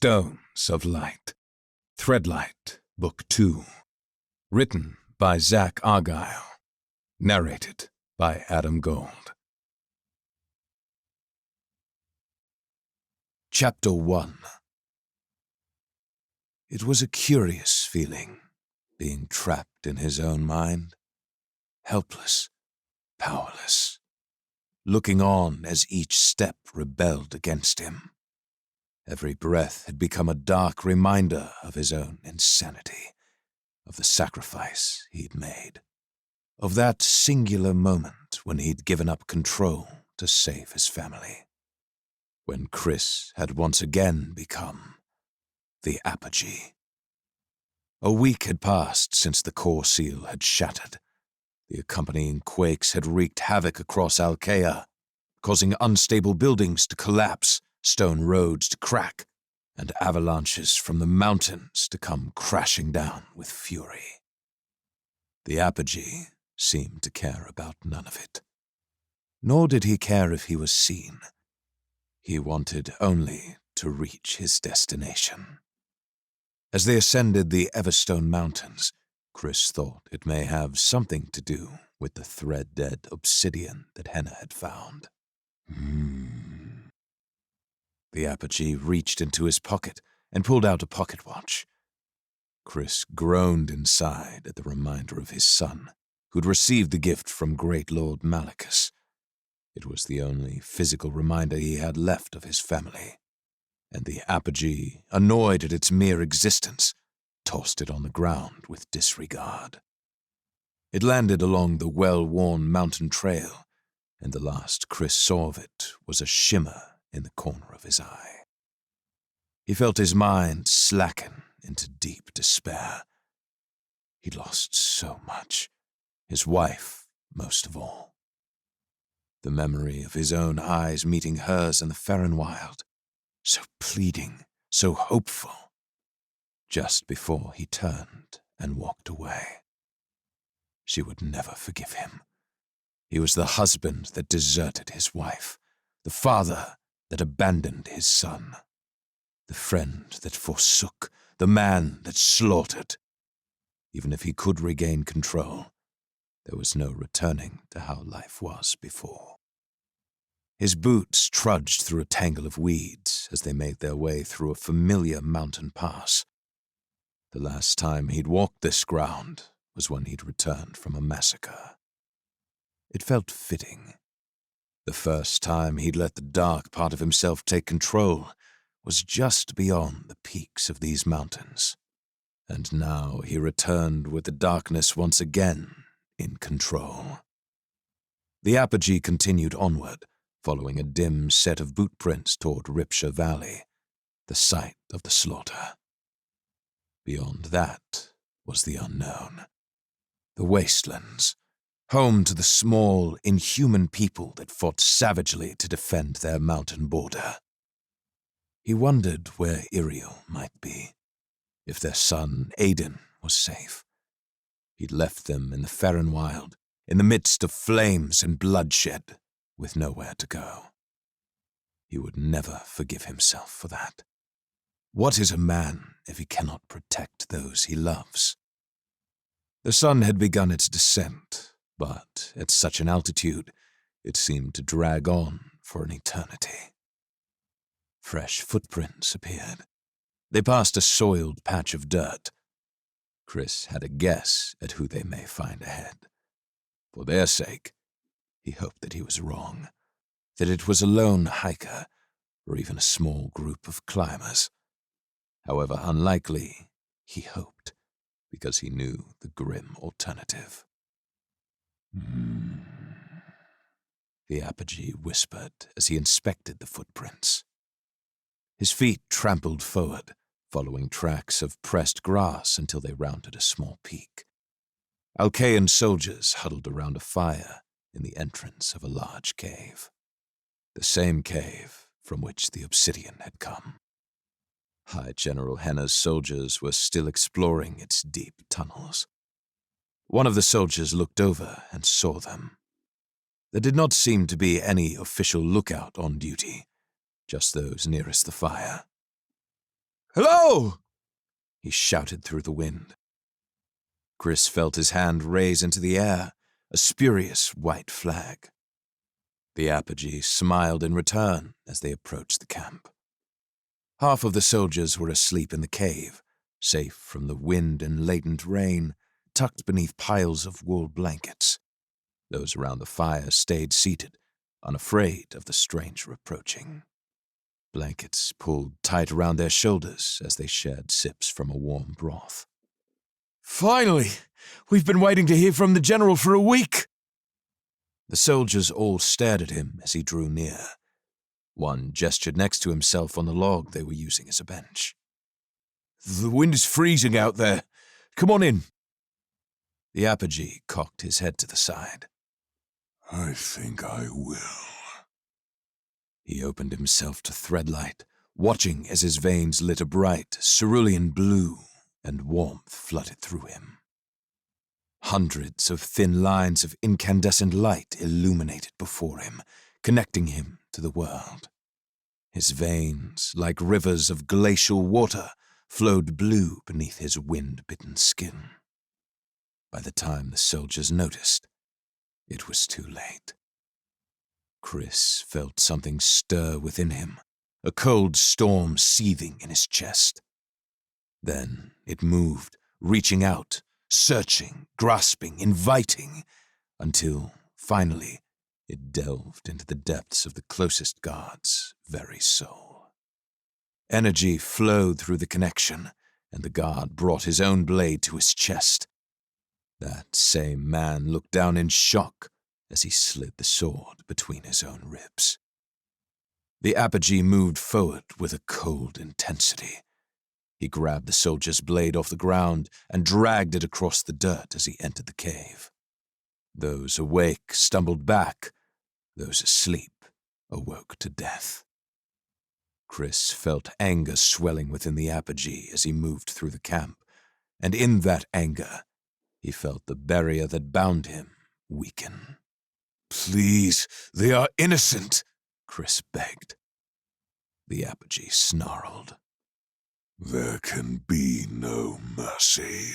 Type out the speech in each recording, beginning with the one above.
Stones of Light. Threadlight, Book 2. Written by Zack Argyle. Narrated by Adam Gold. Chapter 1. It was a curious feeling, being trapped in his own mind, helpless, powerless, looking on as each step rebelled against him. Every breath had become a dark reminder of his own insanity, of the sacrifice he'd made, of that singular moment when he'd given up control to save his family, when Chris had once again become the apogee. A week had passed since the core seal had shattered. The accompanying quakes had wreaked havoc across Argyle, causing unstable buildings to collapse, stone roads to crack, and avalanches from the mountains to come crashing down with fury. The apogee seemed to care about none of it. Nor did he care if he was seen. He wanted only to reach his destination. As they ascended the Everstone Mountains, Chris thought it may have something to do with the thread-dead obsidian that Henna had found. The apogee reached into his pocket and pulled out a pocket watch. Chris groaned inside at the reminder of his son, who'd received the gift from Great Lord Malachus. It was the only physical reminder he had left of his family, and the apogee, annoyed at its mere existence, tossed it on the ground with disregard. It landed along the well-worn mountain trail, and the last Chris saw of it was a shimmer in the corner of his eye. He felt his mind slacken into deep despair. He'd lost so much, his wife most of all. The memory of his own eyes meeting hers in the Feywild, so pleading, so hopeful, just before he turned and walked away. She would never forgive him. He was the husband that deserted his wife, the father that abandoned his son, the friend that forsook, the man that slaughtered. Even if he could regain control, there was no returning to how life was before. His boots trudged through a tangle of weeds as they made their way through a familiar mountain pass. The last time he'd walked this ground was when he'd returned from a massacre. It felt fitting. The first time he'd let the dark part of himself take control was just beyond the peaks of these mountains. And now he returned with the darkness once again in control. The apogee continued onward, following a dim set of boot prints toward Ripshire Valley, the site of the slaughter. Beyond that was the unknown, the wastelands, home to the small, inhuman people that fought savagely to defend their mountain border. He wondered where Argyle might be, if their son Aidan was safe. He'd left them in the Feywild, in the midst of flames and bloodshed, with nowhere to go. He would never forgive himself for that. What is a man if he cannot protect those he loves? The sun had begun its descent, but at such an altitude, it seemed to drag on for an eternity. Fresh footprints appeared. They passed a soiled patch of dirt. Chris had a guess at who they may find ahead. For their sake, he hoped that he was wrong, that it was a lone hiker or even a small group of climbers. However unlikely, he hoped, because he knew the grim alternative. The apogee whispered as he inspected the footprints. His feet trampled forward, following tracks of pressed grass until they rounded a small peak. Alcaean soldiers huddled around a fire in the entrance of a large cave. The same cave from which the obsidian had come. High General Henna's soldiers were still exploring its deep tunnels. One of the soldiers looked over and saw them. There did not seem to be any official lookout on duty, just those nearest the fire. Hello! He shouted through the wind. Chris felt his hand raise into the air, a spurious white flag. The apogee smiled in return as they approached the camp. Half of the soldiers were asleep in the cave, safe from the wind and latent rain, tucked beneath piles of wool blankets. Those around the fire stayed seated, unafraid of the stranger approaching. Blankets pulled tight around their shoulders as they shared sips from a warm broth. Finally! We've been waiting to hear from the general for a week! The soldiers all stared at him as he drew near. One gestured next to himself on the log they were using as a bench. The wind is freezing out there. Come on in. The apogee cocked his head to the side. I think I will. He opened himself to Threadlight, watching as his veins lit a bright, cerulean blue, and warmth flooded through him. Hundreds of thin lines of incandescent light illuminated before him, connecting him to the world. His veins, like rivers of glacial water, flowed blue beneath his wind-bitten skin. By the time the soldiers noticed, it was too late. Chris felt something stir within him, a cold storm seething in his chest. Then it moved, reaching out, searching, grasping, inviting, until, finally, it delved into the depths of the closest guard's very soul. Energy flowed through the connection, and the guard brought his own blade to his chest. That same man looked down in shock as he slid the sword between his own ribs. The apogee moved forward with a cold intensity. He grabbed the soldier's blade off the ground and dragged it across the dirt as he entered the cave. Those awake stumbled back. Those asleep awoke to death. Chris felt anger swelling within the apogee as he moved through the camp, and in that anger, he felt the barrier that bound him weaken. Please, they are innocent, Chris begged. The apogee snarled. There can be no mercy.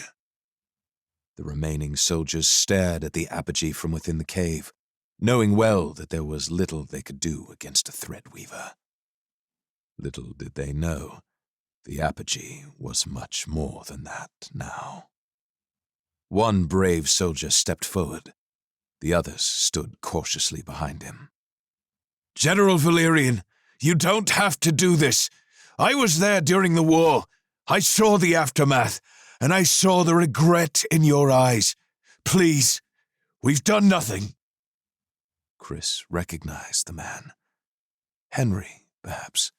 The remaining soldiers stared at the apogee from within the cave, knowing well that there was little they could do against a threadweaver. Little did they know, the apogee was much more than that now. One brave soldier stepped forward. The others stood cautiously behind him. General Valerian, you don't have to do this. I was there during the war. I saw the aftermath, and I saw the regret in your eyes. Please, we've done nothing. Chris recognized the man. Henry, perhaps.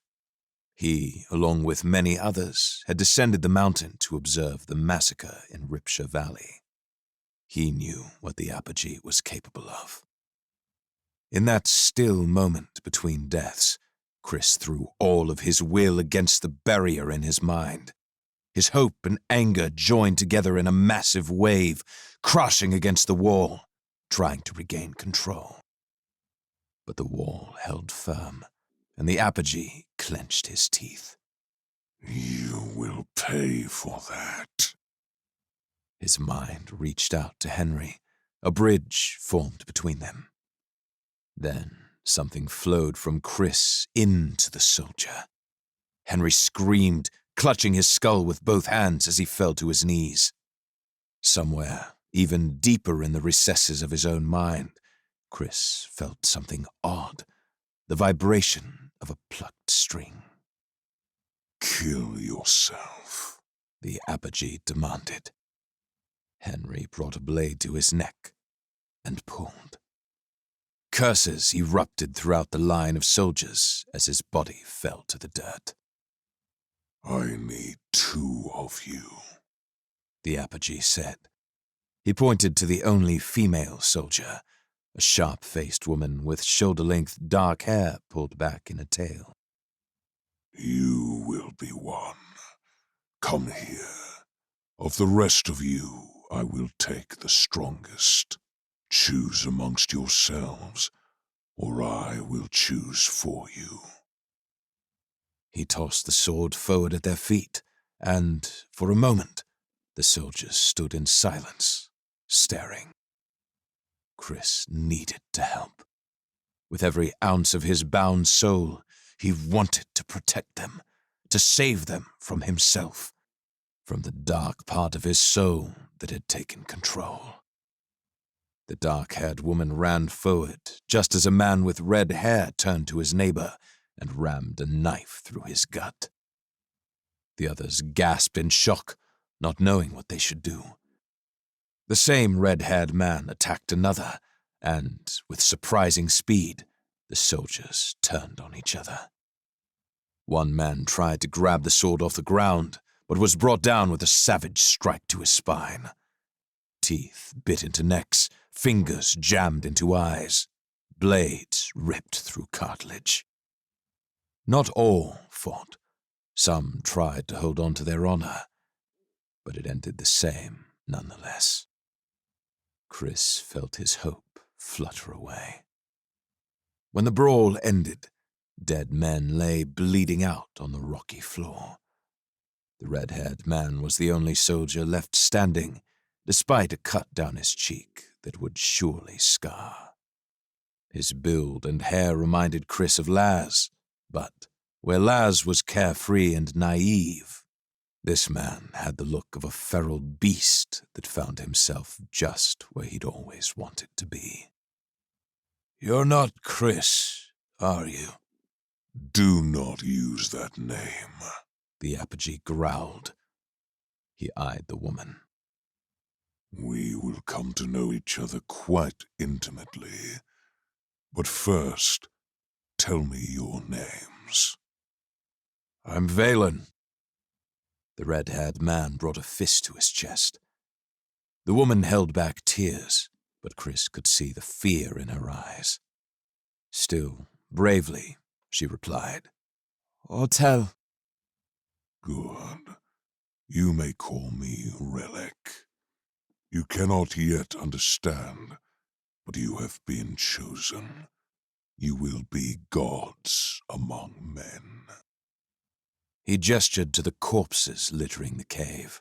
He, along with many others, had descended the mountain to observe the massacre in Ripshire Valley. He knew what the apogee was capable of. In that still moment between deaths, Chris threw all of his will against the barrier in his mind. His hope and anger joined together in a massive wave, crashing against the wall, trying to regain control. But the wall held firm, and the apogee clenched his teeth. You will pay for that. His mind reached out to Henry. A bridge formed between them. Then something flowed from Chris into the soldier. Henry screamed, clutching his skull with both hands as he fell to his knees. Somewhere, even deeper in the recesses of his own mind, Chris felt something odd, the vibration of a plucked string. Kill yourself, the apogee demanded. Henry brought a blade to his neck and pulled. Curses erupted throughout the line of soldiers as his body fell to the dirt. I need 2 of you, the apogee said. He pointed to the only female soldier, a sharp-faced woman with shoulder-length dark hair pulled back in a tail. You will be one. Come here. Of the rest of you, I will take the strongest. Choose amongst yourselves, or I will choose for you. He tossed the sword forward at their feet, and, for a moment, the soldiers stood in silence, staring. Chris needed to help. With every ounce of his bound soul, he wanted to protect them, to save them from himself, from the dark part of his soul that had taken control. The dark-haired woman ran forward, just as a man with red hair turned to his neighbor and rammed a knife through his gut. The others gasped in shock, not knowing what they should do. The same red-haired man attacked another, and, with surprising speed, the soldiers turned on each other. One man tried to grab the sword off the ground, but was brought down with a savage strike to his spine. Teeth bit into necks, fingers jammed into eyes, blades ripped through cartilage. Not all fought. Some tried to hold on to their honor, but it ended the same nonetheless. Chris felt his hope flutter away. When the brawl ended, dead men lay bleeding out on the rocky floor. The red-haired man was the only soldier left standing, despite a cut down his cheek that would surely scar. His build and hair reminded Chris of Laz, but where Laz was carefree and naive, this man had the look of a feral beast that found himself just where he'd always wanted to be. "You're not Chris, are you?" "Do not use that name," the Apogee growled. He eyed the woman. "We will come to know each other quite intimately. But first, tell me your names." "I'm Valen." The red-haired man brought a fist to his chest. The woman held back tears, but Chris could see the fear in her eyes. Still, bravely, she replied, "Ortel." "Good. You may call me Relic. You cannot yet understand, but you have been chosen. You will be gods among men." He gestured to the corpses littering the cave.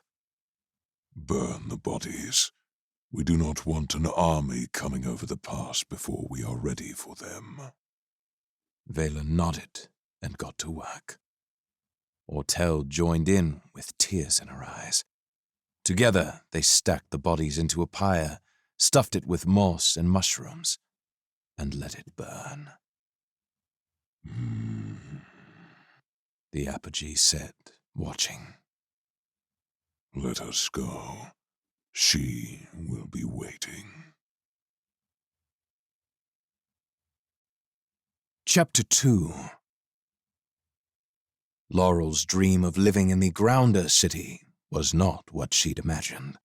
"Burn the bodies. We do not want an army coming over the pass before we are ready for them." Valen nodded and got to work. Ortel joined in with tears in her eyes. Together, they stacked the bodies into a pyre, stuffed it with moss and mushrooms, and let it burn. The Apogee said, watching. "Let us go. She will be waiting." Chapter 2. Laurel's dream of living in the Grounder city was not what she'd imagined.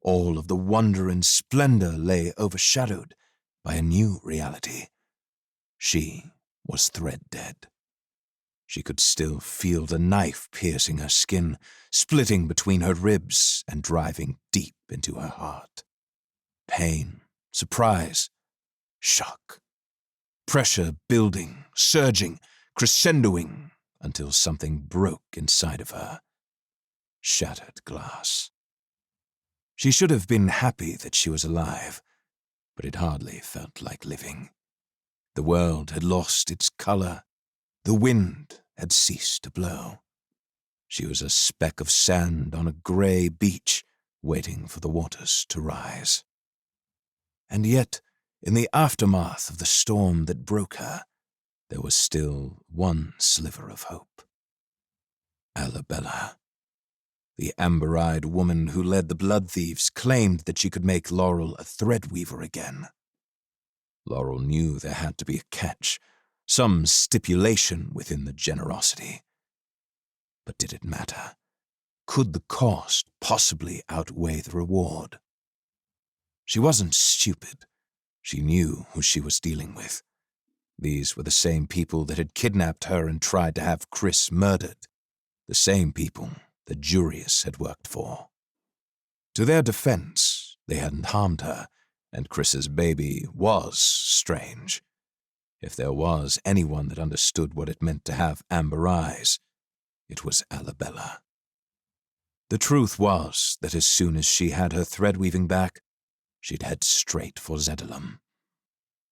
All of the wonder and splendor lay overshadowed by a new reality. She was thread dead. She could still feel the knife piercing her skin, splitting between her ribs and driving deep into her heart. Pain, surprise, shock. Pressure building, surging, crescendoing until something broke inside of her. Shattered glass. She should have been happy that she was alive, but it hardly felt like living. The world had lost its color. The wind had ceased to blow. She was a speck of sand on a gray beach, waiting for the waters to rise. And yet, in the aftermath of the storm that broke her, there was still one sliver of hope. Alabella. The amber-eyed woman who led the blood thieves claimed that she could make Laurel a thread weaver again. Laurel knew there had to be a catch, some stipulation within the generosity. But did it matter? Could the cost possibly outweigh the reward? She wasn't stupid. She knew who she was dealing with. These were the same people that had kidnapped her and tried to have Chris murdered. The same people that Jurius had worked for. To their defense, they hadn't harmed her, and Chris's baby was strange. If there was anyone that understood what it meant to have amber eyes, it was Alabella. The truth was that as soon as she had her thread-weaving back, she'd head straight for Zedulum.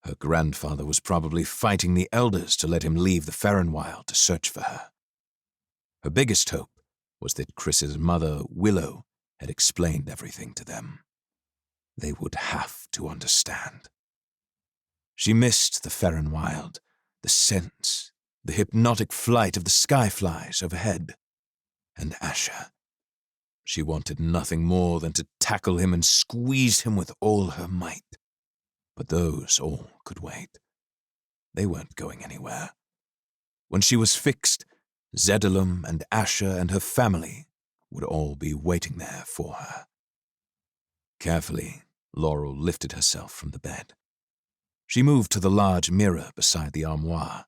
Her grandfather was probably fighting the elders to let him leave the Farrenwild to search for her. Her biggest hope was that Chris's mother, Willow, had explained everything to them. They would have to understand. She missed the Farrenwild, the scents, the hypnotic flight of the skyflies overhead, and Asher. She wanted nothing more than to tackle him and squeeze him with all her might. But those all could wait. They weren't going anywhere. When she was fixed, Zedulum and Asher and her family would all be waiting there for her. Carefully, Laurel lifted herself from the bed. She moved to the large mirror beside the armoire.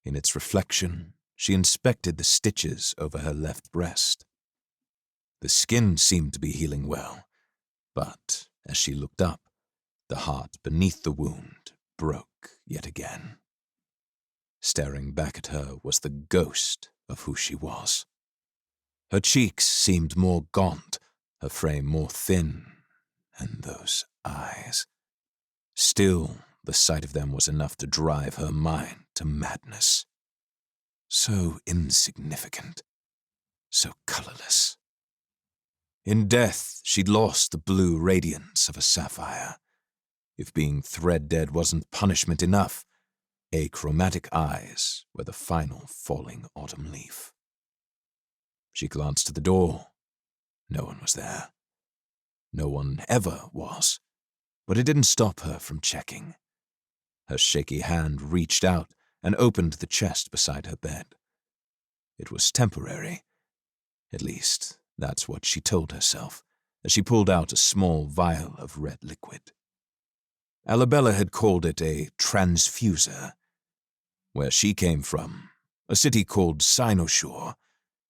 In its reflection, she inspected the stitches over her left breast. The skin seemed to be healing well, but as she looked up, the heart beneath the wound broke yet again. Staring back at her was the ghost of who she was. Her cheeks seemed more gaunt, her frame more thin, and those eyes. Still, the sight of them was enough to drive her mind to madness. So insignificant, so colorless. In death, she'd lost the blue radiance of a sapphire. If being thread-dead wasn't punishment enough, achromatic eyes were the final falling autumn leaf. She glanced to the door. No one was there. No one ever was. But it didn't stop her from checking. Her shaky hand reached out and opened the chest beside her bed. It was temporary. At least, that's what she told herself, as she pulled out a small vial of red liquid. Alabella had called it a transfuser. Where she came from, a city called Cynosure,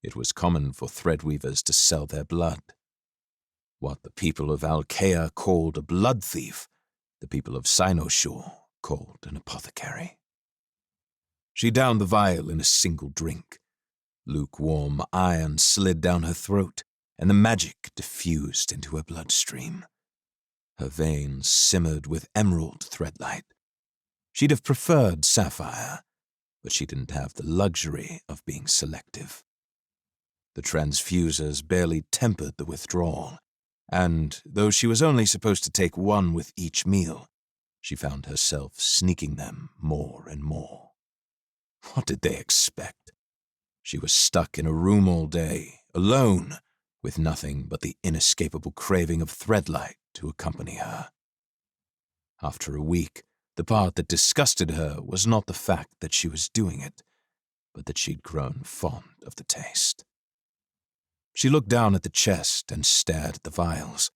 it was common for threadweavers to sell their blood. What the people of Alkea called a blood thief, the people of Cynosure called an apothecary. She downed the vial in a single drink. Lukewarm iron slid down her throat, and the magic diffused into her bloodstream. Her veins simmered with emerald threadlight. She'd have preferred sapphire, but she didn't have the luxury of being selective. The transfusers barely tempered the withdrawal, and though she was only supposed to take one with each meal, she found herself sneaking them more and more. What did they expect? She was stuck in a room all day, alone, with nothing but the inescapable craving of Threadlight to accompany her. After a week, the part that disgusted her was not the fact that she was doing it, but that she'd grown fond of the taste. She looked down at the chest and stared at the vials.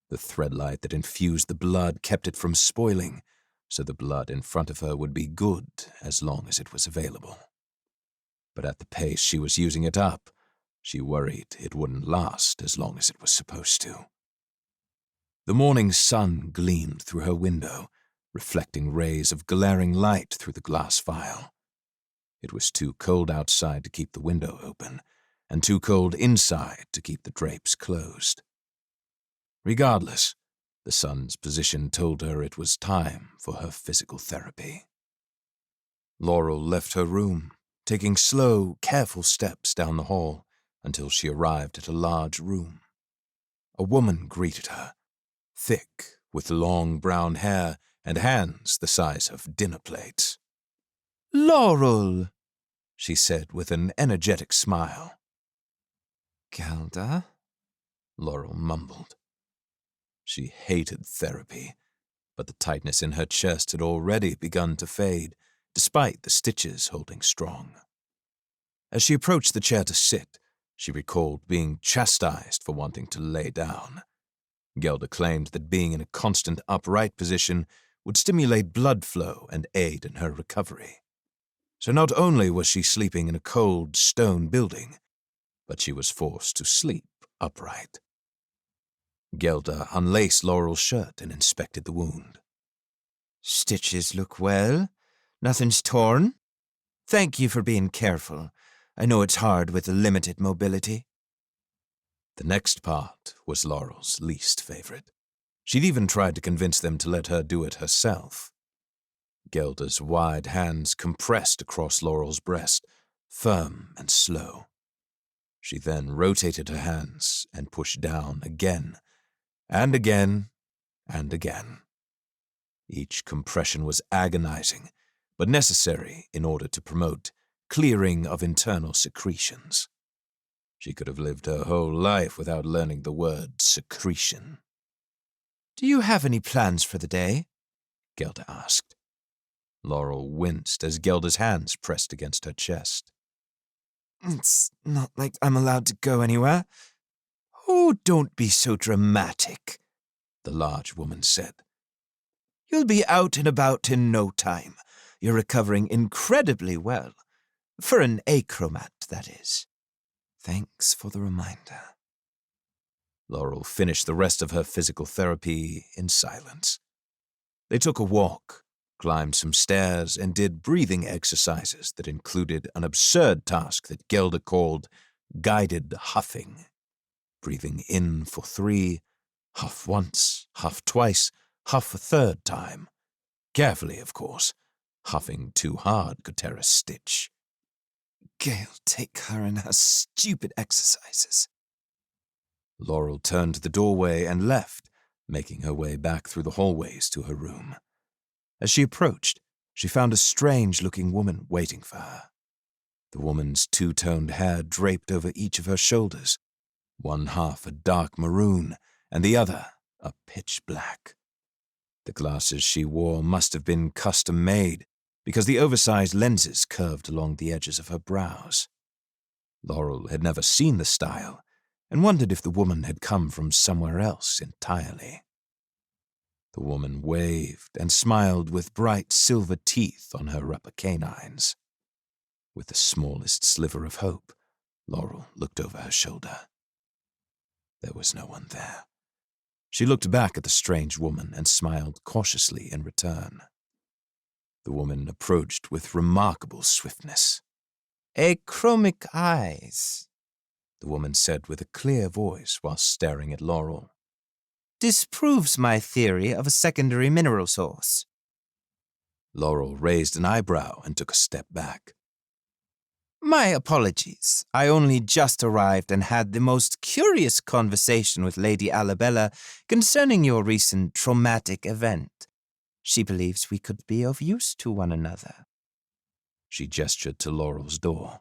The threadlight that infused the blood kept it from spoiling, so the blood in front of her would be good as long as it was available. But at the pace she was using it up, she worried it wouldn't last as long as it was supposed to. The morning sun gleamed through her window, reflecting rays of glaring light through the glass vial. It was too cold outside to keep the window open, and too cold inside to keep the drapes closed. Regardless, the sun's position told her it was time for her physical therapy. Laurel left her room, taking slow, careful steps down the hall until she arrived at a large room. A woman greeted her, thick, with long brown hair and hands the size of dinner plates. "Laurel," she said with an energetic smile. "Gelda?" Laurel mumbled. She hated therapy, but the tightness in her chest had already begun to fade, despite the stitches holding strong. As she approached the chair to sit, she recalled being chastised for wanting to lay down. Gelda claimed that being in a constant upright position would stimulate blood flow and aid in her recovery. So not only was she sleeping in a cold stone building, but she was forced to sleep upright. Gelda unlaced Laurel's shirt and inspected the wound. "Stitches look well. Nothing's torn? Thank you for being careful. I know it's hard with limited mobility. The next part was Laurel's least favorite. She'd even tried to convince them to let her do it herself. Gelda's wide hands compressed across Laurel's breast, firm and slow. She then rotated her hands and pushed down again, and again, and again. Each compression was agonizing, but necessary in order to promote clearing of internal secretions. She could have lived her whole life without learning the word secretion. Do you have any plans for the day? Gelda asked. Laurel winced as Gelda's hands pressed against her chest. It's not like I'm allowed to go anywhere. Oh, don't be so dramatic, the large woman said. You'll be out and about in no time. You're recovering incredibly well. For an achromat, that is. Thanks for the reminder. Laurel finished the rest of her physical therapy in silence. They took a walk, climbed some stairs, and did breathing exercises that included an absurd task that Gelda called guided huffing. Breathing in for 3, huff once, huff twice, huff a third time. Carefully, of course. Huffing too hard could tear a stitch. Gale, take her in her stupid exercises. Laurel turned to the doorway and left, making her way back through the hallways to her room. As she approached, she found a strange-looking woman waiting for her. The woman's two-toned hair draped over each of her shoulders, one half a dark maroon and the other a pitch black. The glasses she wore must have been custom-made, because the oversized lenses curved along the edges of her brows. Laurel had never seen the style, and wondered if the woman had come from somewhere else entirely. The woman waved and smiled with bright silver teeth on her upper canines. With the smallest sliver of hope, Laurel looked over her shoulder. There was no one there. She looked back at the strange woman and smiled cautiously in return. The woman approached with remarkable swiftness. Achromic eyes, the woman said with a clear voice while staring at Laurel. Disproves my theory of a secondary mineral source. Laurel raised an eyebrow and took a step back. My apologies. I only just arrived and had the most curious conversation with Lady Alabella concerning your recent traumatic event. She believes we could be of use to one another. She gestured to Laurel's door.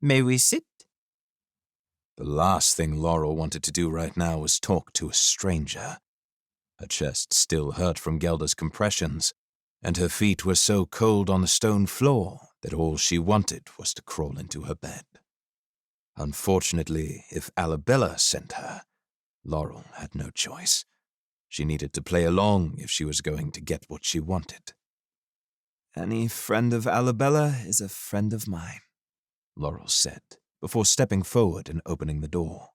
May we sit? The last thing Laurel wanted to do right now was talk to a stranger. Her chest still hurt from Gelda's compressions, and her feet were so cold on the stone floor that all she wanted was to crawl into her bed. Unfortunately, if Alabella sent her, Laurel had no choice. She needed to play along if she was going to get what she wanted. Any friend of Alabella is a friend of mine, Laurel said, before stepping forward and opening the door.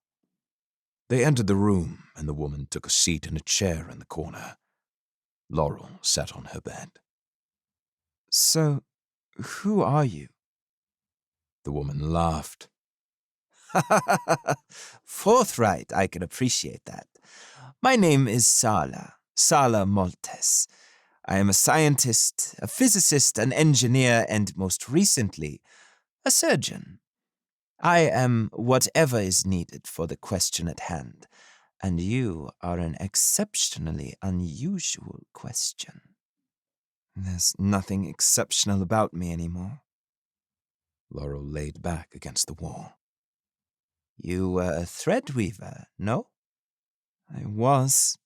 They entered the room, and the woman took a seat in a chair in the corner. Laurel sat on her bed. So, who are you? The woman laughed. Forthright, I can appreciate that. My name is Sala Maltes. I am a scientist, a physicist, an engineer, and most recently, a surgeon. I am whatever is needed for the question at hand, and you are an exceptionally unusual question. There's nothing exceptional about me anymore. Laurel laid back against the wall. You were a thread weaver, no? I was,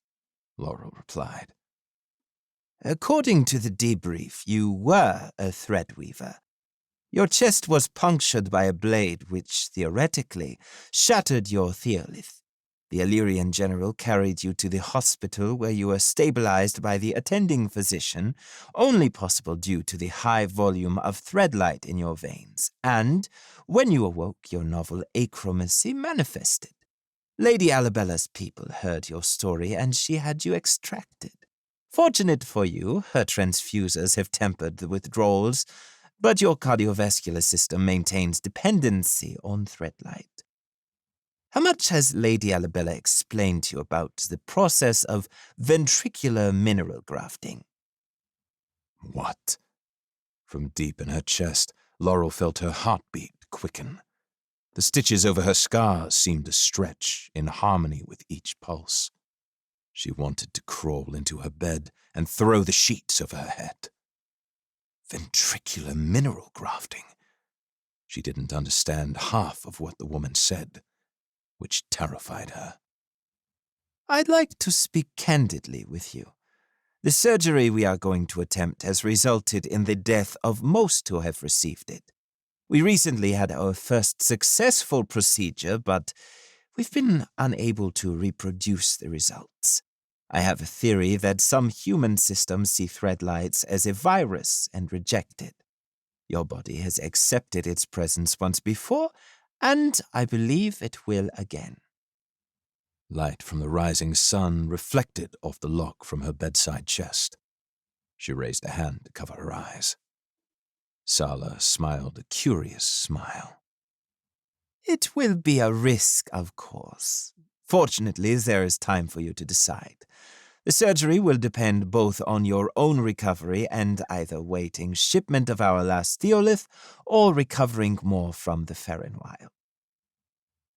Laurel replied. According to the debrief, you were a thread weaver. Your chest was punctured by a blade which, theoretically, shattered your theolith. The Illyrian general carried you to the hospital where you were stabilized by the attending physician, only possible due to the high volume of threadlight in your veins, and, when you awoke, your novel achromacy manifested. Lady Alabella's people heard your story and she had you extracted. Fortunate for you, her transfusers have tempered the withdrawals, but your cardiovascular system maintains dependency on Threadlight. How much has Lady Alabella explained to you about the process of ventricular mineral grafting? What? From deep in her chest, Laurel felt her heartbeat quicken. The stitches over her scars seemed to stretch in harmony with each pulse. She wanted to crawl into her bed and throw the sheets over her head. Ventricular mineral grafting. She didn't understand half of what the woman said, which terrified her. I'd like to speak candidly with you. The surgery we are going to attempt has resulted in the death of most who have received it. We recently had our first successful procedure, but we've been unable to reproduce the results. I have a theory that some human systems see Threadlights as a virus and reject it. Your body has accepted its presence once before, and I believe it will again. Light from the rising sun reflected off the lock from her bedside chest. She raised a hand to cover her eyes. Sala smiled a curious smile. It will be a risk, of course. Fortunately, there is time for you to decide. The surgery will depend both on your own recovery and either waiting shipment of our last theolith or recovering more from the Ferrenwild.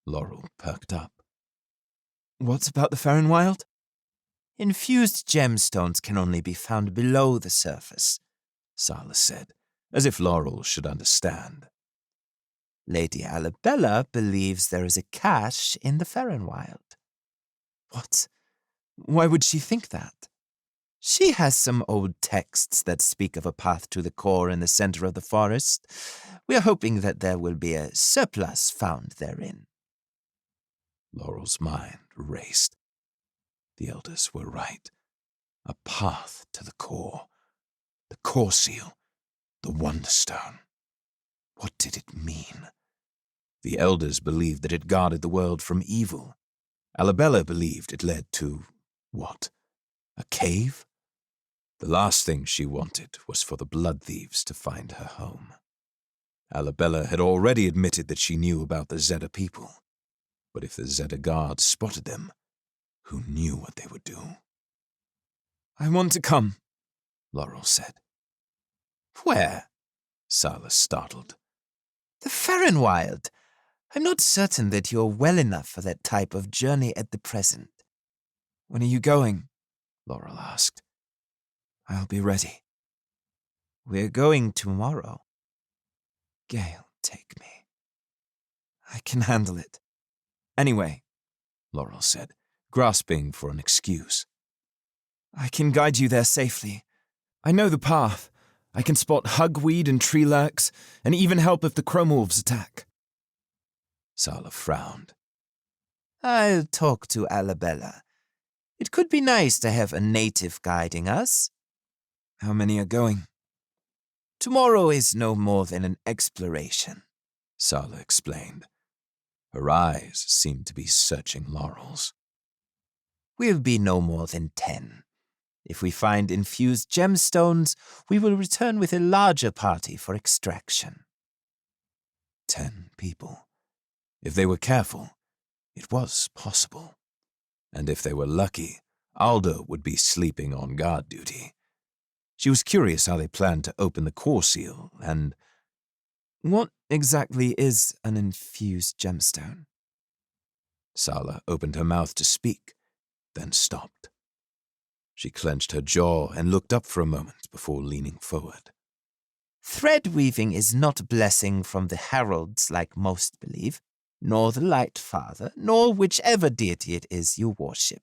Laurel perked up. What about the Ferrenwild? Infused gemstones can only be found below the surface, Sala said, as if Laurel should understand. Lady Alabella believes there is a cache in the Ferrenwild. What? Why would she think that? She has some old texts that speak of a path to the core in the center of the forest. We are hoping that there will be a surplus found therein. Laurel's mind raced. The elders were right. A path to the core. The core seal. The Wonderstone. What did it mean? The elders believed that it guarded the world from evil. Alabella believed it led to, what? A cave? The last thing she wanted was for the blood thieves to find her home. Alabella had already admitted that she knew about the Zeta people. But if the Zeta guards spotted them, who knew what they would do? I want to come, Laurel said. Where? Sala startled. The Ferrenwild. I'm not certain that you're well enough for that type of journey at the present. When are you going? Laurel asked. I'll be ready. We're going tomorrow. Gale, take me. I can handle it. Anyway, Laurel said, grasping for an excuse. I can guide you there safely. I know the path. I can spot hugweed and tree lurks, and even help if the chromorphs attack. Sala frowned. I'll talk to Alabella. It could be nice to have a native guiding us. How many are going? Tomorrow is no more than an exploration, Sala explained. Her eyes seemed to be searching Laurel's. We'll be no more than 10. If we find infused gemstones, we will return with a larger party for extraction. 10 people. If they were careful, it was possible. And if they were lucky, Aldo would be sleeping on guard duty. She was curious how they planned to open the core seal, and... What exactly is an infused gemstone? Sala opened her mouth to speak, then stopped. She clenched her jaw and looked up for a moment before leaning forward. Thread weaving is not a blessing from the heralds like most believe, nor the Light Father, nor whichever deity it is you worship.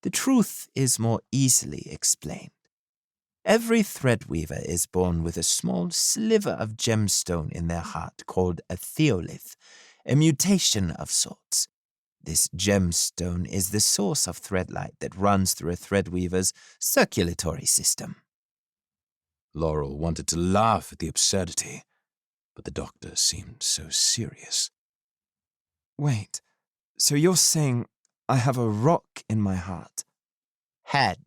The truth is more easily explained. Every thread weaver is born with a small sliver of gemstone in their heart called a theolith, a mutation of sorts. This gemstone is the source of threadlight that runs through a threadweaver's circulatory system. Laurel wanted to laugh at the absurdity, but the doctor seemed so serious. Wait, so you're saying I have a rock in my heart? Had.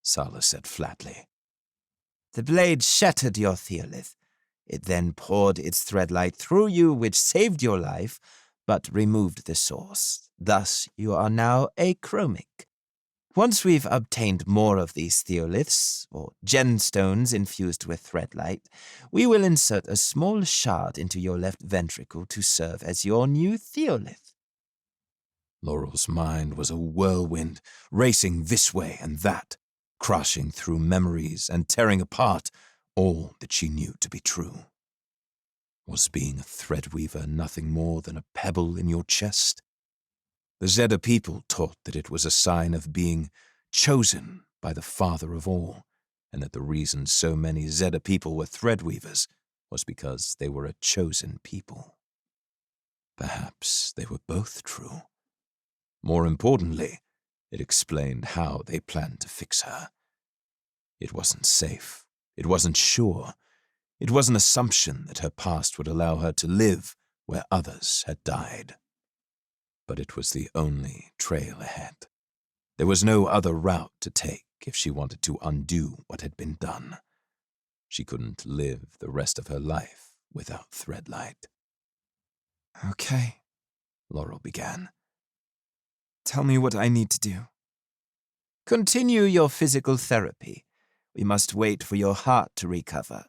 Sala said flatly. The blade shattered your theolith. It then poured its threadlight through you, which saved your life, but removed the source. Thus, you are now achromic. Once we've obtained more of these theoliths, or gemstones infused with threadlight, we will insert a small shard into your left ventricle to serve as your new theolith. Laurel's mind was a whirlwind, racing this way and that, crashing through memories and tearing apart all that she knew to be true. Was being a threadweaver nothing more than a pebble in your chest? The Zeta people taught that it was a sign of being chosen by the Father of all, and that the reason so many Zeta people were threadweavers was because they were a chosen people. Perhaps they were both true. More importantly, it explained how they planned to fix her. It wasn't safe. It wasn't sure. It was an assumption that her past would allow her to live where others had died. But it was the only trail ahead. There was no other route to take if she wanted to undo what had been done. She couldn't live the rest of her life without Threadlight. Okay, Laurel began. Tell me what I need to do. Continue your physical therapy. We must wait for your heart to recover.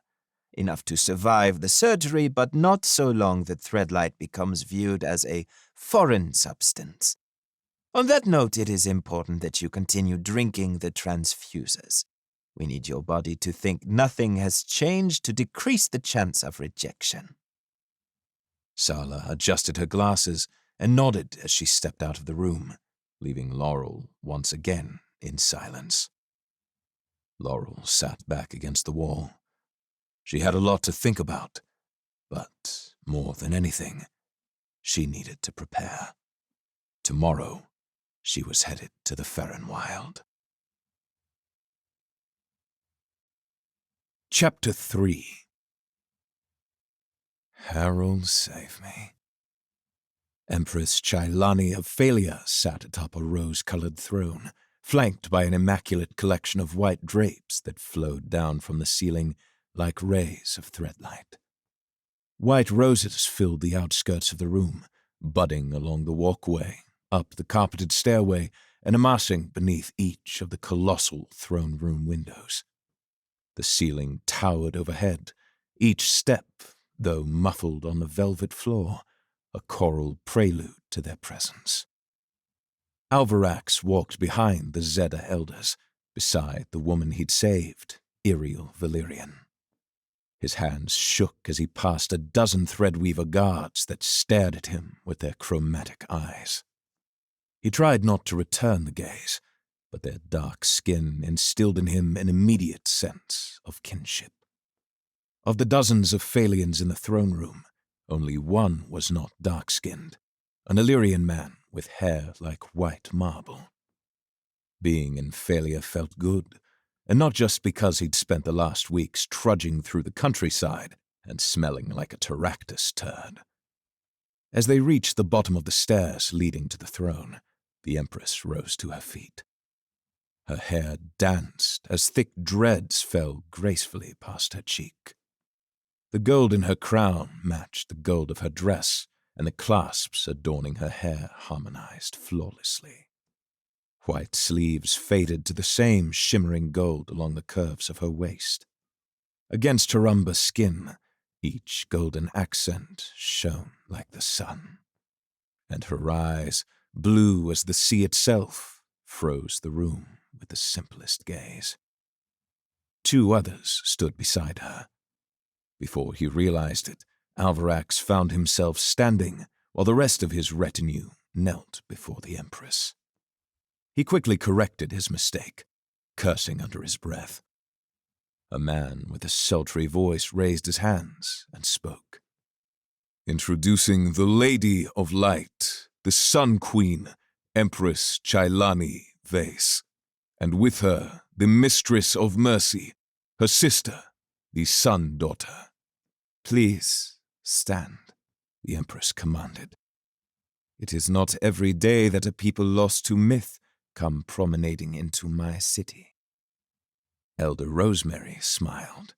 Enough to survive the surgery, but not so long that Threadlight becomes viewed as a foreign substance. On that note, it is important that you continue drinking the transfusers. We need your body to think nothing has changed to decrease the chance of rejection. Sala adjusted her glasses and nodded as she stepped out of the room, leaving Laurel once again in silence. Laurel sat back against the wall. She had a lot to think about, but more than anything, she needed to prepare. Tomorrow, she was headed to the Ferren Wild. Chapter 3. Harold, save me. Empress Chailani of Phalia sat atop a rose-colored throne, flanked by an immaculate collection of white drapes that flowed down from the ceiling like rays of threadlight. White roses filled the outskirts of the room, budding along the walkway, up the carpeted stairway, and amassing beneath each of the colossal throne room windows. The ceiling towered overhead, each step, though muffled on the velvet floor, a choral prelude to their presence. Alvarax walked behind the Zeta elders, beside the woman he'd saved, Iriel Valerian. His hands shook as he passed a dozen Threadweaver guards that stared at him with their chromatic eyes. He tried not to return the gaze, but their dark skin instilled in him an immediate sense of kinship. Of the dozens of Phalians in the throne room, only one was not dark-skinned, an Illyrian man with hair like white marble. Being in Phalia felt good, and not just because he'd spent the last weeks trudging through the countryside and smelling like a Terractus turd. As they reached the bottom of the stairs leading to the throne, the Empress rose to her feet. Her hair danced as thick dreads fell gracefully past her cheek. The gold in her crown matched the gold of her dress, and the clasps adorning her hair harmonized flawlessly. White sleeves faded to the same shimmering gold along the curves of her waist. Against her umber skin, each golden accent shone like the sun. And her eyes, blue as the sea itself, froze the room with the simplest gaze. Two others stood beside her. Before he realized it, Alvarax found himself standing while the rest of his retinue knelt before the Empress. He quickly corrected his mistake, cursing under his breath. A man with a sultry voice raised his hands and spoke. "Introducing the Lady of Light, the Sun Queen, Empress Chailani Vase, and with her the Mistress of Mercy, her sister, the Sun Daughter." "Please stand," the Empress commanded. "It is not every day that a people lost to myth come promenading into my city." Elder Rosemary smiled.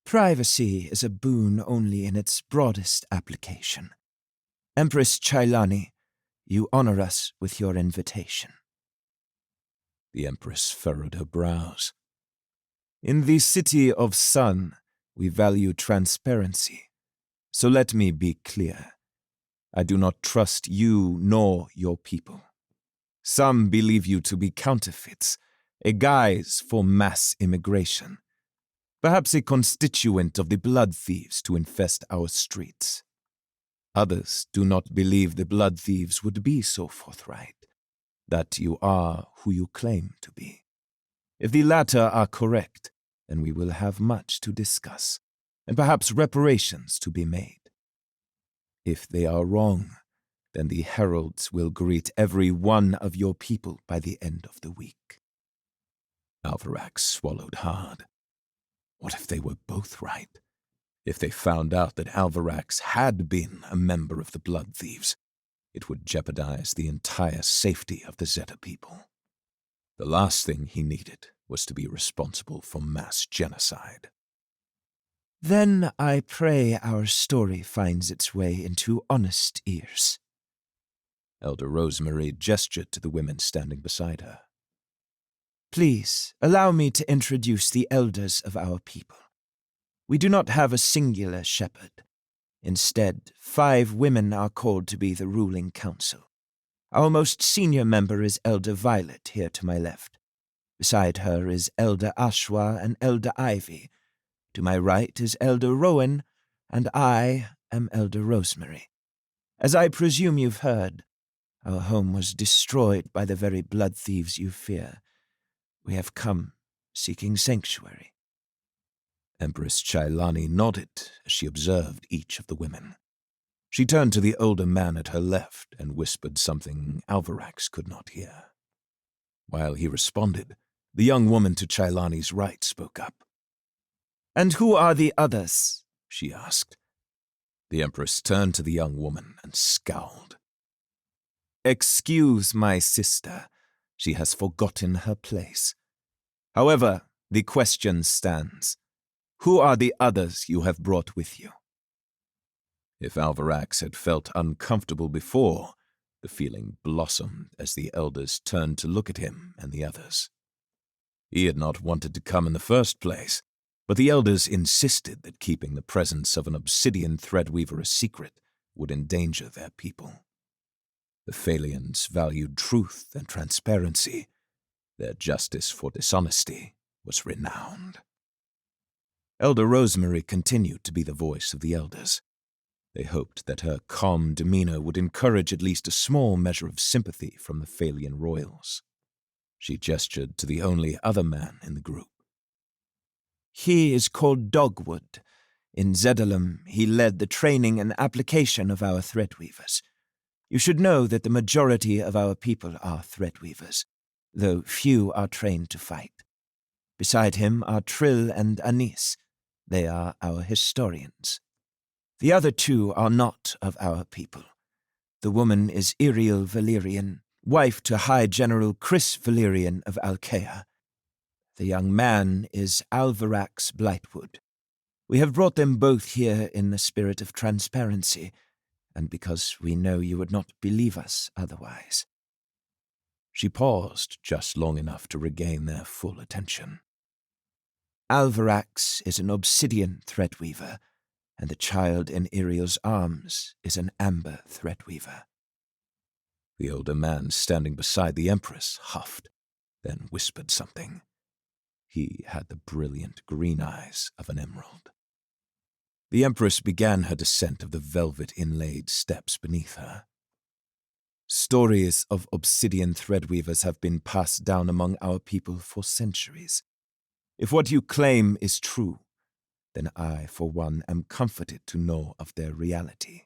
Privacy is a boon only in its broadest application. Empress Chailani, you honor us with your invitation. The Empress furrowed her brows. In the City of Sun, we value transparency. So let me be clear. I do not trust you nor your people. Some believe you to be counterfeits, a guise for mass immigration. Perhaps a constituent of the blood thieves to infest our streets. Others do not believe the blood thieves would be so forthright, that you are who you claim to be. If the latter are correct, then we will have much to discuss, and perhaps reparations to be made. If they are wrong, then the heralds will greet every one of your people by the end of the week. Alvarax swallowed hard. What if they were both right? If they found out that Alvarax had been a member of the Blood Thieves, it would jeopardize the entire safety of the Zeta people. The last thing he needed was to be responsible for mass genocide. Then I pray our story finds its way into honest ears. Elder Rosemary gestured to the women standing beside her. Please, allow me to introduce the elders of our people. We do not have a singular shepherd. Instead, 5 women are called to be the ruling council. Our most senior member is Elder Violet, here to my left. Beside her is Elder Ashwa and Elder Ivy. To my right is Elder Rowan, and I am Elder Rosemary. As I presume you've heard, our home was destroyed by the very blood thieves you fear. We have come seeking sanctuary. Empress Chailani nodded as she observed each of the women. She turned to the older man at her left and whispered something Alvarax could not hear. While he responded, the young woman to Chailani's right spoke up. And who are the others? She asked. The Empress turned to the young woman and scowled. Excuse my sister. She has forgotten her place. However, the question stands. Who are the others you have brought with you? If Alvarax had felt uncomfortable before, the feeling blossomed as the elders turned to look at him and the others. He had not wanted to come in the first place, but the elders insisted that keeping the presence of an obsidian threadweaver a secret would endanger their people. The Phalians valued truth and transparency. Their justice for dishonesty was renowned. Elder Rosemary continued to be the voice of the elders. They hoped that her calm demeanor would encourage at least a small measure of sympathy from the Phalian royals. She gestured to the only other man in the group. He is called Dogwood. In Zedalum, he led the training and application of our threadweavers. You should know that the majority of our people are threadweavers, though few are trained to fight. Beside him are Trill and Anis. They are our historians. The other 2 are not of our people. The woman is Iriel Valerian, wife to High General Chris Valerian of Alkea. The young man is Alvarax Blightwood. We have brought them both here in the spirit of transparency, and because we know you would not believe us otherwise. She paused just long enough to regain their full attention. Alvarax is an obsidian threadweaver, and the child in Iriel's arms is an amber threadweaver. The older man standing beside the Empress huffed, then whispered something. He had the brilliant green eyes of an emerald. The Empress began her descent of the velvet-inlaid steps beneath her. Stories of obsidian threadweavers have been passed down among our people for centuries. If what you claim is true, then I, for one, am comforted to know of their reality.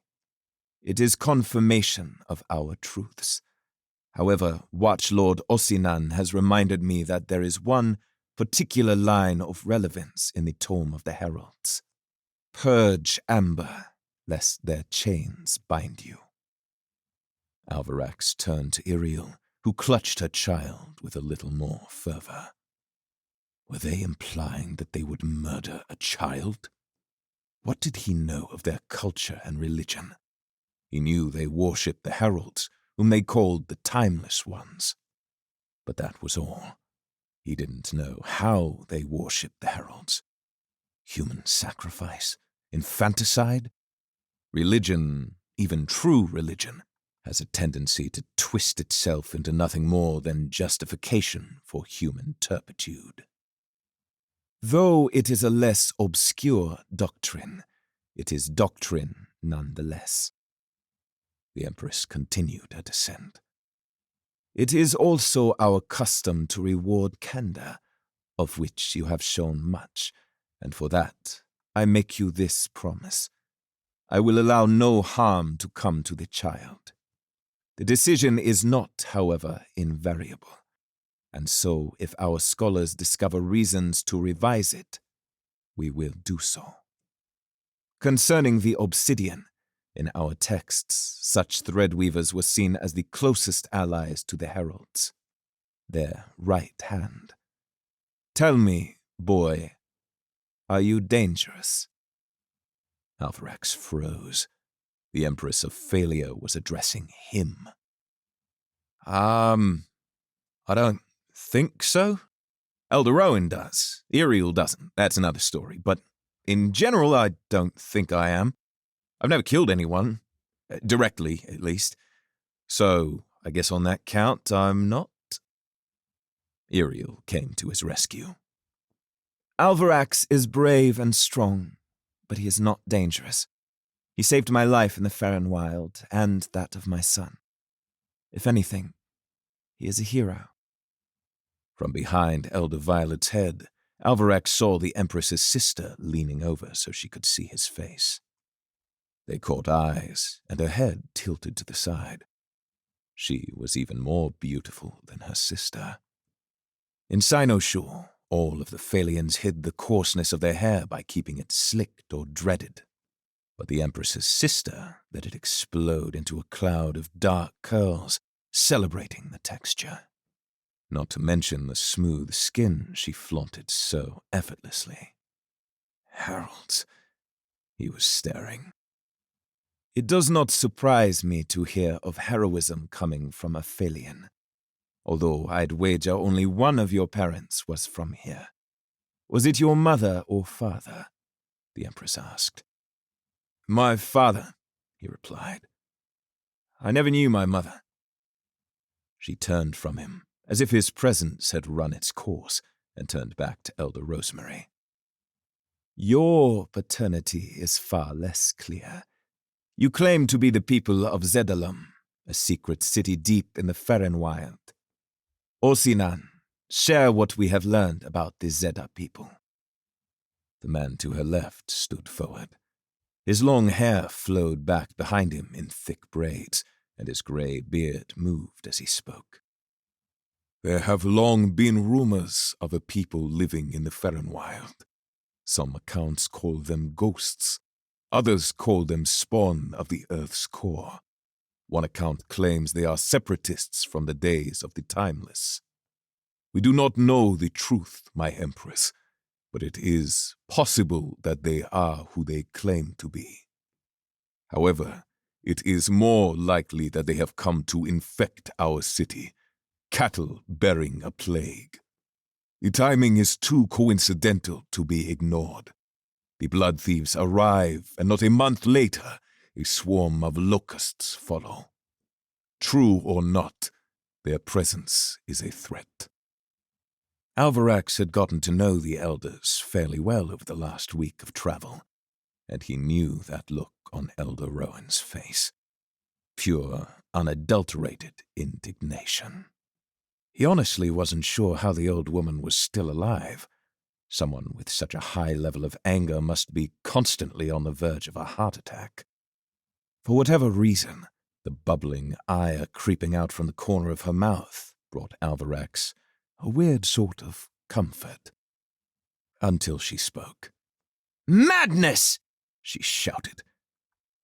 It is confirmation of our truths. However, Watchlord Osinan has reminded me that there is one particular line of relevance in the Tome of the Heralds. Purge amber, lest their chains bind you. Alvarax turned to Iriel, who clutched her child with a little more fervor. Were they implying that they would murder a child? What did he know of their culture and religion? He knew they worshipped the heralds, whom they called the Timeless Ones. But that was all. He didn't know how they worshipped the heralds. Human sacrifice? Infanticide? Religion, even true religion, has a tendency to twist itself into nothing more than justification for human turpitude. Though it is a less obscure doctrine, it is doctrine nonetheless. The Empress continued her descent. It is also our custom to reward candor, of which you have shown much, and for that I make you this promise. I will allow no harm to come to the child. The decision is not, however, invariable, and so if our scholars discover reasons to revise it, we will do so. Concerning the obsidian, in our texts, such threadweavers were seen as the closest allies to the heralds, their right hand. Tell me, boy, are you dangerous? Alvarax froze. The Empress of Failure was addressing him. I don't think so. Elder Rowan does. Iriel doesn't. That's another story. But in general, I don't think I am. I've never killed anyone. Directly, at least. So, I guess on that count, I'm not. Iriel came to his rescue. Alvarax is brave and strong, but he is not dangerous. He saved my life in the Farron Wild, and that of my son. If anything, he is a hero. From behind Elder Violet's head, Alvarax saw the Empress's sister leaning over so she could see his face. They caught eyes, and her head tilted to the side. She was even more beautiful than her sister. In Cynoshul, all of the Phalians hid the coarseness of their hair by keeping it slicked or dreaded. But the Empress's sister let it explode into a cloud of dark curls, celebrating the texture. Not to mention the smooth skin she flaunted so effortlessly. Heralds, he was staring. It does not surprise me to hear of heroism coming from a Phalian, although I'd wager only one of your parents was from here. Was it your mother or father? The Empress asked. My father, he replied. I never knew my mother. She turned from him, as if his presence had run its course, and turned back to Elder Rosemary. Your paternity is far less clear. You claim to be the people of Zedalum, a secret city deep in the Farron Wild. Osinan, share what we have learned about the Zeda people. The man to her left stood forward. His long hair flowed back behind him in thick braids, and his grey beard moved as he spoke. There have long been rumors of a people living in the Farron Wild. Some accounts call them ghosts. Others call them spawn of the Earth's core. One account claims they are separatists from the days of the Timeless. We do not know the truth, my Empress, but it is possible that they are who they claim to be. However, it is more likely that they have come to infect our city, cattle bearing a plague. The timing is too coincidental to be ignored. The blood thieves arrive, and not a month later, a swarm of locusts follow. True or not, their presence is a threat. Alvarax had gotten to know the elders fairly well over the last week of travel, and he knew that look on Elder Rowan's face. Pure, unadulterated indignation. He honestly wasn't sure how the old woman was still alive. Someone with such a high level of anger must be constantly on the verge of a heart attack. For whatever reason, the bubbling ire creeping out from the corner of her mouth brought Alvarax a weird sort of comfort. Until she spoke. "Madness!" she shouted.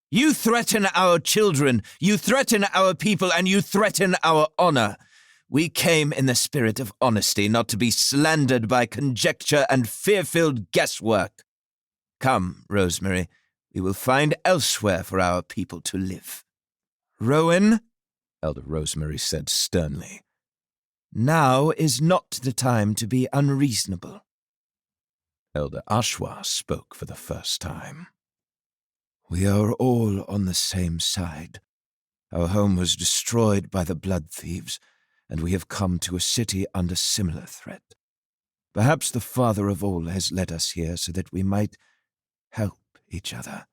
"You threaten our children, you threaten our people, and you threaten our honor. We came in the spirit of honesty, not to be slandered by conjecture and fear-filled guesswork. Come, Rosemary, we will find elsewhere for our people to live. Rowan, Elder Rosemary said sternly, now is not the time to be unreasonable. Elder Ashwa spoke for the first time. We are all on the same side. Our home was destroyed by the blood thieves, and we have come to a city under similar threat. Perhaps the Father of all has led us here so that we might help each other.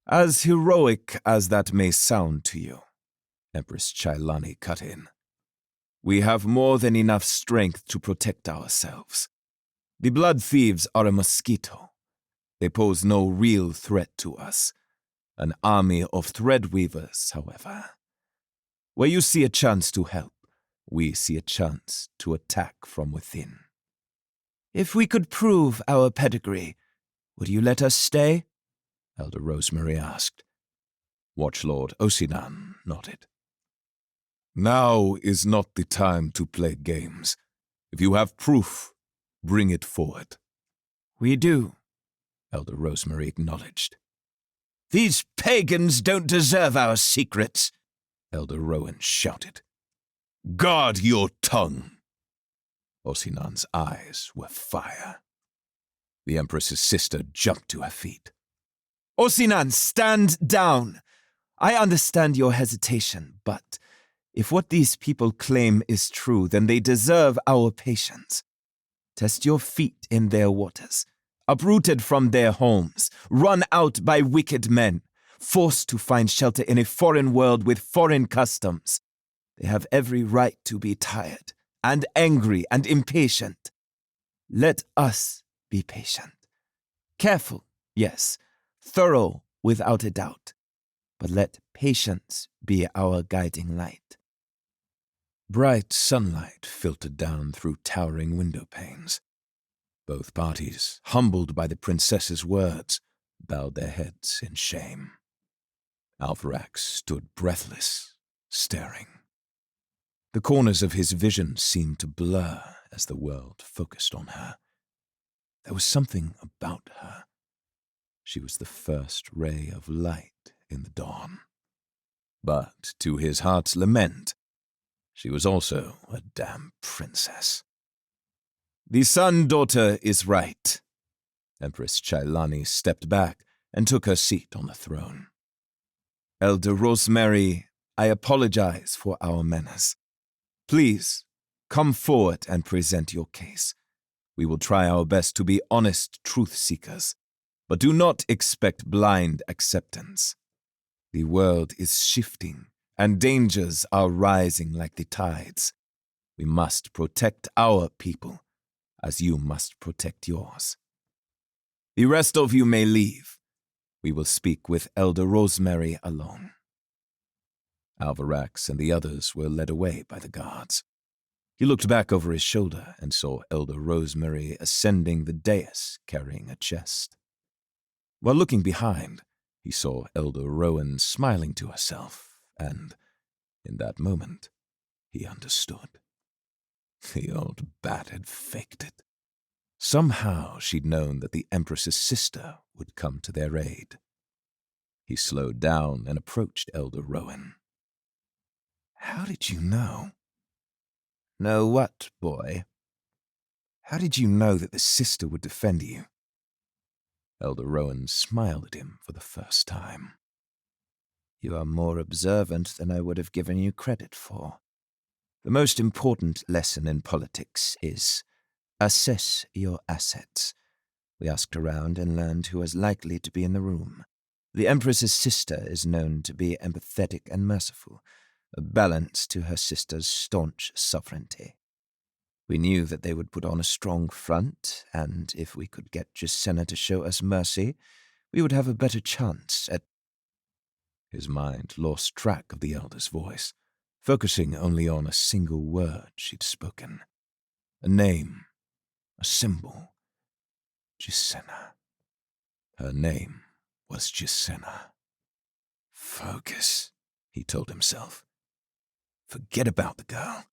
As heroic as that may sound to you, Empress Chailani cut in, we have more than enough strength to protect ourselves. The blood thieves are a mosquito. They pose no real threat to us. An army of threadweavers, however. Where you see a chance to help, we see a chance to attack from within. If we could prove our pedigree, would you let us stay? Elder Rosemary asked. Watchlord Osinan nodded. Now is not the time to play games. If you have proof, bring it forward. We do, Elder Rosemary acknowledged. These pagans don't deserve our secrets, Elder Rowan shouted. Guard your tongue! Osinan's eyes were fire. The Empress's sister jumped to her feet. Osinan, stand down! I understand your hesitation, but if what these people claim is true, then they deserve our patience. Test your feet in their waters. Uprooted from their homes, run out by wicked men, forced to find shelter in a foreign world with foreign customs. They have every right to be tired and angry and impatient. Let us be patient. Careful, yes, thorough without a doubt, but let patience be our guiding light. Bright sunlight filtered down through towering window panes. Both parties, humbled by the princess's words, bowed their heads in shame. Alvarax stood breathless, staring. The corners of his vision seemed to blur as the world focused on her. There was something about her. She was the first ray of light in the dawn. But to his heart's lament, she was also a damn princess. The sun-daughter is right. Empress Chailani stepped back and took her seat on the throne. Elder Rosemary, I apologize for our manners. Please, come forward and present your case. We will try our best to be honest truth-seekers, but do not expect blind acceptance. The world is shifting, and dangers are rising like the tides. We must protect our people, as you must protect yours. The rest of you may leave. We will speak with Elder Rosemary alone. Alvarax and the others were led away by the guards. He looked back over his shoulder and saw Elder Rosemary ascending the dais carrying a chest. While looking behind, he saw Elder Rowan smiling to herself, and, in that moment, he understood. The old bat had faked it. Somehow she'd known that the Empress's sister would come to their aid. He slowed down and approached Elder Rowan. How did you know? Know what, boy? How did you know that the sister would defend you? Elder Rowan smiled at him for the first time. You are more observant than I would have given you credit for. The most important lesson in politics is assess your assets. We asked around and learned who was likely to be in the room. The Empress's sister is known to be empathetic and merciful, a balance to her sister's staunch sovereignty. We knew that they would put on a strong front, and if we could get Gisena to show us mercy, we would have a better chance at... His mind lost track of the elder's voice, focusing only on a single word she'd spoken. A name, a symbol. Gisena. Her name was Gisena. Focus, he told himself. Forget about the girl.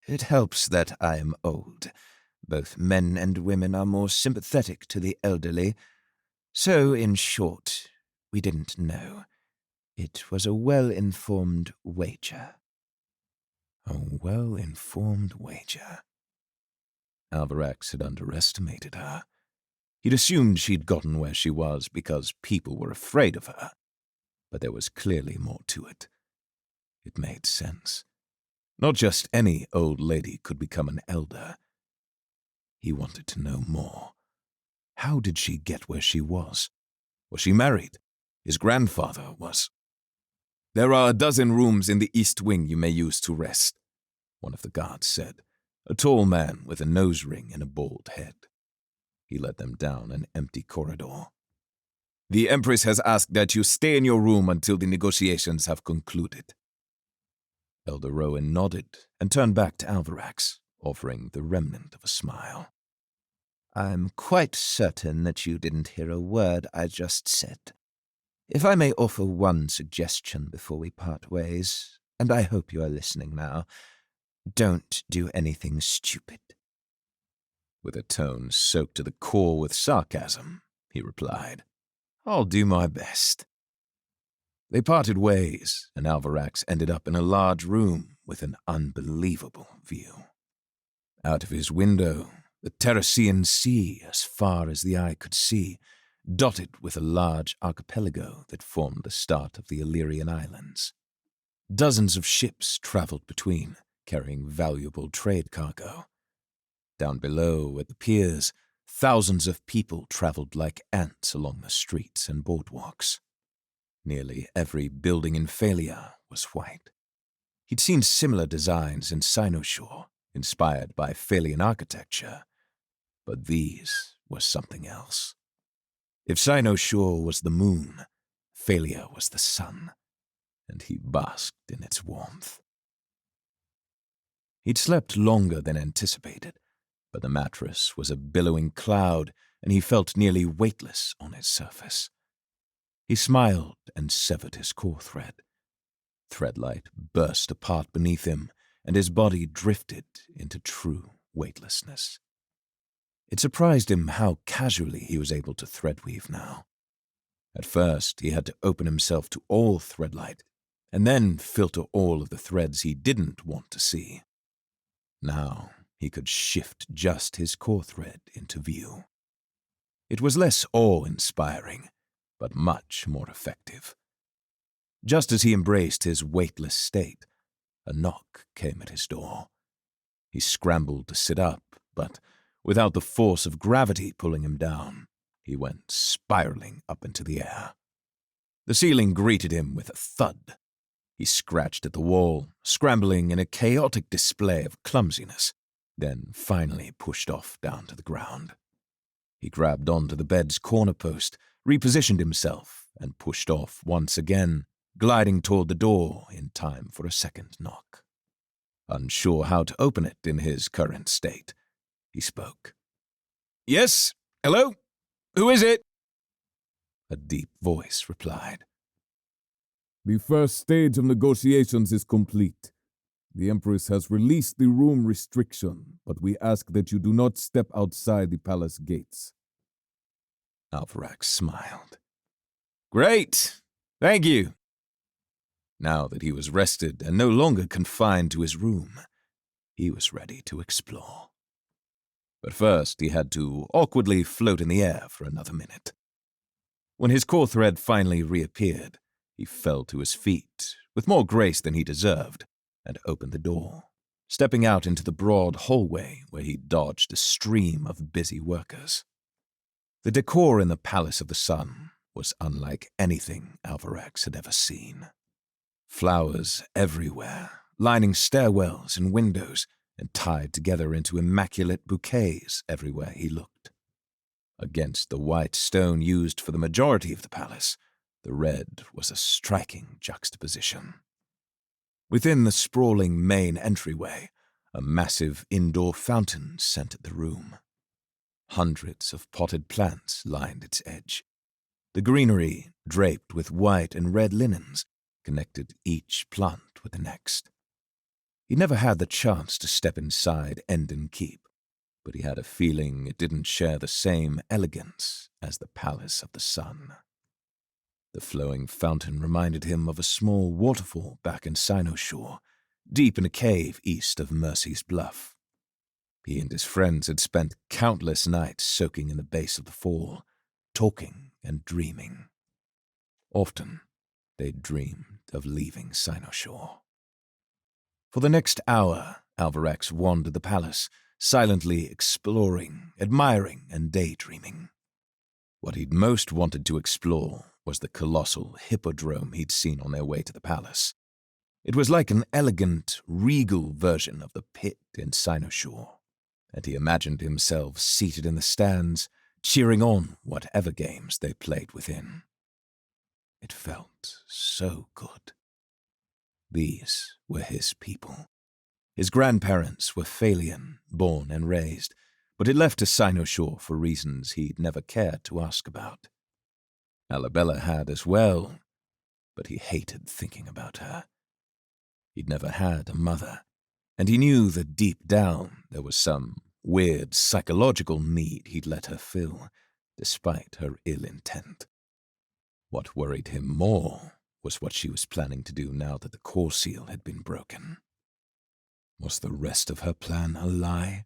It helps that I am old. Both men and women are more sympathetic to the elderly. So, in short, we didn't know. It was a well-informed wager. A well-informed wager. Alvarax had underestimated her. He'd assumed she'd gotten where she was because people were afraid of her. But there was clearly more to it. It made sense. Not just any old lady could become an elder. He wanted to know more. How did she get where she was? Was she married? His grandfather was. "There are a dozen rooms in the east wing you may use to rest," one of the guards said, a tall man with a nose ring and a bald head. He led them down an empty corridor. "The Empress has asked that you stay in your room until the negotiations have concluded." Elder Rowan nodded and turned back to Alvarax, offering the remnant of a smile. I'm quite certain that you didn't hear a word I just said. If I may offer one suggestion before we part ways, and I hope you are listening now, don't do anything stupid. With a tone soaked to the core with sarcasm, he replied, "I'll do my best." They parted ways, and Alvarax ended up in a large room with an unbelievable view. Out of his window, the Terracean Sea, as far as the eye could see, dotted with a large archipelago that formed the start of the Illyrian Islands. Dozens of ships traveled between, carrying valuable trade cargo. Down below, at the piers, thousands of people traveled like ants along the streets and boardwalks. Nearly every building in Phalia was white. He'd seen similar designs in Cynoshore, inspired by Phalian architecture, but these were something else. If Cynoshore was the moon, Phalia was the sun, and he basked in its warmth. He'd slept longer than anticipated, but the mattress was a billowing cloud, and he felt nearly weightless on its surface. He smiled and severed his core thread. Threadlight burst apart beneath him, and his body drifted into true weightlessness. It surprised him how casually he was able to threadweave now. At first, he had to open himself to all Threadlight, and then filter all of the threads he didn't want to see. Now, he could shift just his core thread into view. It was less awe-inspiring, but much more effective. Just as he embraced his weightless state, a knock came at his door. He scrambled to sit up, but without the force of gravity pulling him down, he went spiraling up into the air. The ceiling greeted him with a thud. He scratched at the wall, scrambling in a chaotic display of clumsiness, then finally pushed off down to the ground. He grabbed onto the bed's corner post, repositioned himself, and pushed off once again, gliding toward the door in time for a second knock. Unsure how to open it in his current state, he spoke. "Yes? Hello? Who is it?" A deep voice replied. "The first stage of negotiations is complete. The Empress has released the room restriction, but we ask that you do not step outside the palace gates." Alvarax smiled. "Great! Thank you!" Now that he was rested and no longer confined to his room, he was ready to explore. But first he had to awkwardly float in the air for another minute. When his core thread finally reappeared, he fell to his feet, with more grace than he deserved, and opened the door, stepping out into the broad hallway where he dodged a stream of busy workers. The decor in the Palace of the Sun was unlike anything Alvarax had ever seen. Flowers everywhere, lining stairwells and windows, and tied together into immaculate bouquets everywhere he looked. Against the white stone used for the majority of the palace, the red was a striking juxtaposition. Within the sprawling main entryway, a massive indoor fountain scented the room. Hundreds of potted plants lined its edge. The greenery, draped with white and red linens, connected each plant with the next. He never had the chance to step inside Enden Keep, but he had a feeling it didn't share the same elegance as the Palace of the Sun. The flowing fountain reminded him of a small waterfall back in Sinosure, deep in a cave east of Mercy's Bluff. He and his friends had spent countless nights soaking in the base of the fall, talking and dreaming. Often, they dreamed of leaving Sinosure. For the next hour, Alvarax wandered the palace, silently exploring, admiring, and daydreaming. What he'd most wanted to explore was the colossal hippodrome he'd seen on their way to the palace. It was like an elegant, regal version of the pit in Sinosure, and he imagined himself seated in the stands, cheering on whatever games they played within. It felt so good. These were his people. His grandparents were Phalian, born and raised, but had left to Sinosure for reasons he'd never cared to ask about. Alabella had as well, but he hated thinking about her. He'd never had a mother, and he knew that deep down there was some weird psychological need he'd let her fill, despite her ill intent. What worried him more was what she was planning to do now that the core seal had been broken. Was the rest of her plan a lie,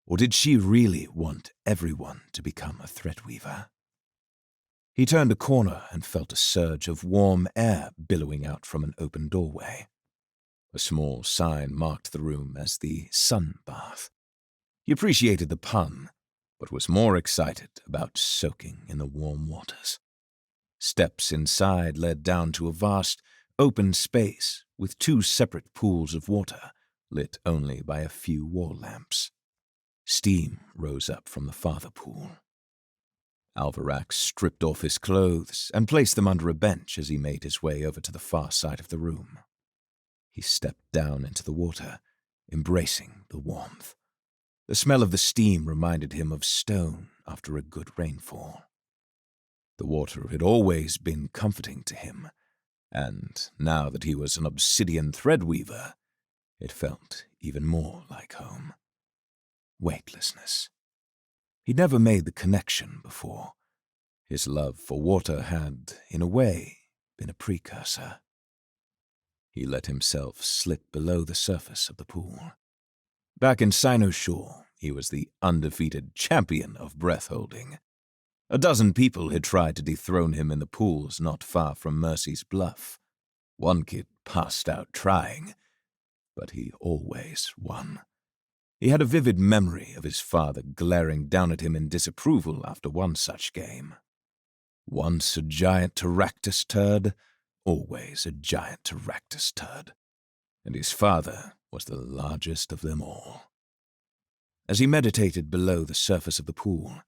or did she really want everyone to become a Threadweaver? He turned a corner and felt a surge of warm air billowing out from an open doorway. A small sign marked the room as the sun bath. He appreciated the pun, but was more excited about soaking in the warm waters. Steps inside led down to a vast, open space with 2 separate pools of water, lit only by a few wall lamps. Steam rose up from the farther pool. Alvarax stripped off his clothes and placed them under a bench as he made his way over to the far side of the room. He stepped down into the water, embracing the warmth. The smell of the steam reminded him of stone after a good rainfall. The water had always been comforting to him, and now that he was an obsidian threadweaver, it felt even more like home. Weightlessness. He'd never made the connection before. His love for water had, in a way, been a precursor. He let himself slip below the surface of the pool. Back in Sinosure, he was the undefeated champion of breath-holding. A dozen people had tried to dethrone him in the pools not far from Mercy's Bluff. One kid passed out trying, but he always won. He had a vivid memory of his father glaring down at him in disapproval after one such game. Once a giant Terractus turd, always a giant Terractus turd. And his father was the largest of them all. As he meditated below the surface of the pool,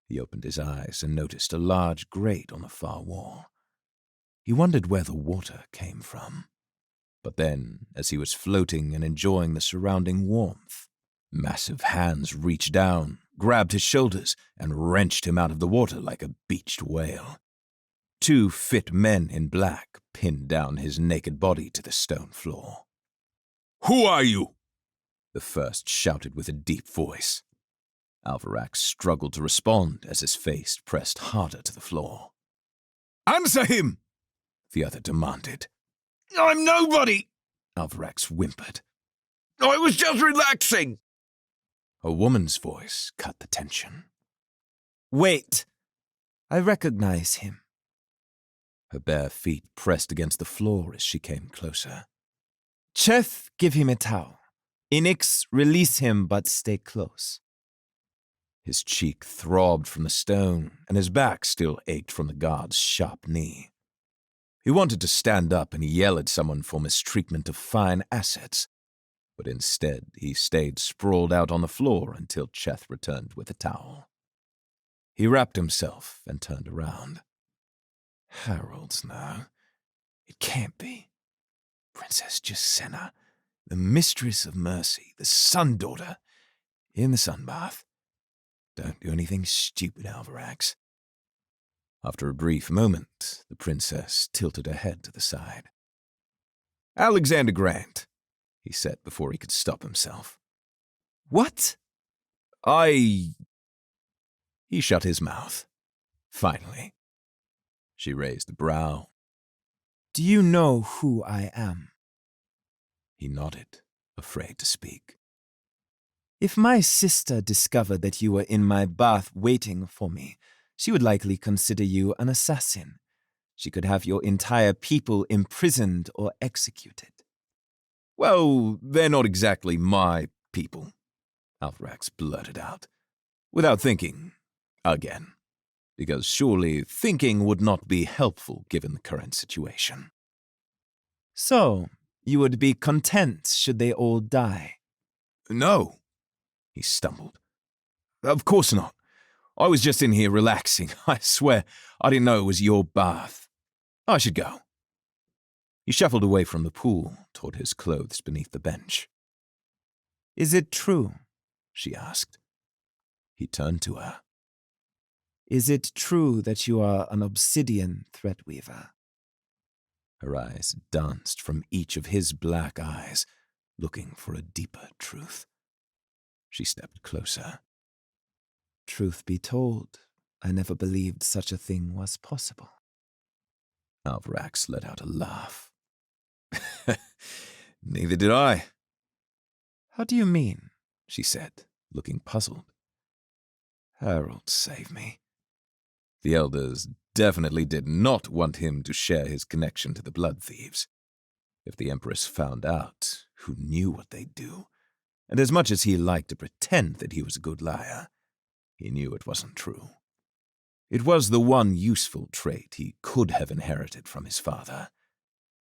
he opened his eyes and noticed a large grate on the far wall. He wondered where the water came from. But then, as he was floating and enjoying the surrounding warmth, massive hands reached down, grabbed his shoulders, and wrenched him out of the water like a beached whale. 2 fit men in black pinned down his naked body to the stone floor. Who are you? The first shouted with a deep voice. Alvarax struggled to respond as his face pressed harder to the floor. Answer him! The other demanded. I'm nobody! Alvarax whimpered. I was just relaxing! A woman's voice cut the tension. Wait! I recognize him. Her bare feet pressed against the floor as she came closer. Cheth, give him a towel. Inix, release him, but stay close. His cheek throbbed from the stone, and his back still ached from the guard's sharp knee. He wanted to stand up and yell at someone for mistreatment of fine assets, but instead he stayed sprawled out on the floor until Cheth returned with a towel. He wrapped himself and turned around. Harold's now. It can't be. Princess Jacenna, the mistress of mercy, the sun daughter, in the sunbath. Don't do anything stupid, Alvarax. After a brief moment, the princess tilted her head to the side. Alexander Grant, he said before he could stop himself. What? He shut his mouth. Finally. She raised a brow. Do you know who I am? He nodded, afraid to speak. If my sister discovered that you were in my bath waiting for me, she would likely consider you an assassin. She could have your entire people imprisoned or executed. Well, they're not exactly my people, Alvarax blurted out, without thinking, again, because surely thinking would not be helpful given the current situation. So, you would be content should they all die? No, he stumbled. Of course not. I was just in here relaxing. I swear, I didn't know it was your bath. I should go. He shuffled away from the pool toward his clothes beneath the bench. Is it true? She asked. He turned to her. Is it true that you are an obsidian threadweaver? Her eyes danced from each of his black eyes, looking for a deeper truth. She stepped closer. Truth be told, I never believed such a thing was possible. Alvarax let out a laugh. Neither did I. How do you mean? She said, looking puzzled. Harold saved me. The elders definitely did not want him to share his connection to the blood thieves. If the Empress found out, who knew what they'd do? And as much as he liked to pretend that he was a good liar, he knew it wasn't true. It was the one useful trait he could have inherited from his father.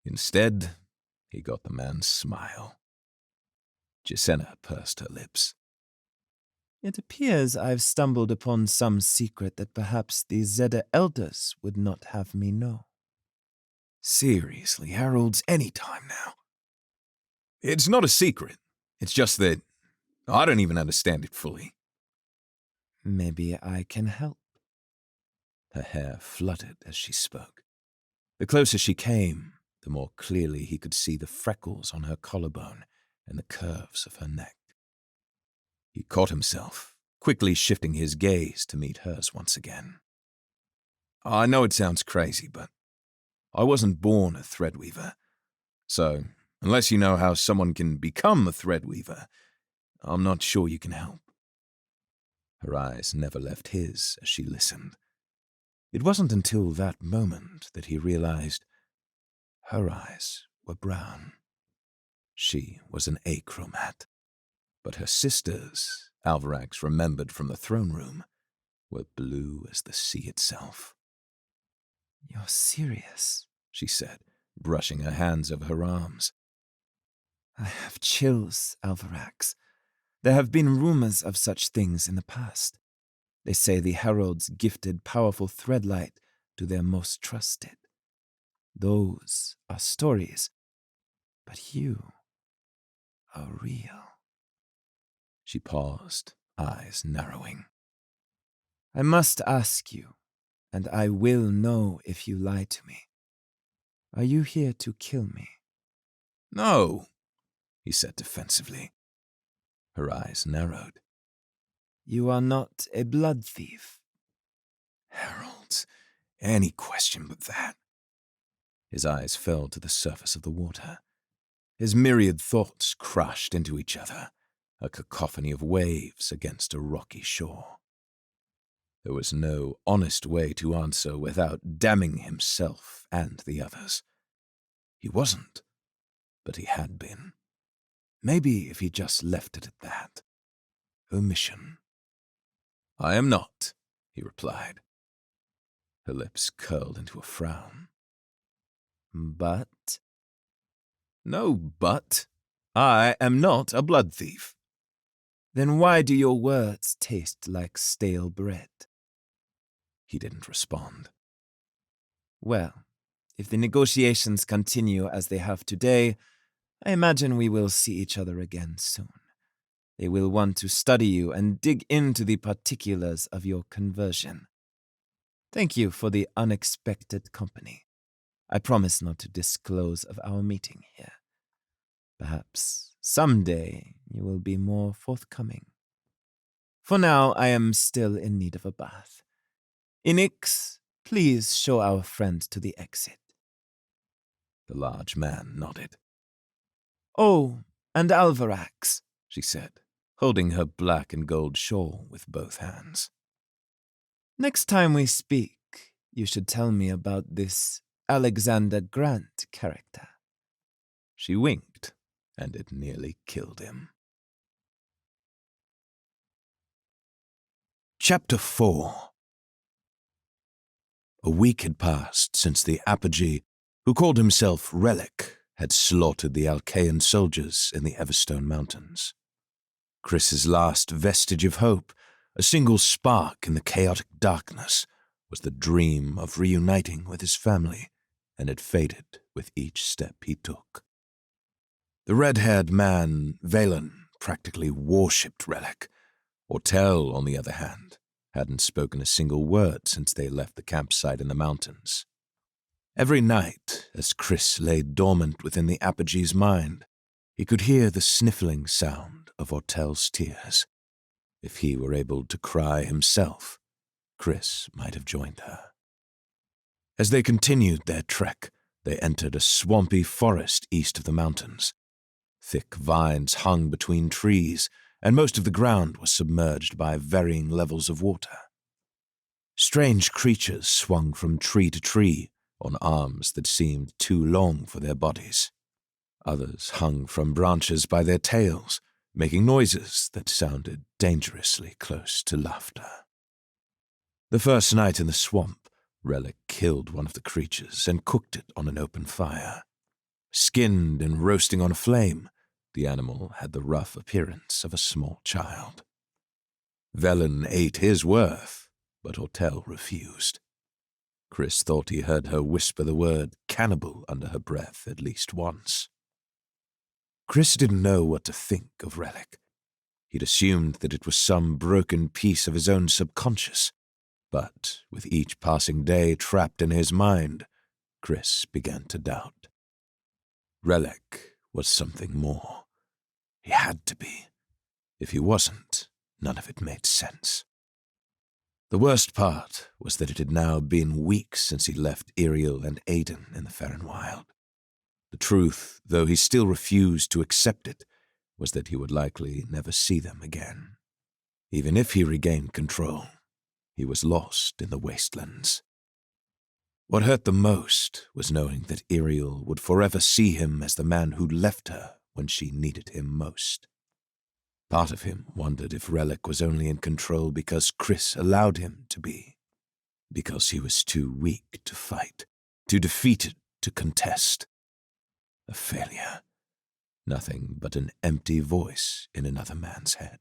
Instead, he got the man's smile. Jacena pursed her lips. It appears I've stumbled upon some secret that perhaps the Zedda elders would not have me know. Seriously, Harold's any time now. It's not a secret. It's just that I don't even understand it fully. Maybe I can help. Her hair fluttered as she spoke. The closer she came, the more clearly he could see the freckles on her collarbone and the curves of her neck. He caught himself, quickly shifting his gaze to meet hers once again. I know it sounds crazy, but I wasn't born a threadweaver. So, unless you know how someone can become a threadweaver, I'm not sure you can help. Her eyes never left his as she listened. It wasn't until that moment that he realized her eyes were brown. She was an achromat, but her sisters, Alvarax remembered from the throne room, were blue as the sea itself. You're serious, she said, brushing her hands over her arms. I have chills, Alvarax. There have been rumors of such things in the past. They say the heralds gifted powerful Threadlight to their most trusted. Those are stories, but you are real. She paused, eyes narrowing. I must ask you, and I will know if you lie to me. Are you here to kill me? No, he said defensively. Her eyes narrowed. You are not a blood thief. Harold, any question but that. His eyes fell to the surface of the water. His myriad thoughts crashed into each other, a cacophony of waves against a rocky shore. There was no honest way to answer without damning himself and the others. He wasn't, but he had been. Maybe if he just left it at that. Omission. I am not, he replied. Her lips curled into a frown. But? No but. I am not a blood thief. Then why do your words taste like stale bread? He didn't respond. Well, if the negotiations continue as they have today, I imagine we will see each other again soon. They will want to study you and dig into the particulars of your conversion. Thank you for the unexpected company. I promise not to disclose of our meeting here. Perhaps someday you will be more forthcoming. For now, I am still in need of a bath. Inix, please show our friend to the exit. The large man nodded. Oh, and Alvarax, she said, holding her black and gold shawl with both hands. Next time we speak, you should tell me about this Alexander Grant character. She winked, and it nearly killed him. Chapter 4. A week had passed since the apogee, who called himself Relic, had slaughtered the Alcaean soldiers in the Everstone Mountains. Chris's last vestige of hope, a single spark in the chaotic darkness, was the dream of reuniting with his family, and it faded with each step he took. The red-haired man, Valen, practically worshipped Relic. Ortel, on the other hand, hadn't spoken a single word since they left the campsite in the mountains. Every night, as Chris lay dormant within the apogee's mind, he could hear the sniffling sound of Ortel's tears. If he were able to cry himself, Chris might have joined her. As they continued their trek, they entered a swampy forest east of the mountains. Thick vines hung between trees, and most of the ground was submerged by varying levels of water. Strange creatures swung from tree to tree on arms that seemed too long for their bodies. Others hung from branches by their tails, making noises that sounded dangerously close to laughter. The first night in the swamp, Relic killed one of the creatures and cooked it on an open fire. Skinned and roasting on a flame, the animal had the rough appearance of a small child. Velen ate his worth, but Ortel refused. Chris thought he heard her whisper the word cannibal under her breath at least once. Chris didn't know what to think of Relic. He'd assumed that it was some broken piece of his own subconscious, but with each passing day trapped in his mind, Chris began to doubt. Relic was something more. He had to be. If he wasn't, none of it made sense. The worst part was that it had now been weeks since he left Iriel and Aiden in the Ferren Wild. The truth, though he still refused to accept it, was that he would likely never see them again. Even if he regained control, he was lost in the wastelands. What hurt the most was knowing that Iriel would forever see him as the man who'd left her when she needed him most. Part of him wondered if Relic was only in control because Chris allowed him to be, because he was too weak to fight, too defeated to contest. A failure. Nothing but an empty voice in another man's head.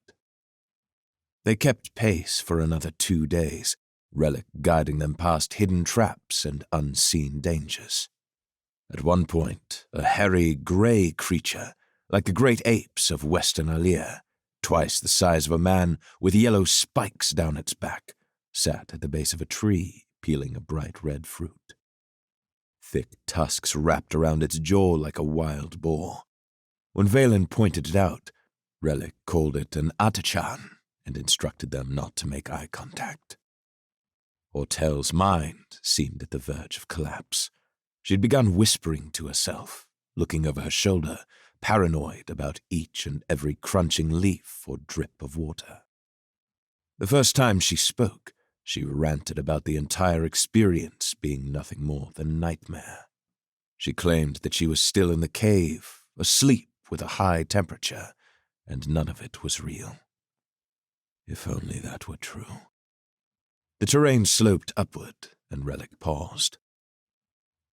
They kept pace for another 2 days, Relic guiding them past hidden traps and unseen dangers. At one point, a hairy grey creature, like the great apes of Western Alir, twice the size of a man with yellow spikes down its back, sat at the base of a tree, peeling a bright red fruit. Thick tusks wrapped around its jaw like a wild boar. When Valen pointed it out, Relic called it an Atachan and instructed them not to make eye contact. Ortel's mind seemed at the verge of collapse. She'd begun whispering to herself, looking over her shoulder, paranoid about each and every crunching leaf or drip of water. The first time she spoke, she ranted about the entire experience being nothing more than nightmare. She claimed that she was still in the cave, asleep with a high temperature, and none of it was real. If only that were true. The terrain sloped upward, and Relic paused.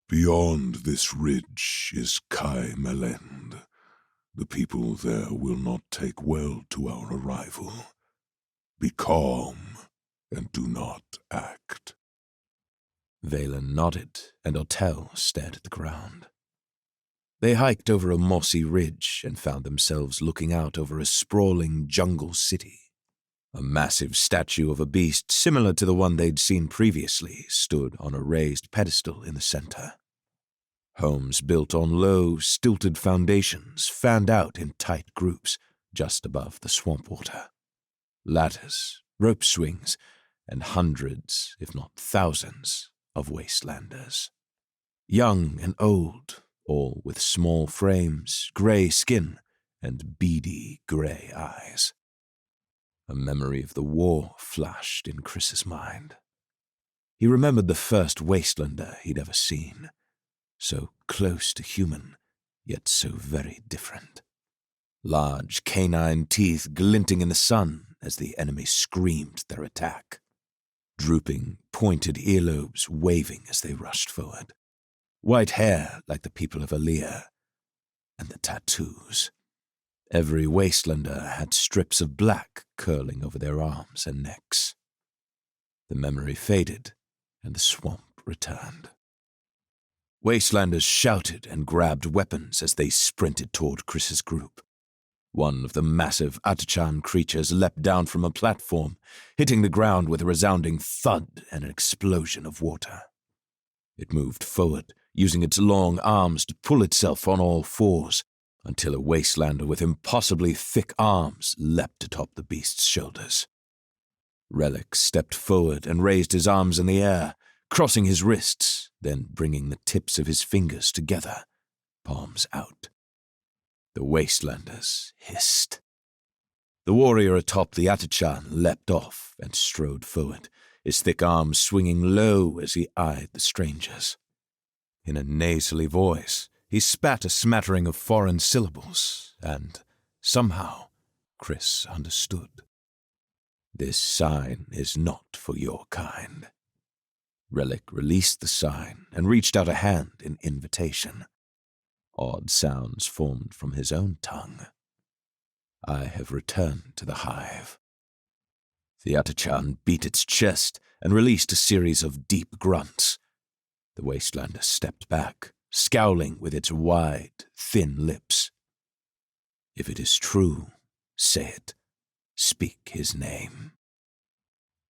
Beyond this ridge is Kai Melend. The people there will not take well to our arrival. Be calm and do not act. Valen nodded, and Ortel stared at the ground. They hiked over a mossy ridge and found themselves looking out over a sprawling jungle city. A massive statue of a beast similar to the one they'd seen previously stood on a raised pedestal in the center. Homes built on low, stilted foundations fanned out in tight groups just above the swamp water. Ladders, rope swings, and hundreds, if not thousands, of wastelanders. Young and old, all with small frames, grey skin, and beady grey eyes. A memory of the war flashed in Chris's mind. He remembered the first wastelander he'd ever seen, so close to human, yet so very different. Large canine teeth glinting in the sun as the enemy screamed their attack. Drooping, pointed earlobes waving as they rushed forward. White hair like the people of Aaliyah. And the tattoos. Every wastelander had strips of black curling over their arms and necks. The memory faded, and the swamp returned. Wastelanders shouted and grabbed weapons as they sprinted toward Chris's group. One of the massive Atachan creatures leapt down from a platform, hitting the ground with a resounding thud and an explosion of water. It moved forward, using its long arms to pull itself on all fours, until a wastelander with impossibly thick arms leapt atop the beast's shoulders. Relic stepped forward and raised his arms in the air, crossing his wrists, then bringing the tips of his fingers together, palms out. The wastelanders hissed. The warrior atop the Atachan leapt off and strode forward, his thick arms swinging low as he eyed the strangers. In a nasally voice, he spat a smattering of foreign syllables, and, somehow, Chris understood. This sign is not for your kind. Relic released the sign and reached out a hand in invitation. Odd sounds formed from his own tongue. I have returned to the hive. The Atachan beat its chest and released a series of deep grunts. The wastelander stepped back, scowling with its wide, thin lips. If it is true, say it. Speak his name.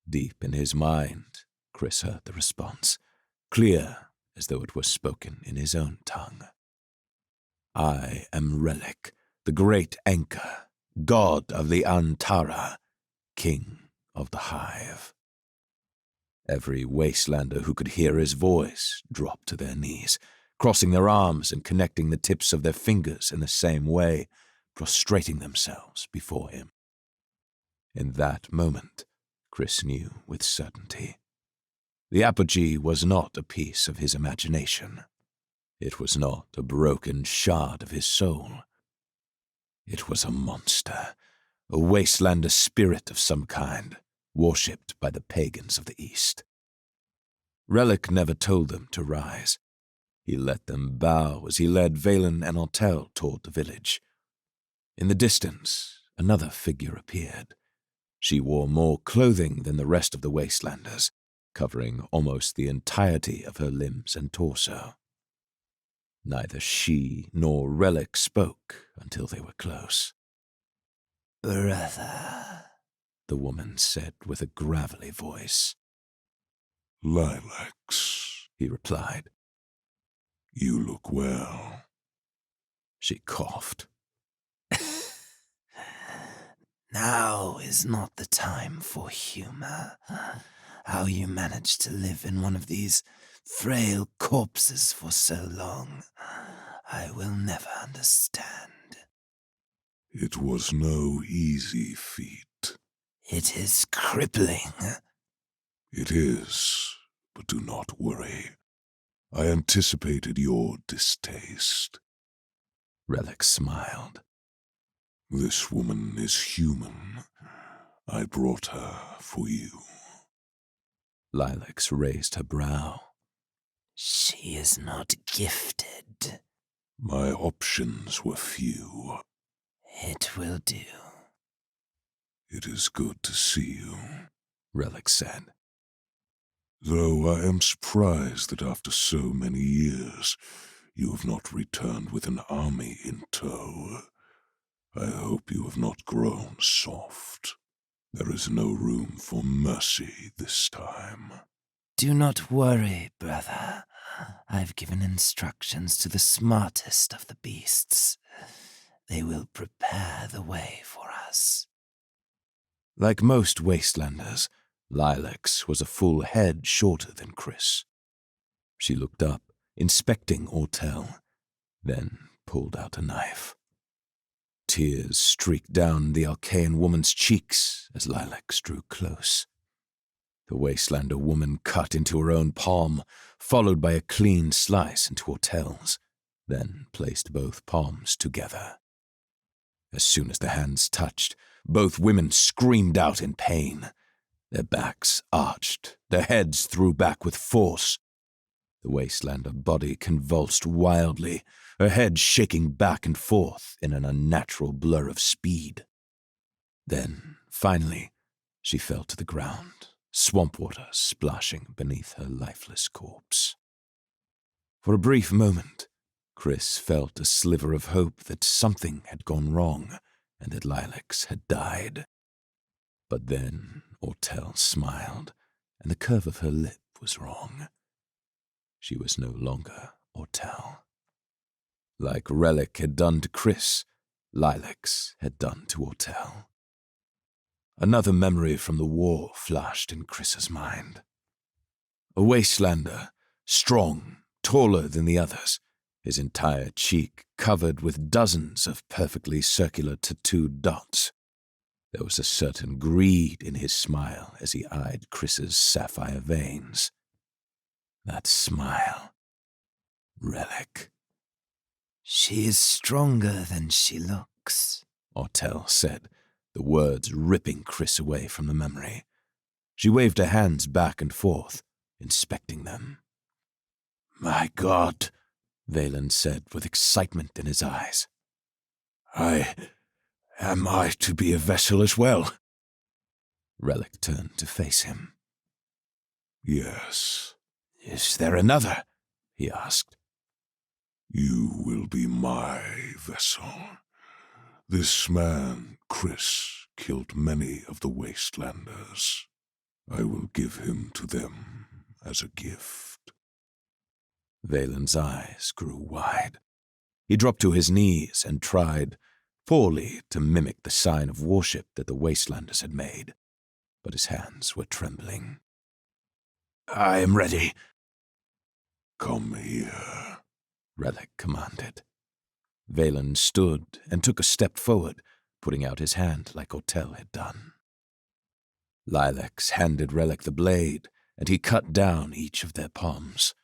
Deep in his mind, Chris heard the response, clear as though it were spoken in his own tongue. I am Relic, the great anchor, god of the Antara, king of the hive. Every wastelander who could hear his voice dropped to their knees, crossing their arms and connecting the tips of their fingers in the same way, prostrating themselves before him. In that moment, Chris knew with certainty. The apogee was not a piece of his imagination. It was not a broken shard of his soul. It was a monster, a wastelander spirit of some kind, worshipped by the pagans of the East. Relic never told them to rise. He let them bow as he led Valen and Autel toward the village. In the distance, another figure appeared. She wore more clothing than the rest of the wastelanders, covering almost the entirety of her limbs and torso. Neither she nor Relic spoke until they were close. "Brother," the woman said with a gravelly voice. "Lilacs," He replied. "You look well." She coughed. "Now is not the time for humor. How you managed to live in one of these frail corpses for so long, I will never understand." "It was no easy feat." "It is crippling." "It is, but do not worry. I anticipated your distaste." Relic smiled. "This woman is human. I brought her for you." Lilacs raised her brow. "She is not gifted." "My options were few." "It will do." "It is good to see you," Relic said. "Though I am surprised that after so many years you have not returned with an army in tow. I hope you have not grown soft. There is no room for mercy this time." "Do not worry, brother. I've given instructions to the smartest of the beasts. They will prepare the way for us. Like most wastelanders, Lilacs was a full head shorter than Chris. She looked up, inspecting Ortel, then pulled out a knife. Tears streaked down the Archaean woman's cheeks as Lilacs drew close. The Wastelander woman cut into her own palm, followed by a clean slice into Ortel's, then placed both palms together. As soon as the hands touched, both women screamed out in pain. Their backs arched, their heads threw back with force. The Wastelander body convulsed wildly, her head shaking back and forth in an unnatural blur of speed. Then, finally, she fell to the ground, swamp water splashing beneath her lifeless corpse. For a brief moment, Chris felt a sliver of hope that something had gone wrong and that Lilacs had died. But then Ortel smiled, and the curve of her lip was wrong. She was no longer Ortel. Like Relic had done to Chris, Lilacs had done to Ortel. Another memory from the war flashed in Chris's mind. A Wastelander, strong, taller than the others, his entire cheek covered with dozens of perfectly circular tattooed dots. There was a certain greed in his smile as he eyed Chris's sapphire veins. That smile. Relic. She is stronger than she looks, Ortel said, the words ripping Chris away from the memory. She waved her hands back and forth, inspecting them. My God, Valen said with excitement in his eyes. Am I to be a vessel as well? Relic turned to face him. Yes. Is there another? He asked. You will be my vessel. This man, Chris, killed many of the Wastelanders. I will give him to them as a gift. Valen's eyes grew wide. He dropped to his knees and tried, poorly, to mimic the sign of worship that the Wastelanders had made, but his hands were trembling. I am ready. Come here, Relic commanded. Valen stood and took a step forward, putting out his hand like Ortel had done. Lilacs handed Relic the blade, and he cut down each of their palms.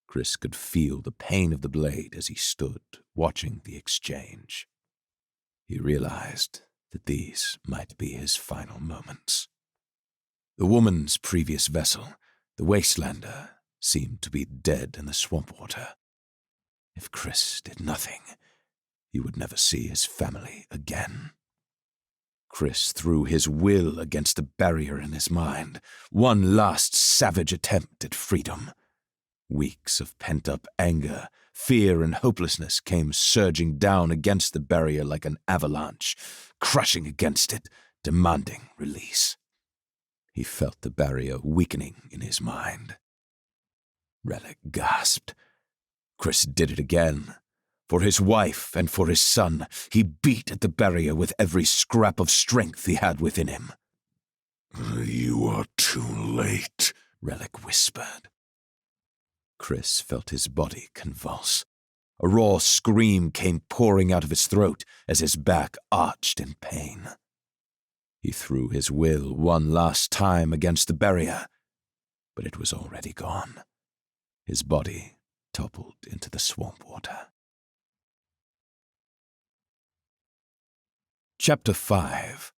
Chris could feel the pain of the blade as he stood, watching the exchange. He realized that these might be his final moments. The woman's previous vessel, the Wastelander, seemed to be dead in the swamp water. If Chris did nothing, he would never see his family again. Chris threw his will against the barrier in his mind, one last savage attempt at freedom. Weeks of pent-up anger, fear, and hopelessness came surging down against the barrier like an avalanche, crushing against it, demanding release. He felt the barrier weakening in his mind. Relic gasped. Chris did it again. For his wife and for his son, he beat at the barrier with every scrap of strength he had within him. You are too late, Relic whispered. Chris felt his body convulse. A raw scream came pouring out of his throat as his back arched in pain. He threw his will one last time against the barrier, but it was already gone. His body toppled into the swamp water. Chapter 5.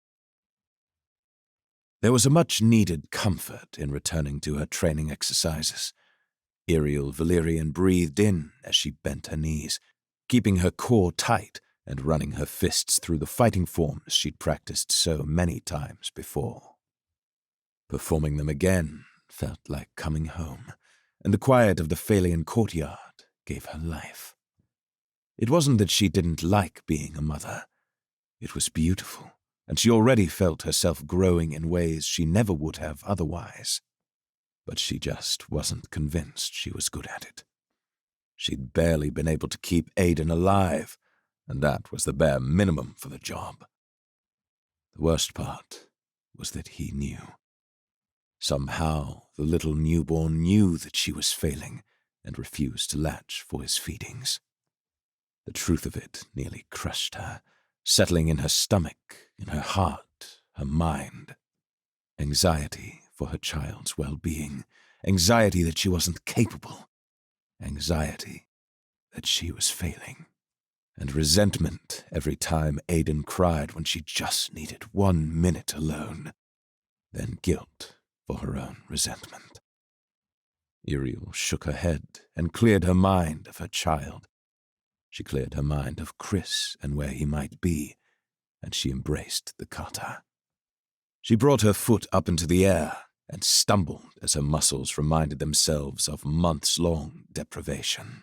There was a much-needed comfort in returning to her training exercises. Ariel Valerian breathed in as she bent her knees, keeping her core tight and running her fists through the fighting forms she'd practiced so many times before. Performing them again felt like coming home, and the quiet of the Phalian courtyard gave her life. It wasn't that she didn't like being a mother. It was beautiful, and she already felt herself growing in ways she never would have otherwise. but she just wasn't convinced she was good at it. She'd barely been able to keep Aiden alive, and that was the bare minimum for the job. The worst part was that he knew. Somehow, the little newborn knew that she was failing and refused to latch for his feedings. The truth of it nearly crushed her, settling in her stomach, in her heart, her mind. Anxiety for her child's well-being, anxiety that she wasn't capable, anxiety that she was failing, and resentment every time Aiden cried when she just needed 1 minute alone, then guilt for her own resentment. Iriel shook her head and cleared her mind of her child. She cleared her mind of Chris and where he might be, and she embraced the kata. She brought her foot up into the air and stumbled as her muscles reminded themselves of months-long deprivation.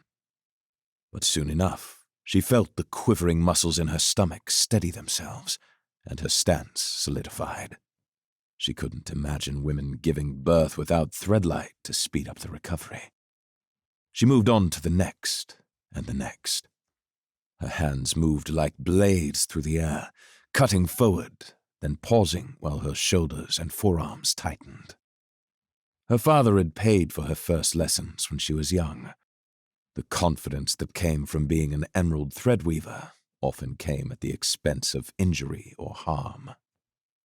But soon enough, she felt the quivering muscles in her stomach steady themselves, and her stance solidified. She couldn't imagine women giving birth without Threadlight to speed up the recovery. She moved on to the next and the next. Her hands moved like blades through the air, cutting forward, then pausing while her shoulders and forearms tightened. Her father had paid for her first lessons when she was young. The confidence that came from being an emerald threadweaver often came at the expense of injury or harm.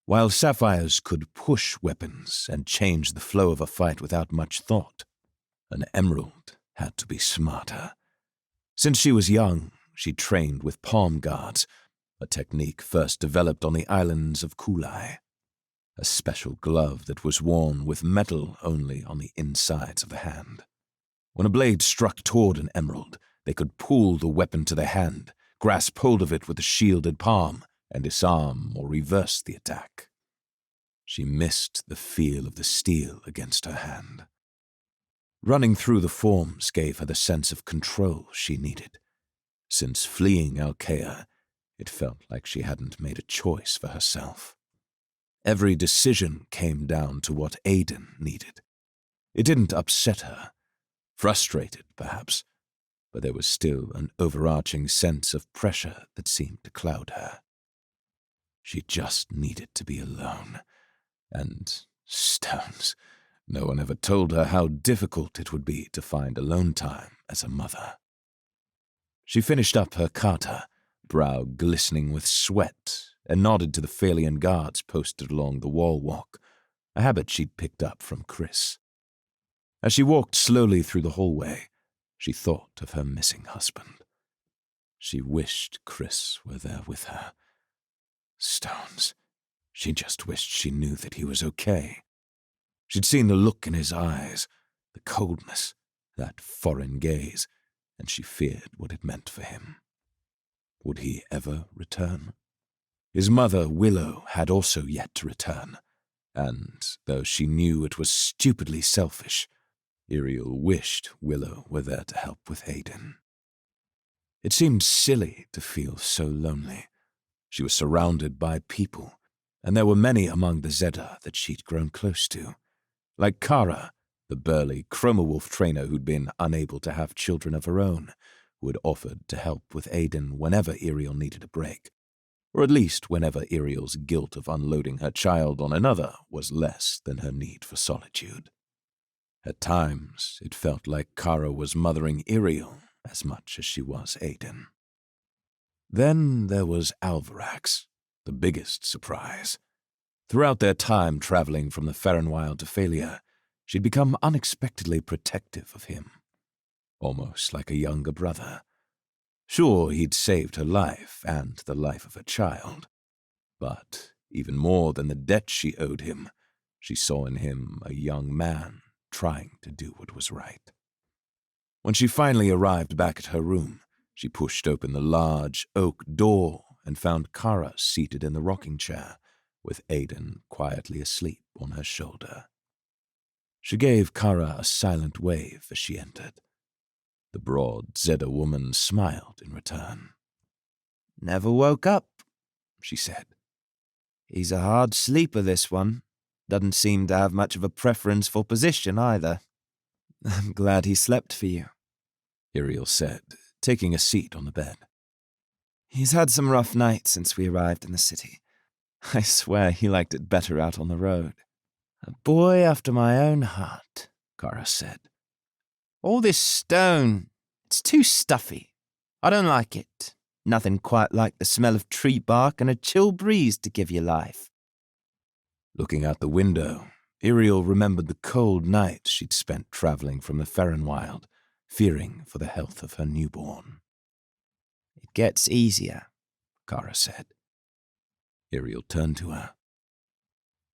While sapphires could push weapons and change the flow of a fight without much thought, an emerald had to be smarter. Since she was young, she trained with palm guards, a technique first developed on the islands of Kulai, a special glove that was worn with metal only on the insides of the hand. When a blade struck toward an emerald, they could pull the weapon to their hand, grasp hold of it with a shielded palm, and disarm or reverse the attack. She missed the feel of the steel against her hand. Running through the forms gave her the sense of control she needed. Since fleeing Alkea, it felt like she hadn't made a choice for herself. Every decision came down to what Aiden needed. It didn't upset her. Frustrated, perhaps, but there was still an overarching sense of pressure that seemed to cloud her. She just needed to be alone. And stones, no one ever told her how difficult it would be to find alone time as a mother. She finished up her kata, brow glistening with sweat, and nodded to the Phalian guards posted along the wall walk, a habit she'd picked up from Chris. As she walked slowly through the hallway, she thought of her missing husband. She wished Chris were there with her. Stones. She just wished she knew that he was okay. She'd seen the look in his eyes, the coldness, that foreign gaze, and she feared what it meant for him. Would he ever return? His mother, Willow, had also yet to return, and though she knew it was stupidly selfish, Iriel wished Willow were there to help with Aiden. It seemed silly to feel so lonely. She was surrounded by people, and there were many among the Zeta that she'd grown close to. Like Kara, the burly Chroma Wolf trainer who'd been unable to have children of her own, who had offered to help with Aiden whenever Iriel needed a break, or at least whenever Iriel's guilt of unloading her child on another was less than her need for solitude. At times, it felt like Kara was mothering Iriel as much as she was Aiden. Then there was Alvarax, the biggest surprise. Throughout their time traveling from the Farinwild to Phalia, she'd become unexpectedly protective of him, almost like a younger brother. Sure, he'd saved her life and the life of her child, but even more than the debt she owed him, she saw in him a young man trying to do what was right. When she finally arrived back at her room, she pushed open the large oak door and found Kara seated in the rocking chair, with Aiden quietly asleep on her shoulder. She gave Kara a silent wave as she entered. The broad Zeta woman smiled in return. "Never woke up," she said. "He's a hard sleeper, this one. Doesn't seem to have much of a preference for position either. I'm glad he slept for you, Iriel said, taking a seat on the bed. He's had some rough nights since we arrived in the city. I swear he liked it better out on the road. A boy after my own heart, Kara said. All this stone, it's too stuffy. I don't like it. Nothing quite like the smell of tree bark and a chill breeze to give you life. Looking out the window, Iriel remembered the cold nights she'd spent traveling from the Ferrenwild, fearing for the health of her newborn. It gets easier, Kara said. Iriel turned to her.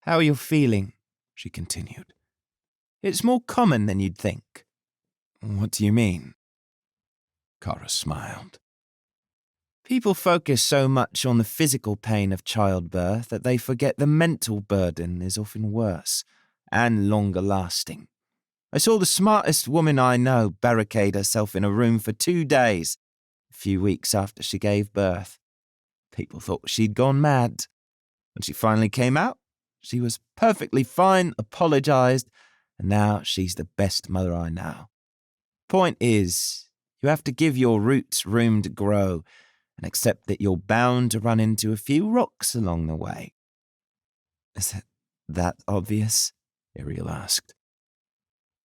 How are you feeling? She continued. It's more common than you'd think. What do you mean? Kara smiled. People focus so much on the physical pain of childbirth that they forget the mental burden is often worse and longer lasting. I saw the smartest woman I know barricade herself in a room for 2 days, a few weeks after she gave birth. People thought she'd gone mad. When she finally came out, she was perfectly fine, apologized, and now she's the best mother I know. Point is, you have to give your roots room to grow and accept that you're bound to run into a few rocks along the way. Is it that obvious? Iriel asked.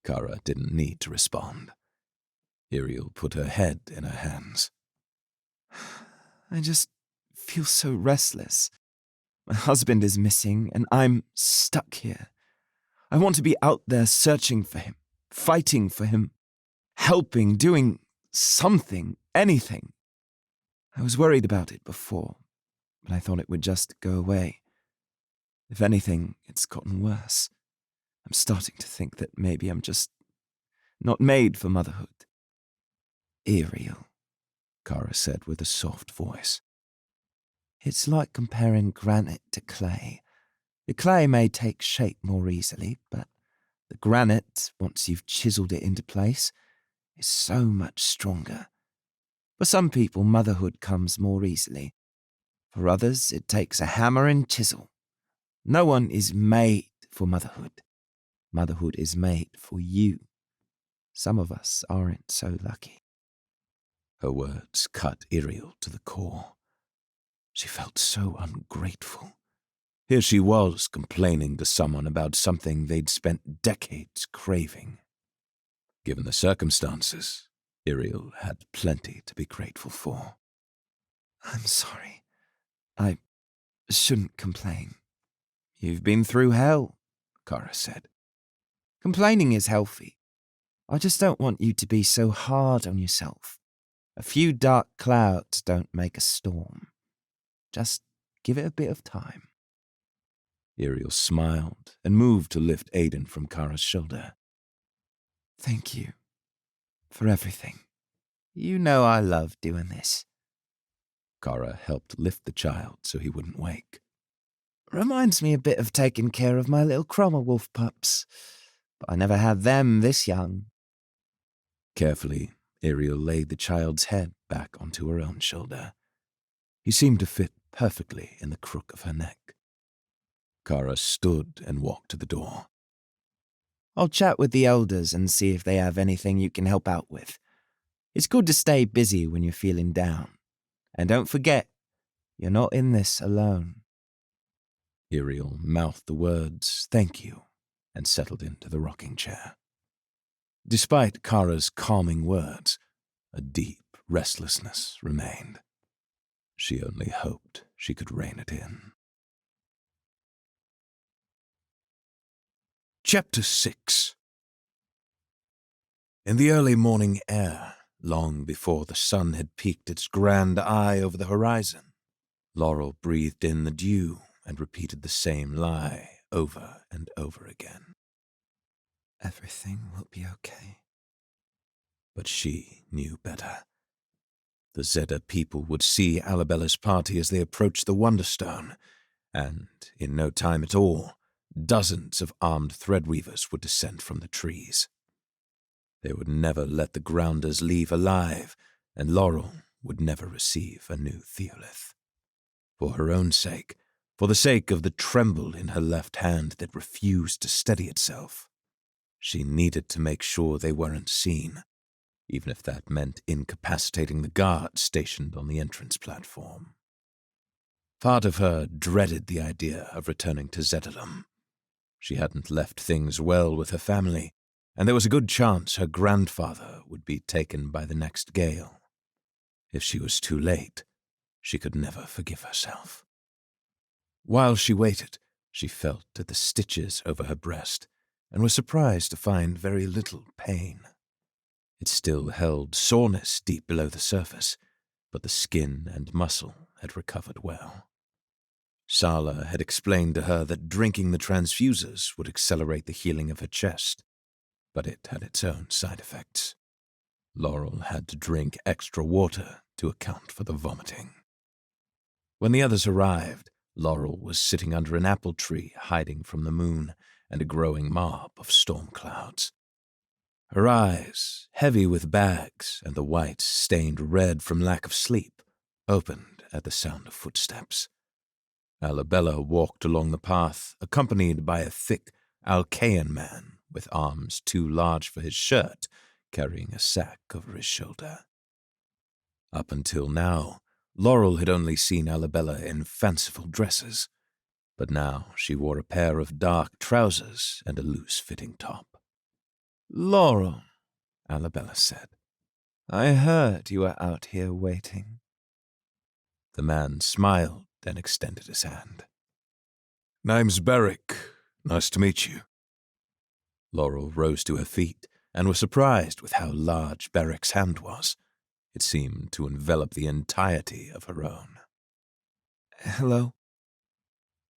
Kara didn't need to respond. Iriel put her head in her hands. I just feel so restless. My husband is missing, and I'm stuck here. I want to be out there searching for him, fighting for him, helping, doing something, anything. I was worried about it before, but I thought it would just go away. If anything, it's gotten worse. I'm starting to think that maybe I'm just not made for motherhood. Iriel, Kara said with a soft voice. It's like comparing granite to clay. The clay may take shape more easily, but the granite, once you've chiseled it into place, is so much stronger. For some people, motherhood comes more easily. For others, it takes a hammer and chisel. No one is made for motherhood. Motherhood is made for you. Some of us aren't so lucky. Her words cut Iriel to the core. She felt so ungrateful. Here she was complaining to someone about something they'd spent decades craving. Given the circumstances, Iriel had plenty to be grateful for. I'm sorry. I shouldn't complain. You've been through hell, Kara said. Complaining is healthy. I just don't want you to be so hard on yourself. A few dark clouds don't make a storm. Just give it a bit of time. Iriel smiled and moved to lift Aiden from Kara's shoulder. Thank you for everything. You know I love doing this. Kara helped lift the child so he wouldn't wake. Reminds me a bit of taking care of my little Cromer wolf pups, but I never had them this young. Carefully, Iriel laid the child's head back onto her own shoulder. He seemed to fit perfectly in the crook of her neck. Kara stood and walked to the door. I'll chat with the elders and see if they have anything you can help out with. It's good to stay busy when you're feeling down. And don't forget, you're not in this alone. Iriel mouthed the words, "Thank you," and settled into the rocking chair. Despite Kara's calming words, a deep restlessness remained. She only hoped she could rein it in. Chapter 6. In the early morning air, long before the sun had peeked its grand eye over the horizon, Laurel breathed in the dew and repeated the same lie over and over again. Everything will be okay. But she knew better. The Zedda people would see Alabella's party as they approached the Wonderstone, and, in no time at all, dozens of armed threadweavers would descend from the trees. They would never let the Grounders leave alive, and Laurel would never receive a new Theolith. For her own sake, for the sake of the tremble in her left hand that refused to steady itself. She needed to make sure they weren't seen, even if that meant incapacitating the guards stationed on the entrance platform. Part of her dreaded the idea of returning to Zedulum. She hadn't left things well with her family, and there was a good chance her grandfather would be taken by the next gale. If she was too late, she could never forgive herself. While she waited, she felt at the stitches over her breast and was surprised to find very little pain. It still held soreness deep below the surface, but the skin and muscle had recovered well. Sala had explained to her that drinking the transfusers would accelerate the healing of her chest, but it had its own side effects. Laurel had to drink extra water to account for the vomiting. When the others arrived, Laurel was sitting under an apple tree hiding from the moon and a growing mob of storm clouds. Her eyes, heavy with bags and the whites stained red from lack of sleep, opened at the sound of footsteps. Alabella walked along the path, accompanied by a thick Alcaean man with arms too large for his shirt, carrying a sack over his shoulder. Up until now, Laurel had only seen Alabella in fanciful dresses, but now she wore a pair of dark trousers and a loose-fitting top. "Laurel," Alabella said, "I heard you were out here waiting." The man smiled and extended his hand. Name's Beric. Nice to meet you. Laurel rose to her feet and was surprised with how large Beric's hand was. It seemed to envelop the entirety of her own. "Hello?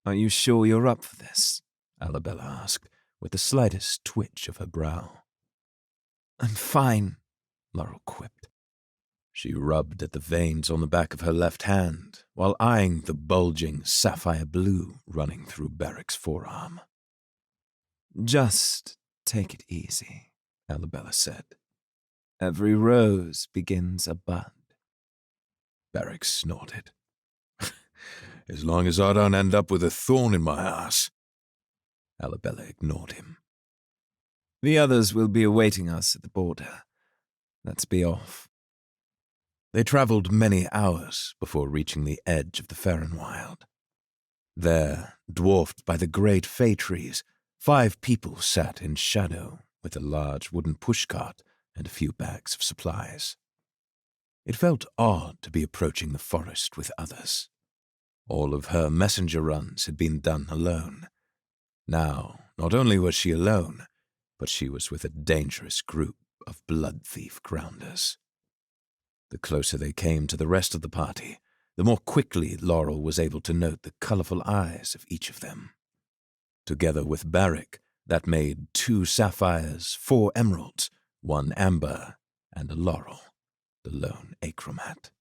Are you sure you're up for this?" Alabella asked, with the slightest twitch of her brow. "I'm fine," Laurel quipped. She rubbed at the veins on the back of her left hand while eyeing the bulging sapphire blue running through Beric's forearm. "Just take it easy," Alabella said. "Every rose begins a bud." Beric snorted. As long as I don't end up with a thorn in my ass. Alabella ignored him. "The others will be awaiting us at the border. Let's be off." They traveled many hours before reaching the edge of the Fernwild. There, dwarfed by the great fay trees, 5 people sat in shadow with a large wooden pushcart and a few bags of supplies. It felt odd to be approaching the forest with others. All of her messenger runs had been done alone. Now, not only was she alone, but she was with a dangerous group of blood thief grounders. The closer they came to the rest of the party, the more quickly Laurel was able to note the colorful eyes of each of them. Together with Beric, that made 2 sapphires, 4 emeralds, 1 amber, and a laurel, the lone achromat.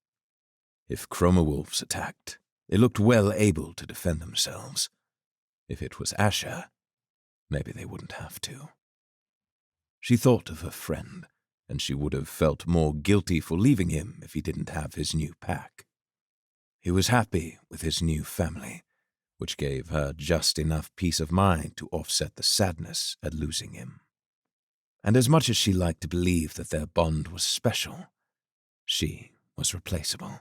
If chroma wolves attacked, they looked well able to defend themselves. If it was Asher, maybe they wouldn't have to. She thought of her friend, and she would have felt more guilty for leaving him if he didn't have his new pack. He was happy with his new family, which gave her just enough peace of mind to offset the sadness at losing him. And as much as she liked to believe that their bond was special, she was replaceable.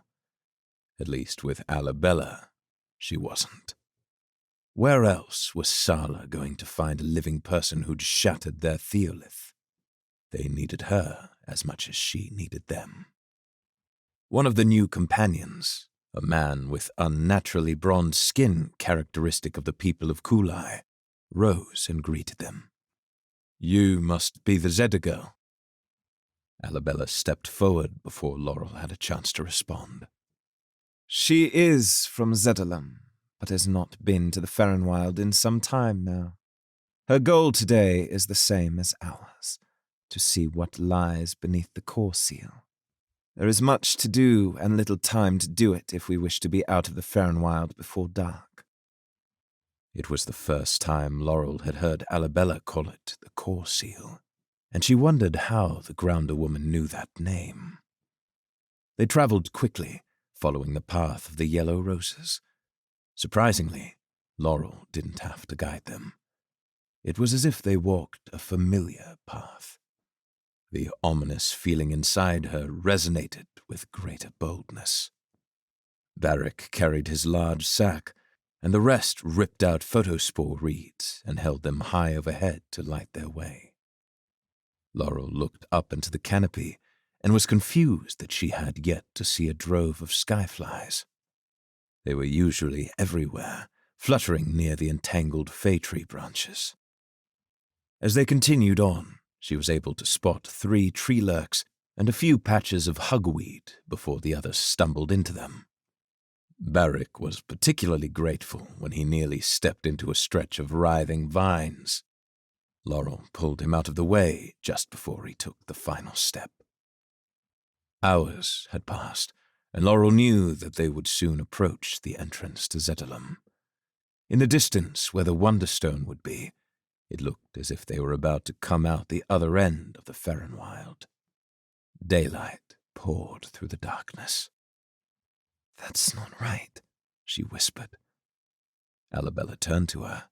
At least with Alabella, she wasn't. Where else was Sala going to find a living person who'd shattered their theolith? They needed her as much as she needed them. One of the new companions, a man with unnaturally bronze skin characteristic of the people of Kulai, rose and greeted them. "You must be the Zedda girl." Alabella stepped forward before Laurel had a chance to respond. "She is from Zedulum, but has not been to the Fernwild in some time now. Her goal today is the same as ours, to see what lies beneath the core seal. There is much to do and little time to do it if we wish to be out of the Fernwild before dark." It was the first time Laurel had heard Alabella call it the core seal, and she wondered how the Grounder woman knew that name. They traveled quickly, following the path of the yellow roses. Surprisingly, Laurel didn't have to guide them. It was as if they walked a familiar path. The ominous feeling inside her resonated with greater boldness. Barrick carried his large sack, and the rest ripped out photospore reeds and held them high overhead to light their way. Laurel looked up into the canopy and was confused that she had yet to see a drove of skyflies. They were usually everywhere, fluttering near the entangled fay tree branches. As they continued on, she was able to spot 3 tree lurks and a few patches of hugweed before the others stumbled into them. Barrick was particularly grateful when he nearly stepped into a stretch of writhing vines. Laurel pulled him out of the way just before he took the final step. Hours had passed, and Laurel knew that they would soon approach the entrance to Zetalum. In the distance where the Wonderstone would be, it looked as if they were about to come out the other end of the Ferrenwild. Daylight poured through the darkness. "That's not right," she whispered. Alabella turned to her.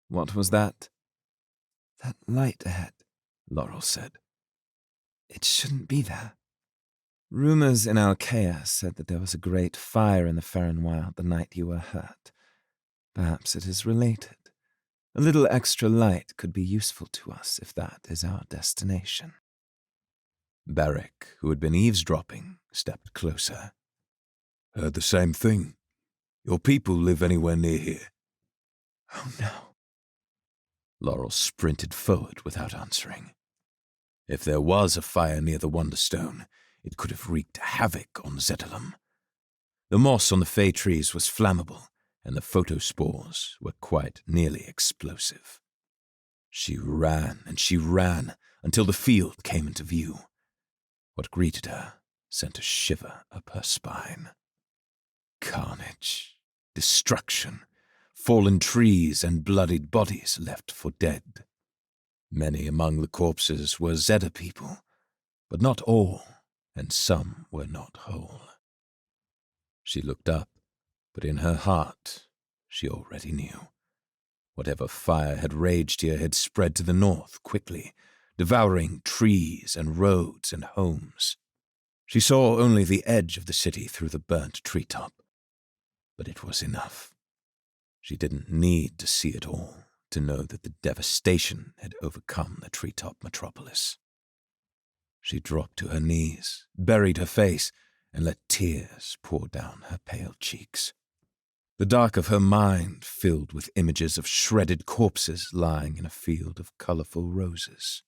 "What was that?" "That light ahead," Laurel said. "It shouldn't be there. Rumors in Alkea said that there was a great fire in the Ferrenwild the night you were hurt. Perhaps it is related. A little extra light could be useful to us if that is our destination." Barrick, who had been eavesdropping, stepped closer. "Heard the same thing. Your people live anywhere near here?" "Oh no." Laurel sprinted forward without answering. If there was a fire near the Wonderstone, it could have wreaked havoc on Zetalum. The moss on the fay trees was flammable, and the photospores were quite nearly explosive. She ran and she ran until the field came into view. What greeted her sent a shiver up her spine. Carnage, destruction, fallen trees and bloodied bodies left for dead. Many among the corpses were Zeta people, but not all, and some were not whole. She looked up, but in her heart she already knew. Whatever fire had raged here had spread to the north quickly, devouring trees and roads and homes. She saw only the edge of the city through the burnt treetop, but it was enough. She didn't need to see it all to know that the devastation had overcome the treetop metropolis. She dropped to her knees, buried her face, and let tears pour down her pale cheeks. The dark of her mind filled with images of shredded corpses lying in a field of colorful roses.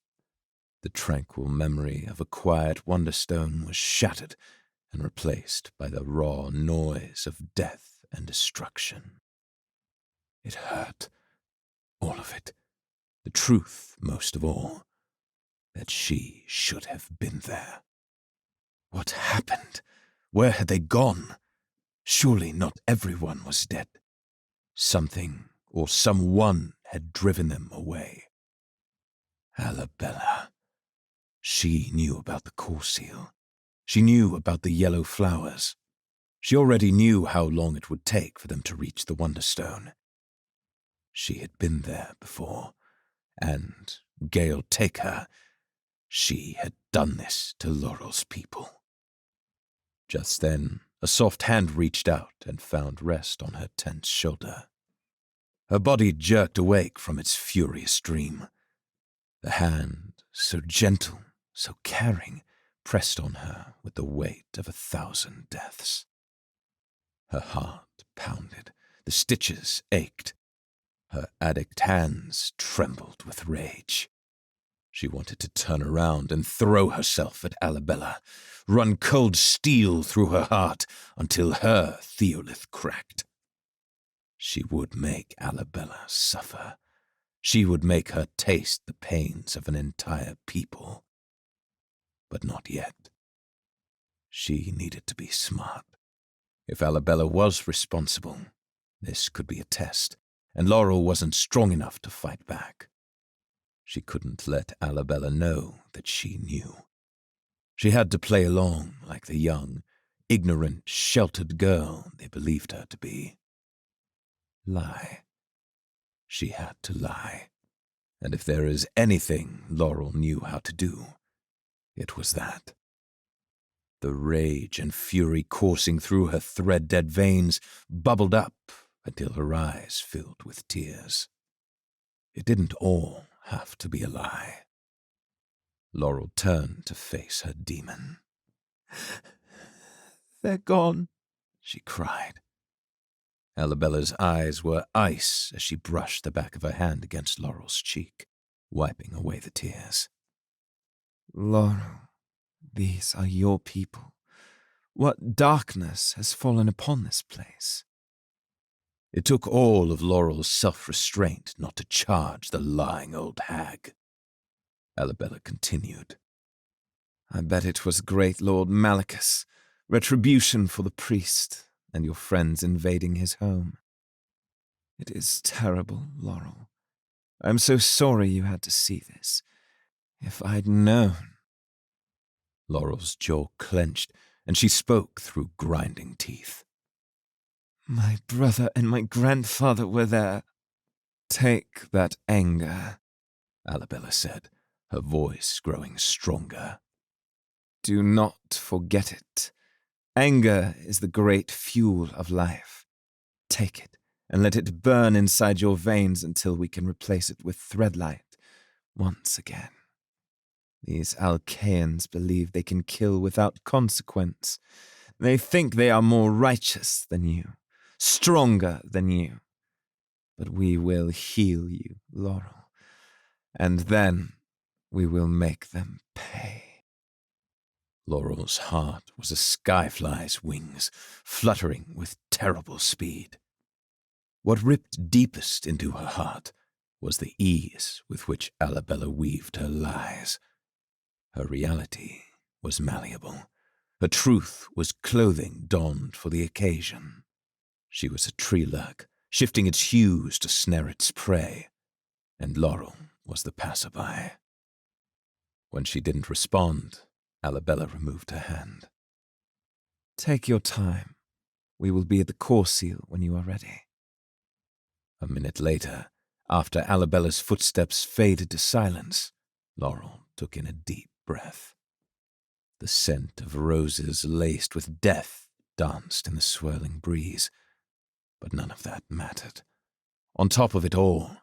The tranquil memory of a quiet Wonderstone was shattered and replaced by the raw noise of death and destruction. It hurt, all of it, the truth most of all, that she should have been there. What happened? Where had they gone? Surely not everyone was dead. Something or someone had driven them away. Alabella. She knew about the core seal. She knew about the yellow flowers. She already knew how long it would take for them to reach the Wonderstone. She had been there before, and, Gale take her, she had done this to Laurel's people. Just then, a soft hand reached out and found rest on her tense shoulder. Her body jerked awake from its furious dream. The hand, so gentle, so caring, pressed on her with the weight of 1,000 deaths. Her heart pounded, the stitches ached. Her addict hands trembled with rage. She wanted to turn around and throw herself at Alabella, run cold steel through her heart until her theolith cracked. She would make Alabella suffer. She would make her taste the pains of an entire people. But not yet. She needed to be smart. If Alabella was responsible, this could be a test, and Laurel wasn't strong enough to fight back. She couldn't let Alabella know that she knew. She had to play along like the young, ignorant, sheltered girl they believed her to be. lie. She had to lie. And if there is anything Laurel knew how to do, it was that. The rage and fury coursing through her thread-dead veins bubbled up until her eyes filled with tears. It didn't all have to be a lie. Laurel turned to face her demon. They're gone, she cried. Arabella's eyes were ice as she brushed the back of her hand against Laurel's cheek, wiping away the tears. Laurel, these are your people. What darkness has fallen upon this place? It took all of Laurel's self-restraint not to charge the lying old hag. Arabella continued. I bet it was great Lord Malachus, retribution for the priest and your friends invading his home. It is terrible, Laurel. I'm so sorry you had to see this. If I'd known... Laurel's jaw clenched, and she spoke through grinding teeth. My brother and my grandfather were there. Take that anger, Arabella said, her voice growing stronger. Do not forget it. Anger is the great fuel of life. Take it and let it burn inside your veins until we can replace it with Threadlight once again. These Alcaeans believe they can kill without consequence. They think they are more righteous than you, stronger than you. But we will heal you, Laurel, and then we will make them pay. Laurel's heart was a skyfly's wings, fluttering with terrible speed. What ripped deepest into her heart was the ease with which Arabella weaved her lies. Her reality was malleable. Her truth was clothing donned for the occasion. She was a tree lurk, shifting its hues to snare its prey, and Laurel was the passerby. When she didn't respond, Arabella removed her hand. Take your time. We will be at the core seal when you are ready. A minute later, after Arabella's footsteps faded to silence, Laurel took in a deep breath. The scent of roses laced with death danced in the swirling breeze, but none of that mattered. On top of it all,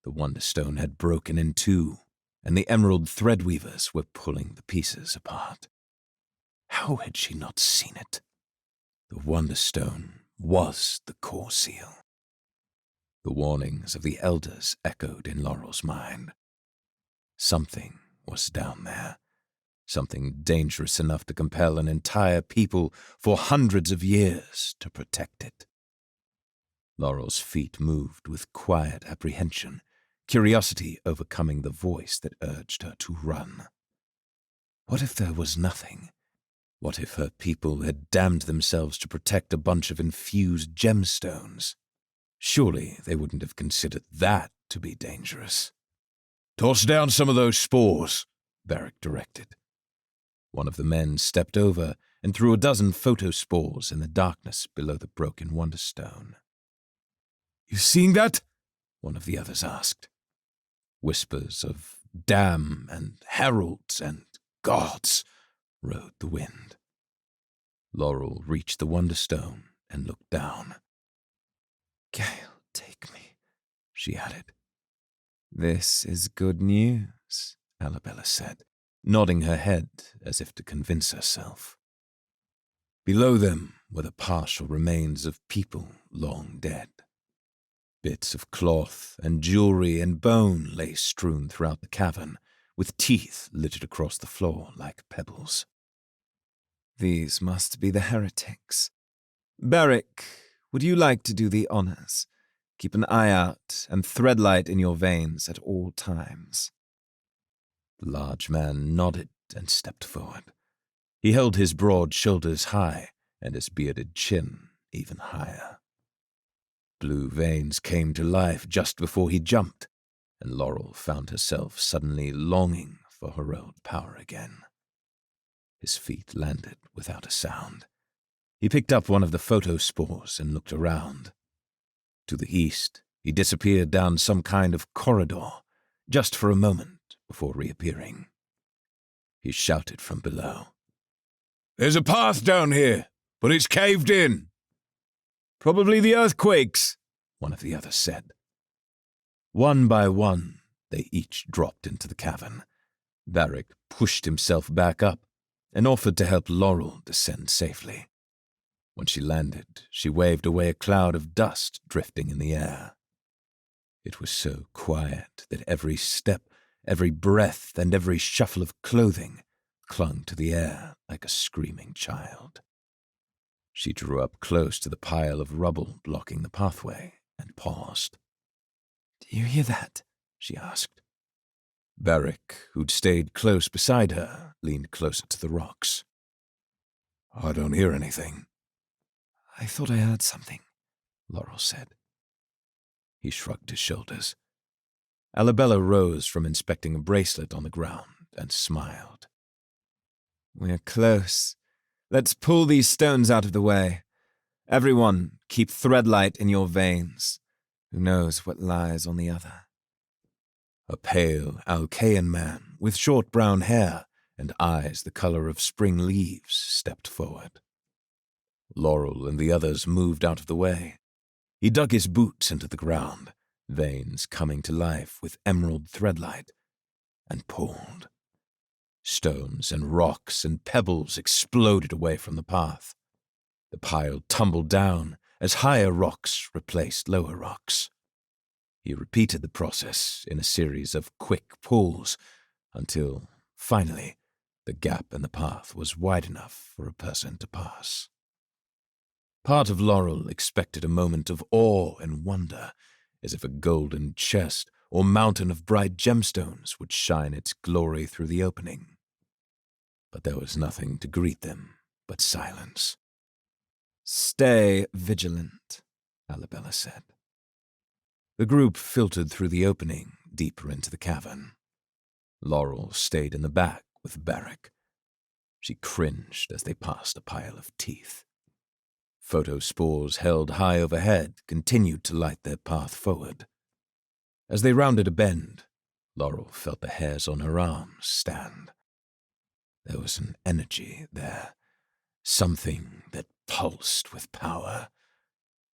the Wonderstone had broken in two, and the emerald threadweavers were pulling the pieces apart. How had she not seen it? The Wonderstone was the core seal. The warnings of the elders echoed in Laurel's mind. Something was down there, something dangerous enough to compel an entire people for hundreds of years to protect it. Laurel's feet moved with quiet apprehension, curiosity overcoming the voice that urged her to run. What if there was nothing? What if her people had damned themselves to protect a bunch of infused gemstones? Surely they wouldn't have considered that to be dangerous. "Toss down some of those spores," Barrick directed. One of the men stepped over and threw a dozen photospores in the darkness below the broken Wonderstone. "You seeing that?" one of the others asked. Whispers of damn and heralds and gods rode the wind. Laurel reached the Wonderstone and looked down. Gale, take me, she added. This is good news, Arabella said, nodding her head as if to convince herself. Below them were the partial remains of people long dead. Bits of cloth and jewelry and bone lay strewn throughout the cavern, with teeth littered across the floor like pebbles. These must be the heretics. Barrick, would you like to do the honors? Keep an eye out and Threadlight in your veins at all times. The large man nodded and stepped forward. He held his broad shoulders high and his bearded chin even higher. Blue veins came to life just before he jumped, and Laurel found herself suddenly longing for her old power again. His feet landed without a sound. He picked up one of the photospores and looked around. To the east, he disappeared down some kind of corridor, just for a moment before reappearing. He shouted from below. "There's a path down here, but it's caved in." "Probably the earthquakes," one of the others said. One by one, they each dropped into the cavern. Barrick pushed himself back up and offered to help Laurel descend safely. When she landed, she waved away a cloud of dust drifting in the air. It was so quiet that every step, every breath, and every shuffle of clothing clung to the air like a screaming child. She drew up close to the pile of rubble blocking the pathway and paused. "Do you hear that?" she asked. Barrick, who'd stayed close beside her, leaned closer to the rocks. "I don't hear anything." "I thought I heard something," Laurel said. He shrugged his shoulders. Alabella rose from inspecting a bracelet on the ground and smiled. "We're close. Let's pull these stones out of the way. Everyone, keep Threadlight in your veins. Who knows what lies on the other?" A pale Alcaean man with short brown hair and eyes the color of spring leaves stepped forward. Laurel and the others moved out of the way. He dug his boots into the ground, veins coming to life with emerald threadlight, and pulled. Stones and rocks and pebbles exploded away from the path. The pile tumbled down as higher rocks replaced lower rocks. He repeated the process in a series of quick pulls until, finally, the gap in the path was wide enough for a person to pass. Part of Laurel expected a moment of awe and wonder, as if a golden chest or mountain of bright gemstones would shine its glory through the opening. But there was nothing to greet them but silence. "Stay vigilant," Alabella said. The group filtered through the opening deeper into the cavern. Laurel stayed in the back with Barrick. She cringed as they passed a pile of teeth. Photospores held high overhead continued to light their path forward. As they rounded a bend, Laurel felt the hairs on her arms stand. There was an energy there, something that pulsed with power.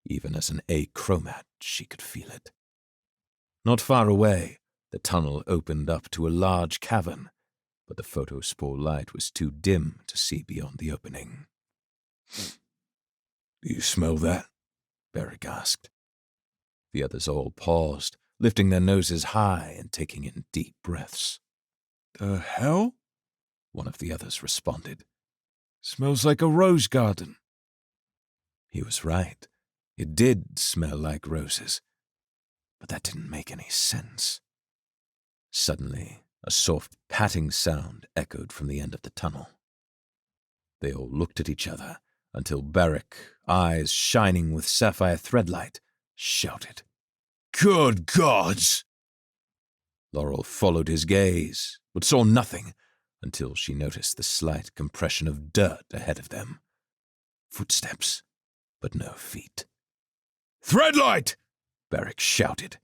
Even as an achromat, she could feel it. Not far away, the tunnel opened up to a large cavern, but the photospore light was too dim to see beyond the opening. "Do you smell that?" Barrick asked. The others all paused, lifting their noses high and taking in deep breaths. "The hell?" One of the others responded. "Smells like a rose garden." He was right. It did smell like roses, but that didn't make any sense. Suddenly, a soft patting sound echoed from the end of the tunnel. They all looked at each other until Barrick, eyes shining with sapphire threadlight, shouted, "Good gods!" Laurel followed his gaze, but saw nothing until she noticed the slight compression of dirt ahead of them. Footsteps, but no feet. "Threadlight!" Barrick shouted.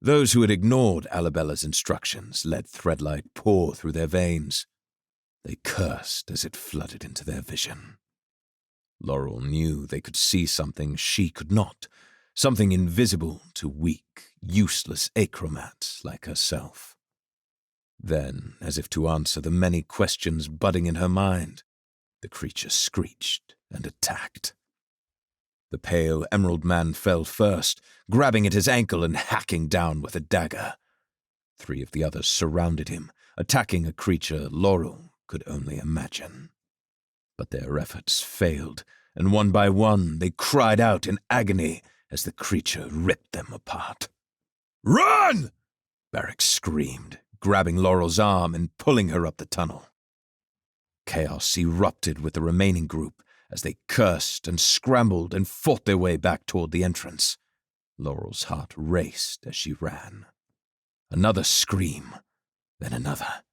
Those who had ignored Alabella's instructions let threadlight pour through their veins. They cursed as it flooded into their vision. Laurel knew they could see something she could not, something invisible to weak, useless acromats like herself. Then, as if to answer the many questions budding in her mind, the creature screeched and attacked. The pale emerald man fell first, grabbing at his ankle and hacking down with a dagger. 3 of the others surrounded him, attacking a creature Laurel could only imagine. But their efforts failed, and one by one they cried out in agony as the creature ripped them apart. "Run!" Barrick screamed, grabbing Laurel's arm and pulling her up the tunnel. Chaos erupted with the remaining group as they cursed and scrambled and fought their way back toward the entrance. Laurel's heart raced as she ran. Another scream, then another.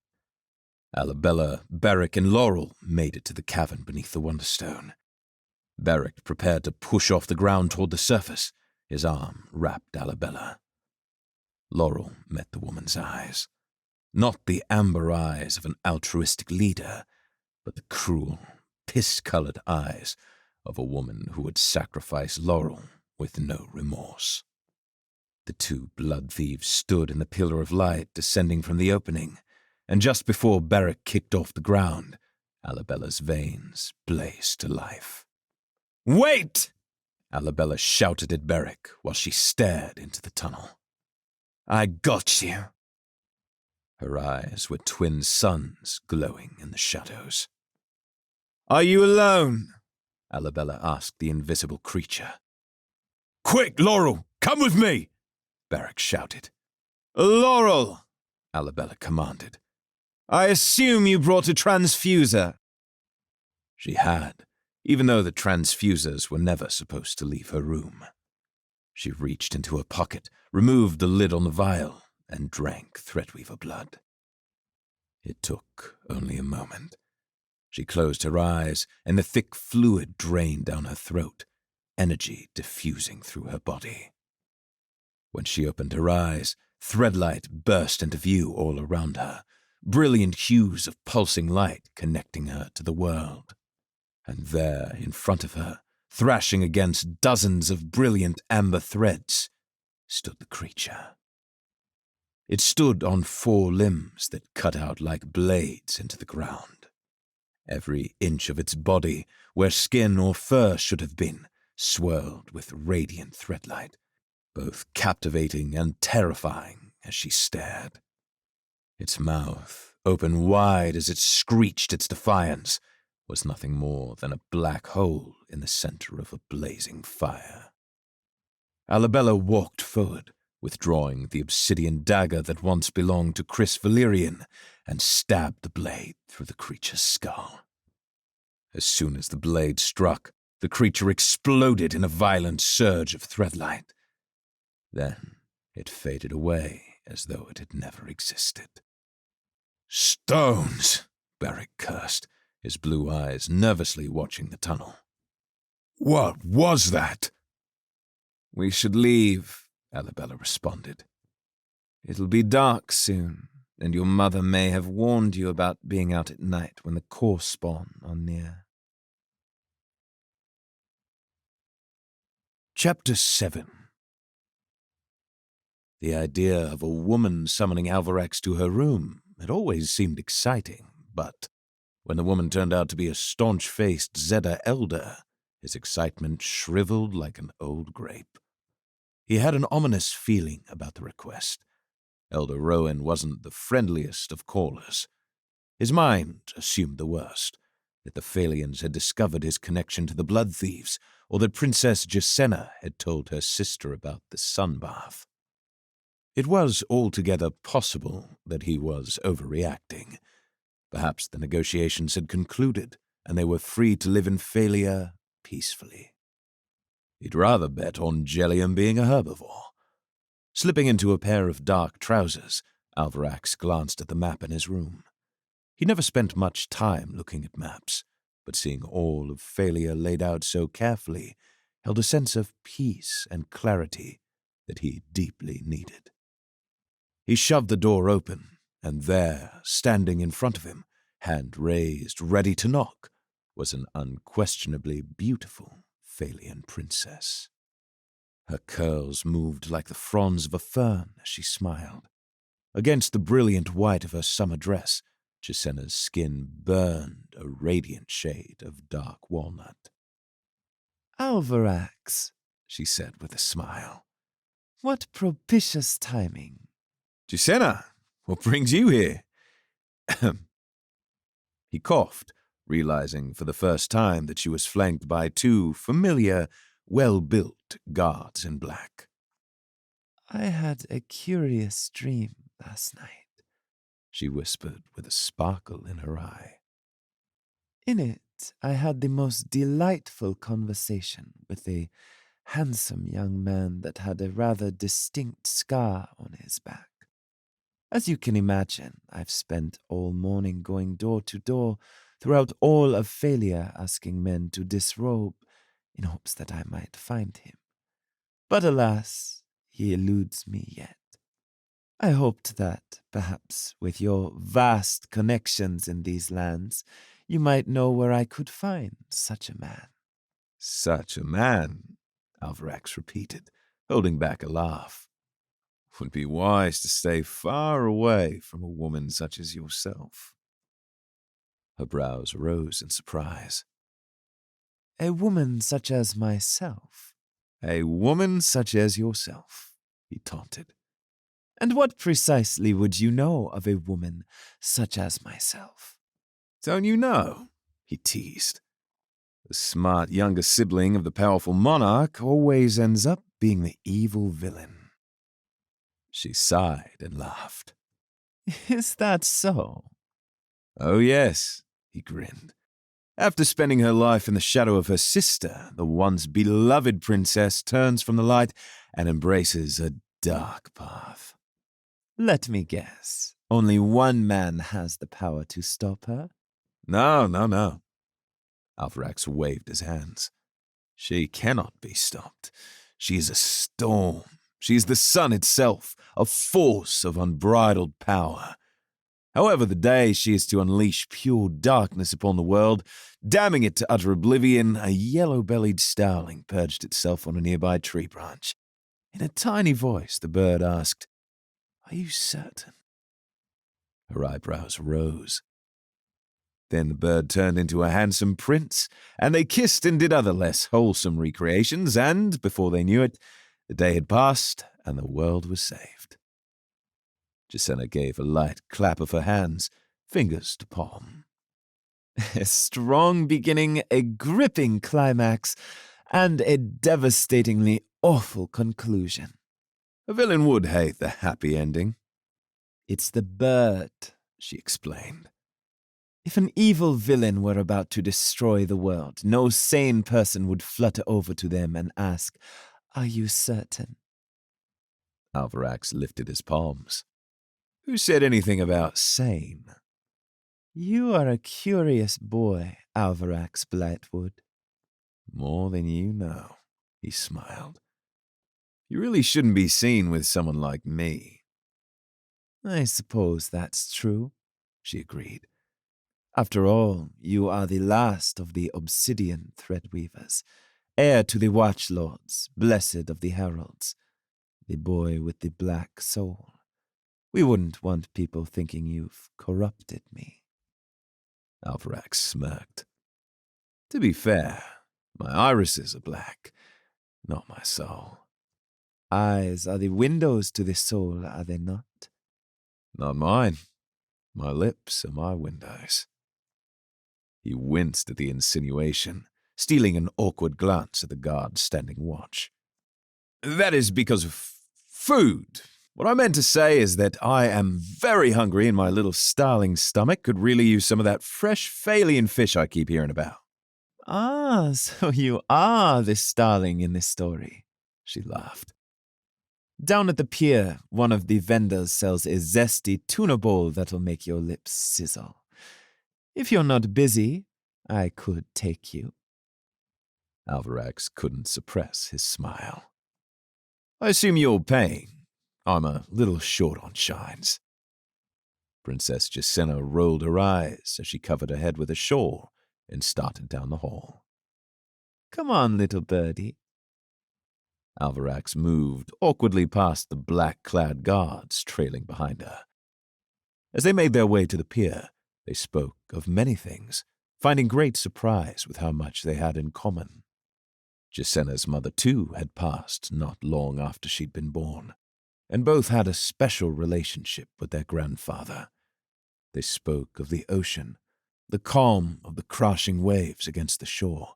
Alabella, Barrick, and Laurel made it to the cavern beneath the Wonderstone. Barrick prepared to push off the ground toward the surface, His arm wrapped Alabella. Laurel met the woman's eyes. Not the amber eyes of an altruistic leader, but the cruel, piss-colored eyes of a woman who would sacrifice Laurel with no remorse. The two blood thieves stood in the pillar of light descending from the opening, and just before Beric kicked off the ground, Alabella's veins blazed to life. "Wait!" Alabella shouted at Beric while she stared into the tunnel. "I got you." Her eyes were twin suns glowing in the shadows. "Are you alone?" Alabella asked the invisible creature. "Quick, Laurel, come with me!" Beric shouted. "Laurel!" Alabella commanded. "I assume you brought a transfuser." She had, even though the transfusers were never supposed to leave her room. She reached into her pocket, removed the lid on the vial, and drank Threadweaver blood. It took only a moment. She closed her eyes, and the thick fluid drained down her throat, energy diffusing through her body. When she opened her eyes, Threadlight burst into view all around her, brilliant hues of pulsing light connecting her to the world. And there, in front of her, thrashing against dozens of brilliant amber threads, stood the creature. It stood on 4 limbs that cut out like blades into the ground. Every inch of its body, where skin or fur should have been, swirled with radiant threadlight, both captivating and terrifying as she stared. Its mouth, open wide as it screeched its defiance, was nothing more than a black hole in the center of a blazing fire. Alabella walked forward, withdrawing the obsidian dagger that once belonged to Chris Valerian, and stabbed the blade through the creature's skull. As soon as the blade struck, the creature exploded in a violent surge of threadlight. Then it faded away as though it had never existed. "Stones!" Beric cursed, his blue eyes nervously watching the tunnel. "What was that?" "We should leave," Alabella responded. "It'll be dark soon, and your mother may have warned you about being out at night when the core spawn are near." Chapter 7. The idea of a woman summoning Alvarax to her room had always seemed exciting, but when the woman turned out to be a staunch-faced Zedda elder, his excitement shriveled like an old grape. He had an ominous feeling about the request. Elder Rowan wasn't the friendliest of callers. His mind assumed the worst, that the Phalians had discovered his connection to the blood thieves, or that Princess Jacenna had told her sister about the sunbath. It was altogether possible that he was overreacting. Perhaps the negotiations had concluded, and they were free to live in Phalia peacefully. He'd rather bet on Jellium being a herbivore. Slipping into a pair of dark trousers, Alvarax glanced at the map in his room. He never spent much time looking at maps, but seeing all of Phalia laid out so carefully held a sense of peace and clarity that he deeply needed. He shoved the door open, and there, standing in front of him, hand raised, ready to knock, was an unquestionably beautiful Phalian princess. Her curls moved like the fronds of a fern as she smiled. Against the brilliant white of her summer dress, Jacenna's skin burned a radiant shade of dark walnut. "Alvarax," she said with a smile. "What propitious timing." "Jacenna, what brings you here?" He coughed, realizing for the first time that she was flanked by 2 familiar, well-built guards in black. "I had a curious dream last night," she whispered with a sparkle in her eye. "In it, I had the most delightful conversation with a handsome young man that had a rather distinct scar on his back. As you can imagine, I've spent all morning going door to door throughout all of Phalia asking men to disrobe in hopes that I might find him. But alas, he eludes me yet. I hoped that, perhaps, with your vast connections in these lands, you might know where I could find such a man. Such a man, Alvarax repeated, holding back a laugh. Would be wise to stay far away from a woman such as yourself. Her brows rose in surprise. A woman such as myself? A woman such as yourself, he taunted. And what precisely would you know of a woman such as myself? Don't you know? He teased. The smart younger sibling of the powerful monarch always ends up being the evil villain. She sighed and laughed. Is that so? Oh, yes, he grinned. After spending her life in the shadow of her sister, the once beloved princess turns from the light and embraces a dark path. Let me guess. Only one man has the power to stop her? No. Alvarax waved his hands. She cannot be stopped. She is a storm. She is the sun itself, a force of unbridled power. However, the day she is to unleash pure darkness upon the world, damning it to utter oblivion, a yellow-bellied starling perched itself on a nearby tree branch. In a tiny voice, the bird asked, "Are you certain?" Her eyebrows rose. Then the bird turned into a handsome prince, and they kissed and did other less wholesome recreations, and, before they knew it, the day had passed and the world was saved. Jacenna gave a light clap of her hands, fingers to palm. A strong beginning, a gripping climax, and a devastatingly awful conclusion. A villain would hate the happy ending. It's the bird, she explained. If an evil villain were about to destroy the world, no sane person would flutter over to them and ask, "Are you certain?" Alvarax lifted his palms. Who said anything about sane? You are a curious boy, Alvarax Blightwood. More than you know, he smiled. You really shouldn't be seen with someone like me. I suppose that's true, she agreed. After all, you are the last of the obsidian threadweavers, heir to the watchlords, blessed of the heralds, the boy with the black soul. We wouldn't want people thinking you've corrupted me. Alvarax smirked. To be fair, my irises are black, not my soul. Eyes are the windows to the soul, are they not? Not mine. My lips are my windows. He winced at the insinuation, stealing an awkward glance at the guard standing watch. That is because of food. What I meant to say is that I am very hungry and my little starling stomach could really use some of that fresh Phalian fish I keep hearing about. Ah, so you are the starling in this story, she laughed. Down at the pier, one of the vendors sells a zesty tuna bowl that'll make your lips sizzle. If you're not busy, I could take you. Alvarax couldn't suppress his smile. I assume you're paying. I'm a little short on shines. Princess Jacenna rolled her eyes as she covered her head with a shawl and started down the hall. Come on, little birdie. Alvarax moved awkwardly past the black-clad guards trailing behind her. As they made their way to the pier, they spoke of many things, finding great surprise with how much they had in common. Jacenna's mother, too, had passed not long after she'd been born, and both had a special relationship with their grandfather. They spoke of the ocean, the calm of the crashing waves against the shore,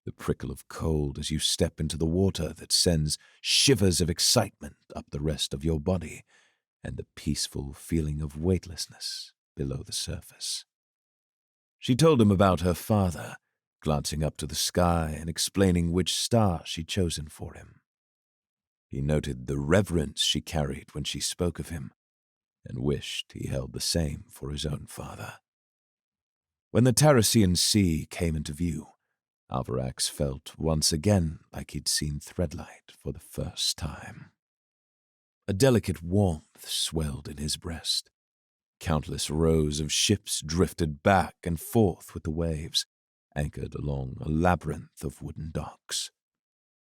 the prickle of cold as you step into the water that sends shivers of excitement up the rest of your body, and the peaceful feeling of weightlessness below the surface. She told him about her father, glancing up to the sky and explaining which star she'd chosen for him. He noted the reverence she carried when she spoke of him, and wished he held the same for his own father. When the Tarasian Sea came into view, Alvarax felt once again like he'd seen Threadlight for the first time. A delicate warmth swelled in his breast. Countless rows of ships drifted back and forth with the waves, anchored along a labyrinth of wooden docks.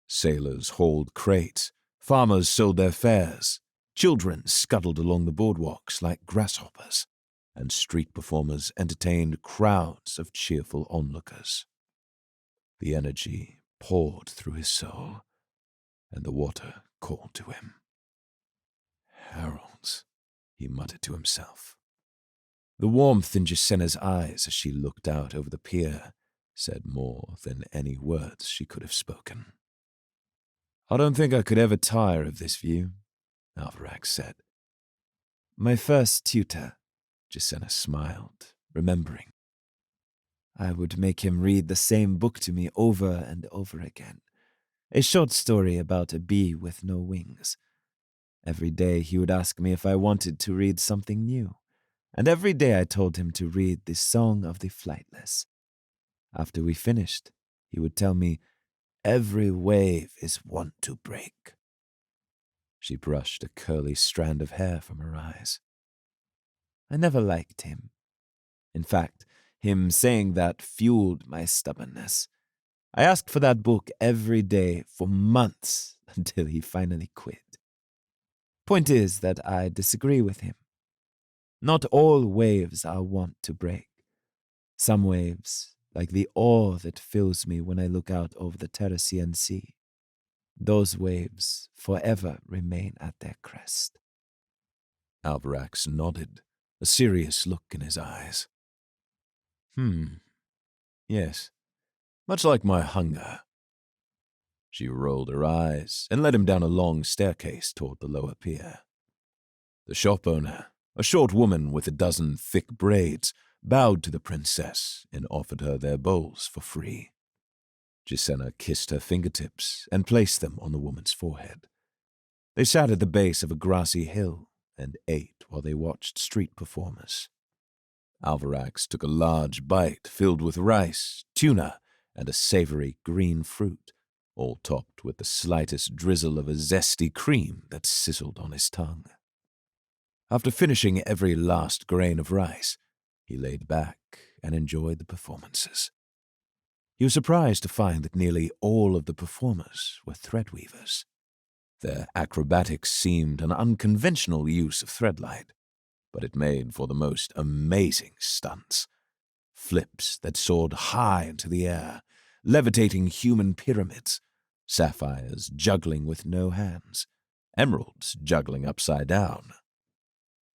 Sailors hauled crates, farmers sold their fares, children scuttled along the boardwalks like grasshoppers, and street performers entertained crowds of cheerful onlookers. The energy poured through his soul, and the water called to him. Heralds, he muttered to himself. The warmth in Gisenna's eyes as she looked out over the pier said more than any words she could have spoken. I don't think I could ever tire of this view, Alvarax said. My first tutor, Gisenna smiled, remembering. I would make him read the same book to me over and over again. A short story about a bee with no wings. Every day he would ask me if I wanted to read something new, and every day I told him to read The Song of the Flightless. After we finished, he would tell me, every wave is wont to break. She brushed a curly strand of hair from her eyes. I never liked him. In fact, him saying that fueled my stubbornness. I asked for that book every day for months until he finally quit. Point is that I disagree with him. Not all waves are wont to break. Some waves, like the awe that fills me when I look out over the Terrasian Sea, those waves forever remain at their crest. Alvarax nodded, a serious look in his eyes. Yes, much like my hunger. She rolled her eyes and led him down a long staircase toward the lower pier. The shop owner, a short woman with a dozen thick braids, bowed to the princess and offered her their bowls for free. Gisenna kissed her fingertips and placed them on the woman's forehead. They sat at the base of a grassy hill and ate while they watched street performers. Alvarax took a large bite filled with rice, tuna, and a savory green fruit, all topped with the slightest drizzle of a zesty cream that sizzled on his tongue. After finishing every last grain of rice, he laid back and enjoyed the performances. He was surprised to find that nearly all of the performers were threadweavers. Their acrobatics seemed an unconventional use of Threadlight, but it made for the most amazing stunts. Flips that soared high into the air, levitating human pyramids, sapphires juggling with no hands, emeralds juggling upside down.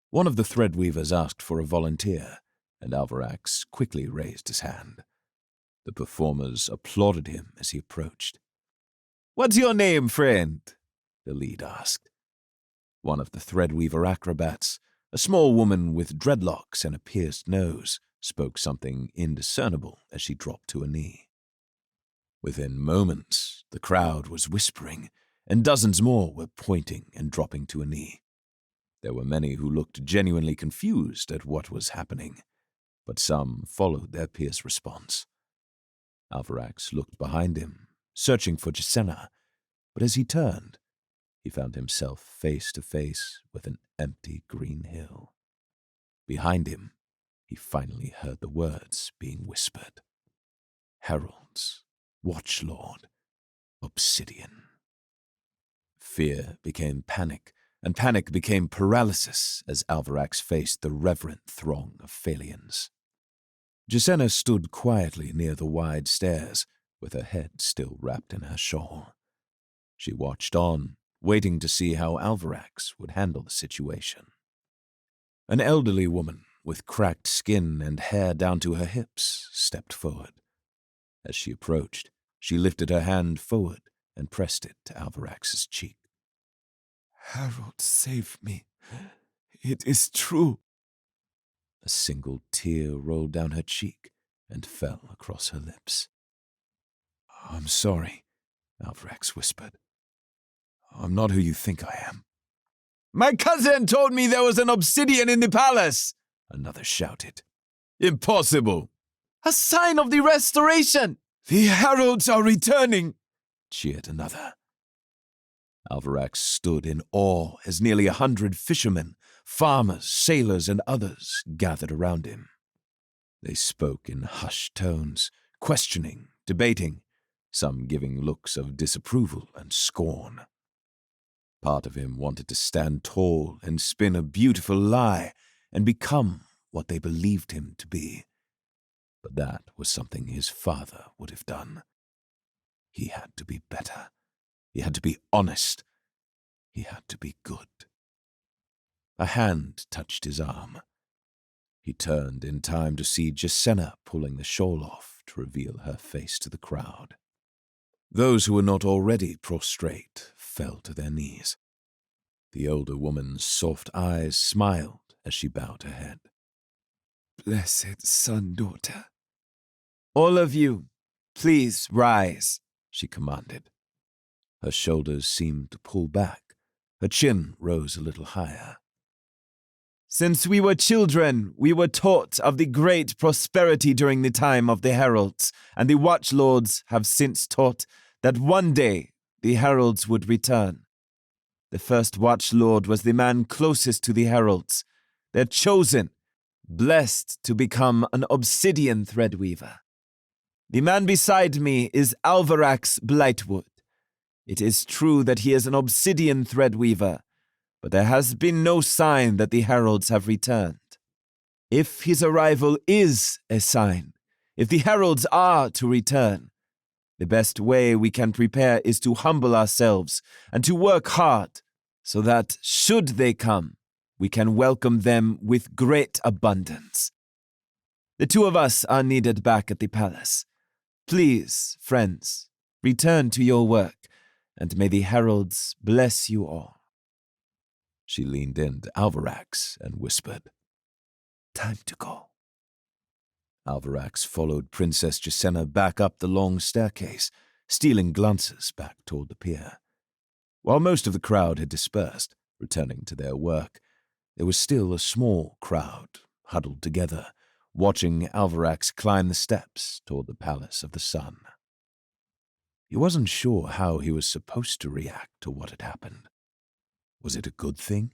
One of the threadweavers asked for a volunteer, and Alvarax quickly raised his hand. The performers applauded him as he approached. "What's your name, friend?" the lead asked. One of the threadweaver acrobats, a small woman with dreadlocks and a pierced nose, spoke something indiscernible as she dropped to a knee. Within moments, the crowd was whispering, and dozens more were pointing and dropping to a knee. There were many who looked genuinely confused at what was happening, but some followed their peers' response. Alvarax looked behind him, searching for Gisenna, but as he turned, he found himself face to face with an empty green hill. Behind him, he finally heard the words being whispered. Heralds, Watchlord, Obsidian. Fear became panic, and panic became paralysis as Alvarax faced the reverent throng of Phalians. Gisenna stood quietly near the wide stairs, with her head still wrapped in her shawl. She watched on, waiting to see how Alvarax would handle the situation. An elderly woman with cracked skin and hair down to her hips stepped forward. As she approached, she lifted her hand forward and pressed it to Alvarax's cheek. Harold, save me. It is true. A single tear rolled down her cheek and fell across her lips. I'm sorry, Alvarax whispered. I'm not who you think I am. My cousin told me there was an obsidian in the palace, another shouted. Impossible. A sign of the restoration, The heralds are returning, cheered another. Alvarax stood in awe as nearly 100 fishermen, farmers, sailors, and others gathered around him. They spoke in hushed tones, questioning, debating, some giving looks of disapproval and scorn. Part of him wanted to stand tall and spin a beautiful lie and become what they believed him to be. But that was something his father would have done. He had to be better. He had to be honest. He had to be good. A hand touched his arm. He turned in time to see Jacenna pulling the shawl off to reveal her face to the crowd. Those who were not already prostrate fell to their knees. The older woman's soft eyes smiled as she bowed her head. Blessed son-daughter. All of you, please rise, she commanded. Her shoulders seemed to pull back. Her chin rose a little higher. Since we were children, we were taught of the great prosperity during the time of the heralds, and the watchlords have since taught that one day the heralds would return. The first watchlord was the man closest to the heralds, their chosen, blessed to become an obsidian threadweaver. The man beside me is Alvarax Blightwood. It is true that he is an obsidian threadweaver, but there has been no sign that the heralds have returned. If his arrival is a sign, if the heralds are to return, the best way we can prepare is to humble ourselves and to work hard so that, should they come, we can welcome them with great abundance. The two of us are needed back at the palace. Please, friends, return to your work, and may the heralds bless you all. She leaned in to Alvarax and whispered, Time to go. Alvarax followed Princess Jacenna back up the long staircase, stealing glances back toward the pier. While most of the crowd had dispersed, returning to their work, there was still a small crowd huddled together, watching Alvarax climb the steps toward the Palace of the Sun. He wasn't sure how he was supposed to react to what had happened. Was it a good thing?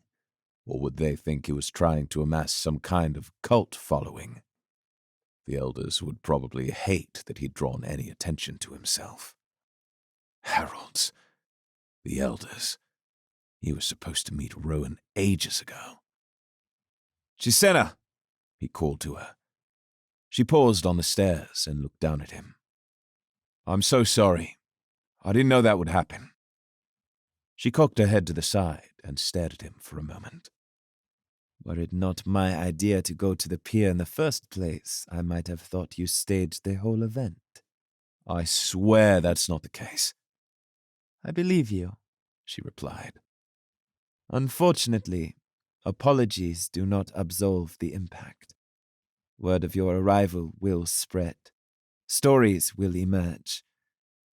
Or would they think he was trying to amass some kind of cult following? The elders would probably hate that he'd drawn any attention to himself. Heralds. The elders. He was supposed to meet Rowan ages ago. Jacenna, he called to her. She paused on the stairs and looked down at him. I'm so sorry. I didn't know that would happen. She cocked her head to the side and stared at him for a moment. Were it not my idea to go to the pier in the first place, I might have thought you staged the whole event. I swear that's not the case. I believe you, she replied. Unfortunately, apologies do not absolve the impact. Word of your arrival will spread. Stories will emerge.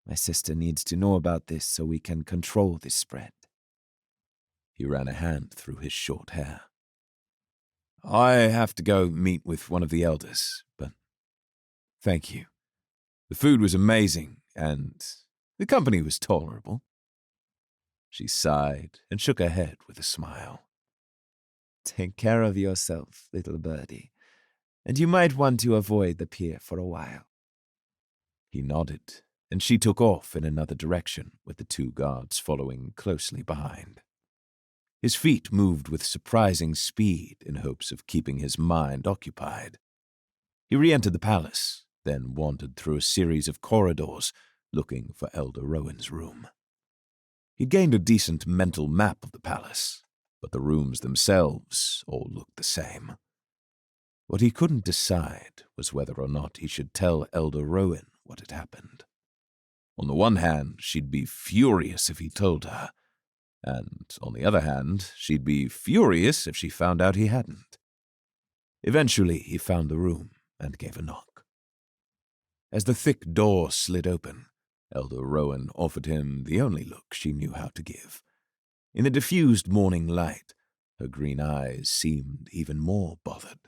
My sister needs to know about this so we can control this spread. He ran a hand through his short hair. I have to go meet with one of the elders, but thank you. The food was amazing, and the company was tolerable. She sighed and shook her head with a smile. Take care of yourself, little birdie, and you might want to avoid the pier for a while. He nodded, and she took off in another direction with the two guards following closely behind. His feet moved with surprising speed in hopes of keeping his mind occupied. He re-entered the palace, then wandered through a series of corridors, looking for Elder Rowan's room. He'd gained a decent mental map of the palace, but the rooms themselves all looked the same. What he couldn't decide was whether or not he should tell Elder Rowan what had happened. On the one hand, she'd be furious if he told her, and on the other hand, she'd be furious if she found out he hadn't. Eventually, he found the room and gave a knock. As the thick door slid open, Elder Rowan offered him the only look she knew how to give. In the diffused morning light, her green eyes seemed even more bothered.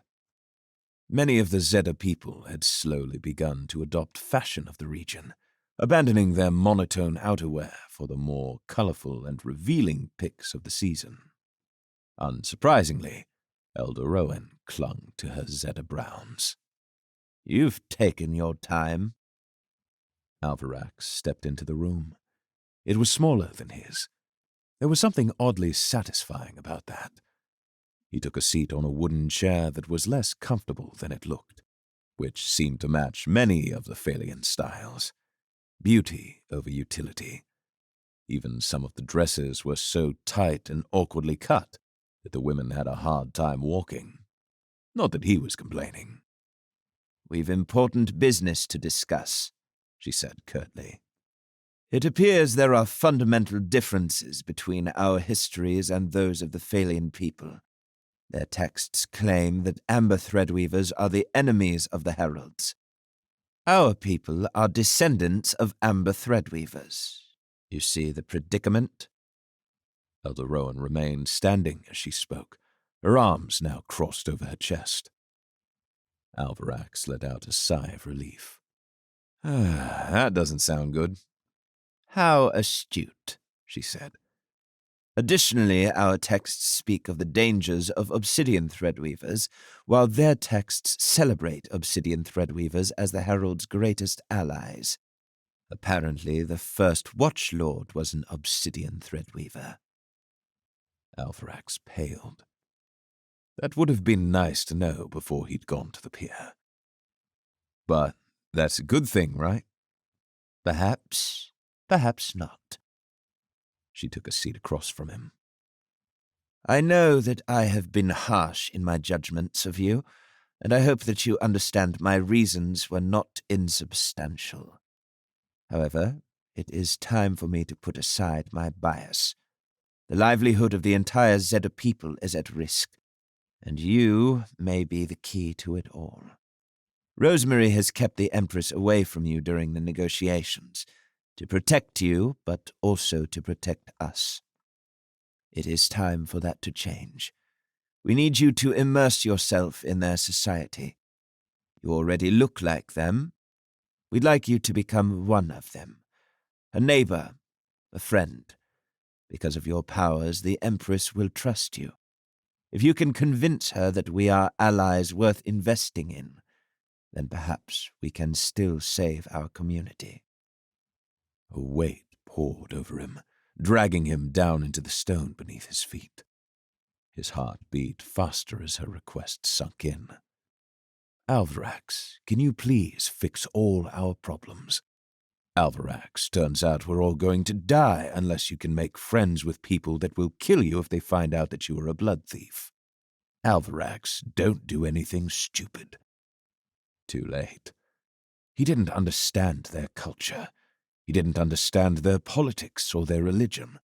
Many of the Zeta people had slowly begun to adopt fashion of the region, abandoning their monotone outerwear for the more colorful and revealing picks of the season. Unsurprisingly, Elder Rowan clung to her Zeta browns. "You've taken your time." Alvarax stepped into the room. It was smaller than his. There was something oddly satisfying about that. He took a seat on a wooden chair that was less comfortable than it looked, which seemed to match many of the Phalian styles. Beauty over utility. Even some of the dresses were so tight and awkwardly cut that the women had a hard time walking. Not that he was complaining. "We've important business to discuss," she said curtly. "It appears there are fundamental differences between our histories and those of the Phalian people. Their texts claim that amber threadweavers are the enemies of the heralds. Our people are descendants of amber threadweavers. You see the predicament?" Elder Rowan remained standing as she spoke, her arms now crossed over her chest. Alvarax let out a sigh of relief. That doesn't sound good. "How astute," she said. "Additionally, our texts speak of the dangers of obsidian threadweavers, while their texts celebrate obsidian threadweavers as the herald's greatest allies. Apparently, the first Watchlord was an obsidian threadweaver." Alvarax paled. That would have been nice to know before he'd gone to the pier. But that's a good thing, right? "Perhaps, perhaps not." She took a seat across from him. "I know that I have been harsh in my judgments of you, and I hope that you understand my reasons were not insubstantial. However, it is time for me to put aside my bias. The livelihood of the entire Zeta people is at risk, and you may be the key to it all. Rosemary has kept the Empress away from you during the negotiations, to protect you, but also to protect us. It is time for that to change. We need you to immerse yourself in their society. You already look like them. We'd like you to become one of them, a neighbor, a friend. Because of your powers, the Empress will trust you. If you can convince her that we are allies worth investing in, then perhaps we can still save our community." A weight poured over him, dragging him down into the stone beneath his feet. His heart beat faster as her request sunk in. Alvarax, can you please fix all our problems? Alvarax, turns out we're all going to die unless you can make friends with people that will kill you if they find out that you are a blood thief. Alvarax, don't do anything stupid. Too late. He didn't understand their culture. He didn't understand their politics or their religion.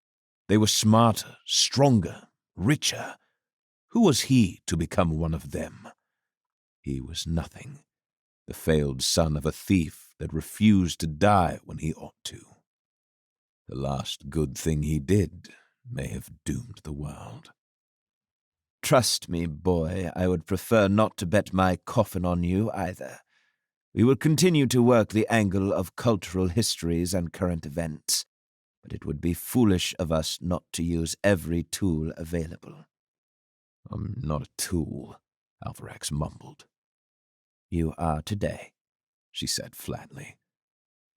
They were smarter, stronger, richer. Who was he to become one of them? He was nothing, the failed son of a thief that refused to die when he ought to. The last good thing he did may have doomed the world. "Trust me, boy, I would prefer not to bet my coffin on you either. We will continue to work the angle of cultural histories and current events, but it would be foolish of us not to use every tool available." "I'm not a tool," Alvarax mumbled. "You are today," she said flatly.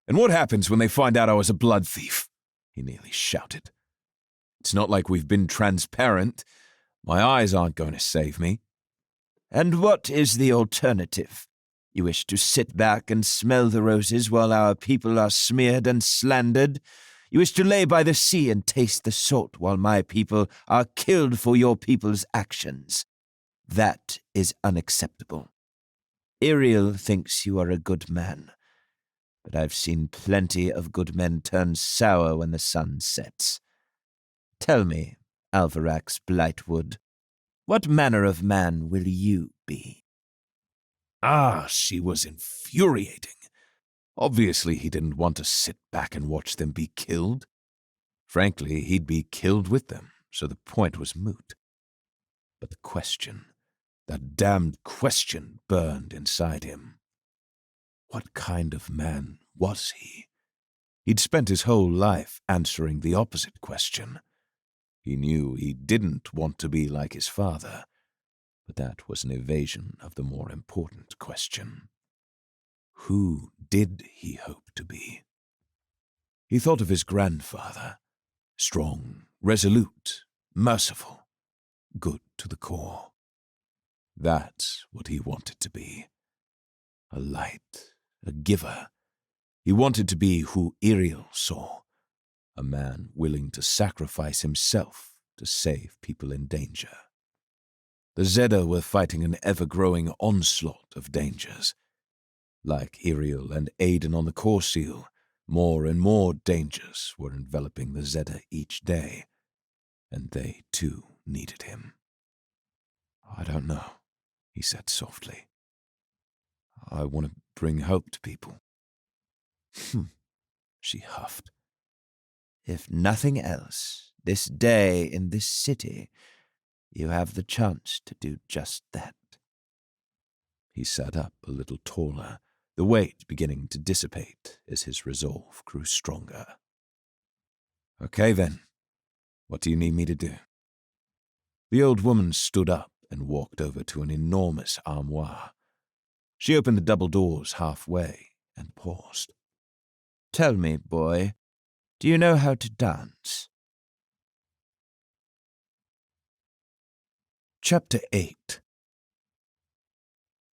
"And what happens when they find out I was a blood thief?" he nearly shouted. "It's not like we've been transparent. My eyes aren't going to save me." "And what is the alternative? You wish to sit back and smell the roses while our people are smeared and slandered? You wish to lay by the sea and taste the salt while my people are killed for your people's actions? That is unacceptable. Iriel thinks you are a good man, but I've seen plenty of good men turn sour when the sun sets. Tell me, Alvarax Blightwood, what manner of man will you be?" She was infuriating. Obviously, he didn't want to sit back and watch them be killed. Frankly, he'd be killed with them, so the point was moot. But the question, That damned question burned inside him. What kind of man was he? He'd spent his whole life answering the opposite question. He knew he didn't want to be like his father, but that was an evasion of the more important question. Who did he hope to be? He thought of his grandfather, strong, resolute, merciful, good to the core. That's what he wanted to be. A light, a giver. He wanted to be who Argyle saw, a man willing to sacrifice himself to save people in danger. The Zedda were fighting an ever-growing onslaught of dangers. Like Argyle and Aiden on the Core Seal, more and more dangers were enveloping the Zedda each day, and they too needed him. "I don't know," he said softly. "I want to bring hope to people." She huffed. If nothing else, this day in this city, you have the chance to do just that. He sat up a little taller, the weight beginning to dissipate as his resolve grew stronger. "Okay then, what do you need me to do?" The old woman stood up and walked over to an enormous armoire. She opened the double doors halfway and paused. Tell me, boy, do you know how to dance? Chapter 8.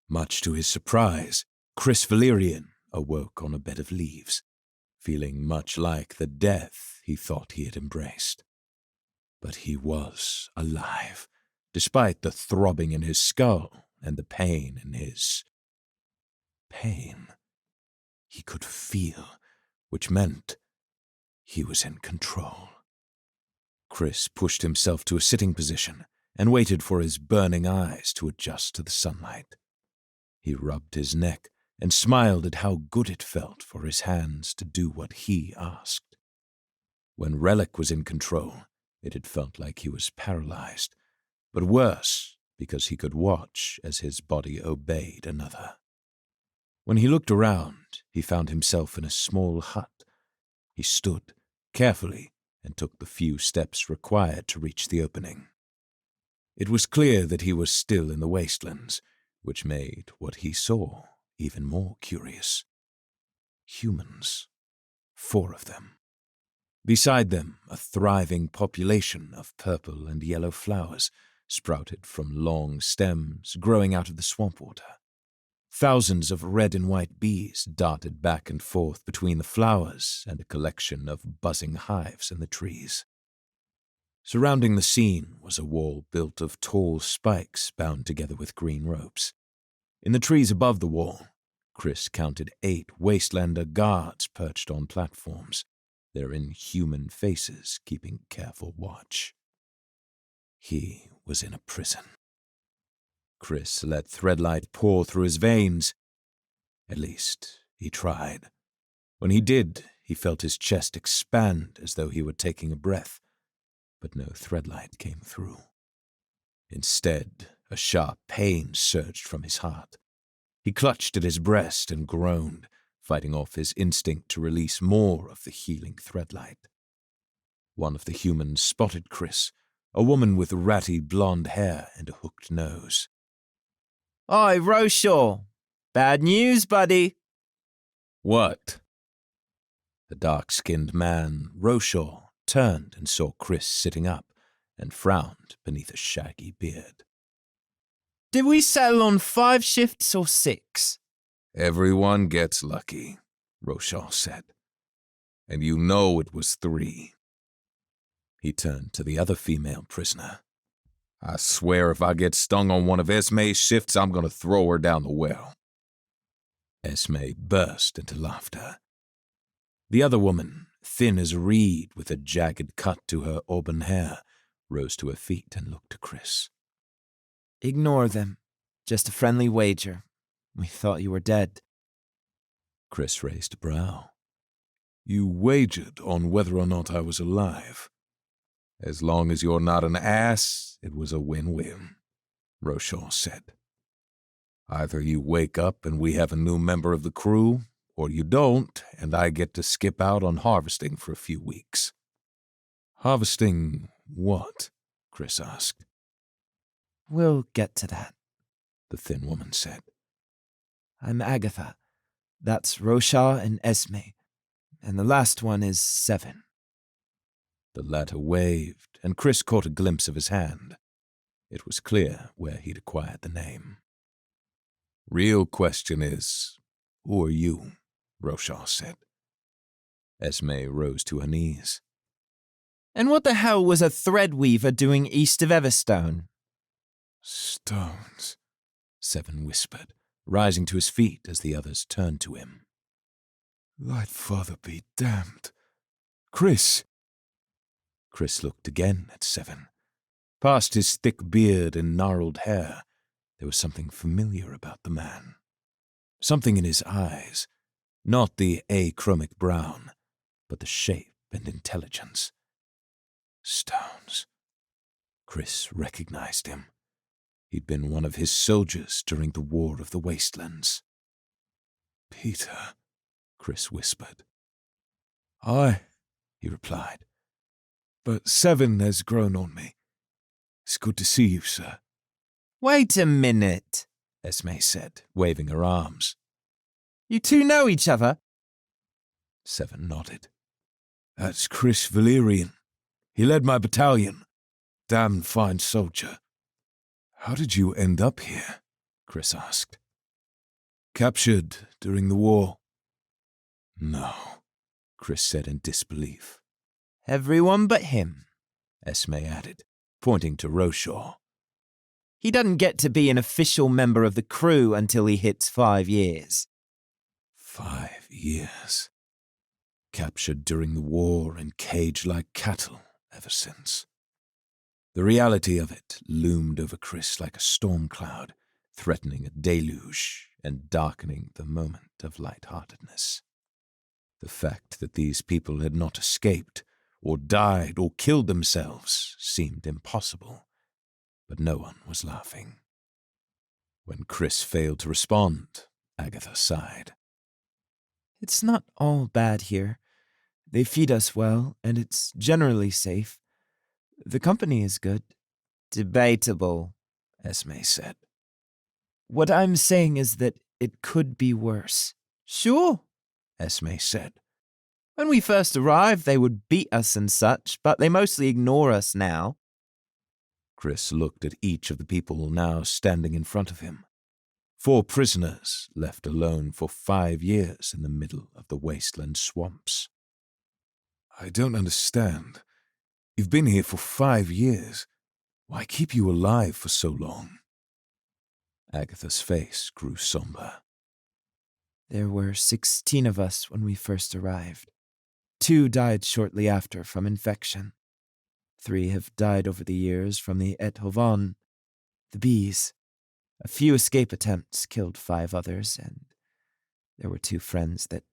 Much to his surprise, Chris Valerian awoke on a bed of leaves, feeling much like the death he thought he had embraced. But he was alive, despite the throbbing in his skull and the pain in his... pain. He could feel, which meant he was in control. Chris pushed himself to a sitting position and waited for his burning eyes to adjust to the sunlight. He rubbed his neck and smiled at how good it felt for his hands to do what he asked. When Relic was in control, it had felt like he was paralyzed, but worse because he could watch as his body obeyed another. When he looked around, he found himself in a small hut. He stood carefully and took the few steps required to reach the opening. It was clear that he was still in the wastelands, which made what he saw even more curious. Humans. 4 of them. Beside them, a thriving population of purple and yellow flowers sprouted from long stems growing out of the swamp water. Thousands of red and white bees darted back and forth between the flowers and a collection of buzzing hives in the trees. Surrounding the scene was a wall built of tall spikes bound together with green ropes. In the trees above the wall, Chris counted 8 Wastelander guards perched on platforms, their inhuman faces keeping careful watch. He was in a prison. Chris let Threadlight pour through his veins. At least, he tried. When he did, he felt his chest expand as though he were taking a breath, but no Threadlight came through. Instead, a sharp pain surged from his heart. He clutched at his breast and groaned, fighting off his instinct to release more of the healing Threadlight. One of the humans spotted Chris, a woman with ratty blonde hair and a hooked nose. Oi, Roshaw! Bad news, buddy! "What?" The dark-skinned man, Roshaw, turned and saw Chris sitting up and frowned beneath a shaggy beard. Did we settle on 5 shifts or 6? "Everyone gets lucky," Roshaw said. "And you know it was 3. He turned to the other female prisoner. "I swear if I get stung on one of Esme's shifts, I'm going to throw her down the well." Esme burst into laughter. The other woman, thin as a reed with a jagged cut to her auburn hair, rose to her feet and looked to Chris. Ignore them. Just a friendly wager. We thought you were dead. Chris raised a brow. "You wagered on whether or not I was alive. As long as you're not an ass, it was a win-win." Roshaw said. Either you wake up and we have a new member of the crew, or you don't, and I get to skip out on harvesting for a few weeks. Harvesting what? Chris asked. We'll get to that, The thin woman said. I'm Agatha. That's Roshaw and Esme. And the last one is Seven. The latter waved, and Chris caught a glimpse of his hand. It was clear where he'd acquired the name. Real question is, who are you? Roshaw said. Esme rose to her knees. And what the hell was a threadweaver doing east of Everstone? Stones, Seven whispered, rising to his feet as the others turned to him. Lightfather be damned. Chris! Chris looked again at Seven. Past his thick beard and gnarled hair, there was something familiar about the man. Something in his eyes, not the achromic brown, but the shape and intelligence. Stones. Chris recognized him. He'd been one of his soldiers during the War of the Wastelands. Peter, Chris whispered. Aye, he replied. But Seven has grown on me. It's good to see you, sir. Wait a minute, Esme said, waving her arms. You two know each other? Seven nodded. That's Chris Valerian. He led my battalion. Damn fine soldier. How did you end up here? Chris asked. Captured during the war. No, Chris said in disbelief. Everyone but him, Esme added, pointing to Roshaw. He doesn't get to be an official member of the crew until he hits 5 years. 5 years. Captured during the war and caged like cattle ever since. The reality of it loomed over Chris like a storm cloud, threatening a deluge and darkening the moment of lightheartedness. The fact that these people had not escaped, or died, or killed themselves seemed impossible, but no one was laughing. When Chris failed to respond, Agatha sighed. It's not all bad here. They feed us well, and it's generally safe. The company is good. Debatable, Esme said. What I'm saying is that it could be worse. Sure, Esme said. When we first arrived, they would beat us and such, but they mostly ignore us now. Chris looked at each of the people now standing in front of him. 4 prisoners left alone for 5 years in the middle of the wasteland swamps. I don't understand. You've been here for 5 years. Why keep you alive for so long? Agatha's face grew somber. There were 16 of us when we first arrived. 2 died shortly after from infection. 3 have died over the years from the Et Hovan, the bees. A few escape attempts killed 5 others, and there were 2 friends that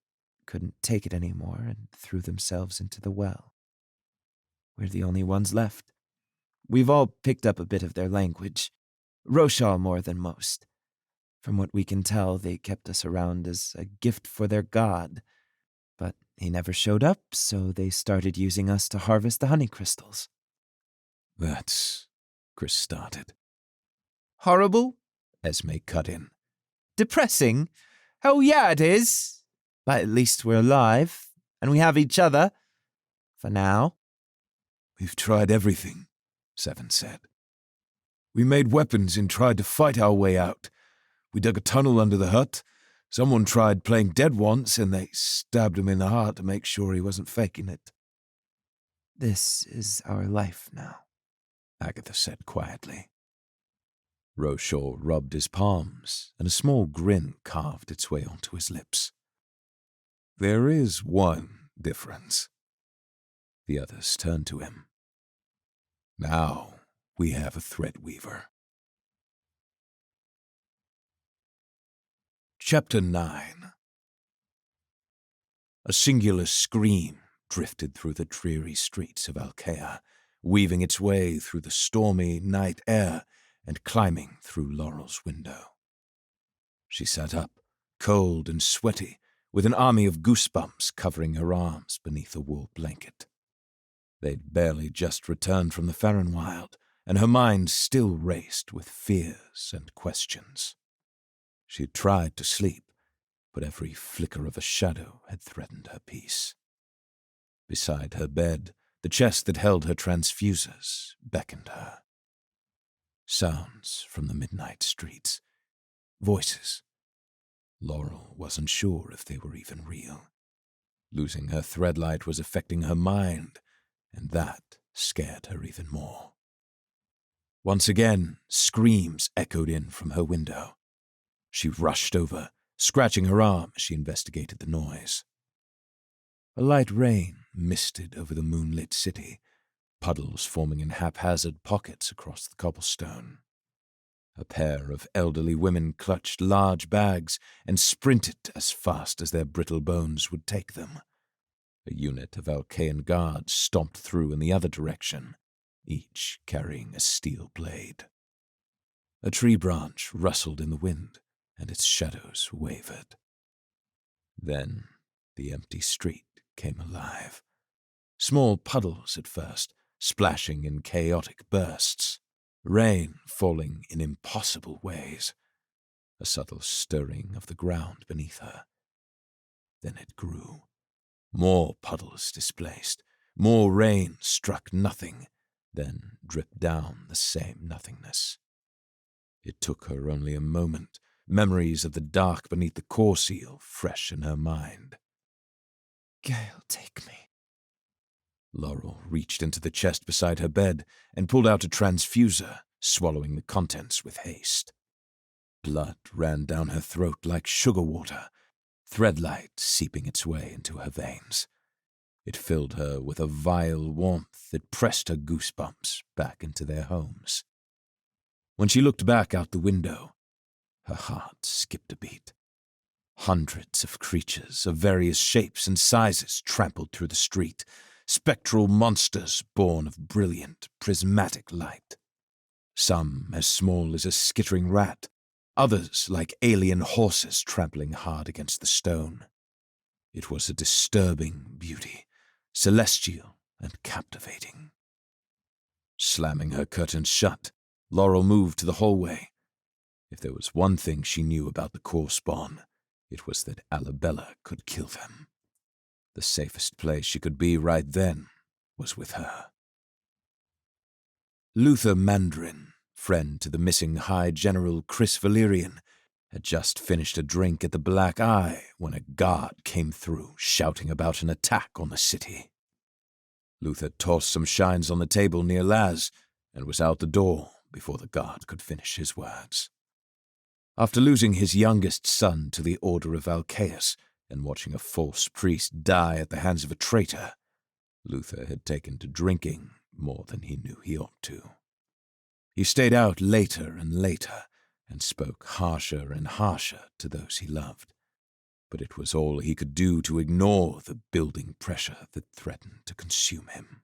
couldn't take it anymore and threw themselves into the well. We're the only ones left. We've all picked up a bit of their language, Roshaw more than most. From what we can tell, they kept us around as a gift for their god, but he never showed up, so they started using us to harvest the honey crystals. That's... Chris started. Horrible? Esme cut in. Depressing? Hell yeah, it is. But at least we're alive, and we have each other. For now. We've tried everything, Seven said. We made weapons and tried to fight our way out. We dug a tunnel under the hut. Someone tried playing dead once, and they stabbed him in the heart to make sure he wasn't faking it. This is our life now, Agatha said quietly. Roshaw rubbed his palms, and a small grin carved its way onto his lips. There is one difference. The others turned to him. Now we have a threadweaver. Chapter 9. A singular scream drifted through the dreary streets of Alkea, weaving its way through the stormy night air and climbing through Laurel's window. She sat up, cold and sweaty, with an army of goosebumps covering her arms beneath a wool blanket. They'd barely just returned from the Farrenwild, and her mind still raced with fears and questions. She'd tried to sleep, but every flicker of a shadow had threatened her peace. Beside her bed, the chest that held her transfusers beckoned her. Sounds from the midnight streets. Voices. Laurel wasn't sure if they were even real. Losing her Threadlight was affecting her mind, and that scared her even more. Once again, screams echoed in from her window. She rushed over, scratching her arm as she investigated the noise. A light rain misted over the moonlit city, puddles forming in haphazard pockets across the cobblestone. A pair of elderly women clutched large bags and sprinted as fast as their brittle bones would take them. A unit of Alcaean guards stomped through in the other direction, each carrying a steel blade. A tree branch rustled in the wind, and its shadows wavered. Then the empty street came alive. Small puddles at first, splashing in chaotic bursts. Rain falling in impossible ways. A subtle stirring of the ground beneath her. Then it grew. More puddles displaced. More rain struck nothing, then dripped down the same nothingness. It took her only a moment, memories of the dark beneath the core seal fresh in her mind. Gale, take me. Laurel reached into the chest beside her bed and pulled out a transfuser, swallowing the contents with haste. Blood ran down her throat like sugar water, Threadlight seeping its way into her veins. It filled her with a vile warmth that pressed her goosebumps back into their homes. When she looked back out the window, her heart skipped a beat. Hundreds of creatures of various shapes and sizes trampled through the street, spectral monsters born of brilliant, prismatic light. Some as small as a skittering rat, others like alien horses trampling hard against the stone. It was a disturbing beauty, celestial and captivating. Slamming her curtains shut, Laurel moved to the hallway. If there was one thing she knew about the core spawn, it was that Alabella could kill them. The safest place she could be right then was with her. Luther Mandarin, friend to the missing High General Chris Valerian, had just finished a drink at the Black Eye when a guard came through shouting about an attack on the city. Luther tossed some shines on the table near Laz and was out the door before the guard could finish his words. After losing his youngest son to the Order of Alcaeus and watching a false priest die at the hands of a traitor, Luther had taken to drinking more than he knew he ought to. He stayed out later and later and spoke harsher and harsher to those he loved, but it was all he could do to ignore the building pressure that threatened to consume him.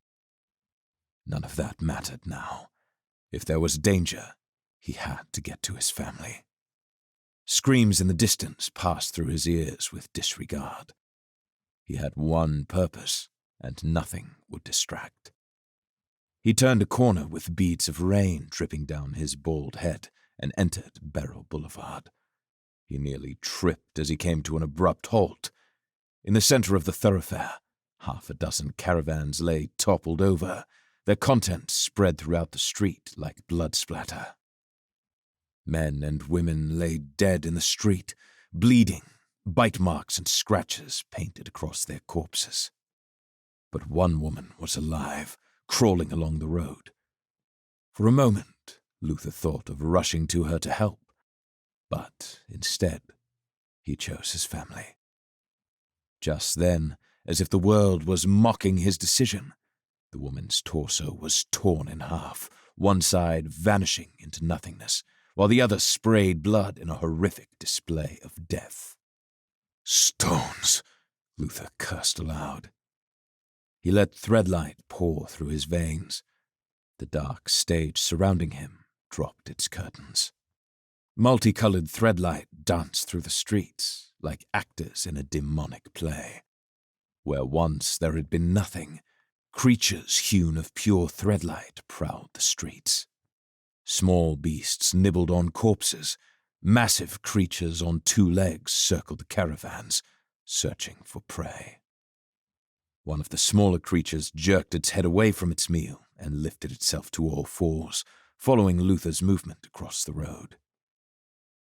None of that mattered now. If there was danger, he had to get to his family. Screams in the distance passed through his ears with disregard. He had one purpose, and nothing would distract. He turned a corner with beads of rain dripping down his bald head and entered Beryl Boulevard. He nearly tripped as he came to an abrupt halt. In the center of the thoroughfare, half a dozen caravans lay toppled over, their contents spread throughout the street like blood splatter. Men and women lay dead in the street, bleeding, bite marks and scratches painted across their corpses. But one woman was alive, crawling along the road. For a moment, Luther thought of rushing to her to help, but instead, he chose his family. Just then, as if the world was mocking his decision, the woman's torso was torn in half, one side vanishing into nothingness, while the other sprayed blood in a horrific display of death. "Stones!" Luther cursed aloud. He let Threadlight pour through his veins. The dark stage surrounding him dropped its curtains. Multicolored threadlight danced through the streets like actors in a demonic play. Where once there had been nothing, creatures hewn of pure threadlight prowled the streets. Small beasts nibbled on corpses. Massive creatures on 2 legs circled the caravans, searching for prey. One of the smaller creatures jerked its head away from its meal and lifted itself to all fours, following Luther's movement across the road.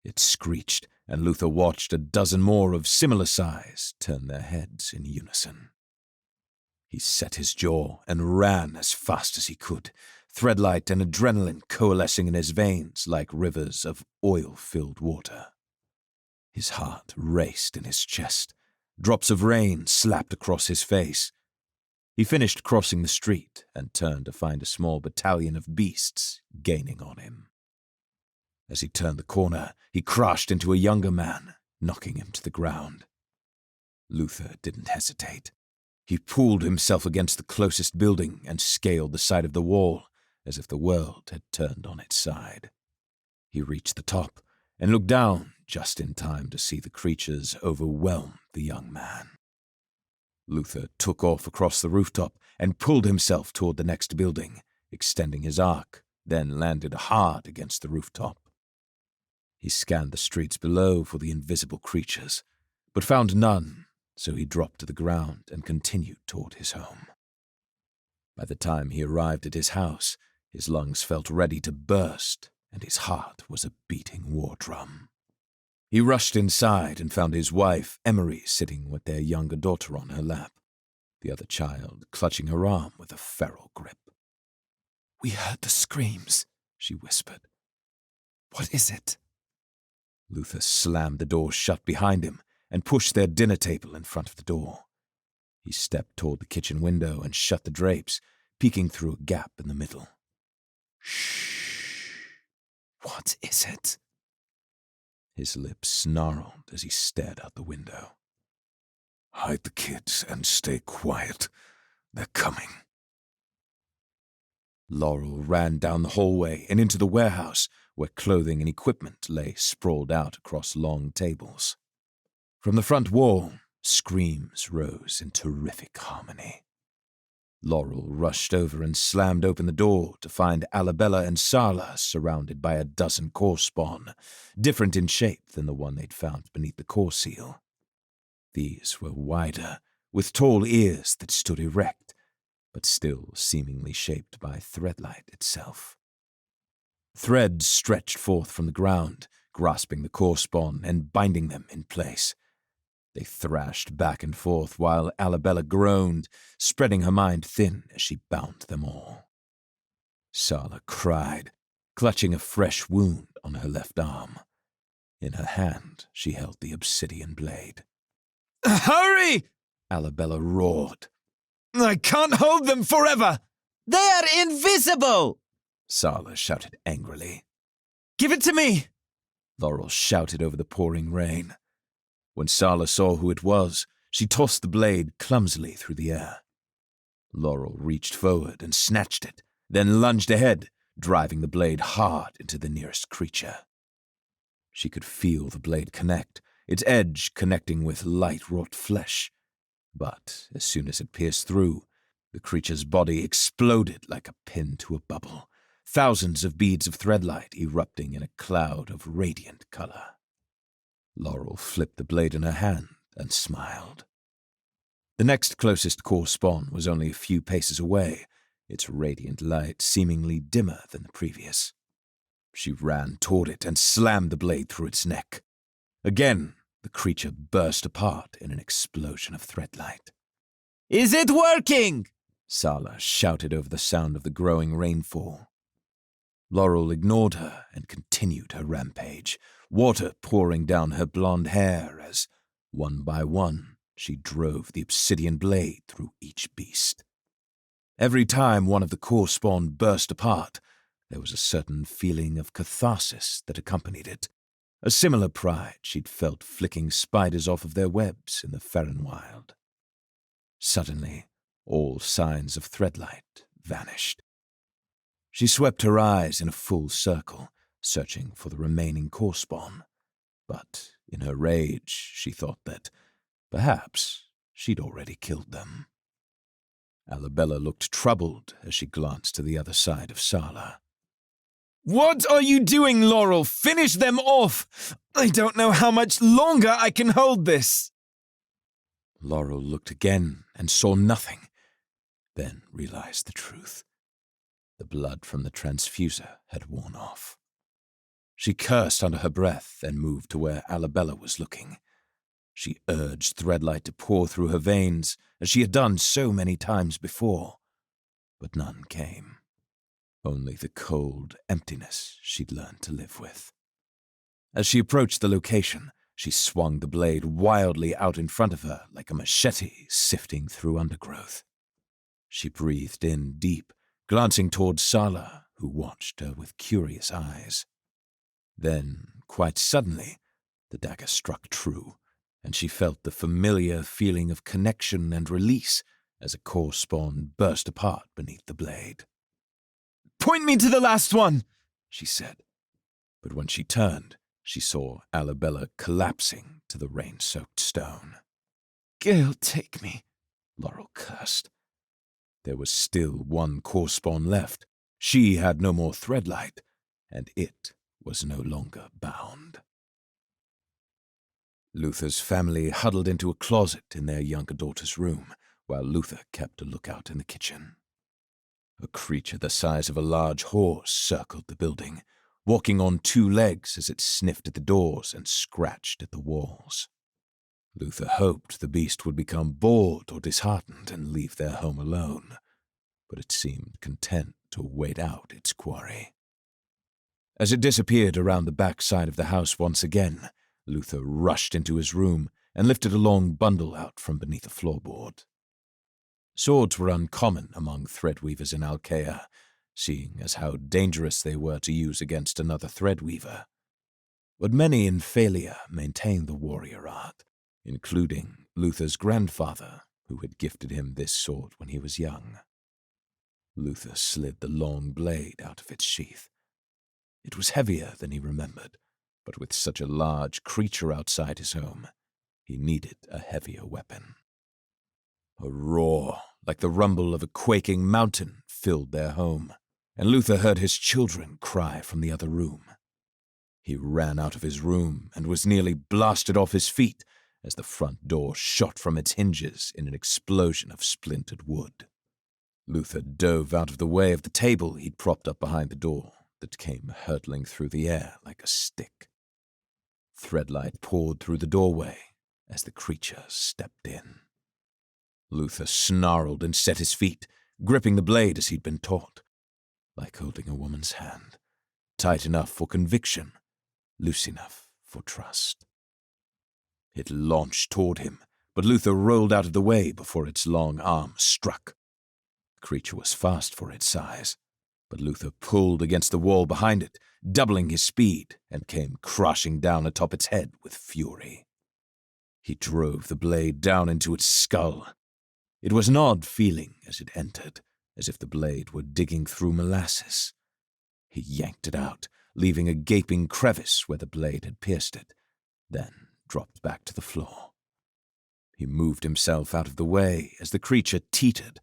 It screeched, and Luther watched a dozen more of similar size turn their heads in unison. He set his jaw and ran as fast as he could, threadlight and adrenaline coalescing in his veins like rivers of oil-filled water. His heart raced in his chest. Drops of rain slapped across his face. He finished crossing the street and turned to find a small battalion of beasts gaining on him. As he turned the corner, he crashed into a younger man, knocking him to the ground. Luther didn't hesitate. He pulled himself against the closest building and scaled the side of the wall, as if the world had turned on its side. He reached the top and looked down just in time to see the creatures overwhelm the young man. Luther took off across the rooftop and pulled himself toward the next building, extending his arc, then landed hard against the rooftop. He scanned the streets below for the invisible creatures, but found none, so he dropped to the ground and continued toward his home. By the time he arrived at his house, his lungs felt ready to burst, and his heart was a beating war drum. He rushed inside and found his wife, Emery, sitting with their younger daughter on her lap, the other child clutching her arm with a feral grip. "We heard the screams," she whispered. "What is it?" Luther slammed the door shut behind him and pushed their dinner table in front of the door. He stepped toward the kitchen window and shut the drapes, peeking through a gap in the middle. "Shh. What is it?" His lips snarled as he stared out the window. Hide the kids and stay quiet. They're coming. Laurel ran down the hallway and into the warehouse, where clothing and equipment lay sprawled out across long tables. From the front wall, screams rose in terrific harmony. Laurel rushed over and slammed open the door to find Alabella and Sala surrounded by a dozen core spawn, different in shape than the one they'd found beneath the core seal. These were wider, with tall ears that stood erect, but still seemingly shaped by threadlight itself. Threads stretched forth from the ground, grasping the core spawn and binding them in place. They thrashed back and forth while Alabella groaned, spreading her mind thin as she bound them all. Sala cried, clutching a fresh wound on her left arm. In her hand, she held the obsidian blade. "Hurry!" Alabella roared. "I can't hold them forever! They are invisible!" Sala shouted angrily. "Give it to me!" Laurel shouted over the pouring rain. When Sala saw who it was, she tossed the blade clumsily through the air. Laurel reached forward and snatched it, then lunged ahead, driving the blade hard into the nearest creature. She could feel the blade connect, its edge connecting with light-wrought flesh. But as soon as it pierced through, the creature's body exploded like a pin to a bubble, thousands of beads of threadlight erupting in a cloud of radiant color. Laurel flipped the blade in her hand and smiled. The next closest core spawn was only a few paces away, its radiant light seemingly dimmer than the previous. She ran toward it and slammed the blade through its neck. Again, the creature burst apart in an explosion of threadlight. "Is it working?" Sala shouted over the sound of the growing rainfall. Laurel ignored her and continued her rampage, water pouring down her blonde hair as, one by one, she drove the obsidian blade through each beast. Every time one of the core spawn burst apart, there was a certain feeling of catharsis that accompanied it, a similar pride she'd felt flicking spiders off of their webs in the Ferren Wild. Suddenly, all signs of threadlight vanished. She swept her eyes in a full circle, searching for the remaining core spawn. But in her rage, she thought that perhaps she'd already killed them. Arabella looked troubled as she glanced to the other side of Sala. What are you doing, Laurel? Finish them off! I don't know how much longer I can hold this! Laurel looked again and saw nothing, then realized the truth. The blood from the transfuser had worn off. She cursed under her breath and moved to where Arabella was looking. She urged Threadlight to pour through her veins, as she had done so many times before, but none came. Only the cold emptiness she'd learned to live with. As she approached the location, she swung the blade wildly out in front of her like a machete sifting through undergrowth. She breathed in deep, glancing toward Sala, who watched her with curious eyes. Then, quite suddenly, the dagger struck true, and she felt the familiar feeling of connection and release as a core spawn burst apart beneath the blade. Point me to the last one, she said. But when she turned, she saw Arabella collapsing to the rain-soaked stone. Gale, take me, Laurel cursed. There was still one core spawn left. She had no more Threadlight, and it was no longer bound. Luther's family huddled into a closet in their younger daughter's room, while Luther kept a lookout in the kitchen. A creature the size of a large horse circled the building, walking on two legs as it sniffed at the doors and scratched at the walls. Luther hoped the beast would become bored or disheartened and leave their home alone, but it seemed content to wait out its quarry. As it disappeared around the back side of the house once again, Luther rushed into his room and lifted a long bundle out from beneath a floorboard. Swords were uncommon among threadweavers in Alkea, seeing as how dangerous they were to use against another threadweaver. But many in Phalia maintained the warrior art, including Luther's grandfather, who had gifted him this sword when he was young. Luther slid the long blade out of its sheath. It was heavier than he remembered, but with such a large creature outside his home, he needed a heavier weapon. A roar, like the rumble of a quaking mountain, filled their home, and Luther heard his children cry from the other room. He ran out of his room and was nearly blasted off his feet as the front door shot from its hinges in an explosion of splintered wood. Luther dove out of the way of the table he'd propped up behind the door that came hurtling through the air like a stick. Threadlight poured through the doorway as the creature stepped in. Luther snarled and set his feet, gripping the blade as he'd been taught, like holding a woman's hand, tight enough for conviction, loose enough for trust. It launched toward him, but Luther rolled out of the way before its long arm struck. The creature was fast for its size, but Luther pulled against the wall behind it, doubling his speed, and came crashing down atop its head with fury. He drove the blade down into its skull. It was an odd feeling as it entered, as if the blade were digging through molasses. He yanked it out, leaving a gaping crevice where the blade had pierced it, then dropped back to the floor. He moved himself out of the way as the creature teetered,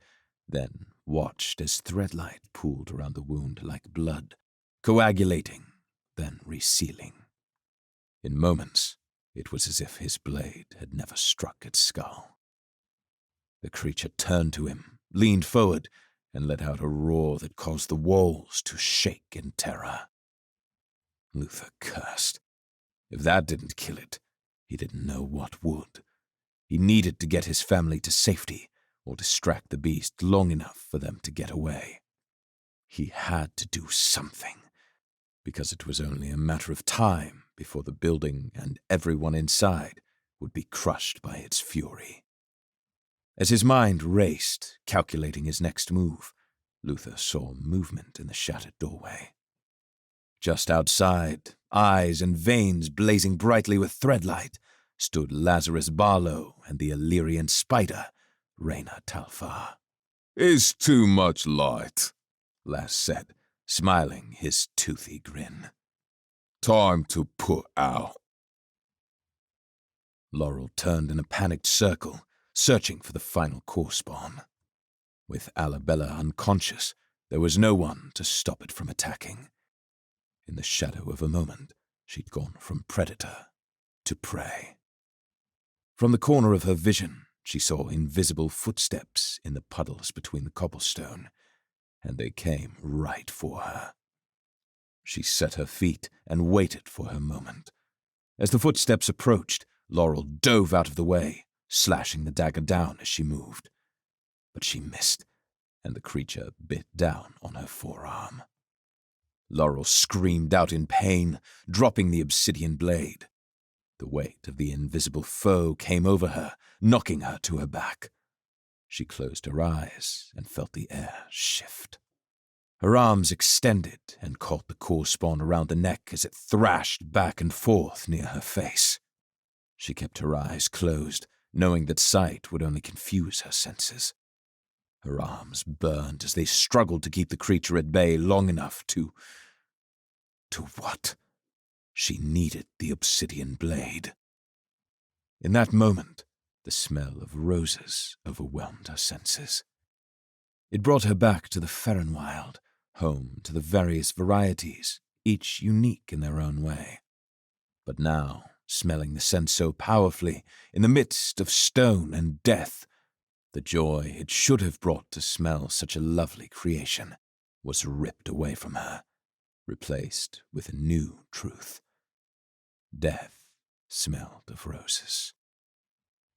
then watched as Threadlight pooled around the wound like blood, coagulating, then resealing. In moments, it was as if his blade had never struck its skull. The creature turned to him, leaned forward, and let out a roar that caused the walls to shake in terror. Luther cursed. If that didn't kill it, he didn't know what would. He needed to get his family to safety, or distract the beast long enough for them to get away. He had to do something, because it was only a matter of time before the building and everyone inside would be crushed by its fury. As his mind raced, calculating his next move, Luther saw movement in the shattered doorway. Just outside, eyes and veins blazing brightly with Threadlight, stood Lazarus Barlow and the Illyrian spider, Rayna Talfar. "Is too much light," Laz said, smiling his toothy grin. Time to put out. Laurel turned in a panicked circle, searching for the final core spawn. With Alabella unconscious, there was no one to stop it from attacking. In the shadow of a moment, she'd gone from predator to prey. From the corner of her vision, she saw invisible footsteps in the puddles between the cobblestone, and they came right for her. She set her feet and waited for her moment. As the footsteps approached, Laurel dove out of the way, slashing the dagger down as she moved. But she missed, and the creature bit down on her forearm. Laurel screamed out in pain, dropping the obsidian blade. The weight of the invisible foe came over her, knocking her to her back. She closed her eyes and felt the air shift. Her arms extended and caught the core spawn around the neck as it thrashed back and forth near her face. She kept her eyes closed, knowing that sight would only confuse her senses. Her arms burned as they struggled to keep the creature at bay long enough to what? She needed the obsidian blade. In that moment, the smell of roses overwhelmed her senses. It brought her back to the Ferrenwild, home to the various varieties, each unique in their own way. But now, smelling the scent so powerfully, in the midst of stone and death, the joy it should have brought to smell such a lovely creation was ripped away from her, replaced with a new truth. Death smelled of roses.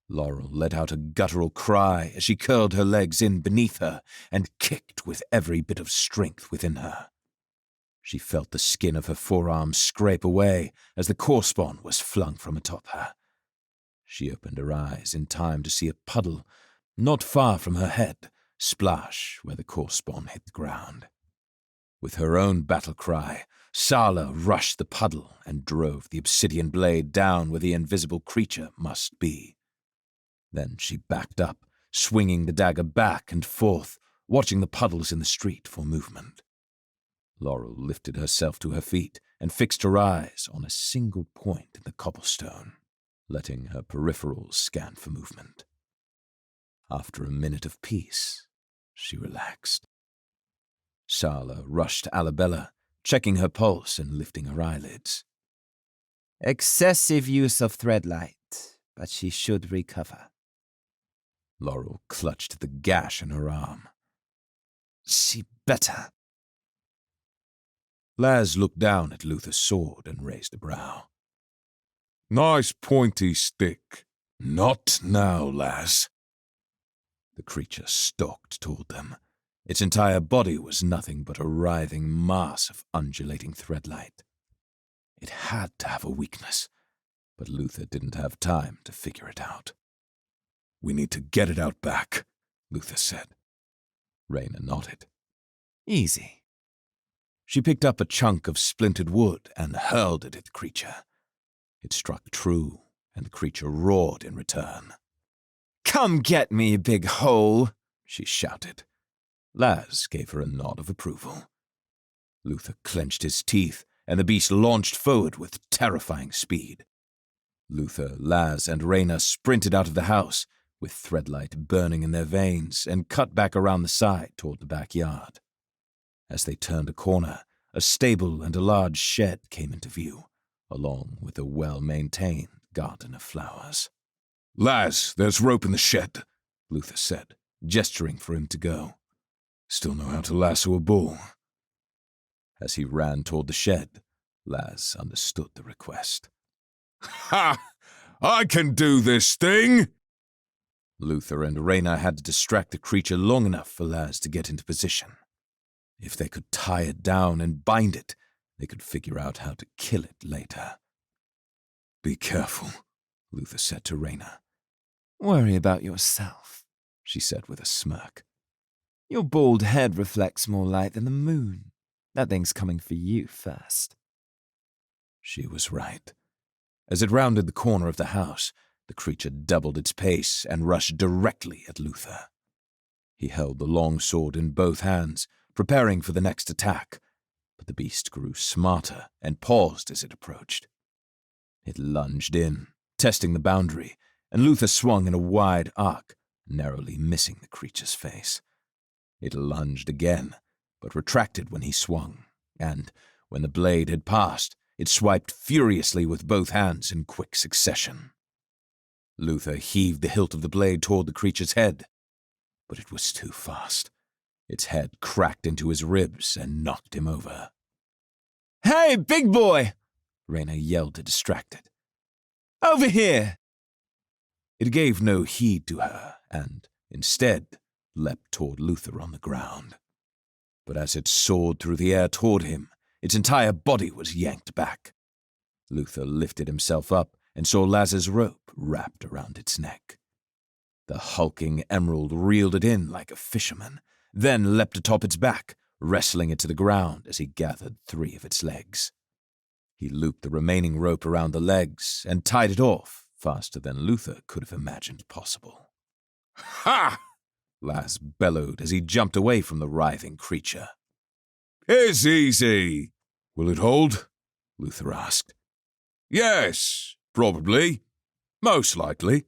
Laurel let out a guttural cry as she curled her legs in beneath her and kicked with every bit of strength within her. She felt the skin of her forearm scrape away as the core spawn was flung from atop her. She opened her eyes in time to see a puddle not far from her head, splash where the core spawn hit the ground. With her own battle cry, Sala rushed the puddle and drove the obsidian blade down where the invisible creature must be. Then she backed up, swinging the dagger back and forth, watching the puddles in the street for movement. Laurel lifted herself to her feet and fixed her eyes on a single point in the cobblestone, letting her peripherals scan for movement. After a minute of peace, she relaxed. Sala rushed to Alabella, checking her pulse and lifting her eyelids. Excessive use of Threadlight, but she should recover. Laurel clutched at the gash in her arm. She better. Laz looked down at Luther's sword and raised a brow. Nice pointy stick. Not now, Laz. The creature stalked toward them. Its entire body was nothing but a writhing mass of undulating threadlight. It had to have a weakness, but Luther didn't have time to figure it out. We need to get it out back, Luther said. Raina nodded. Easy. She picked up a chunk of splintered wood and hurled it at the creature. It struck true, and the creature roared in return. Come get me, big hole, she shouted. Laz gave her a nod of approval. Luther clenched his teeth, and the beast launched forward with terrifying speed. Luther, Laz, and Raina sprinted out of the house, with threadlight burning in their veins, and cut back around the side toward the backyard. As they turned a corner, a stable and a large shed came into view, along with a well-maintained garden of flowers. Laz, there's rope in the shed, Luther said, gesturing for him to go. Still know how to lasso a bull. As he ran toward the shed, Laz understood the request. Ha! I can do this thing! Luther and Raina had to distract the creature long enough for Laz to get into position. If they could tie it down and bind it, they could figure out how to kill it later. Be careful, Luther said to Raina. Worry about yourself, she said with a smirk. Your bald head reflects more light than the moon. That thing's coming for you first. She was right. As it rounded the corner of the house, the creature doubled its pace and rushed directly at Luther. He held the long sword in both hands, preparing for the next attack, but the beast grew smarter and paused as it approached. It lunged in, testing the boundary, and Luther swung in a wide arc, narrowly missing the creature's face. It lunged again, but retracted when he swung, and, when the blade had passed, it swiped furiously with both hands in quick succession. Luther heaved the hilt of the blade toward the creature's head, but it was too fast. Its head cracked into his ribs and knocked him over. "Hey, big boy!" Rayna yelled, distracted. "Over here!" It gave no heed to her, and, instead, leapt toward Luther on the ground. But as it soared through the air toward him, its entire body was yanked back. Luther lifted himself up and saw Laz's rope wrapped around its neck. The hulking emerald reeled it in like a fisherman, then leapt atop its back, wrestling it to the ground as he gathered 3 of its legs. He looped the remaining rope around the legs and tied it off faster than Luther could have imagined possible. Ha! Laz bellowed as he jumped away from the writhing creature. It's easy. Will it hold? Luther asked. Yes, probably. Most likely.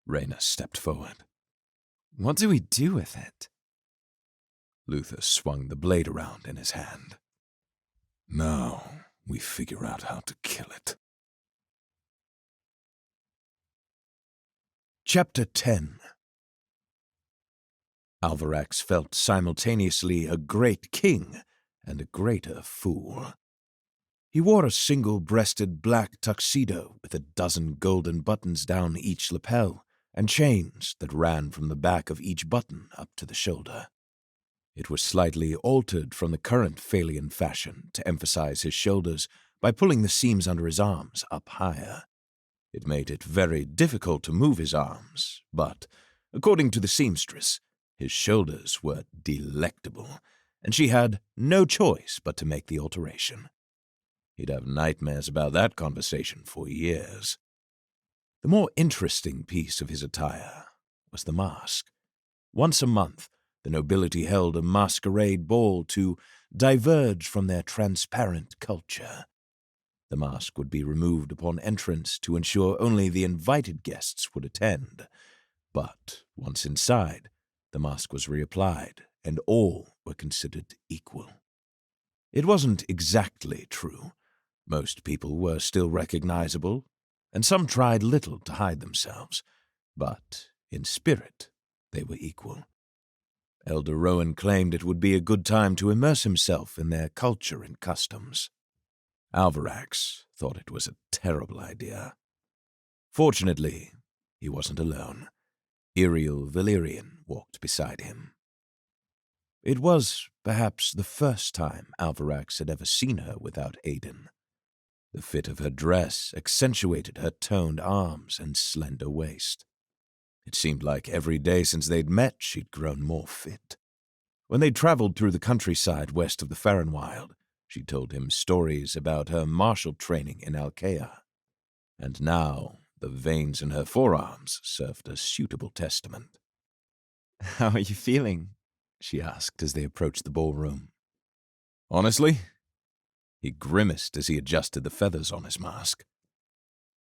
Rayna stepped forward. "What do we do with it?" Luther swung the blade around in his hand. Now we figure out how to kill it. Chapter 10. Alvarax felt simultaneously a great king and a greater fool. He wore a single-breasted black tuxedo with 12 golden buttons down each lapel and chains that ran from the back of each button up to the shoulder. It was slightly altered from the current Phalian fashion to emphasize his shoulders by pulling the seams under his arms up higher. It made it very difficult to move his arms, but, according to the seamstress, his shoulders were delectable, and she had no choice but to make the alteration. He'd have nightmares about that conversation for years. The more interesting piece of his attire was the mask. Once a month, the nobility held a masquerade ball to diverge from their transparent culture. The mask would be removed upon entrance to ensure only the invited guests would attend. But once inside, the mask was reapplied, and all were considered equal. It wasn't exactly true. Most people were still recognizable, and some tried little to hide themselves, but in spirit they were equal. Elder Rowan claimed it would be a good time to immerse himself in their culture and customs. Alvarax thought it was a terrible idea. Fortunately, he wasn't alone. Iriel Valyrian walked beside him. It was perhaps the first time Alvarax had ever seen her without Aiden. The fit of her dress accentuated her toned arms and slender waist. It seemed like every day since they'd met she'd grown more fit. When they'd traveled through the countryside west of the Farrenwild, she told him stories about her martial training in Alkea. And now the veins in her forearms served as suitable testament. "How are you feeling?" she asked as they approached the ballroom. Honestly? He grimaced as he adjusted the feathers on his mask.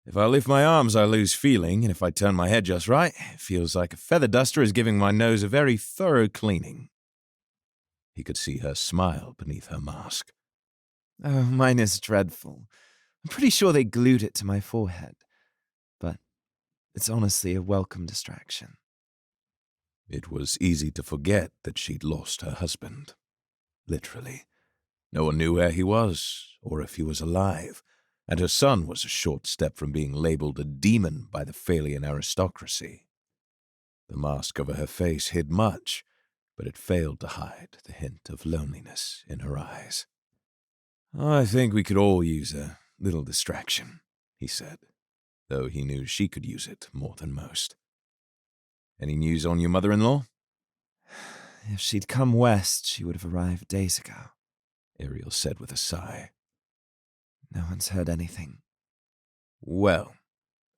If I lift my arms, I lose feeling, and if I turn my head just right, it feels like a feather duster is giving my nose a very thorough cleaning. He could see her smile beneath her mask. "Oh, mine is dreadful. I'm pretty sure they glued it to my forehead. But it's honestly a welcome distraction." It was easy to forget that she'd lost her husband. Literally. No one knew where he was, or if he was alive, and her son was a short step from being labeled a demon by the Phalian aristocracy. The mask over her face hid much, but it failed to hide the hint of loneliness in her eyes. "I think we could all use a little distraction," he said, though he knew she could use it more than most. "Any news on your mother-in-law?" "If she'd come west, she would have arrived days ago," Ariel said with a sigh. "No one's heard anything." "Well,"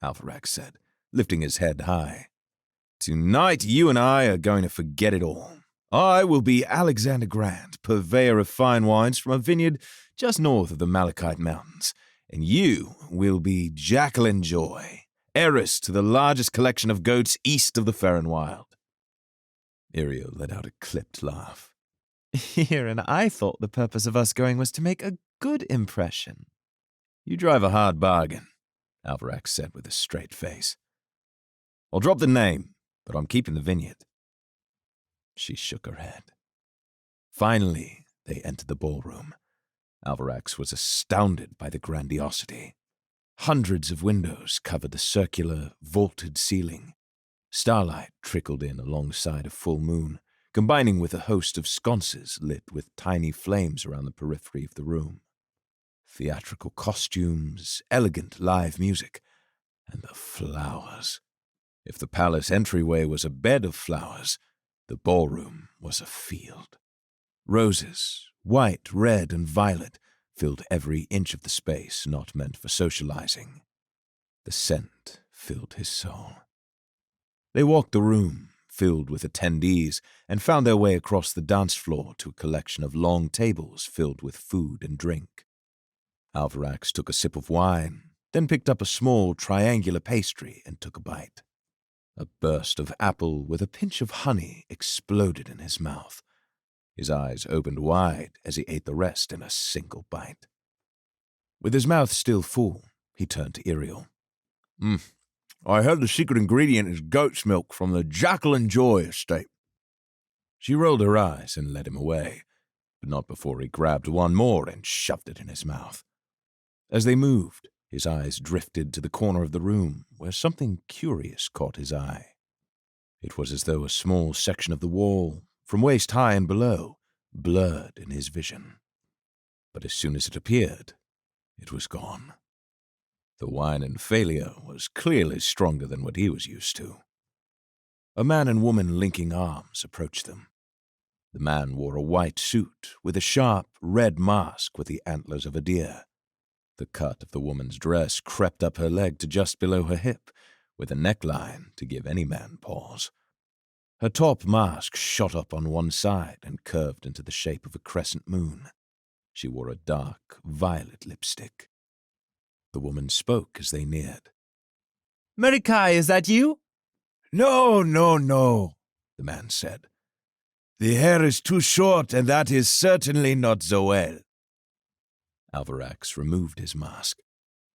Alvarax said, lifting his head high, "tonight you and I are going to forget it all. I will be Alexander Grant, purveyor of fine wines from a vineyard just north of the Malachite Mountains, and you will be Jacqueline Joy, heiress to the largest collection of goats east of the Ferren Wild. Iriel let out a clipped laugh. Here, and I thought the purpose of us going was to make a good impression. You drive a hard bargain, Alvarax said with a straight face. I'll drop the name, but I'm keeping the vineyard. She shook her head. Finally, they entered the ballroom. Alvarax was astounded by the grandiosity. Hundreds of windows covered the circular, vaulted ceiling. Starlight trickled in alongside a full moon, combining with a host of sconces lit with tiny flames around the periphery of the room. Theatrical costumes, elegant live music, and the flowers. If the palace entryway was a bed of flowers, the ballroom was a field. Roses, white, red, and violet, filled every inch of the space not meant for socializing. The scent filled his soul. They walked the room, filled with attendees, and found their way across the dance floor to a collection of long tables filled with food and drink. Alvarax took a sip of wine, then picked up a small triangular pastry and took a bite. A burst of apple with a pinch of honey exploded in his mouth. His eyes opened wide as he ate the rest in a single bite. With his mouth still full, he turned to Iriel. I heard the secret ingredient is goat's milk from the Jacqueline Joy estate. She rolled her eyes and led him away, but not before he grabbed one more and shoved it in his mouth. As they moved, his eyes drifted to the corner of the room where something curious caught his eye. It was as though a small section of the wall, from waist high and below, blurred in his vision. But as soon as it appeared, it was gone. The wine and failure was clearly stronger than what he was used to. A man and woman linking arms approached them. The man wore a white suit with a sharp red mask with the antlers of a deer. The cut of the woman's dress crept up her leg to just below her hip, with a neckline to give any man pause. Her top mask shot up on one side and curved into the shape of a crescent moon. She wore a dark, violet lipstick. The woman spoke as they neared. Marikai, is that you? No, the man said. The hair is too short, and that is certainly not Zoel. Alvarax removed his mask.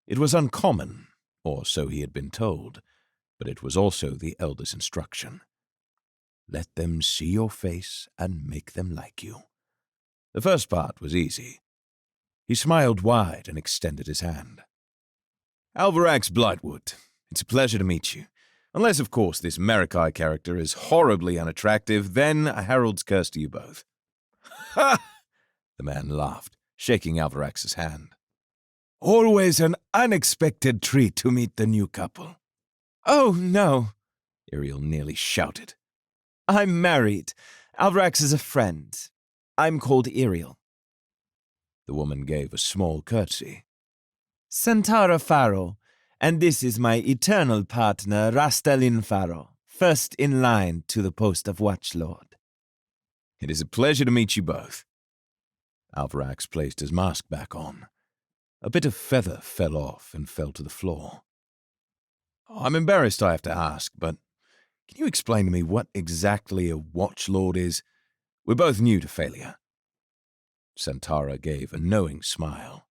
It was uncommon, or so he had been told, but it was also the elder's instruction. Let them see your face and make them like you. The first part was easy. He smiled wide and extended his hand. Alvarax Blightwood, it's a pleasure to meet you. Unless, of course, this Marikai character is horribly unattractive, then a herald's curse to you both. Ha! The man laughed, shaking Alvarax's hand. Always an unexpected treat to meet the new couple. Oh, no, Iriel nearly shouted. I'm married. Alvarax is a friend. I'm called Iriel. The woman gave a small curtsy. Santara Faro, and this is my eternal partner, Rastalin Faro, first in line to the post of Watchlord. It is a pleasure to meet you both. Alvarax placed his mask back on. A bit of feather fell off and fell to the floor. I'm embarrassed I have to ask, but can you explain to me what exactly a Watchlord is? We're both new to failure. Santara gave a knowing smile.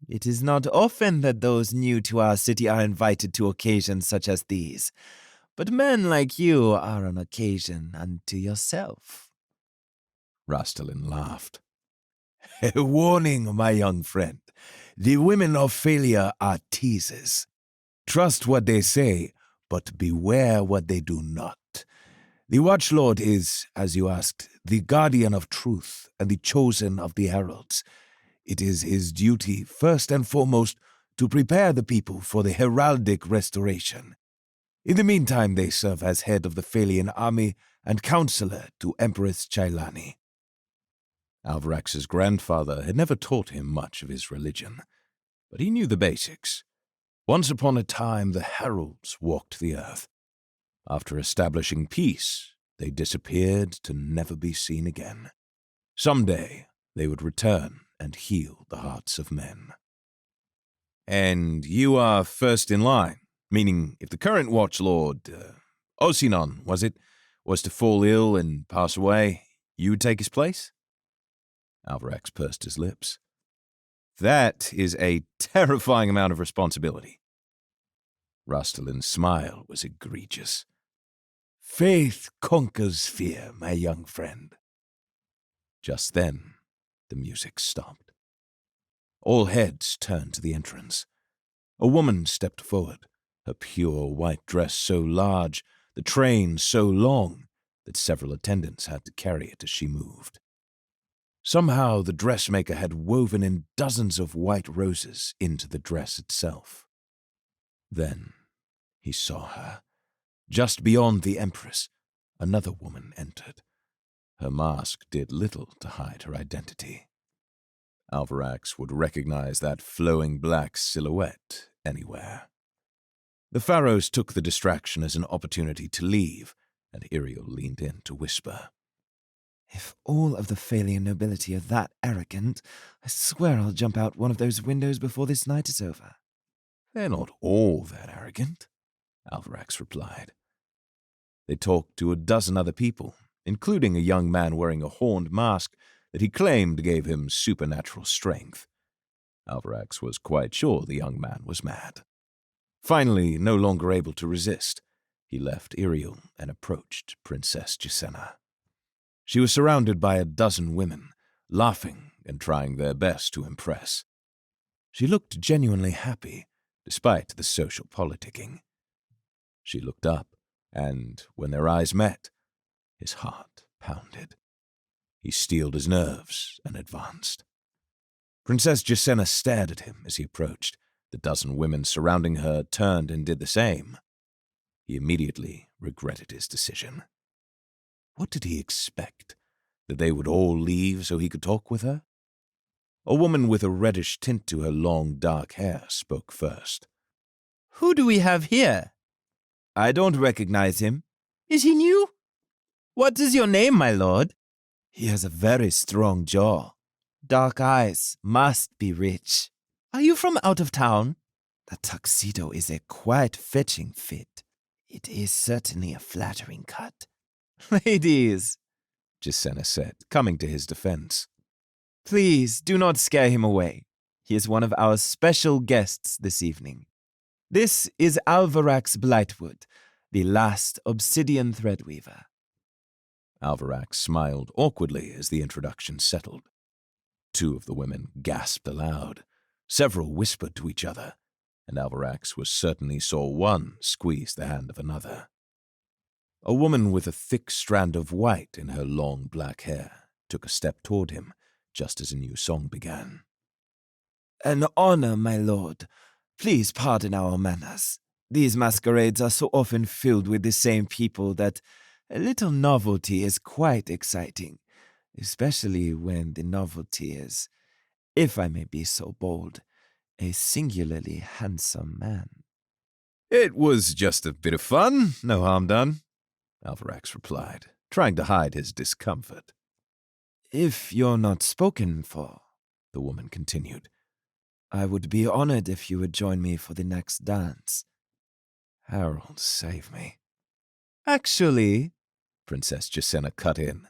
It is not often that those new to our city are invited to occasions such as these, but men like you are an occasion unto yourself. Rastalin laughed. A warning, my young friend. The women of failure are teasers. Trust what they say, but beware what they do not. The Watchlord is, as you asked, the guardian of truth and the chosen of the heralds. It is his duty, first and foremost, to prepare the people for the heraldic restoration. In the meantime, they serve as head of the Phalian army and counselor to Empress Chailani. Alvarax's grandfather had never taught him much of his religion, but he knew the basics. Once upon a time, the heralds walked the earth. After establishing peace, they disappeared to never be seen again. Someday they would return and heal the hearts of men. And you are first in line, meaning if the current Watchlord, Osinon, was to fall ill and pass away, you would take his place? Alvarax pursed his lips. That is a terrifying amount of responsibility. Rastelin's smile was egregious. Faith conquers fear, my young friend. Just then, the music stopped. All heads turned to the entrance. A woman stepped forward, her pure white dress so large, the train so long, that several attendants had to carry it as she moved. Somehow the dressmaker had woven in dozens of white roses into the dress itself. Then he saw her. Just beyond the Empress, another woman entered. Her mask did little to hide her identity. Alvarax would recognize that flowing black silhouette anywhere. The Pharaohs took the distraction as an opportunity to leave, and Iriel leaned in to whisper. If all of the Phalian nobility are that arrogant, I swear I'll jump out one of those windows before this night is over. They're not all that arrogant, Alvarax replied. They talked to a dozen other people, including a young man wearing a horned mask that he claimed gave him supernatural strength. Alvarax was quite sure the young man was mad. Finally, no longer able to resist, he left Iriel and approached Princess Gisena. She was surrounded by a dozen women, laughing and trying their best to impress. She looked genuinely happy, despite the social politicking. She looked up, and when their eyes met, his heart pounded. He steeled his nerves and advanced. Princess Gisena stared at him as he approached. The dozen women surrounding her turned and did the same. He immediately regretted his decision. What did he expect? That they would all leave so he could talk with her? A woman with a reddish tint to her long, dark hair spoke first. Who do we have here? I don't recognize him. Is he new? What is your name, my lord? He has a very strong jaw. Dark eyes, must be rich. Are you from out of town? The tuxedo is a quite fetching fit. It is certainly a flattering cut. Ladies, Gisena said, coming to his defense. Please do not scare him away. He is one of our special guests this evening. This is Alvarax Blightwood, the last obsidian threadweaver. Alvarax smiled awkwardly as the introduction settled. Two of the women gasped aloud. Several whispered to each other, and Alvarax was certain he saw one squeeze the hand of another. A woman with a thick strand of white in her long black hair took a step toward him just as a new song began. An honor, my lord. Please pardon our manners. These masquerades are so often filled with the same people that a little novelty is quite exciting, especially when the novelty is, if I may be so bold, a singularly handsome man. It was just a bit of fun, no harm done, Alvarax replied, trying to hide his discomfort. If you're not spoken for, the woman continued, I would be honored if you would join me for the next dance. Harold, save me. Actually, Princess Gisena cut in,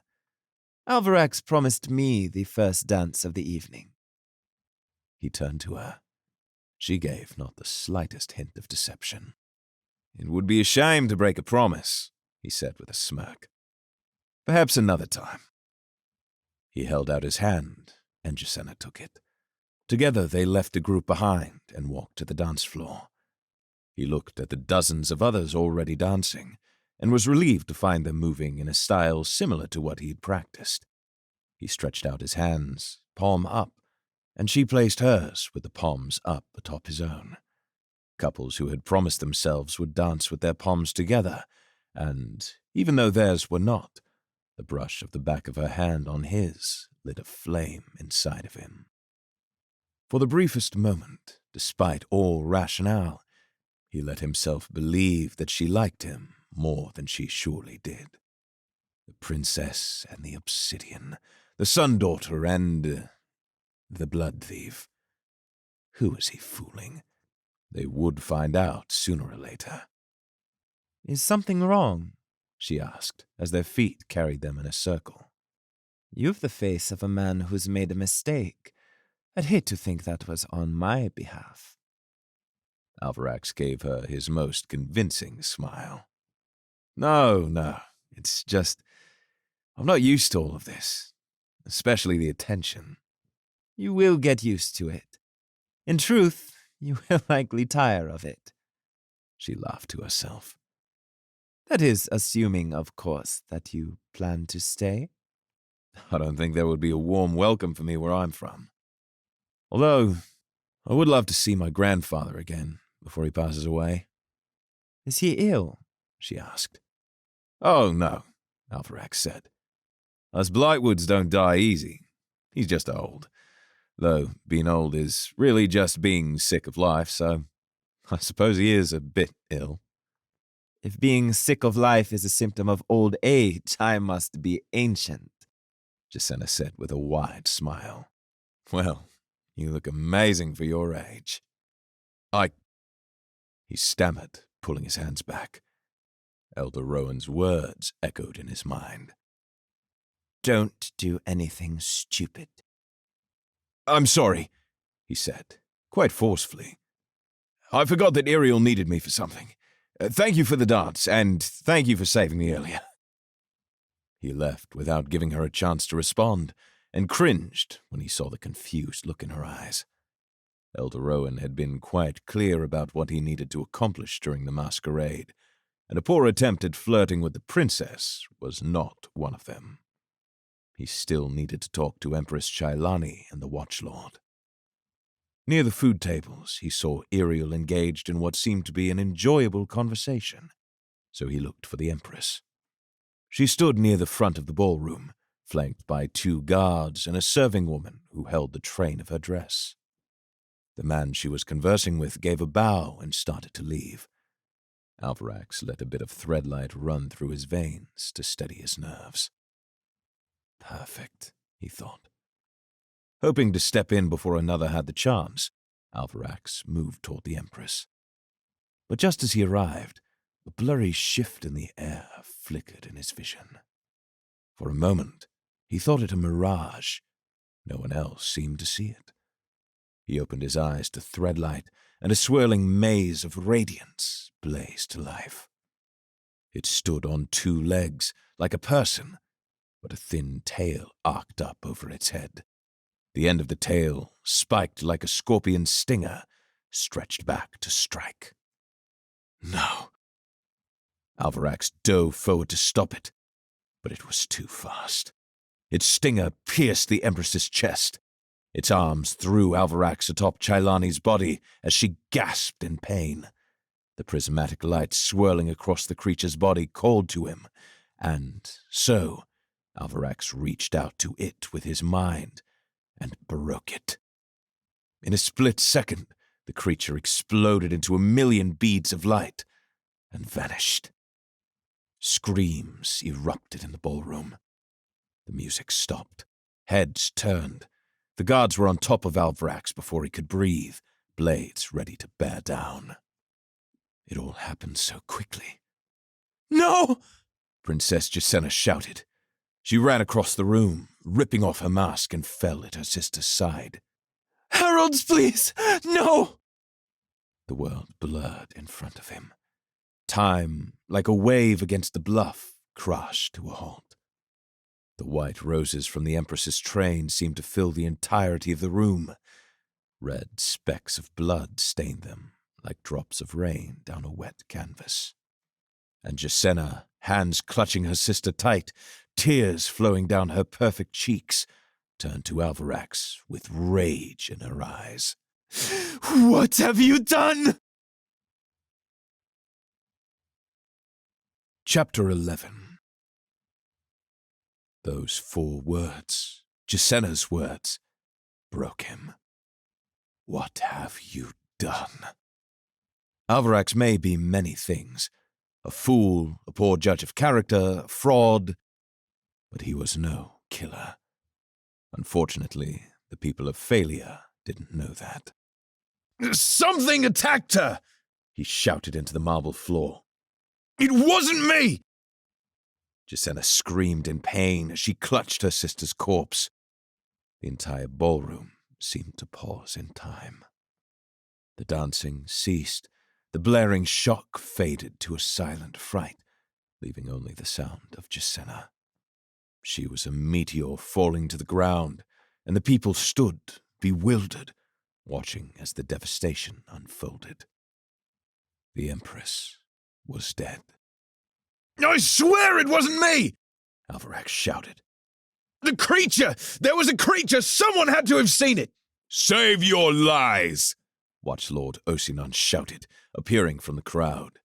Alvarax promised me the first dance of the evening. He turned to her. She gave not the slightest hint of deception. It would be a shame to break a promise, he said with a smirk. Perhaps another time. He held out his hand, and Gisena took it. Together they left the group behind and walked to the dance floor. He looked at the dozens of others already dancing, and was relieved to find them moving in a style similar to what he had practiced. He stretched out his hands, palm up, and she placed hers with the palms up atop his own. Couples who had promised themselves would dance with their palms together, and, even though theirs were not, the brush of the back of her hand on his lit a flame inside of him. For the briefest moment, despite all rationale, he let himself believe that she liked him more than she surely did. The princess and the obsidian, the sun-daughter and the blood thief. Who was he fooling? They would find out sooner or later. Is something wrong? She asked, as their feet carried them in a circle. You've the face of a man who's made a mistake. I'd hate to think that was on my behalf. Alvarax gave her his most convincing smile. No, it's just, I'm not used to all of this, especially the attention. You will get used to it. In truth, you will likely tire of it. She laughed to herself. That is assuming, of course, that you plan to stay. I don't think there would be a warm welcome for me where I'm from. Although, I would love to see my grandfather again before he passes away. Is he ill? She asked. Oh, no, Alvarax said. Us Blightwoods don't die easy. He's just old. Though being old is really just being sick of life, so I suppose he is a bit ill. If being sick of life is a symptom of old age, I must be ancient, Jacenna said with a wide smile. Well, you look amazing for your age. He stammered, pulling his hands back. Elder Rowan's words echoed in his mind. Don't do anything stupid. I'm sorry, he said, quite forcefully. I forgot that Ariel needed me for something. Thank you for the dance, and thank you for saving me earlier. He left without giving her a chance to respond, and cringed when he saw the confused look in her eyes. Elder Rowan had been quite clear about what he needed to accomplish during the masquerade, and a poor attempt at flirting with the princess was not one of them. He still needed to talk to Empress Chailani and the Watchlord. Near the food tables, he saw Ariel engaged in what seemed to be an enjoyable conversation, so he looked for the Empress. She stood near the front of the ballroom, flanked by 2 guards and a serving woman who held the train of her dress. The man she was conversing with gave a bow and started to leave. Alvarax let a bit of Threadlight run through his veins to steady his nerves. Perfect, he thought. Hoping to step in before another had the chance, Alvarax moved toward the Empress. But just as he arrived, a blurry shift in the air flickered in his vision. For a moment, he thought it a mirage. No one else seemed to see it. He opened his eyes to Threadlight, and a swirling maze of radiance blazed to life. It stood on 2 legs, like a person, but a thin tail arced up over its head. The end of the tail, spiked like a scorpion's stinger, stretched back to strike. No. Alvarax dove forward to stop it, but it was too fast. Its stinger pierced the Empress's chest. Its arms threw Alvarax atop Chailani's body as she gasped in pain. The prismatic light swirling across the creature's body called to him, and so Alvarax reached out to it with his mind and broke it. In a split second, the creature exploded into a million beads of light and vanished. Screams erupted in the ballroom. The music stopped. Heads turned. The guards were on top of Alvarax before he could breathe, blades ready to bear down. It all happened so quickly. "No!" Princess Jacenna shouted. She ran across the room, ripping off her mask, and fell at her sister's side. "Heralds, please! No!" The world blurred in front of him. Time, like a wave against the bluff, crashed to a halt. The white roses from the Empress's train seemed to fill the entirety of the room. Red specks of blood stained them like drops of rain down a wet canvas. And Jacenna, hands clutching her sister tight, tears flowing down her perfect cheeks, turned to Alvarax with rage in her eyes. "What have you done?" Chapter 11. Those 4 words, Jacenna's words, broke him. What have you done? Alvarax may be many things. A fool, a poor judge of character, a fraud, But he was no killer. Unfortunately, the people of Failure didn't know that. "Something attacked her!" He shouted into the marble floor. "It wasn't me!" Gisenna screamed in pain as she clutched her sister's corpse. The entire ballroom seemed to pause in time. The dancing ceased. The blaring shock faded to a silent fright, leaving only the sound of Gisenna. She was a meteor falling to the ground, and the people stood, bewildered, watching as the devastation unfolded. The Empress was dead. "I swear it wasn't me!" Alvarax shouted. "The creature! There was a creature! Someone had to have seen it!" Save your lies! Watchlord Osinon shouted, appearing from the crowd.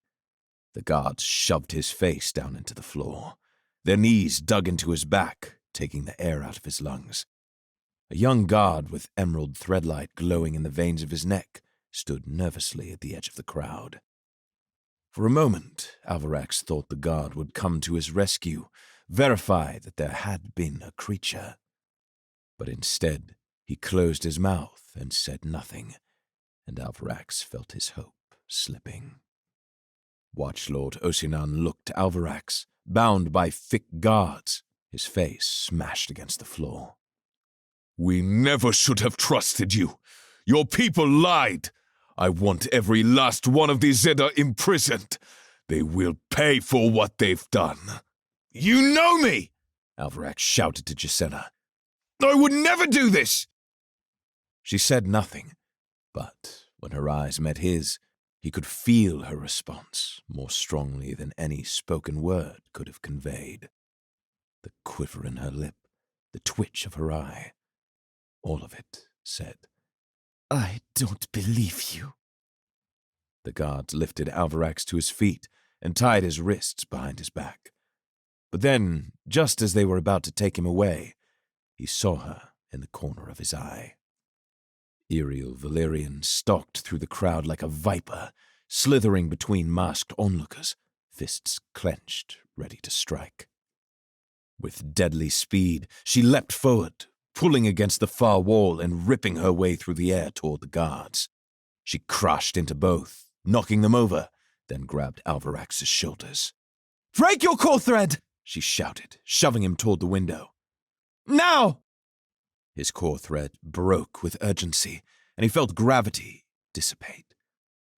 The guards shoved his face down into the floor. Their knees dug into his back, taking the air out of his lungs. A young guard with emerald threadlight glowing in the veins of his neck stood nervously at the edge of the crowd. For a moment, Alvarax thought the guard would come to his rescue, verify that there had been a creature. But instead, he closed his mouth and said nothing, and Alvarax felt his hope slipping. Watchlord Osinon looked to Alvarax, bound by thick guards, his face smashed against the floor. We never should have trusted you. Your people lied. I want every last one of these Zeta imprisoned. They will pay for what they've done. "You know me!" Alvarax shouted to Gisenna. "I would never do this!" She said nothing, but when her eyes met his, he could feel her response more strongly than any spoken word could have conveyed. The quiver in her lip, the twitch of her eye, all of it said, I don't believe you. The guards lifted Alvarax to his feet and tied his wrists behind his back. But then, just as they were about to take him away, he saw her in the corner of his eye. Iriel Valerian stalked through the crowd like a viper, slithering between masked onlookers, fists clenched, ready to strike. With deadly speed, she leapt forward, pulling against the far wall and ripping her way through the air toward the guards. She crashed into both, knocking them over, then grabbed Alvarax's shoulders. Break your core thread! She shouted, shoving him toward the window. Now! His core thread broke with urgency, and he felt gravity dissipate.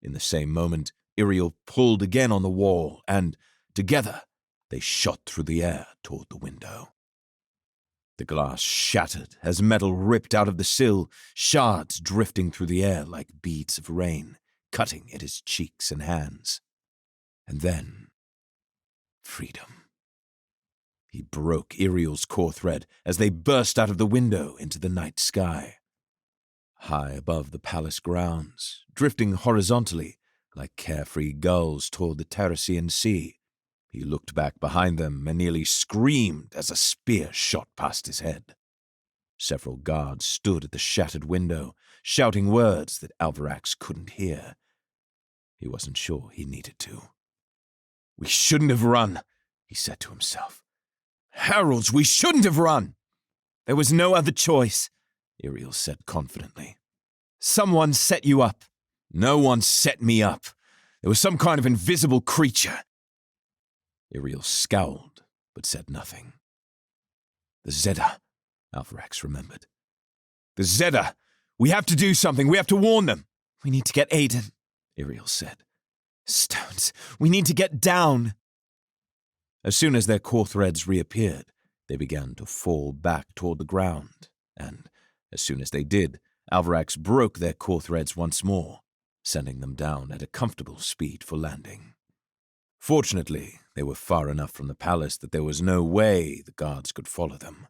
In the same moment, Iriel pulled again on the wall, and, together, they shot through the air toward the window. The glass shattered as metal ripped out of the sill, shards drifting through the air like beads of rain, cutting at his cheeks and hands. And then, freedom. He broke Iriel's core thread as they burst out of the window into the night sky. High above the palace grounds, drifting horizontally like carefree gulls toward the Terracean Sea, he looked back behind them and nearly screamed as a spear shot past his head. Several guards stood at the shattered window, shouting words that Alvarax couldn't hear. He wasn't sure he needed to. "We shouldn't have run," he said to himself. "Heralds, we shouldn't have run!" There was no other choice, Iriel said confidently. Someone set you up. No one set me up. There was some kind of invisible creature. Iriel scowled, but said nothing. The Zeta, Alvarax remembered. The Zeta! We have to do something. We have to warn them. We need to get Aiden, Iriel said. Stones, we need to get down. As soon as their core threads reappeared, they began to fall back toward the ground, and as soon as they did, Alvarax broke their core threads once more, sending them down at a comfortable speed for landing. Fortunately, they were far enough from the palace that there was no way the guards could follow them.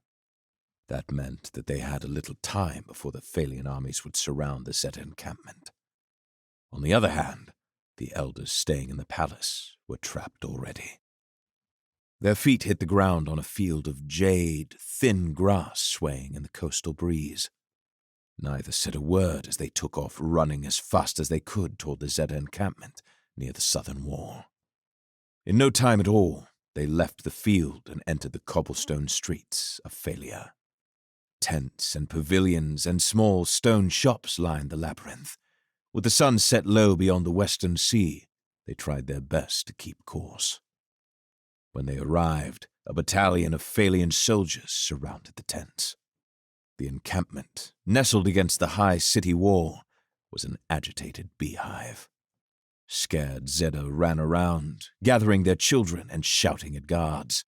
That meant that they had a little time before the Phalian armies would surround the Zeta encampment. On the other hand, the elders staying in the palace were trapped already. Their feet hit the ground on a field of jade, thin grass swaying in the coastal breeze. Neither said a word as they took off running as fast as they could toward the Zeta encampment near the southern wall. In no time at all, they left the field and entered the cobblestone streets of Failure. Tents and pavilions and small stone shops lined the labyrinth. With the sun set low beyond the western sea, they tried their best to keep course. When they arrived, a battalion of Phalian soldiers surrounded the tents. The encampment, nestled against the high city wall, was an agitated beehive. Scared Zedda ran around, gathering their children and shouting at guards.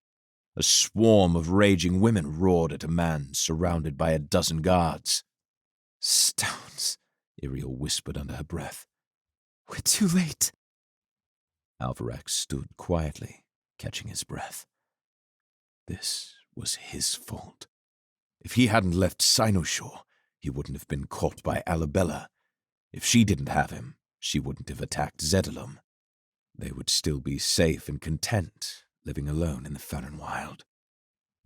A swarm of raging women roared at a man surrounded by a dozen guards. "Stones," Iriel whispered under her breath. "We're too late." Alvarax stood quietly, catching his breath. This was his fault. If he hadn't left Cynosure, he wouldn't have been caught by Alabella. If she didn't have him, she wouldn't have attacked Zedalum. They would still be safe and content, living alone in the Farron Wild.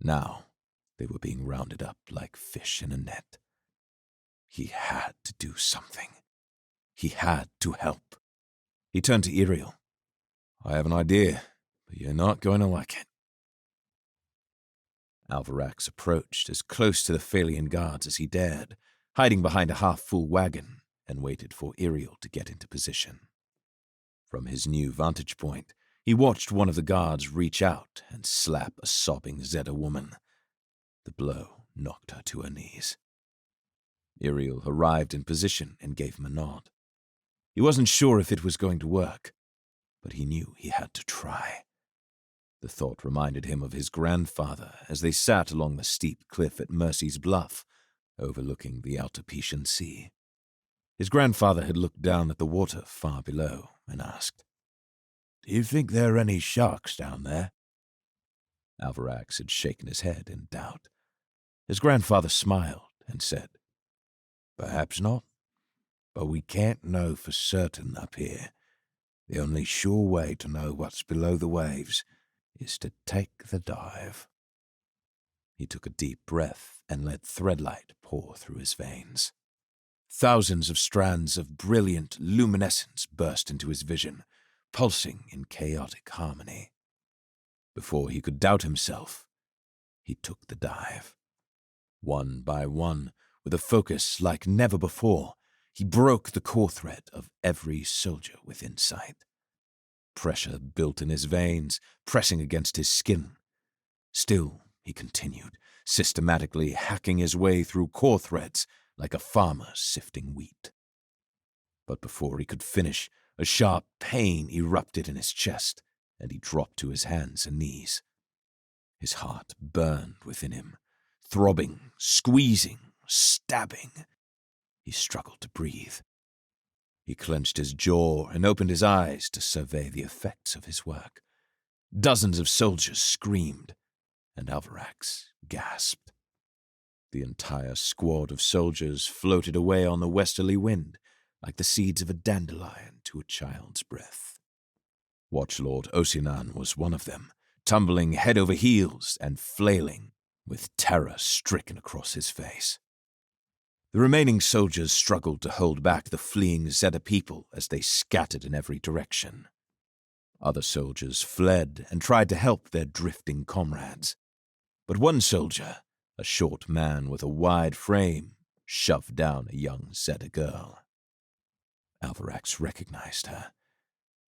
Now, they were being rounded up like fish in a net. He had to do something. He had to help. He turned to Iriel. "I have an idea, but you're not going to like it." Alvarax approached as close to the Phalian guards as he dared, hiding behind a half-full wagon, and waited for Iriel to get into position. From his new vantage point, he watched one of the guards reach out and slap a sobbing Zedda woman. The blow knocked her to her knees. Iriel arrived in position and gave him a nod. He wasn't sure if it was going to work, but he knew he had to try. The thought reminded him of his grandfather as they sat along the steep cliff at Mercy's Bluff, overlooking the Altapetian Sea. His grandfather had looked down at the water far below and asked, "Do you think there are any sharks down there?" Alvarax had shaken his head in doubt. His grandfather smiled and said, "Perhaps not, but we can't know for certain up here. The only sure way to know what's below the waves is to take the dive." He took a deep breath and let Threadlight pour through his veins. Thousands of strands of brilliant luminescence burst into his vision, pulsing in chaotic harmony. Before he could doubt himself, he took the dive. One by one, with a focus like never before, he broke the core thread of every soldier within sight. Pressure built in his veins, pressing against his skin. Still, he continued, systematically hacking his way through core threads like a farmer sifting wheat. But before he could finish, a sharp pain erupted in his chest, and he dropped to his hands and knees. His heart burned within him, throbbing, squeezing, stabbing. He struggled to breathe. He clenched his jaw and opened his eyes to survey the effects of his work. Dozens of soldiers screamed, and Alvarax gasped. The entire squad of soldiers floated away on the westerly wind, like the seeds of a dandelion to a child's breath. Watchlord Osinan was one of them, tumbling head over heels and flailing, with terror stricken across his face. The remaining soldiers struggled to hold back the fleeing Zedda people as they scattered in every direction. Other soldiers fled and tried to help their drifting comrades. But one soldier, a short man with a wide frame, shoved down a young Zedda girl. Alvarax recognized her.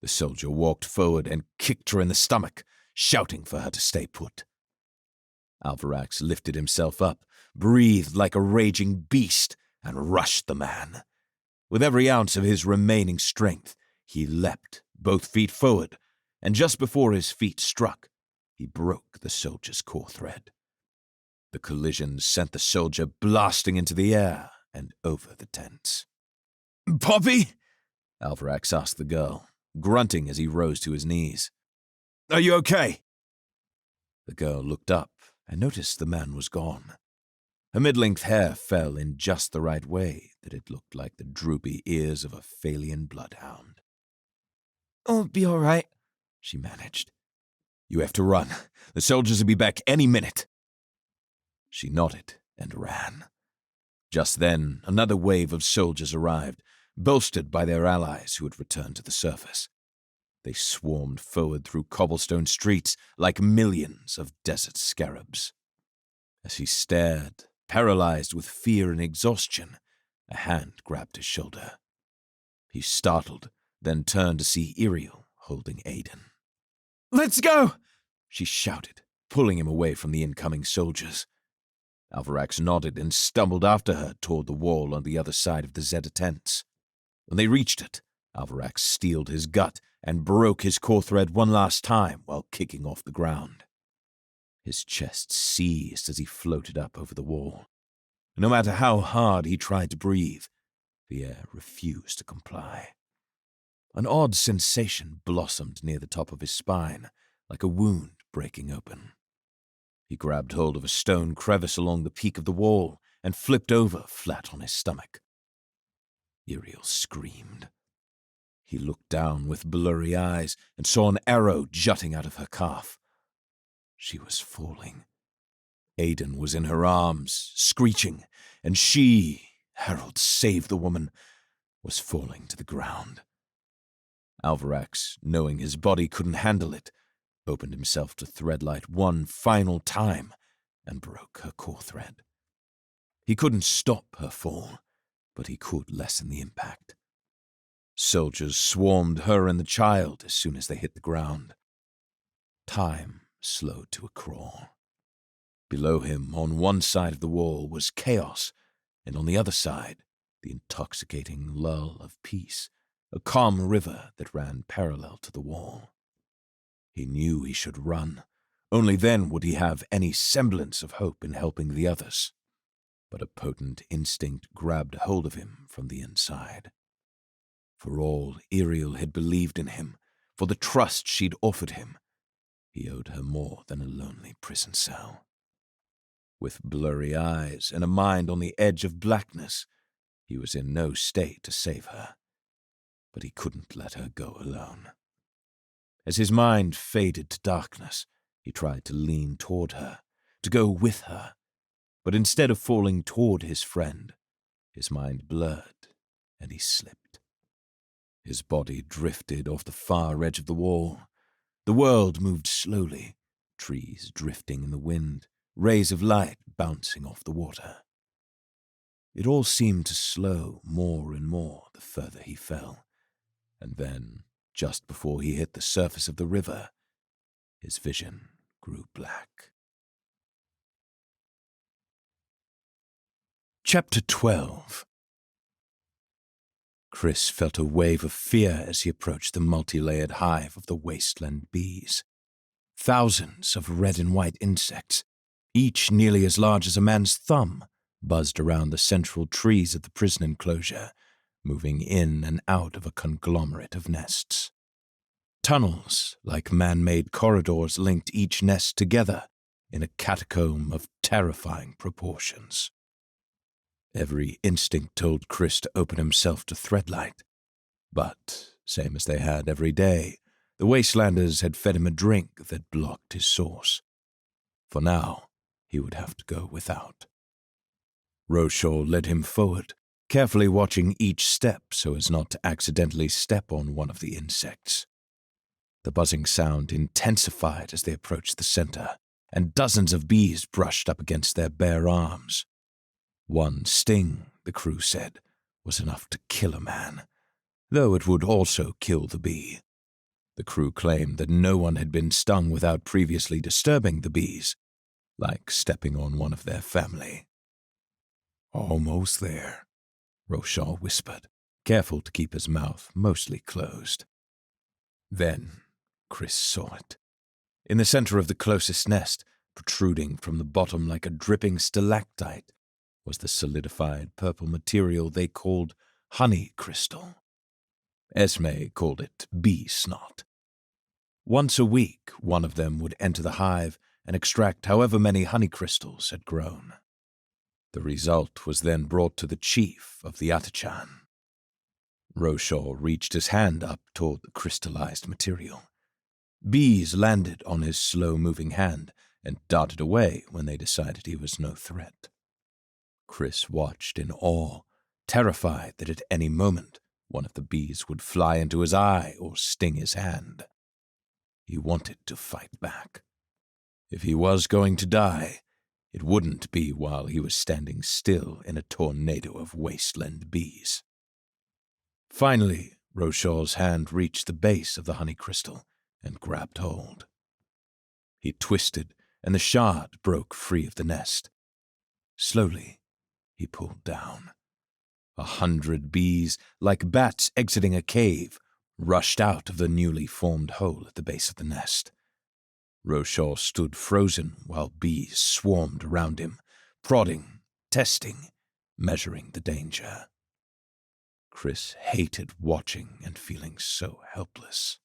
The soldier walked forward and kicked her in the stomach, shouting for her to stay put. Alvarax lifted himself up, breathed like a raging beast, and rushed the man. With every ounce of his remaining strength, he leapt, both feet forward, and just before his feet struck, he broke the soldier's core thread. The collision sent the soldier blasting into the air and over the tents. "Poppy?" Alvarax asked the girl, grunting as he rose to his knees. "Are you okay?" The girl looked up and noticed the man was gone. Her mid-length hair fell in just the right way that it looked like the droopy ears of a Phalian bloodhound. "I'll be all right," she managed. "You have to run. The soldiers will be back any minute." She nodded and ran. Just then, another wave of soldiers arrived, bolstered by their allies who had returned to the surface. They swarmed forward through cobblestone streets like millions of desert scarabs. As he stared, paralyzed with fear and exhaustion, a hand grabbed his shoulder. He startled, then turned to see Ariel holding Aiden. Let's go! She shouted, pulling him away from the incoming soldiers. Alvarax nodded and stumbled after her toward the wall on the other side of the Zeta tents. When they reached it, Alvarax steeled his gut and broke his core thread one last time while kicking off the ground. His chest seized as he floated up over the wall. No matter how hard he tried to breathe, the air refused to comply. An odd sensation blossomed near the top of his spine, like a wound breaking open. He grabbed hold of a stone crevice along the peak of the wall and flipped over flat on his stomach. Ariel screamed. He looked down with blurry eyes and saw an arrow jutting out of her calf. She was falling. Aiden was in her arms, screeching, and she, Harold save the woman, was falling to the ground. Alvarax, knowing his body couldn't handle it, opened himself to Threadlight one final time and broke her core thread. He couldn't stop her fall, but he could lessen the impact. Soldiers swarmed her and the child as soon as they hit the ground. Time slowed to a crawl. Below him, on one side of the wall, was chaos, and on the other side, the intoxicating lull of peace, a calm river that ran parallel to the wall. He knew he should run. Only then would he have any semblance of hope in helping the others. But a potent instinct grabbed hold of him from the inside. For all Ariel had believed in him, for the trust she'd offered him, he owed her more than a lonely prison cell. With blurry eyes and a mind on the edge of blackness, he was in no state to save her. But he couldn't let her go alone. As his mind faded to darkness, he tried to lean toward her, to go with her. But instead of falling toward his friend, his mind blurred and he slipped. His body drifted off the far edge of the wall. The world moved slowly, trees drifting in the wind, rays of light bouncing off the water. It all seemed to slow more and more the further he fell, and then, just before he hit the surface of the river, his vision grew black. Chapter 12. Chris felt a wave of fear as he approached the multi-layered hive of the wasteland bees. Thousands of red and white insects, each nearly as large as a man's thumb, buzzed around the central trees of the prison enclosure, moving in and out of a conglomerate of nests. Tunnels, like man-made corridors, linked each nest together in a catacomb of terrifying proportions. Every instinct told Chris to open himself to Threadlight, but, same as they had every day, the Wastelanders had fed him a drink that blocked his source. For now, he would have to go without. Roshaw led him forward, carefully watching each step so as not to accidentally step on one of the insects. The buzzing sound intensified as they approached the center, and dozens of bees brushed up against their bare arms. One sting, the crew said, was enough to kill a man, though it would also kill the bee. The crew claimed that no one had been stung without previously disturbing the bees, like stepping on one of their family. "Almost there," Roshaw whispered, careful to keep his mouth mostly closed. Then Chris saw it. In the center of the closest nest, protruding from the bottom like a dripping stalactite, was the solidified purple material they called honey crystal. Esme called it bee snot. Once a week, one of them would enter the hive and extract however many honey crystals had grown. The result was then brought to the chief of the Atachan. Roshaw reached his hand up toward the crystallized material. Bees landed on his slow-moving hand and darted away when they decided he was no threat. Chris watched in awe, terrified that at any moment One of the bees would fly into his eye or sting his hand. He wanted to fight back. If he was going to die, it wouldn't be while he was standing still in a tornado of wasteland bees. Finally, Rochor's hand reached the base of the honey crystal and grabbed hold. He twisted, and the shard broke free of the nest. Slowly, he pulled down. 100 bees, like bats exiting a cave, rushed out of the newly formed hole at the base of the nest. Rochor stood frozen while bees swarmed around him, prodding, testing, measuring the danger. Chris hated watching and feeling so helpless.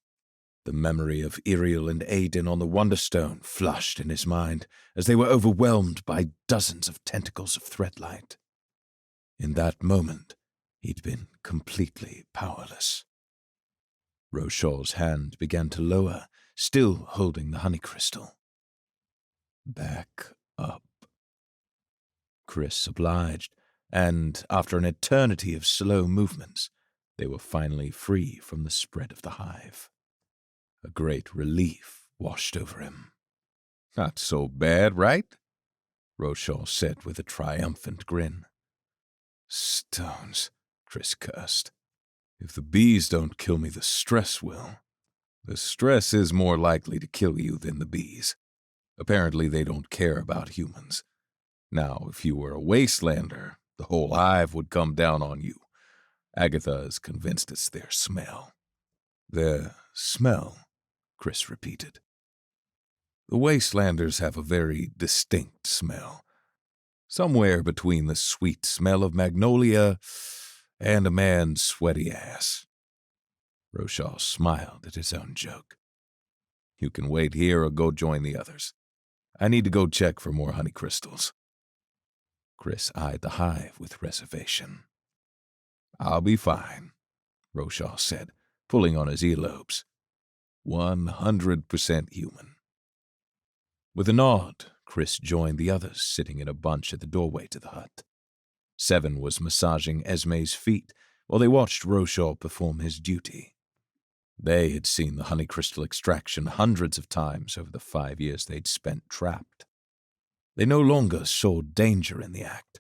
The memory of Iriel and Aiden on the Wonderstone flashed in his mind as they were overwhelmed by dozens of tentacles of Threadlight. In that moment, he'd been completely powerless. Rochor's hand began to lower, still holding the honey crystal. Back up. Chris obliged, and after an eternity of slow movements, they were finally free from the spread of the hive. A great relief washed over him. "Not so bad, right?" Rochor said with a triumphant grin. "Stones," Chris cursed. "If the bees don't kill me, the stress will. The stress is more likely to kill you than the bees. Apparently they don't care about humans. Now, if you were a wastelander, the whole hive would come down on you. Agatha is convinced it's their smell." "Their smell," Chris repeated. "The wastelanders have a very distinct smell. Somewhere between the sweet smell of magnolia and a man's sweaty ass." Rochor smiled at his own joke. "You can wait here or go join the others. I need to go check for more honey crystals." Chris eyed the hive with reservation. "I'll be fine," Rochor said, pulling on his earlobes. 100% human. With a nod, Chris joined the others sitting in a bunch at the doorway to the hut. Seven was massaging Esme's feet while they watched Rochor perform his duty. They had seen the honey crystal extraction hundreds of times over the 5 years they'd spent trapped. They no longer saw danger in the act,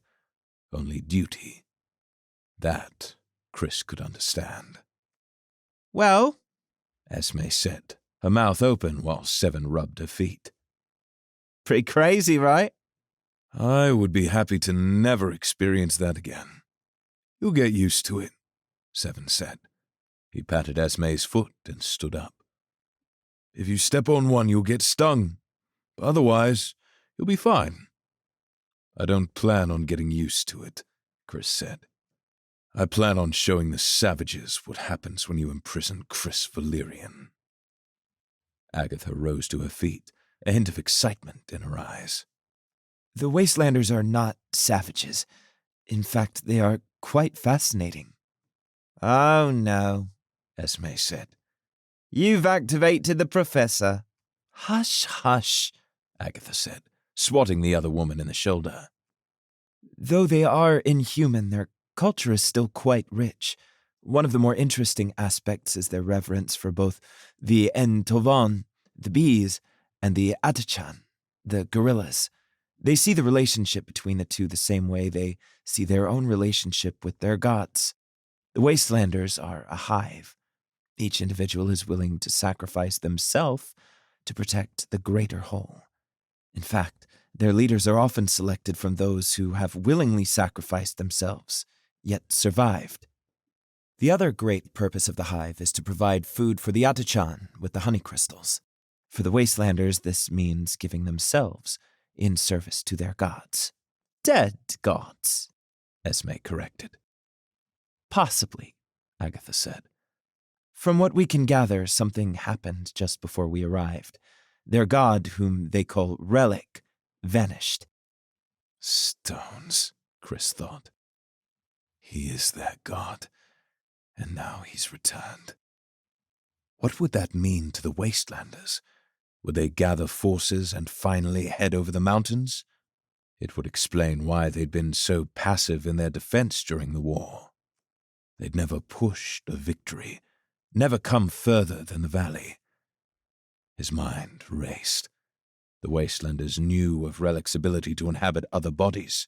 only duty. That Chris could understand. "Well," Esme said, her mouth open while Seven rubbed her feet. "Pretty crazy, right?" "I would be happy to never experience that again." "You'll get used to it," Seven said. He patted Esme's foot and stood up. "If you step on one, you'll get stung. Otherwise, you'll be fine." "I don't plan on getting used to it," Chris said. "I plan on showing the savages what happens when you imprison Chris Valerian." Agatha rose to her feet, a hint of excitement in her eyes. "The Wastelanders are not savages. In fact, they are quite fascinating." "Oh, no," Esme said. "You've activated the professor." "Hush, hush," Agatha said, swatting the other woman in the shoulder. "Though they are inhuman, their culture is still quite rich. One of the more interesting aspects is their reverence for both the Entovan, the bees, and the Atachan, the gorillas. They see the relationship between the two the same way they see their own relationship with their gods. The Wastelanders are a hive. Each individual is willing to sacrifice themselves to protect the greater whole. In fact, their leaders are often selected from those who have willingly sacrificed themselves, yet survived. The other great purpose of the hive is to provide food for the Atachan with the honey crystals. For the Wastelanders, this means giving themselves in service to their gods. Dead gods, Esme corrected. Possibly, Agatha said. From what we can gather, something happened just before we arrived. Their god, whom they call Relic, vanished. Stones, Chris thought. He is that god, and now he's returned. What would that mean to the Wastelanders? Would they gather forces and finally head over the mountains? It would explain why they'd been so passive in their defense during the war. They'd never pushed a victory, never come further than the valley. His mind raced. The Wastelanders knew of Relic's ability to inhabit other bodies.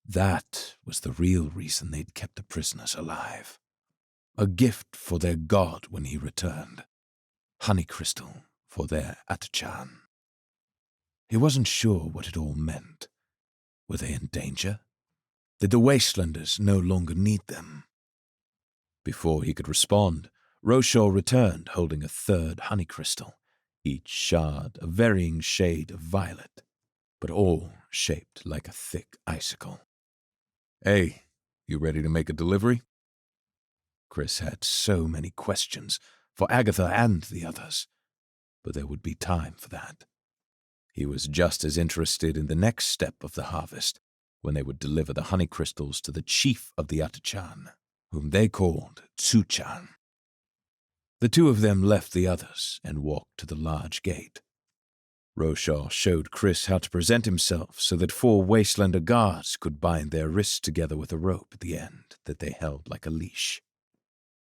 That was the real reason they'd kept the prisoners alive. A gift for their god when he returned. Honeycrystal for their Atachan. He wasn't sure what it all meant. Were they in danger? Did the Wastelanders no longer need them? Before he could respond, Roshaw returned holding a third honeycrystal, each shard a varying shade of violet, but all shaped like a thick icicle. "Hey, you ready to make a delivery?" Chris had so many questions for Agatha and the others, but there would be time for that. He was just as interested in the next step of the harvest, when they would deliver the honeycrystals to the chief of the Atachan, whom they called Tsuchan. The two of them left the others and walked to the large gate. Roshaw showed Chris how to present himself so that 4 Wastelander guards could bind their wrists together with a rope at the end that they held like a leash.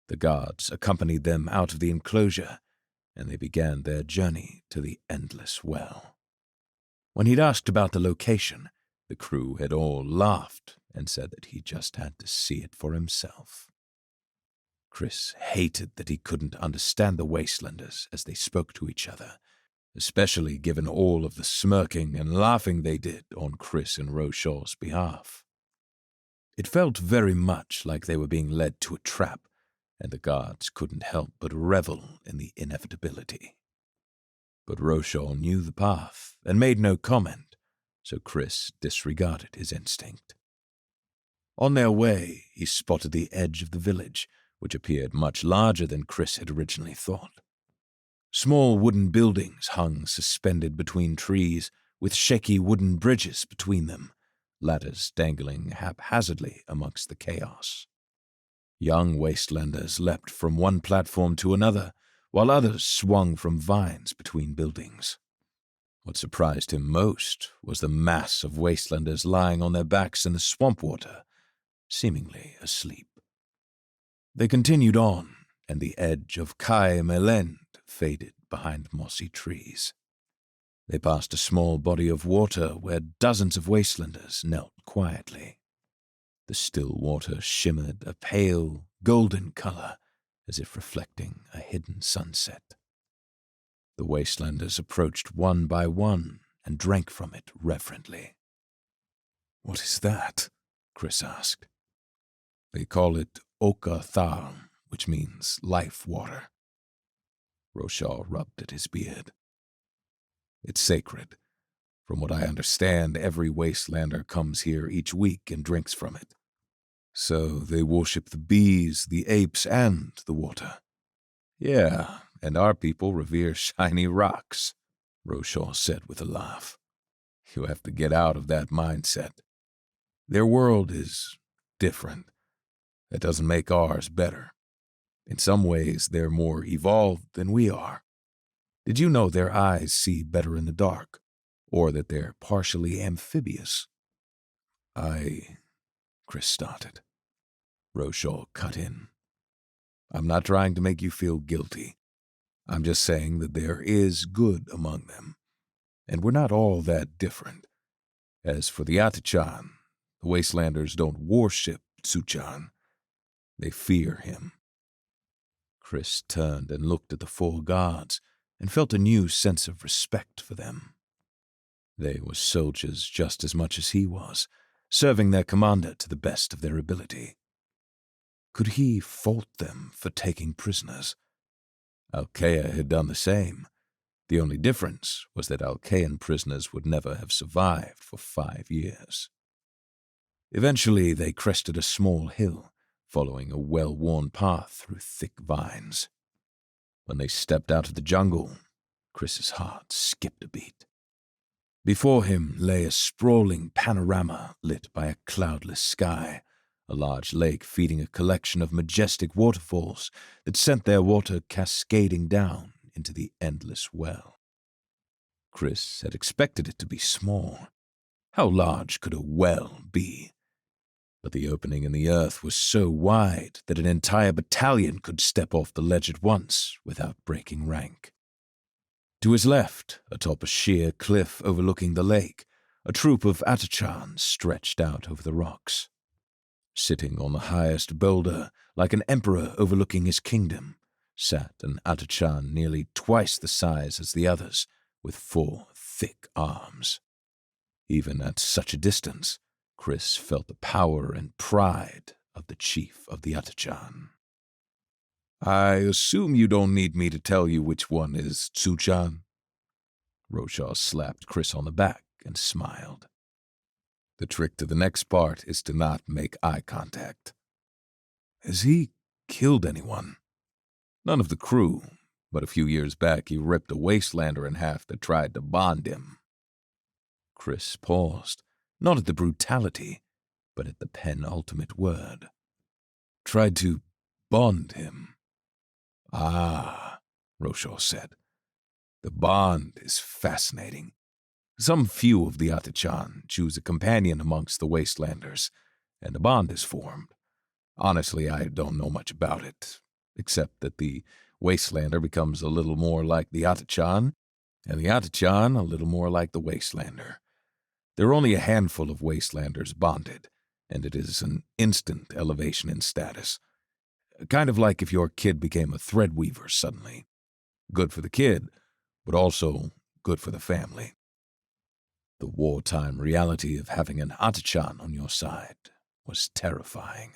The guards accompanied them out of the enclosure, and they began their journey to the Endless Well. When he'd asked about the location, the crew had all laughed and said that he just had to see it for himself. Chris hated that he couldn't understand the Wastelanders as they spoke to each other, especially given all of the smirking and laughing they did on Chris and Roshaw's behalf. It felt very much like they were being led to a trap, and the guards couldn't help but revel in the inevitability. But Roshaw knew the path and made no comment, so Chris disregarded his instinct. On their way, he spotted the edge of the village, which appeared much larger than Chris had originally thought. Small wooden buildings hung suspended between trees, with shaky wooden bridges between them, ladders dangling haphazardly amongst the chaos. Young Wastelanders leapt from one platform to another, while others swung from vines between buildings. What surprised him most was the mass of Wastelanders lying on their backs in the swamp water, seemingly asleep. They continued on, and the edge of Kai Melend faded behind mossy trees. They passed a small body of water where dozens of Wastelanders knelt quietly. The still water shimmered a pale, golden color, as if reflecting a hidden sunset. The Wastelanders approached one by one and drank from it reverently. "What is that?" Chris asked. "They call it Oka Thal, which means life water." Roshaw rubbed at his beard. "It's sacred. From what I understand, every Wastelander comes here each week and drinks from it. So they worship the bees, the apes, and the water." "Yeah, and our people revere shiny rocks," Roshaw said with a laugh. "You have to get out of that mindset. Their world is different. That doesn't make ours better. In some ways, they're more evolved than we are. Did you know their eyes see better in the dark, or that they're partially amphibious?" Chris started. Roshaw cut in. "I'm not trying to make you feel guilty. I'm just saying that there is good among them, and we're not all that different. As for the Atachan, the Wastelanders don't worship Tsuchan. They fear him." Chris turned and looked at the 4 guards and felt a new sense of respect for them. They were soldiers just as much as he was, serving their commander to the best of their ability. Could he fault them for taking prisoners? Alkea had done the same. The only difference was that Alkean prisoners would never have survived for 5 years. Eventually, they crested a small hill, following a well-worn path through thick vines. When they stepped out of the jungle, Chris's heart skipped a beat. Before him lay a sprawling panorama lit by a cloudless sky, a large lake feeding a collection of majestic waterfalls that sent their water cascading down into the Endless Well. Chris had expected it to be small. How large could a well be? but the opening in the earth was so wide that an entire battalion could step off the ledge at once without breaking rank. To his left, atop a sheer cliff overlooking the lake, a troop of Atachans stretched out over the rocks. Sitting on the highest boulder, like an emperor overlooking his kingdom, sat an Atachan nearly twice the size as the others, with 4 thick arms. Even at such a distance, Chris felt the power and pride of the chief of the Atachan. "I assume you don't need me to tell you which one is Tsuchan?" Roshaw slapped Chris on the back and smiled. "The trick to the next part is to not make eye contact." "Has he killed anyone?" "None of the crew, but a few years back he ripped a wastelander in half that tried to bond him." Chris paused, not at the brutality, but at the penultimate word. "Tried to bond him." "Ah," Roshaw said. "The bond is fascinating. Some few of the Atachan choose a companion amongst the Wastelanders, and a bond is formed. Honestly, I don't know much about it, except that the Wastelander becomes a little more like the Atachan, and the Atachan a little more like the Wastelander. There are only a handful of Wastelanders bonded, and it is an instant elevation in status. Kind of like if your kid became a Threadweaver suddenly. Good for the kid, but also good for the family." The wartime reality of having an Atachan on your side was terrifying.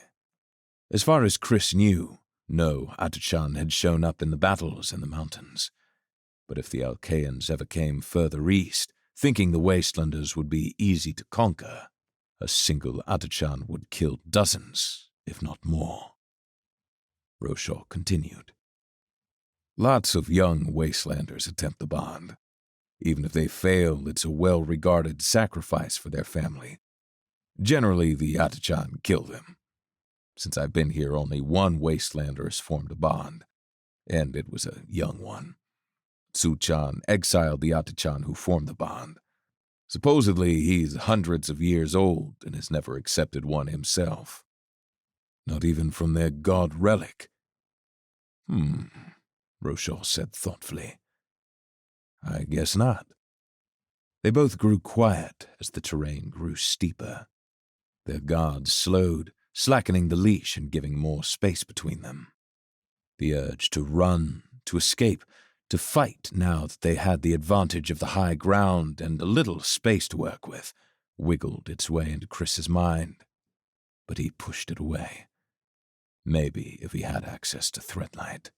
As far as Chris knew, no Atachan had shown up in the battles in the mountains. But if the Alcaeans ever came further east, thinking the Wastelanders would be easy to conquer, a single Atachan would kill dozens, if not more. Roshaw continued. "Lots of young Wastelanders attempt the bond. Even if they fail, it's a well-regarded sacrifice for their family. Generally, the Atachan kill them. Since I've been here, only one Wastelander has formed a bond, and it was a young one. Tsuchan exiled the Atachan who formed the bond. Supposedly, he's hundreds of years old and has never accepted one himself. Not even from their god relic." Roshaw said thoughtfully. "I guess not." They both grew quiet as the terrain grew steeper. Their guards slowed, slackening the leash and giving more space between them. The urge to run, to escape, to fight now that they had the advantage of the high ground and a little space to work with, wiggled its way into Chris's mind. But he pushed it away. Maybe if he had access to Threadlight.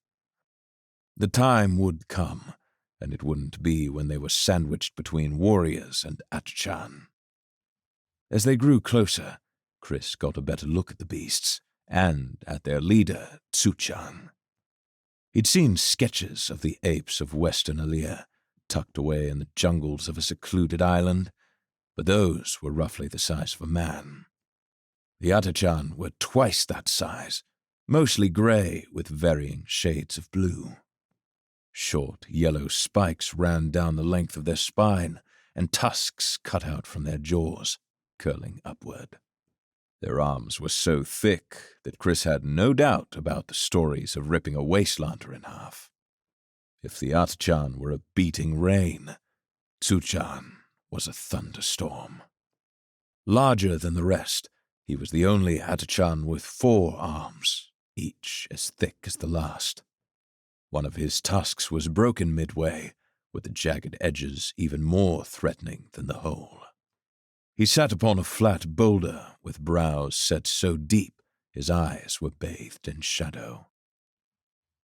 The time would come, and it wouldn't be when they were sandwiched between warriors and Atachan. As they grew closer, Chris got a better look at the beasts, and at their leader, Tsuchan. He'd seen sketches of the apes of Western Alia, tucked away in the jungles of a secluded island, but those were roughly the size of a man. The Atachan were twice that size, mostly gray with varying shades of blue. Short yellow spikes ran down the length of their spine, and tusks cut out from their jaws, curling upward. Their arms were so thick that Chris had no doubt about the stories of ripping a Wastelander in half. If the Atachan were a beating rain, Tsuchan was a thunderstorm. Larger than the rest, he was the only Atachan with 4 arms, each as thick as the last. One of his tusks was broken midway, with the jagged edges even more threatening than the whole. He sat upon a flat boulder with brows set so deep his eyes were bathed in shadow.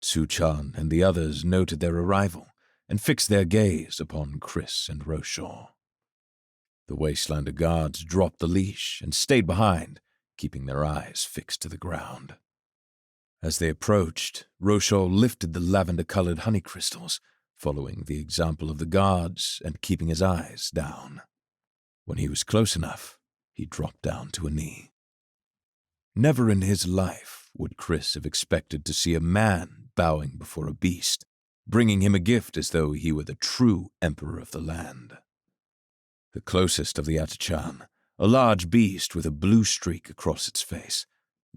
Tsuchan and the others noted their arrival and fixed their gaze upon Chris and Roshaw. The Wastelander guards dropped the leash and stayed behind, keeping their eyes fixed to the ground. As they approached, Roshaw lifted the lavender-colored honey crystals, following the example of the guards and keeping his eyes down. When he was close enough, he dropped down to a knee. Never in his life would Chris have expected to see a man bowing before a beast, bringing him a gift as though he were the true emperor of the land. The closest of the Atachan, a large beast with a blue streak across its face,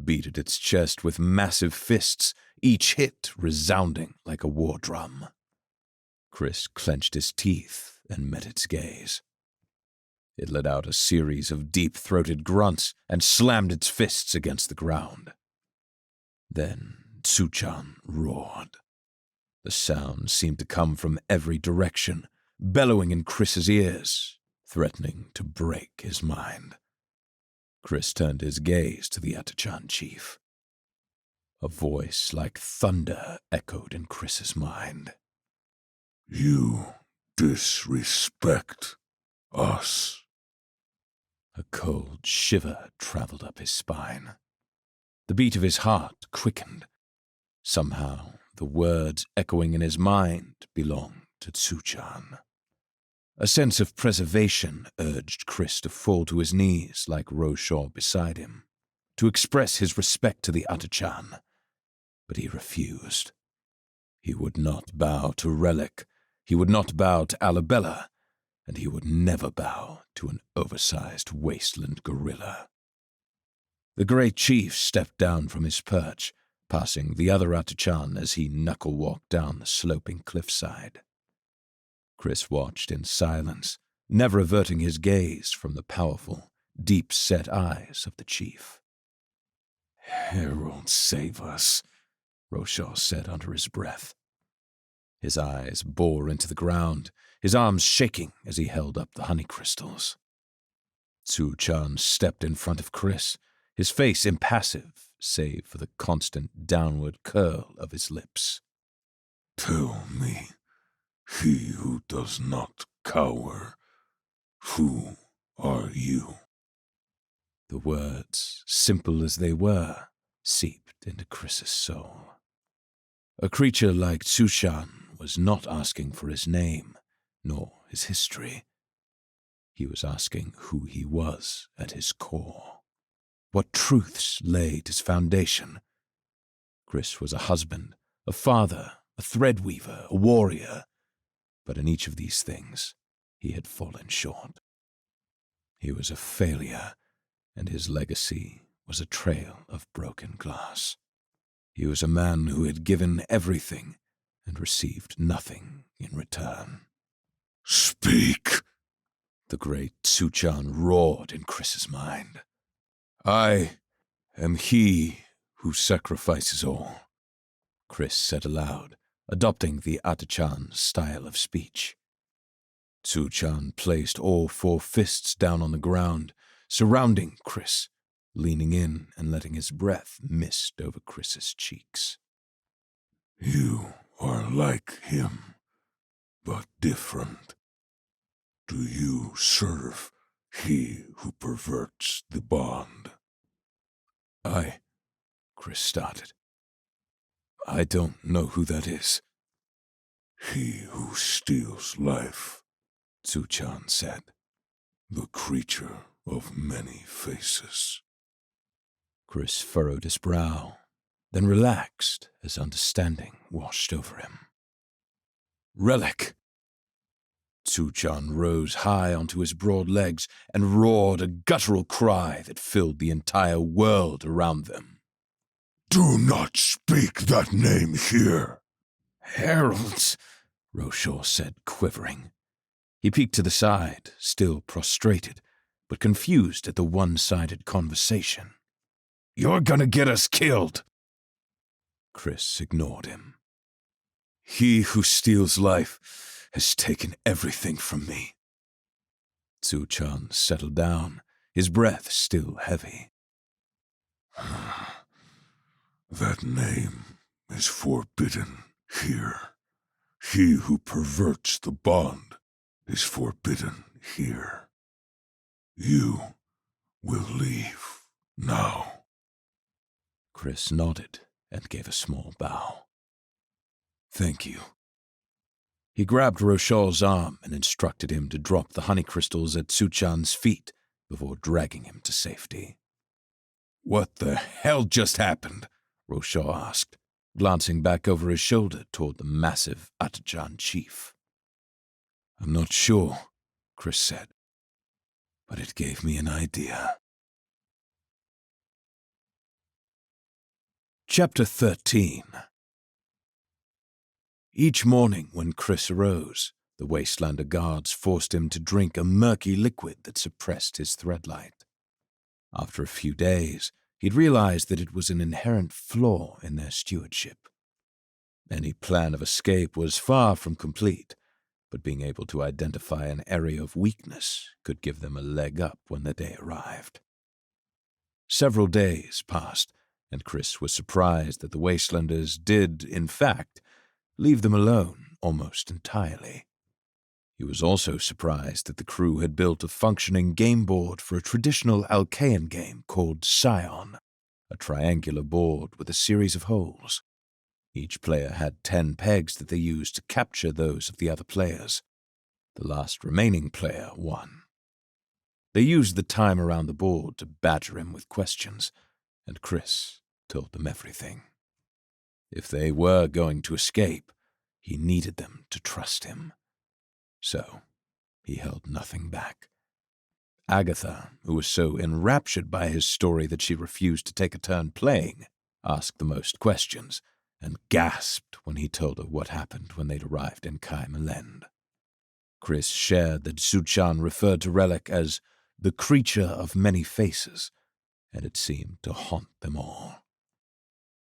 beat at its chest with massive fists, each hit resounding like a war drum. Chris clenched his teeth and met its gaze. It let out a series of deep-throated grunts and slammed its fists against the ground. Then Tsuchan roared. The sound seemed to come from every direction, bellowing in Chris's ears, threatening to break his mind. Chris turned his gaze to the Atachan chief. A voice like thunder echoed in Chris's mind. You disrespect us. A cold shiver traveled up his spine. The beat of his heart quickened. Somehow, the words echoing in his mind belonged to Tsuchan. A sense of preservation urged Chris to fall to his knees like Roshaw beside him, to express his respect to the Atachan. But he refused. He would not bow to Relic, he would not bow to Alabella, and he would never bow to an oversized wasteland gorilla. The great chief stepped down from his perch, passing the other Atachan as he knuckle-walked down the sloping cliffside. Chris watched in silence, never averting his gaze from the powerful, deep-set eyes of the chief. "Herald, save us," Roshaw said under his breath. His eyes bore into the ground, his arms shaking as he held up the honey crystals. Tsuchan stepped in front of Chris, his face impassive, save for the constant downward curl of his lips. "Tell me, he who does not cower, who are you?" The words, simple as they were, seeped into Chris's soul. A creature like Tsuchan was not asking for his name, nor his history. He was asking who he was at his core. What truths lay at his foundation? Chris was a husband, a father, a threadweaver, a warrior, but in each of these things he had fallen short. He was a failure, and his legacy was a trail of broken glass. He was a man who had given everything and received nothing in return. "Speak!" The great Tsuchan roared in Chris's mind. "I am he who sacrifices all," Chris said aloud, adopting the Atachan's style of speech. Tsuchan placed all four fists down on the ground, surrounding Chris, leaning in and letting his breath mist over Chris's cheeks. "You are like him, but different. Do you serve he who perverts the bond?" Chris started. "I don't know who that is." "He who steals life," Tsuchan said. "the creature of many faces." Chris furrowed his brow, then relaxed as understanding washed over him. "Relic!" Tsuchan rose high onto his broad legs and roared a guttural cry that filled the entire world around them. "Do not speak that name here!" "Heralds!" Roshaw said, quivering. He peeked to the side, still prostrated, but confused at the one-sided conversation. "You're gonna get us killed!" Chris ignored him. "He who steals life has taken everything from me." Tsuchan settled down, his breath still heavy. "That name is forbidden here. He who perverts the bond is forbidden here. You will leave now." Chris nodded and gave a small bow. "Thank you." He grabbed Roshaw's arm and instructed him to drop the honey crystals at Tsuchan's feet before dragging him to safety. "What the hell just happened?" Roshaw asked, glancing back over his shoulder toward the massive Atachan chief. "I'm not sure," Chris said. but it gave me an idea. Chapter 13. Each morning when Chris arose, the Wastelander guards forced him to drink a murky liquid that suppressed his threadlight. After a few days, he'd realized that it was an inherent flaw in their stewardship. Any plan of escape was far from complete, but being able to identify an area of weakness could give them a leg up when the day arrived. Several days passed, and Chris was surprised that the Wastelanders did, in fact, leave them alone almost entirely. He was also surprised that the crew had built a functioning game board for a traditional Alcaean game called Scion, a triangular board with a series of holes. Each player had 10 pegs that they used to capture those of the other players. The last remaining player won. They used the time around the board to badger him with questions, and Chris told them everything. If they were going to escape, he needed them to trust him. So, he held nothing back. Agatha, who was so enraptured by his story that she refused to take a turn playing, asked the most questions, and gasped when he told her what happened when they'd arrived in Kai Melend. Chris shared that Zuchan referred to Relic as the creature of many faces, and it seemed to haunt them all.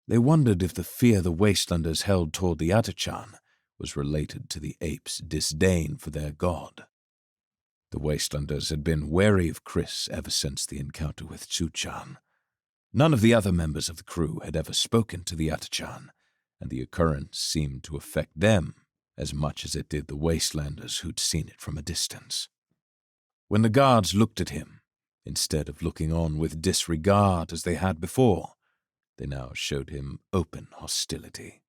They wondered if the fear the Wastelanders held toward the Atachan was related to the apes' disdain for their god. The Wastelanders had been wary of Chris ever since the encounter with Zuchan. None of the other members of the crew had ever spoken to the Atachan, and the occurrence seemed to affect them as much as it did the Wastelanders who'd seen it from a distance. When the guards looked at him, instead of looking on with disregard as they had before, they now showed him open hostility.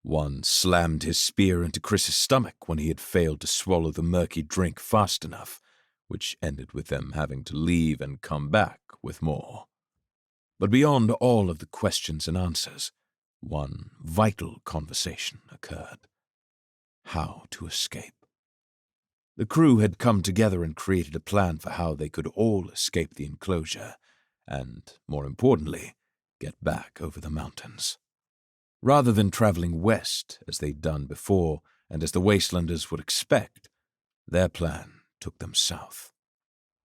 One slammed his spear into Chris's stomach when he had failed to swallow the murky drink fast enough, which ended with them having to leave and come back with more. But beyond all of the questions and answers, one vital conversation occurred. How to escape. The crew had come together and created a plan for how they could all escape the enclosure and, more importantly, get back over the mountains. Rather than traveling west as they'd done before and as the Wastelanders would expect, their plan took them south.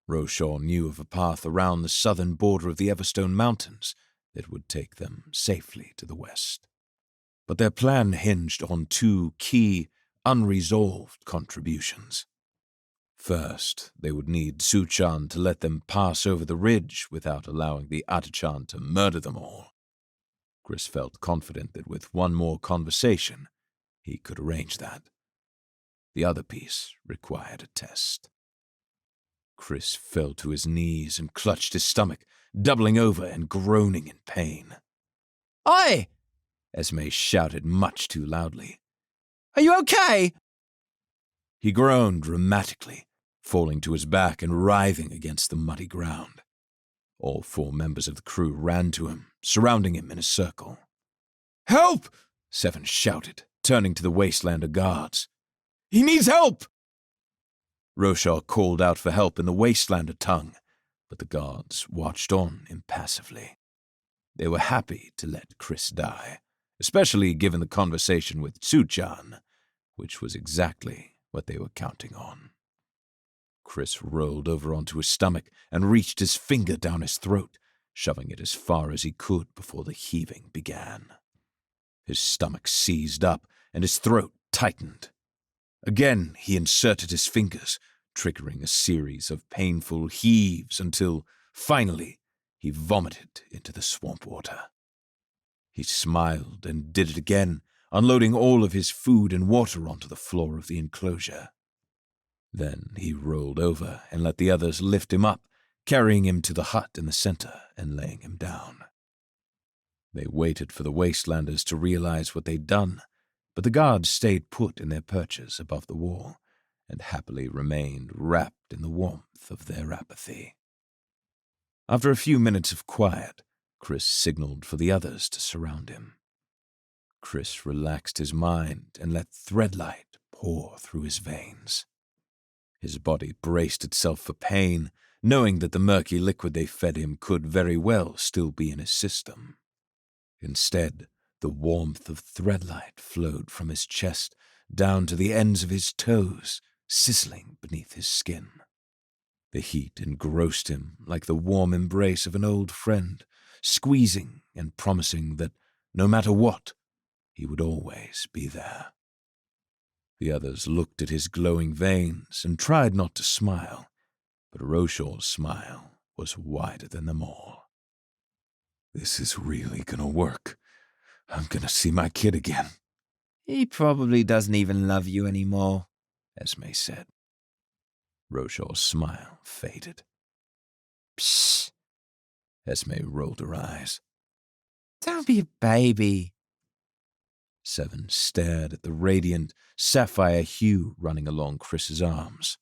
Roshaw knew of a path around the southern border of the Everstone Mountains that would take them safely to the west. But their plan hinged on two key, unresolved contributions. First, they would need Zuchan to let them pass over the ridge without allowing the Atachan to murder them all. Chris felt confident that with one more conversation, he could arrange that. The other piece required a test. Chris fell to his knees and clutched his stomach, doubling over and groaning in pain. Oi! Esme shouted much too loudly. Are you okay? He groaned dramatically, falling to his back and writhing against the muddy ground. All 4 members of the crew ran to him, surrounding him in a circle. Help! Seven shouted, turning to the Wastelander guards. He needs help! Roshaw called out for help in the Wastelander tongue, but the guards watched on impassively. They were happy to let Chris die, especially given the conversation with Zuchan, which was exactly what they were counting on. Chris rolled over onto his stomach and reached his finger down his throat, shoving it as far as he could before the heaving began. His stomach seized up and his throat tightened. Again, he inserted his fingers, triggering a series of painful heaves until, finally, he vomited into the swamp water. He smiled and did it again, unloading all of his food and water onto the floor of the enclosure. Then he rolled over and let the others lift him up, carrying him to the hut in the center and laying him down. They waited for the Wastelanders to realize what they'd done, but the guards stayed put in their perches above the wall and happily remained wrapped in the warmth of their apathy. After a few minutes of quiet, Chris signaled for the others to surround him. Chris relaxed his mind and let Threadlight pour through his veins. His body braced itself for pain, knowing that the murky liquid they fed him could very well still be in his system. Instead, the warmth of Threadlight flowed from his chest down to the ends of his toes, sizzling beneath his skin. The heat engrossed him like the warm embrace of an old friend, squeezing and promising that, no matter what, he would always be there. The others looked at his glowing veins and tried not to smile, but Roshaw's smile was wider than them all. "This is really gonna work. I'm gonna see my kid again." He probably doesn't even love you anymore, Esme said. Roshaw's smile faded. Psst. Esme rolled her eyes. Don't be a baby. Seven stared at the radiant, sapphire hue running along Chris's arms.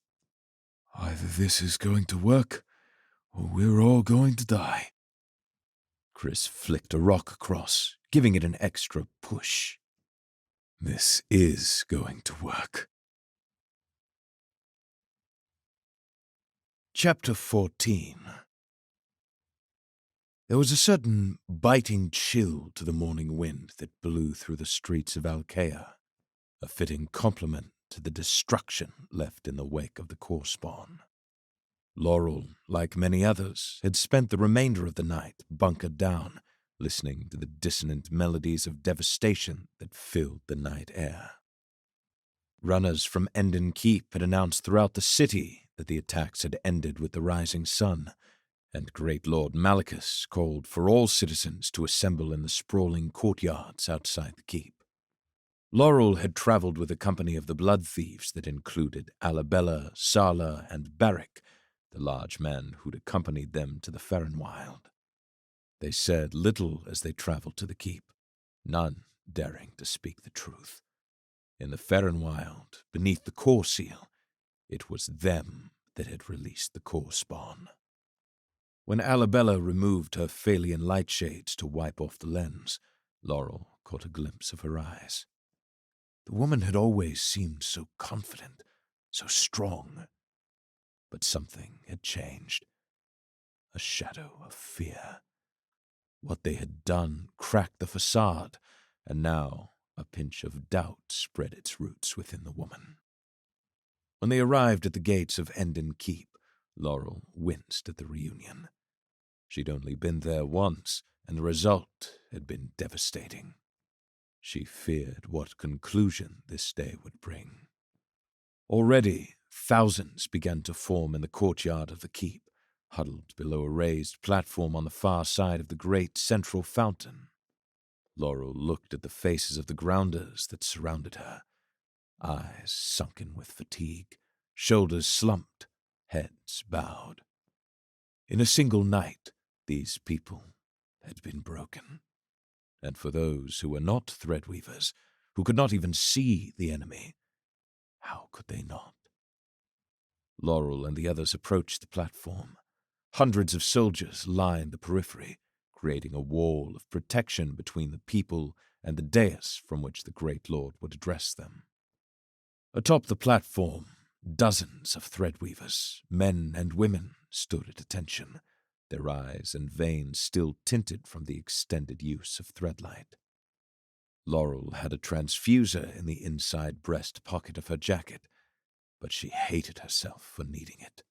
"Either this is going to work, or we're all going to die." Chris flicked a rock across, giving it an extra push. "This is going to work." Chapter 14. There was a certain biting chill to the morning wind that blew through the streets of Alkea, a fitting complement to the destruction left in the wake of the core spawn. Laurel, like many others, had spent the remainder of the night bunkered down, listening to the dissonant melodies of devastation that filled the night air. Runners from Enden Keep had announced throughout the city that the attacks had ended with the rising sun, and Great Lord Malachus called for all citizens to assemble in the sprawling courtyards outside the keep. Laurel had traveled with a company of the blood thieves that included Alabella, Sala, and Barrick, the large man who'd accompanied them to the Ferrenwild. They said little as they traveled to the keep, none daring to speak the truth. In the Ferrenwild, beneath the core seal, it was them that had released the core spawn. When Alabella removed her Phalian light shades to wipe off the lens, Laurel caught a glimpse of her eyes. The woman had always seemed so confident, so strong. But something had changed. A shadow of fear. What they had done cracked the facade, and now a pinch of doubt spread its roots within the woman. When they arrived at the gates of Enden Keep, Laurel winced at the reunion. She'd only been there once, and the result had been devastating. She feared what conclusion this day would bring. Already, thousands began to form in the courtyard of the keep, huddled below a raised platform on the far side of the great central fountain. Laurel looked at the faces of the grounders that surrounded her, eyes sunken with fatigue, shoulders slumped, heads bowed. In a single night, these people had been broken. And for those who were not Threadweavers, who could not even see the enemy, how could they not? Laurel and the others approached the platform. Hundreds of soldiers lined the periphery, creating a wall of protection between the people and the dais from which the Great Lord would address them. Atop the platform, dozens of Threadweavers, men and women, stood at attention, their eyes and veins still tinted from the extended use of Threadlight. Laurel had a transfuser in the inside breast pocket of her jacket, but she hated herself for needing it.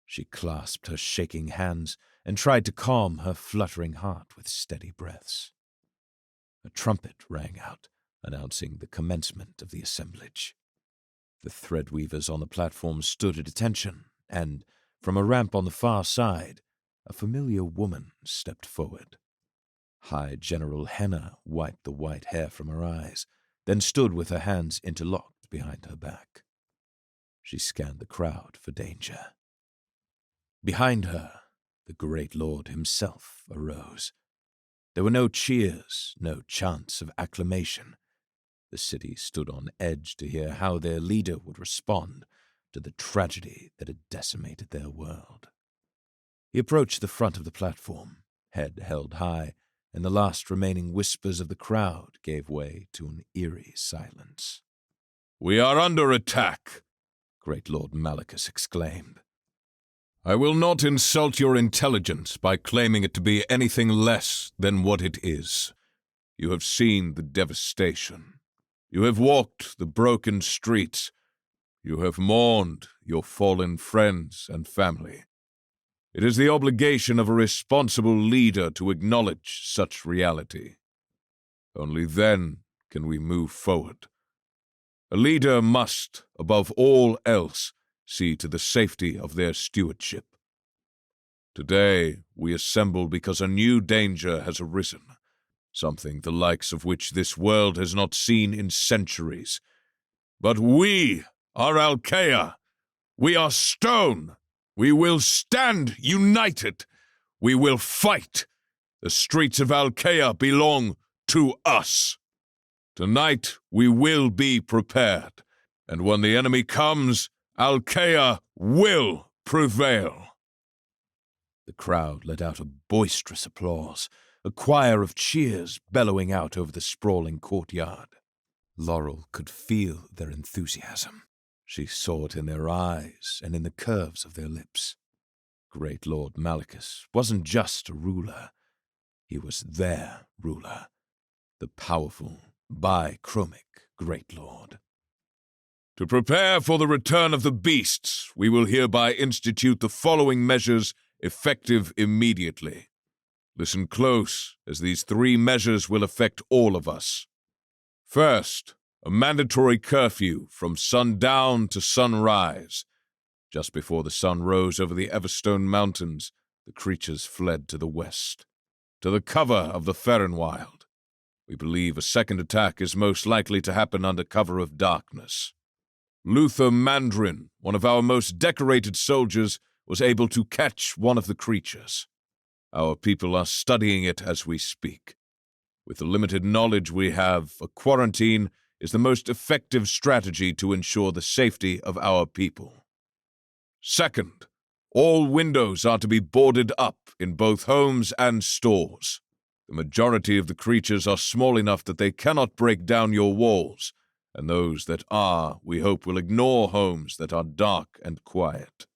She clasped her shaking hands and tried to calm her fluttering heart with steady breaths. A trumpet rang out, announcing the commencement of the assemblage. The Threadweavers on the platform stood at attention, and, from a ramp on the far side, a familiar woman stepped forward. High General Henna wiped the white hair from her eyes, then stood with her hands interlocked behind her back. She scanned the crowd for danger. Behind her, the Great Lord himself arose. There were no cheers, no chants of acclamation. The city stood on edge to hear how their leader would respond to the tragedy that had decimated their world. He approached the front of the platform, head held high, and the last remaining whispers of the crowd gave way to an eerie silence. "We are under attack," Great Lord Malachus exclaimed. I will not insult your intelligence by claiming it to be anything less than what it is. You have seen the devastation. You have walked the broken streets. You have mourned your fallen friends and family. It is the obligation of a responsible leader to acknowledge such reality. Only then can we move forward. A leader must, above all else, see to the safety of their stewardship. Today, we assemble because a new danger has arisen, something the likes of which this world has not seen in centuries. But we are Alkea. We are stone. We will stand united. We will fight. The streets of Alkea belong to us. Tonight, we will be prepared, and when the enemy comes, Alkea will prevail. The crowd let out a boisterous applause, a choir of cheers bellowing out over the sprawling courtyard. Laurel could feel their enthusiasm. She saw it in their eyes and in the curves of their lips. Great Lord Malachus wasn't just a ruler. He was their ruler, the powerful, bichromic Great Lord. To prepare for the return of the beasts, we will hereby institute the following measures effective immediately. Listen close, as these 3 measures will affect all of us. First, a mandatory curfew from sundown to sunrise. Just before the sun rose over the Everstone Mountains, the creatures fled to the west, to the cover of the Ferrenwild. We believe a second attack is most likely to happen under cover of darkness. Luther Mandrin, one of our most decorated soldiers, was able to catch one of the creatures. Our people are studying it as we speak. With the limited knowledge we have, a quarantine is the most effective strategy to ensure the safety of our people. Second, all windows are to be boarded up in both homes and stores. The majority of the creatures are small enough that they cannot break down your walls, and those that are, we hope, will ignore homes that are dark and quiet.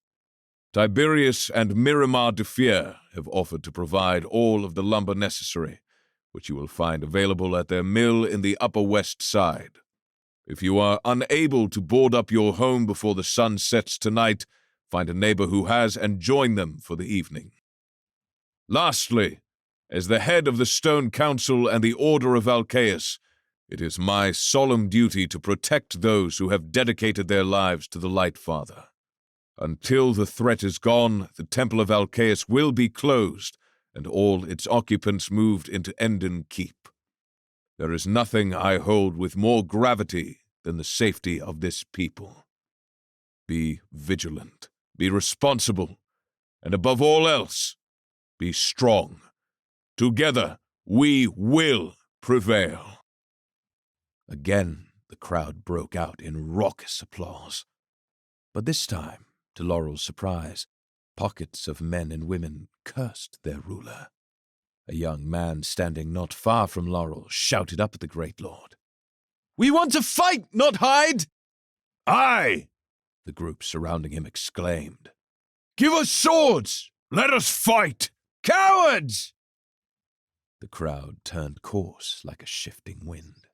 Tiberius and Miramar de Fier have offered to provide all of the lumber necessary, which you will find available at their mill in the Upper West Side. If you are unable to board up your home before the sun sets tonight, find a neighbor who has and join them for the evening. Lastly, as the head of the Stone Council and the Order of Alcaeus, it is my solemn duty to protect those who have dedicated their lives to the Light Father. Until the threat is gone, the Temple of Alcaeus will be closed, and all its occupants moved into Enden Keep. There is nothing I hold with more gravity than the safety of this people. Be vigilant, be responsible, and above all else, be strong. Together, we will prevail. Again, the crowd broke out in raucous applause. But this time, to Laurel's surprise, pockets of men and women cursed their ruler. A young man standing not far from Laurel shouted up at the Great Lord. "We want to fight, not hide!" "Aye!" the group surrounding him exclaimed. "Give us swords! Let us fight! Cowards!" The crowd turned course like a shifting wind.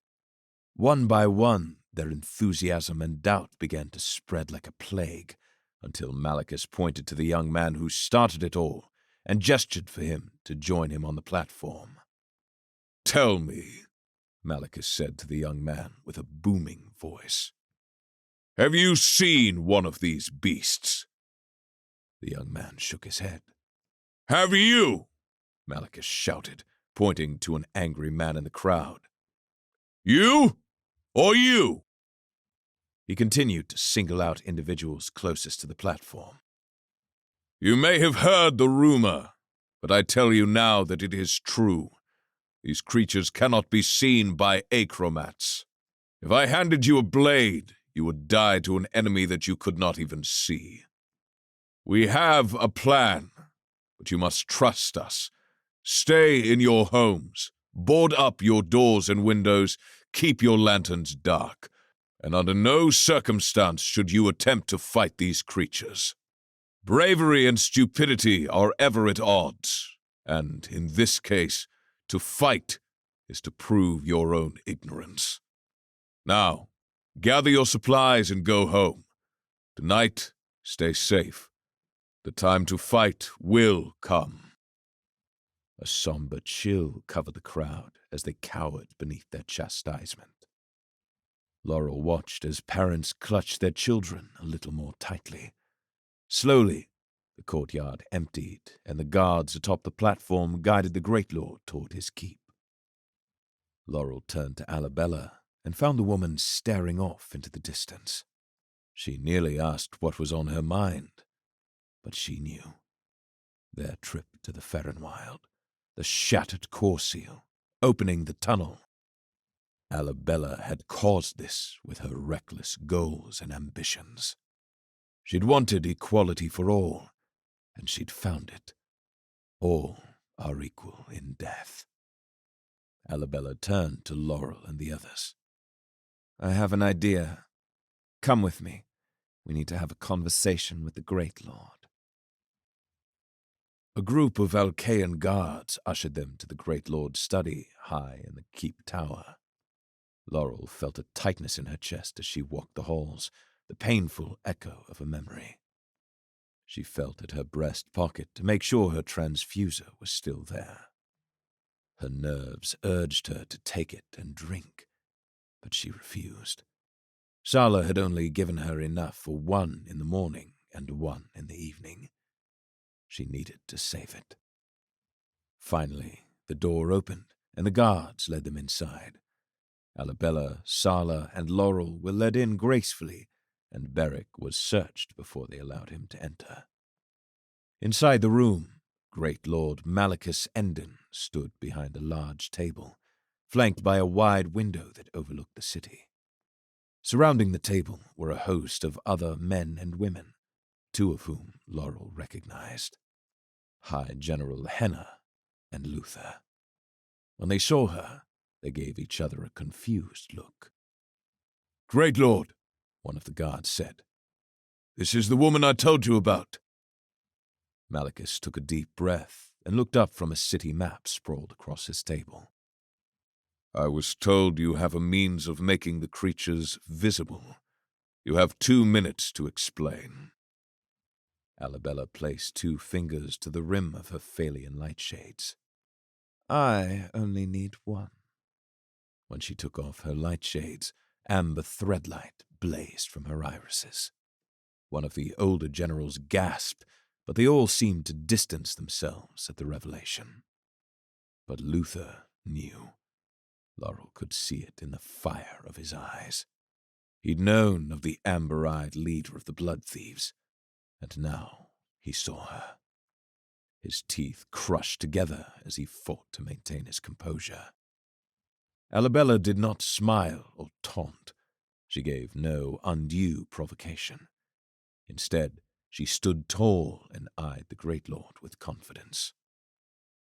One by one, their enthusiasm and doubt began to spread like a plague, until Malachus pointed to the young man who started it all and gestured for him to join him on the platform. "Tell me," Malachus said to the young man with a booming voice, "have you seen one of these beasts?" The young man shook his head. "Have you?" Malachus shouted, pointing to an angry man in the crowd. "You? Or you?" He continued to single out individuals closest to the platform. "You may have heard the rumor, but I tell you now that it is true. These creatures cannot be seen by achromats. If I handed you a blade, you would die to an enemy that you could not even see. We have a plan, but you must trust us. Stay in your homes, board up your doors and windows, keep your lanterns dark, and under no circumstance should you attempt to fight these creatures." Bravery and stupidity are ever at odds, and in this case, to fight is to prove your own ignorance. Now, gather your supplies and go home. Tonight, stay safe. The time to fight will come. A somber chill covered the crowd as they cowered beneath their chastisement. Laurel watched as parents clutched their children a little more tightly. Slowly, the courtyard emptied, and the guards atop the platform guided the Great Lord toward his keep. Laurel turned to Alabella and found the woman staring off into the distance. She nearly asked what was on her mind, but she knew. Their trip to the Ferrenwild, the shattered core seal, opening the tunnel. Alabella had caused this with her reckless goals and ambitions. She'd wanted equality for all, and she'd found it. All are equal in death. Alabella turned to Laurel and the others. I have an idea. Come with me. We need to have a conversation with the Great Lord. A group of Alcaean guards ushered them to the Great Lord's study high in the keep tower. Laurel felt a tightness in her chest as she walked the halls, the painful echo of a memory. She felt at her breast pocket to make sure her transfuser was still there. Her nerves urged her to take it and drink, but she refused. Sala had only given her enough for one in the morning and one in the evening. She needed to save it. Finally, the door opened, and the guards led them inside. Alabella, Sala, and Laurel were led in gracefully, and Beric was searched before they allowed him to enter. Inside the room, Great Lord Malachus Endon stood behind a large table, flanked by a wide window that overlooked the city. Surrounding the table were a host of other men and women, two of whom Laurel recognized: High General Henna and Luther. When they saw her, they gave each other a confused look. "Great Lord," one of the guards said, "this is the woman I told you about." Malachus took a deep breath and looked up from a city map sprawled across his table. "I was told you have a means of making the creatures visible. You have 2 minutes to explain." Alabella placed 2 fingers to the rim of her Phalian lightshades. I only need one. When she took off her lightshades, amber threadlight blazed from her irises. One of the older generals gasped, but they all seemed to distance themselves at the revelation. But Luther knew. Laurel could see it in the fire of his eyes. He'd known of the amber-eyed leader of the blood thieves, and now he saw her. His teeth crushed together as he fought to maintain his composure. Alabella did not smile or taunt. She gave no undue provocation. Instead, she stood tall and eyed the Great Lord with confidence.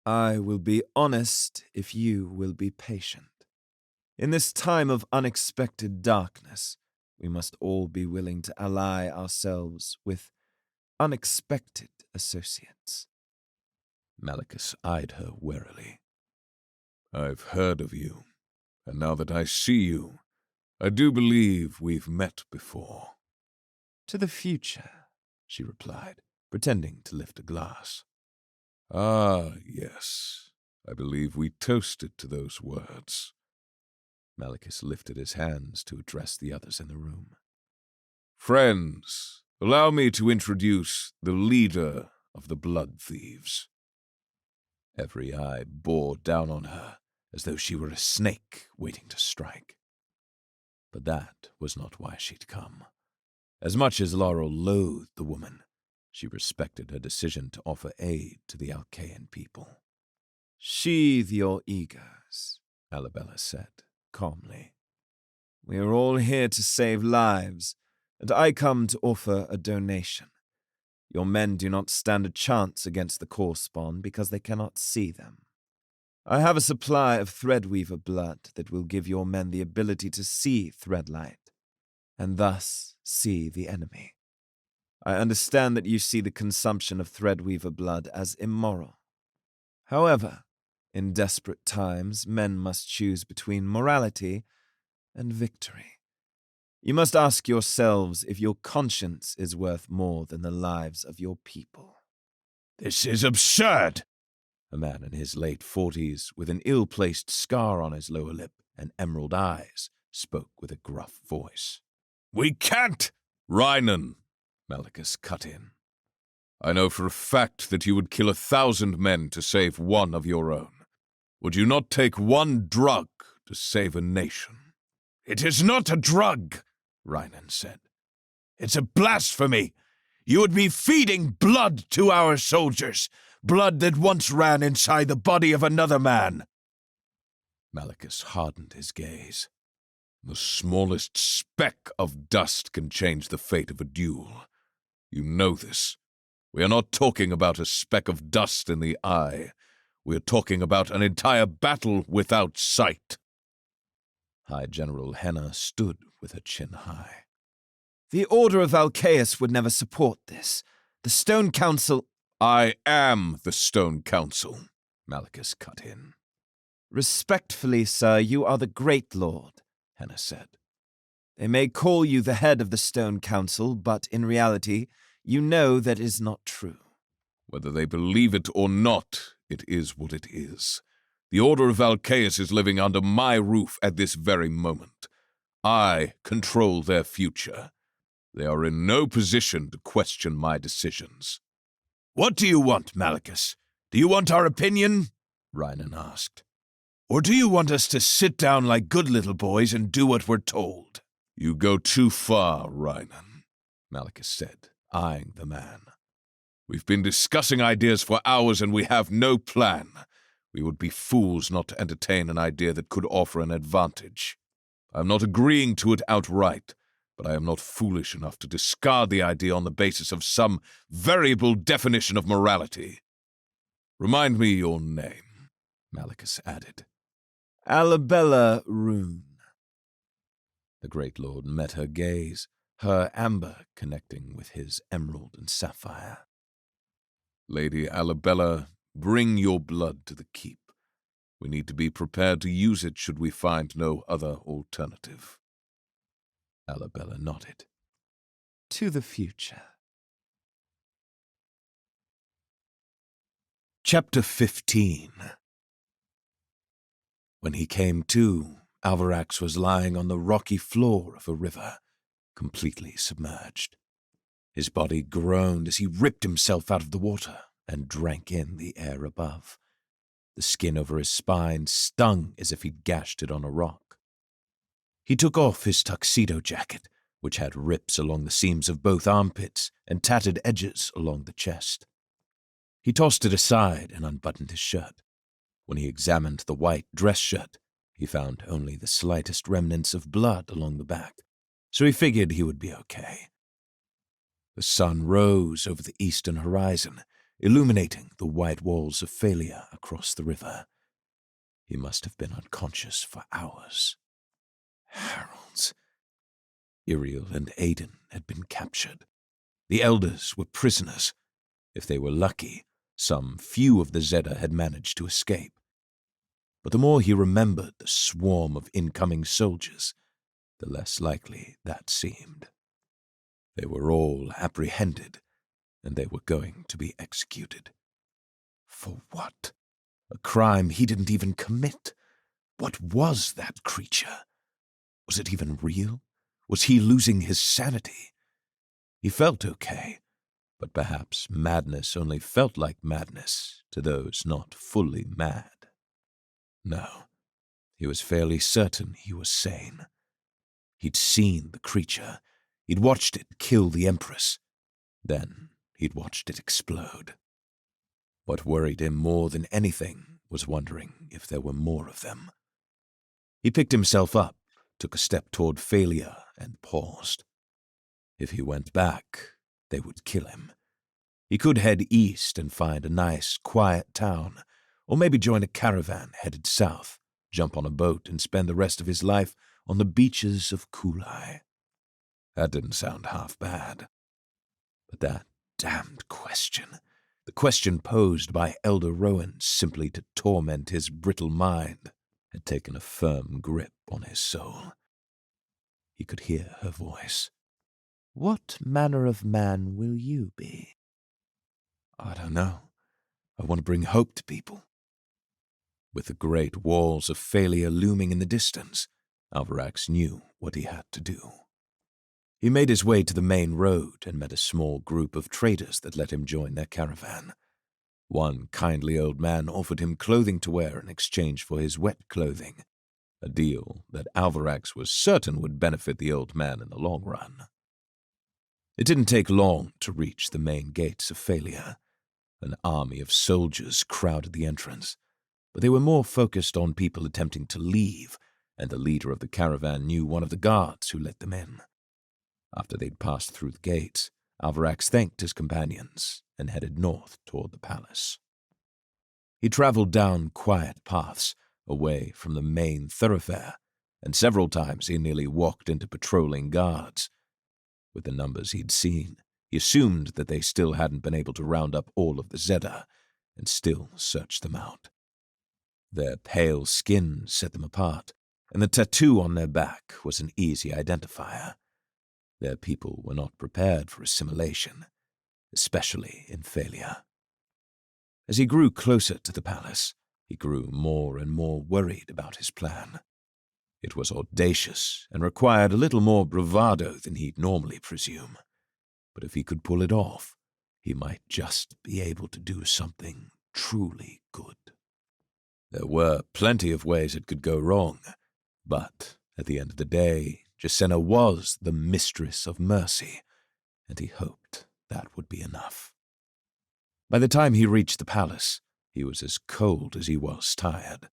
I will be honest if you will be patient. In this time of unexpected darkness, we must all be willing to ally ourselves with unexpected associates. Malachus eyed her warily. "I've heard of you, and now that I see you, I do believe we've met before." To the future, she replied, pretending to lift a glass. "Ah, yes, I believe we toasted to those words." Malachus lifted his hands to address the others in the room. "Friends, allow me to introduce the leader of the blood thieves." Every eye bore down on her, as though she were a snake waiting to strike. But that was not why she'd come. As much as Laurel loathed the woman, she respected her decision to offer aid to the Alcaean people. "Sheathe your egos," Alabella said, calmly. "We are all here to save lives, and I come to offer a donation. Your men do not stand a chance against the core spawn because they cannot see them. I have a supply of Threadweaver blood that will give your men the ability to see Threadlight, and thus see the enemy. I understand that you see the consumption of Threadweaver blood as immoral. However, in desperate times, men must choose between morality and victory. You must ask yourselves if your conscience is worth more than the lives of your people. This is absurd! A man in his late 40s, with an ill-placed scar on his lower lip and emerald eyes, spoke with a gruff voice. We can't! Rhinon, Malicus cut in. I know for a fact that you would kill 1,000 men to save one of your own. Would you not take one drug to save a nation? It is not a drug, Rhinon said. It's a blasphemy. You would be feeding blood to our soldiers, blood that once ran inside the body of another man. Malicus hardened his gaze. The smallest speck of dust can change the fate of a duel. You know this. We are not talking about a speck of dust in the eye. We are talking about an entire battle without sight. High General Henna stood with her chin high. The Order of Alcaeus would never support this. The Stone Council— I am the Stone Council, Malicus cut in. Respectfully, sir, you are the Great Lord, Henna said. They may call you the head of the Stone Council, but in reality, you know that is not true. Whether they believe it or not, it is what it is. The Order of Alcaeus is living under my roof at this very moment. I control their future. They are in no position to question my decisions. What do you want, Malicus? Do you want our opinion? Rhinon asked. Or do you want us to sit down like good little boys and do what we're told? You go too far, Rhinon, Malicus said, eyeing the man. We've been discussing ideas for hours and we have no plan. We would be fools not to entertain an idea that could offer an advantage. I'm not agreeing to it outright, but I am not foolish enough to discard the idea on the basis of some variable definition of morality. Remind me your name, Malicus added. Alabella Rune. The Great Lord met her gaze, her amber connecting with his emerald and sapphire. Lady Alabella, bring your blood to the keep. We need to be prepared to use it should we find no other alternative. Alabella nodded. To the future. Chapter 15. When he came to, Alvarax was lying on the rocky floor of a river, completely submerged. His body groaned as he ripped himself out of the water and drank in the air above. The skin over his spine stung as if he'd gashed it on a rock. He took off his tuxedo jacket, which had rips along the seams of both armpits and tattered edges along the chest. He tossed it aside and unbuttoned his shirt. When he examined the white dress shirt, he found only the slightest remnants of blood along the back, so he figured he would be okay. The sun rose over the eastern horizon, illuminating the white walls of Phalia across the river. He must have been unconscious for hours. Heralds. Iriel and Aiden had been captured. The elders were prisoners. If they were lucky, some few of the Zeta had managed to escape. But the more he remembered the swarm of incoming soldiers, the less likely that seemed. They were all apprehended, and they were going to be executed. For what? A crime he didn't even commit. What was that creature? Was it even real? Was he losing his sanity? He felt okay, but perhaps madness only felt like madness to those not fully mad. No, he was fairly certain he was sane. He'd seen the creature. He'd watched it kill the Empress. Then he'd watched it explode. What worried him more than anything was wondering if there were more of them. He picked himself up, took a step toward Phalia, and paused. If he went back, they would kill him. He could head east and find a nice, quiet town, or maybe join a caravan headed south, jump on a boat, and spend the rest of his life on the beaches of Kulai. That didn't sound half bad. But that damned question, the question posed by Elder Rowan simply to torment his brittle mind, had taken a firm grip on his soul. He could hear her voice. "What manner of man will you be?" "I don't know. I want to bring hope to people." With the great walls of failure looming in the distance, Alvarax knew what he had to do. He made his way to the main road and met a small group of traders that let him join their caravan. One kindly old man offered him clothing to wear in exchange for his wet clothing, a deal that Alvarax was certain would benefit the old man in the long run. It didn't take long to reach the main gates of failure. An army of soldiers crowded the entrance, but they were more focused on people attempting to leave, and the leader of the caravan knew one of the guards who let them in. After they'd passed through the gates, Alvarax thanked his companions and headed north toward the palace. He traveled down quiet paths, away from the main thoroughfare, and several times he nearly walked into patrolling guards. With the numbers he'd seen, he assumed that they still hadn't been able to round up all of the Zeta, and still searched them out. Their pale skin set them apart, and the tattoo on their back was an easy identifier. Their people were not prepared for assimilation, especially in failure. As he grew closer to the palace, he grew more and more worried about his plan. It was audacious and required a little more bravado than he'd normally presume. But if he could pull it off, he might just be able to do something truly good. There were plenty of ways it could go wrong, but at the end of the day, Jacenna was the mistress of mercy, and he hoped that would be enough. By the time he reached the palace, he was as cold as he was tired.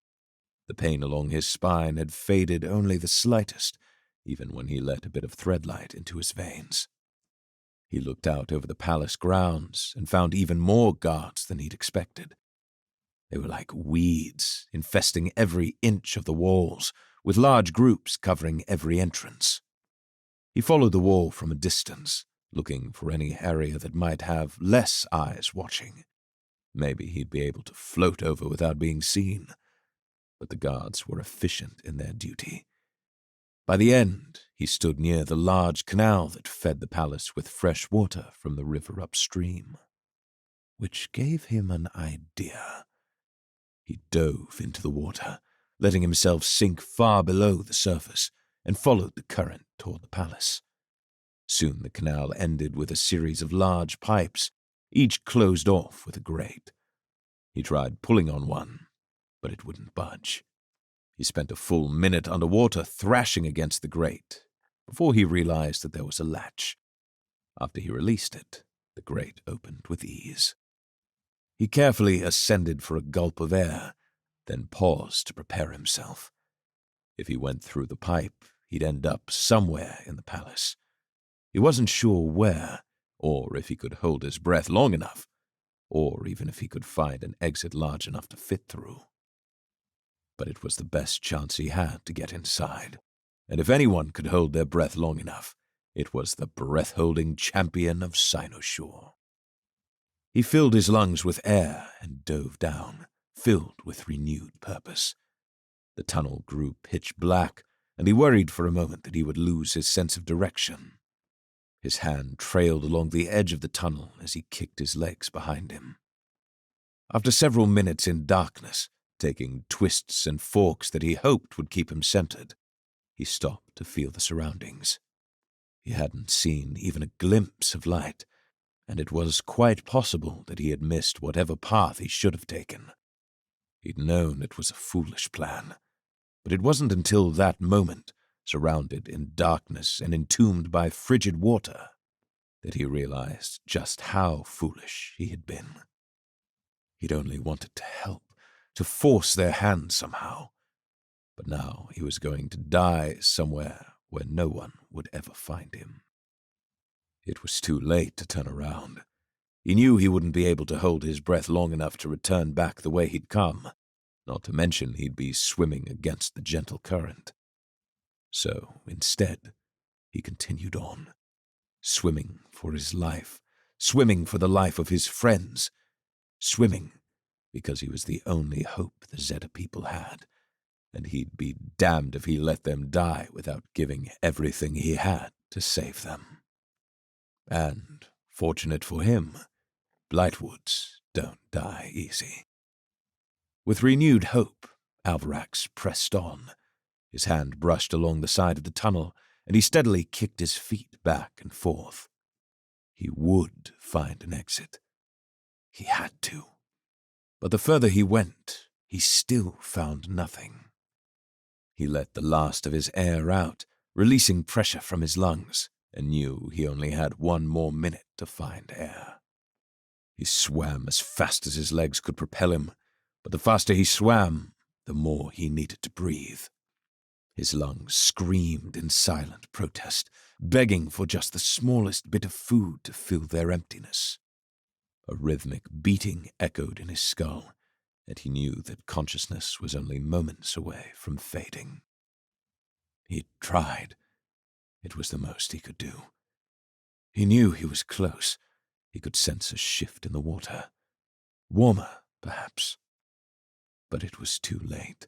The pain along his spine had faded only the slightest, even when he let a bit of Threadlight into his veins. He looked out over the palace grounds and found even more guards than he'd expected. They were like weeds, infesting every inch of the walls, with large groups covering every entrance. He followed the wall from a distance, looking for any area that might have less eyes watching. Maybe he'd be able to float over without being seen. But the guards were efficient in their duty. By the end, he stood near the large canal that fed the palace with fresh water from the river upstream, which gave him an idea. He dove into the water, letting himself sink far below the surface, and followed the current toward the palace. Soon the canal ended with a series of large pipes, each closed off with a grate. He tried pulling on one, but it wouldn't budge. He spent a full minute underwater thrashing against the grate before he realized that there was a latch. After he released it, the grate opened with ease. He carefully ascended for a gulp of air, then paused to prepare himself. If he went through the pipe, he'd end up somewhere in the palace. He wasn't sure where, or if he could hold his breath long enough, or even if he could find an exit large enough to fit through. But it was the best chance he had to get inside, and if anyone could hold their breath long enough, it was the breath-holding champion of Cynosure. He filled his lungs with air and dove down, filled with renewed purpose. The tunnel grew pitch black, and he worried for a moment that he would lose his sense of direction. His hand trailed along the edge of the tunnel as he kicked his legs behind him. After several minutes in darkness, taking twists and forks that he hoped would keep him centered, he stopped to feel the surroundings. He hadn't seen even a glimpse of light, and it was quite possible that he had missed whatever path he should have taken. He'd known it was a foolish plan, but it wasn't until that moment, surrounded in darkness and entombed by frigid water, that he realized just how foolish he had been. He'd only wanted to help, to force their hand somehow, but now he was going to die somewhere where no one would ever find him. It was too late to turn around. He knew he wouldn't be able to hold his breath long enough to return back the way he'd come, not to mention he'd be swimming against the gentle current. So, instead, he continued on, swimming for his life, swimming for the life of his friends, swimming because he was the only hope the Zeta people had, and he'd be damned if he let them die without giving everything he had to save them. And, fortunate for him, Blightwoods don't die easy. With renewed hope, Alvarax pressed on. His hand brushed along the side of the tunnel, and he steadily kicked his feet back and forth. He would find an exit. He had to. But the further he went, he still found nothing. He let the last of his air out, releasing pressure from his lungs, and knew he only had 1 more minute to find air. He swam as fast as his legs could propel him, but the faster he swam, the more he needed to breathe. His lungs screamed in silent protest, begging for just the smallest bit of food to fill their emptiness. A rhythmic beating echoed in his skull, and he knew that consciousness was only moments away from fading. He tried. It was the most he could do. He knew he was close. He could sense a shift in the water. Warmer, perhaps. But it was too late.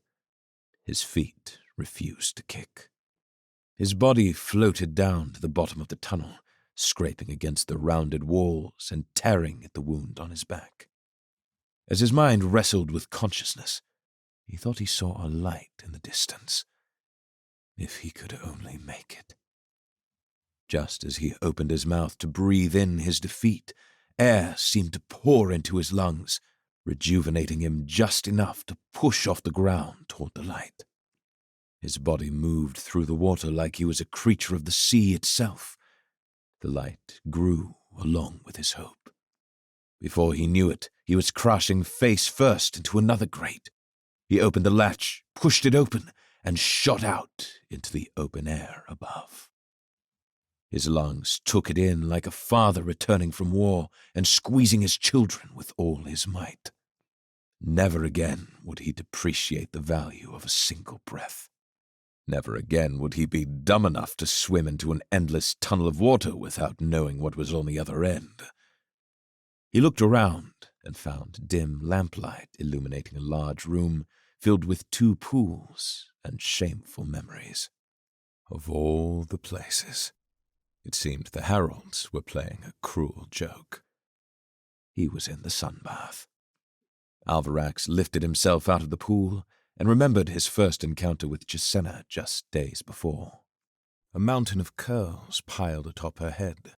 His feet refused to kick. His body floated down to the bottom of the tunnel, scraping against the rounded walls and tearing at the wound on his back. As his mind wrestled with consciousness, he thought he saw a light in the distance. If he could only make it. Just as he opened his mouth to breathe in his defeat, air seemed to pour into his lungs, rejuvenating him just enough to push off the ground toward the light. His body moved through the water like he was a creature of the sea itself. The light grew along with his hope. Before he knew it, he was crashing face first into another grate. He opened the latch, pushed it open, and shot out into the open air above. His lungs took it in like a father returning from war and squeezing his children with all his might. Never again would he depreciate the value of a single breath. Never again would he be dumb enough to swim into an endless tunnel of water without knowing what was on the other end. He looked around and found dim lamplight illuminating a large room filled with 2 pools and shameful memories. Of all the places, it seemed the heralds were playing a cruel joke. He was in the sunbath. Alvarax lifted himself out of the pool and remembered his first encounter with Jacenna just days before. A mountain of curls piled atop her head,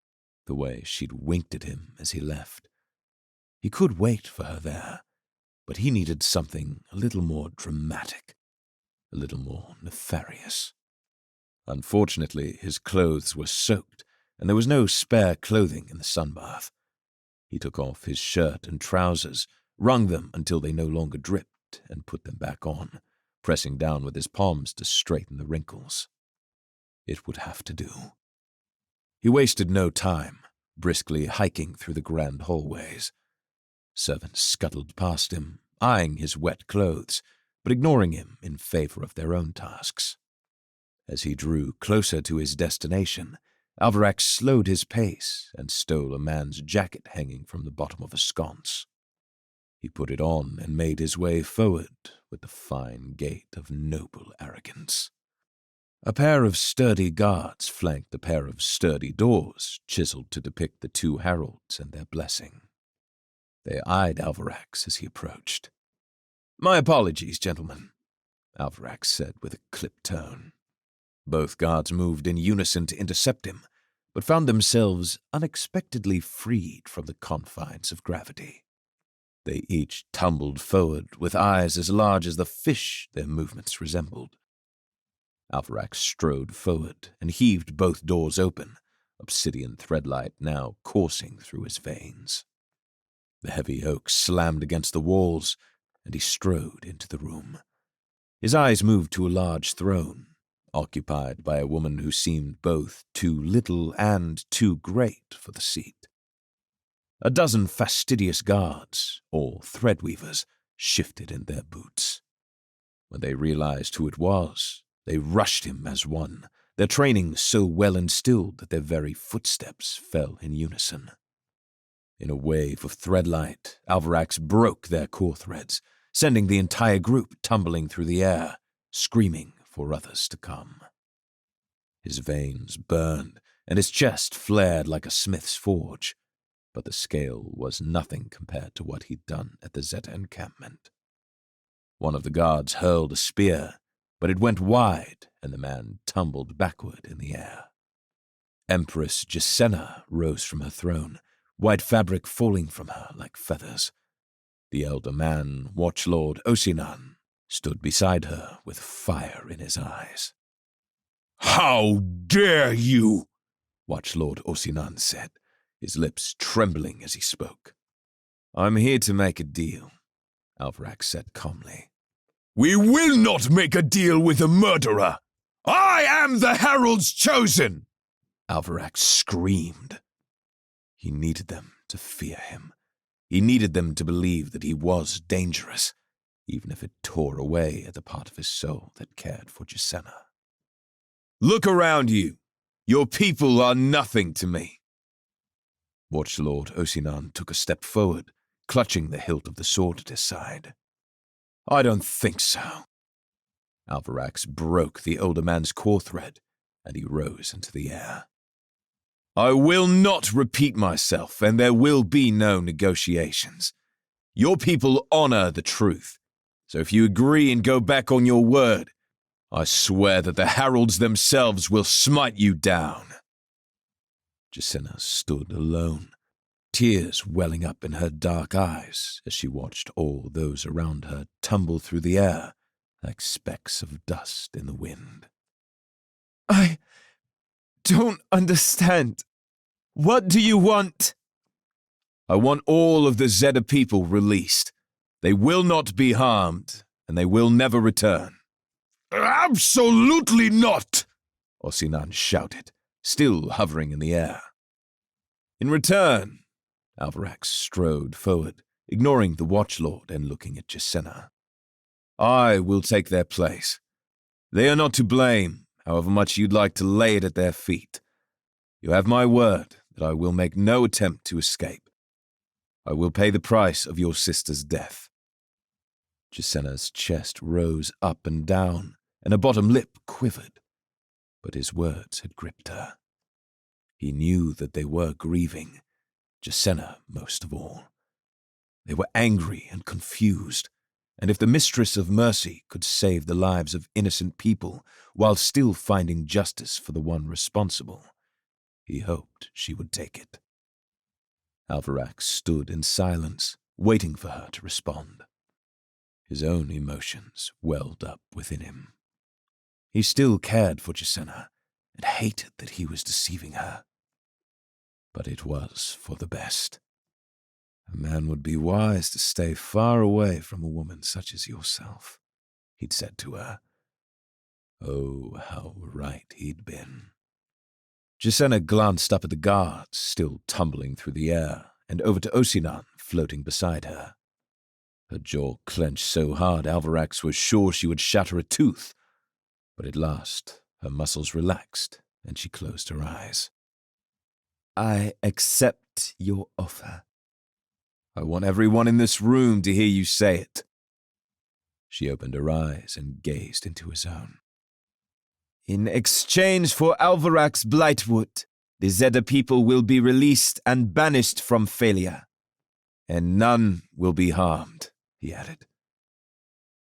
the way she'd winked at him as he left. He could wait for her there, but he needed something a little more dramatic, a little more nefarious. Unfortunately, his clothes were soaked, and there was no spare clothing in the sunbath. He took off his shirt and trousers, wrung them until they no longer dripped, and put them back on, pressing down with his palms to straighten the wrinkles. It would have to do. He wasted no time, briskly hiking through the grand hallways. Servants scuttled past him, eyeing his wet clothes, but ignoring him in favor of their own tasks. As he drew closer to his destination, Alvarax slowed his pace and stole a man's jacket hanging from the bottom of a sconce. He put it on and made his way forward with the fine gait of noble arrogance. A pair of sturdy guards flanked a pair of sturdy doors chiseled to depict the 2 heralds and their blessing. They eyed Alvarax as he approached. "My apologies, gentlemen," Alvarax said with a clipped tone. Both guards moved in unison to intercept him, but found themselves unexpectedly freed from the confines of gravity. They each tumbled forward with eyes as large as the fish their movements resembled. Alvarax strode forward and heaved both doors open, obsidian threadlight now coursing through his veins. The heavy oak slammed against the walls, and he strode into the room. His eyes moved to a large throne, occupied by a woman who seemed both too little and too great for the seat. A dozen fastidious guards, all threadweavers, shifted in their boots. When they realized who it was, they rushed him as one, their training so well instilled that their very footsteps fell in unison. In a wave of threadlight, Alvarax broke their core threads, sending the entire group tumbling through the air, screaming for others to come. His veins burned, and his chest flared like a smith's forge, but the scale was nothing compared to what he'd done at the Zeta encampment. One of the guards hurled a spear, but it went wide, and the man tumbled backward in the air. Empress Jacenna rose from her throne, white fabric falling from her like feathers. The elder man, Watchlord Osinan, stood beside her with fire in his eyes. "How dare you!" Watchlord Osinan said, his lips trembling as he spoke. "I'm here to make a deal," Alvarax said calmly. "We will not make a deal with a murderer! I am the Herald's chosen!" Alvarax screamed. He needed them to fear him. He needed them to believe that he was dangerous, even if it tore away at the part of his soul that cared for Jacenna. "Look around you. Your people are nothing to me." Watchlord Osinan took a step forward, clutching the hilt of the sword at his side. "I don't think so." Alvarax broke the older man's core thread, and he rose into the air. "I will not repeat myself, and there will be no negotiations. Your people honor the truth, so if you agree and go back on your word, I swear that the heralds themselves will smite you down." Jacenna stood alone, tears welling up in her dark eyes as she watched all those around her tumble through the air like specks of dust in the wind. I don't understand. What do you want? "I want all of the Zeta people released. They will not be harmed, and they will never return." "Absolutely not!" Osinan shouted, still hovering in the air. In return, Alvarax strode forward, ignoring the Watchlord and looking at Jacenna. "I will take their place. They are not to blame, however much you'd like to lay it at their feet. You have my word that I will make no attempt to escape. I will pay the price of your sister's death." Jacenna's chest rose up and down, and her bottom lip quivered, but his words had gripped her. He knew that they were grieving, Jacenna most of all. They were angry and confused, and if the Mistress of Mercy could save the lives of innocent people while still finding justice for the one responsible, he hoped she would take it. Alvarax stood in silence, waiting for her to respond. His own emotions welled up within him. He still cared for Jacenna and hated that he was deceiving her. But it was for the best. A man would be wise to stay far away from a woman such as yourself, he'd said to her. Oh, how right he'd been. Jacenna glanced up at the guards, still tumbling through the air, and over to Osinan, floating beside her. Her jaw clenched so hard Alvarax was sure she would shatter a tooth, but at last her muscles relaxed, and she closed her eyes. "I accept your offer." "I want everyone in this room to hear you say it." She opened her eyes and gazed into his own. "In exchange for Alvarax Blightwood, the Zeta people will be released and banished from failure. And none will be harmed," he added.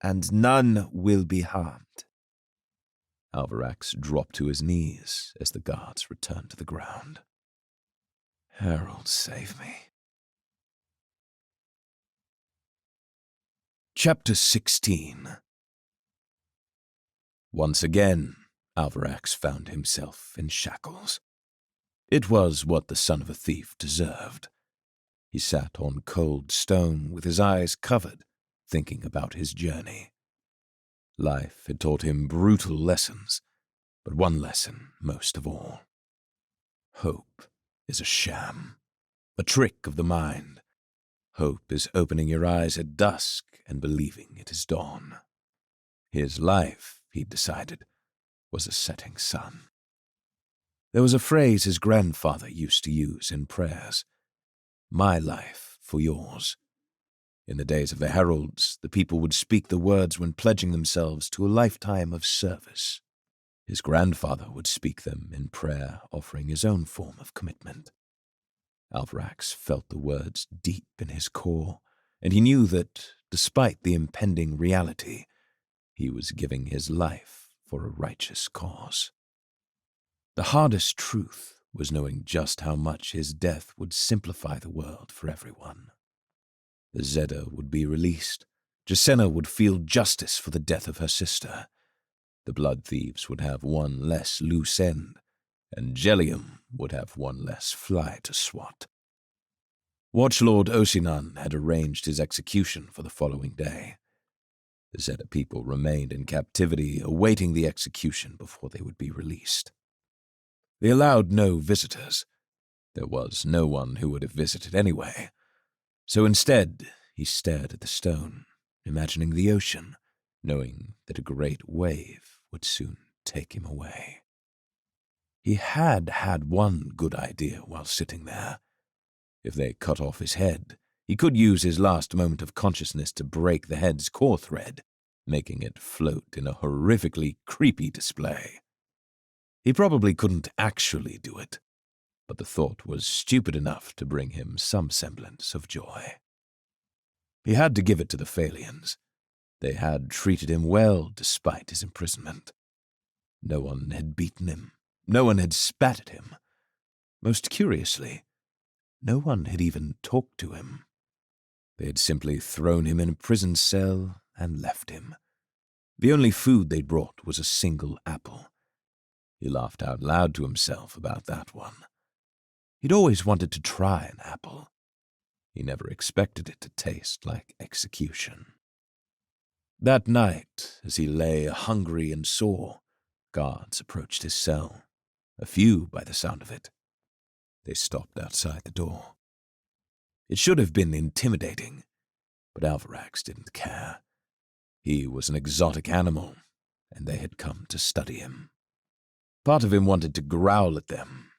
"And none will be harmed." Alvarax dropped to his knees as the guards returned to the ground. Herald, save me. Chapter 16. Once again, Alvarax found himself in shackles. It was what the son of a thief deserved. He sat on cold stone with his eyes covered, thinking about his journey. Life had taught him brutal lessons, but one lesson most of all. Hope is a sham, a trick of the mind. Hope is opening your eyes at dusk and believing it is dawn. His life, he'd decided, was a setting sun. There was a phrase his grandfather used to use in prayers. my life for yours. In the days of the heralds, the people would speak the words when pledging themselves to a lifetime of service. His grandfather would speak them in prayer, offering his own form of commitment. Alvarax felt the words deep in his core, and he knew that, despite the impending reality, he was giving his life for a righteous cause. The hardest truth was knowing just how much his death would simplify the world for everyone. The Zeta would be released. Jacenna would feel justice for the death of her sister. The blood thieves would have one less loose end, and Gellium would have one less fly to swat. Watchlord Osinan had arranged his execution for the following day. The Zeta people remained in captivity, awaiting the execution before they would be released. They allowed no visitors. There was no one who would have visited anyway. So instead, he stared at the stone, imagining the ocean, knowing that a great wave would soon take him away. He had one good idea while sitting there. If they cut off his head, he could use his last moment of consciousness to break the head's core thread, making it float in a horrifically creepy display. He probably couldn't actually do it, but the thought was stupid enough to bring him some semblance of joy. He had to give it to the Phalians. They had treated him well despite his imprisonment. No one had beaten him. No one had spat at him. Most curiously, no one had even talked to him. They had simply thrown him in a prison cell and left him. The only food they brought was a single apple. He laughed out loud to himself about that one. He'd always wanted to try an apple. He never expected it to taste like execution. That night, as he lay hungry and sore, guards approached his cell, a few by the sound of it. They stopped outside the door. It should have been intimidating, but Alvarax didn't care. He was an exotic animal, and they had come to study him. Part of him wanted to growl at them,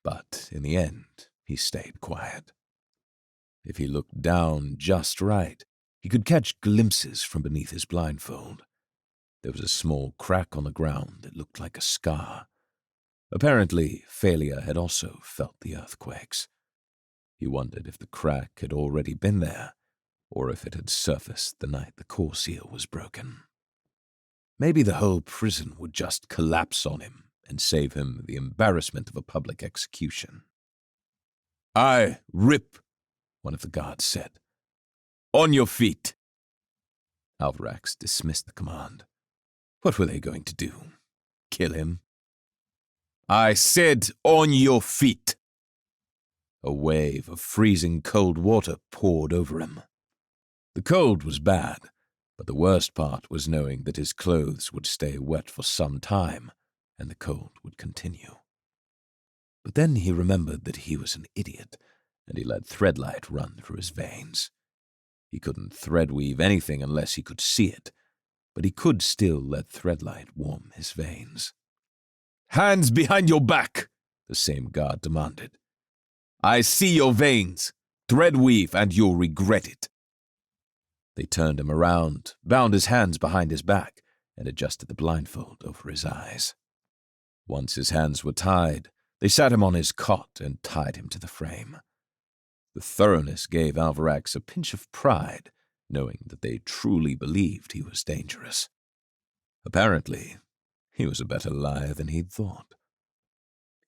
but in the end, he stayed quiet. If he looked down just right, he could catch glimpses from beneath his blindfold. There was a small crack on the ground that looked like a scar. Apparently, Phalia had also felt the earthquakes. He wondered if the crack had already been there, or if it had surfaced the night the core seal was broken. Maybe the whole prison would just collapse on him and save him the embarrassment of a public execution. "Aye, Rip," one of the guards said. "On your feet." Alvarax dismissed the command. What were they going to do? Kill him? "I said on your feet." A wave of freezing cold water poured over him. The cold was bad, but the worst part was knowing that his clothes would stay wet for some time, and the cold would continue. But then he remembered that he was an idiot, and he let Threadlight run through his veins. He couldn't threadweave anything unless he could see it, but he could still let Threadlight warm his veins. "Hands behind your back," the same guard demanded. "I see your veins. Threadweave and you'll regret it." They turned him around, bound his hands behind his back, and adjusted the blindfold over his eyes. Once his hands were tied, they sat him on his cot and tied him to the frame. The thoroughness gave Alvarax a pinch of pride, knowing that they truly believed he was dangerous. Apparently, he was a better liar than he'd thought.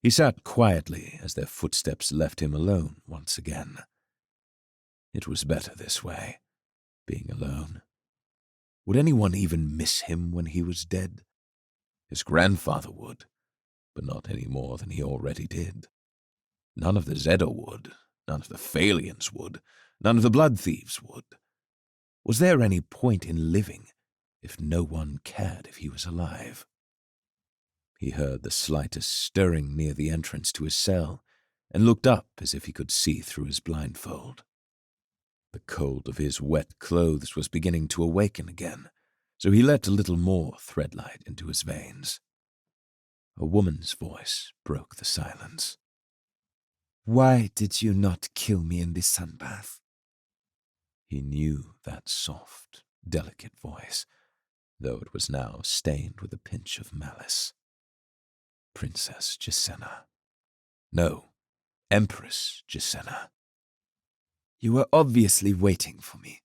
He sat quietly as their footsteps left him alone once again. It was better this way, being alone. Would anyone even miss him when he was dead? His grandfather would, but not any more than he already did. None of the Zeta would, none of the Phalians would, none of the blood thieves would. Was there any point in living if no one cared if he was alive? He heard the slightest stirring near the entrance to his cell and looked up as if he could see through his blindfold. The cold of his wet clothes was beginning to awaken again, so he let a little more Threadlight into his veins. A woman's voice broke the silence. Why did you not kill me in this sunbath? He knew that soft, delicate voice, though it was now stained with a pinch of malice. Princess Jacenna. No, Empress Jacenna. You were obviously waiting for me,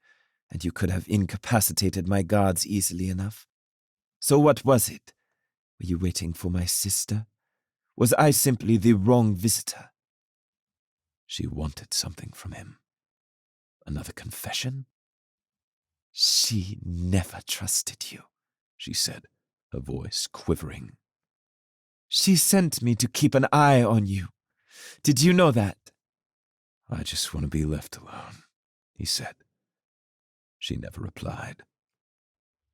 and you could have incapacitated my guards easily enough. So what was it? Were you waiting for my sister? Was I simply the wrong visitor? She wanted something from him. Another confession? She never trusted you, she said, her voice quivering. She sent me to keep an eye on you. Did you know that? I just want to be left alone, he said. She never replied.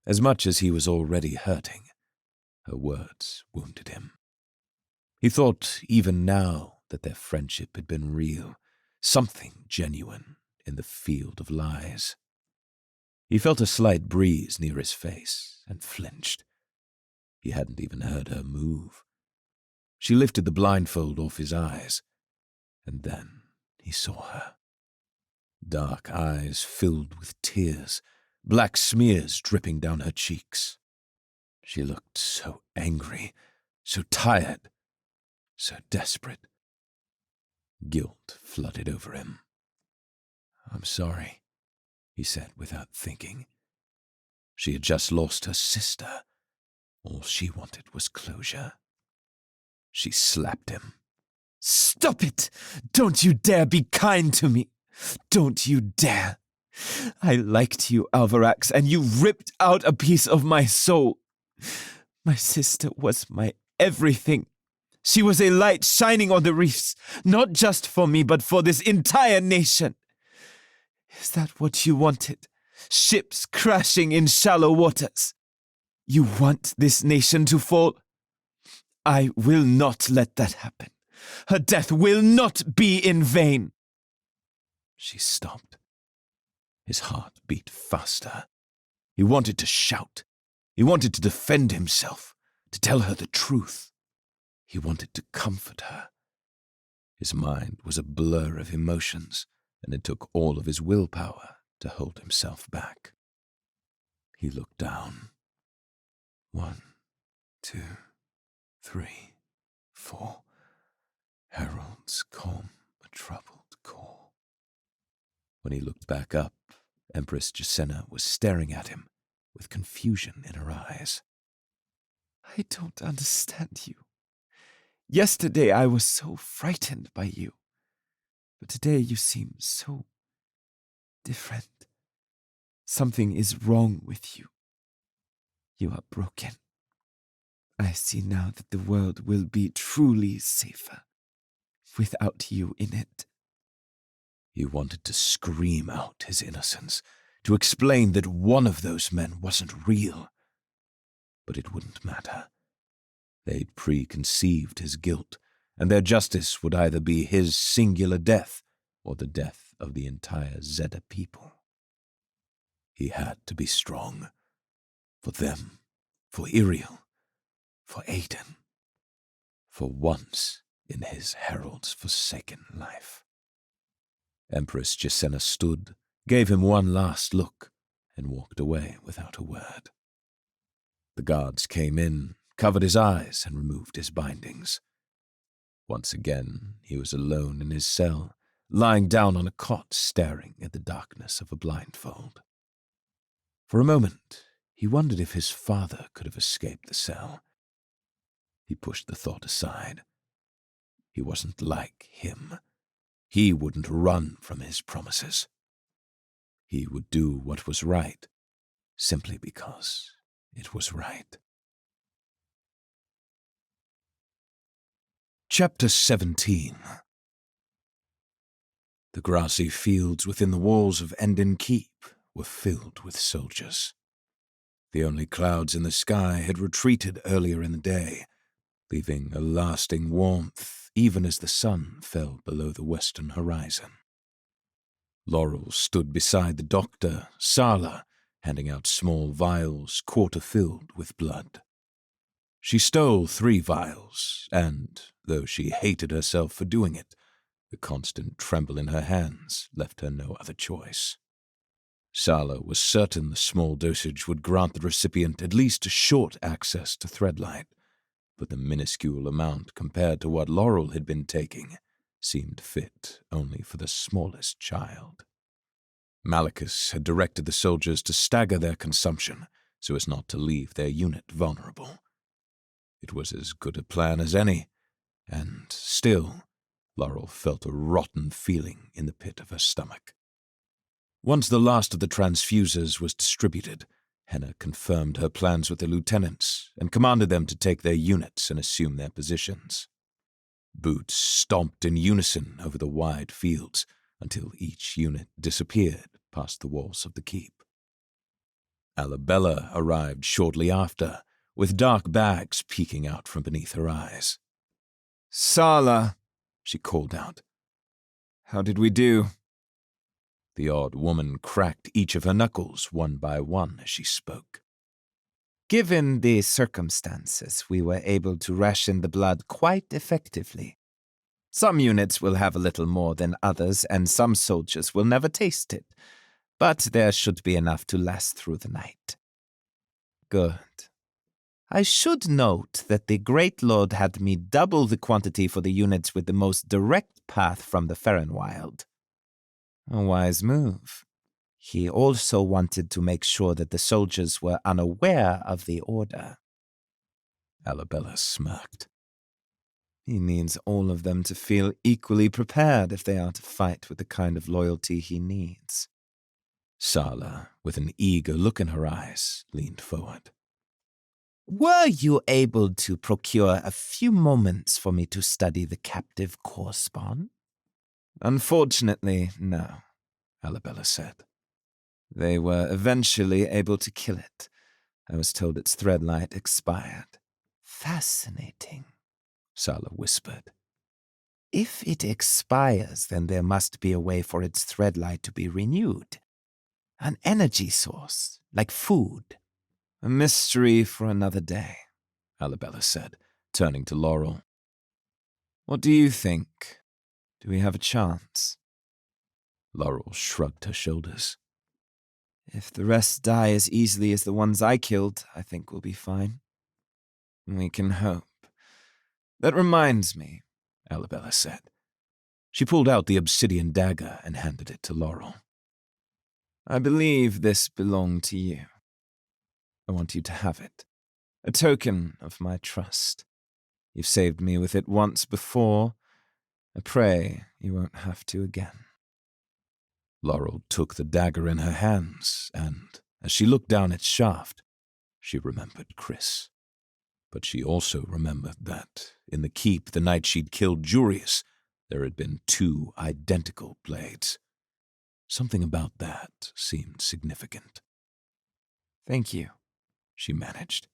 As much as he was already hurting, her words wounded him. He thought even now that their friendship had been real, something genuine in the field of lies. He felt a slight breeze near his face and flinched. He hadn't even heard her move. She lifted the blindfold off his eyes, and then he saw her. Dark eyes filled with tears, black smears dripping down her cheeks. She looked so angry, so tired, so desperate. Guilt flooded over him. I'm sorry, he said without thinking. She had just lost her sister. All she wanted was closure. She slapped him. Stop it! Don't you dare be kind to me! Don't you dare! I liked you, Alvarax, and you ripped out a piece of my soul. My sister was my everything. She was a light shining on the reefs, not just for me, but for this entire nation. Is that what you wanted? Ships crashing in shallow waters. You want this nation to fall? I will not let that happen. Her death will not be in vain. She stopped. His heart beat faster. He wanted to shout. He wanted to defend himself, to tell her the truth. He wanted to comfort her. His mind was a blur of emotions, and it took all of his willpower to hold himself back. He looked down. 1, 2, 3, 4. Heralds calm a troubled call. When he looked back up, Empress Jacenna was staring at him with confusion in her eyes. I don't understand you. Yesterday I was so frightened by you, but today you seem so different. Something is wrong with you. You are broken. I see now that the world will be truly safer without you in it. He wanted to scream out his innocence, to explain that one of those men wasn't real. But it wouldn't matter. They'd preconceived his guilt, and their justice would either be his singular death or the death of the entire Zeta people. He had to be strong. For them, for Iriel, for Aiden, for once in his herald's forsaken life. Empress Jacenna stood, gave him one last look, and walked away without a word. The guards came in, covered his eyes, and removed his bindings. Once again, he was alone in his cell, lying down on a cot staring at the darkness of a blindfold. For a moment, he wondered if his father could have escaped the cell. He pushed the thought aside. He wasn't like him. He wouldn't run from his promises. He would do what was right, simply because it was right. Chapter 17. The grassy fields within the walls of Enden Keep were filled with soldiers. The only clouds in the sky had retreated earlier in the day, leaving a lasting warmth even as the sun fell below the western horizon. Laurel stood beside the doctor, Sala, handing out small vials quarter-filled with blood. She stole 3 vials, and, though she hated herself for doing it, The constant tremble in her hands left her no other choice. Sala was certain the small dosage would grant the recipient at least a short access to Threadlight, but the minuscule amount compared to what Laurel had been taking seemed fit only for the smallest child. Malachus had directed the soldiers to stagger their consumption so as not to leave their unit vulnerable. It was as good a plan as any, and still, Laurel felt a rotten feeling in the pit of her stomach. Once the last of the transfusers was distributed, Henna confirmed her plans with the lieutenants and commanded them to take their units and assume their positions. Boots stomped in unison over the wide fields until each unit disappeared past the walls of the keep. Alabella arrived shortly after, with dark bags peeking out from beneath her eyes. "Sala," she called out. "How did we do?" The odd woman cracked each of her knuckles one by one as she spoke. "Given the circumstances, we were able to ration the blood quite effectively. Some units will have a little more than others, and some soldiers will never taste it, but there should be enough to last through the night." "Good. I should note that the Great Lord had me double the quantity for the units with the most direct path from the Ferrenwild. A wise move. He also wanted to make sure that the soldiers were unaware of the order." Alabella smirked. "He needs all of them to feel equally prepared if they are to fight with the kind of loyalty he needs." Sala, with an eager look in her eyes, leaned forward. "Were you able to procure a few moments for me to study the captive core spawn?" "Unfortunately, no," Alabella said. "They were eventually able to kill it. I was told its Threadlight expired." "Fascinating," Sala whispered. "If it expires, then there must be a way for its Threadlight to be renewed. An energy source, like food." "A mystery for another day," Alabella said, turning to Laurel. "What do you think? Do we have a chance?" Laurel shrugged her shoulders. "If the rest die as easily as the ones I killed, I think we'll be fine. We can hope. That reminds me," Alabella said. She pulled out the obsidian dagger and handed it to Laurel. "I believe this belonged to you. I want you to have it. A token of my trust. You've saved me with it once before. I pray you won't have to again." Laurel took the dagger in her hands, and, as she looked down its shaft, she remembered Chris. But she also remembered that, in the keep the night she'd killed Jurius, there had been 2 identical blades. Something about that seemed significant. "Thank you," she managed.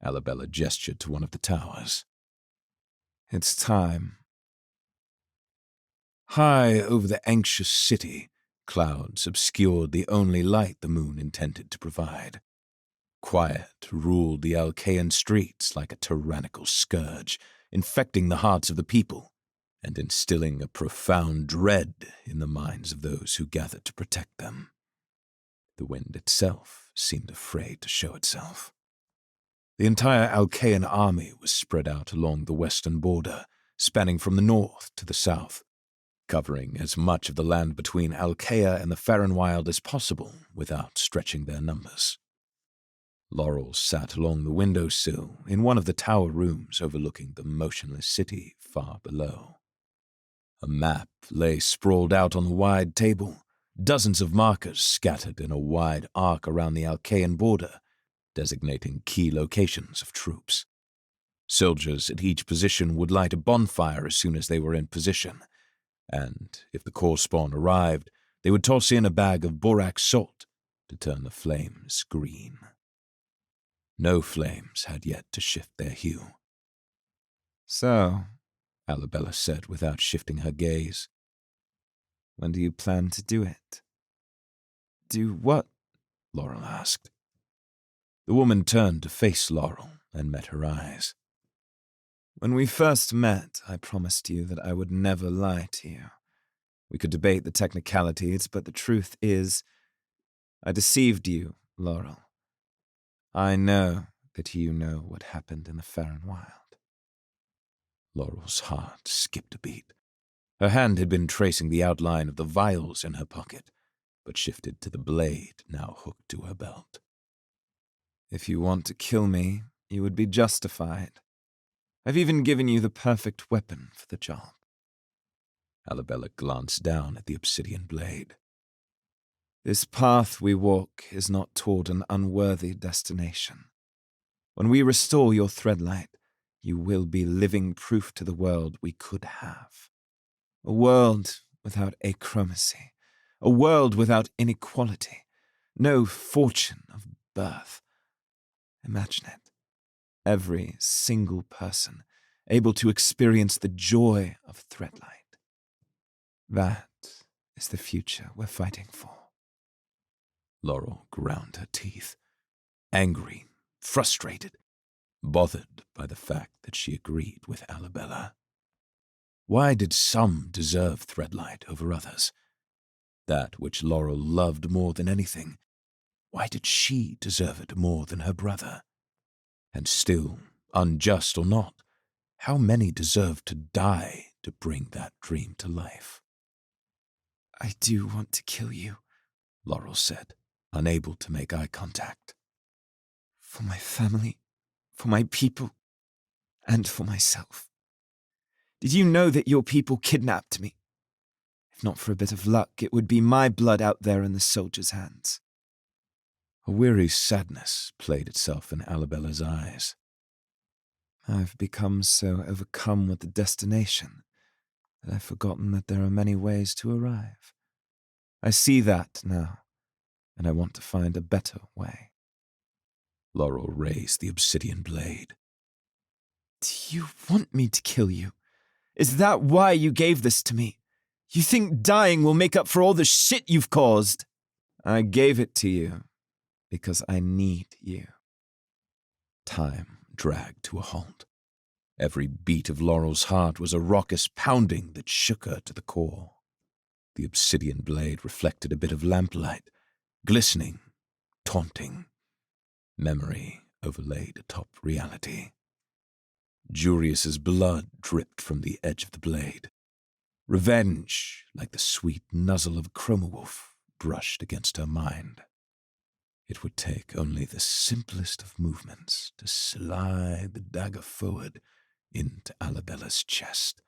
Alabella gestured to one of the towers. "It's time." High over the anxious city, clouds obscured the only light the moon intended to provide. Quiet ruled the Alcaean streets like a tyrannical scourge, infecting the hearts of the people and instilling a profound dread in the minds of those who gathered to protect them. The wind itself seemed afraid to show itself. The entire Alcaean army was spread out along the western border, spanning from the north to the south, covering as much of the land between Alcaea and the Ferrenwild as possible without stretching their numbers. Laurel sat along the windowsill in one of the tower rooms overlooking the motionless city far below. A map lay sprawled out on the wide table, dozens of markers scattered in a wide arc around the Alcaean border, designating key locations of troops. Soldiers at each position would light a bonfire as soon as they were in position, and if the core spawn arrived, they would toss in a bag of borax salt to turn the flames green. No flames had yet to shift their hue. "So," Alabella said without shifting her gaze, "when do you plan to do it?" "Do what?" Laurel asked. The woman turned to face Laurel and met her eyes. When we first met, I promised you that I would never lie to you. We could debate the technicalities, but the truth is, I deceived you, Laurel. I know that you know what happened in the Farron Wild. Laurel's heart skipped a beat. Her hand had been tracing the outline of the vials in her pocket, but shifted to the blade now hooked to her belt. If you want to kill me, you would be justified. I've even given you the perfect weapon for the job. Alabella glanced down at the obsidian blade. This path we walk is not toward an unworthy destination. When we restore your Threadlight, you will be living proof to the world we could have. A world without achromacy. A world without inequality. No fortune of birth. Imagine it. Every single person able to experience the joy of Threadlight. That is the future we're fighting for. Laurel ground her teeth, angry, frustrated, bothered by the fact that she agreed with Alabella. Why did some deserve Threadlight over others? That which Laurel loved more than anything, why did she deserve it more than her brother? And still, unjust or not, how many deserved to die to bring that dream to life? I do want to kill you, Laurel said, unable to make eye contact. For my family, for my people, and for myself. Did you know that your people kidnapped me? If not for a bit of luck, it would be my blood out there in the soldiers' hands. A weary sadness played itself in Alabella's eyes. I've become so overcome with the destination that I've forgotten that there are many ways to arrive. I see that now, and I want to find a better way. Laurel raised the obsidian blade. Do you want me to kill you? Is that why you gave this to me? You think dying will make up for all the shit you've caused? I gave it to you because I need you. Time dragged to a halt. Every beat of Laurel's heart was a raucous pounding that shook her to the core. The obsidian blade reflected a bit of lamplight, glistening, taunting. Memory overlaid atop reality. Jurius's blood dripped from the edge of the blade. Revenge, like the sweet nuzzle of a chroma wolf, brushed against her mind. It would take only the simplest of movements to slide the dagger forward into Alabella's chest.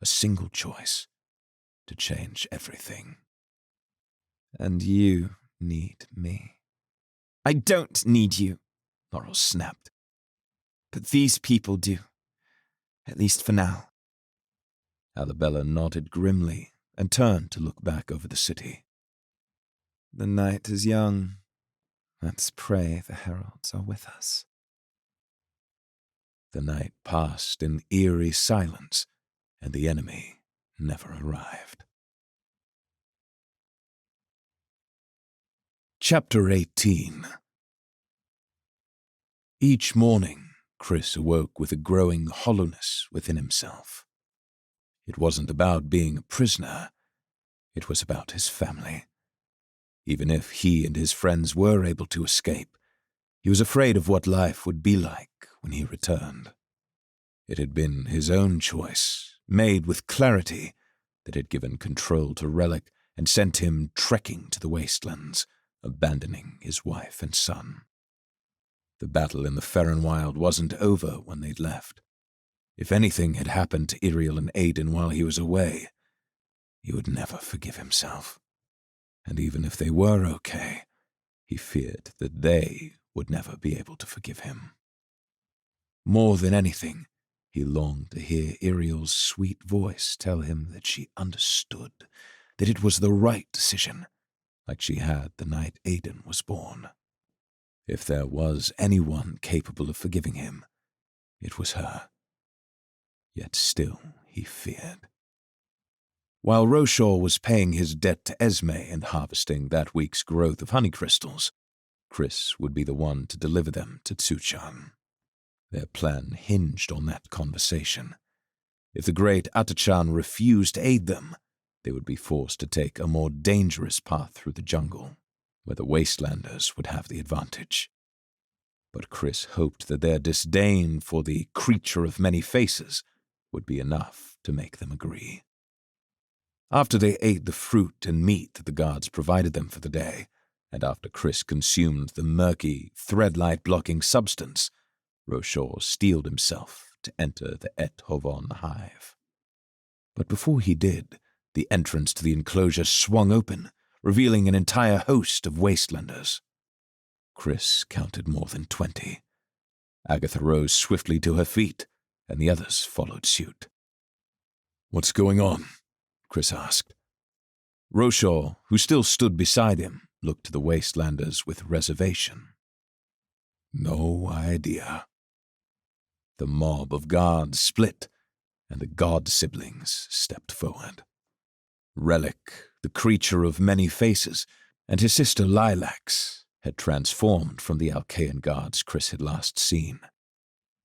A single choice to change everything. And you need me. I don't need you, Laurel snapped. but these people do. At least for now. Alabella nodded grimly and turned to look back over the city. The night is young. Let's pray the heralds are with us. The night passed in eerie silence, and the enemy never arrived. Chapter 18. Each morning, Chris awoke with a growing hollowness within himself. It wasn't about being a prisoner. It was about his family. Even if he and his friends were able to escape, he was afraid of what life would be like when he returned. It had been his own choice, made with clarity, that had given control to Relic and sent him trekking to the wastelands, abandoning his wife and son. The battle in the Farron Wild wasn't over when they'd left. If anything had happened to Iriel and Aiden while he was away, he would never forgive himself. And even if they were okay, he feared that they would never be able to forgive him. More than anything, he longed to hear Iriel's sweet voice tell him that she understood, that it was the right decision, like she had the night Aiden was born. If there was anyone capable of forgiving him, it was her. Yet still he feared. While Roshaw was paying his debt to Esme and harvesting that week's growth of honey crystals, Chris would be the one to deliver them to Tsuchan. Their plan hinged on that conversation. If the great Atachan refused to aid them, they would be forced to take a more dangerous path through the jungle, where the Wastelanders would have the advantage. But Chris hoped that their disdain for the creature of many faces would be enough to make them agree. After they ate the fruit and meat that the guards provided them for the day, and after Chris consumed the murky, threadlight-blocking substance, Rochor steeled himself to enter the Et Hovon hive. But before he did, the entrance to the enclosure swung open, revealing an entire host of Wastelanders. Chris counted more than 20. Agatha rose swiftly to her feet, and the others followed suit. "What's going on?" Chris asked. Rochor, who still stood beside him, looked to the Wastelanders with reservation. "No idea." The mob of guards split, and the god siblings stepped forward. Relic, the creature of many faces, and his sister Lilacs had transformed from the Alcaean guards Chris had last seen.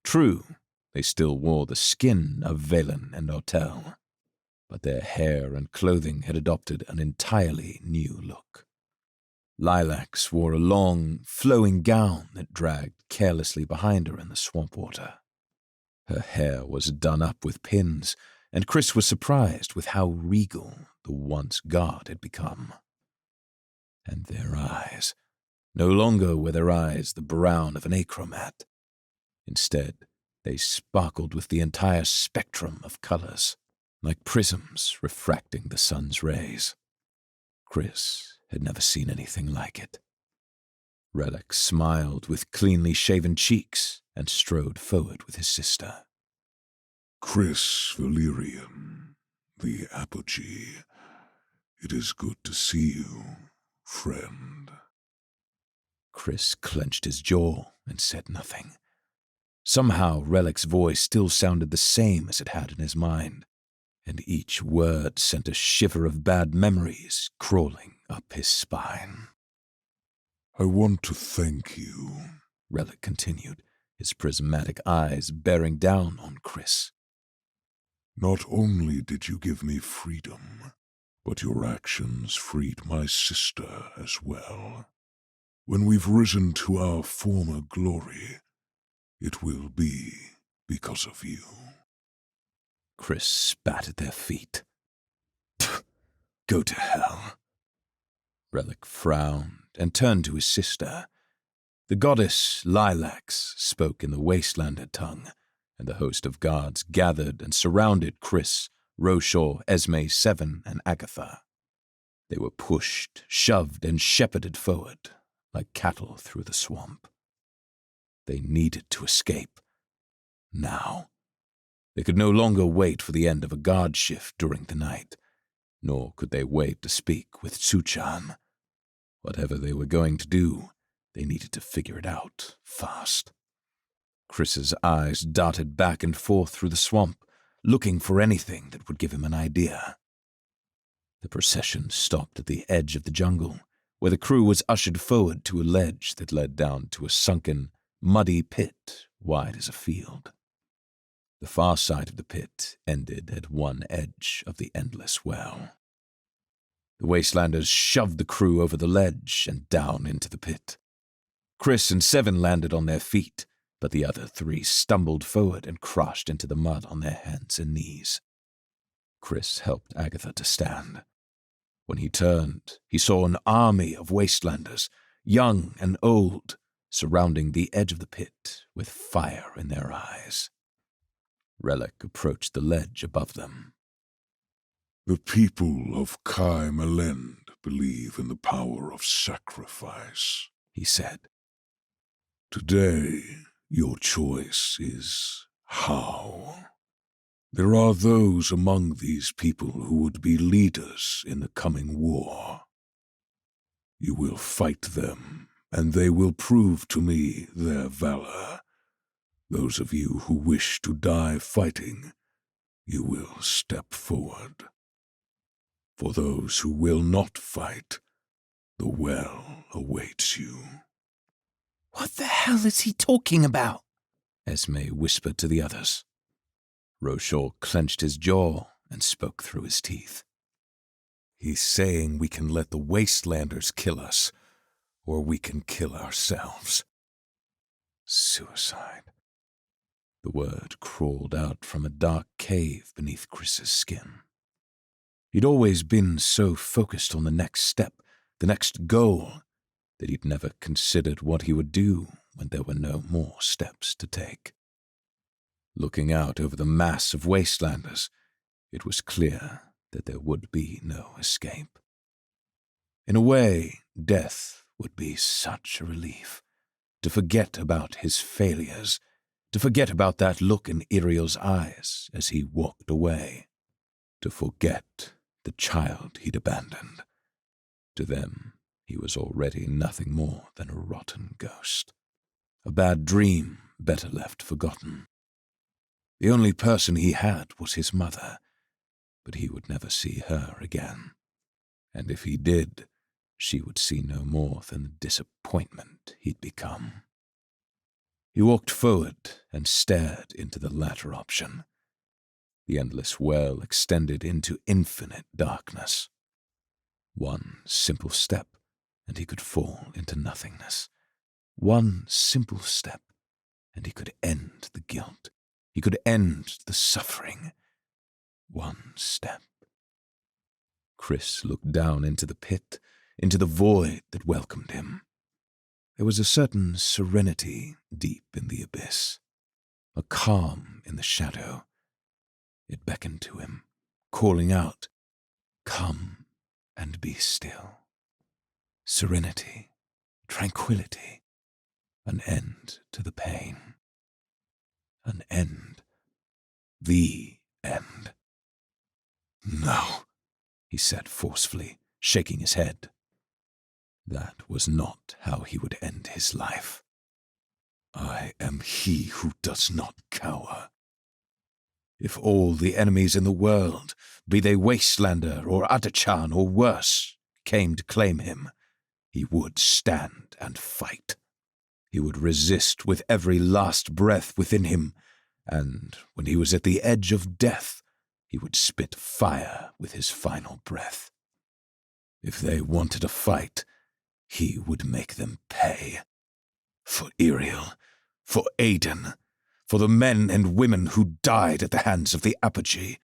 True, they still wore the skin of Valen and Otel, but their hair and clothing had adopted an entirely new look. Lilacs wore a long, flowing gown that dragged carelessly behind her in the swamp water. Her hair was done up with pins, and Chris was surprised with how regal the once guard had become. And their eyes. No longer were their eyes the brown of an achromat. Instead, they sparkled with the entire spectrum of colors, like prisms refracting the sun's rays. Chris had never seen anything like it. Relic smiled with cleanly shaven cheeks and strode forward with his sister. Chris Valerian, the Apogee, it is good to see you, friend. Chris clenched his jaw and said nothing. Somehow Relic's voice still sounded the same as it had in his mind, and each word sent a shiver of bad memories crawling up his spine. I want to thank you, Relic continued, his prismatic eyes bearing down on Chris. Not only did you give me freedom, but your actions freed my sister as well. When we've risen to our former glory, it will be because of you. Chris spat at their feet. Go to hell. Relic frowned and turned to his sister. The goddess Lilacs spoke in the Wastelander tongue, and the host of guards gathered and surrounded Chris, Rochor, Esme, Seven, and Agatha. They were pushed, shoved, and shepherded forward, like cattle through the swamp. They needed to escape. Now. They could no longer wait for the end of a guard shift during the night, nor could they wait to speak with Tsuchan. Whatever they were going to do, they needed to figure it out fast. Chris's eyes darted back and forth through the swamp, looking for anything that would give him an idea. The procession stopped at the edge of the jungle, where the crew was ushered forward to a ledge that led down to a sunken, muddy pit wide as a field. The far side of the pit ended at one edge of the endless well. The Wastelanders shoved the crew over the ledge and down into the pit. Chris and Seven landed on their feet, but the other three stumbled forward and crashed into the mud on their hands and knees. Chris helped Agatha to stand. When he turned, he saw an army of Wastelanders, young and old, surrounding the edge of the pit with fire in their eyes. Relic approached the ledge above them. The people of Kai Malend believe in the power of sacrifice, he said. Today, your choice is how. There are those among these people who would be leaders in the coming war. You will fight them, and they will prove to me their valor. Those of you who wish to die fighting, you will step forward. For those who will not fight, the well awaits you. What the hell is he talking about? Esme whispered to the others. Roshaw clenched his jaw and spoke through his teeth. He's saying we can let the Wastelanders kill us, or we can kill ourselves. Suicide. The word crawled out from a dark cave beneath Chris's skin. He'd always been so focused on the next step, the next goal, that he'd never considered what he would do when there were no more steps to take. Looking out over the mass of Wastelanders, it was clear that there would be no escape. In a way, death would be such a relief. To forget about his failures, to forget about that look in Iriel's eyes as he walked away, to forget the child he'd abandoned. To them, he was already nothing more than a rotten ghost. A bad dream better left forgotten. The only person he had was his mother, but he would never see her again. And if he did, she would see no more than the disappointment he'd become. He walked forward and stared into the latter option. The endless well extended into infinite darkness. One simple step, and he could fall into nothingness. One simple step, and he could end the guilt. He could end the suffering. One step. Chris looked down into the pit, into the void that welcomed him. There was a certain serenity deep in the abyss, a calm in the shadow. It beckoned to him, calling out, "Come and be still." Serenity, tranquility, an end to the pain. An end. The end. "No," he said forcefully, shaking his head. That was not how he would end his life. "I am he who does not cower." If all the enemies in the world, be they Wastelander or Atachan or worse, came to claim him, he would stand and fight. He would resist with every last breath within him, and when he was at the edge of death, he would spit fire with his final breath. If they wanted a fight, he would make them pay. For Iriel, for Aiden, for the men and women who died at the hands of the Apogee.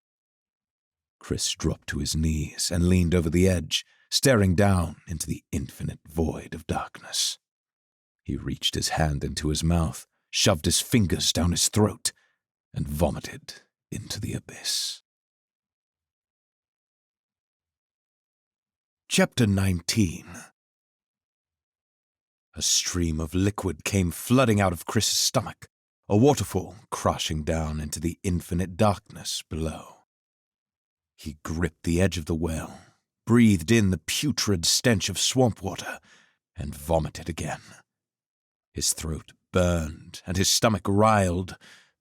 Chris dropped to his knees and leaned over the edge, staring down into the infinite void of darkness. He reached his hand into his mouth, shoved his fingers down his throat, and vomited into the abyss. Chapter 19. A stream of liquid came flooding out of Chris's stomach, a waterfall crashing down into the infinite darkness below. He gripped the edge of the well, breathed in the putrid stench of swamp water, and vomited again. His throat burned and his stomach riled,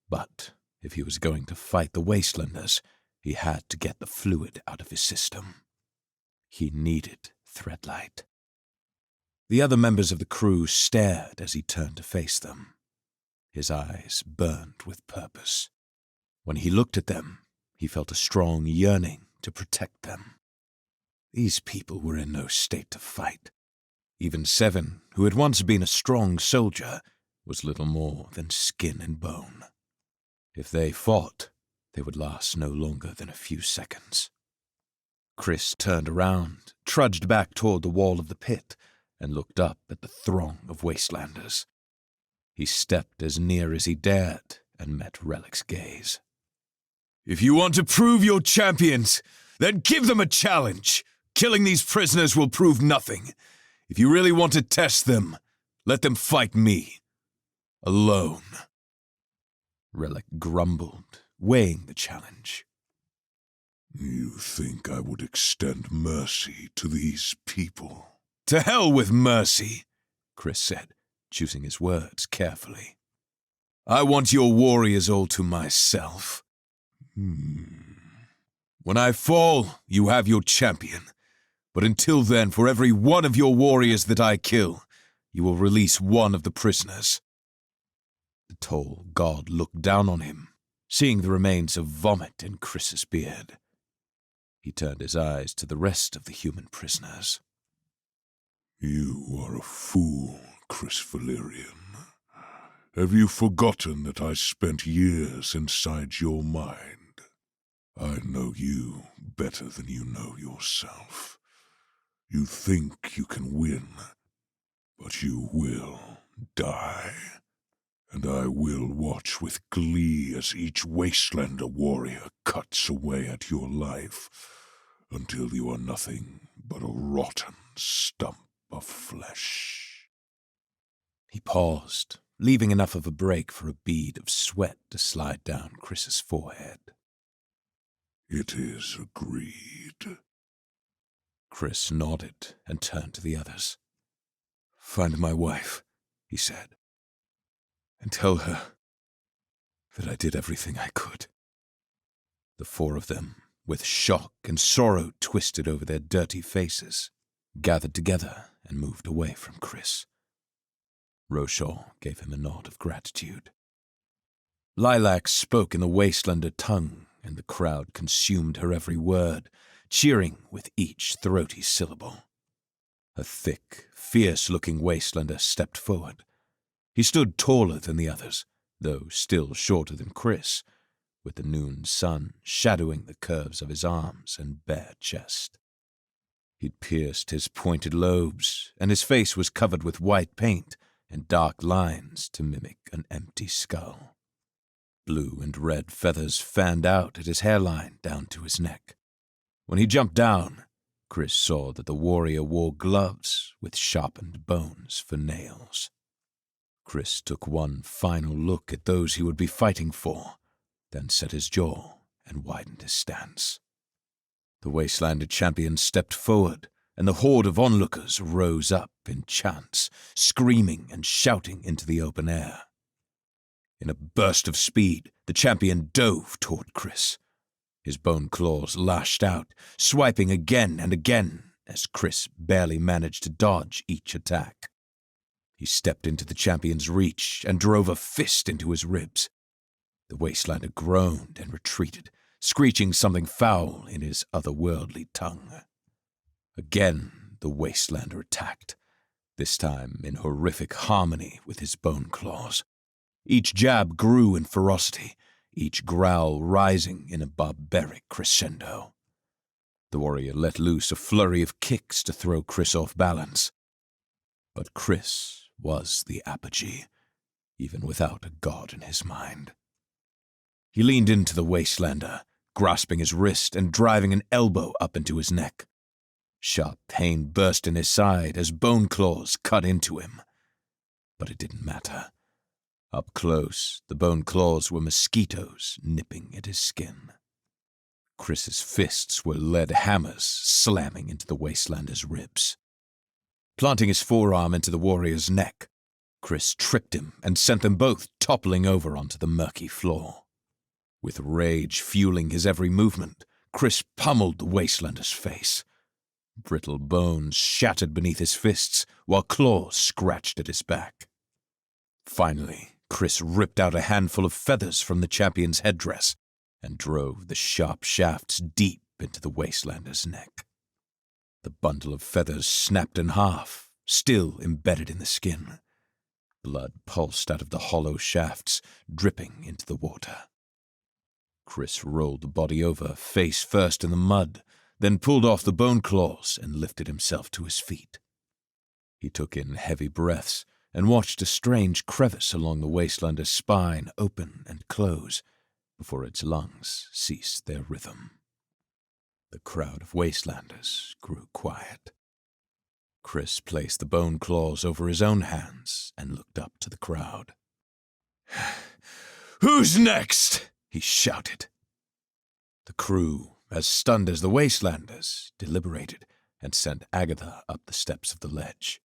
but if he was going to fight the Wastelanders, he had to get the fluid out of his system. He needed Threadlight. The other members of the crew stared as he turned to face them. His eyes burned with purpose. When he looked at them, he felt a strong yearning to protect them. These people were in no state to fight. Even Seven, who had once been a strong soldier, was little more than skin and bone. If they fought, they would last no longer than a few seconds. Chris turned around, trudged back toward the wall of the pit, and looked up at the throng of Wastelanders. He stepped as near as he dared and met Relic's gaze. "If you want to prove you're champions, then give them a challenge. Killing these prisoners will prove nothing. If you really want to test them, let them fight me. Alone." Relic grumbled, weighing the challenge. "You think I would extend mercy to these people?" "To hell with mercy," Chris said, choosing his words carefully. "I want your warriors all to myself. When I fall, you have your champion. But until then, for every one of your warriors that I kill, you will release one of the prisoners." The tall god looked down on him, seeing the remains of vomit in Chris's beard. He turned his eyes to the rest of the human prisoners. You are a fool, Chris Valerian. Have you forgotten that I spent years inside your mind? I know you better than you know yourself. You think you can win, but you will die. And I will watch with glee as each Wastelander warrior cuts away at your life until you are nothing but a rotten stump of flesh. He paused, leaving enough of a break for a bead of sweat to slide down Chris's forehead. It is agreed. Chris nodded and turned to the others. Find my wife, he said, and tell her that I did everything I could. The four of them, with shock and sorrow twisted over their dirty faces, gathered together and moved away from Chris. Roshaw gave him a nod of gratitude. Lilac spoke in the Wastelander tongue, and the crowd consumed her every word, cheering with each throaty syllable. A thick, fierce-looking Wastelander stepped forward. He stood taller than the others, though still shorter than Chris, with the noon sun shadowing the curves of his arms and bare chest. He'd pierced his pointed lobes, and his face was covered with white paint and dark lines to mimic an empty skull. Blue and red feathers fanned out at his hairline down to his neck. When he jumped down, Chris saw that the warrior wore gloves with sharpened bones for nails. Chris took one final look at those he would be fighting for, then set his jaw and widened his stance. The Wastelander champion stepped forward, and the horde of onlookers rose up in chants, screaming and shouting into the open air. In a burst of speed, the champion dove toward Chris. His bone claws lashed out, swiping again and again as Chris barely managed to dodge each attack. He stepped into the champion's reach and drove a fist into his ribs. The Wastelander groaned and retreated, screeching something foul in his otherworldly tongue. Again, the Wastelander attacked, this time in horrific harmony with his bone claws. Each jab grew in ferocity, each growl rising in a barbaric crescendo. The warrior let loose a flurry of kicks to throw Chris off balance. But Chris was the apogee, even without a god in his mind. He leaned into the Wastelander, grasping his wrist and driving an elbow up into his neck. Sharp pain burst in his side as bone claws cut into him. But it didn't matter. Up close, the bone claws were mosquitoes nipping at his skin. Chris's fists were lead hammers slamming into the Wastelander's ribs. Planting his forearm into the warrior's neck, Chris tripped him and sent them both toppling over onto the murky floor. With rage fueling his every movement, Chris pummeled the Wastelander's face. Brittle bones shattered beneath his fists, while claws scratched at his back. Finally, Chris ripped out a handful of feathers from the champion's headdress and drove the sharp shafts deep into the Wastelander's neck. The bundle of feathers snapped in half, still embedded in the skin. Blood pulsed out of the hollow shafts, dripping into the water. Chris rolled the body over, face first in the mud, then pulled off the bone claws and lifted himself to his feet. He took in heavy breaths and watched a strange crevice along the Wastelander's spine open and close before its lungs ceased their rhythm. The crowd of Wastelanders grew quiet. Chris placed the bone claws over his own hands and looked up to the crowd. "Who's next?" he shouted. The crew, as stunned as the Wastelanders, deliberated and sent Agatha up the steps of the ledge.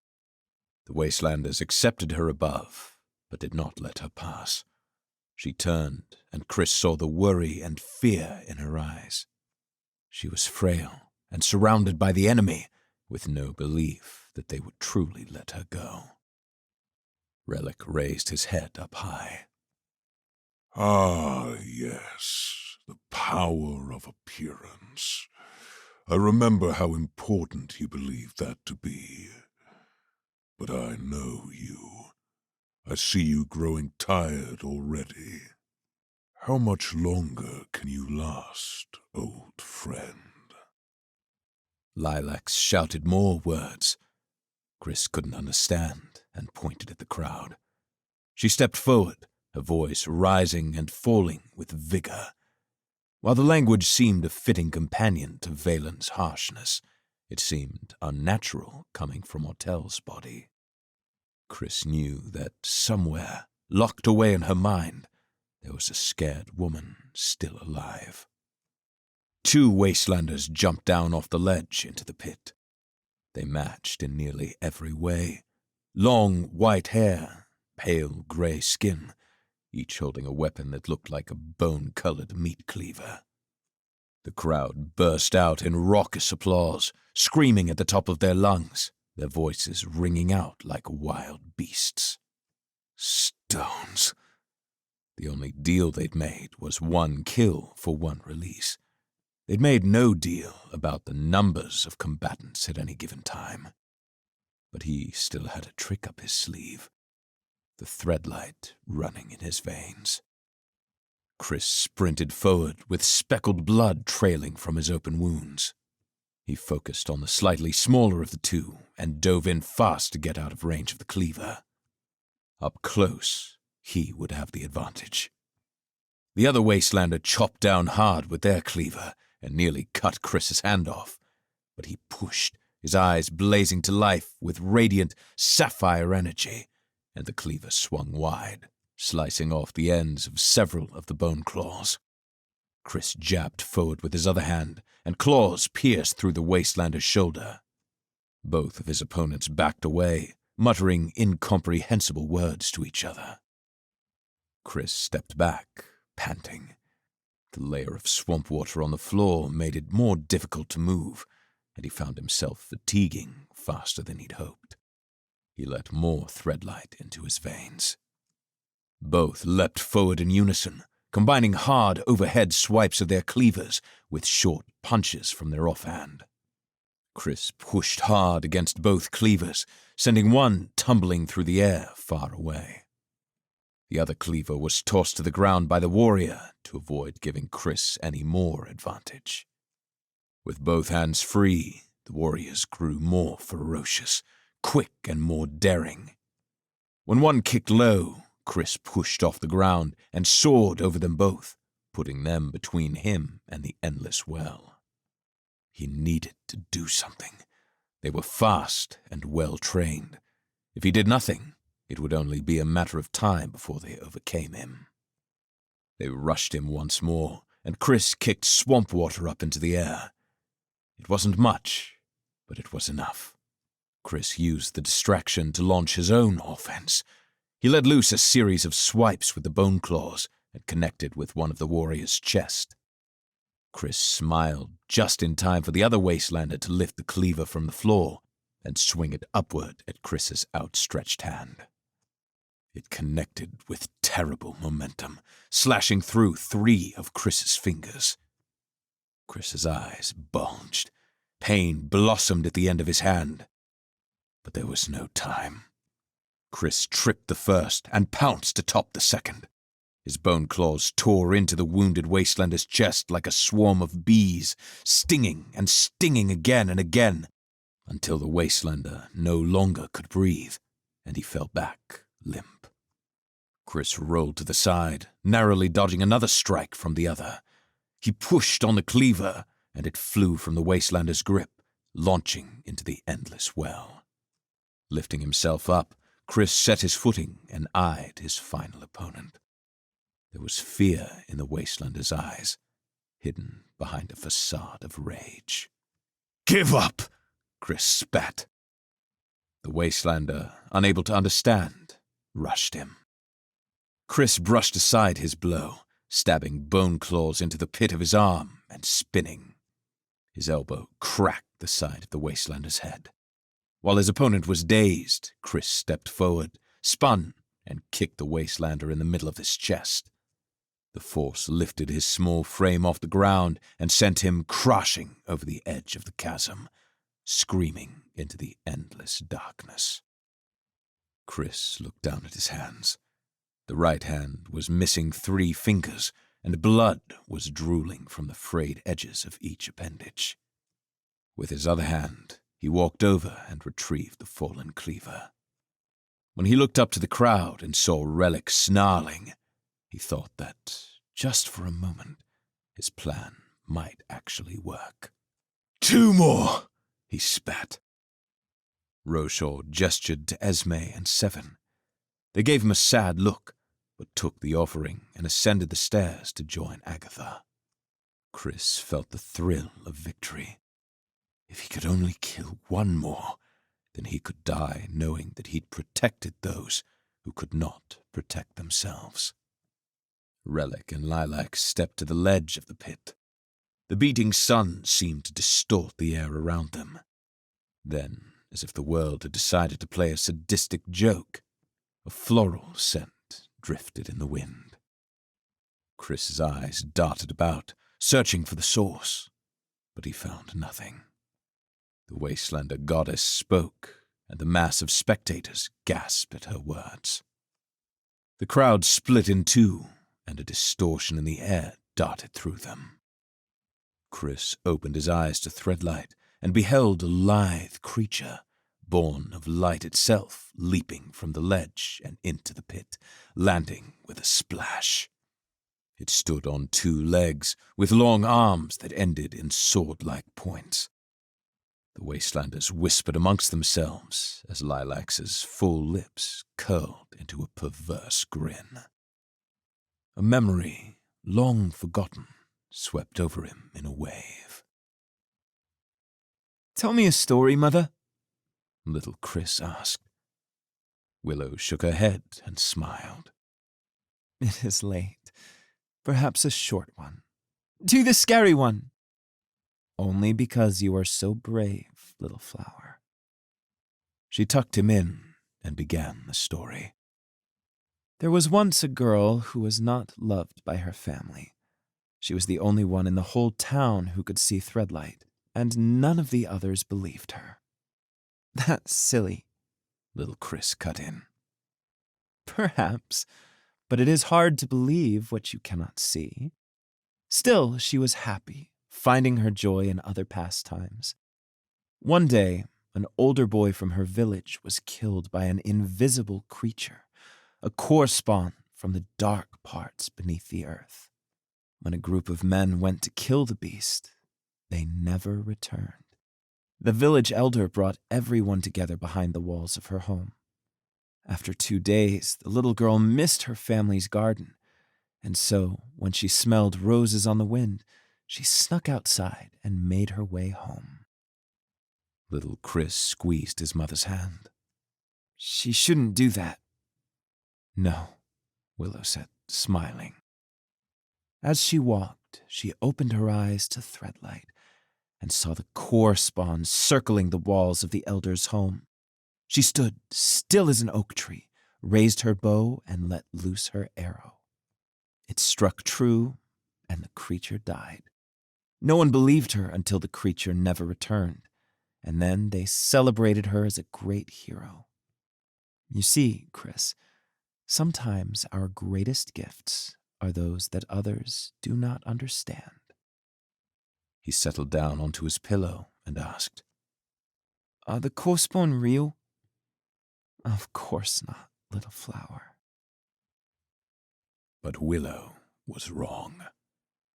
The Wastelanders accepted her above, but did not let her pass. She turned, and Chris saw the worry and fear in her eyes. She was frail and surrounded by the enemy, with no belief that they would truly let her go. Relic raised his head up high. Ah, yes, the power of appearance. I remember how important you believed that to be. But I know you. I see you growing tired already. How much longer can you last, old friend? Lilacs shouted more words. Chris couldn't understand and pointed at the crowd. She stepped forward, her voice rising and falling with vigor. While the language seemed a fitting companion to Valen's harshness, it seemed unnatural coming from Ortel's body. Chris knew that somewhere, locked away in her mind, there was a scared woman still alive. 2 Wastelanders jumped down off the ledge into the pit. They matched in nearly every way. Long white hair, pale grey skin, each holding a weapon that looked like a bone-colored meat cleaver. The crowd burst out in raucous applause, screaming at the top of their lungs, their voices ringing out like wild beasts. Stones. The only deal they'd made was 1 kill for 1 release. They'd made no deal about the numbers of combatants at any given time. But he still had a trick up his sleeve, the Threadlight running in his veins. Chris sprinted forward with speckled blood trailing from his open wounds. He focused on the slightly smaller of the 2 and dove in fast to get out of range of the cleaver. Up close, he would have the advantage. The other Wastelander chopped down hard with their cleaver and nearly cut Chris's hand off, but he pushed, his eyes blazing to life with radiant sapphire energy, and the cleaver swung wide, slicing off the ends of several of the bone claws. Chris jabbed forward with his other hand, and claws pierced through the Wastelander's shoulder. Both of his opponents backed away, muttering incomprehensible words to each other. Chris stepped back, panting. The layer of swamp water on the floor made it more difficult to move, and he found himself fatiguing faster than he'd hoped. He let more Threadlight into his veins. Both leapt forward in unison, combining hard overhead swipes of their cleavers with short punches from their offhand. Chris pushed hard against both cleavers, sending one tumbling through the air far away. The other cleaver was tossed to the ground by the warrior to avoid giving Chris any more advantage. With both hands free, the warriors grew more ferocious, quick and more daring. When one kicked low, Chris pushed off the ground and soared over them both, putting them between him and the endless well. He needed to do something. They were fast and well-trained. If he did nothing, it would only be a matter of time before they overcame him. They rushed him once more, and Chris kicked swamp water up into the air. It wasn't much, but it was enough. Chris used the distraction to launch his own offense. He let loose a series of swipes with the bone claws and connected with one of the warrior's chest. Chris smiled just in time for the other Wastelander to lift the cleaver from the floor and swing it upward at Chris's outstretched hand. It connected with terrible momentum, slashing through 3 of Chris's fingers. Chris's eyes bulged. Pain blossomed at the end of his hand. But there was no time. Chris tripped the first and pounced atop the second. His bone claws tore into the wounded Wastelander's chest like a swarm of bees, stinging and stinging again and again, until the Wastelander no longer could breathe, and he fell back, limp. Chris rolled to the side, narrowly dodging another strike from the other. He pushed on the cleaver, and it flew from the Wastelander's grip, launching into the endless well. Lifting himself up, Chris set his footing and eyed his final opponent. There was fear in the Wastelander's eyes, hidden behind a facade of rage. "Give up!" Chris spat. The Wastelander, unable to understand, rushed him. Chris brushed aside his blow, stabbing bone claws into the pit of his arm and spinning. His elbow cracked the side of the Wastelander's head. While his opponent was dazed, Chris stepped forward, spun, and kicked the Wastelander in the middle of his chest. The force lifted his small frame off the ground and sent him crashing over the edge of the chasm, screaming into the endless darkness. Chris looked down at his hands. The right hand was missing 3 fingers, and blood was drooling from the frayed edges of each appendage. With his other hand, he walked over and retrieved the fallen cleaver. When he looked up to the crowd and saw Relic snarling, he thought that, just for a moment, his plan might actually work. 2 more, he spat. Roshaw gestured to Esme and Seven. They gave him a sad look, but took the offering and ascended the stairs to join Agatha. Chris felt the thrill of victory. If he could only kill 1 more, then he could die knowing that he'd protected those who could not protect themselves. Relic and Lilac stepped to the ledge of the pit. The beating sun seemed to distort the air around them. Then, as if the world had decided to play a sadistic joke, a floral scent drifted in the wind. Chris's eyes darted about, searching for the source, but he found nothing. The Wastelander goddess spoke, and the mass of spectators gasped at her words. The crowd split in 2, and a distortion in the air darted through them. Chris opened his eyes to Threadlight and beheld a lithe creature, born of light itself, leaping from the ledge and into the pit, landing with a splash. It stood on 2 legs, with long arms that ended in sword-like points. The Wastelanders whispered amongst themselves as Lilax's full lips curled into a perverse grin. A memory, long forgotten, swept over him in a wave. "Tell me a story, Mother," little Chris asked. Willow shook her head and smiled. "It is late. Perhaps a short one. Do the scary one. Only because you are so brave, little flower." She tucked him in and began the story. There was once a girl who was not loved by her family. She was the only one in the whole town who could see Threadlight, and none of the others believed her. "That's silly," little Chris cut in. "Perhaps, but it is hard to believe what you cannot see." Still, she was happy, finding her joy in other pastimes. One day, an older boy from her village was killed by an invisible creature, a core spawn from the dark parts beneath the earth. When a group of men went to kill the beast, they never returned. The village elder brought everyone together behind the walls of her home. After 2 days, the little girl missed her family's garden, and so, when she smelled roses on the wind, she snuck outside and made her way home. Little Chris squeezed his mother's hand. "She shouldn't do that." "No," Willow said, smiling. As she walked, she opened her eyes to Threadlight and saw the core spawn circling the walls of the elder's home. She stood still as an oak tree, raised her bow, and let loose her arrow. It struck true, and the creature died. No one believed her until the creature never returned, and then they celebrated her as a great hero. You see, Chris, sometimes our greatest gifts are those that others do not understand. He settled down onto his pillow and asked, "Are the core spawn real?" "Of course not, little flower." But Willow was wrong.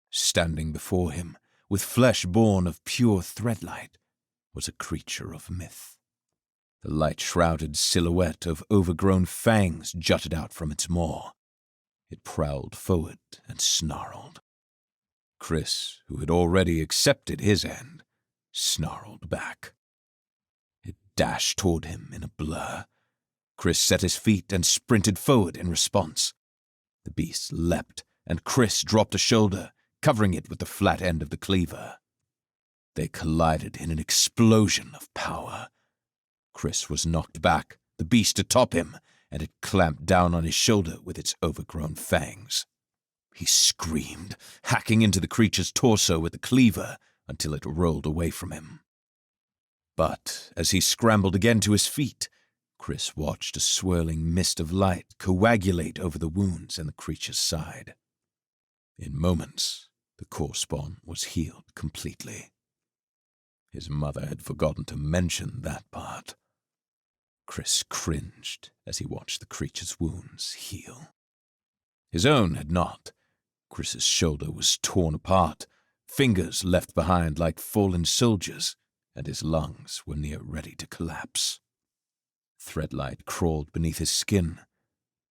Standing before him, with flesh born of pure Threadlight, was a creature of myth. The light-shrouded silhouette of overgrown fangs jutted out from its maw. It prowled forward and snarled. Chris, who had already accepted his end, snarled back. It dashed toward him in a blur. Chris set his feet and sprinted forward in response. The beast leapt, and Chris dropped a shoulder, covering it with the flat end of the cleaver. They collided in an explosion of power. Chris was knocked back, the beast atop him, and it clamped down on his shoulder with its overgrown fangs. He screamed, hacking into the creature's torso with the cleaver until it rolled away from him. But as he scrambled again to his feet, Chris watched a swirling mist of light coagulate over the wounds in the creature's side. In moments, the core spawn was healed completely. His mother had forgotten to mention that part. Chris cringed as he watched the creature's wounds heal. His own had not. Chris's shoulder was torn apart, fingers left behind like fallen soldiers, and his lungs were near ready to collapse. Threadlight crawled beneath his skin,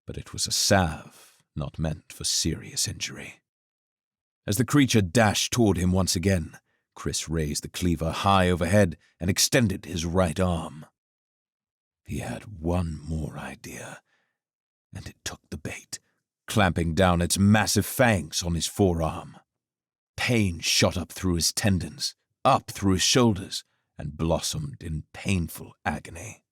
but it was a salve not meant for serious injury. As the creature dashed toward him once again, Chris raised the cleaver high overhead and extended his right arm. He had one more idea, and it took the bait, clamping down its massive fangs on his forearm. Pain shot up through his tendons, up through his shoulders, and blossomed in painful agony.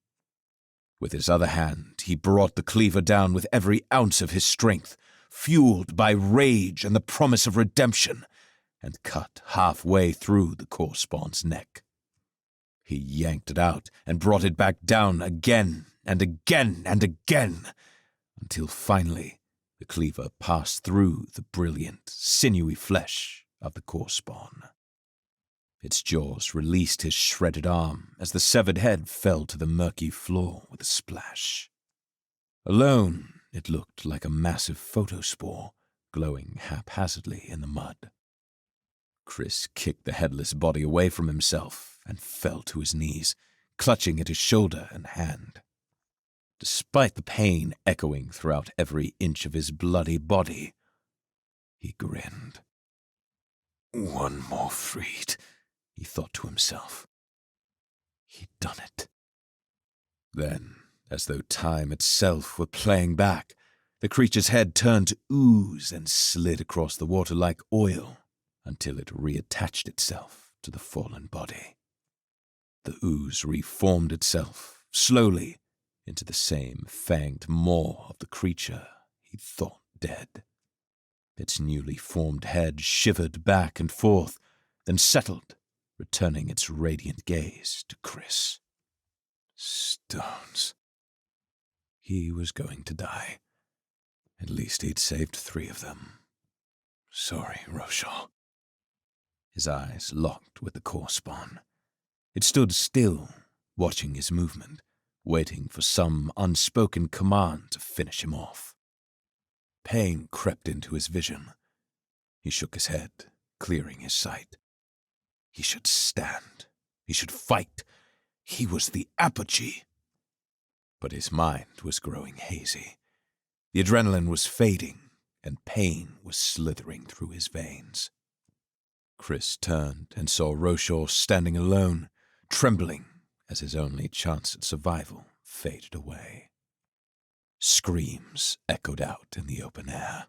With his other hand, he brought the cleaver down with every ounce of his strength, fueled by rage and the promise of redemption, and cut halfway through the core spawn's neck. He yanked it out and brought it back down again and again and again, until finally the cleaver passed through the brilliant, sinewy flesh of the core spawn. Its jaws released his shredded arm as the severed head fell to the murky floor with a splash. Alone, it looked like a massive photospore glowing haphazardly in the mud. Chris kicked the headless body away from himself and fell to his knees, clutching at his shoulder and hand. Despite the pain echoing throughout every inch of his bloody body, he grinned. One more freed, he thought to himself. He'd done it. Then, as though time itself were playing back, the creature's head turned to ooze and slid across the water like oil until it reattached itself to the fallen body. The ooze reformed itself, slowly, into the same fanged maw of the creature he thought dead. Its newly formed head shivered back and forth, then settled, returning its radiant gaze to Chris. Stones. He was going to die. At least he'd saved 3 of them. Sorry, Roshaw. His eyes locked with the core spawn. It stood still, watching his movement, waiting for some unspoken command to finish him off. Pain crept into his vision. He shook his head, clearing his sight. He should stand. He should fight. He was the apogee. But his mind was growing hazy. The adrenaline was fading, and pain was slithering through his veins. Chris turned and saw Roshaw standing alone, trembling as his only chance at survival faded away. Screams echoed out in the open air.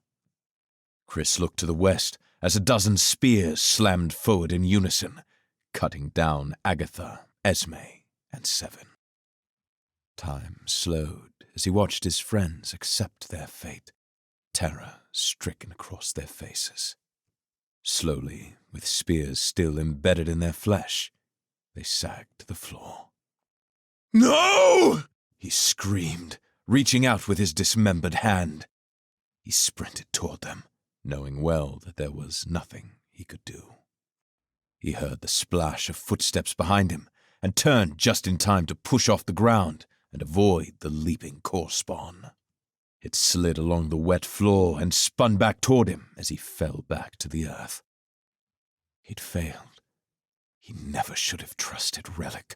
Chris looked to the west as a dozen spears slammed forward in unison, cutting down Agatha, Esme, and Seven. Time slowed as he watched his friends accept their fate, terror stricken across their faces. Slowly, with spears still embedded in their flesh, they sagged to the floor. No! He screamed, reaching out with his dismembered hand. He sprinted toward them, knowing well that there was nothing he could do. He heard the splash of footsteps behind him and turned just in time to push off the ground and avoid the leaping core spawn. It slid along the wet floor and spun back toward him as he fell back to the earth. He'd failed. He never should have trusted Relic,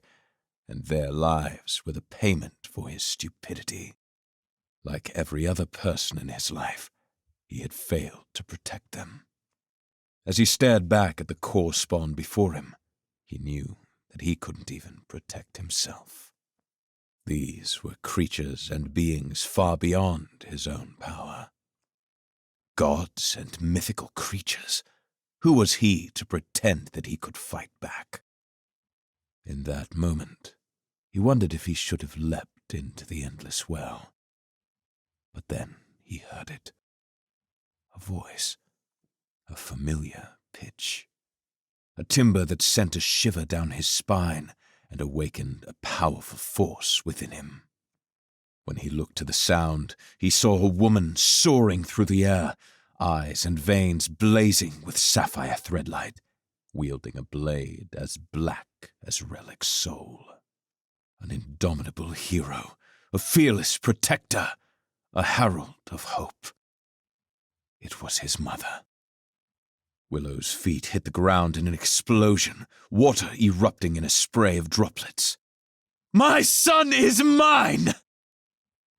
and their lives were the payment for his stupidity. Like every other person in his life, he had failed to protect them. As he stared back at the core spawn before him, he knew that he couldn't even protect himself. These were creatures and beings far beyond his own power. Gods and mythical creatures. Who was he to pretend that he could fight back? In that moment, he wondered if he should have leapt into the endless well. But then he heard it. a voice, a familiar pitch, a timbre that sent a shiver down his spine and awakened a powerful force within him. When he looked to the sound, he saw a woman soaring through the air, eyes and veins blazing with sapphire threadlight, wielding a blade as black as Relic's soul. An indomitable hero, a fearless protector, a herald of hope. It was his mother. Willow's feet hit the ground in an explosion, water erupting in a spray of droplets. "My son is mine!"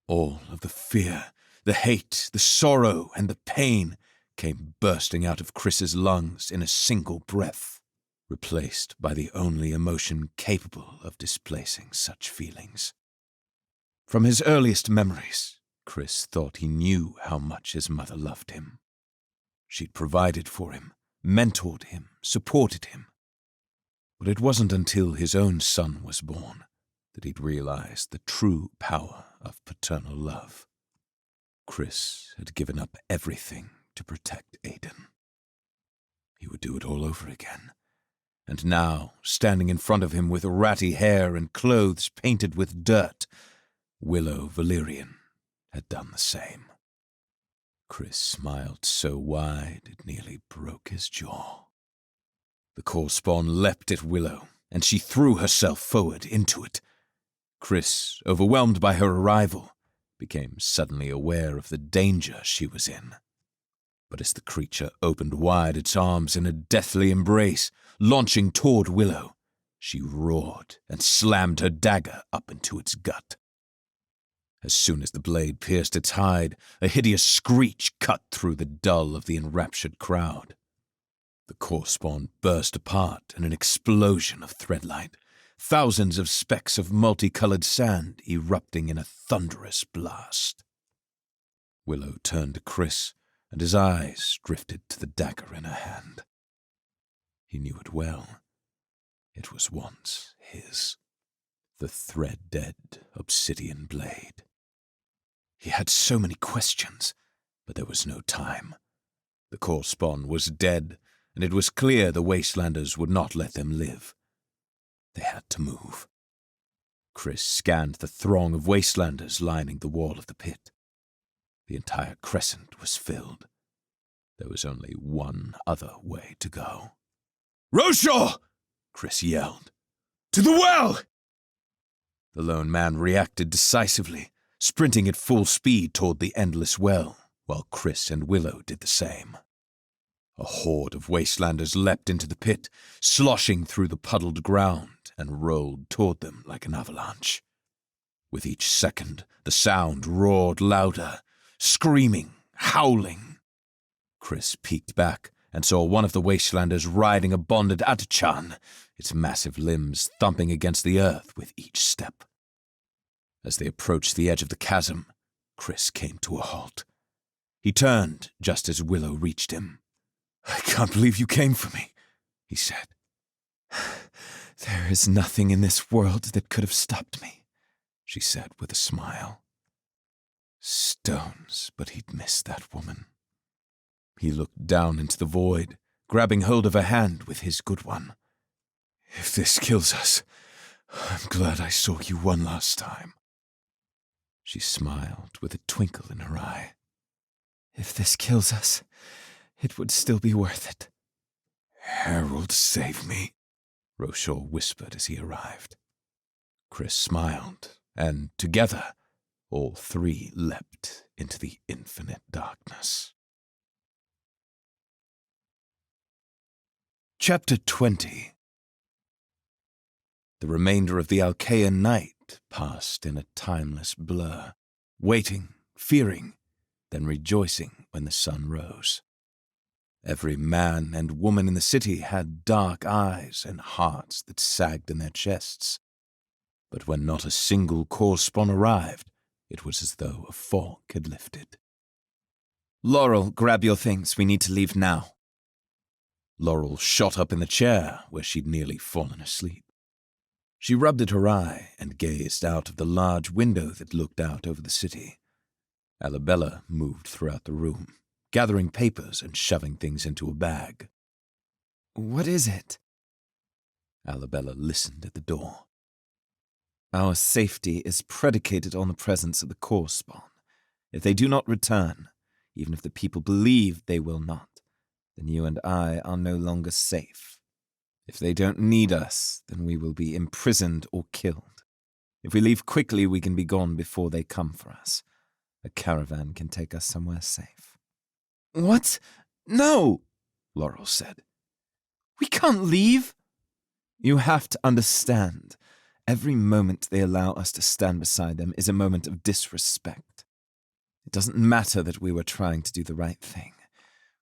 All of the fear, the hate, the sorrow, and the pain came bursting out of Chris's lungs in a single breath, replaced by the only emotion capable of displacing such feelings. From his earliest memories, Chris thought he knew how much his mother loved him. She'd provided for him, mentored him, supported him. But it wasn't until his own son was born that he'd realized the true power of paternal love. Chris had given up everything to protect Aiden. He would do it all over again. And now, standing in front of him with ratty hair and clothes painted with dirt, Willow Valerian had done the same. Chris smiled so wide it nearly broke his jaw. The core spawn leapt at Willow, and she threw herself forward into it. Chris, overwhelmed by her arrival, became suddenly aware of the danger she was in. But as the creature opened wide its arms in a deathly embrace, launching toward Willow, she roared and slammed her dagger up into its gut. As soon as the blade pierced its hide, a hideous screech cut through the dull of the enraptured crowd. The core spawn burst apart in an explosion of threadlight, thousands of specks of multicolored sand erupting in a thunderous blast. Willow turned to Chris, and his eyes drifted to the dagger in her hand. He knew it well. It was once his. The thread-dead obsidian blade. He had so many questions, but there was no time. The core spawn was dead, and it was clear the Wastelanders would not let them live. They had to move. Chris scanned the throng of Wastelanders lining the wall of the pit. The entire crescent was filled. There was only one other way to go. "Roshaw!" Chris yelled. "To the well!" The lone man reacted decisively, sprinting at full speed toward the endless well, while Chris and Willow did the same. A horde of Wastelanders leapt into the pit, sloshing through the puddled ground, and rolled toward them like an avalanche. With each second, the sound roared louder, screaming, howling. Chris peeked back and saw one of the Wastelanders riding a bonded Atachan, its massive limbs thumping against the earth with each step. As they approached the edge of the chasm, Chris came to a halt. He turned just as Willow reached him. "I can't believe you came for me," he said. "There is nothing in this world that could have stopped me," she said with a smile. Stones, but he'd missed that woman. He looked down into the void, grabbing hold of her hand with his good one. "If this kills us, I'm glad I saw you one last time." She smiled with a twinkle in her eye. "If this kills us, it would still be worth it." "Harold, save me," Roshaw whispered as he arrived. Chris smiled, and together, all three leapt into the infinite darkness. Chapter 20. The remainder of the Alcaean night passed in a timeless blur, waiting, fearing, then rejoicing when the sun rose. Every man and woman in the city had dark eyes and hearts that sagged in their chests. But when not a single core spawn arrived, it was as though a fog had lifted. "Laurel, grab your things. We need to leave now." Laurel shot up in the chair where she'd nearly fallen asleep. She rubbed at her eye and gazed out of the large window that looked out over the city. Alabella moved throughout the room, gathering papers and shoving things into a bag. What is it? Alabella listened at the door. Our safety is predicated on the presence of the core spawn. If they do not return, even if the people believe they will not, then you and I are no longer safe. If they don't need us, then we will be imprisoned or killed. If we leave quickly, we can be gone before they come for us. A caravan can take us somewhere safe. What? No, Laurel said. We can't leave. You have to understand. Every moment they allow us to stand beside them is a moment of disrespect. It doesn't matter that we were trying to do the right thing.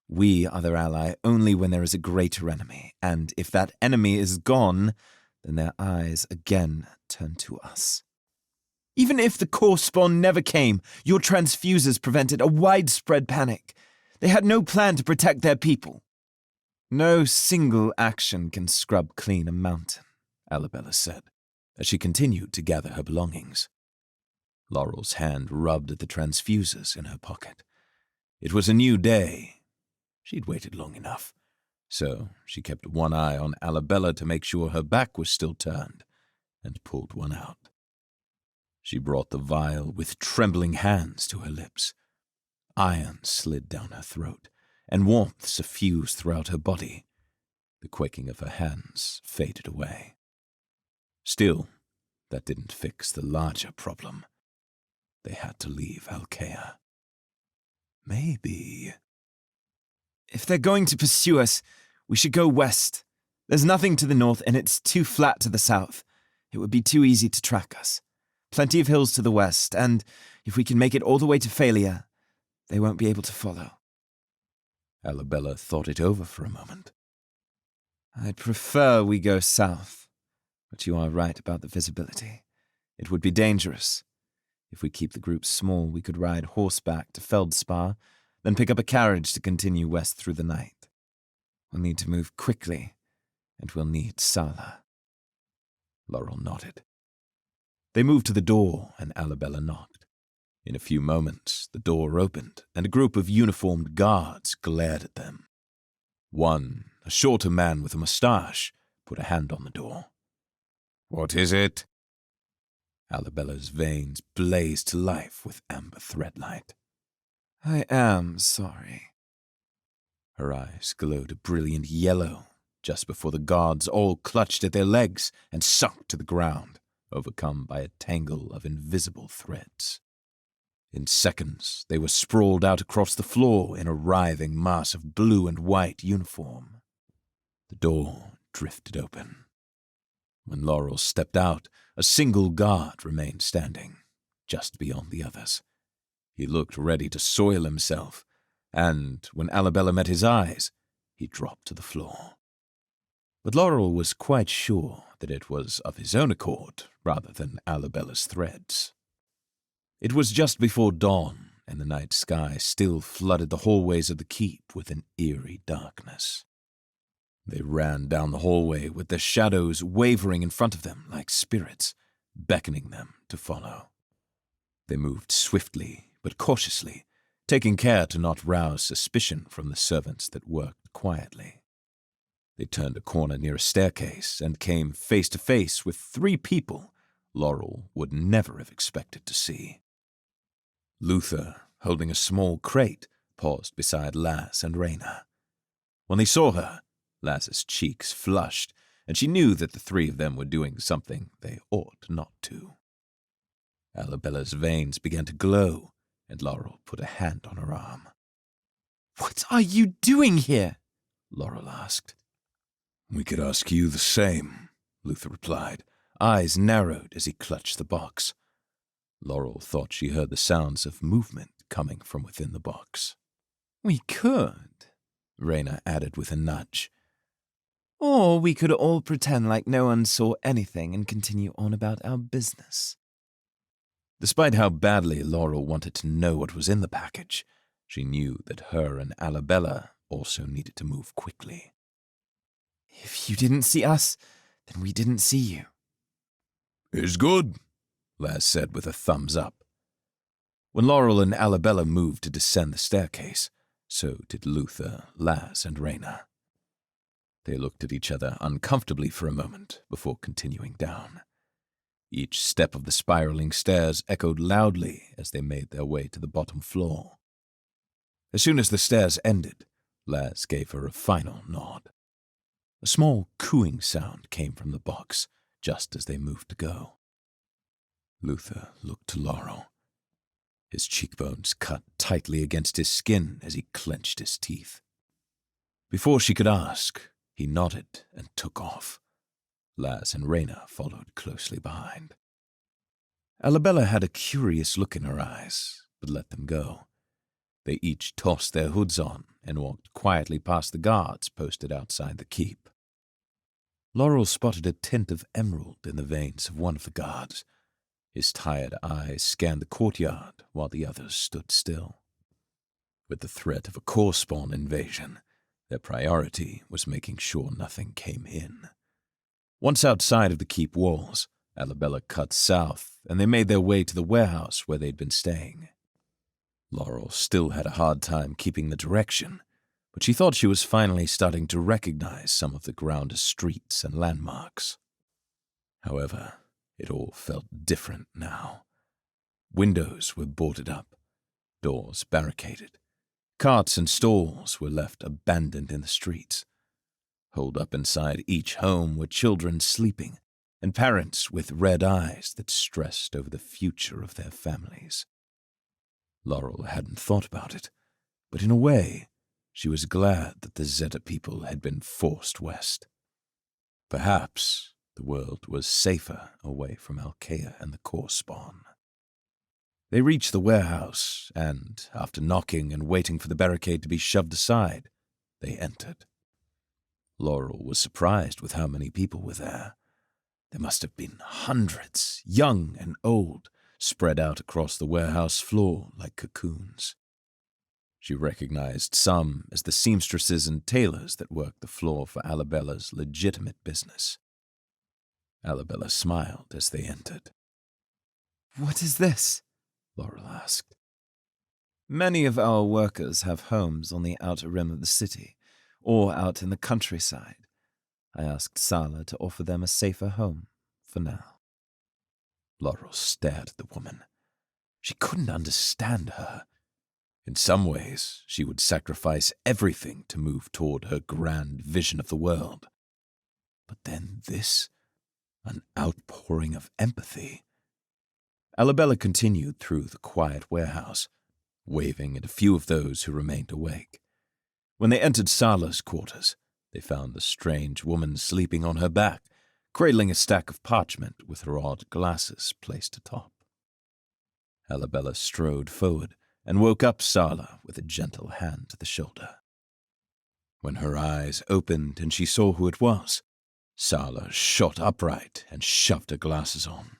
We are their ally only when there is a greater enemy, and if that enemy is gone, then their eyes again turn to us. Even if the core spawn never came, your transfusers prevented a widespread panic. They had no plan to protect their people. No single action can scrub clean a mountain, Alabella said, as she continued to gather her belongings. Laurel's hand rubbed at the transfusers in her pocket. It was a new day. She'd waited long enough, so she kept one eye on Alabella to make sure her back was still turned, and pulled one out. She brought the vial with trembling hands to her lips. Iron slid down her throat, and warmth suffused throughout her body. The quaking of her hands faded away. Still, that didn't fix the larger problem. They had to leave Alkea. Maybe... If they're going to pursue us, we should go west. There's nothing to the north, and it's too flat to the south. It would be too easy to track us. Plenty of hills to the west, and if we can make it all the way to Failure, they won't be able to follow. Alabella thought it over for a moment. I'd prefer we go south, but you are right about the visibility. It would be dangerous. If we keep the group small, we could ride horseback to Feldspar, then pick up a carriage to continue west through the night. We'll need to move quickly, and we'll need Sala. Laurel nodded. They moved to the door, and Alabella knocked. In a few moments, the door opened, and a group of uniformed guards glared at them. One, a shorter man with a mustache, put a hand on the door. "What is it?" Alabella's veins blazed to life with amber threadlight. I am sorry. Her eyes glowed a brilliant yellow just before the guards all clutched at their legs and sunk to the ground, overcome by a tangle of invisible threads. In seconds, they were sprawled out across the floor in a writhing mass of blue and white uniform. The door drifted open. When Laurel stepped out, a single guard remained standing, just beyond the others. He looked ready to soil himself, and when Alabella met his eyes, he dropped to the floor. But Laurel was quite sure that it was of his own accord rather than Alabella's threads. It was just before dawn, and the night sky still flooded the hallways of the keep with an eerie darkness. They ran down the hallway with their shadows wavering in front of them like spirits, beckoning them to follow. They moved swiftly but cautiously, taking care to not rouse suspicion from the servants that worked quietly. They turned a corner near a staircase and came face to face with 3 people Laurel would never have expected to see. Luther, holding a small crate, paused beside Lass and Rayna. When they saw her, Lass's cheeks flushed, and she knew that the 3 of them were doing something they ought not to. Alabella's veins began to glow, and Laurel put a hand on her arm. "What are you doing here?" Laurel asked. "We could ask you the same," Luther replied, eyes narrowed as he clutched the box. Laurel thought she heard the sounds of movement coming from within the box. "We could," Rayna added with a nudge. "Or we could all pretend like no one saw anything and continue on about our business." Despite how badly Laurel wanted to know what was in the package, she knew that her and Alabella also needed to move quickly. "If you didn't see us, then we didn't see you." "It's good," Laz said with a thumbs up. When Laurel and Alabella moved to descend the staircase, So did Luther, Laz, and Rayna. They looked at each other uncomfortably for a moment before continuing down. Each step of the spiraling stairs echoed loudly as they made their way to the bottom floor. As soon as the stairs ended, Laz gave her a final nod. A small cooing sound came from the box just as they moved to go. Luther looked to Laurel. His cheekbones cut tightly against his skin as he clenched his teeth. Before she could ask, he nodded and took off. Laz and Rayna followed closely behind. Alabella had a curious look in her eyes, but let them go. They each tossed their hoods on and walked quietly past the guards posted outside the keep. Laurel spotted a tint of emerald in the veins of one of the guards. His tired eyes scanned the courtyard while the others stood still. With the threat of a core spawn invasion, their priority was making sure nothing came in. Once outside of the keep walls, Alabella cut south, and they made their way to the warehouse where they'd been staying. Laurel still had a hard time keeping the direction, but she thought she was finally starting to recognize some of the ground's streets and landmarks. However, it all felt different now. Windows were boarded up, doors barricaded. Carts and stalls were left abandoned in the streets. Holed up inside each home were children sleeping, and parents with red eyes that stressed over the future of their families. Laurel hadn't thought about it, but in a way, she was glad that the Zeta people had been forced west. Perhaps the world was safer away from Alkea and the core spawn. They reached the warehouse, and, after knocking and waiting for the barricade to be shoved aside, they entered. Laurel was surprised with how many people were there. There must have been hundreds, young and old, spread out across the warehouse floor like cocoons. She recognized some as the seamstresses and tailors that worked the floor for Alabella's legitimate business. Alabella smiled as they entered. "What is this?" Laurel asked. "Many of our workers have homes on the outer rim of the city, or out in the countryside. I asked Sala to offer them a safer home, for now." Laurel stared at the woman. She couldn't understand her. In some ways, she would sacrifice everything to move toward her grand vision of the world. But then this, an outpouring of empathy. Alabella continued through the quiet warehouse, waving at a few of those who remained awake. When they entered Sala's quarters, they found the strange woman sleeping on her back, cradling a stack of parchment with her odd glasses placed atop. Alabella strode forward and woke up Sala with a gentle hand to the shoulder. When her eyes opened and she saw who it was, Sala shot upright and shoved her glasses on.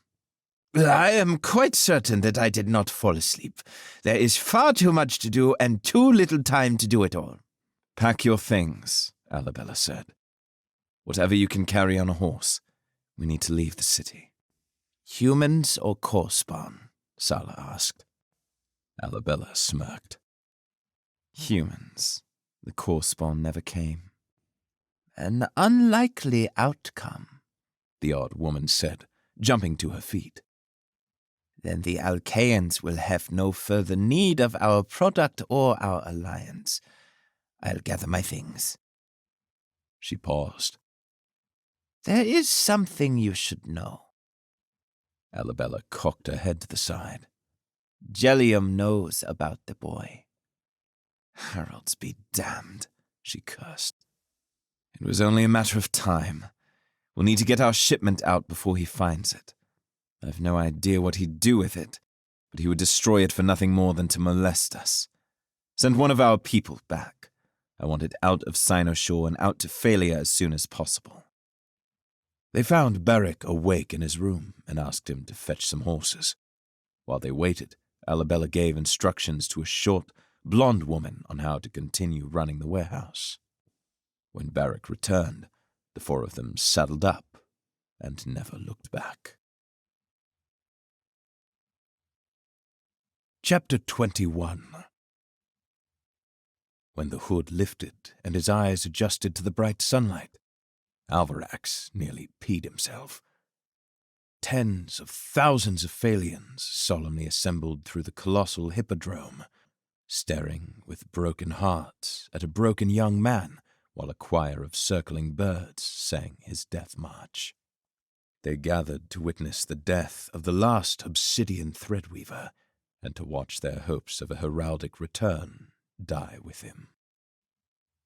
"I am quite certain that I did not fall asleep. There is far too much to do and too little time to do it all." "Pack your things," Alabella said. "Whatever you can carry on a horse. We need to leave the city." "Humans or core spawn?" Sala asked. Alabella smirked. "Humans. The core spawn never came." "An unlikely outcome," the odd woman said, jumping to her feet. "Then the Alkeans will have no further need of our product or our alliance. I'll gather my things." She paused. "There is something you should know." Alabella cocked her head to the side. "Jellium knows about the boy." "Heralds be damned," she cursed. "It was only a matter of time. We'll need to get our shipment out before he finds it. I've no idea what he'd do with it, but he would destroy it for nothing more than to molest us. Send one of our people back. I want it out of Cynosure and out to failure as soon as possible." They found Beric awake in his room and asked him to fetch some horses. While they waited, Alabella gave instructions to a short, blonde woman on how to continue running the warehouse. When Beric returned, the four of them saddled up and never looked back. Chapter 21 when the hood lifted and his eyes adjusted to the bright sunlight, Alvarax nearly peed himself. Tens of thousands of Phalians solemnly assembled through the colossal hippodrome, staring with broken hearts at a broken young man while a choir of circling birds sang his death march. They gathered to witness the death of the last obsidian threadweaver and to watch their hopes of a heraldic return die with him.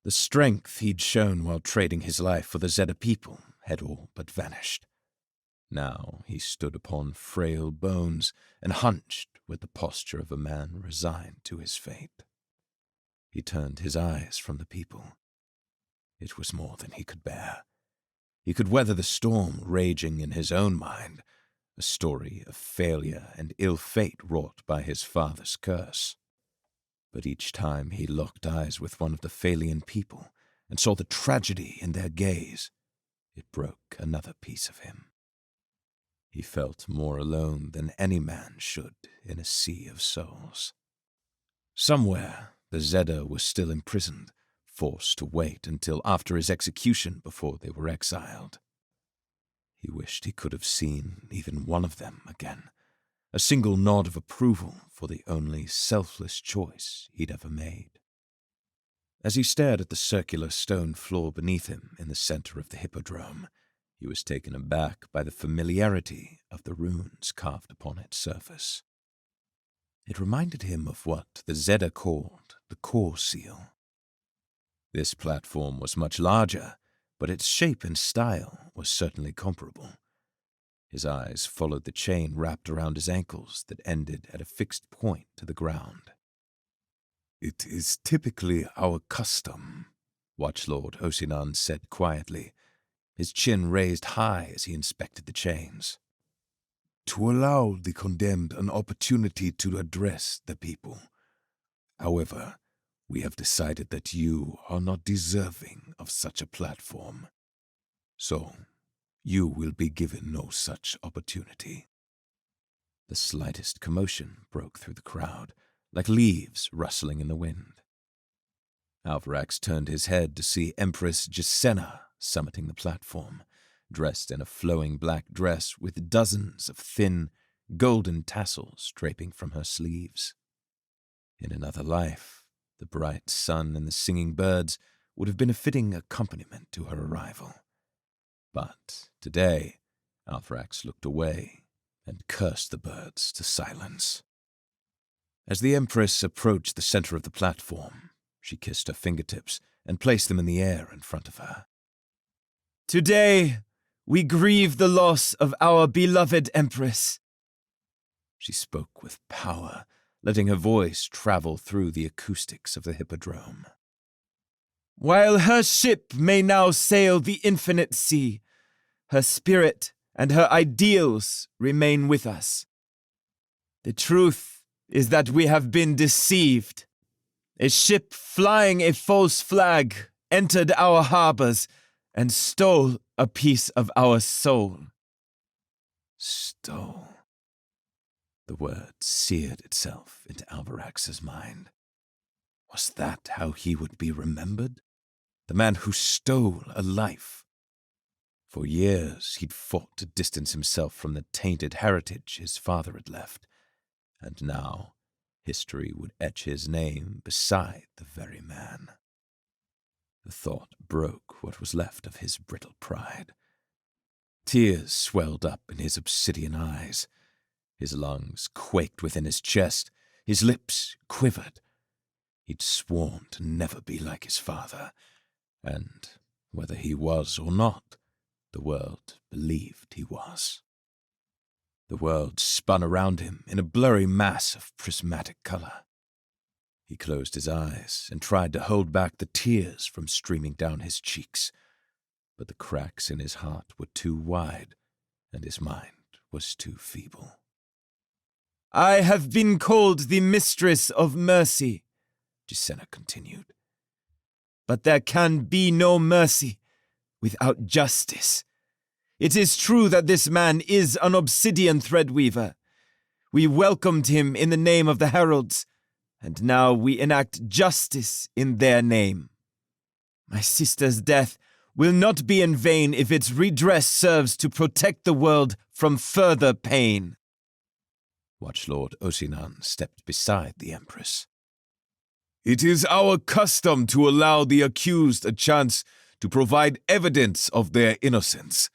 The strength he'd shown while trading his life for the Zeta people had all but vanished. Now he stood upon frail bones and hunched with the posture of a man resigned to his fate. He turned his eyes from the people. It was more than he could bear. He could weather the storm raging in his own mind, a story of failure and ill fate wrought by his father's curse. But each time he locked eyes with one of the Phalian people and saw the tragedy in their gaze, it broke another piece of him. He felt more alone than any man should in a sea of souls. Somewhere, the Zeta was still imprisoned, forced to wait until after his execution before they were exiled. He wished he could have seen even one of them again, a single nod of approval for the only selfless choice he'd ever made. As he stared at the circular stone floor beneath him in the center of the hippodrome, he was taken aback by the familiarity of the runes carved upon its surface. It reminded him of what the Zeta called the core seal. This platform was much larger, but its shape and style was certainly comparable. His eyes followed the chain wrapped around his ankles that ended at a fixed point to the ground. "It is typically our custom," Watchlord Osinan said quietly, his chin raised high as he inspected the chains, "to allow the condemned an opportunity to address the people. However, we have decided that you are not deserving of such a platform. So, you will be given no such opportunity." The slightest commotion broke through the crowd, like leaves rustling in the wind. Alvarax turned his head to see Empress Gisena summiting the platform, dressed in a flowing black dress with dozens of thin, golden tassels draping from her sleeves. In another life, the bright sun and the singing birds would have been a fitting accompaniment to her arrival. But today, Alvarax looked away and cursed the birds to silence. As the Empress approached the center of the platform, she kissed her fingertips and placed them in the air in front of her. "Today, we grieve the loss of our beloved Empress." She spoke with power, letting her voice travel through the acoustics of the hippodrome. "While her ship may now sail the infinite sea, her spirit and her ideals remain with us. The truth is that we have been deceived. A ship flying a false flag entered our harbors and stole a piece of our soul." Stole. The word seared itself into Alvarax's mind. Was that how he would be remembered? The man who stole a life? For years he'd fought to distance himself from the tainted heritage his father had left, and now history would etch his name beside the very man. The thought broke what was left of his brittle pride. Tears swelled up in his obsidian eyes. His lungs quaked within his chest. His lips quivered. He'd sworn to never be like his father, and whether he was or not, the world believed he was. The world spun around him in a blurry mass of prismatic color. He closed his eyes and tried to hold back the tears from streaming down his cheeks, but the cracks in his heart were too wide, and his mind was too feeble. "I have been called the Mistress of Mercy," Gisena continued. "But there can be no mercy without justice. It is true that this man is an obsidian threadweaver. We welcomed him in the name of the heralds, and now we enact justice in their name. My sister's death will not be in vain if its redress serves to protect the world from further pain." Watchlord Osinan stepped beside the Empress. "It is our custom to allow the accused a chance to provide evidence of their innocence.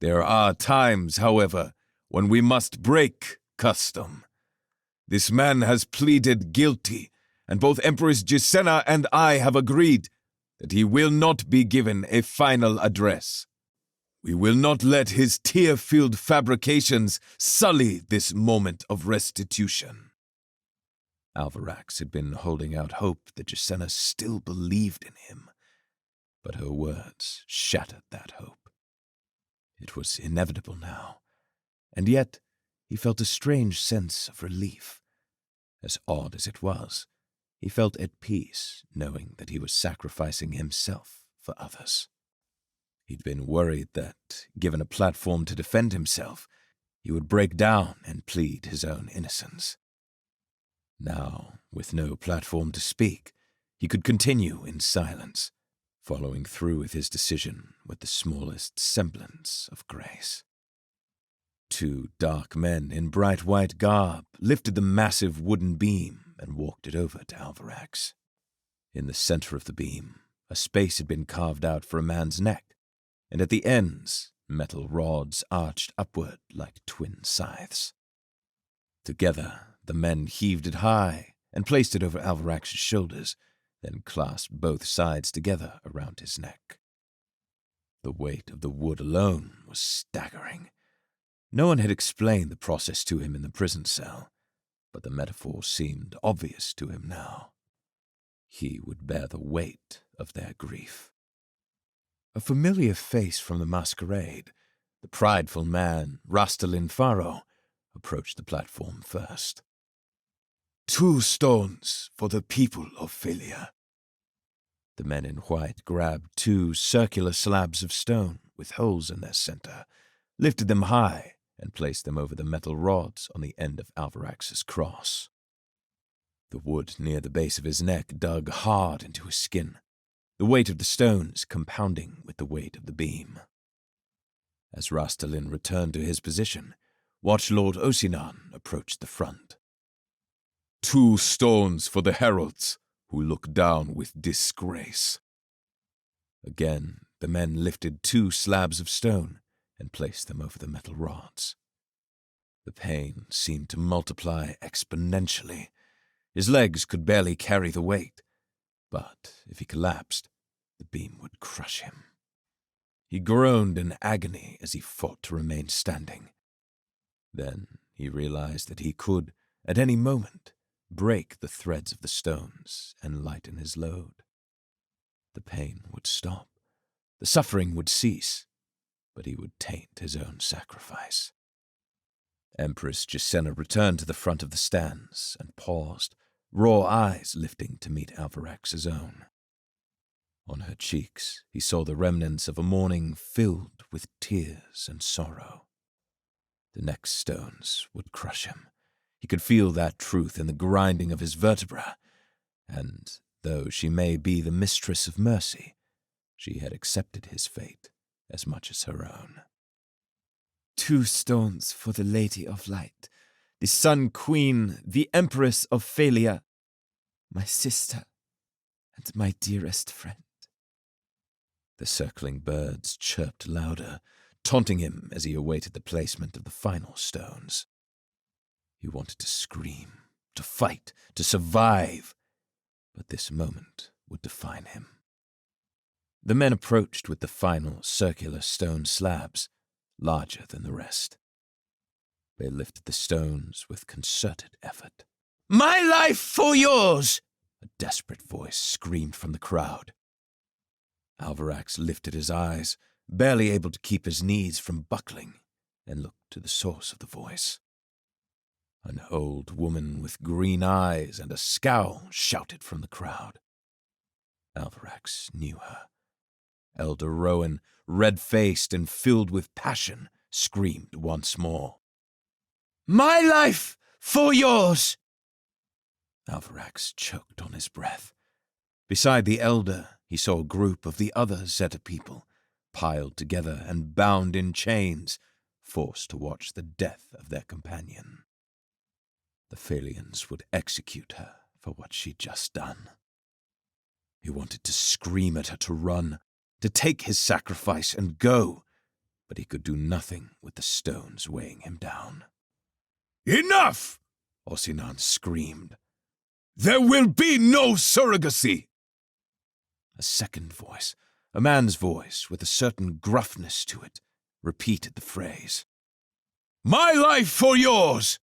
There are times, however, when we must break custom. This man has pleaded guilty, and both Empress Gisena and I have agreed that he will not be given a final address. We will not let his tear-filled fabrications sully this moment of restitution." Alvarax had been holding out hope that Gisena still believed in him, but her words shattered that hope. It was inevitable now, and yet he felt a strange sense of relief. As odd as it was, he felt at peace knowing that he was sacrificing himself for others. He'd been worried that, given a platform to defend himself, he would break down and plead his own innocence. Now, with no platform to speak, he could continue in silence, following through with his decision with the smallest semblance of grace. Two dark men in bright white garb lifted the massive wooden beam and walked it over to Alvarax. In the center of the beam, a space had been carved out for a man's neck, and at the ends, metal rods arched upward like twin scythes. Together, the men heaved it high and placed it over Alvarax's shoulders, then clasped both sides together around his neck. The weight of the wood alone was staggering. No one had explained the process to him in the prison cell, but the metaphor seemed obvious to him now. He would bear the weight of their grief. A familiar face from the masquerade, the prideful man, Rastalin Faro, approached the platform first. 2 stones for the people of Philia. The men in white grabbed 2 circular slabs of stone with holes in their center, lifted them high, and placed them over the metal rods on the end of Alvarax's cross. The wood near the base of his neck dug hard into his skin, the weight of the stones compounding with the weight of the beam. As Rastalin returned to his position, Watchlord Osinan approached the front. 2 stones for the heralds who look down with disgrace. Again, the men lifted 2 slabs of stone and placed them over the metal rods. The pain seemed to multiply exponentially. His legs could barely carry the weight, but if he collapsed, the beam would crush him. He groaned in agony as he fought to remain standing. Then he realized that he could, at any moment, break the threads of the stones and lighten his load. The pain would stop. The suffering would cease, but he would taint his own sacrifice. Empress Gisena returned to the front of the stands and paused, raw eyes lifting to meet Alvarax's own. On her cheeks, he saw the remnants of a morning filled with tears and sorrow. The next stones would crush him. He could feel that truth in the grinding of his vertebra, and though she may be the mistress of mercy, she had accepted his fate as much as her own. 2 stones for the Lady of Light, the Sun Queen, the Empress of Philia, my sister and my dearest friend. The circling birds chirped louder, taunting him as he awaited the placement of the final stones. He wanted to scream, to fight, to survive, but this moment would define him. The men approached with the final circular stone slabs, larger than the rest. They lifted the stones with concerted effort. "My life for yours!" A desperate voice screamed from the crowd. Alvarax lifted his eyes, barely able to keep his knees from buckling, and looked to the source of the voice. An old woman with green eyes and a scowl shouted from the crowd. Alvarax knew her. Elder Rowan, red-faced and filled with passion, screamed once more. "My life for yours!" Alvarax choked on his breath. Beside the elder, he saw a group of the other Zeta people, piled together and bound in chains, forced to watch the death of their companion. The Phalians would execute her for what she'd just done. He wanted to scream at her to run, to take his sacrifice and go, but he could do nothing with the stones weighing him down. Enough! Osinan screamed. There will be no surrogacy! A second voice, a man's voice with a certain gruffness to it, repeated the phrase. My life for yours!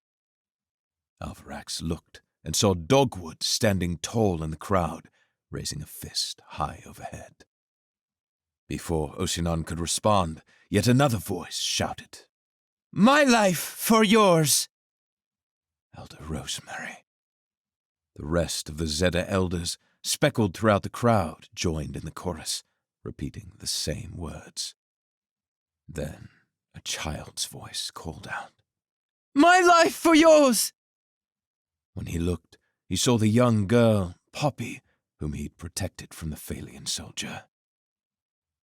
Alvarax looked and saw Dogwood standing tall in the crowd, raising a fist high overhead. Before Osinan could respond, yet another voice shouted, My life for yours! Elder Rosemary. The rest of the Zeta elders, speckled throughout the crowd, joined in the chorus, repeating the same words. Then a child's voice called out, My life for yours! When he looked, he saw the young girl, Poppy, whom he'd protected from the Phalian soldier.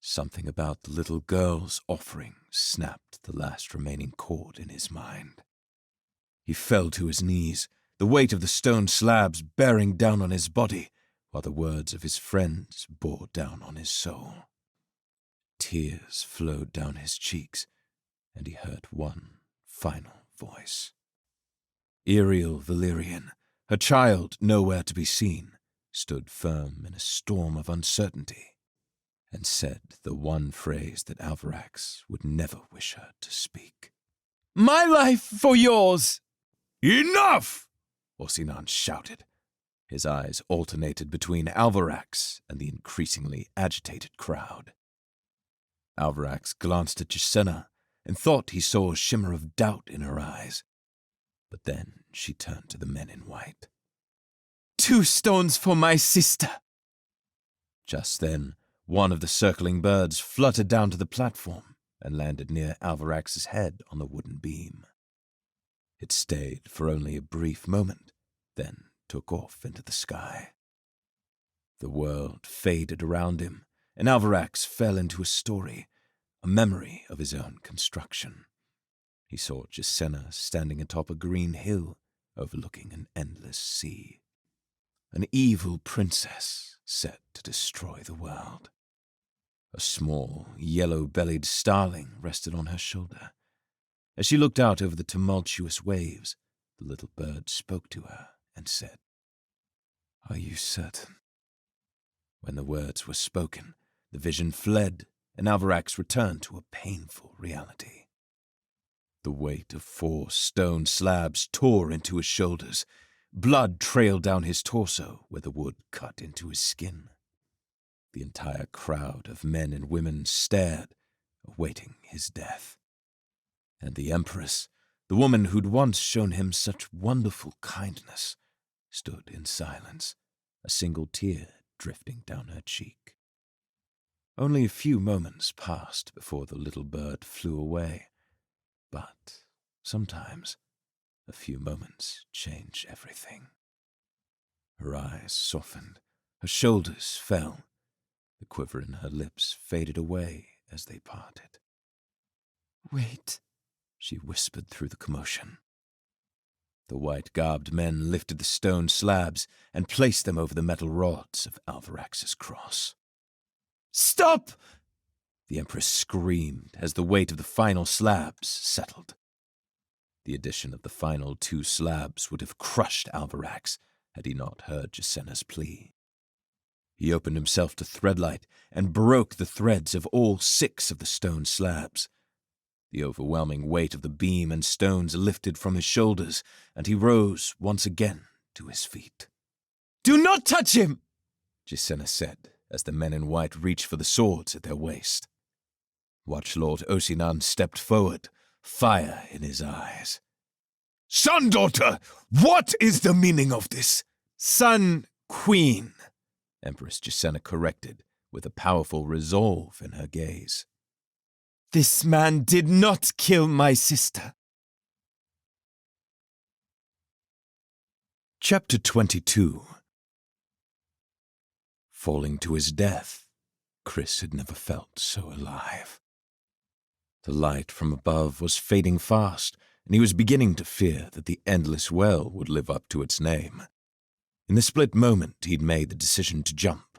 Something about the little girl's offering snapped the last remaining cord in his mind. He fell to his knees, the weight of the stone slabs bearing down on his body, while the words of his friends bore down on his soul. Tears flowed down his cheeks, and he heard one final voice. Ariel Valerian, her child nowhere to be seen, stood firm in a storm of uncertainty, and said the one phrase that Alvarax would never wish her to speak. My life for yours! Enough! Osinan shouted. His eyes alternated between Alvarax and the increasingly agitated crowd. Alvarax glanced at Jacenna and thought he saw a shimmer of doubt in her eyes. But then she turned to the men in white. 2 stones for my sister! Just then, one of the circling birds fluttered down to the platform and landed near Alvarax's head on the wooden beam. It stayed for only a brief moment, then took off into the sky. The world faded around him, and Alvarax fell into a story, a memory of his own construction. He saw Jacenna standing atop a green hill overlooking an endless sea. An evil princess set to destroy the world. A small, yellow-bellied starling rested on her shoulder. As she looked out over the tumultuous waves, the little bird spoke to her and said, Are you certain? When the words were spoken, the vision fled, and Alvarax returned to a painful reality. The weight of 4 stone slabs tore into his shoulders. Blood trailed down his torso where the wood cut into his skin. The entire crowd of men and women stared, awaiting his death. And the Empress, the woman who'd once shown him such wonderful kindness, stood in silence, a single tear drifting down her cheek. Only a few moments passed before the little bird flew away, but sometimes a few moments change everything. Her eyes softened, her shoulders fell, the quiver in her lips faded away as they parted. Wait, she whispered through the commotion. The white-garbed men lifted the stone slabs and placed them over the metal rods of Alvarax's cross. Stop! The Empress screamed as the weight of the final slabs settled. The addition of the final 2 slabs would have crushed Alvarax had he not heard Jacenna's plea. He opened himself to Threadlight and broke the threads of all 6 of the stone slabs. The overwhelming weight of the beam and stones lifted from his shoulders, and he rose once again to his feet. Do not touch him! Jacenna said as the men in white reached for the swords at their waist. Watchlord Osinan stepped forward, fire in his eyes. Sun daughter, what is the meaning of this? Sun Queen, Empress Jacenna corrected, with a powerful resolve in her gaze. This man did not kill my sister. Chapter 22. Falling to his death, Chris had never felt so alive. The light from above was fading fast, and he was beginning to fear that the endless well would live up to its name. In the split moment, he'd made the decision to jump.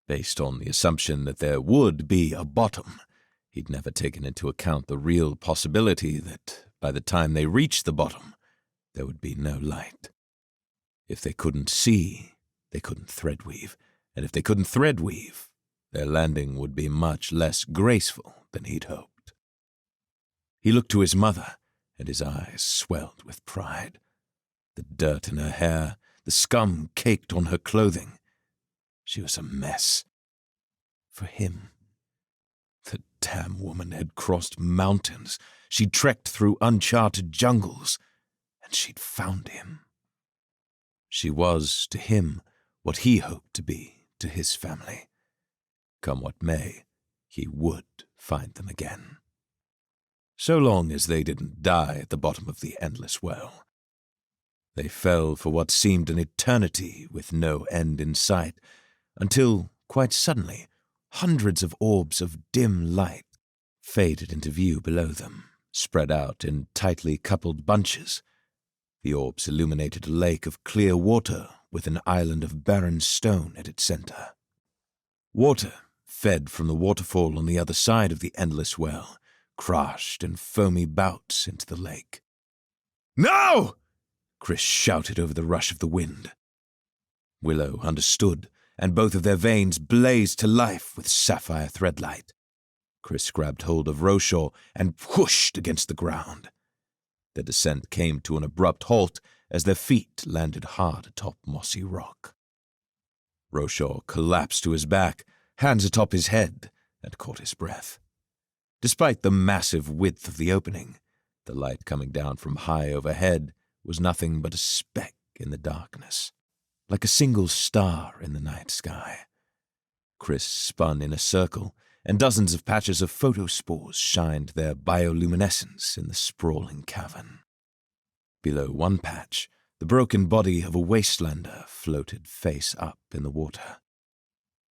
Based on the assumption that there would be a bottom, he'd never taken into account the real possibility that, by the time they reached the bottom, there would be no light. If they couldn't see, they couldn't threadweave, and if they couldn't threadweave, their landing would be much less graceful than he'd hoped. He looked to his mother, and his eyes swelled with pride. The dirt in her hair, the scum caked on her clothing. She was a mess. For him. The damn woman had crossed mountains. She'd trekked through uncharted jungles, and she'd found him. She was, to him, what he hoped to be to his family. Come what may, he would find them again. So long as they didn't die at the bottom of the endless well. They fell for what seemed an eternity with no end in sight, until, quite suddenly, hundreds of orbs of dim light faded into view below them, spread out in tightly coupled bunches. The orbs illuminated a lake of clear water with an island of barren stone at its center. Water, fed from the waterfall on the other side of the endless well, crashed in foamy bouts into the lake. "Now!" Chris shouted over the rush of the wind. Willow understood, and both of their veins blazed to life with sapphire threadlight. Chris grabbed hold of Roshaw and whooshed against the ground. The descent came to an abrupt halt as their feet landed hard atop mossy rock. Roshaw collapsed to his back, hands atop his head, and caught his breath. Despite the massive width of the opening, the light coming down from high overhead was nothing but a speck in the darkness, like a single star in the night sky. Chris spun in a circle, and dozens of patches of photospores shined their bioluminescence in the sprawling cavern. Below one patch, the broken body of a wastelander floated face up in the water.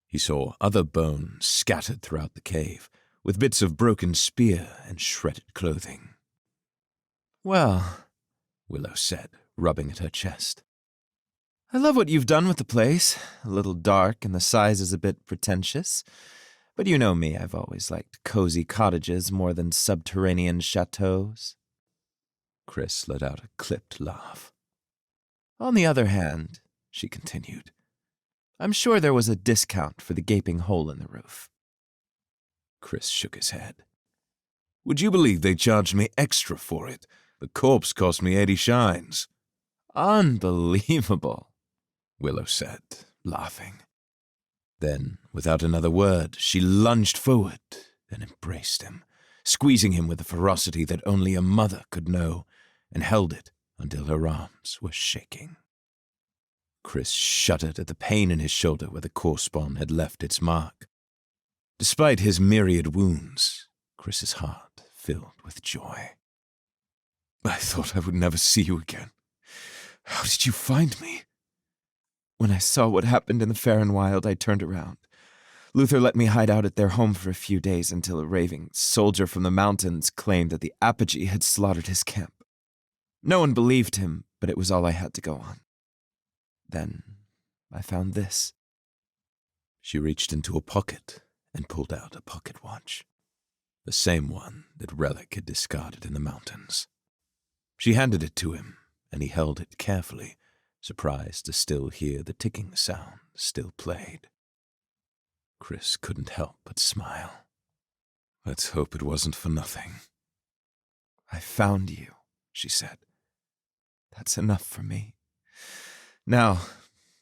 He saw other bones scattered throughout the cave, with bits of broken spear and shredded clothing. Well, Willow said, rubbing at her chest. I love what you've done with the place. A little dark and the size is a bit pretentious. But you know me, I've always liked cozy cottages more than subterranean chateaus. Chris let out a clipped laugh. On the other hand, she continued, I'm sure there was a discount for the gaping hole in the roof. Chris shook his head. Would you believe they charged me extra for it? The corpse cost me 80 shines. Unbelievable, Willow said, laughing. Then, without another word, she lunged forward and embraced him, squeezing him with a ferocity that only a mother could know, and held it until her arms were shaking. Chris shuddered at the pain in his shoulder where the corpspawn had left its mark. Despite his myriad wounds, Chris's heart filled with joy. I thought I would never see you again. How did you find me? When I saw what happened in the Fair and Wild, I turned around. Luther let me hide out at their home for a few days until a raving soldier from the mountains claimed that the Apogee had slaughtered his camp. No one believed him, but it was all I had to go on. Then I found this. She reached into a pocket and pulled out a pocket watch, the same one that Relic had discarded in the mountains. She handed it to him, and he held it carefully, surprised to still hear the ticking sound still played. Chris couldn't help but smile. Let's hope it wasn't for nothing. I found you, she said. That's enough for me. Now,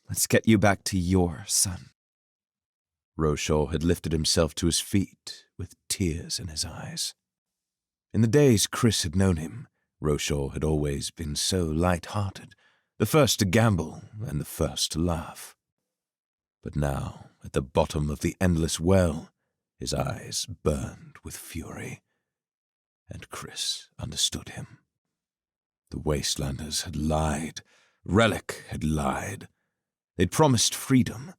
let's get you back to your son. Roshaw had lifted himself to his feet with tears in his eyes. In the days Chris had known him, Roshaw had always been so light-hearted, the first to gamble and the first to laugh. But now, at the bottom of the endless well, his eyes burned with fury. And Chris understood him. The Wastelanders had lied, Relic had lied. They'd promised freedom,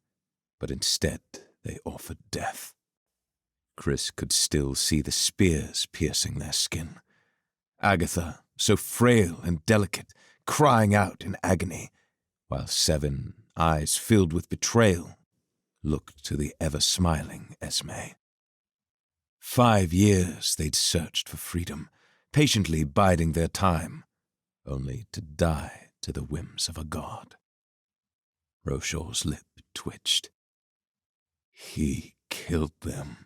but instead they offered death. Chris could still see the spears piercing their skin. Agatha, so frail and delicate, crying out in agony, while Seven, eyes filled with betrayal, looked to the ever-smiling Esme. 5 years they'd searched for freedom, patiently biding their time, only to die to the whims of a god. Roshaw's lip twitched. He killed them.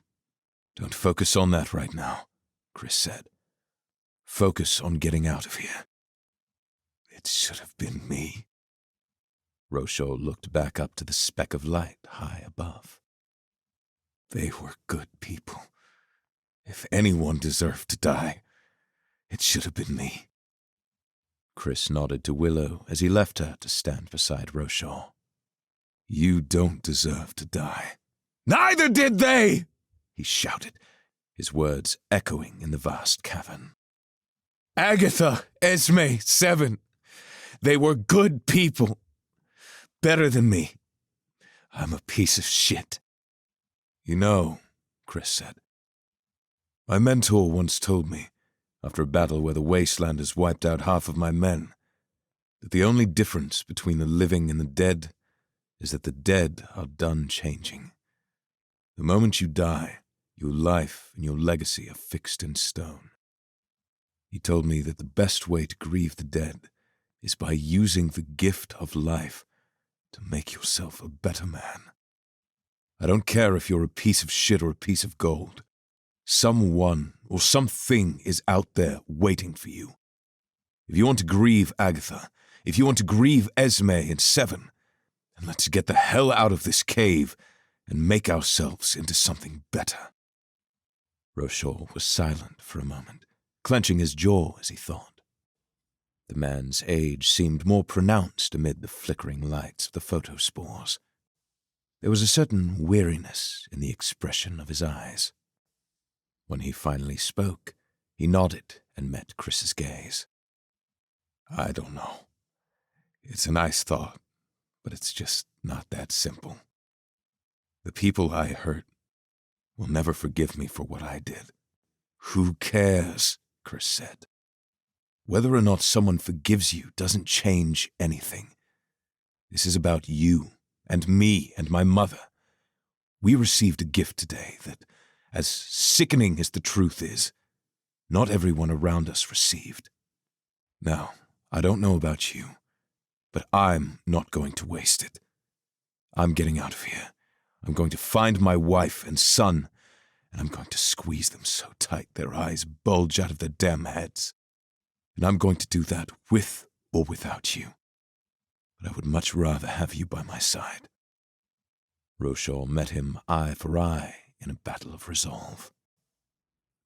Don't focus on that right now, Chris said. Focus on getting out of here. It should have been me. Roshaw looked back up to the speck of light high above. They were good people. If anyone deserved to die, it should have been me. Chris nodded to Willow as he left her to stand beside Roshaw. You don't deserve to die. Neither did they! He shouted, his words echoing in the vast cavern. Agatha, Esme, Seven. They were good people. Better than me. I'm a piece of shit. You know, Chris said, my mentor once told me, after a battle where the Wastelanders wiped out half of my men, that the only difference between the living and the dead is that the dead are done changing. The moment you die, your life and your legacy are fixed in stone. He told me that the best way to grieve the dead is by using the gift of life to make yourself a better man. I don't care if you're a piece of shit or a piece of gold. Someone or something is out there waiting for you. If you want to grieve Agatha, if you want to grieve Esme and Seven, then let's get the hell out of this cave and make ourselves into something better. Roshaw was silent for a moment, clenching his jaw as he thought. The man's age seemed more pronounced amid the flickering lights of the photospores. There was a certain weariness in the expression of his eyes. When he finally spoke, he nodded and met Chris's gaze. I don't know. It's a nice thought, but it's just not that simple. The people I hurt will never forgive me for what I did. Who cares? Chris said. Whether or not someone forgives you doesn't change anything. This is about you and me and my mother. We received a gift today that, as sickening as the truth is, not everyone around us received. Now, I don't know about you, but I'm not going to waste it. I'm getting out of here. I'm going to find my wife and son, and I'm going to squeeze them so tight their eyes bulge out of their damn heads. And I'm going to do that with or without you. But I would much rather have you by my side. Roshaw met him eye for eye in a battle of resolve.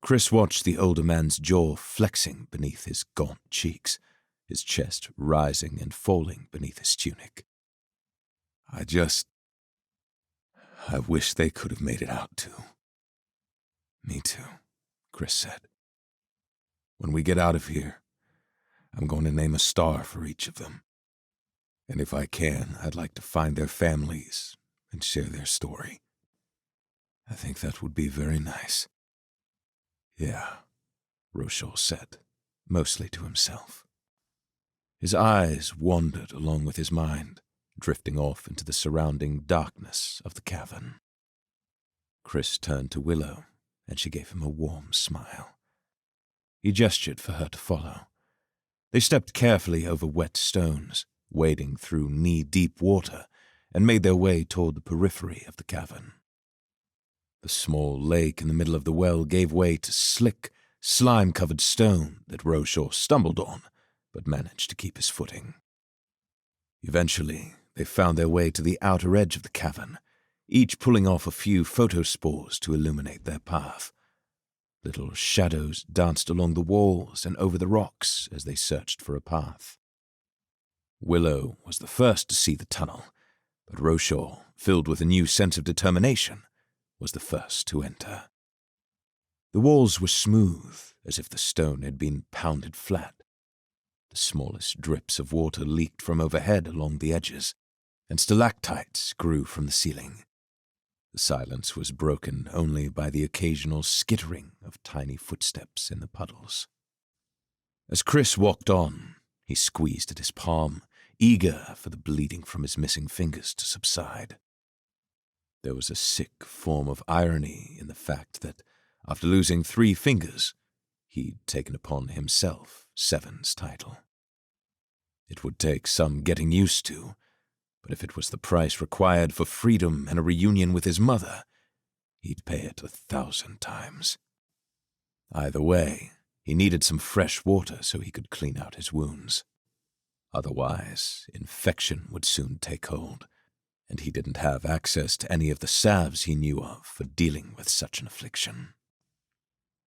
Chris watched the older man's jaw flexing beneath his gaunt cheeks, his chest rising and falling beneath his tunic. I wish they could have made it out too. Me too, Chris said. When we get out of here, I'm going to name a star for each of them. And if I can, I'd like to find their families and share their story. I think that would be very nice. Yeah, Roshaw said, mostly to himself. His eyes wandered along with his mind, drifting off into the surrounding darkness of the cavern. Chris turned to Willow, and she gave him a warm smile. He gestured for her to follow. They stepped carefully over wet stones, wading through knee-deep water, and made their way toward the periphery of the cavern. The small lake in the middle of the well gave way to slick, slime-covered stone that Roshaw stumbled on, but managed to keep his footing. Eventually, they found their way to the outer edge of the cavern, each pulling off a few photospores to illuminate their path. Little shadows danced along the walls and over the rocks as they searched for a path. Willow was the first to see the tunnel, but Roshaw, filled with a new sense of determination, was the first to enter. The walls were smooth, as if the stone had been pounded flat. The smallest drips of water leaked from overhead along the edges, and stalactites grew from the ceiling. The silence was broken only by the occasional skittering of tiny footsteps in the puddles. As Chris walked on, he squeezed at his palm, eager for the bleeding from his missing fingers to subside. There was a sick form of irony in the fact that, after losing 3 fingers, he'd taken upon himself Seven's title. It would take some getting used to, but if it was the price required for freedom and a reunion with his mother, he'd pay it 1,000 times. Either way, he needed some fresh water so he could clean out his wounds. Otherwise, infection would soon take hold, and he didn't have access to any of the salves he knew of for dealing with such an affliction.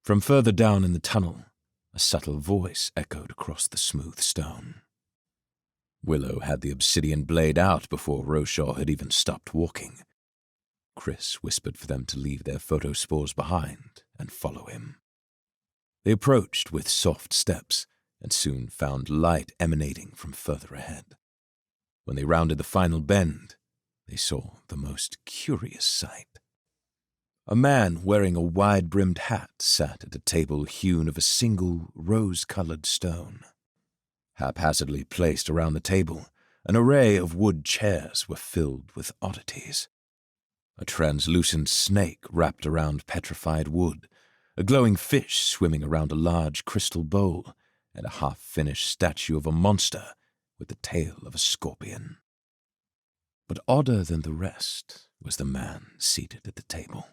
From further down in the tunnel, a subtle voice echoed across the smooth stone. Willow had the obsidian blade out before Roshaw had even stopped walking. Chris whispered for them to leave their photospores behind and follow him. They approached with soft steps and soon found light emanating from further ahead. When they rounded the final bend, they saw the most curious sight. A man wearing a wide-brimmed hat sat at a table hewn of a single rose-colored stone. Haphazardly placed around the table, an array of wood chairs were filled with oddities. A translucent snake wrapped around petrified wood, a glowing fish swimming around a large crystal bowl, and a half-finished statue of a monster with the tail of a scorpion. But odder than the rest was the man seated at the table.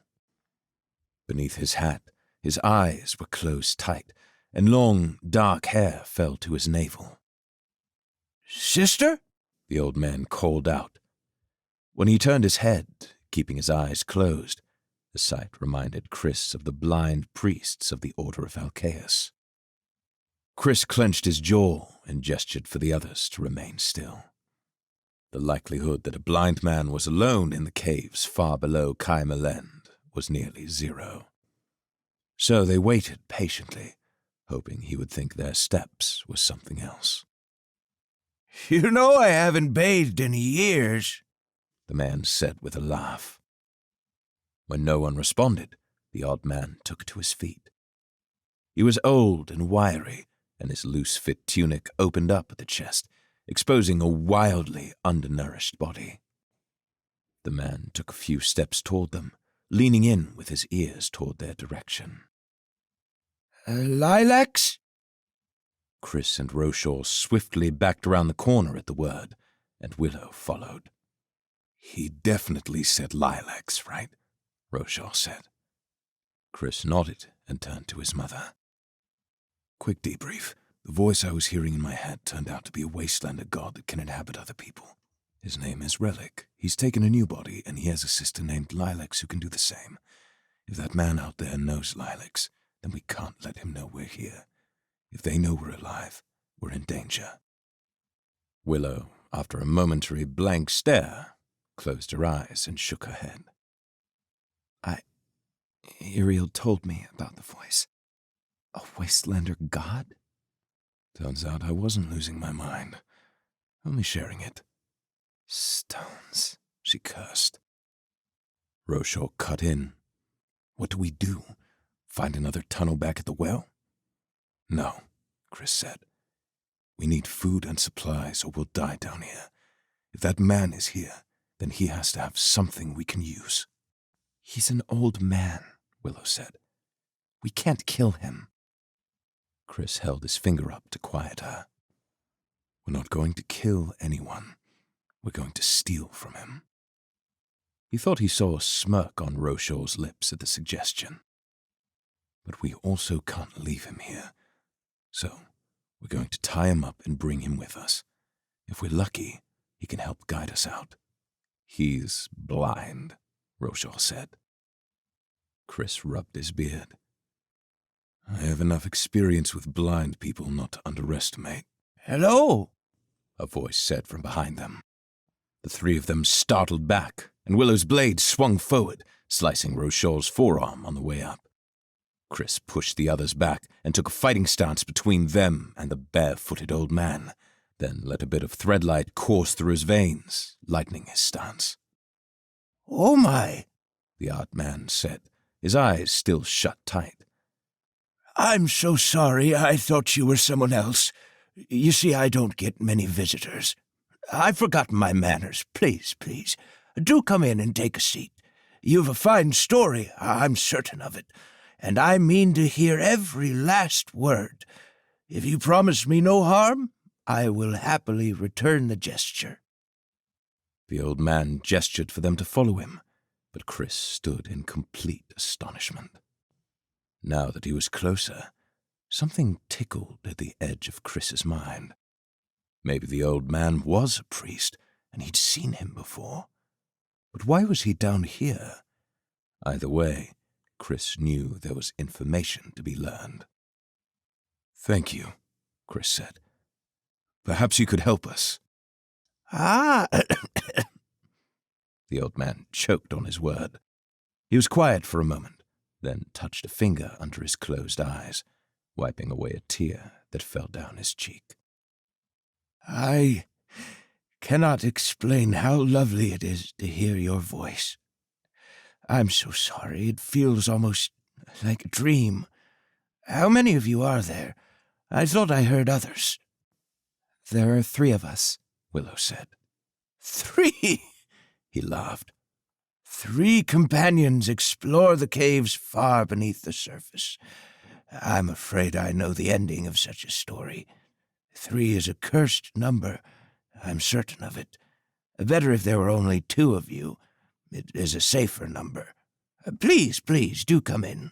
Beneath his hat, his eyes were closed tight, and long, dark hair fell to his navel. "Sister?" the old man called out. When he turned his head, keeping his eyes closed, the sight reminded Chris of the blind priests of the Order of Alcaeus. Chris clenched his jaw and gestured for the others to remain still. The likelihood that a blind man was alone in the caves far below Kaimalend was nearly 0. So they waited patiently, hoping he would think their steps was something else. "You know I haven't bathed in years," the man said with a laugh. When no one responded, the odd man took to his feet. He was old and wiry, and his loose-fit tunic opened up at the chest, exposing a wildly undernourished body. The man took a few steps toward them, leaning in with his ears toward their direction. "Lilacs?" Chris and Roshaw swiftly backed around the corner at the word, and Willow followed. "He definitely said lilacs, right?" Roshaw said. Chris nodded and turned to his mother. "Quick debrief. The voice I was hearing in my head turned out to be a wastelander god that can inhabit other people. His name is Relic. He's taken a new body, and he has a sister named Lilacs who can do the same. If that man out there knows Lilacs, then we can't let him know we're here. If they know we're alive, we're in danger." Willow, after a momentary blank stare, closed her eyes and shook her head. Iriel told me about the voice. A wastelander god? Turns out I wasn't losing my mind, only sharing it. Stones, she cursed. Roshaw cut in. "What do we do? Find another tunnel back at the well?" "No," Chris said. "We need food and supplies or we'll die down here. If that man is here, then he has to have something we can use." "He's an old man," Willow said. "We can't kill him." Chris held his finger up to quiet her. "We're not going to kill anyone. We're going to steal from him." He thought he saw a smirk on Roshaw's lips at the suggestion. "But we also can't leave him here. So, we're going to tie him up and bring him with us. If we're lucky, he can help guide us out." "He's blind," Roshaw said. Chris rubbed his beard. "I have enough experience with blind people not to underestimate." "Hello," a voice said from behind them. The 3 of them startled back, and Willow's blade swung forward, slicing Roshaw's forearm on the way up. Chris pushed the others back and took a fighting stance between them and the bare-footed old man, then let a bit of threadlight course through his veins, lightening his stance. "Oh my," the odd man said, his eyes still shut tight. "I'm so sorry. I thought you were someone else. You see, I don't get many visitors. I've forgotten my manners. Please, please, do come in and take a seat. You've a fine story, I'm certain of it, and I mean to hear every last word. If you promise me no harm, I will happily return the gesture." The old man gestured for them to follow him, but Chris stood in complete astonishment. Now that he was closer, something tickled at the edge of Chris's mind. Maybe the old man was a priest, and he'd seen him before. But why was he down here? Either way, Chris knew there was information to be learned. "Thank you," Chris said. "Perhaps you could help us." "Ah," the old man choked on his word. He was quiet for a moment, then touched a finger under his closed eyes, wiping away a tear that fell down his cheek. "I cannot explain how lovely it is to hear your voice. I'm so sorry. It feels almost like a dream. How many of you are there? I thought I heard others." "There are 3 of us," Willow said. 3? He laughed. 3 companions explore the caves far beneath the surface. I'm afraid I know the ending of such a story. 3 is a cursed number. I'm certain of it. Better if there were only 2 of you. It is a safer number. Please, please, do come in."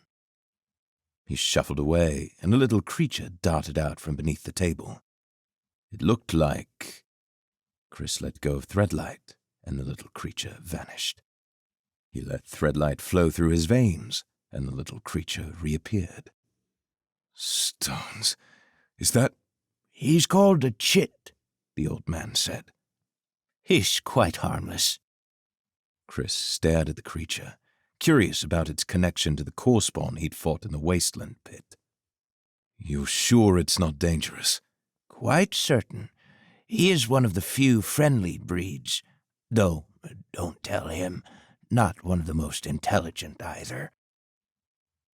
He shuffled away, and a little creature darted out from beneath the table. It looked like... Chris let go of Threadlight, and the little creature vanished. He let Threadlight flow through his veins, and the little creature reappeared. "Stones. Is that—" "He's called a chit," the old man said. "He's quite harmless." Chris stared at the creature, curious about its connection to the core spawn he'd fought in the wasteland pit. "You're sure it's not dangerous?" "Quite certain. He is one of the few friendly breeds, though, don't tell him, not one of the most intelligent either."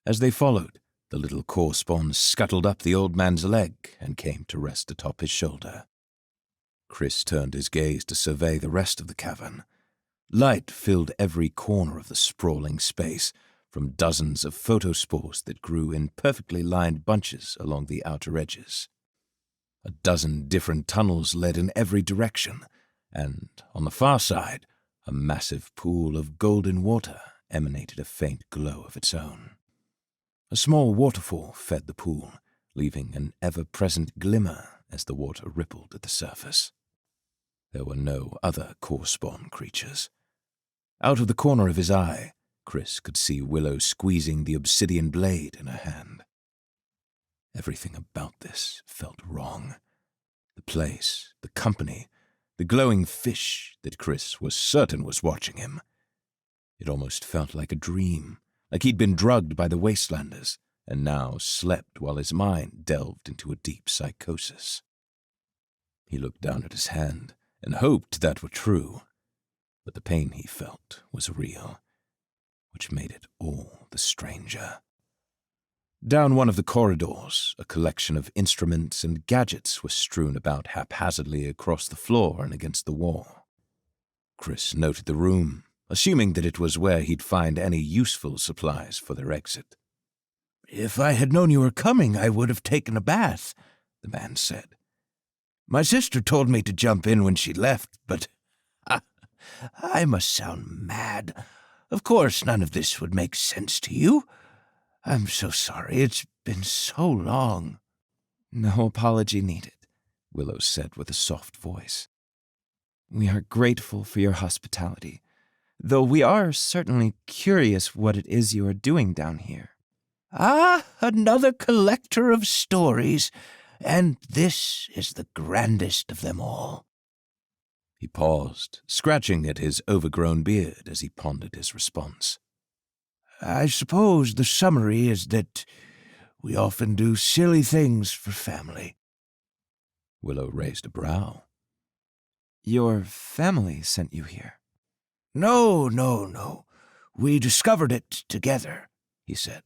As they followed, the little core spawn scuttled up the old man's leg and came to rest atop his shoulder. Chris turned his gaze to survey the rest of the cavern. Light filled every corner of the sprawling space, from dozens of photospores that grew in perfectly lined bunches along the outer edges. A dozen different tunnels led in every direction, and, on the far side, a massive pool of golden water emanated a faint glow of its own. A small waterfall fed the pool, leaving an ever-present glimmer as the water rippled at the surface. There were no other core spawn creatures. Out of the corner of his eye, Chris could see Willow squeezing the obsidian blade in her hand. Everything about this felt wrong. The place, the company, the glowing fish that Chris was certain was watching him. It almost felt like a dream, like he'd been drugged by the Wastelanders and now slept while his mind delved into a deep psychosis. He looked down at his hand and hoped that were true, but the pain he felt was real, which made it all the stranger. Down one of the corridors, a collection of instruments and gadgets was strewn about haphazardly across the floor and against the wall. Chris noted the room, assuming that it was where he'd find any useful supplies for their exit. "If I had known you were coming, I would have taken a bath," the man said. "My sister told me to jump in when she left, but I must sound mad. Of course, none of this would make sense to you. I'm so sorry. It's been so long." "No apology needed," Willow said with a soft voice. "We are grateful for your hospitality, though we are certainly curious what it is you are doing down here." "Ah, another collector of stories, and this is the grandest of them all." He paused, scratching at his overgrown beard as he pondered his response. I suppose the summary is that we often do silly things for family. Willow raised a brow. Your family sent you here. No. We discovered it together, he said.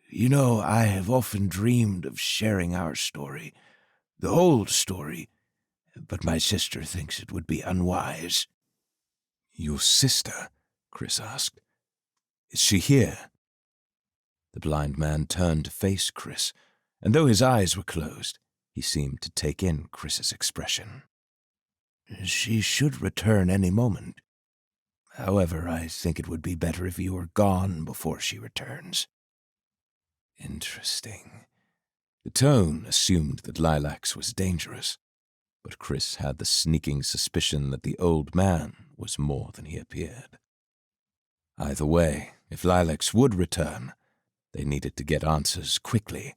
You know, I have often dreamed of sharing our story, the whole story, but my sister thinks it would be unwise. Your sister? Chris asked. Is she here? The blind man turned to face Chris, and though his eyes were closed, he seemed to take in Chris's expression. She should return any moment. However, I think it would be better if you were gone before she returns. Interesting. The tone assumed that Lilacs was dangerous, but Chris had the sneaking suspicion that the old man was more than he appeared. Either way, if Lilacs would return, they needed to get answers quickly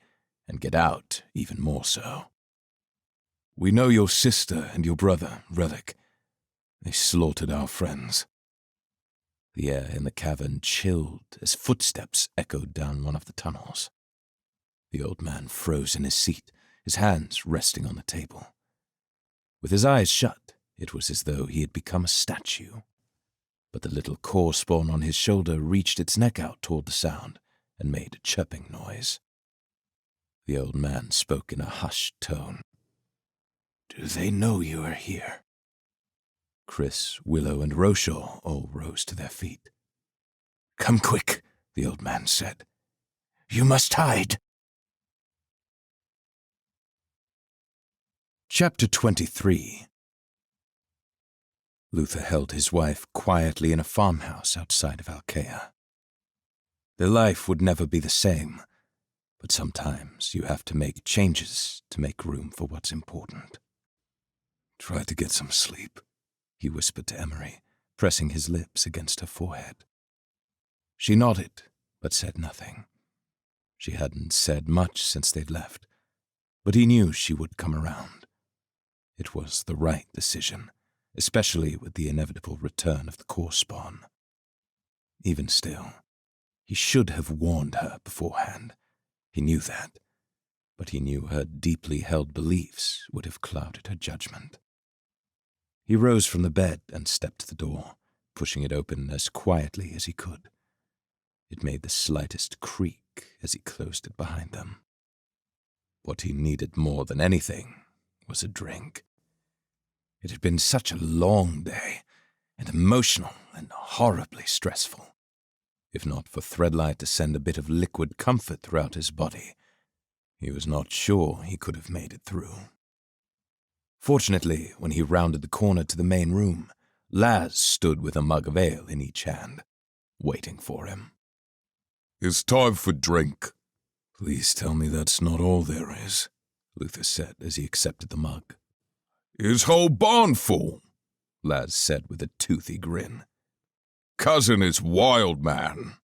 and get out even more so. We know your sister and your brother, Relic. They slaughtered our friends. The air in the cavern chilled as footsteps echoed down one of the tunnels. The old man froze in his seat, his hands resting on the table. With his eyes shut, it was as though he had become a statue. But the little core spawn on his shoulder reached its neck out toward the sound and made a chirping noise. The old man spoke in a hushed tone. Do they know you are here? Chris, Willow, and Roshaw all rose to their feet. Come quick, the old man said. You must hide. Chapter 23. Luther held his wife quietly in a farmhouse outside of Alkea. Their life would never be the same, but sometimes you have to make changes to make room for what's important. Try to get some sleep, he whispered to Emery, pressing his lips against her forehead. She nodded, but said nothing. She hadn't said much since they'd left, but he knew she would come around. It was the right decision, especially with the inevitable return of the core spawn. Even still, he should have warned her beforehand. He knew that, but he knew her deeply held beliefs would have clouded her judgment. He rose from the bed and stepped to the door, pushing it open as quietly as he could. It made the slightest creak as he closed it behind them. What he needed more than anything was a drink. It had been such a long day, and emotional and horribly stressful. If not for Threadlight to send a bit of liquid comfort throughout his body, he was not sure he could have made it through. Fortunately, when he rounded the corner to the main room, Laz stood with a mug of ale in each hand, waiting for him. It's time for drink. Please tell me that's not all there is, Luther said as he accepted the mug. His whole barn full, Laz said with a toothy grin. Cousin is wild, man.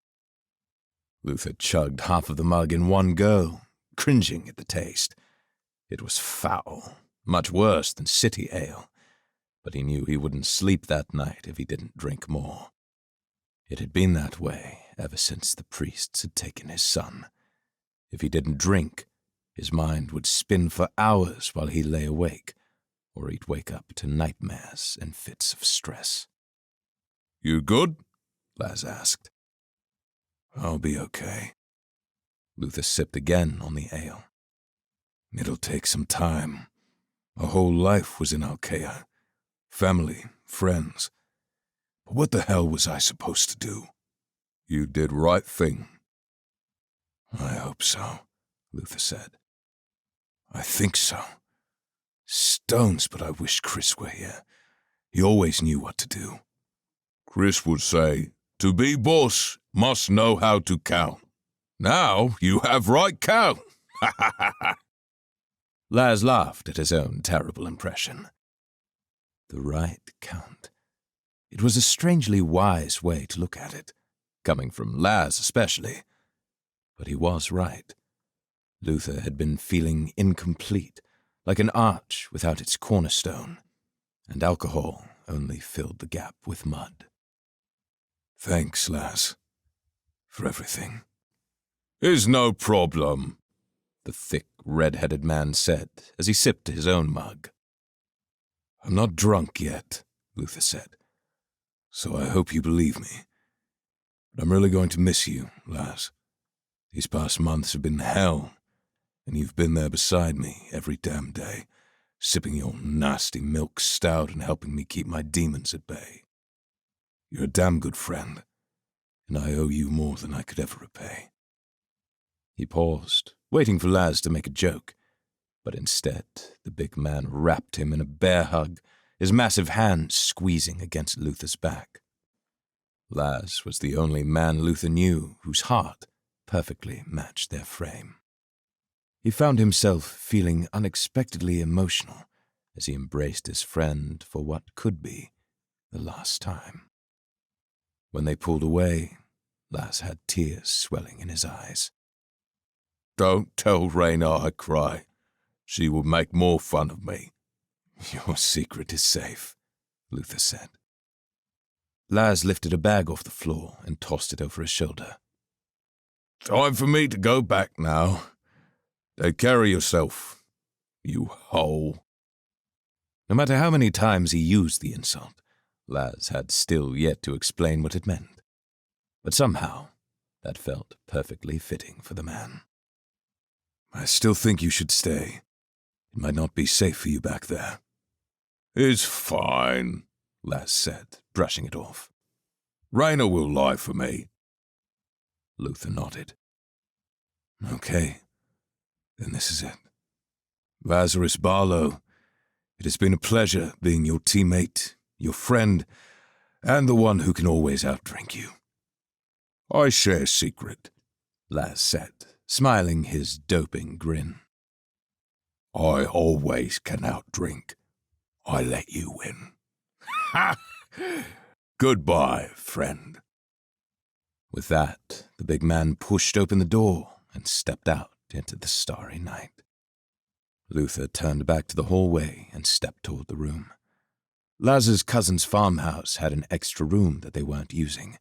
Luther chugged half of the mug in one go, cringing at the taste. It was foul, much worse than city ale, but he knew he wouldn't sleep that night if he didn't drink more. It had been that way ever since the priests had taken his son. If he didn't drink, his mind would spin for hours while he lay awake, or he'd wake up to nightmares and fits of stress. You good? Laz asked. I'll be okay. Luther sipped again on the ale. It'll take some time. A whole life was in Alkea. Family, friends. But what the hell was I supposed to do? You did right thing. I hope so, Luther said. I think so. Stones, but I wish Chris were here. He always knew what to do. Chris would say, to be boss, must know how to count. Now you have right count. Ha ha ha ha. Laz laughed at his own terrible impression. The right count. It was a strangely wise way to look at it, coming from Laz especially. But he was right. Luther had been feeling incomplete, like an arch without its cornerstone, and alcohol only filled the gap with mud. Thanks, Laz. for everything. Is no problem, The thick, red-headed man said as he sipped his own mug. I'm not drunk yet, Luther said, so I hope you believe me. But I'm really going to miss you, Laz. These past months have been hell, and you've been there beside me every damn day, sipping your nasty milk stout and helping me keep my demons at bay. You're a damn good friend, and I owe you more than I could ever repay. He paused, waiting for Laz to make a joke, but instead the big man wrapped him in a bear hug, his massive hands squeezing against Luther's back. Laz was the only man Luther knew whose heart perfectly matched their frame. He found himself feeling unexpectedly emotional as he embraced his friend for what could be the last time. When they pulled away, Laz had tears swelling in his eyes. Don't tell Raina I cry. She would make more fun of me. Your secret is safe, Luther said. Laz lifted a bag off the floor and tossed it over his shoulder. Time for me to go back now. Take care of yourself, you hole. No matter how many times he used the insult, Laz had still yet to explain what it meant. But somehow, that felt perfectly fitting for the man. I still think you should stay. It might not be safe for you back there. It's fine, Laz said, brushing it off. Raina will lie for me. Luther nodded. Okay, then this is it. Lazarus Barlow, it has been a pleasure being your teammate, your friend, and the one who can always outdrink you. I share secret, Laz said, smiling his doping grin. I always can outdrink. I let you win. Ha! Goodbye, friend. With that, the big man pushed open the door and stepped out into the starry night. Luther turned back to the hallway and stepped toward the room. Laz's cousin's farmhouse had an extra room that they weren't using,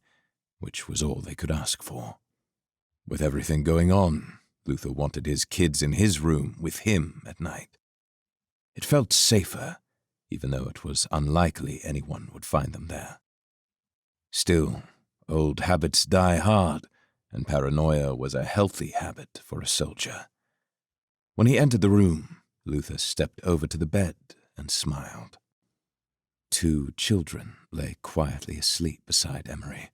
which was all they could ask for. With everything going on, Luther wanted his kids in his room with him at night. It felt safer, even though it was unlikely anyone would find them there. Still, old habits die hard, and paranoia was a healthy habit for a soldier. When he entered the room, Luther stepped over to the bed and smiled. 2 children lay quietly asleep beside Emery,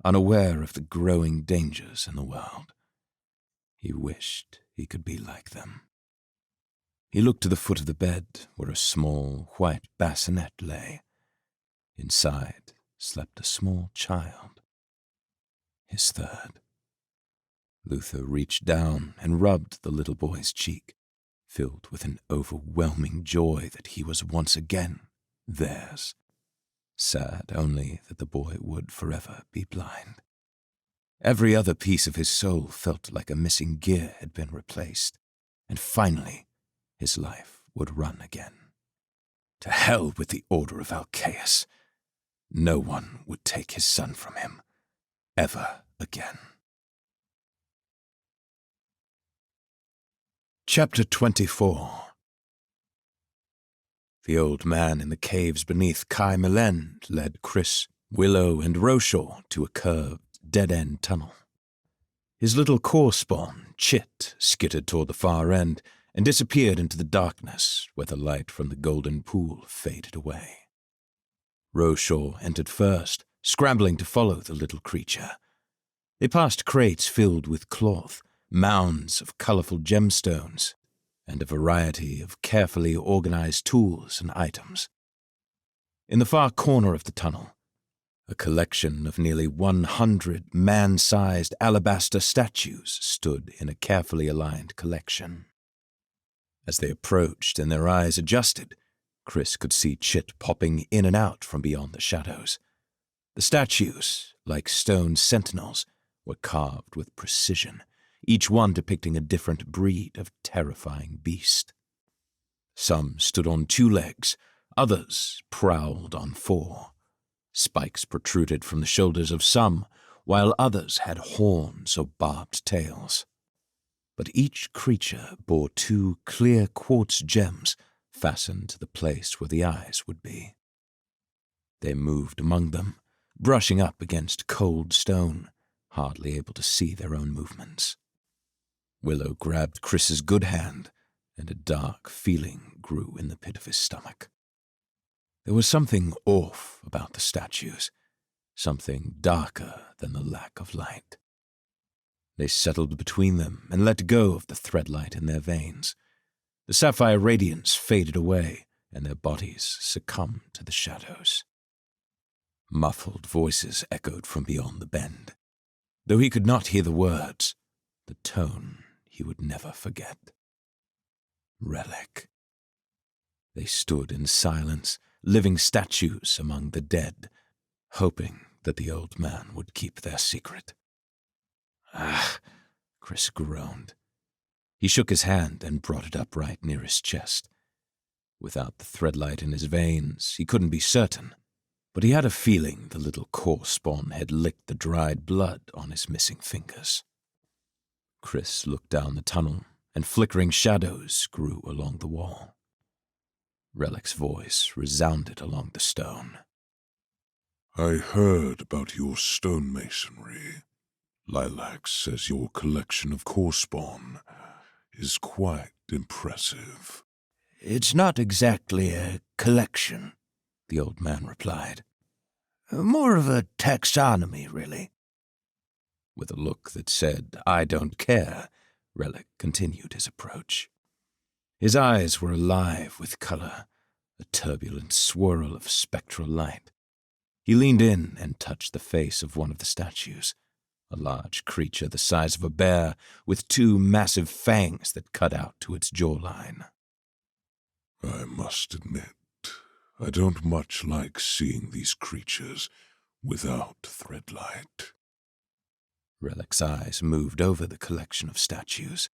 unaware of the growing dangers in the world. He wished he could be like them. He looked to the foot of the bed where a small white bassinet lay. Inside slept a small child. His third. Luther reached down and rubbed the little boy's cheek, filled with an overwhelming joy that he was once again theirs. Sad only that the boy would forever be blind. Every other piece of his soul felt like a missing gear had been replaced, and finally his life would run again. To hell with the Order of Alcaeus. No one would take his son from him, ever again. Chapter 24. The old man in the caves beneath Kai Melend led Chris, Willow, and Roshaw to a curved, dead-end tunnel. His little core spawn, Chit, skittered toward the far end and disappeared into the darkness where the light from the golden pool faded away. Roshaw entered first, scrambling to follow the little creature. They passed crates filled with cloth, mounds of colorful gemstones, and a variety of carefully organized tools and items. In the far corner of the tunnel, a collection of nearly 100 man-sized alabaster statues stood in a carefully aligned collection. As they approached and their eyes adjusted, Chris could see Chit popping in and out from beyond the shadows. The statues, like stone sentinels, were carved with precision, each one depicting a different breed of terrifying beast. Some stood on 2 legs, others prowled on 4. Spikes protruded from the shoulders of some, while others had horns or barbed tails. But each creature bore 2 clear quartz gems fastened to the place where the eyes would be. They moved among them, brushing up against cold stone, hardly able to see their own movements. Willow grabbed Chris's good hand, and a dark feeling grew in the pit of his stomach. There was something off about the statues, something darker than the lack of light. They settled between them and let go of the threadlight in their veins. The sapphire radiance faded away, and their bodies succumbed to the shadows. Muffled voices echoed from beyond the bend. Though he could not hear the words, the tone he would never forget. Relic. They stood in silence, living statues among the dead, hoping that the old man would keep their secret. Ah, Chris groaned. He shook his hand and brought it up right near his chest. Without the threadlight in his veins, he couldn't be certain, but he had a feeling the little core spawn had licked the dried blood on his missing fingers. Chris looked down the tunnel, and flickering shadows grew along the wall. Relic's voice resounded along the stone. I heard about your stonemasonry. Lilac says your collection of core spawn is quite impressive. It's not exactly a collection, the old man replied. More of a taxonomy, really. With a look that said, "I don't care," Relic continued his approach. His eyes were alive with color, a turbulent swirl of spectral light. He leaned in and touched the face of one of the statues, a large creature the size of a bear with 2 massive fangs that cut out to its jawline. I must admit, I don't much like seeing these creatures without threadlight. Relic's eyes moved over the collection of statues.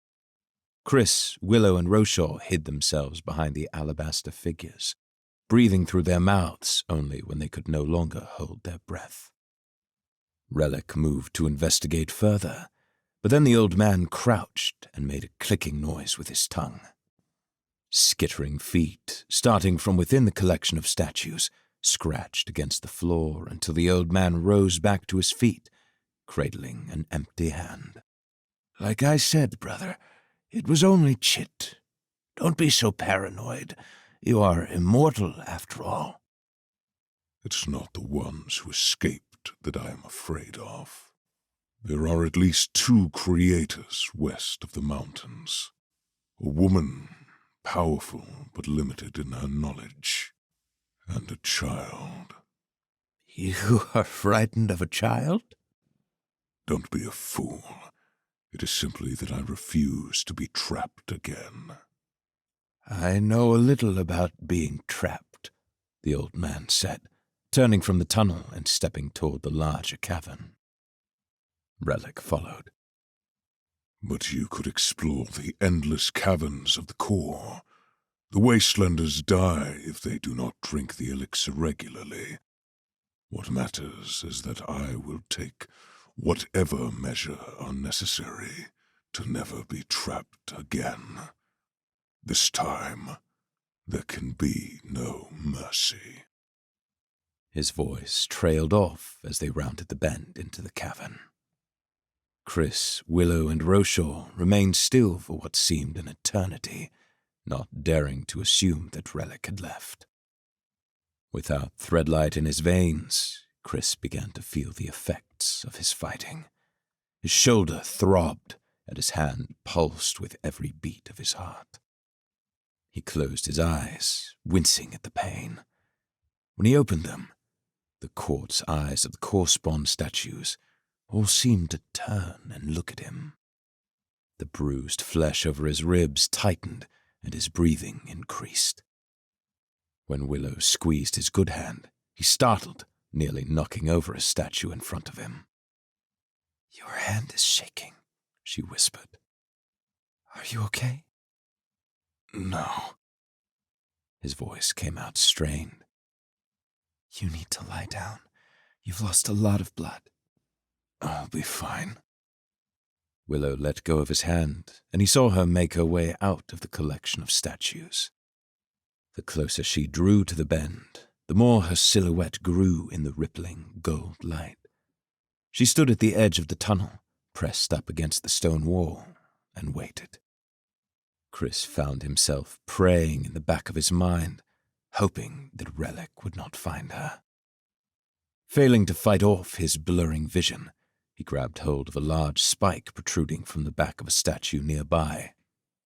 Chris, Willow, and Roshaw hid themselves behind the alabaster figures, breathing through their mouths only when they could no longer hold their breath. Relic moved to investigate further, but then the old man crouched and made a clicking noise with his tongue. Skittering feet, starting from within the collection of statues, scratched against the floor until the old man rose back to his feet, cradling an empty hand. Like I said, brother, it was only Chit. Don't be so paranoid. You are immortal, after all. It's not the ones who escaped that I am afraid of. There are at least 2 creators west of the mountains. A woman, powerful but limited in her knowledge, and a child. You are frightened of a child? Don't be a fool. It is simply that I refuse to be trapped again. I know a little about being trapped, the old man said, turning from the tunnel and stepping toward the larger cavern. Relic followed. But you could explore the endless caverns of the core. The wastelanders die if they do not drink the elixir regularly. What matters is that I will take whatever measure are necessary to never be trapped again. This time, there can be no mercy. His voice trailed off as they rounded the bend into the cavern. Chris, Willow, and Roshaw remained still for what seemed an eternity, not daring to assume that Relic had left. Without threadlight in his veins, Chris began to feel the effects of his fighting. His shoulder throbbed, and his hand pulsed with every beat of his heart. He closed his eyes, wincing at the pain. When he opened them, the quartz eyes of the core-spawn statues all seemed to turn and look at him. The bruised flesh over his ribs tightened, and his breathing increased. When Willow squeezed his good hand, he startled, nearly knocking over a statue in front of him. "Your hand is shaking," she whispered. "Are you okay?" No. His voice came out strained. "You need to lie down. You've lost a lot of blood." I'll be fine. Willow let go of his hand, and he saw her make her way out of the collection of statues. The closer she drew to the bend, the more her silhouette grew in the rippling gold light. She stood at the edge of the tunnel, pressed up against the stone wall, and waited. Chris found himself praying in the back of his mind, hoping that Relic would not find her. Failing to fight off his blurring vision, he grabbed hold of a large spike protruding from the back of a statue nearby,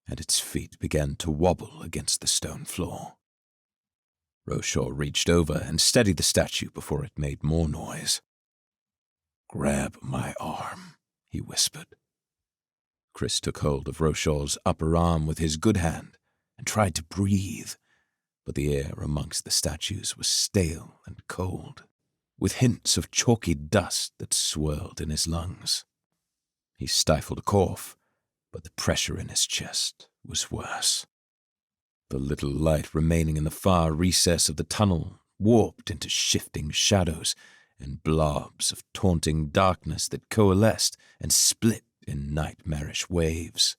and its feet began to wobble against the stone floor. Roshaw reached over and steadied the statue before it made more noise. Grab my arm, he whispered. Chris took hold of Roshaw's upper arm with his good hand and tried to breathe, but the air amongst the statues was stale and cold, with hints of chalky dust that swirled in his lungs. He stifled a cough, but the pressure in his chest was worse. The little light remaining in the far recess of the tunnel warped into shifting shadows and blobs of taunting darkness that coalesced and split in nightmarish waves.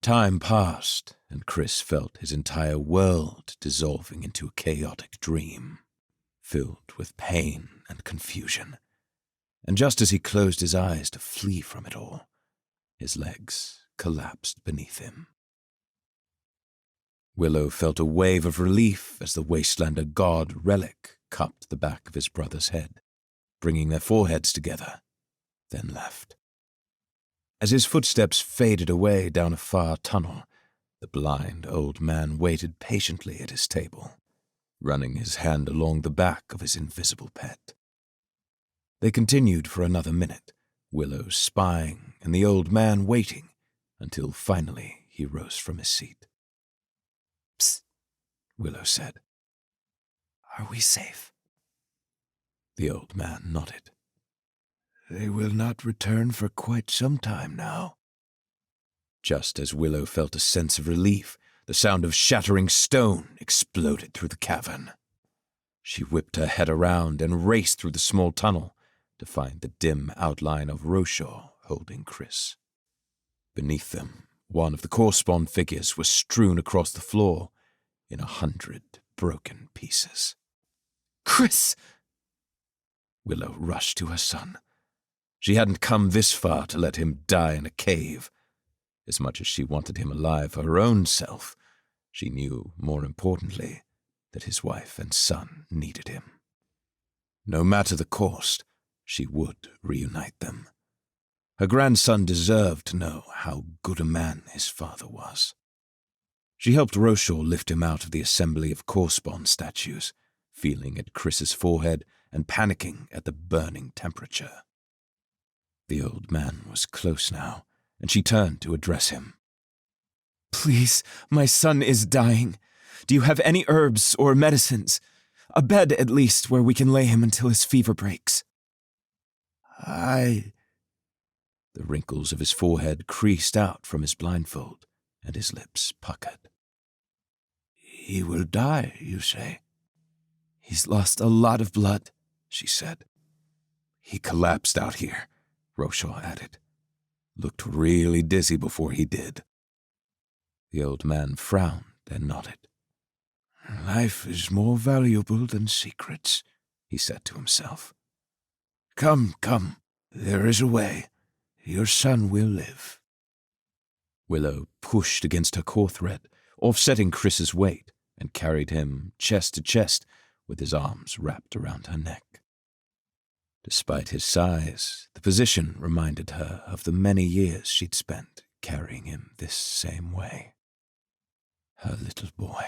Time passed, and Chris felt his entire world dissolving into a chaotic dream, filled with pain and confusion. And just as he closed his eyes to flee from it all, his legs collapsed beneath him. Willow felt a wave of relief as the Wastelander god Relic cupped the back of his brother's head, bringing their foreheads together, then left. As his footsteps faded away down a far tunnel, the blind old man waited patiently at his table, running his hand along the back of his invisible pet. They continued for another minute, Willow spying and the old man waiting, until finally he rose from his seat. Psst, Willow said. Are we safe? The old man nodded. They will not return for quite some time now. Just as Willow felt a sense of relief, the sound of shattering stone exploded through the cavern. She whipped her head around and raced through the small tunnel to find the dim outline of Roshaw holding Chris. Beneath them, one of the Core-Spawn figures was strewn across the floor in 100 broken pieces. Chris! Willow rushed to her son. She hadn't come this far to let him die in a cave. As much as she wanted him alive for her own self, she knew, more importantly, that his wife and son needed him. No matter the cost, she would reunite them. Her grandson deserved to know how good a man his father was. She helped Roshaw lift him out of the assembly of Core-Spawn statues, feeling at Chris's forehead and panicking at the burning temperature. The old man was close now, and she turned to address him. Please, my son is dying. Do you have any herbs or medicines? A bed, at least, where we can lay him until his fever breaks. The wrinkles of his forehead creased out from his blindfold, and his lips puckered. He will die, you say? He's lost a lot of blood, she said. He collapsed out here, Roshaw added. Looked really dizzy before he did. The old man frowned and nodded. Life is more valuable than secrets, he said to himself. Come, there is a way. Your son will live. Willow pushed against her core thread, offsetting Chris's weight, and carried him chest to chest with his arms wrapped around her neck. Despite his size, the position reminded her of the many years she'd spent carrying him this same way. Her little boy.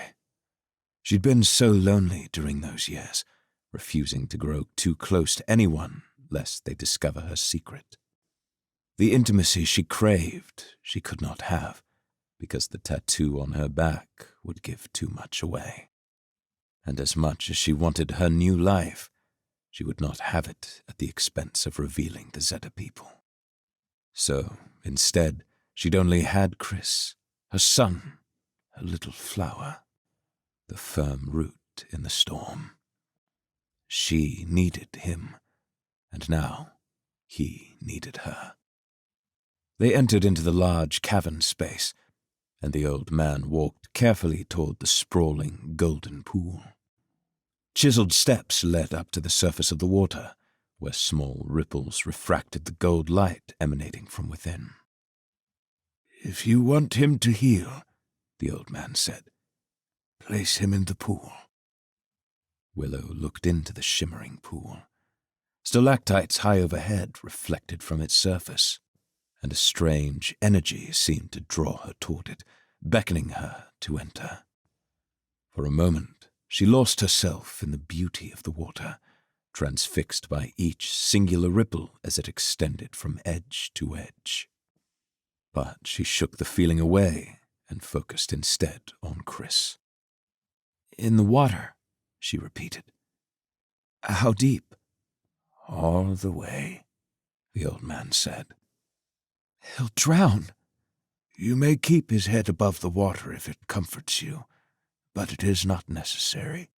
She'd been so lonely during those years, refusing to grow too close to anyone lest they discover her secret. The intimacy she craved, she could not have, because the tattoo on her back would give too much away. And as much as she wanted her new life, she would not have it at the expense of revealing the Zeta people. So, instead, she'd only had Chris, her son, her little flower, the firm root in the storm. She needed him, and now He needed her. They entered into the large cavern space, and the old man walked carefully toward the sprawling golden pool. Chiseled steps led up to the surface of the water, where small ripples refracted the gold light emanating from within. "If you want him to heal," the old man said, "place him in the pool." Willow looked into the shimmering pool. Stalactites high overhead reflected from its surface, and a strange energy seemed to draw her toward it, beckoning her to enter. For a moment, she lost herself in the beauty of the water, transfixed by each singular ripple as it extended from edge to edge. But she shook the feeling away and focused instead on Chris. "In the water," she repeated. "How deep?" "All the way," the old man said. "He'll drown." "You may keep his head above the water if it comforts you, but it is not necessary."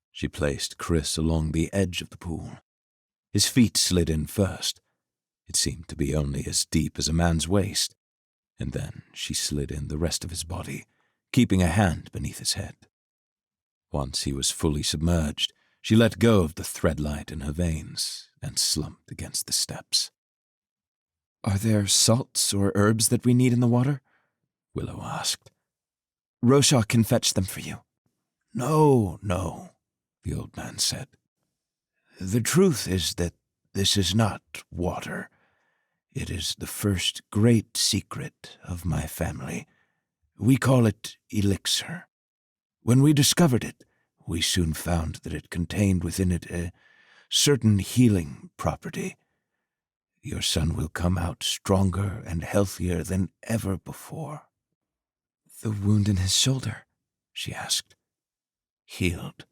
She placed Chris along the edge of the pool. His feet slid in first. It seemed to be only as deep as a man's waist, and then she slid in the rest of his body, keeping a hand beneath his head. Once he was fully submerged, she let go of the threadlight in her veins and slumped against the steps. "Are there salts or herbs that we need in the water?" Willow asked. "Roshaw can fetch them for you." No, the old man said. "The truth is that this is not water. It is the first great secret of my family. We call it elixir. When we discovered it, we soon found that it contained within it a certain healing property. Your son will come out stronger and healthier than ever before." "The wound in his shoulder?" she asked. "Healed."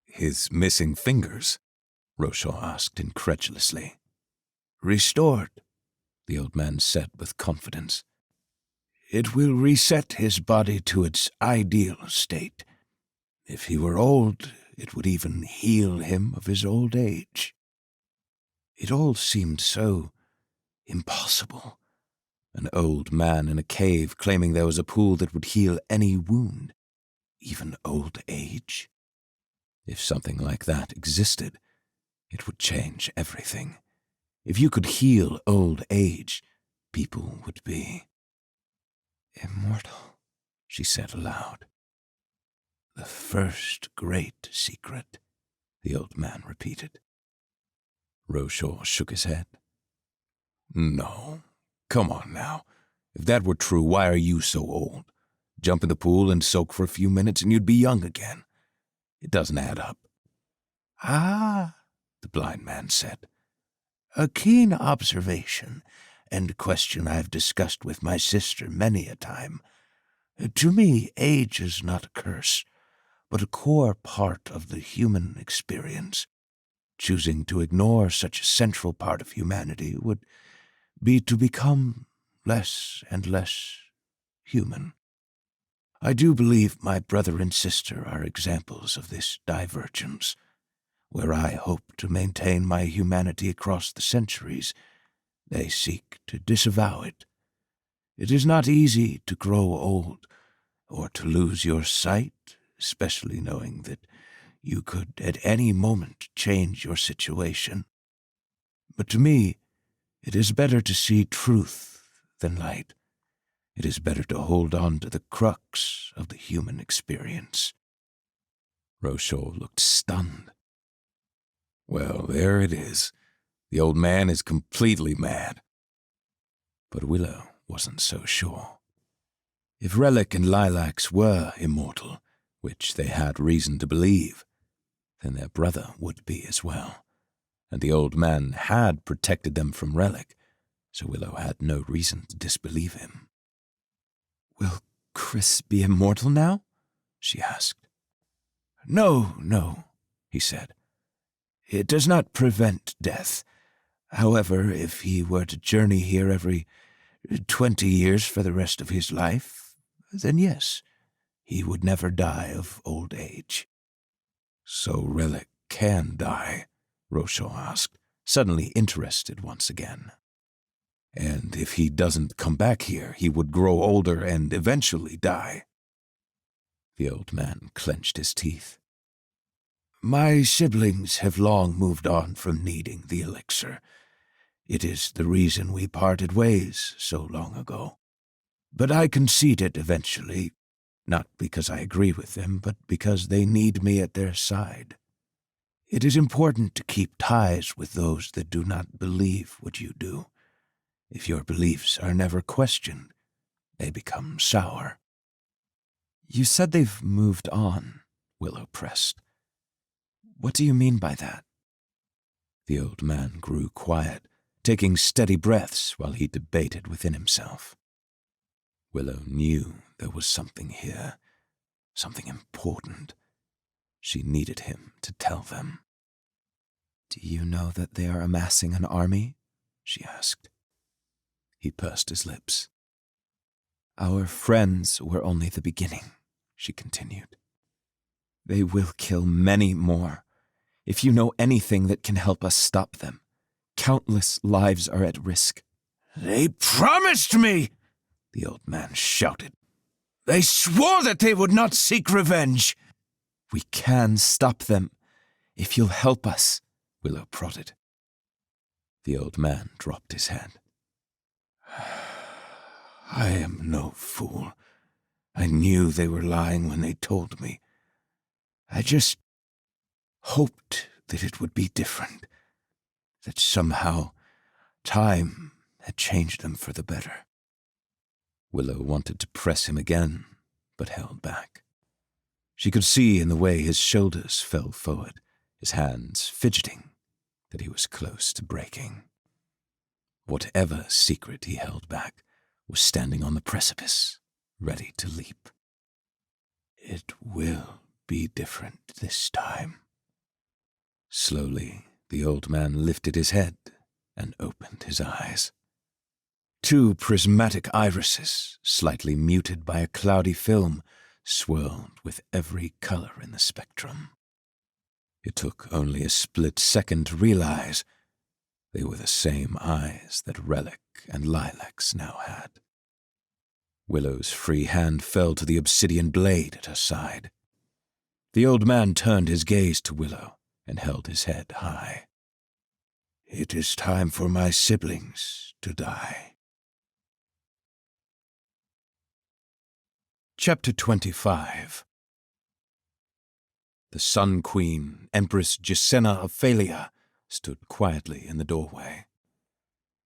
"His missing fingers?" Roshaw asked incredulously. "Restored," the old man said with confidence. "It will reset his body to its ideal state. If he were old, it would even heal him of his old age." It all seemed so impossible. An old man in a cave claiming there was a pool that would heal any wound, even old age. If something like that existed, it would change everything. If you could heal old age, people would be "Immortal," she said aloud. "The first great secret," the old man repeated. Roshaw shook his head. "No, come on now. If that were true, why are you so old? Jump in the pool and soak for a few minutes and you'd be young again. It doesn't add up." "Ah," the blind man said. "A keen observation, and a question I've discussed with my sister many a time. To me, age is not a curse, but a core part of the human experience. Choosing to ignore such a central part of humanity would be to become less and less human. I do believe my brother and sister are examples of this divergence. Where I hope to maintain my humanity across the centuries, they seek to disavow it. It is not easy to grow old or to lose your sight, especially knowing that you could at any moment change your situation. But to me, it is better to see truth than light. It is better to hold on to the crux of the human experience." Roshaw looked stunned. "Well, there it is. The old man is completely mad." But Willow wasn't so sure. If Relic and Lilacs were immortal, which they had reason to believe, then their brother would be as well, and the old man had protected them from Relic, so Willow had no reason to disbelieve him. "Will Chris be immortal now?" she asked. No, he said. "It does not prevent death. However, if he were to journey here every 20 years for the rest of his life, then yes, he would never die of old age." "So Relic can die?" Roshaw asked. suddenly interested once again. And if he doesn't come back here, he would grow older and eventually die. The old man clenched his teeth. My siblings have long moved on from needing the elixir. It is the reason we parted ways so long ago. But I conceded eventually, not because I agree with them, but because they need me at their side. It is important to keep ties with those that do not believe what you do. If your beliefs are never questioned, they become sour. You said they've moved on, Willow pressed. What do you mean by that? The old man grew quiet, taking steady breaths while he debated within himself. Willow knew there was something here, something important. She needed him to tell them. Do you know that they are amassing an army? She asked. He pursed his lips. Our friends were only the beginning, she continued. They will kill many more. If you know anything that can help us stop them, countless lives are at risk. They promised me, the old man shouted. They swore that they would not seek revenge. We can stop them, if you'll help us, Willow prodded. The old man dropped his head. I am no fool. I knew they were lying when they told me. I just hoped that it would be different, that somehow time had changed them for the better. Willow wanted to press him again, but held back. She could see in the way his shoulders fell forward, his hands fidgeting, that he was close to breaking. Whatever secret he held back was standing on the precipice, ready to leap. It will be different this time. Slowly, the old man lifted his head and opened his eyes. Two prismatic irises, slightly muted by a cloudy film, swirled with every color in the spectrum. It took only a split second to realize they were the same eyes that Relic and Lilacs now had. Willow's free hand fell to the obsidian blade at her side. The old man turned his gaze to Willow and held his head high. It is time for my siblings to die. Chapter 25. The Sun Queen, Empress Gisena of Phalia, stood quietly in the doorway.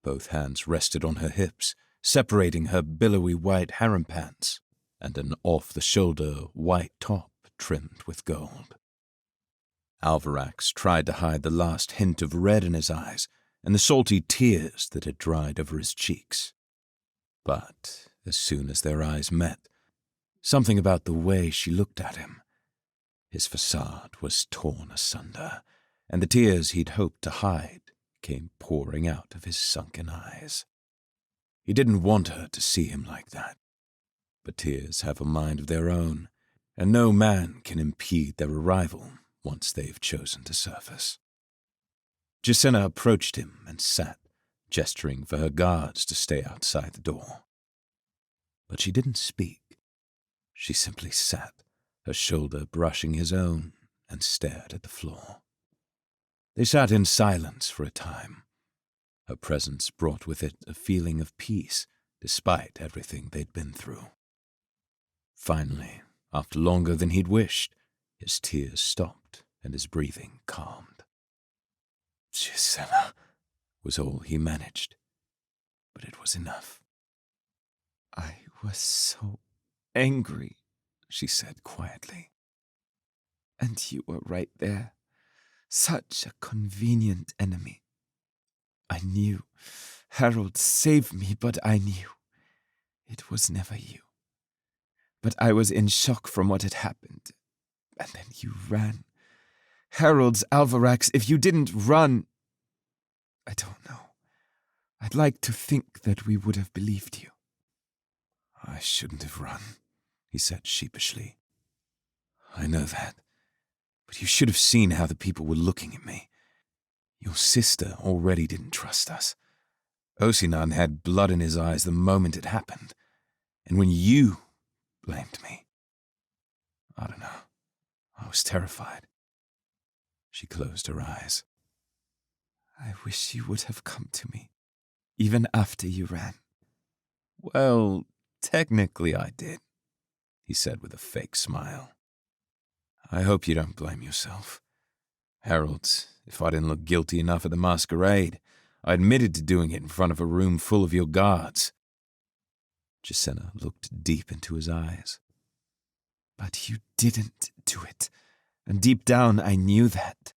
Both hands rested on her hips, separating her billowy white harem pants and an off-the-shoulder white top trimmed with gold. Alvarax tried to hide the last hint of red in his eyes and the salty tears that had dried over his cheeks. But as soon as their eyes met, something about the way she looked at him, his facade was torn asunder, and the tears he'd hoped to hide came pouring out of his sunken eyes. He didn't want her to see him like that, but tears have a mind of their own, and no man can impede their arrival once they've chosen to surface. Gisena approached him and sat, gesturing for her guards to stay outside the door. But she didn't speak. She simply sat, her shoulder brushing his own, and stared at the floor. They sat in silence for a time. Her presence brought with it a feeling of peace, despite everything they'd been through. Finally, after longer than he'd wished, his tears stopped and his breathing calmed. Gisena was all he managed, but it was enough. I was so angry, she said quietly. And you were right there. Such a convenient enemy. I knew Harold saved me, but I knew it was never you. But I was in shock from what had happened. And then you ran. Harold's Alvarax, if you didn't run... I don't know. I'd like to think that we would have believed you. I shouldn't have run, he said sheepishly. I know that, but you should have seen how the people were looking at me. Your sister already didn't trust us. Osinan had blood in his eyes the moment it happened. And when you blamed me, I don't know, I was terrified. She closed her eyes. I wish you would have come to me, even after you ran. Well, technically I did, he said with a fake smile. I hope you don't blame yourself. Harold, if I didn't look guilty enough at the masquerade, I admitted to doing it in front of a room full of your guards. Jacinna looked deep into his eyes. But you didn't do it, and deep down I knew that.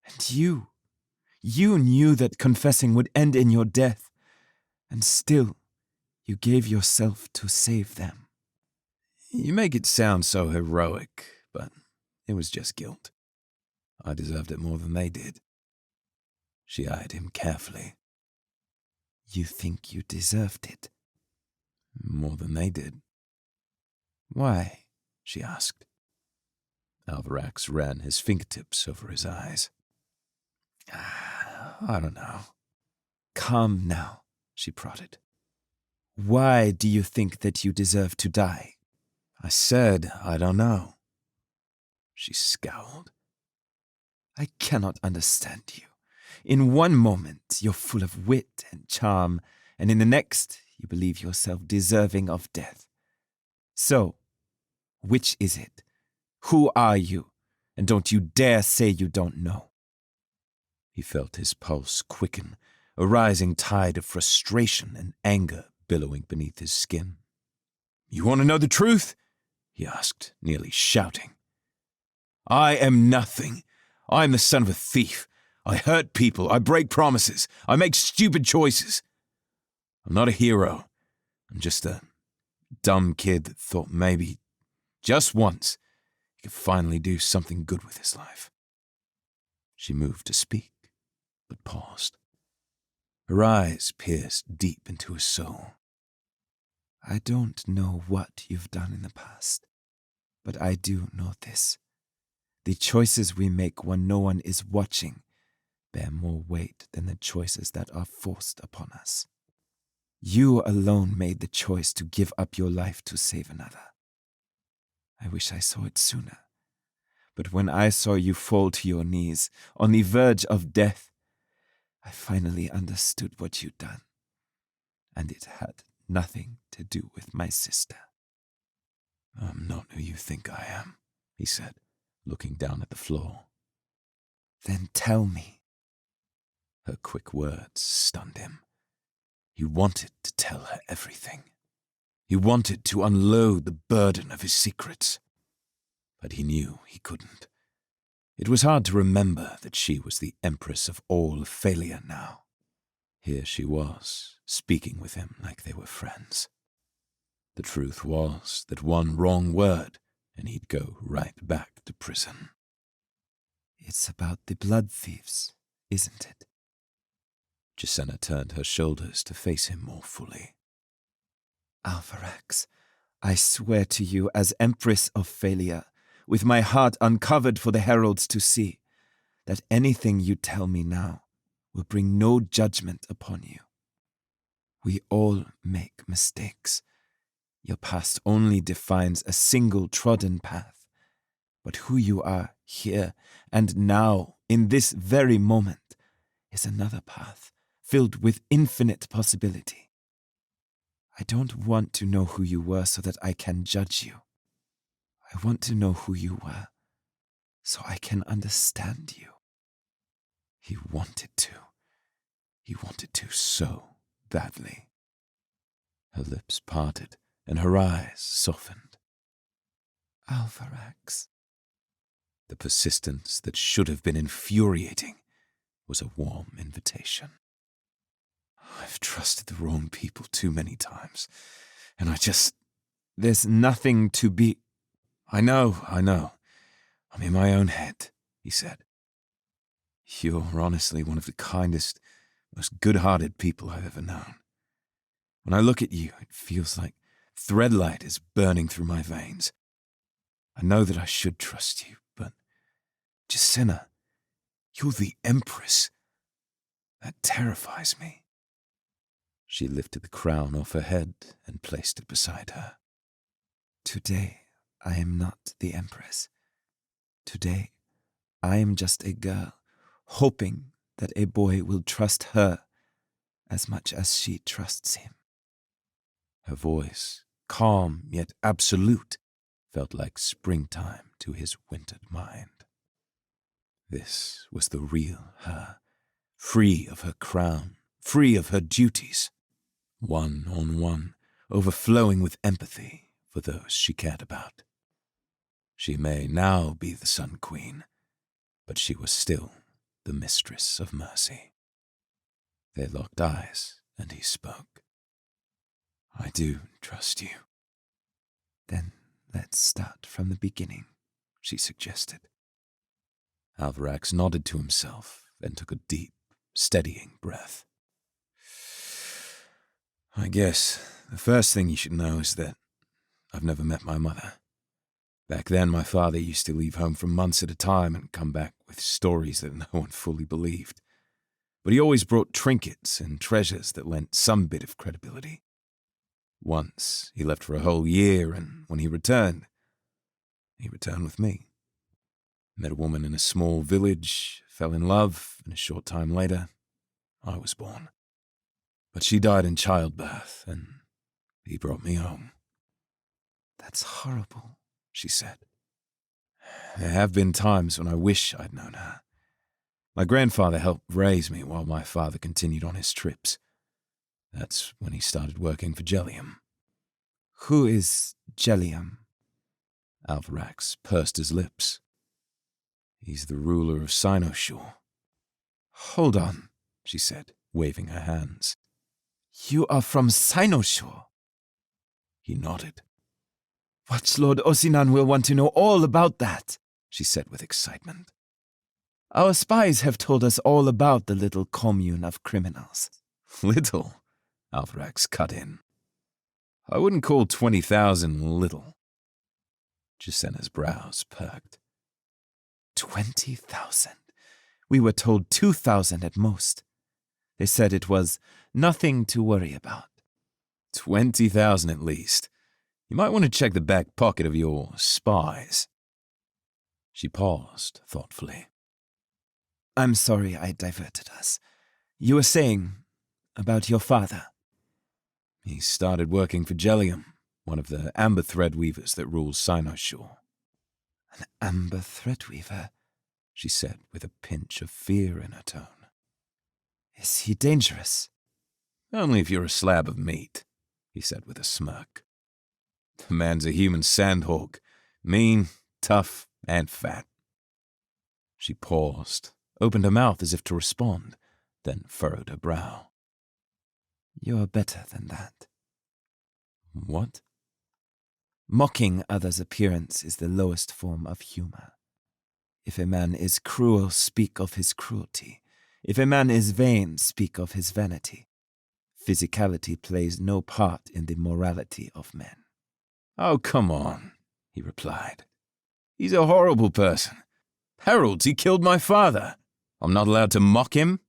And you knew that confessing would end in your death, and still you gave yourself to save them. You make it sound so heroic, but it was just guilt. I deserved it more than they did. She eyed him carefully. You think you deserved it? More than they did. Why? She asked. Alvarax ran his fingertips over his eyes. I don't know. Calm now, she prodded. Why do you think that you deserve to die? I said I don't know. She scowled. I cannot understand you. In one moment, you're full of wit and charm, and in the next, you believe yourself deserving of death. So, which is it? Who are you? And don't you dare say you don't know. He felt his pulse quicken, a rising tide of frustration and anger billowing beneath his skin. You want to know the truth? He asked, nearly shouting. I am nothing. I am the son of a thief. I hurt people. I break promises. I make stupid choices. I'm not a hero. I'm just a dumb kid that thought maybe, just once, he could finally do something good with his life. She moved to speak, but paused. Her eyes pierced deep into his soul. I don't know what you've done in the past, but I do know this. The choices we make when no one is watching bear more weight than the choices that are forced upon us. You alone made the choice to give up your life to save another. I wish I saw it sooner, but when I saw you fall to your knees on the verge of death, I finally understood what you'd done, and it had nothing to do with my sister. I'm not who you think I am, he said, looking down at the floor. Then tell me. Her quick words stunned him. He wanted to tell her everything. He wanted to unload the burden of his secrets. But he knew he couldn't. It was hard to remember that she was the Empress of all failure now. Here she was, speaking with him like they were friends. The truth was that one wrong word, and he'd go right back to prison. It's about the blood thieves, isn't it? Jacinna turned her shoulders to face him more fully. Alvarax, I swear to you as Empress of Failure, with my heart uncovered for the heralds to see, that anything you tell me now will bring no judgment upon you. We all make mistakes. Your past only defines a single trodden path, but who you are here and now, in this very moment, is another path filled with infinite possibility. I don't want to know who you were so that I can judge you. I want to know who you were so I can understand you. He wanted to. He wanted to so badly. Her lips parted and her eyes softened. Alvarax. The persistence that should have been infuriating was a warm invitation. I've trusted the wrong people too many times, and There's nothing to be... I know. I'm in my own head, he said. You're honestly one of the kindest, most good-hearted people I've ever known. When I look at you, it feels like Threadlight is burning through my veins. I know that I should trust you, but... Jacinna, you're the Empress. That terrifies me. She lifted the crown off her head and placed it beside her. Today, I am not the Empress. Today, I am just a girl, hoping that a boy will trust her as much as she trusts him. Her voice, calm yet absolute, felt like springtime to his wintered mind. This was the real her, free of her crown, free of her duties, one-on-one, overflowing with empathy for those she cared about. She may now be the Sun Queen, but she was still the mistress of mercy. They locked eyes, and he spoke. I do trust you. Then let's start from the beginning, she suggested. Alvarax nodded to himself and took a deep, steadying breath. I guess the first thing you should know is that I've never met my mother. Back then, my father used to leave home for months at a time and come back with stories that no one fully believed. But he always brought trinkets and treasures that lent some bit of credibility. Once, he left for a whole year, and when he returned with me. Met a woman in a small village, fell in love, and a short time later, I was born. But she died in childbirth, and he brought me home. That's horrible, she said. There have been times when I wish I'd known her. My grandfather helped raise me while my father continued on his trips. That's when he started working for Jellium. Who is Jellium? Alvarax pursed his lips. He's the ruler of Cynoshore. Hold on, she said, waving her hands. You are from Cynoshore? He nodded. Watch Lord Osinan will want to know all about that, she said with excitement. Our spies have told us all about the little commune of criminals. Little? Alvarax cut in. I wouldn't call 20,000 little. Jacena's brows perked. 20,000? We were told 2,000 at most. They said it was nothing to worry about. 20,000 at least. You might want to check the back pocket of your spies. She paused thoughtfully. I'm sorry I diverted us. You were saying about your father. He started working for Jellium, one of the amber thread weavers that rules Cynoshore. An amber thread weaver, she said with a pinch of fear in her tone. Is he dangerous? Only if you're a slab of meat, he said with a smirk. The man's a human sandhawk, mean, tough, and fat. She paused, opened her mouth as if to respond, then furrowed her brow. You're better than that. What? Mocking others' appearance is the lowest form of humor. If a man is cruel, speak of his cruelty. If a man is vain, speak of his vanity. Physicality plays no part in the morality of men. Oh, come on, he replied. He's a horrible person. Heralds, he killed my father. I'm not allowed to mock him?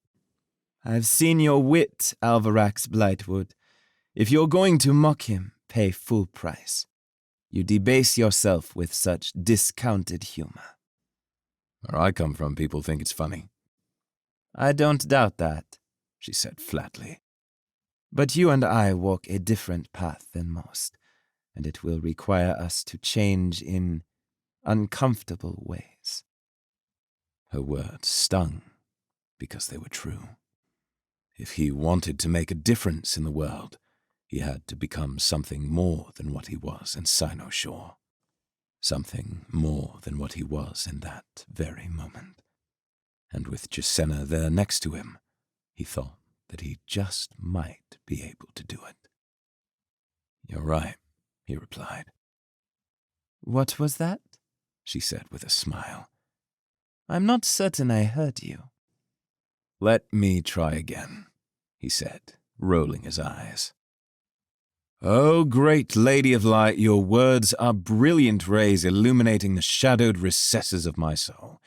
I've seen your wit, Alvarax Blightwood. If you're going to mock him, pay full price. You debase yourself with such discounted humor. Where I come from, people think it's funny. I don't doubt that, she said flatly. But you and I walk a different path than most, and it will require us to change in uncomfortable ways. Her words stung because they were true. If he wanted to make a difference in the world, he had to become something more than what he was in Cynoshore. Something more than what he was in that very moment. And with Jacena there next to him, he thought that he just might be able to do it. You're right, he replied. What was that? She said with a smile. I'm not certain I heard you. Let me try again, he said, rolling his eyes. Oh, great Lady of Light, your words are brilliant rays illuminating the shadowed recesses of my soul.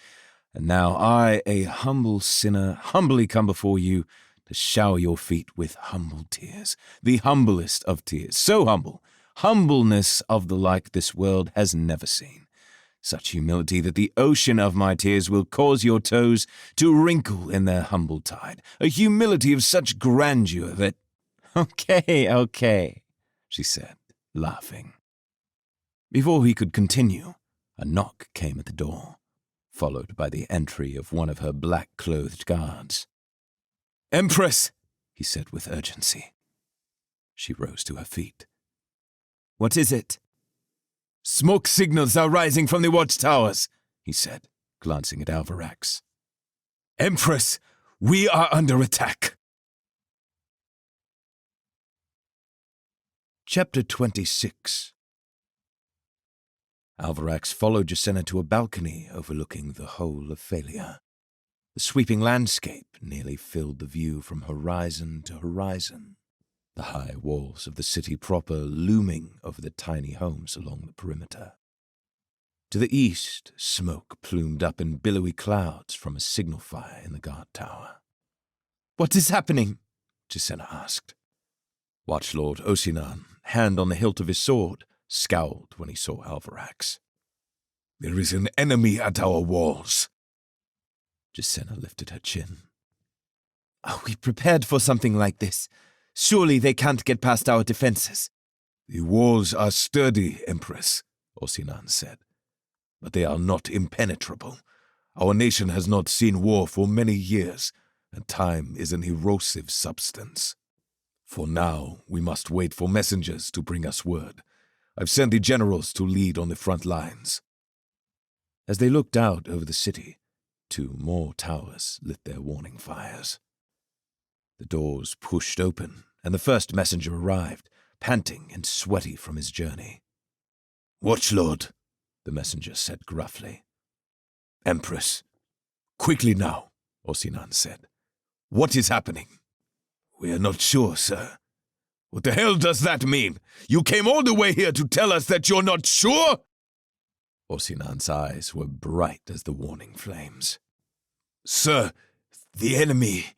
And now I, a humble sinner, humbly come before you to shower your feet with humble tears, the humblest of tears, so humble, humbleness of the like this world has never seen. Such humility that the ocean of my tears will cause your toes to wrinkle in their humble tide, a humility of such grandeur that— Okay, she said, laughing. Before he could continue, a knock came at the door, followed by the entry of one of her black-clothed guards. "Empress!" he said with urgency. She rose to her feet. "What is it?" "Smoke signals are rising from the watchtowers," he said, glancing at Alvarax. "Empress, we are under attack." Chapter 26. Alvarax followed Jacenna to a balcony overlooking the whole of Phalia. The sweeping landscape nearly filled the view from horizon to horizon, the high walls of the city proper looming over the tiny homes along the perimeter. To the east, smoke plumed up in billowy clouds from a signal fire in the guard tower. "What is happening?" Jacenna asked. Watchlord Osinan, hand on the hilt of his sword, scowled when he saw Alvarax. "There is an enemy at our walls." Jacenna lifted her chin. "Are we prepared for something like this? Surely they can't get past our defenses." "The walls are sturdy, Empress," Osinan said, "but they are not impenetrable. Our nation has not seen war for many years, and time is an erosive substance. For now, we must wait for messengers to bring us word. I've sent the generals to lead on the front lines." As they looked out over the city, 2 more towers lit their warning fires. The doors pushed open, and the first messenger arrived, panting and sweaty from his journey. "Watchlord," the messenger said gruffly. "Empress." "Quickly now," Osinan said. "What is happening?" "We are not sure, sir." "What the hell does that mean? You came all the way here to tell us that you're not sure?" Osinan's eyes were bright as the warning flames. "Sir, the enemy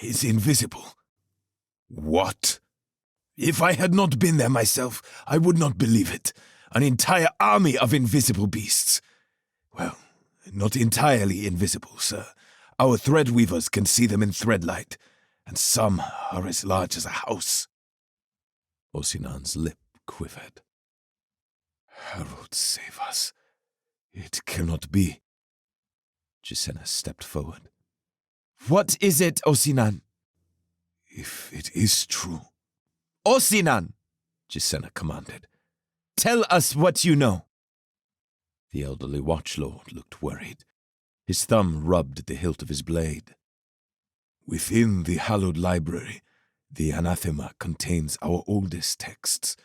is invisible." "What?" "If I had not been there myself, I would not believe it. An entire army of invisible beasts. Well, not entirely invisible, sir. Our threadweavers can see them in Threadlight, and some are as large as a house." Osinan's lip quivered. "Herald, save us. It cannot be." Jacenna stepped forward. "What is it, Osinan?" "If it is true—" "Osinan!" Jacenna commanded. "Tell us what you know." The elderly watchlord looked worried. His thumb rubbed the hilt of his blade. "Within the hallowed library, the anathema contains our oldest texts.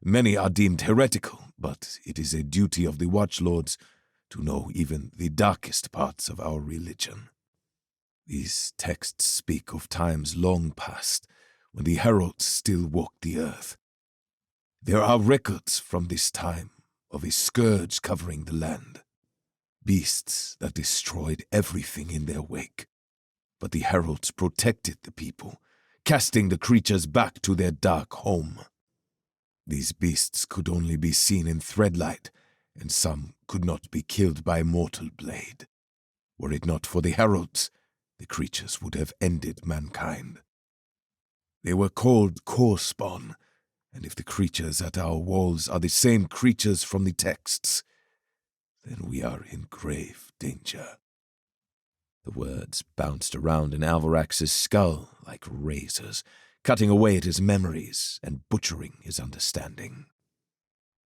Many are deemed heretical, but it is a duty of the watchlords to know even the darkest parts of our religion. These texts speak of times long past, when the heralds still walked the earth. There are records from this time of a scourge covering the land, beasts that destroyed everything in their wake. But the heralds protected the people, casting the creatures back to their dark home. These beasts could only be seen in Threadlight, and some could not be killed by mortal blade. Were it not for the heralds, the creatures would have ended mankind. They were called core-spawn, and if the creatures at our walls are the same creatures from the texts, then we are in grave danger." The words bounced around in Alvarax's skull like razors, cutting away at his memories and butchering his understanding.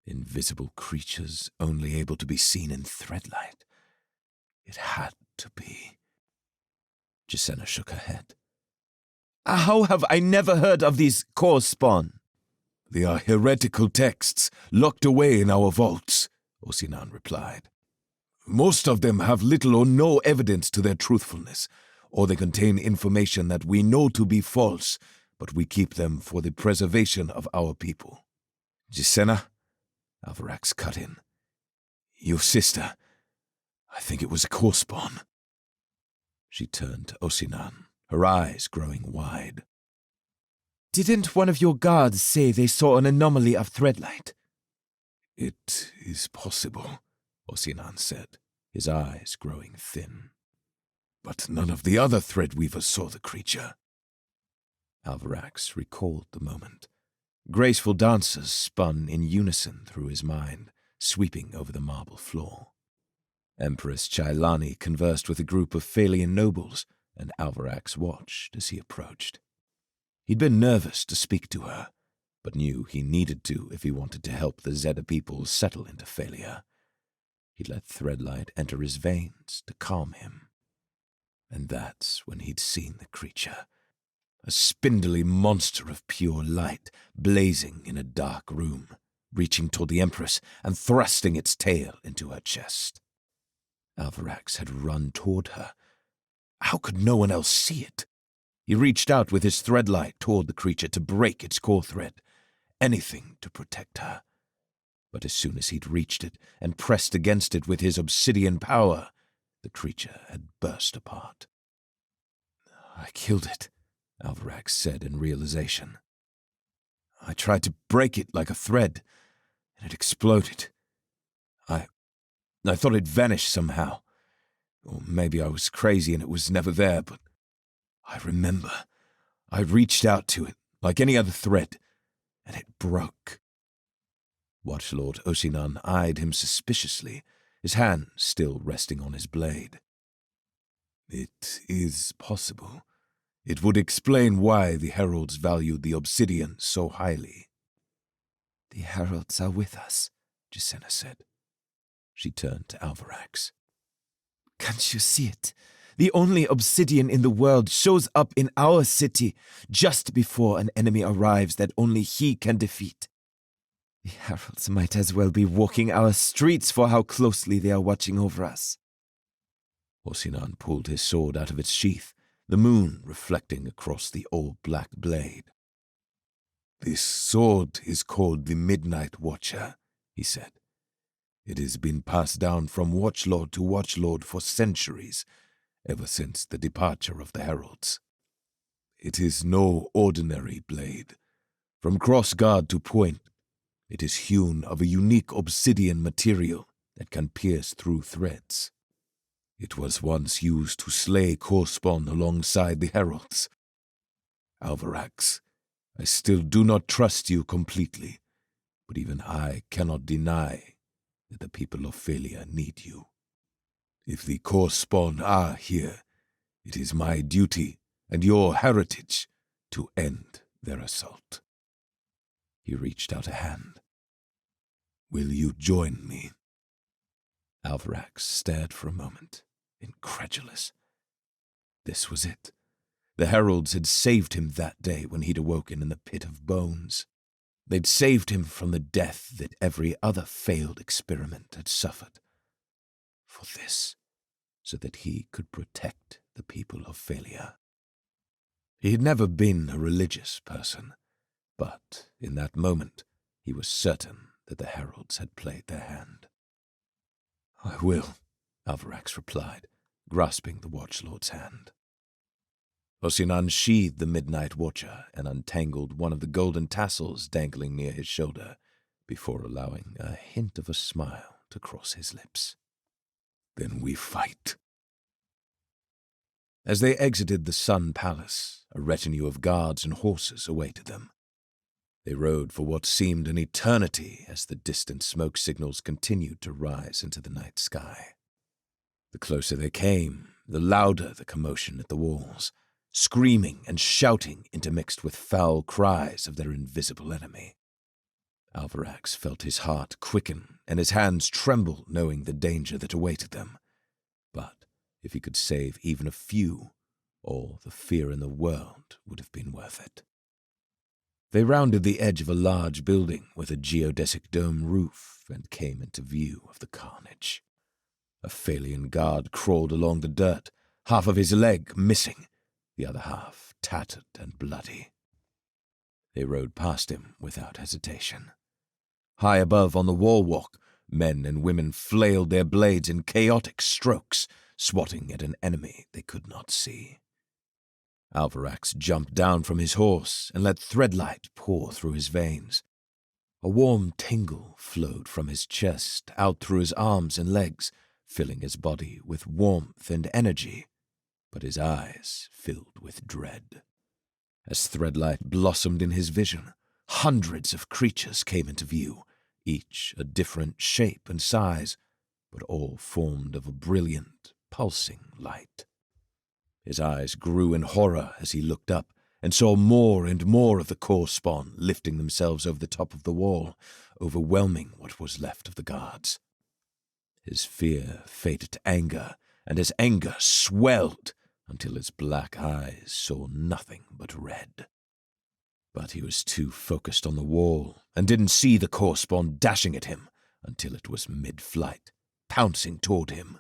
Invisible creatures only able to be seen in Threadlight. It had to be. Jacenna shook her head. "How have I never heard of these core spawn?" "They are heretical texts locked away in our vaults," Osinan replied. "Most of them have little or no evidence to their truthfulness, or they contain information that we know to be false, but we keep them for the preservation of our people." "Jacenna," Alvarax cut in. "Your sister, I think it was a core spawn." She turned to Osinan, her eyes growing wide. Didn't one of your guards say they saw an anomaly of Threadlight? It is possible, Osinan said, his eyes growing thin. But none of the other Threadweavers saw the creature. Alvarax recalled the moment. Graceful dancers spun in unison through his mind, sweeping over the marble floor. Empress Chailani conversed with a group of Phalian nobles, and Alvarax watched as he approached. He'd been nervous to speak to her, but knew he needed to if he wanted to help the Zeta people settle into Phalia. He'd let Threadlight enter his veins to calm him. And that's when he'd seen the creature. A spindly monster of pure light, blazing in a dark room, reaching toward the Empress and thrusting its tail into her chest. Alvarax had run toward her. How could no one else see it? He reached out with his Threadlight toward the creature to break its core thread, anything to protect her. But as soon as he'd reached it and pressed against it with his obsidian power, the creature had burst apart. I killed it, Alvarax said in realization. I tried to break it like a thread, and it exploded. I thought it vanished somehow. Or maybe I was crazy and it was never there, but I remember. I reached out to it, like any other thread, and it broke. Watchlord Osinan eyed him suspiciously, his hand still resting on his blade. It is possible. It would explain why the heralds valued the obsidian so highly. The heralds are with us, Gisena said. She turned to Alvarax. Can't you see it? The only obsidian in the world shows up in our city just before an enemy arrives that only he can defeat. The heralds might as well be walking our streets for how closely they are watching over us. Osinan pulled his sword out of its sheath, the moon reflecting across the all-black blade. This sword is called the Midnight Watcher, he said. It has been passed down from watchlord to watchlord for centuries, ever since the departure of the heralds. It is no ordinary blade. From crossguard to point, it is hewn of a unique obsidian material that can pierce through threads. It was once used to slay Korspawn alongside the heralds. Alvarax, I still do not trust you completely, but even I cannot deny that the people of Phalia need you. If the Korspawn are here, it is my duty and your heritage to end their assault. He reached out a hand. Will you join me? Alvarax stared for a moment, incredulous. This was it. The heralds had saved him that day when he'd awoken in the pit of bones. They'd saved him from the death that every other failed experiment had suffered. For this, so that he could protect the people of Phalia. He had never been a religious person, but in that moment he was certain that the heralds had played their hand. I will, Alvarax replied, grasping the watchlord's hand. Osinan sheathed the Midnight Watcher and untangled one of the golden tassels dangling near his shoulder before allowing a hint of a smile to cross his lips. Then we fight. As they exited the Sun Palace, a retinue of guards and horses awaited them. They rode for what seemed an eternity as the distant smoke signals continued to rise into the night sky. The closer they came, the louder the commotion at the walls, screaming and shouting intermixed with foul cries of their invisible enemy. Alvarax felt his heart quicken and his hands tremble knowing the danger that awaited them. But if he could save even a few, all the fear in the world would have been worth it. They rounded the edge of a large building with a geodesic dome roof and came into view of the carnage. A Phalian guard crawled along the dirt, half of his leg missing, the other half tattered and bloody. They rode past him without hesitation. High above on the wall walk, men and women flailed their blades in chaotic strokes, swatting at an enemy they could not see. Alvarax jumped down from his horse and let Threadlight pour through his veins. A warm tingle flowed from his chest out through his arms and legs, filling his body with warmth and energy, but his eyes filled with dread. As Threadlight blossomed in his vision, hundreds of creatures came into view, each a different shape and size, but all formed of a brilliant, pulsing light. His eyes grew in horror as he looked up and saw more and more of the core spawn lifting themselves over the top of the wall, overwhelming what was left of the guards. His fear faded to anger, and his anger swelled until his black eyes saw nothing but red. But he was too focused on the wall and didn't see the core spawn dashing at him until it was mid-flight, pouncing toward him.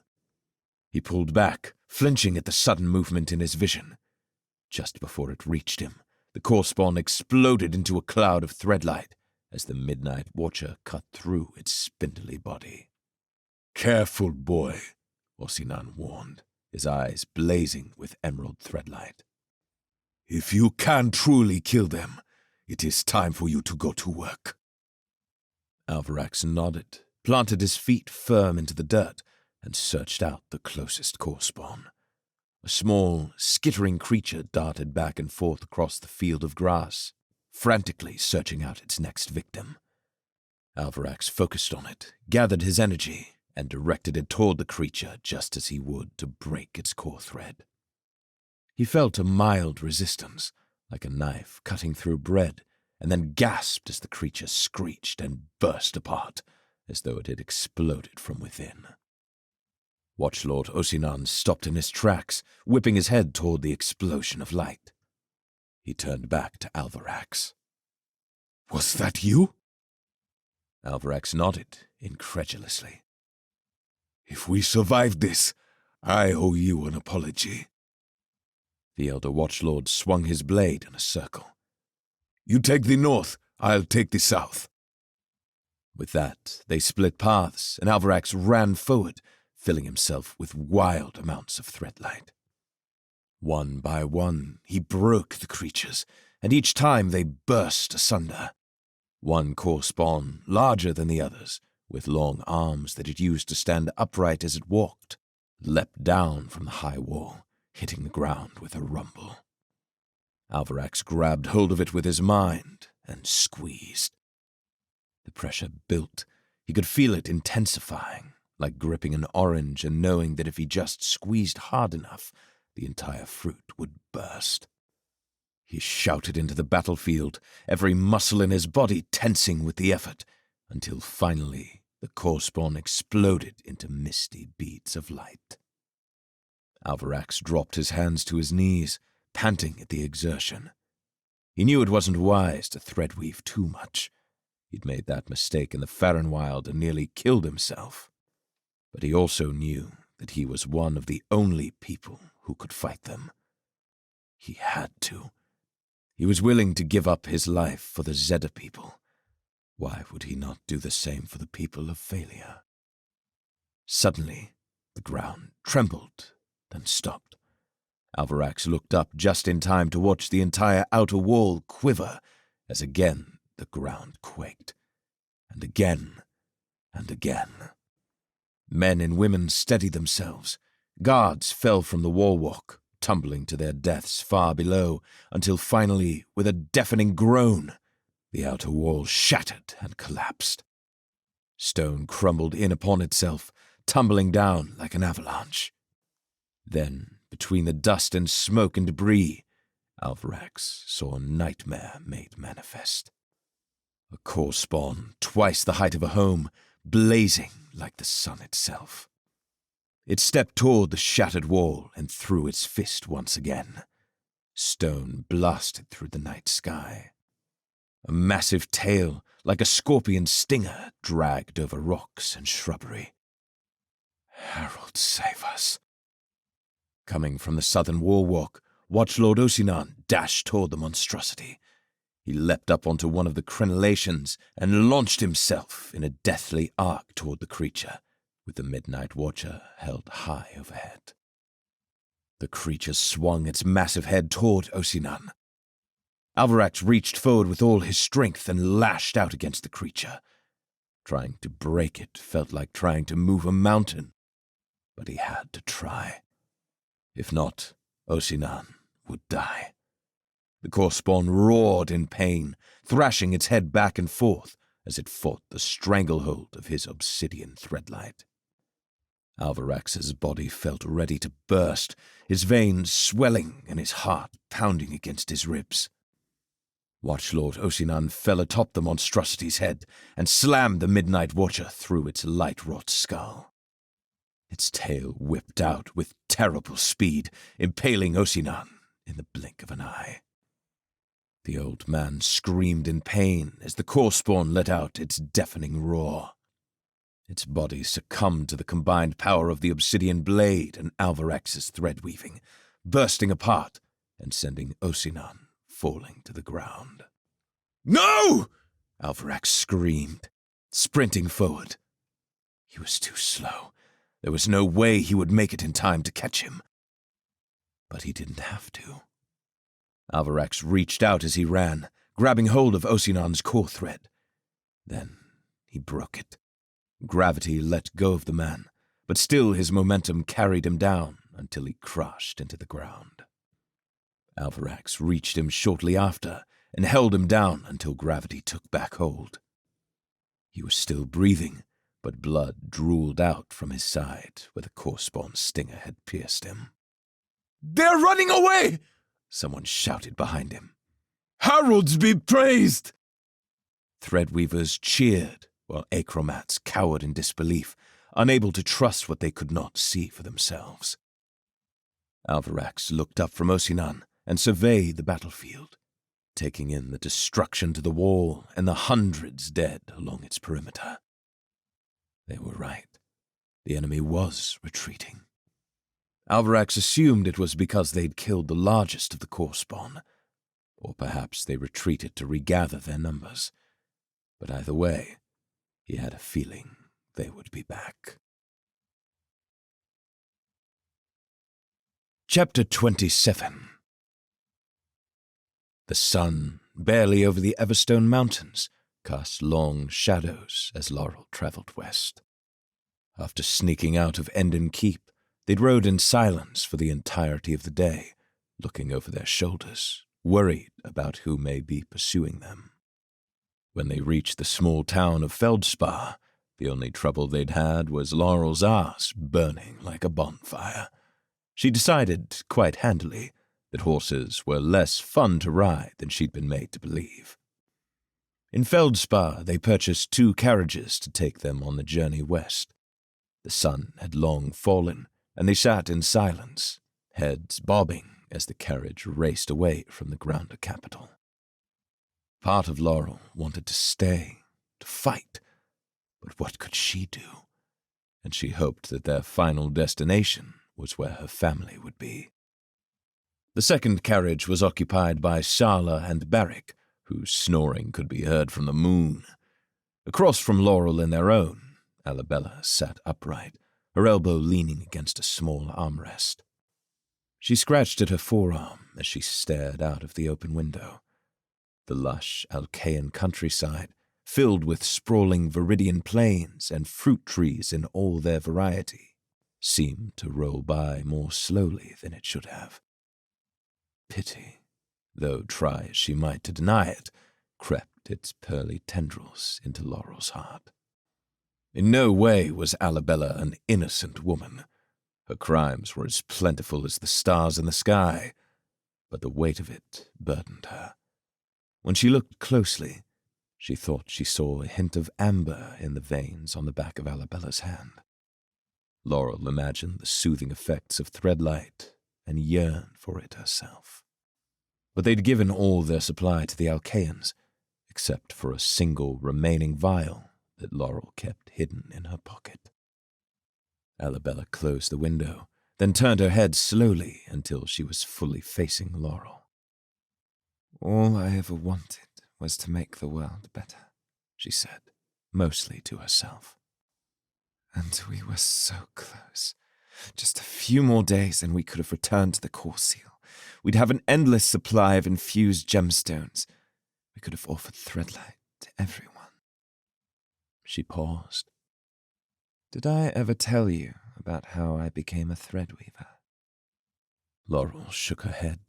He pulled back, flinching at the sudden movement in his vision. Just before it reached him, the core spawn exploded into a cloud of Threadlight as the Midnight Watcher cut through its spindly body. "Careful, boy," Osinan warned, his eyes blazing with emerald Threadlight. "If you can truly kill them, it is time for you to go to work." Alvarax nodded, planted his feet firm into the dirt, and searched out the closest core spawn. A small, skittering creature darted back and forth across the field of grass, frantically searching out its next victim. Alvarax focused on it, gathered his energy, and directed it toward the creature just as he would to break its core thread. He felt a mild resistance, like a knife cutting through bread, and then gasped as the creature screeched and burst apart, as though it had exploded from within. Watchlord Osinan stopped in his tracks, whipping his head toward the explosion of light. He turned back to Alvarax. "Was that you?" Alvarax nodded incredulously. "If we survived this, I owe you an apology." The Elder Watchlord swung his blade in a circle. "You take the north, I'll take the south." With that, they split paths, and Alvarax ran forward, filling himself with wild amounts of Threadlight. One by one, he broke the creatures, and each time they burst asunder. One core spawn, larger than the others, with long arms that it used to stand upright as it walked, leapt down from the high wall, hitting the ground with a rumble. Alvarax grabbed hold of it with his mind and squeezed. The pressure built. He could feel it intensifying, like gripping an orange and knowing that if he just squeezed hard enough, the entire fruit would burst. He shouted into the battlefield, every muscle in his body tensing with the effort, until finally the core spawn exploded into misty beads of light. Alvarax dropped his hands to his knees, panting at the exertion. He knew it wasn't wise to threadweave too much. He'd made that mistake in the Farrenwild and nearly killed himself. But he also knew that he was one of the only people who could fight them. He had to. He was willing to give up his life for the Zedda people. Why would he not do the same for the people of Failure? Suddenly, the ground trembled, then stopped. Alvarax looked up just in time to watch the entire outer wall quiver as again the ground quaked. And again, and again. Men and women steadied themselves. Guards fell from the wall-walk, tumbling to their deaths far below, until finally, with a deafening groan, the outer wall shattered and collapsed. Stone crumbled in upon itself, tumbling down like an avalanche. Then, between the dust and smoke and debris, Alvarax saw a nightmare made manifest. A core spawn twice the height of a home, blazing like the sun itself. It stepped toward the shattered wall and threw its fist once again. Stone blasted through the night sky. A massive tail, like a scorpion's stinger, dragged over rocks and shrubbery. Herald, save us. Coming from the southern wall-walk, Watchlord Osinan dashed toward the monstrosity. He leapt up onto one of the crenellations and launched himself in a deathly arc toward the creature, with the midnight watcher held high overhead. The creature swung its massive head toward Osinan. Alvarax reached forward with all his strength and lashed out against the creature. Trying to break it felt like trying to move a mountain, but he had to try. If not, Osinan would die. The Korspawn roared in pain, thrashing its head back and forth as it fought the stranglehold of his obsidian Threadlight. Alvarax's body felt ready to burst, his veins swelling and his heart pounding against his ribs. Watchlord Osinan fell atop the monstrosity's head and slammed the Midnight Watcher through its light-wrought skull. Its tail whipped out with terrible speed, impaling Osinan in the blink of an eye. The old man screamed in pain as the Korspawn let out its deafening roar. Its body succumbed to the combined power of the obsidian blade and Alvarax's thread-weaving, bursting apart and sending Osinan falling to the ground. "No!" Alvarax screamed, sprinting forward. He was too slow. There was no way he would make it in time to catch him. But he didn't have to. Alvarax reached out as he ran, grabbing hold of Osinan's core thread. Then he broke it. Gravity let go of the man, but still his momentum carried him down until he crashed into the ground. Alvarax reached him shortly after and held him down until gravity took back hold. He was still breathing, but blood drooled out from his side where the Korspawn stinger had pierced him. "They're running away!" Someone shouted behind him. "Heralds be praised!" Threadweavers cheered, while acromats cowered in disbelief, unable to trust what they could not see for themselves. Alvarax looked up from Osinan and surveyed the battlefield, taking in the destruction to the wall and the hundreds dead along its perimeter. They were right. The enemy was retreating. Alvarax assumed it was because they'd killed the largest of the Korspawn, or perhaps they retreated to regather their numbers. But either way, he had a feeling they would be back. Chapter 27. The sun, barely over the Everstone Mountains, cast long shadows as Laurel travelled west. After sneaking out of Enden Keep, they'd rode in silence for the entirety of the day, looking over their shoulders, worried about who may be pursuing them. When they reached the small town of Feldspar, the only trouble they'd had was Laurel's ass burning like a bonfire. She decided, quite handily, that horses were less fun to ride than she'd been made to believe. In Feldspar, they purchased 2 carriages to take them on the journey west. The sun had long fallen, and they sat in silence, heads bobbing as the carriage raced away from the Grounder capital. Part of Laurel wanted to stay, to fight, but what could she do? And she hoped that their final destination was where her family would be. The second carriage was occupied by Sala and Barrick, whose snoring could be heard from the moon. Across from Laurel in their own, Alabella sat upright, her elbow leaning against a small armrest. She scratched at her forearm as she stared out of the open window. The lush Alcaean countryside, filled with sprawling Viridian plains and fruit trees in all their variety, seemed to roll by more slowly than it should have. Pity, though try as she might to deny it, crept its pearly tendrils into Laurel's heart. In no way was Alabella an innocent woman. Her crimes were as plentiful as the stars in the sky, but the weight of it burdened her. When she looked closely, she thought she saw a hint of amber in the veins on the back of Alabella's hand. Laurel imagined the soothing effects of Threadlight and yearned for it herself. But they'd given all their supply to the Alcaeans, except for a single remaining vial that Laurel kept hidden in her pocket. Alabella closed the window, then turned her head slowly until she was fully facing Laurel. "All I ever wanted was to make the world better," she said, mostly to herself. And we were so close. Just a few more days and we could have returned to the core seal. We'd have an endless supply of infused gemstones. We could have offered Threadlight to everyone. She paused. Did I ever tell you about how I became a threadweaver? Laurel shook her head,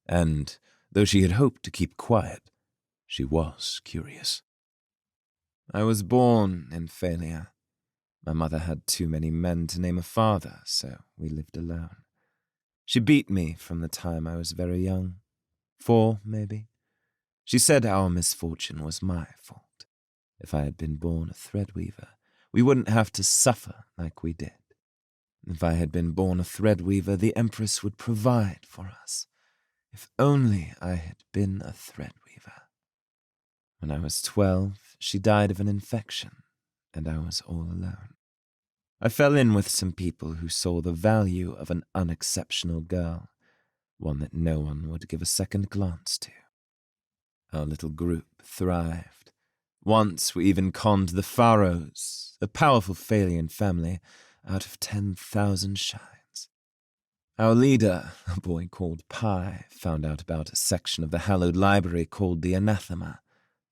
and, though she had hoped to keep quiet, she was curious. I was born in failure. My mother had too many men to name a father, so we lived alone. She beat me from the time I was very young. 4, maybe. She said our misfortune was my fault. If I had been born a threadweaver, we wouldn't have to suffer like we did. If I had been born a threadweaver, the Empress would provide for us. If only I had been a threadweaver. When I was 12, she died of an infection, and I was all alone. I fell in with some people who saw the value of an unexceptional girl, one that no one would give a second glance to. Our little group thrived. Once we even conned the Pharaohs, a powerful Phalian family, out of 10,000 shines. Our leader, a boy called Pi, found out about a section of the hallowed library called the Anathema,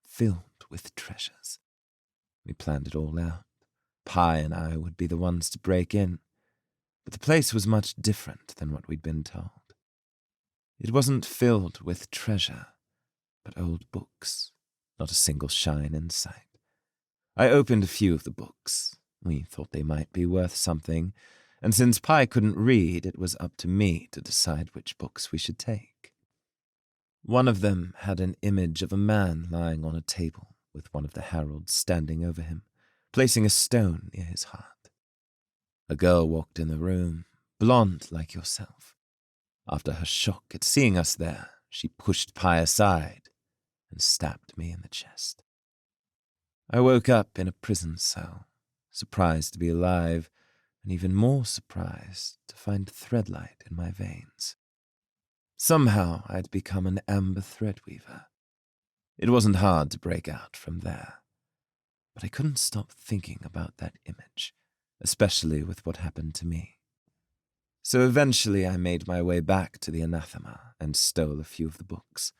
filled with treasures. We planned it all out. Pi and I would be the ones to break in, but the place was much different than what we'd been told. It wasn't filled with treasure, but old books, not a single shine in sight. I opened a few of the books. We thought they might be worth something, and since Pi couldn't read, it was up to me to decide which books we should take. One of them had an image of a man lying on a table with one of the heralds standing over him, placing a stone near his heart. A girl walked in the room, blonde like yourself. After her shock at seeing us there, she pushed Pi aside and stabbed me in the chest. I woke up in a prison cell, surprised to be alive, and even more surprised to find threadlight in my veins. Somehow I'd become an amber threadweaver. It wasn't hard to break out from there, but I couldn't stop thinking about that image, especially with what happened to me. So eventually I made my way back to the Anathema and stole a few of the books.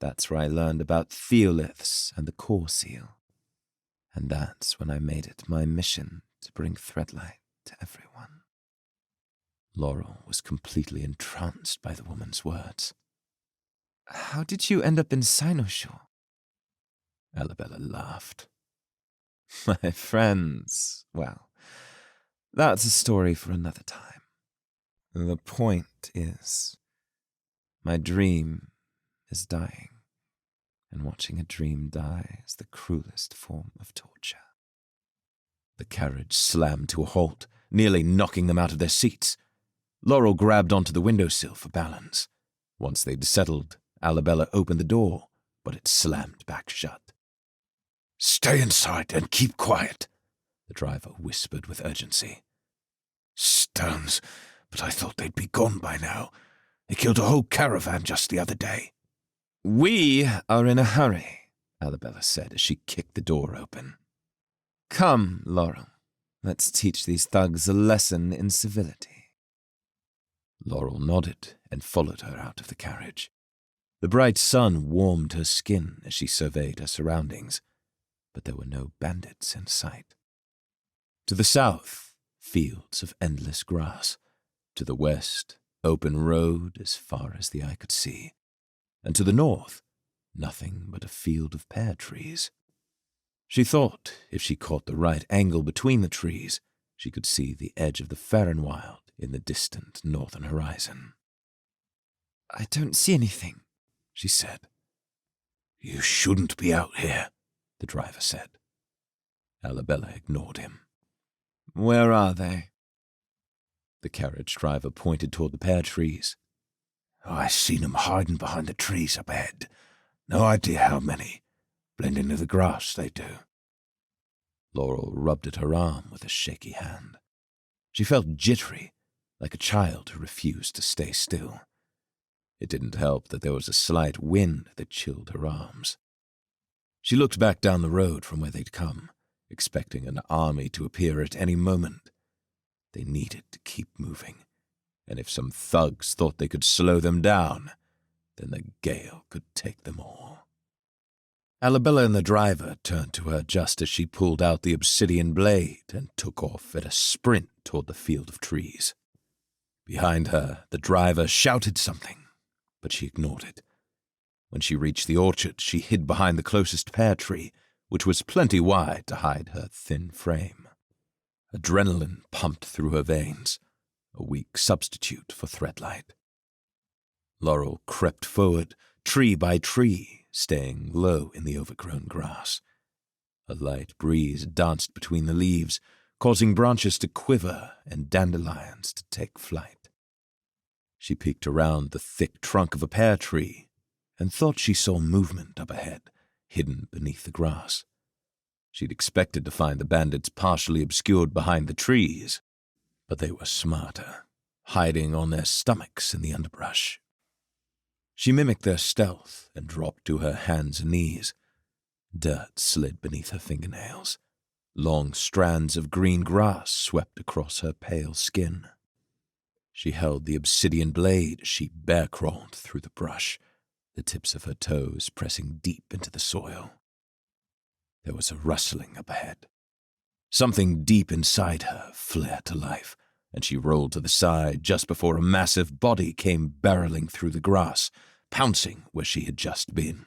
That's where I learned about theoliths and the core seal. And that's when I made it my mission to bring Threadlight to everyone. Laurel was completely entranced by the woman's words. How did you end up in Cynosure? Arabella laughed. My friends, well, that's a story for another time. The point is, my dream is dying, and watching a dream die is the cruelest form of torture. The carriage slammed to a halt, nearly knocking them out of their seats. Laurel grabbed onto the windowsill for balance. Once they'd settled, Arabella opened the door, but it slammed back shut. "Stay inside and keep quiet," the driver whispered with urgency. "Stones, but I thought they'd be gone by now. They killed a whole caravan just the other day." "We are in a hurry," Arabella said as she kicked the door open. "Come, Laurel, let's teach these thugs a lesson in civility." Laurel nodded and followed her out of the carriage. The bright sun warmed her skin as she surveyed her surroundings, but there were no bandits in sight. To the south, fields of endless grass. To the west, open road as far as the eye could see. And to the north, nothing but a field of pear trees. She thought if she caught the right angle between the trees, she could see the edge of the Farrenwild in the distant northern horizon. "I don't see anything," she said. "You shouldn't be out here," the driver said. Arabella ignored him. "Where are they?" The carriage driver pointed toward the pear trees. "I seen 'em hiding behind the trees up ahead. No idea how many. Blend into the grass, they do." Laurel rubbed at her arm with a shaky hand. She felt jittery, like a child who refused to stay still. It didn't help that there was a slight wind that chilled her arms. She looked back down the road from where they'd come. expecting an army to appear at any moment. They needed to keep moving, and if some thugs thought they could slow them down, then the gale could take them all. Alabella and the driver turned to her just as she pulled out the obsidian blade and took off at a sprint toward the field of trees. Behind her, the driver shouted something, but she ignored it. When she reached the orchard, she hid behind the closest pear tree, which was plenty wide to hide her thin frame. Adrenaline pumped through her veins, a weak substitute for Threadlight. Laurel crept forward, tree by tree, staying low in the overgrown grass. A light breeze danced between the leaves, causing branches to quiver and dandelions to take flight. She peeked around the thick trunk of a pear tree and thought she saw movement up ahead, hidden beneath the grass. She'd expected to find the bandits partially obscured behind the trees, but they were smarter, hiding on their stomachs in the underbrush. She mimicked their stealth and dropped to her hands and knees. Dirt slid beneath her fingernails. Long strands of green grass swept across her pale skin. She held the obsidian blade as she bear-crawled through the brush, the tips of her toes pressing deep into the soil. There was a rustling up ahead. Something deep inside her flared to life, and she rolled to the side just before a massive body came barreling through the grass, pouncing where she had just been.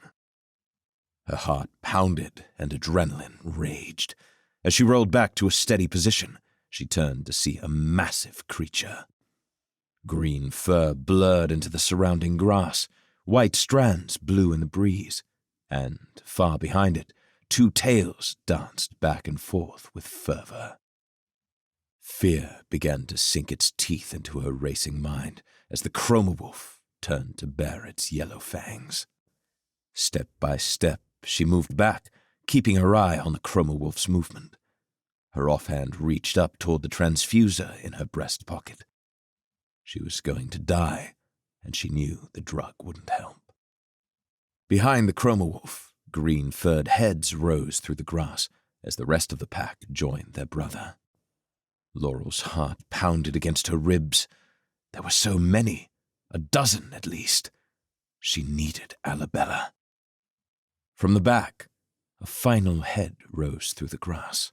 Her heart pounded and adrenaline raged. As she rolled back to a steady position, she turned to see a massive creature. Green fur blurred into the surrounding grass, white strands blew in the breeze, and, far behind it, two tails danced back and forth with fervor. Fear began to sink its teeth into her racing mind as the chroma wolf turned to bare its yellow fangs. Step by step, she moved back, keeping her eye on the chroma wolf's movement. Her offhand reached up toward the transfuser in her breast pocket. She was going to die, and she knew the drug wouldn't help. Behind the chroma wolf, green-furred heads rose through the grass as the rest of the pack joined their brother. Laurel's heart pounded against her ribs. There were so many, a dozen at least. She needed Alabella. From the back, a final head rose through the grass.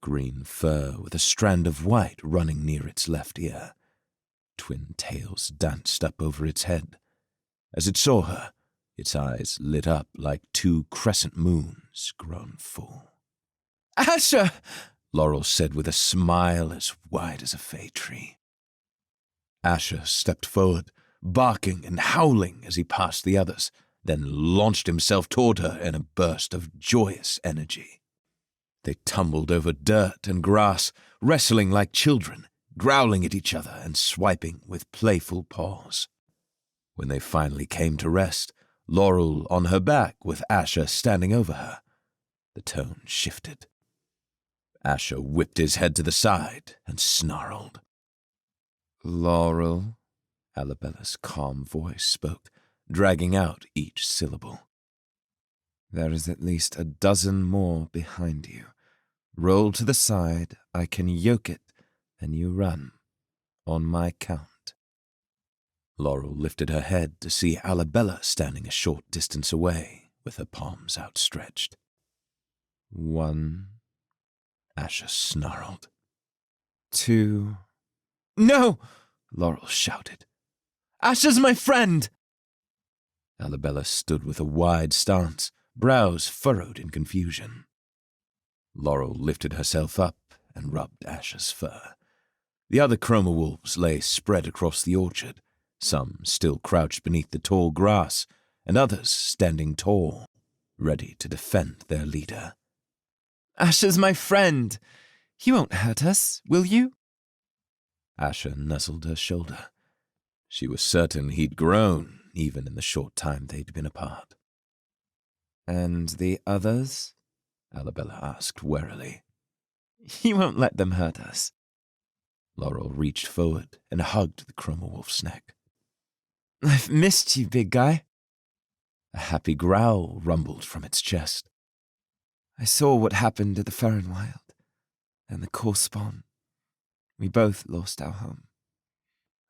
Green fur with a strand of white running near its left ear. Twin tails danced up over its head. As it saw her, its eyes lit up like two crescent moons grown full. "Asher!" Laurel said with a smile as wide as a fay tree. Asher stepped forward, barking and howling as he passed the others, then launched himself toward her in a burst of joyous energy. They tumbled over dirt and grass, wrestling like children, growling at each other and swiping with playful paws. When they finally came to rest, Laurel on her back with Asher standing over her, the tone shifted. Asher whipped his head to the side and snarled. "Laurel," Alabella's calm voice spoke, dragging out each syllable. "There is at least a dozen more behind you. Roll to the side, I can yoke it, and you run. On my count." Laurel lifted her head to see Alabella standing a short distance away, with her palms outstretched. 1, Asher snarled. 2. "No!" Laurel shouted. "Asher's my friend!" Alabella stood with a wide stance, brows furrowed in confusion. Laurel lifted herself up and rubbed Asher's fur. The other chroma wolves lay spread across the orchard, some still crouched beneath the tall grass, and others standing tall, ready to defend their leader. "Asher's my friend. He won't hurt us, will you?" Asher nuzzled her shoulder. She was certain he'd grown, even in the short time they'd been apart. "And the others?" Alabella asked warily. "He won't let them hurt us." Laurel reached forward and hugged the chroma wolf's neck. "I've missed you, big guy." A happy growl rumbled from its chest. I saw what happened at the Fernwild, and the core spawn. We both lost our home.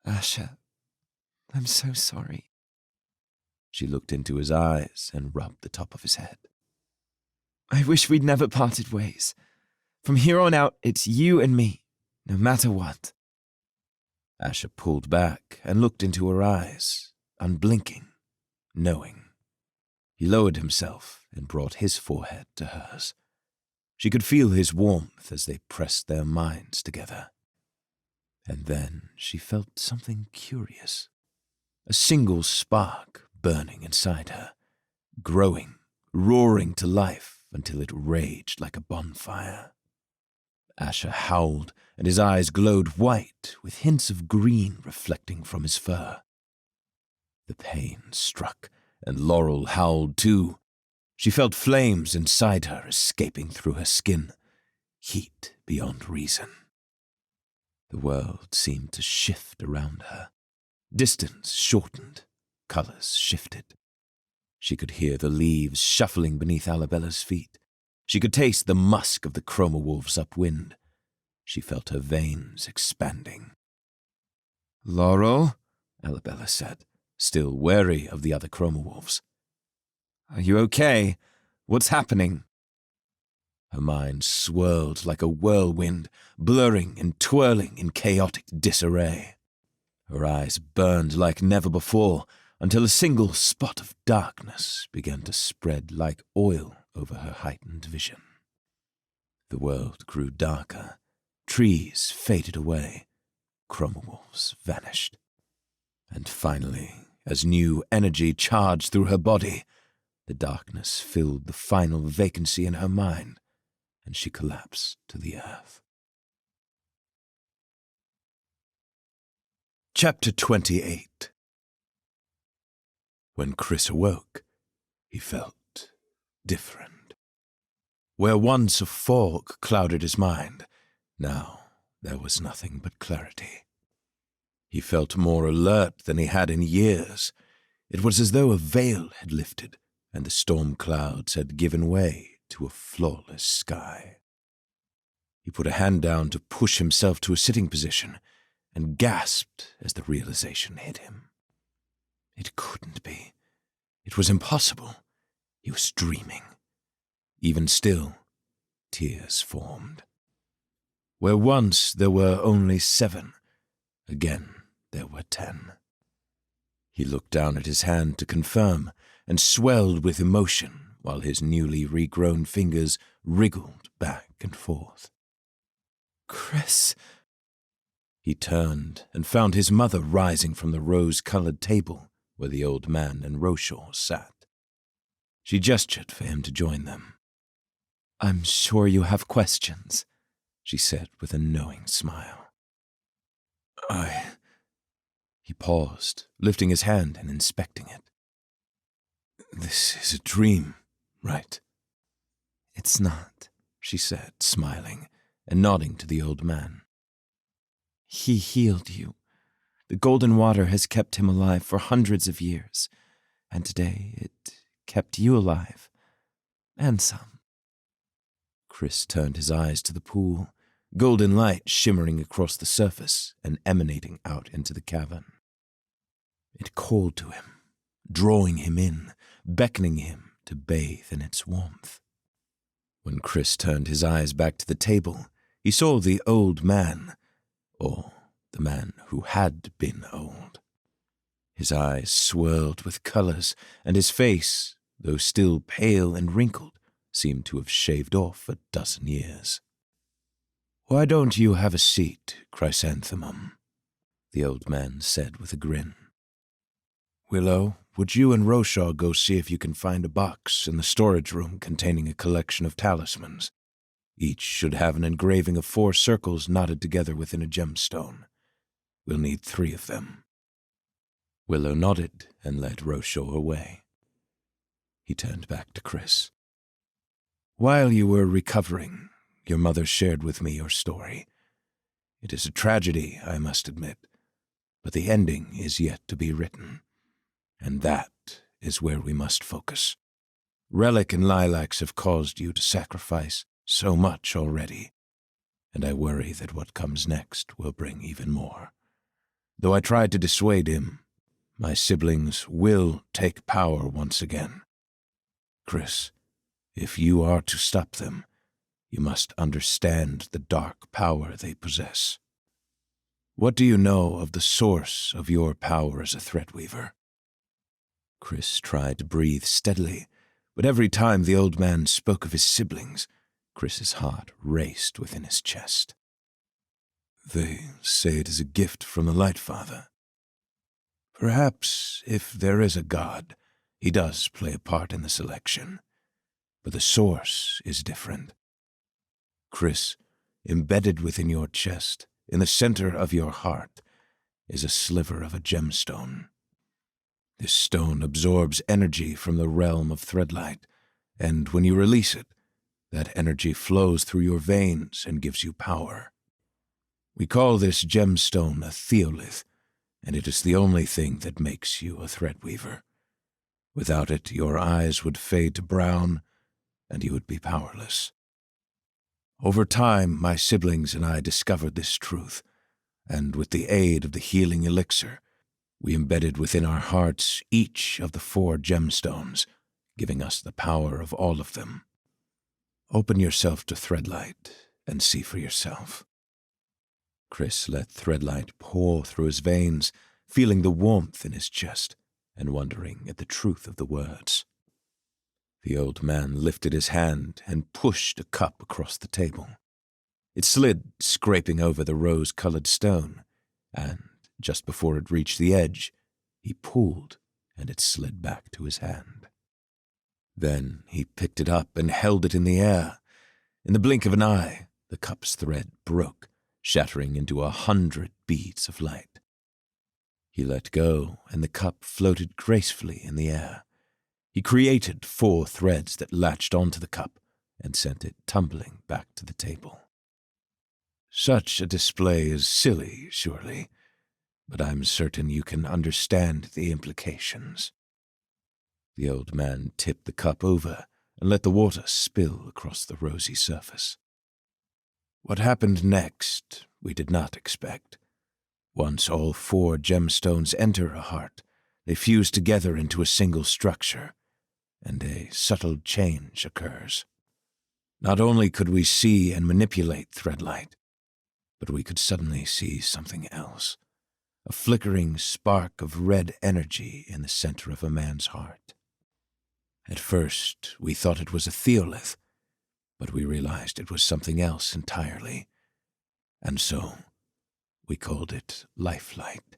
Asher, I'm so sorry. She looked into his eyes and rubbed the top of his head. I wish we'd never parted ways. From here on out, it's you and me, no matter what. Asher pulled back and looked into her eyes, unblinking, knowing. He lowered himself and brought his forehead to hers. She could feel his warmth as they pressed their minds together. And then she felt something curious. A single spark burning inside her, growing, roaring to life until it raged like a bonfire. Asher howled, and his eyes glowed white with hints of green reflecting from his fur. The pain struck, and Laurel howled too. She felt flames inside her escaping through her skin, heat beyond reason. The world seemed to shift around her. Distance shortened, colors shifted. She could hear the leaves shuffling beneath Arabella's feet. She could taste the musk of the chroma wolves upwind. She felt her veins expanding. Laurel, Arabella said, still wary of the other chroma wolves. Are you okay? What's happening? Her mind swirled like a whirlwind, blurring and twirling in chaotic disarray. Her eyes burned like never before, until a single spot of darkness began to spread like oil over her heightened vision. The world grew darker. Trees faded away. Chroma wolves vanished. And finally, as new energy charged through her body, the darkness filled the final vacancy in her mind, and she collapsed to the earth. Chapter 28. When Chris awoke, he felt different. Where once a fog clouded his mind, now there was nothing but clarity. He felt more alert than he had in years. It was as though a veil had lifted, and the storm clouds had given way to a flawless sky. He put a hand down to push himself to a sitting position, and gasped as the realization hit him. It couldn't be. It was impossible. He was dreaming. Even still, tears formed. Where once there were only 7, again there were 10. He looked down at his hand to confirm, and swelled with emotion while his newly regrown fingers wriggled back and forth. Chris! He turned and found his mother rising from the rose-colored table where the old man and Roshaw sat. She gestured for him to join them. I'm sure you have questions, she said with a knowing smile. He paused, lifting his hand and inspecting it. This is a dream, right? It's not, she said, smiling and nodding to the old man. He healed you. The golden water has kept him alive for hundreds of years, and today it kept you alive, and some. Chris turned his eyes to the pool, golden light shimmering across the surface and emanating out into the cavern. It called to him, drawing him in, beckoning him to bathe in its warmth. When Chris turned his eyes back to the table, he saw the old man, or the man who had been old. His eyes swirled with colors, and his face, though still pale and wrinkled, seemed to have shaved off a dozen years. Why don't you have a seat, Chrysanthemum? The old man said with a grin. Willow, would you and Roshaw go see if you can find a box in the storage room containing a collection of talismans? Each should have an engraving of 4 circles knotted together within a gemstone. We'll need 3 of them. Willow nodded and led Roshaw away. He turned back to Chris. While you were recovering, your mother shared with me your story. It is a tragedy, I must admit, but the ending is yet to be written. And that is where we must focus. Relic and Lilacs have caused you to sacrifice so much already, and I worry that what comes next will bring even more. Though I tried to dissuade him, my siblings will take power once again. Chris, if you are to stop them, you must understand the dark power they possess. What do you know of the source of your power as a Threadweaver? Chris tried to breathe steadily, but every time the old man spoke of his siblings, Chris's heart raced within his chest. They say it is a gift from the Light Father. Perhaps, if there is a God, he does play a part in the selection, but the source is different. Chris, embedded within your chest, in the center of your heart, is a sliver of a gemstone. This stone absorbs energy from the realm of Threadlight, and when you release it, that energy flows through your veins and gives you power. We call this gemstone a Theolith, and it is the only thing that makes you a Threadweaver. Without it, your eyes would fade to brown, and you would be powerless. Over time, my siblings and I discovered this truth, and with the aid of the healing elixir, we embedded within our hearts each of the 4 gemstones, giving us the power of all of them. Open yourself to Threadlight and see for yourself. Chris let Threadlight pour through his veins, feeling the warmth in his chest and wondering at the truth of the words. The old man lifted his hand and pushed a cup across the table. It slid, scraping over the rose-colored stone, and just before it reached the edge, he pulled, and it slid back to his hand. Then he picked it up and held it in the air. In the blink of an eye, the cup's thread broke, shattering into 100 beads of light. He let go, and the cup floated gracefully in the air. He created 4 threads that latched onto the cup and sent it tumbling back to the table. Such a display is silly, surely, but I'm certain you can understand the implications. The old man tipped the cup over and let the water spill across the rosy surface. What happened next, we did not expect. Once all 4 gemstones enter a heart, they fuse together into a single structure, and a subtle change occurs. Not only could we see and manipulate Threadlight, but we could suddenly see something else, a flickering spark of red energy in the center of a man's heart. At first, we thought it was a Theolith, but we realized it was something else entirely, and so we called it Lifelight.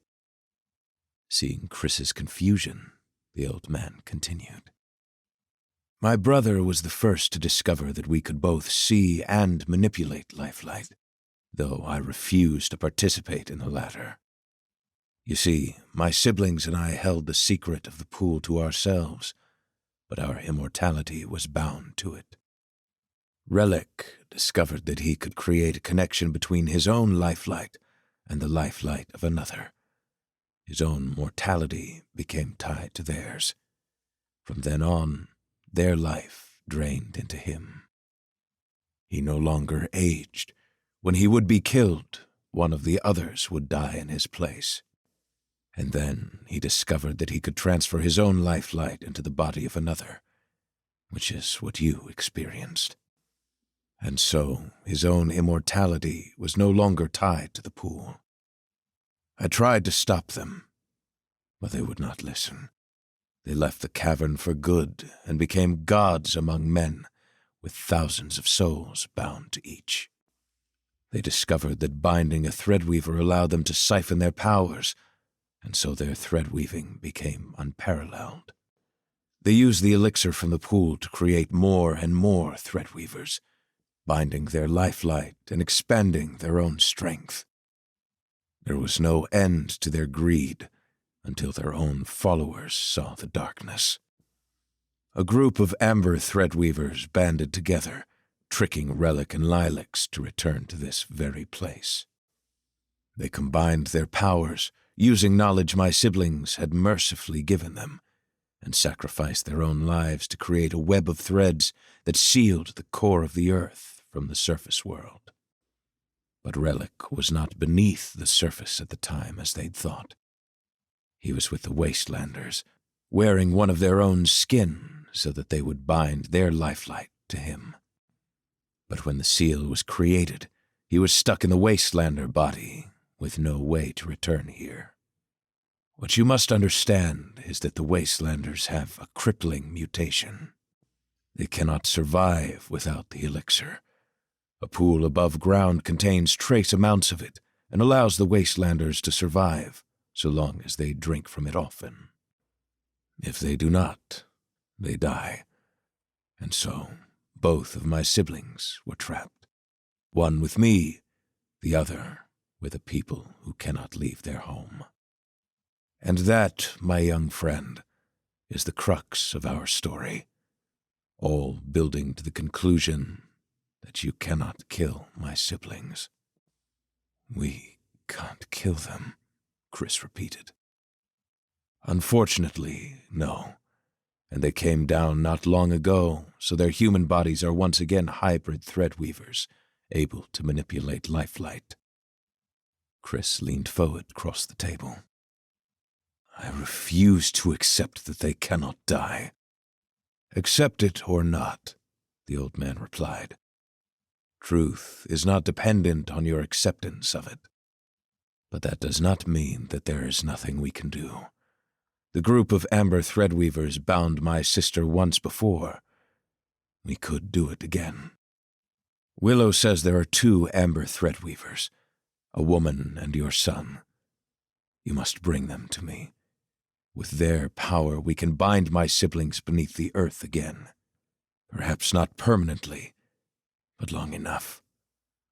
Seeing Chris's confusion, the old man continued. My brother was the first to discover that we could both see and manipulate Lifelight, though I refused to participate in the latter. You see, my siblings and I held the secret of the pool to ourselves, but our immortality was bound to it. Relic discovered that he could create a connection between his own lifelight and the lifelight of another. His own mortality became tied to theirs. From then on, their life drained into him. He no longer aged. When he would be killed, one of the others would die in his place. And then he discovered that he could transfer his own lifelight into the body of another, which is what you experienced. And so his own immortality was no longer tied to the pool. I tried to stop them, but they would not listen. They left the cavern for good and became gods among men, with thousands of souls bound to each. They discovered that binding a threadweaver allowed them to siphon their powers, and so their threadweaving became unparalleled. They used the elixir from the pool to create more and more threadweavers, binding their lifelight and expanding their own strength. There was no end to their greed until their own followers saw the darkness. A group of amber threadweavers banded together, tricking Relic and Lilacs to return to this very place. They combined their powers, using knowledge my siblings had mercifully given them, and sacrificed their own lives to create a web of threads that sealed the core of the earth from the surface world. But Relic was not beneath the surface at the time as they'd thought. He was with the Wastelanders, wearing one of their own skin so that they would bind their lifelight to him. But when the seal was created, he was stuck in the Wastelander body with no way to return here. What you must understand is that the Wastelanders have a crippling mutation. They cannot survive without the elixir. A pool above ground contains trace amounts of it and allows the Wastelanders to survive so long as they drink from it often. If they do not, they die. And so, both of my siblings were trapped. One with me, the other with a people who cannot leave their home. And that, my young friend, is the crux of our story, all building to the conclusion that you cannot kill my siblings. We can't kill them, Chris repeated. Unfortunately, no. And they came down not long ago, so their human bodies are once again hybrid threadweavers, able to manipulate lifelight. Chris leaned forward across the table. I refuse to accept that they cannot die. Accept it or not, the old man replied. Truth is not dependent on your acceptance of it. But that does not mean that there is nothing we can do. The group of Amber Threadweavers bound my sister once before. We could do it again. Willow says there are 2 Amber Threadweavers, a woman and your son. You must bring them to me. With their power, we can bind my siblings beneath the earth again. Perhaps not permanently, but long enough.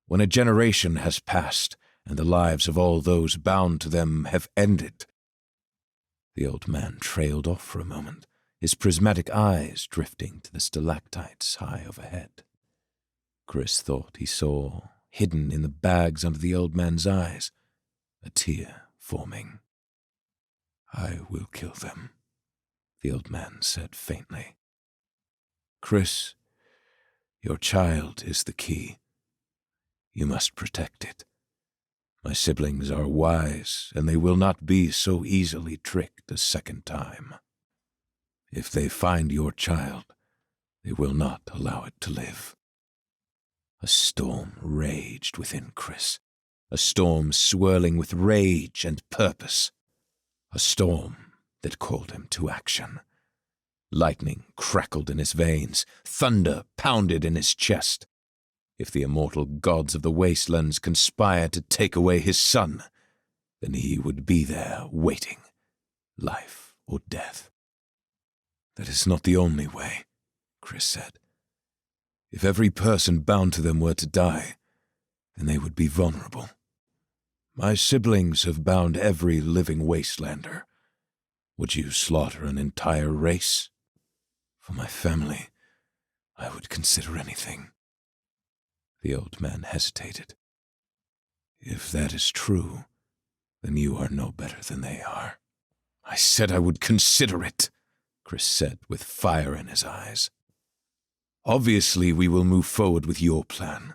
When a generation has passed, and the lives of all those bound to them have ended. The old man trailed off for a moment, his prismatic eyes drifting to the stalactites high overhead. Chris thought he saw, hidden in the bags under the old man's eyes, a tear forming. I will kill them, the old man said faintly. Chris, your child is the key. You must protect it. My siblings are wise, and they will not be so easily tricked a second time. If they find your child, they will not allow it to live. A storm raged within Chris, a storm swirling with rage and purpose, a storm that called him to action. Lightning crackled in his veins, thunder pounded in his chest. If the immortal gods of the wastelands conspired to take away his son, then he would be there waiting, life or death. That is not the only way, Chris said. If every person bound to them were to die, then they would be vulnerable. My siblings have bound every living wastelander. Would you slaughter an entire race? For my family, I would consider anything. The old man hesitated. If that is true, then you are no better than they are. I said I would consider it, Chris said with fire in his eyes. Obviously, we will move forward with your plan.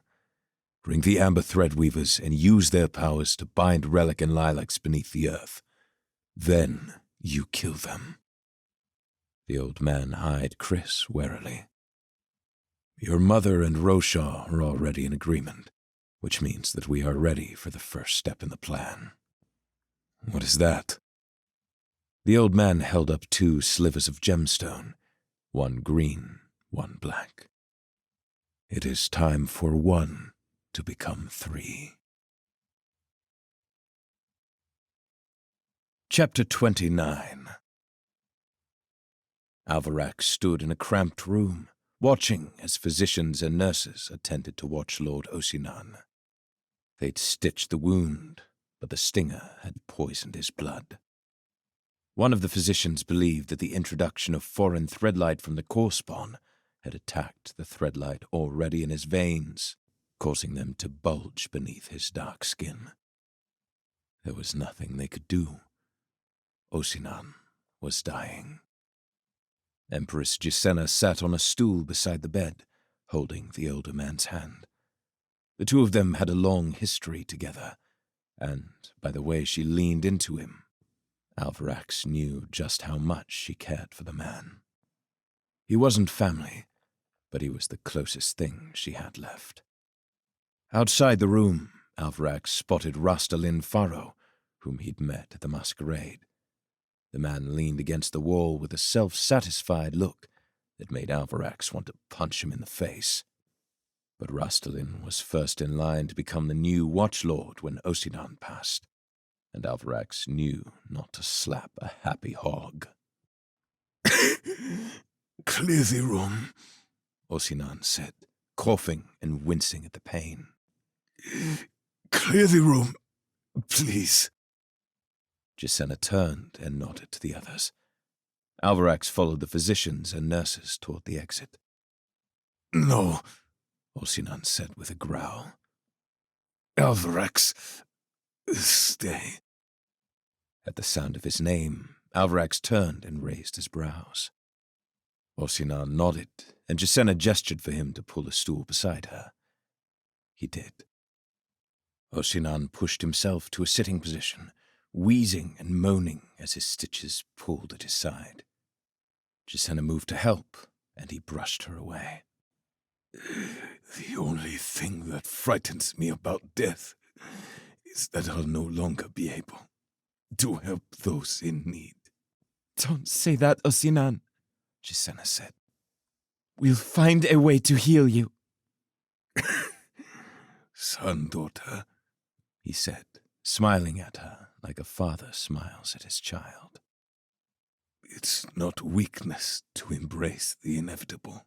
Bring the Amber Threadweavers and use their powers to bind Relic and Lilacs beneath the earth. Then you kill them. The old man eyed Chris warily. Your mother and Roshaw are already in agreement, which means that we are ready for the first step in the plan. What is that? The old man held up 2 slivers of gemstone, one green, one black. It is time for 1 to become 3. Chapter 29. Alvarac stood in a cramped room, watching as physicians and nurses attended to watch Lord Osinan. They'd stitched the wound, but the stinger had poisoned his blood. One of the physicians believed that the introduction of foreign Threadlight from the core spawn had attacked the Threadlight already in his veins, causing them to bulge beneath his dark skin. There was nothing they could do. Osinan was dying. Empress Gisena sat on a stool beside the bed, holding the older man's hand. The two of them had a long history together, and by the way she leaned into him, Alvarax knew just how much she cared for the man. He wasn't family, but he was the closest thing she had left. Outside the room, Alvarax spotted Rastalin Faro, whom he'd met at the masquerade. The man leaned against the wall with a self-satisfied look that made Alvarax want to punch him in the face. But Rastalin was first in line to become the new Watchlord when Osinan passed, and Alvarax knew not to slap a happy hog. Clear the room, Osinan said, coughing and wincing at the pain. Clear the room, please. Gisena turned and nodded to the others. Alvarax followed the physicians and nurses toward the exit. No, Osinan said with a growl. Alvarax, stay. At the sound of his name, Alvarax turned and raised his brows. Osinan nodded, and Gisena gestured for him to pull a stool beside her. He did. Osinan pushed himself to a sitting position, wheezing and moaning as his stitches pulled at his side. Gisena moved to help, and he brushed her away. The only thing that frightens me about death is that I'll no longer be able to help those in need. Don't say that, Osinan, Gisena said. We'll find a way to heal you. Son, daughter, he said, smiling at her like a father smiles at his child. It's not weakness to embrace the inevitable.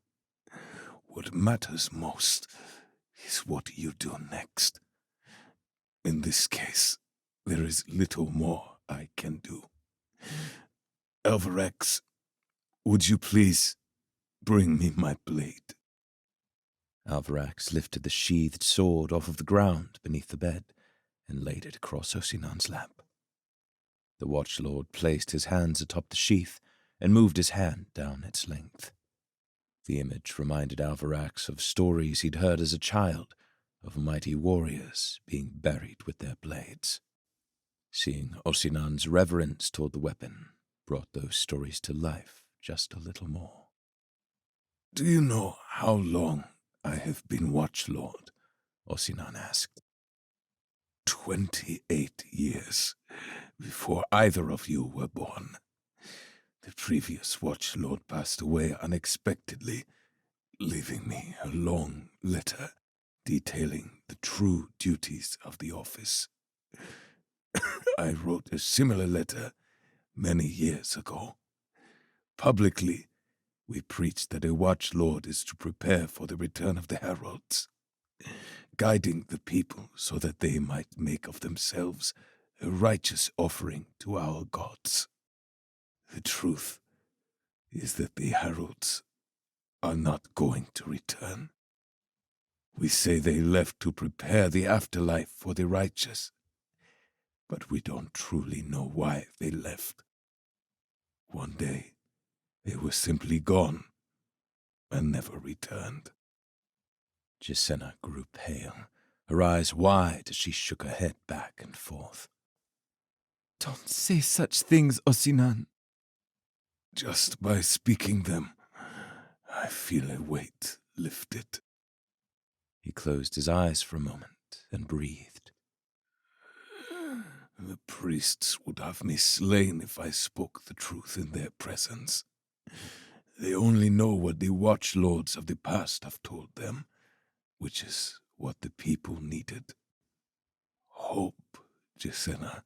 What matters most is what you do next. In this case, there is little more I can do. Alvarax, would you please bring me my blade? Alvarax lifted the sheathed sword off of the ground beneath the bed and laid it across Osinan's lap. The Watchlord placed his hands atop the sheath and moved his hand down its length. The image reminded Alvarax of stories he'd heard as a child of mighty warriors being buried with their blades. Seeing Osinan's reverence toward the weapon brought those stories to life just a little more. Do you know how long I have been Watchlord? Osinan asked. 28 years before either of you were born. The previous Watchlord passed away unexpectedly, leaving me a long letter detailing the true duties of the office. I wrote a similar letter many years ago. Publicly, we preached that a Watchlord is to prepare for the return of the heralds, guiding the people so that they might make of themselves a righteous offering to our gods. The truth is that the heralds are not going to return. We say they left to prepare the afterlife for the righteous, but we don't truly know why they left. One day, they were simply gone and never returned. Gisena grew pale, her eyes wide as she shook her head back and forth. Don't say such things, Osinan. Just by speaking them, I feel a weight lifted. He closed his eyes for a moment and breathed. The priests would have me slain if I spoke the truth in their presence. They only know what the Watchlords of the past have told them, which is what the people needed. Hope, Gisena.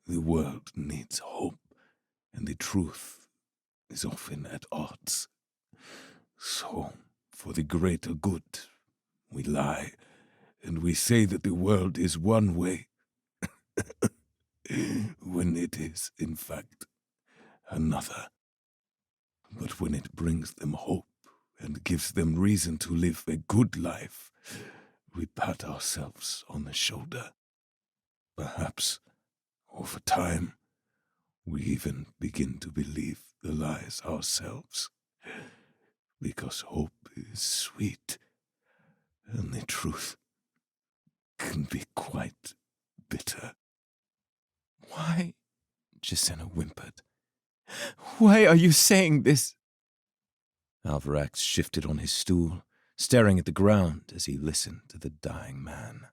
The world needs hope, and the truth is often at odds. So, for the greater good, we lie, and we say that the world is one way, when it is, in fact, another. But when it brings them hope and gives them reason to live a good life, we pat ourselves on the shoulder. Perhaps, over time, we even begin to believe the lies ourselves, because hope is sweet, and the truth can be quite bitter. Why, Jacinna whimpered, why are you saying this? Alvarax shifted on his stool, staring at the ground as he listened to the dying man.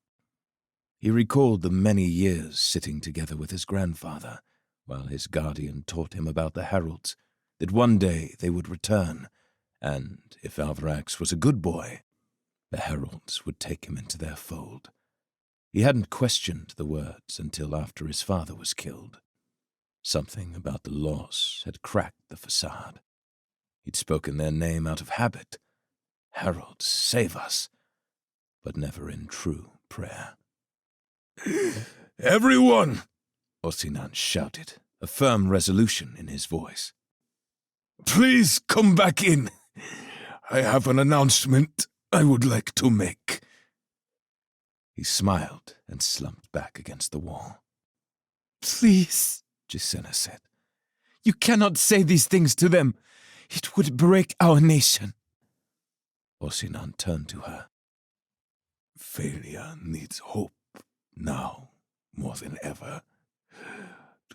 He recalled the many years sitting together with his grandfather, while his guardian taught him about the heralds, that one day they would return, and, if Alvarax was a good boy, the heralds would take him into their fold. He hadn't questioned the words until after his father was killed. Something about the loss had cracked the facade. He'd spoken their name out of habit. Heralds, save us, but never in true prayer. Everyone! Osinan shouted, a firm resolution in his voice. Please come back in. I have an announcement I would like to make. He smiled and slumped back against the wall. Please, Jacinna said. You cannot say these things to them. It would break our nation. Osinan turned to her. Failure needs hope now more than ever.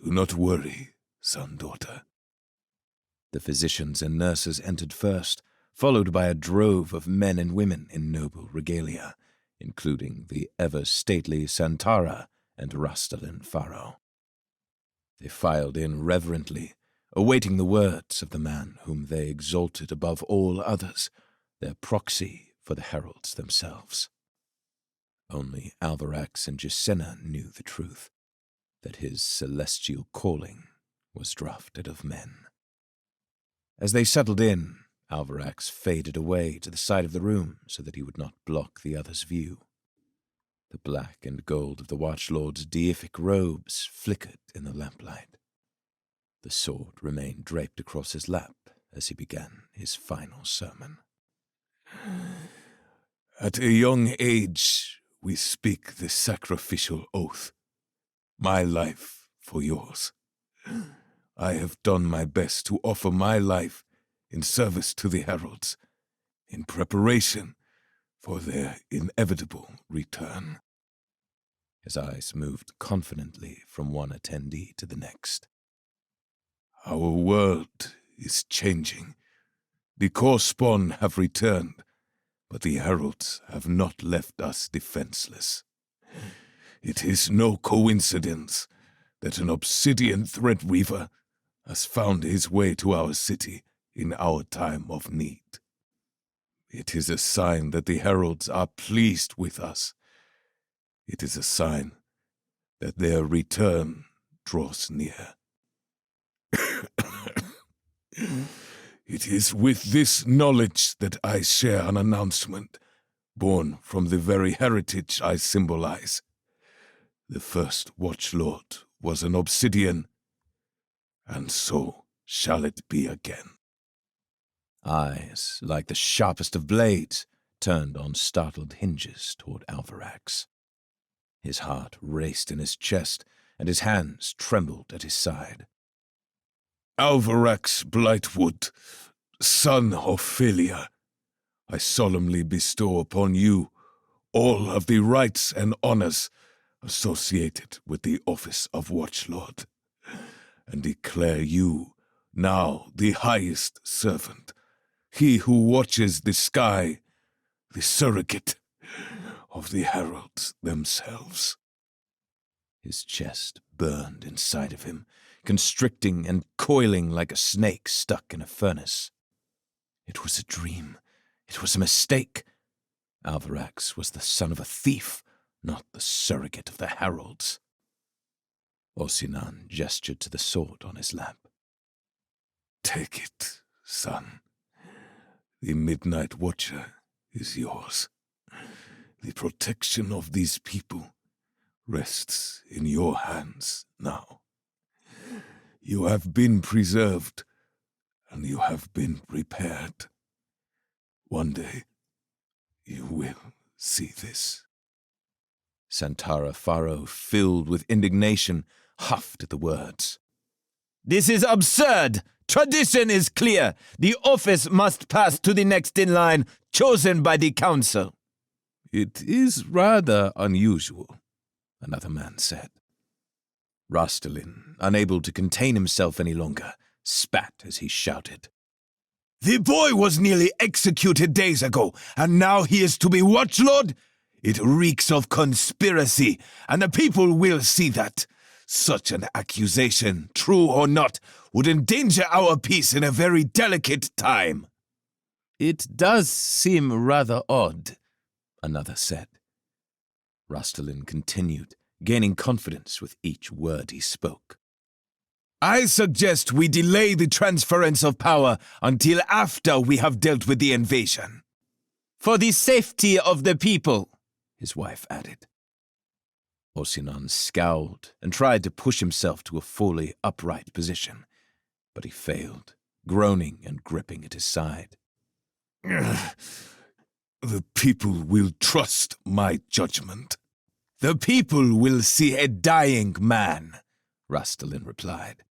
Do not worry, son-daughter. The physicians and nurses entered first, followed by a drove of men and women in noble regalia, including the ever-stately Santara and Rastalin Pharaoh. They filed in reverently, awaiting the words of the man whom they exalted above all others, their proxy for the heralds themselves. Only Alvarax and Jacinna knew the truth, that his celestial calling was drafted of men. As they settled in, Alvarax faded away to the side of the room so that he would not block the other's view. The black and gold of the Watchlord's deific robes flickered in the lamplight. The sword remained draped across his lap as he began his final sermon. At a young age, we speak the sacrificial oath. My life for yours. I have done my best to offer my life in service to the heralds, in preparation for their inevitable return. His eyes moved confidently from one attendee to the next. Our world is changing. The Korspawn have returned, but the heralds have not left us defenseless. It is no coincidence that an obsidian threadweaver has found his way to our city in our time of need. It is a sign that the heralds are pleased with us. It is a sign that their return draws near. It is with this knowledge that I share an announcement born from the very heritage I symbolize. The first Watchlord was an obsidian, and so shall it be again. Eyes, like the sharpest of blades, turned on startled hinges toward Alvarax. His heart raced in his chest, and his hands trembled at his side. Alvarax Blightwood, son of Philia, I solemnly bestow upon you all of the rights and honors associated with the office of Watchlord, and declare you now the highest servant, he who watches the sky, the surrogate of the heralds themselves. His chest burned inside of him, constricting and coiling like a snake stuck in a furnace. It was a dream. It was a mistake. Alvarax was the son of a thief, not the surrogate of the heralds. Osinan gestured to the sword on his lap. Take it, son. The Midnight Watcher is yours. The protection of these people rests in your hands now. You have been preserved, and you have been repaired. One day, you will see this. Santara Pharaoh, filled with indignation, huffed at the words. This is absurd! Tradition is clear. The office must pass to the next in line, chosen by the council. It is rather unusual, another man said. Rostalin, unable to contain himself any longer, spat as he shouted. The boy was nearly executed days ago, and now he is to be watchlord? It reeks of conspiracy, and the people will see that. Such an accusation, true or not, would endanger our peace in a very delicate time. It does seem rather odd, another said. Rostalin continued, gaining confidence with each word he spoke. I suggest we delay the transference of power until after we have dealt with the invasion. For the safety of the people, his wife added. Osinan scowled and tried to push himself to a fully upright position, but he failed, groaning and gripping at his side. The people will trust my judgment. The people will see a dying man, Rostalin replied.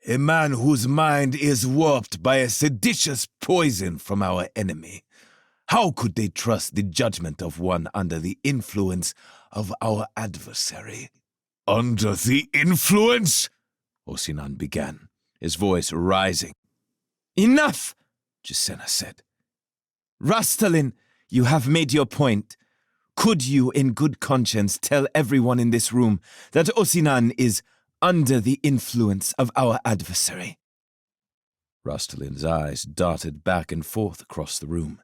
A man whose mind is warped by a seditious poison from our enemy. How could they trust the judgment of one under the influence of our adversary? Under the influence? Osinan began, his voice rising. Enough, Gisena said. Rostalin, you have made your point. Could you, in good conscience, tell everyone in this room that Osinan is under the influence of our adversary? Rostalin's eyes darted back and forth across the room,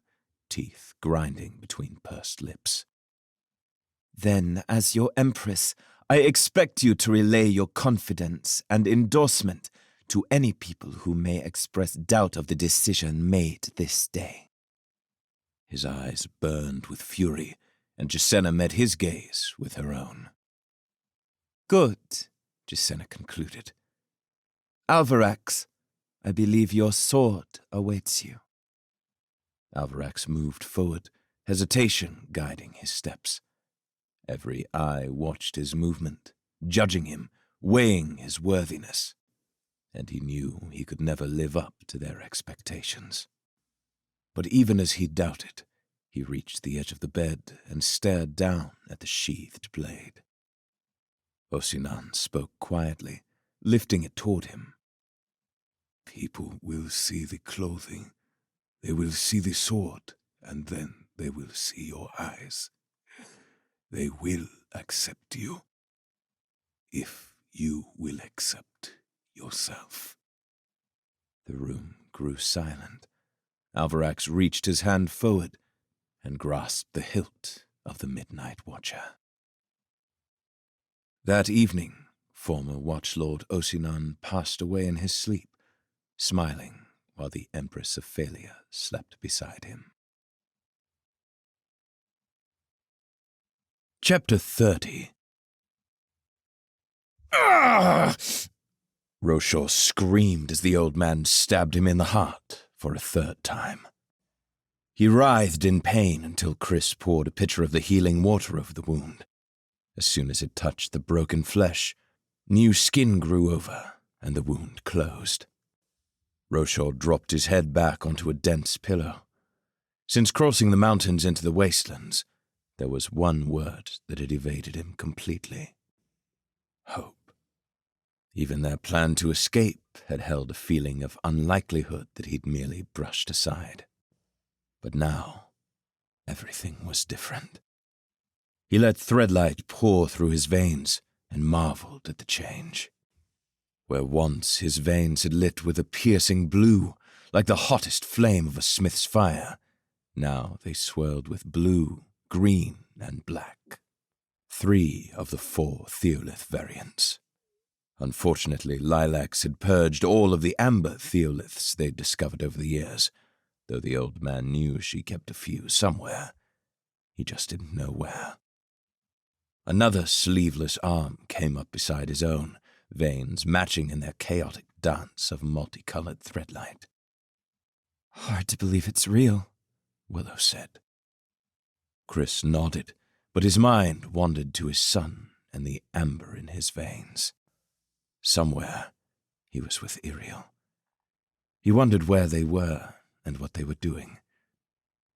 teeth grinding between pursed lips. Then, as your Empress, I expect you to relay your confidence and endorsement to any people who may express doubt of the decision made this day. His eyes burned with fury, and Gisena met his gaze with her own. Good, Gisena concluded. Alvarax, I believe your sword awaits you. Alvarax moved forward, hesitation guiding his steps. Every eye watched his movement, judging him, weighing his worthiness, and he knew he could never live up to their expectations. But even as he doubted, he reached the edge of the bed and stared down at the sheathed blade. Osinan spoke quietly, lifting it toward him. People will see the clothing. They will see the sword, and then they will see your eyes. They will accept you, if you will accept yourself. The room grew silent. Alvarax reached his hand forward and grasped the hilt of the Midnight Watcher. That evening, former Watchlord Osinan passed away in his sleep, smiling while the Empress Ophelia slept beside him. Chapter 30. Ah! Rochor screamed as the old man stabbed him in the heart for a third time. He writhed in pain until Chris poured a pitcher of the healing water over the wound. As soon as it touched the broken flesh, new skin grew over and the wound closed. Rochor dropped his head back onto a dense pillow. Since crossing the mountains into the wastelands, there was one word that had evaded him completely. Hope. Even their plan to escape had held a feeling of unlikelihood that he'd merely brushed aside. But now, everything was different. He let Threadlight pour through his veins and marveled at the change. Where once his veins had lit with a piercing blue, like the hottest flame of a smith's fire, now they swirled with blue, green, and black. 3 of the 4 Theolith variants. Unfortunately, Lilacs had purged all of the amber Theoliths they'd discovered over the years, though the old man knew she kept a few somewhere. He just didn't know where. Another sleeveless arm came up beside his own, veins matching in their chaotic dance of multicolored threadlight. Hard to believe it's real, Willow said. Chris nodded, but his mind wandered to his son and the amber in his veins. Somewhere, he was with Iriel. He wondered where they were and what they were doing.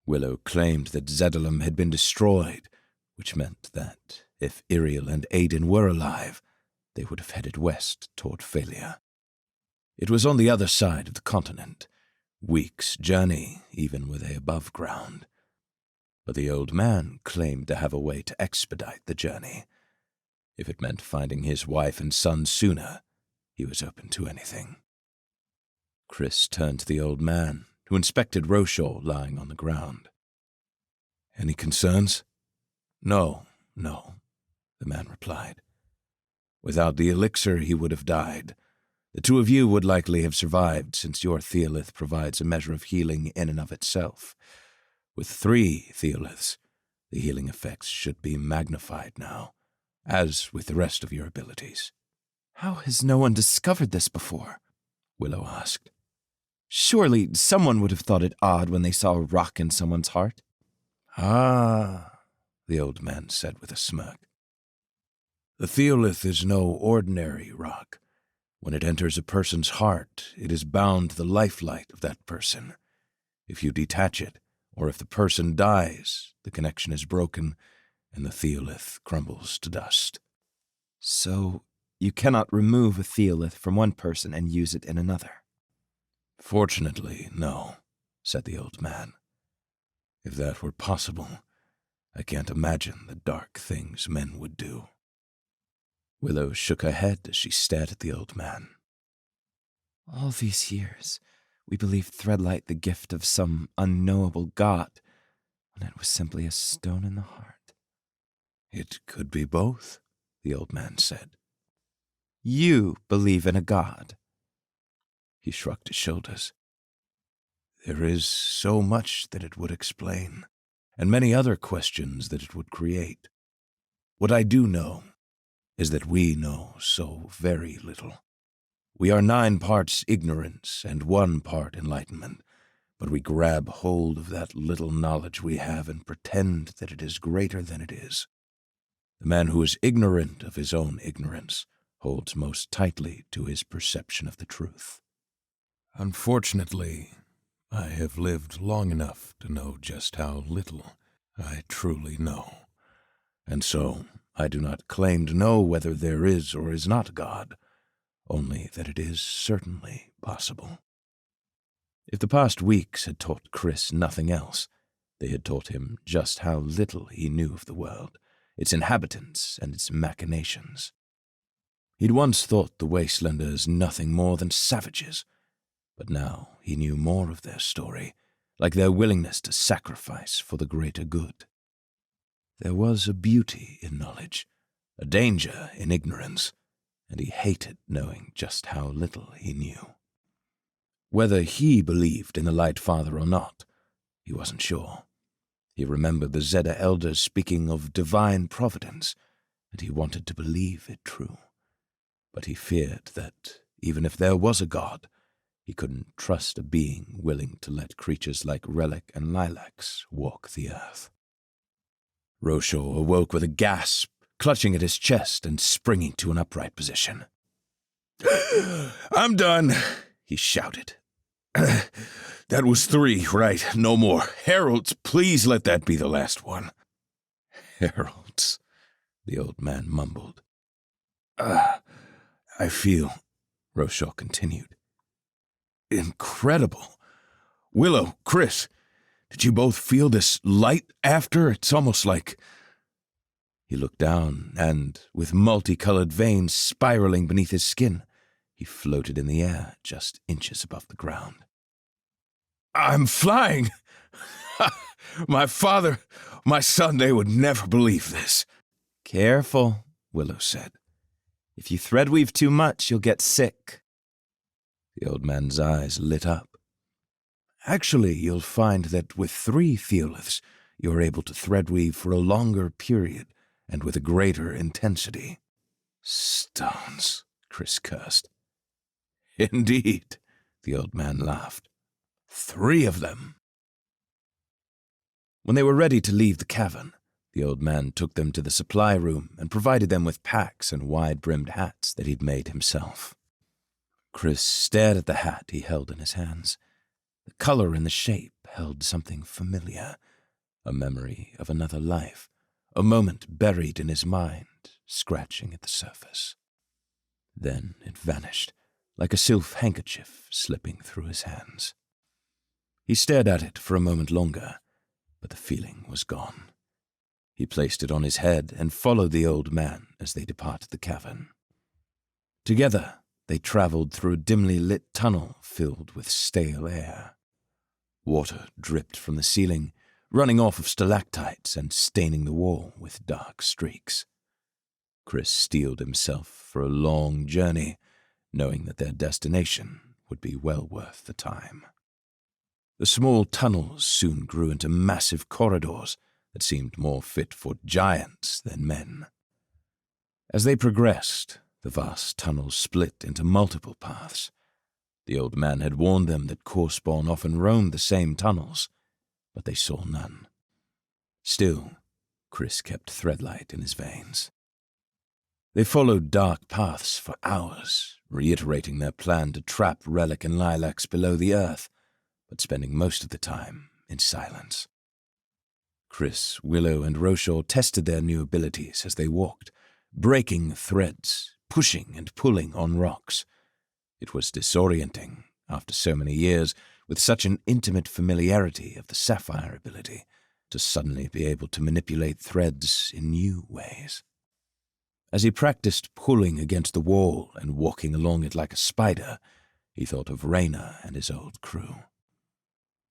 Willow claimed that Zedulum had been destroyed, which meant that if Iriel and Aiden were alive, they would have headed west toward failure. It was on the other side of the continent, weeks' journey even were they above ground. But the old man claimed to have a way to expedite the journey. If it meant finding his wife and son sooner, he was open to anything. Chris turned to the old man, who inspected Roshaw lying on the ground. "Any concerns?" No, the man replied. "Without the elixir, he would have died. The two of you would likely have survived, since your Theolith provides a measure of healing in and of itself. With 3 Theoliths, the healing effects should be magnified now, as with the rest of your abilities." "How has no one discovered this before?" Willow asked. "Surely someone would have thought it odd when they saw a rock in someone's heart." "Ah," the old man said with a smirk. "The Theolith is no ordinary rock. When it enters a person's heart, it is bound to the lifelight of that person. If you detach it, or if the person dies, the connection is broken, and the Theolith crumbles to dust." "So you cannot remove a Theolith from one person and use it in another?" "Fortunately, no," said the old man. "If that were possible, I can't imagine the dark things men would do." Willow shook her head as she stared at the old man. "All these years, we believed Threadlight the gift of some unknowable god, when it was simply a stone in the heart." "It could be both," the old man said. "You believe in a god?" He shrugged his shoulders. "There is so much that it would explain, and many other questions that it would create. What I do know is that we know so very little. We are 9 parts ignorance and 1 part enlightenment, but we grab hold of that little knowledge we have and pretend that it is greater than it is. The man who is ignorant of his own ignorance holds most tightly to his perception of the truth. Unfortunately, I have lived long enough to know just how little I truly know, and so I do not claim to know whether there is or is not a God, only that it is certainly possible." If the past weeks had taught Chris nothing else, they had taught him just how little he knew of the world, its inhabitants and its machinations. He'd once thought the Wastelanders nothing more than savages, but now he knew more of their story, like their willingness to sacrifice for the greater good. There was a beauty in knowledge, a danger in ignorance, and he hated knowing just how little he knew. Whether he believed in the Light Father or not, he wasn't sure. He remembered the Zeta elders speaking of divine providence, and he wanted to believe it true. But he feared that, even if there was a God, he couldn't trust a being willing to let creatures like Relic and Lilacs walk the earth. Roshaw awoke with a gasp, clutching at his chest and springing to an upright position. "I'm done," he shouted. "That was 3, right? No more. Heralds, please let that be the last one." "Heralds," the old man mumbled. "I feel," Roshaw continued, "incredible. Willow, Chris, did you both feel this light after? It's almost like—" He looked down, and, with multicolored veins spiraling beneath his skin, he floated in the air just inches above the ground. "I'm flying! My father, my son, they would never believe this." "Careful," Willow said. "If you threadweave too much, you'll get sick." The old man's eyes lit up. "Actually, you'll find that with 3 Theoliths, you're able to threadweave for a longer period and with a greater intensity." "Stones," Chris cursed. "Indeed," the old man laughed. 3 of them." When they were ready to leave the cavern, the old man took them to the supply room and provided them with packs and wide-brimmed hats that he'd made himself. Chris stared at the hat he held in his hands. The color and the shape held something familiar, a memory of another life, a moment buried in his mind, scratching at the surface. Then it vanished, like a silk handkerchief slipping through his hands. He stared at it for a moment longer, but the feeling was gone. He placed it on his head and followed the old man as they departed the cavern. Together, they traveled through a dimly lit tunnel filled with stale air. Water dripped from the ceiling, running off of stalactites and staining the wall with dark streaks. Chris steeled himself for a long journey, knowing that their destination would be well worth the time. The small tunnels soon grew into massive corridors that seemed more fit for giants than men. As they progressed, the vast tunnels split into multiple paths. The old man had warned them that Corespawn often roamed the same tunnels, but they saw none. Still, Chris kept Threadlight in his veins. They followed dark paths for hours, reiterating their plan to trap Relic and Lilacs below the earth, but spending most of the time in silence. Chris, Willow, and Roshaw tested their new abilities as they walked, breaking threads, pushing and pulling on rocks. It was disorienting, after so many years, with such an intimate familiarity of the Sapphire ability, to suddenly be able to manipulate threads in new ways. As he practiced pulling against the wall and walking along it like a spider, he thought of Rayna and his old crew.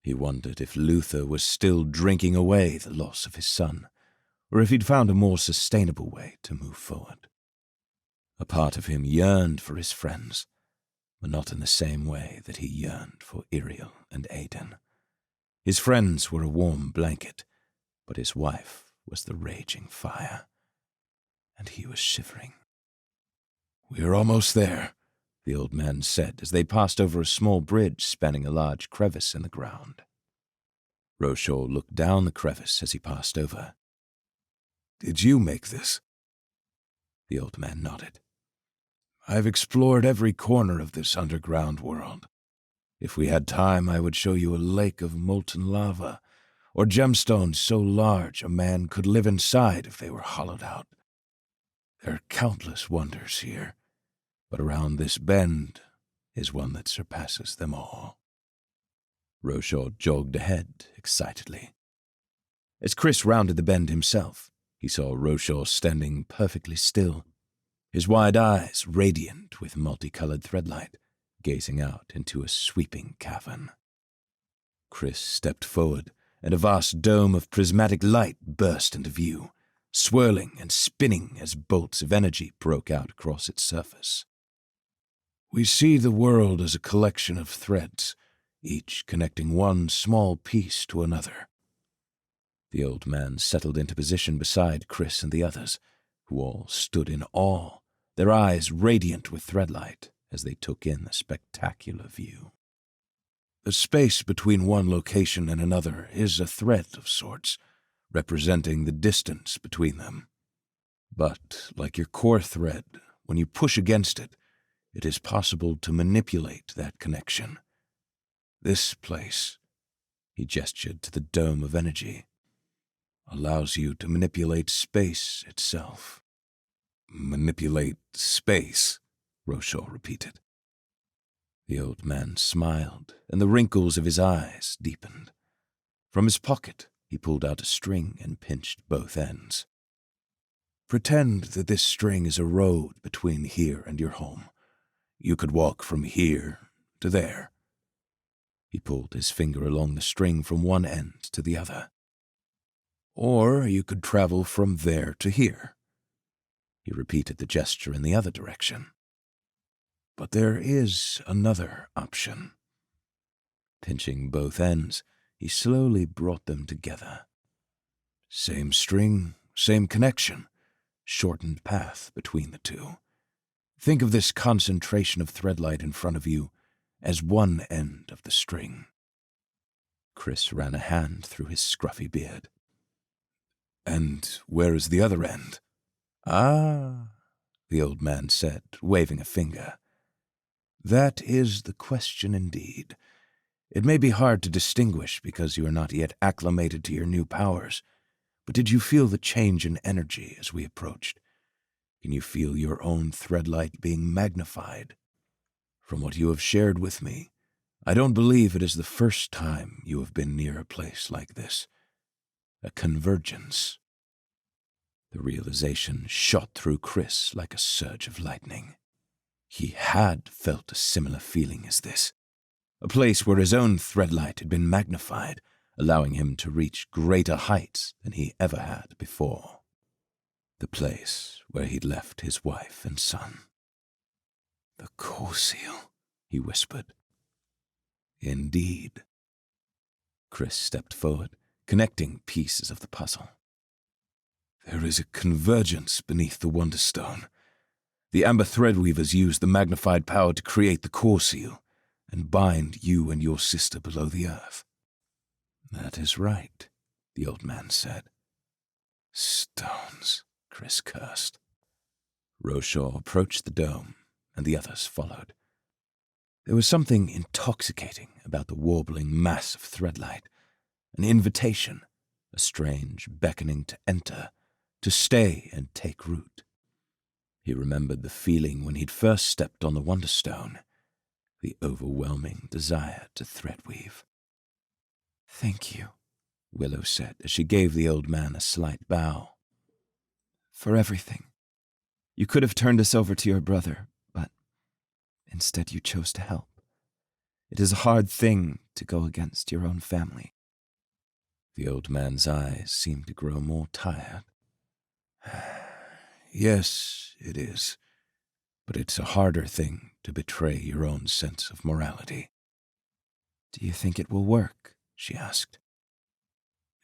He wondered if Luther was still drinking away the loss of his son, or if he'd found a more sustainable way to move forward. A part of him yearned for his friends, but not in the same way that he yearned for Iriel and Aiden. His friends were a warm blanket, but his wife was the raging fire, and he was shivering. "We're almost there," the old man said as they passed over a small bridge spanning a large crevice in the ground. Roshaw looked down the crevice as he passed over. "Did you make this?" The old man nodded. "I've explored every corner of this underground world. If we had time, I would show you a lake of molten lava, or gemstones so large a man could live inside if they were hollowed out. There are countless wonders here, but around this bend is one that surpasses them all." Roshaw jogged ahead excitedly. As Chris rounded the bend himself, he saw Roshaw standing perfectly still, his wide eyes radiant with multicolored threadlight, gazing out into a sweeping cavern. Chris stepped forward, and a vast dome of prismatic light burst into view, swirling and spinning as bolts of energy broke out across its surface. "We see the world as a collection of threads, each connecting one small piece to another." The old man settled into position beside Chris and the others, who all stood in awe, their eyes radiant with threadlight as they took in the spectacular view. The space between one location and another is a thread of sorts, representing the distance between them. But, like your core thread, when you push against it, it is possible to manipulate that connection. This place, he gestured to the dome of energy, allows you to manipulate space itself. "Manipulate space," Roshaw repeated. The old man smiled, and the wrinkles of his eyes deepened. From his pocket, he pulled out a string and pinched both ends. "Pretend that this string is a road between here and your home. You could walk from here to there." He pulled his finger along the string from one end to the other. "Or you could travel from there to here." He repeated the gesture in the other direction. "But there is another option." Pinching both ends, he slowly brought them together. Same string, same connection, shortened path between the two. Think of this concentration of threadlight in front of you as one end of the string. Chris ran a hand through his scruffy beard. "And where is the other end?" "Ah," the old man said, waving a finger. That is the question indeed. It may be hard to distinguish because you are not yet acclimated to your new powers, but did you feel the change in energy as we approached? Can you feel your own Threadlight being magnified? From what you have shared with me, I don't believe it is the first time you have been near a place like this. A convergence. The realization shot through Chris like a surge of lightning. He had felt a similar feeling as this. A place where his own Threadlight had been magnified, allowing him to reach greater heights than he ever had before. The place where he'd left his wife and son. "The core seal," he whispered. "Indeed." Chris stepped forward, connecting pieces of the puzzle. "There is a convergence beneath the Wonderstone. The Amber Threadweavers used the magnified power to create the core seal and bind you and your sister below the earth." "That is right," the old man said. "Stones," Chris cursed. Roshaw approached the dome, and the others followed. There was something intoxicating about the warbling mass of Threadlight, an invitation, a strange beckoning to enter, to stay and take root. He remembered the feeling when he'd first stepped on the Wonderstone, the overwhelming desire to threadweave. "Thank you," Willow said as she gave the old man a slight bow. "For everything. You could have turned us over to your brother, but instead you chose to help. It is a hard thing to go against your own family." The old man's eyes seemed to grow more tired. "Yes, it is. But it's a harder thing to betray your own sense of morality." "Do you think it will work?" she asked.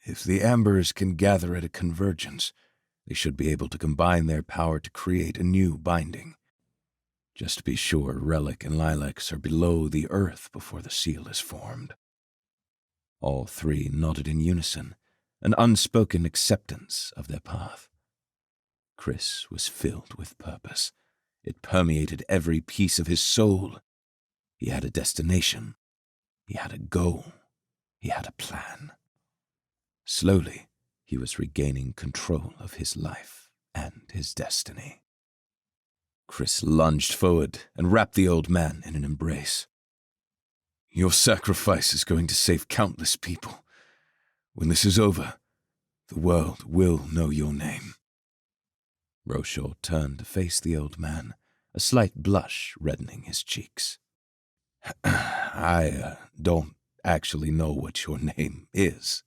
"If the Ambers can gather at a convergence, they should be able to combine their power to create a new binding. Just be sure Relic and Lilacs are below the earth before the seal is formed." All three nodded in unison, an unspoken acceptance of their path. Chris was filled with purpose. It permeated every piece of his soul. He had a destination. He had a goal. He had a plan. Slowly, he was regaining control of his life and his destiny. Chris lunged forward and wrapped the old man in an embrace. "Your sacrifice is going to save countless people. When this is over, the world will know your name." Roshaw turned to face the old man, a slight blush reddening his cheeks. I don't actually know what your name is."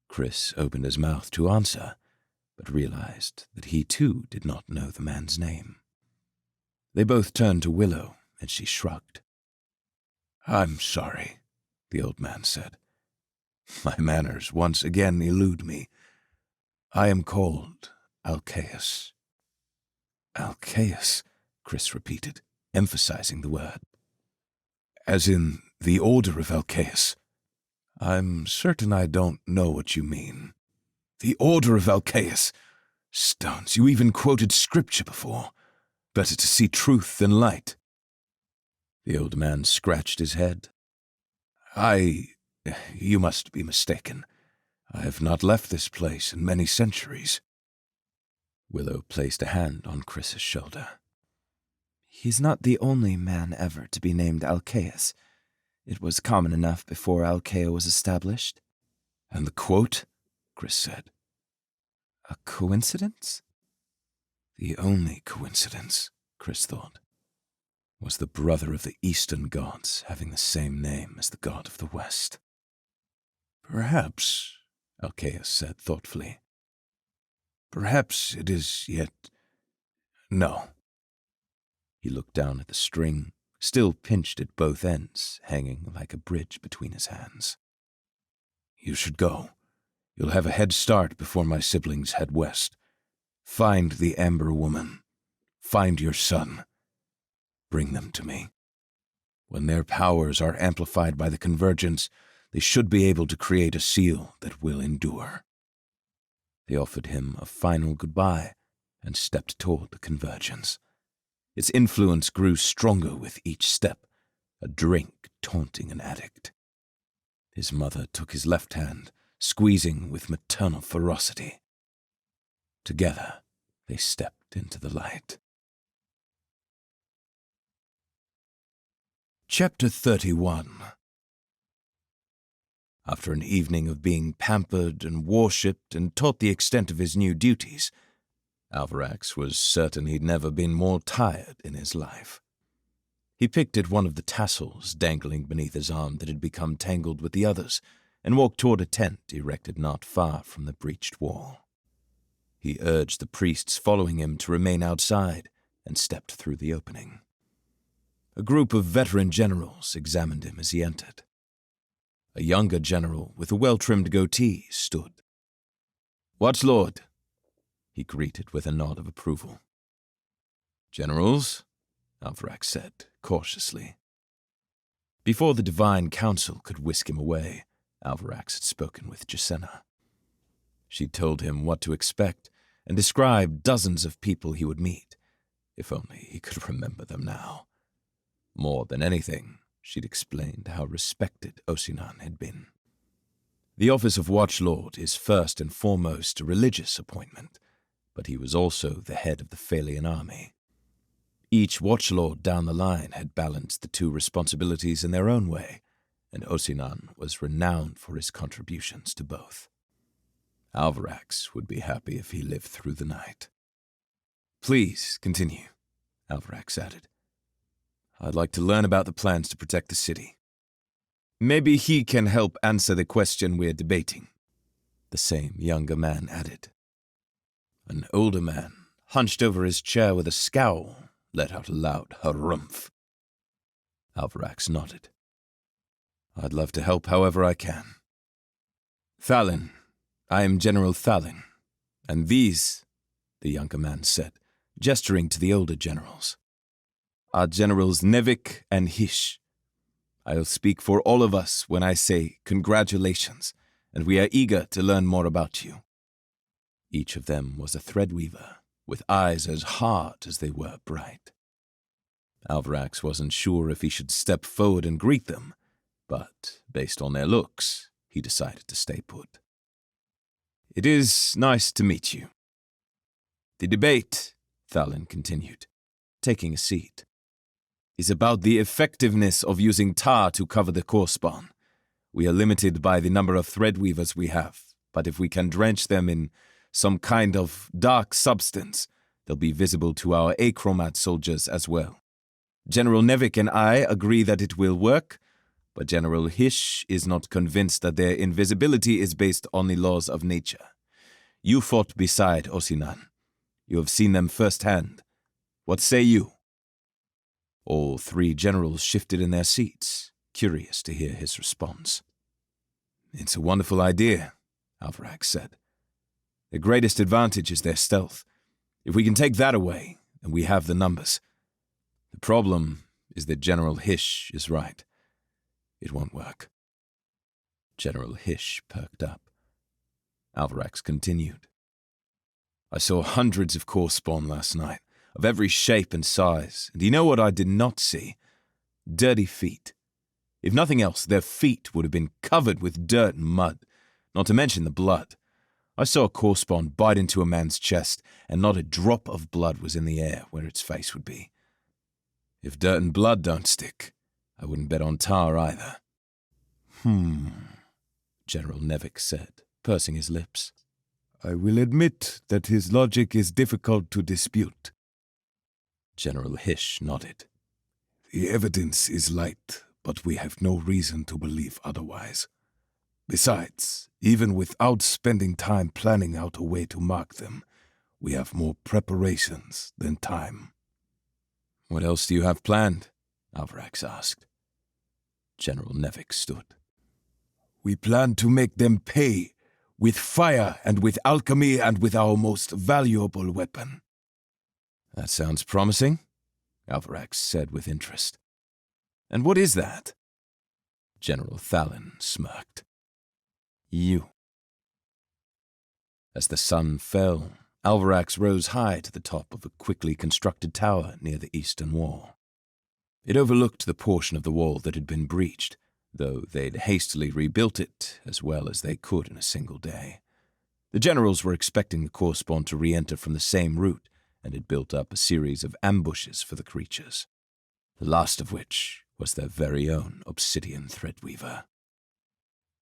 Chris opened his mouth to answer, but realized that he too did not know the man's name. They both turned to Willow, and she shrugged. "I'm sorry," the old man said. "My manners once again elude me. I am called Alcaeus." "Alcaeus," Chris repeated, emphasizing the word. "As in the Order of Alcaeus. I'm certain I don't know what you mean. The Order of Alcaeus. Stones, you even quoted scripture before. Better to see truth than light." The old man scratched his head. You must be mistaken. I have not left this place in many centuries." Willow placed a hand on Chris's shoulder. "He's not the only man ever to be named Alcaeus. It was common enough before Alcaea was established." "And the quote?" Chris said. "A coincidence?" The only coincidence, Chris thought, was the brother of the Eastern gods having the same name as the god of the West. "Perhaps," Alcaeus said thoughtfully. "Perhaps it is yet... No." He looked down at the string, still pinched at both ends, hanging like a bridge between his hands. "You should go. You'll have a head start before my siblings head west. Find the Amber Woman. Find your son. Bring them to me. When their powers are amplified by the convergence, they should be able to create a seal that will endure." They offered him a final goodbye and stepped toward the convergence. Its influence grew stronger with each step, a drink taunting an addict. His mother took his left hand, squeezing with maternal ferocity. Together, they stepped into the light. Chapter 31. After an evening of being pampered and worshipped and taught the extent of his new duties, Alvarax was certain he'd never been more tired in his life. He picked at one of the tassels dangling beneath his arm that had become tangled with the others and walked toward a tent erected not far from the breached wall. He urged the priests following him to remain outside and stepped through the opening. A group of veteran generals examined him as he entered. A younger general with a well-trimmed goatee stood. "Watchlord," he greeted with a nod of approval. "Generals," Alvarax said, cautiously. Before the Divine Council could whisk him away, Alvarax had spoken with Jacenna. She'd told him what to expect and described dozens of people he would meet, if only he could remember them now. More than anything, she'd explained how respected Osinan had been. The office of Watchlord is first and foremost a religious appointment, but he was also the head of the Phalian army. Each Watchlord down the line had balanced the two responsibilities in their own way, and Osinan was renowned for his contributions to both. Alvarax would be happy if he lived through the night. "Please, continue," Alvarax added. "I'd like to learn about the plans to protect the city. Maybe he can help answer the question we're debating," the same younger man added. An older man, hunched over his chair with a scowl, let out a loud harumph. Alvarax nodded. "I'd love to help however I can. Thalin, I am General Thalin, and these," the younger man said, gesturing to the older generals, "are Generals Nevik and Hish. I'll speak for all of us when I say congratulations, and we are eager to learn more about you." Each of them was a threadweaver, with eyes as hard as they were bright. Alvarax wasn't sure if he should step forward and greet them, but based on their looks, he decided to stay put. "It is nice to meet you. The debate," Thalin continued, taking a seat, "is about the effectiveness of using tar to cover the core spawn. We are limited by the number of threadweavers we have, but if we can drench them in some kind of dark substance, they'll be visible to our achromat soldiers as well. General Nevik and I agree that it will work, but General Hish is not convinced that their invisibility is based on the laws of nature. You fought beside Osinan. You have seen them firsthand. What say you?" All three generals shifted in their seats, curious to hear his response. "It's a wonderful idea," Alvarax said. "The greatest advantage is their stealth. If we can take that away, then we have the numbers. The problem is that General Hish is right. It won't work." General Hish perked up. Alvarax continued. "I saw hundreds of core spawn last night, of every shape and size, and you know what I did not see? Dirty feet. If nothing else, their feet would have been covered with dirt and mud, not to mention the blood. I saw a core spawn bite into a man's chest, and not a drop of blood was in the air where its face would be. If dirt and blood don't stick, I wouldn't bet on tar either." General Nevik said, pursing his lips. "I will admit that his logic is difficult to dispute." General Hish nodded. The evidence is light, but we have no reason to believe otherwise. Besides, even without spending time planning out a way to mark them, we have more preparations than time. "What else do you have planned?" Alvarax asked. General Nevik stood. We plan to make them pay, with fire and with alchemy and with our most valuable weapon." "That sounds promising," Alvarax said with interest. "And what is that?" General Thalin smirked. "You." As the sun fell, Alvarax rose high to the top of a quickly constructed tower near the eastern wall. It overlooked the portion of the wall that had been breached, though they'd hastily rebuilt it as well as they could in a single day. The generals were expecting the Correspawn to re-enter from the same route and had built up a series of ambushes for the creatures, the last of which was their very own obsidian threadweaver.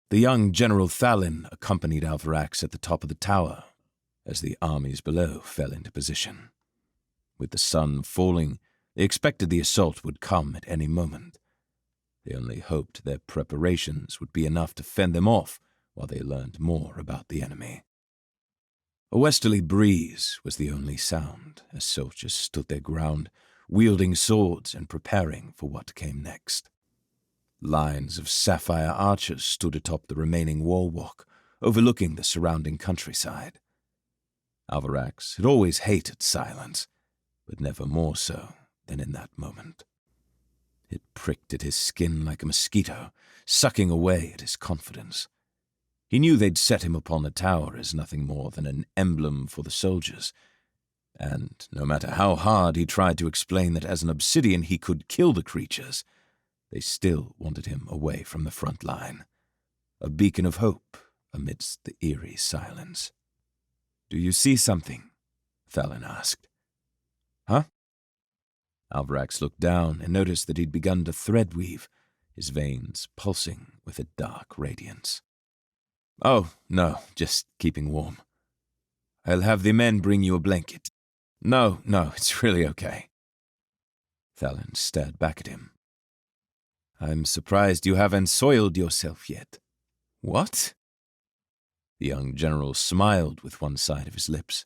The young General Thalin accompanied Alvarax at the top of the tower as the armies below fell into position. With the sun falling, they expected the assault would come at any moment. They only hoped their preparations would be enough to fend them off while they learned more about the enemy. A westerly breeze was the only sound as soldiers stood their ground, wielding swords and preparing for what came next. Lines of sapphire archers stood atop the remaining wall walk, overlooking the surrounding countryside. Alvarax had always hated silence, but never more so than in that moment. It pricked at his skin like a mosquito, sucking away at his confidence. He knew they'd set him upon the tower as nothing more than an emblem for the soldiers, and no matter how hard he tried to explain that as an obsidian he could kill the creatures, they still wanted him away from the front line, a beacon of hope amidst the eerie silence. "Do you see something?" Thalin asked. "Huh?" Alvarax looked down and noticed that he'd begun to threadweave, his veins pulsing with a dark radiance. "Oh, no, just keeping warm. I'll have the men bring you a blanket. No, it's really okay." Thalin stared back at him. "I'm surprised you haven't soiled yourself yet." "What?" The young general smiled with one side of his lips.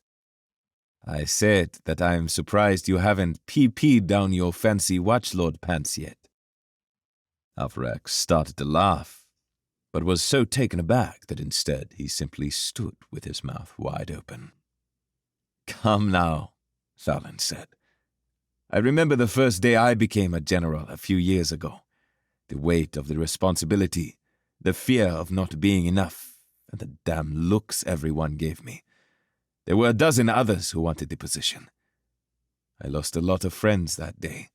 "I said that I'm surprised you haven't pee-peed down your fancy watchlord pants yet." Alvarax started to laugh, but was so taken aback that instead he simply stood with his mouth wide open. "Come now," Thalin said. "I remember the first day I became a general a few years ago. The weight of the responsibility, the fear of not being enough, and the damn looks everyone gave me. There were a dozen others who wanted the position. I lost a lot of friends that day.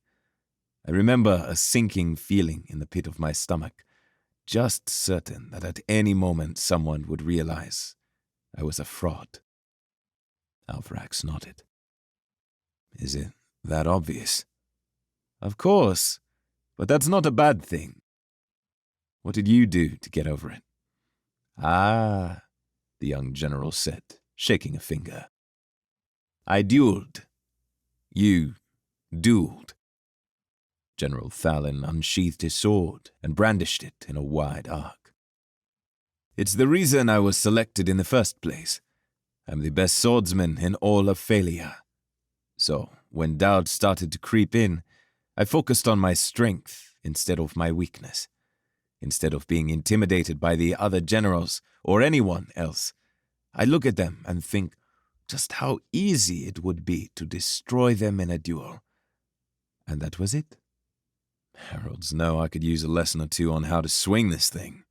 I remember a sinking feeling in the pit of my stomach, just certain that at any moment someone would realize I was a fraud." Alvarax nodded. "Is it that obvious?" "Of course, but that's not a bad thing. What did you do to get over it?" "Ah," the young general said, shaking a finger. "I dueled. You dueled." General Thalin unsheathed his sword and brandished it in a wide arc. "It's the reason I was selected in the first place. I'm the best swordsman in all of Phalia. So, when doubt started to creep in, I focused on my strength instead of my weakness. Instead of being intimidated by the other generals or anyone else, I look at them and think just how easy it would be to destroy them in a duel. And that was it. Heralds know I could use a lesson or two on how to swing this thing."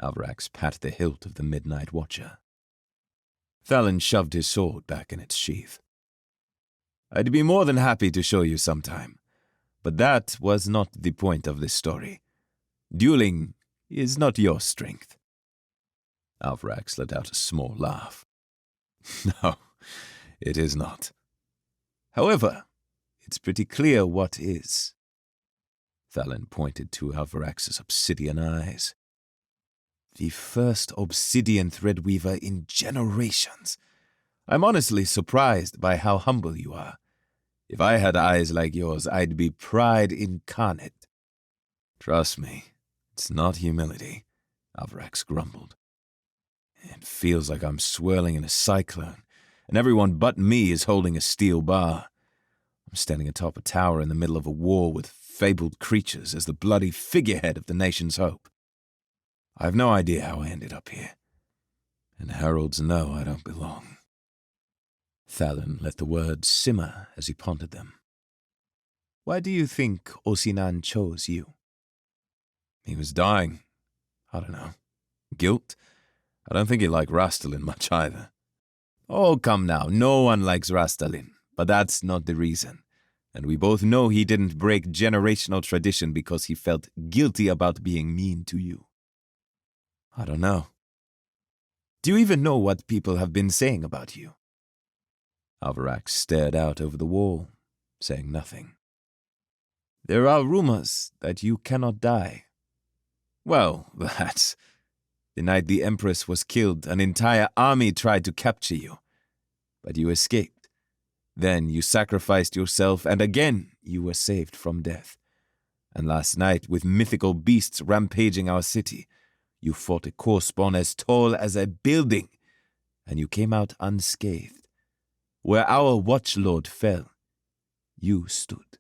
Alvarax patted the hilt of the Midnight Watcher. Thalin shoved his sword back in its sheath. "I'd be more than happy to show you sometime, but that was not the point of this story. Dueling is not your strength." Alvarax let out a small laugh. "No, it is not. However, it's pretty clear what is." Thalin pointed to Alvarax's obsidian eyes. "The first obsidian threadweaver in generations. I'm honestly surprised by how humble you are. If I had eyes like yours, I'd be pride incarnate." "Trust me, it's not humility," Alvarax grumbled. "It feels like I'm swirling in a cyclone, and everyone but me is holding a steel bar. I'm standing atop a tower in the middle of a war with fabled creatures as the bloody figurehead of the nation's hope. I've no idea how I ended up here, and heralds know I don't belong." Thalin let the words simmer as he pondered them. "Why do you think Osinan chose you?" "He was dying. I don't know. Guilt? I don't think he liked Rastalin much either." Oh, come now, no one likes Rastalin, but that's not the reason. And we both know he didn't break generational tradition because he felt guilty about being mean to you. I don't know. Do you even know what people have been saying about you? Alvarax stared out over the wall, saying nothing. There are rumors that you cannot die. Well, that's... The night the Empress was killed, an entire army tried to capture you. But you escaped. Then you sacrificed yourself, and again you were saved from death. And last night, with mythical beasts rampaging our city, you fought a core spawn as tall as a building, and you came out unscathed. Where our watchlord fell, you stood,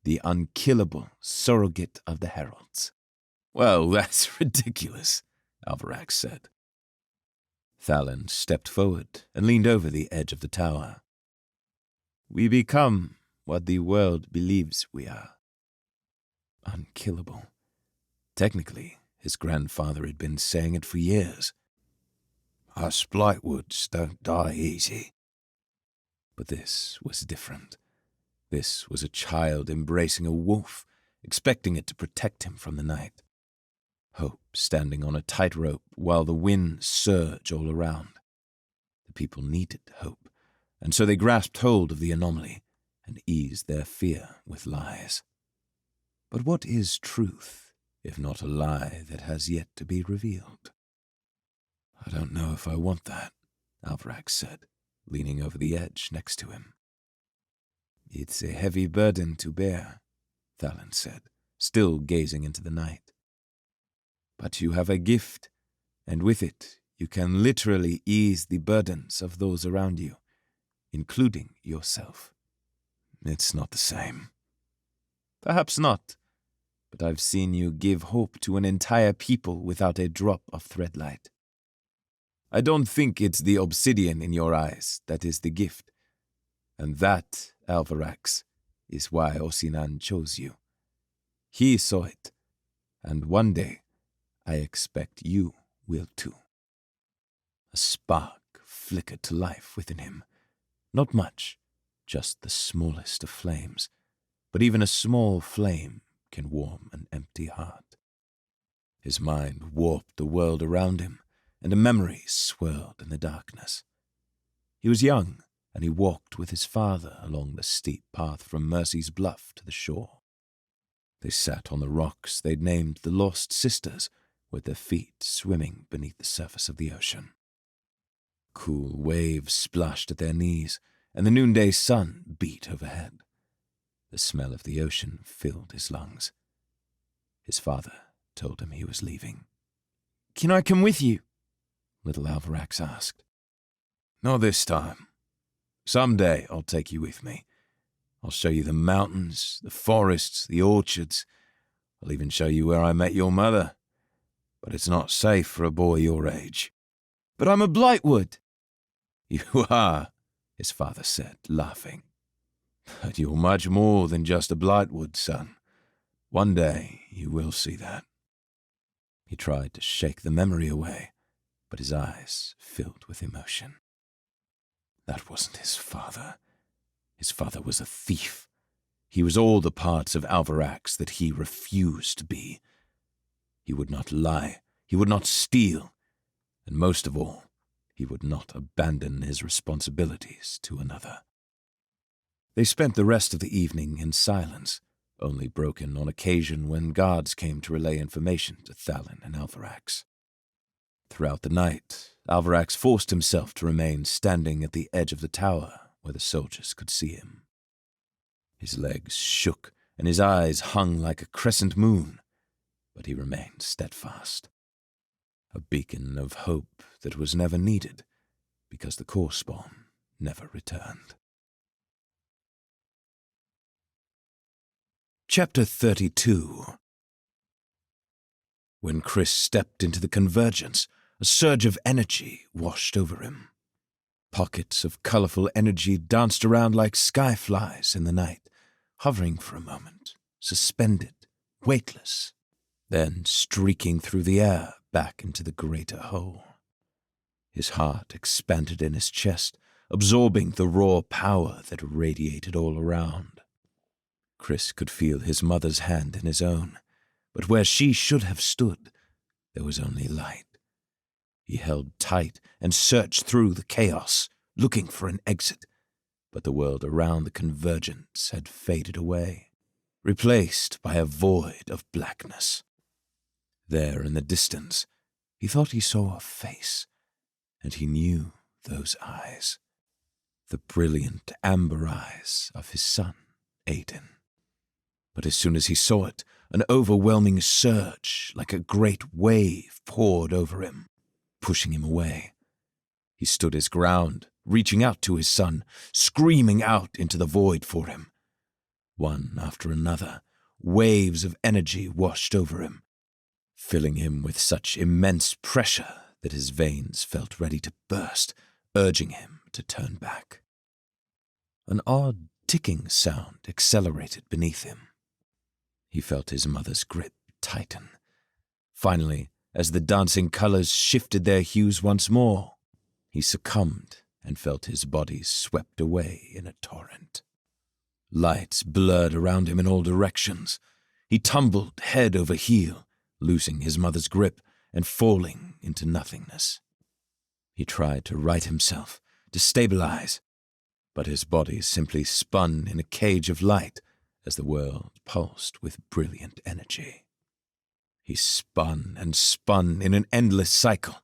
the unkillable surrogate of the heralds. Well, that's ridiculous, Alvarax said. Thalon stepped forward and leaned over the edge of the tower. We become what the world believes we are. Unkillable. Technically, his grandfather had been saying it for years. Us Blightwoods don't die easy. But this was different. This was a child embracing a wolf, expecting it to protect him from the night. Hope standing on a tightrope while the winds surge all around. The people needed hope, and so they grasped hold of the anomaly and eased their fear with lies. But what is truth, if not a lie that has yet to be revealed? I don't know if I want that, Alvarax said, leaning over the edge next to him. It's a heavy burden to bear, Thalon said, still gazing into the night. But you have a gift, and with it you can literally ease the burdens of those around you, including yourself. It's not the same. Perhaps not, but I've seen you give hope to an entire people without a drop of Threadlight. I don't think it's the obsidian in your eyes that is the gift, and that, Alvarax, is why Osinan chose you. He saw it, and one day I expect you will too. A spark flickered to life within him. Not much, just the smallest of flames, but even a small flame can warm an empty heart. His mind warped the world around him, and a memory swirled in the darkness. He was young, and he walked with his father along the steep path from Mercy's Bluff to the shore. They sat on the rocks they'd named the Lost Sisters, with their feet swimming beneath the surface of the ocean. Cool waves splashed at their knees, and the noonday sun beat overhead. The smell of the ocean filled his lungs. His father told him he was leaving. Can I come with you? Little Alvarax asked. Not this time. Someday I'll take you with me. I'll show you the mountains, the forests, the orchards. I'll even show you where I met your mother. But it's not safe for a boy your age. But I'm a Blightwood. You are, his father said, laughing. But you're much more than just a Blightwood, son. One day you will see that. He tried to shake the memory away, but his eyes filled with emotion. That wasn't his father. His father was a thief. He was all the parts of Alvarax that he refused to be. He would not lie, he would not steal, and most of all, he would not abandon his responsibilities to another. They spent the rest of the evening in silence, only broken on occasion when guards came to relay information to Thalon and Alvarax. Throughout the night, Alvarax forced himself to remain standing at the edge of the tower where the soldiers could see him. His legs shook and his eyes hung like a crescent moon, but he remained steadfast. A beacon of hope that was never needed because the core spawn never returned. Chapter 32. When Chris stepped into the convergence, a surge of energy washed over him. Pockets of colorful energy danced around like skyflies in the night, hovering for a moment, suspended, weightless, then streaking through the air back into the greater whole. His heart expanded in his chest, absorbing the raw power that radiated all around. Chris could feel his mother's hand in his own, but where she should have stood, there was only light. He held tight and searched through the chaos, looking for an exit, but the world around the convergence had faded away, replaced by a void of blackness. There in the distance, he thought he saw a face, and he knew those eyes, the brilliant amber eyes of his son, Aiden. But as soon as he saw it, an overwhelming surge, like a great wave, poured over him, pushing him away. He stood his ground, reaching out to his son, screaming out into the void for him. One after another, waves of energy washed over him, filling him with such immense pressure that his veins felt ready to burst, urging him to turn back. An odd ticking sound accelerated beneath him. He felt his mother's grip tighten. Finally, as the dancing colors shifted their hues once more, he succumbed and felt his body swept away in a torrent. Lights blurred around him in all directions. He tumbled head over heel, losing his mother's grip and falling into nothingness. He tried to right himself, to stabilize, but his body simply spun in a cage of light as the world pulsed with brilliant energy. He spun and spun in an endless cycle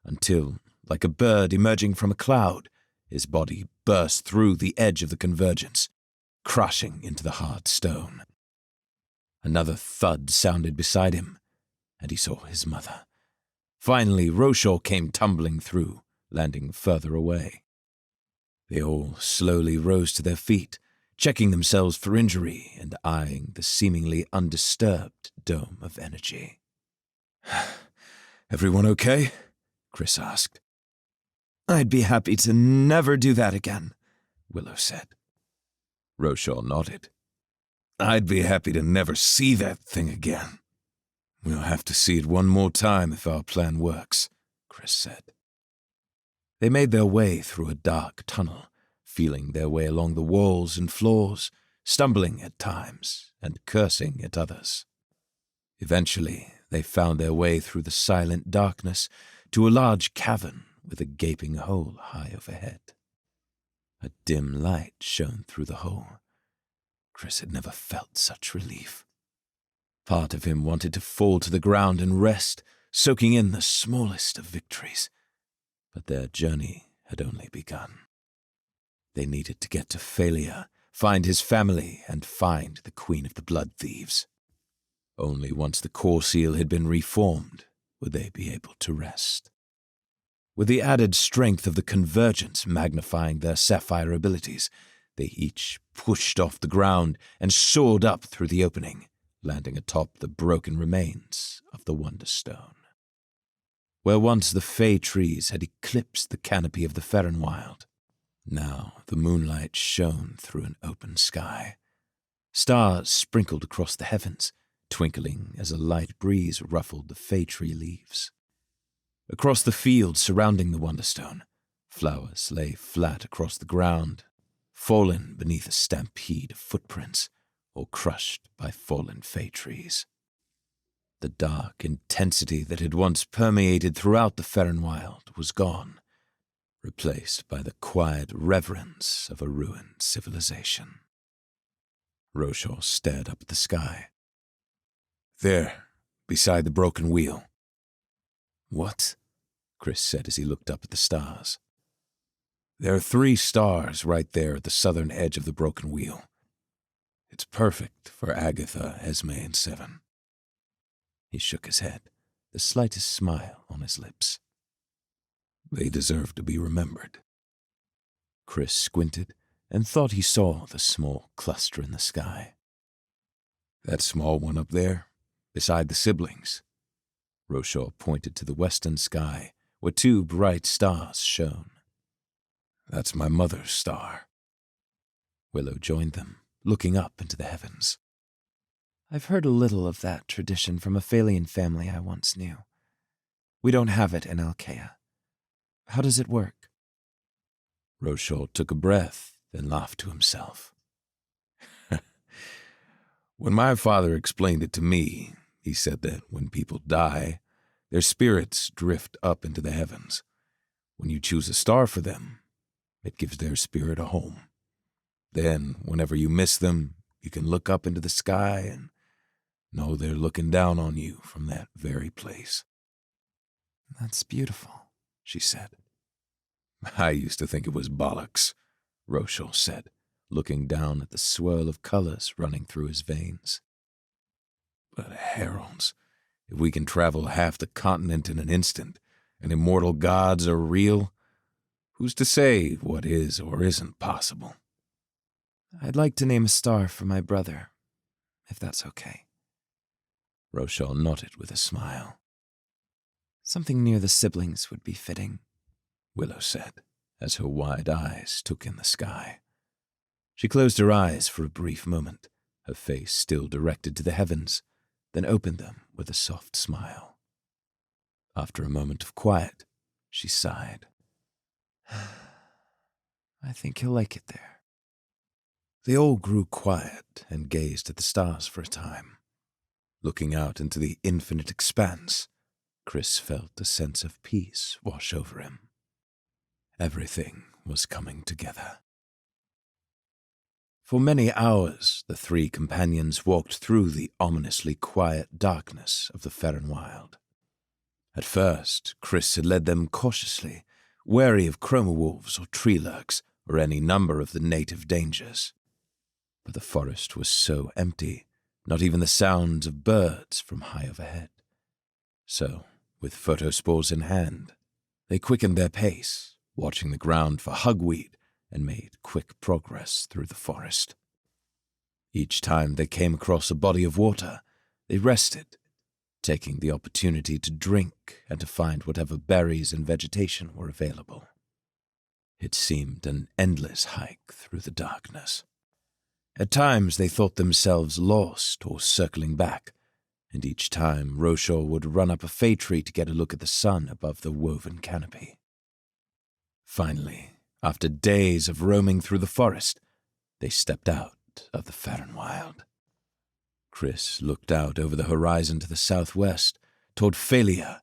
until, like a bird emerging from a cloud, his body burst through the edge of the convergence, crashing into the hard stone. Another thud sounded beside him, and he saw his mother. Finally, Roshaw came tumbling through, landing further away. They all slowly rose to their feet, checking themselves for injury and eyeing the seemingly undisturbed dome of energy. "Everyone okay?" Chris asked. "I'd be happy to never do that again," Willow said. Roshaw nodded. "I'd be happy to never see that thing again." "We'll have to see it one more time if our plan works," Chris said. They made their way through a dark tunnel, feeling their way along the walls and floors, stumbling at times and cursing at others. Eventually, they found their way through the silent darkness to a large cavern with a gaping hole high overhead. A dim light shone through the hole. Chris had never felt such relief. Part of him wanted to fall to the ground and rest, soaking in the smallest of victories. But their journey had only begun. They needed to get to Failure, find his family, and find the Queen of the Blood Thieves. Only once the core seal had been reformed would they be able to rest. With the added strength of the convergence magnifying their sapphire abilities, they each pushed off the ground and soared up through the opening, landing atop the broken remains of the Wonderstone. Where once the Fey trees had eclipsed the canopy of the Ferrenwild, now the moonlight shone through an open sky. Stars sprinkled across the heavens, twinkling as a light breeze ruffled the Fey tree leaves. Across the fields surrounding the Wonderstone, flowers lay flat across the ground, fallen beneath a stampede of footprints or crushed by fallen Fey trees. The dark intensity that had once permeated throughout the Ferrenwild was gone, replaced by the quiet reverence of a ruined civilization. Roshaw stared up at the sky. "There, beside the broken wheel." "What?" Chris said as he looked up at the stars. "There are 3 stars right there at the southern edge of the broken wheel. It's perfect for Agatha, Esme, and Seven." He shook his head, the slightest smile on his lips. "They deserve to be remembered." Chris squinted and thought he saw the small cluster in the sky. "That small one up there, beside the siblings." Roshaw pointed to the western sky, where 2 bright stars shone. "That's my mother's star." Willow joined them, looking up into the heavens. "I've heard a little of that tradition from a Phalian family I once knew. We don't have it in Alkea. How does it work? Rochelle took a breath, then laughed to himself. When my father explained it to me, he said that when people die, their spirits drift up into the heavens. When you choose a star for them, it gives their spirit a home. Then, whenever you miss them, you can look up into the sky and know they're looking down on you from that very place. That's beautiful, she said. I used to think it was bollocks, Rochelle said, looking down at the swirl of colors running through his veins. But heralds, if we can travel half the continent in an instant, and immortal gods are real, who's to say what is or isn't possible? I'd like to name a star for my brother, if that's okay. Rochelle nodded with a smile. Something near the siblings would be fitting, Willow said, as her wide eyes took in the sky. She closed her eyes for a brief moment, her face still directed to the heavens, then opened them with a soft smile. After a moment of quiet, she sighed. I think he'll like it there. They all grew quiet and gazed at the stars for a time. Looking out into the infinite expanse, Chris felt a sense of peace wash over him. Everything was coming together. For many hours, the three companions walked through the ominously quiet darkness of the Ferren Wild. At first, Chris had led them cautiously, wary of chroma wolves or tree lurks or any number of the native dangers. But the forest was so empty, not even the sounds of birds from high overhead. So, with photospores in hand, they quickened their pace, watching the ground for hugweed, and made quick progress through the forest. Each time they came across a body of water, they rested, taking the opportunity to drink and to find whatever berries and vegetation were available. It seemed an endless hike through the darkness. At times they thought themselves lost or circling back, and each time Rochelle would run up a fay tree to get a look at the sun above the woven canopy. Finally, after days of roaming through the forest, they stepped out of the Ferren Wild. Chris looked out over the horizon to the southwest, toward Phalia,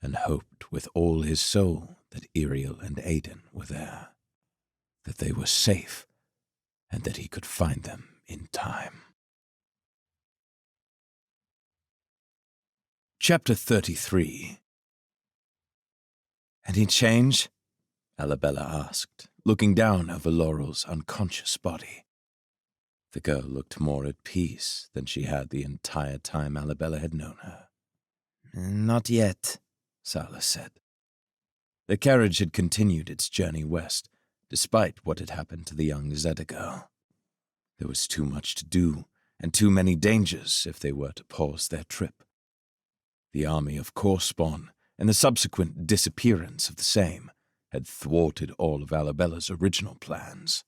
and hoped with all his soul that Ariel and Aidan were there, that they were safe, and that he could find them in time. Chapter 33. Any change? Alabella asked, looking down over Laurel's unconscious body. The girl looked more at peace than she had the entire time Alabella had known her. Not yet, Sala said. The carriage had continued its journey west, despite what had happened to the young Zeta girl. There was too much to do, and too many dangers if they were to pause their trip. The army of Corspawn, and the subsequent disappearance of the same, had thwarted all of Alabella's original plans.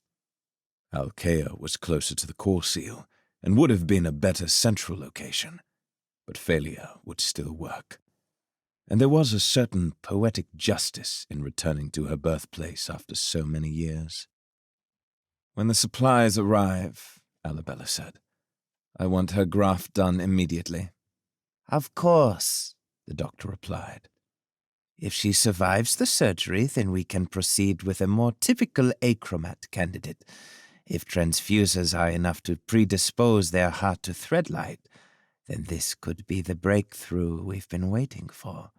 Alkea was closer to the core seal, and would have been a better central location, but Phalia would still work. And there was a certain poetic justice in returning to her birthplace after so many years. When the supplies arrive, Alabella said, I want her graft done immediately. Of course, the doctor replied. If she survives the surgery, then we can proceed with a more typical achromat candidate. If transfusers are enough to predispose their heart to Threadlight, then this could be the breakthrough we've been waiting for.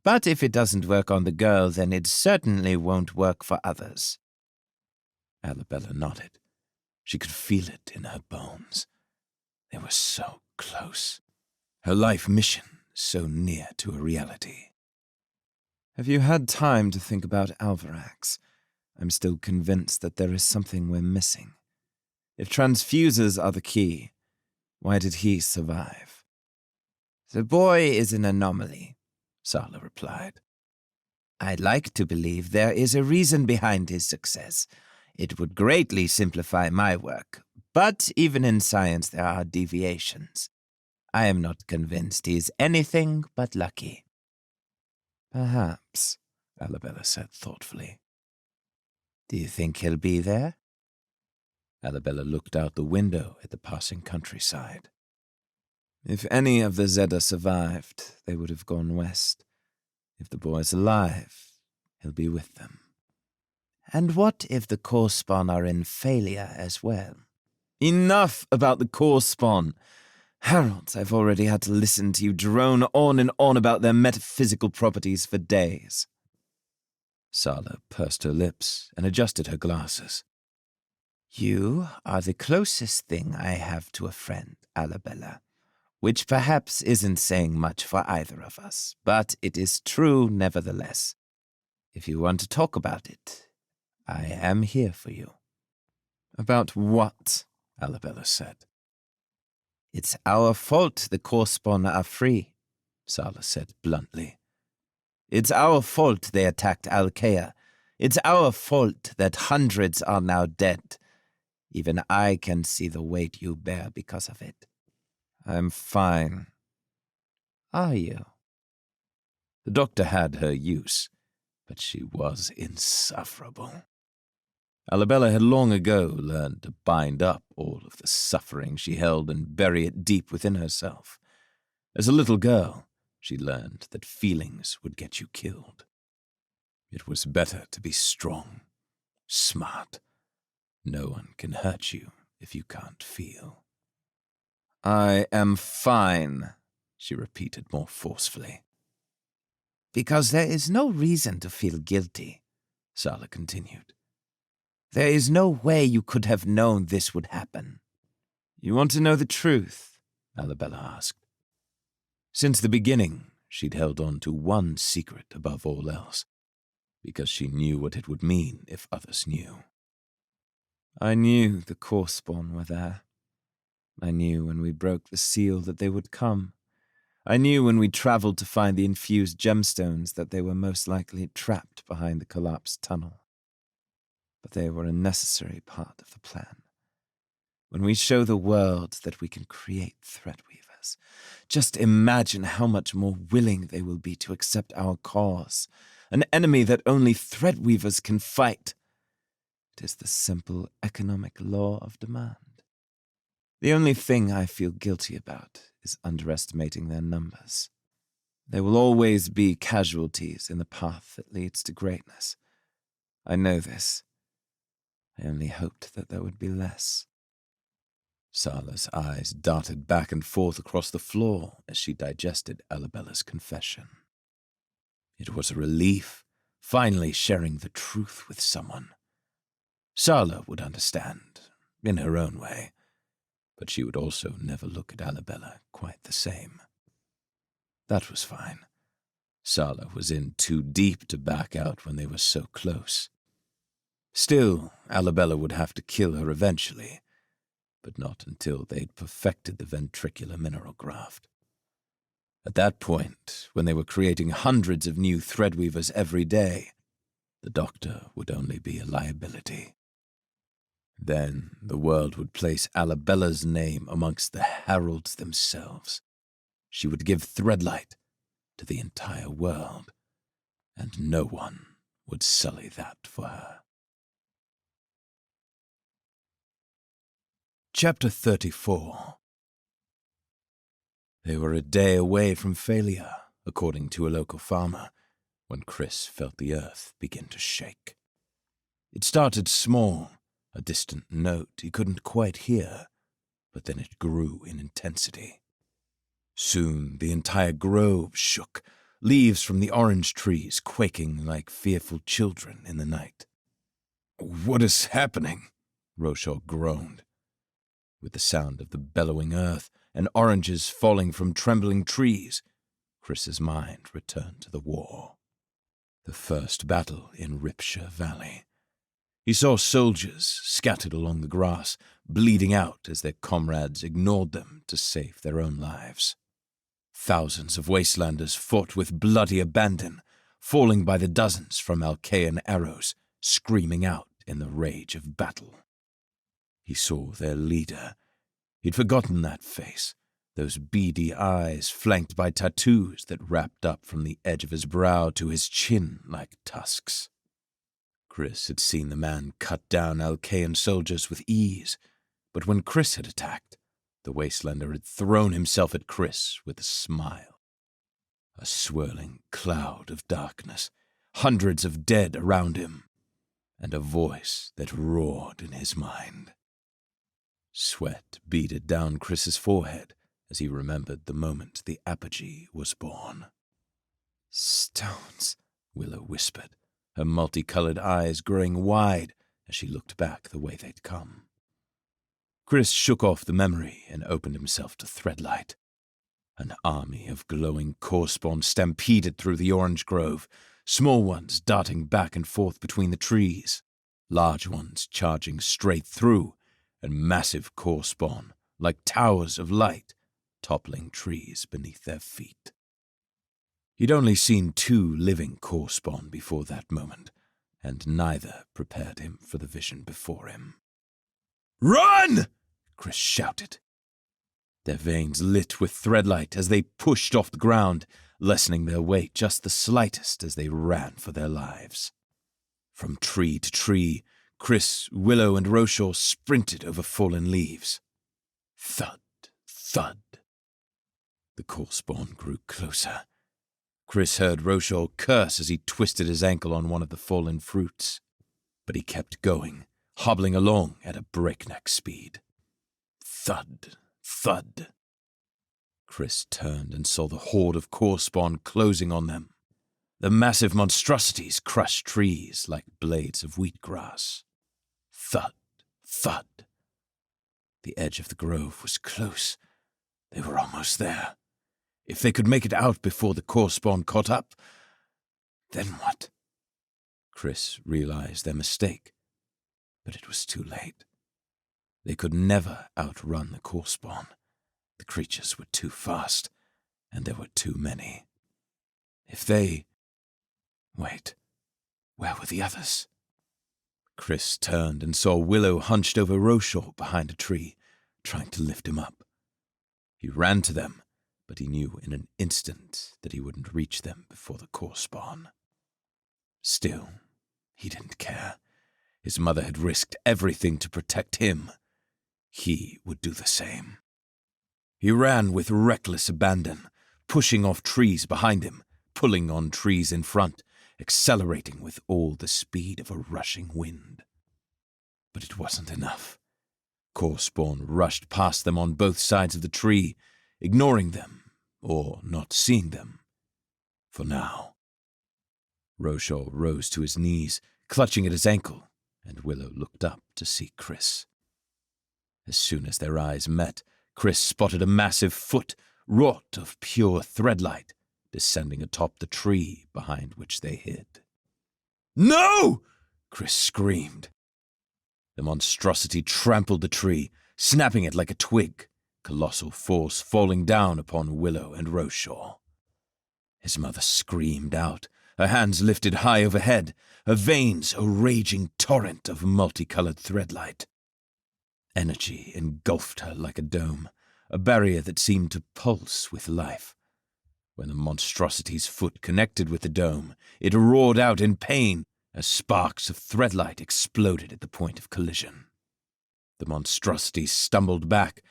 But if it doesn't work on the girl, then it certainly won't work for others. Alabella nodded. She could feel it in her bones. They were so close. Her life mission so near to a reality. Have you had time to think about Alvarax? I'm still convinced that there is something we're missing. If transfusers are the key, why did he survive? The boy is an anomaly, Sala replied. I'd like to believe there is a reason behind his success. It would greatly simplify my work, but even in science there are deviations. I am not convinced he is anything but lucky. Perhaps, Alabella said thoughtfully. Do you think he'll be there? Alabella looked out the window at the passing countryside. If any of the Zeta survived, they would have gone west. If the boy's alive, he'll be with them. And what if the core spawn are in failure as well? Enough about the core spawn. Harold, I've already had to listen to you drone on and on about their metaphysical properties for days. Sala pursed her lips and adjusted her glasses. You are the closest thing I have to a friend, Alabella, which perhaps isn't saying much for either of us, but it is true nevertheless. If you want to talk about it, I am here for you. About what? Alabella said. It's our fault the core spawn are free, Sala said bluntly. It's our fault they attacked Alkea. It's our fault that hundreds are now dead. Even I can see the weight you bear because of it. I'm fine. Are you? The doctor had her use, but she was insufferable. Alabella had long ago learned to bind up all of the suffering she held and bury it deep within herself. As a little girl, she learned that feelings would get you killed. It was better to be strong, smart. No one can hurt you if you can't feel. I am fine, she repeated more forcefully. Because there is no reason to feel guilty, Sala continued. There is no way you could have known this would happen. You want to know the truth? Alabella asked. Since the beginning, she'd held on to one secret above all else, because she knew what it would mean if others knew. I knew the core spawn were there. I knew when we broke the seal that they would come. I knew when we traveled to find the infused gemstones that they were most likely trapped behind the collapsed tunnel. But they were a necessary part of the plan. When we show the world that we can create Threadweavers, just imagine how much more willing they will be to accept our cause, an enemy that only Threadweavers can fight. It is the simple economic law of demand. The only thing I feel guilty about is underestimating their numbers. There will always be casualties in the path that leads to greatness. I know this. I only hoped that there would be less. Sala's eyes darted back and forth across the floor as she digested Alabella's confession. It was a relief, finally sharing the truth with someone. Sala would understand, in her own way, but she would also never look at Alabella quite the same. That was fine. Sala was in too deep to back out when they were so close. Still, Alabella would have to kill her eventually, but not until they'd perfected the ventricular mineral graft. At that point, when they were creating hundreds of new Threadweavers every day, the doctor would only be a liability. Then the world would place Alabella's name amongst the heralds themselves. She would give Threadlight to the entire world, and no one would sully that for her. Chapter 34. They were a day away from failure, according to a local farmer, when Chris felt the earth begin to shake. It started small, a distant note he couldn't quite hear, but then it grew in intensity. Soon the entire grove shook, leaves from the orange trees quaking like fearful children in the night. "What is happening?" Roshaw groaned. With the sound of the bellowing earth and oranges falling from trembling trees, Chris's mind returned to the war. The first battle in Ripshire Valley. He saw soldiers scattered along the grass, bleeding out as their comrades ignored them to save their own lives. Thousands of wastelanders fought with bloody abandon, falling by the dozens from Alkean arrows, screaming out in the rage of battle. He saw their leader. He'd forgotten that face, those beady eyes flanked by tattoos that wrapped up from the edge of his brow to his chin like tusks. Chris had seen the man cut down Alcaean soldiers with ease, but when Chris had attacked, the Wastelander had thrown himself at Chris with a smile. A swirling cloud of darkness, hundreds of dead around him, and a voice that roared in his mind. Sweat beaded down Chris's forehead as he remembered the moment the apogee was born. "Stones," Willow whispered, her multicolored eyes growing wide as she looked back the way they'd come. Chris shook off the memory and opened himself to Threadlight. An army of glowing core-spawn stampeded through the orange grove, small ones darting back and forth between the trees, large ones charging straight through, and massive core-spawn, like towers of light, toppling trees beneath their feet. He'd only seen 2 living core-spawn before that moment, and neither prepared him for the vision before him. "Run!" Chris shouted. Their veins lit with Threadlight as they pushed off the ground, lessening their weight just the slightest as they ran for their lives. From tree to tree, Chris, Willow, and Roshaw sprinted over fallen leaves. Thud, thud. The core-spawn grew closer. Chris heard Roshaw curse as he twisted his ankle on one of the fallen fruits, but he kept going, hobbling along at a breakneck speed. Thud, thud. Chris turned and saw the horde of core-spawn closing on them. The massive monstrosities crushed trees like blades of wheatgrass. Thud, thud. The edge of the grove was close. They were almost there. If they could make it out before the core-spawn caught up, then what? Chris realized their mistake, but it was too late. They could never outrun the core-spawn. The creatures were too fast, and there were too many. If they... Wait, where were the others? Chris turned and saw Willow hunched over Roshaw behind a tree, trying to lift him up. He ran to them, but he knew in an instant that he wouldn't reach them before the core-spawn. Still, he didn't care. His mother had risked everything to protect him. He would do the same. He ran with reckless abandon, pushing off trees behind him, pulling on trees in front, accelerating with all the speed of a rushing wind. But it wasn't enough. Core-spawn rushed past them on both sides of the tree, ignoring them, or not seeing them. For now. Roshaw rose to his knees, clutching at his ankle, and Willow looked up to see Chris. As soon as their eyes met, Chris spotted a massive foot, wrought of pure Threadlight, descending atop the tree behind which they hid. "No!" Chris screamed. The monstrosity trampled the tree, snapping it like a twig, colossal force falling down upon Willow and Roshaw. His mother screamed out, her hands lifted high overhead, her veins a raging torrent of multicolored Threadlight. Energy engulfed her like a dome, a barrier that seemed to pulse with life. When the monstrosity's foot connected with the dome, it roared out in pain as sparks of Threadlight exploded at the point of collision. The monstrosity stumbled back,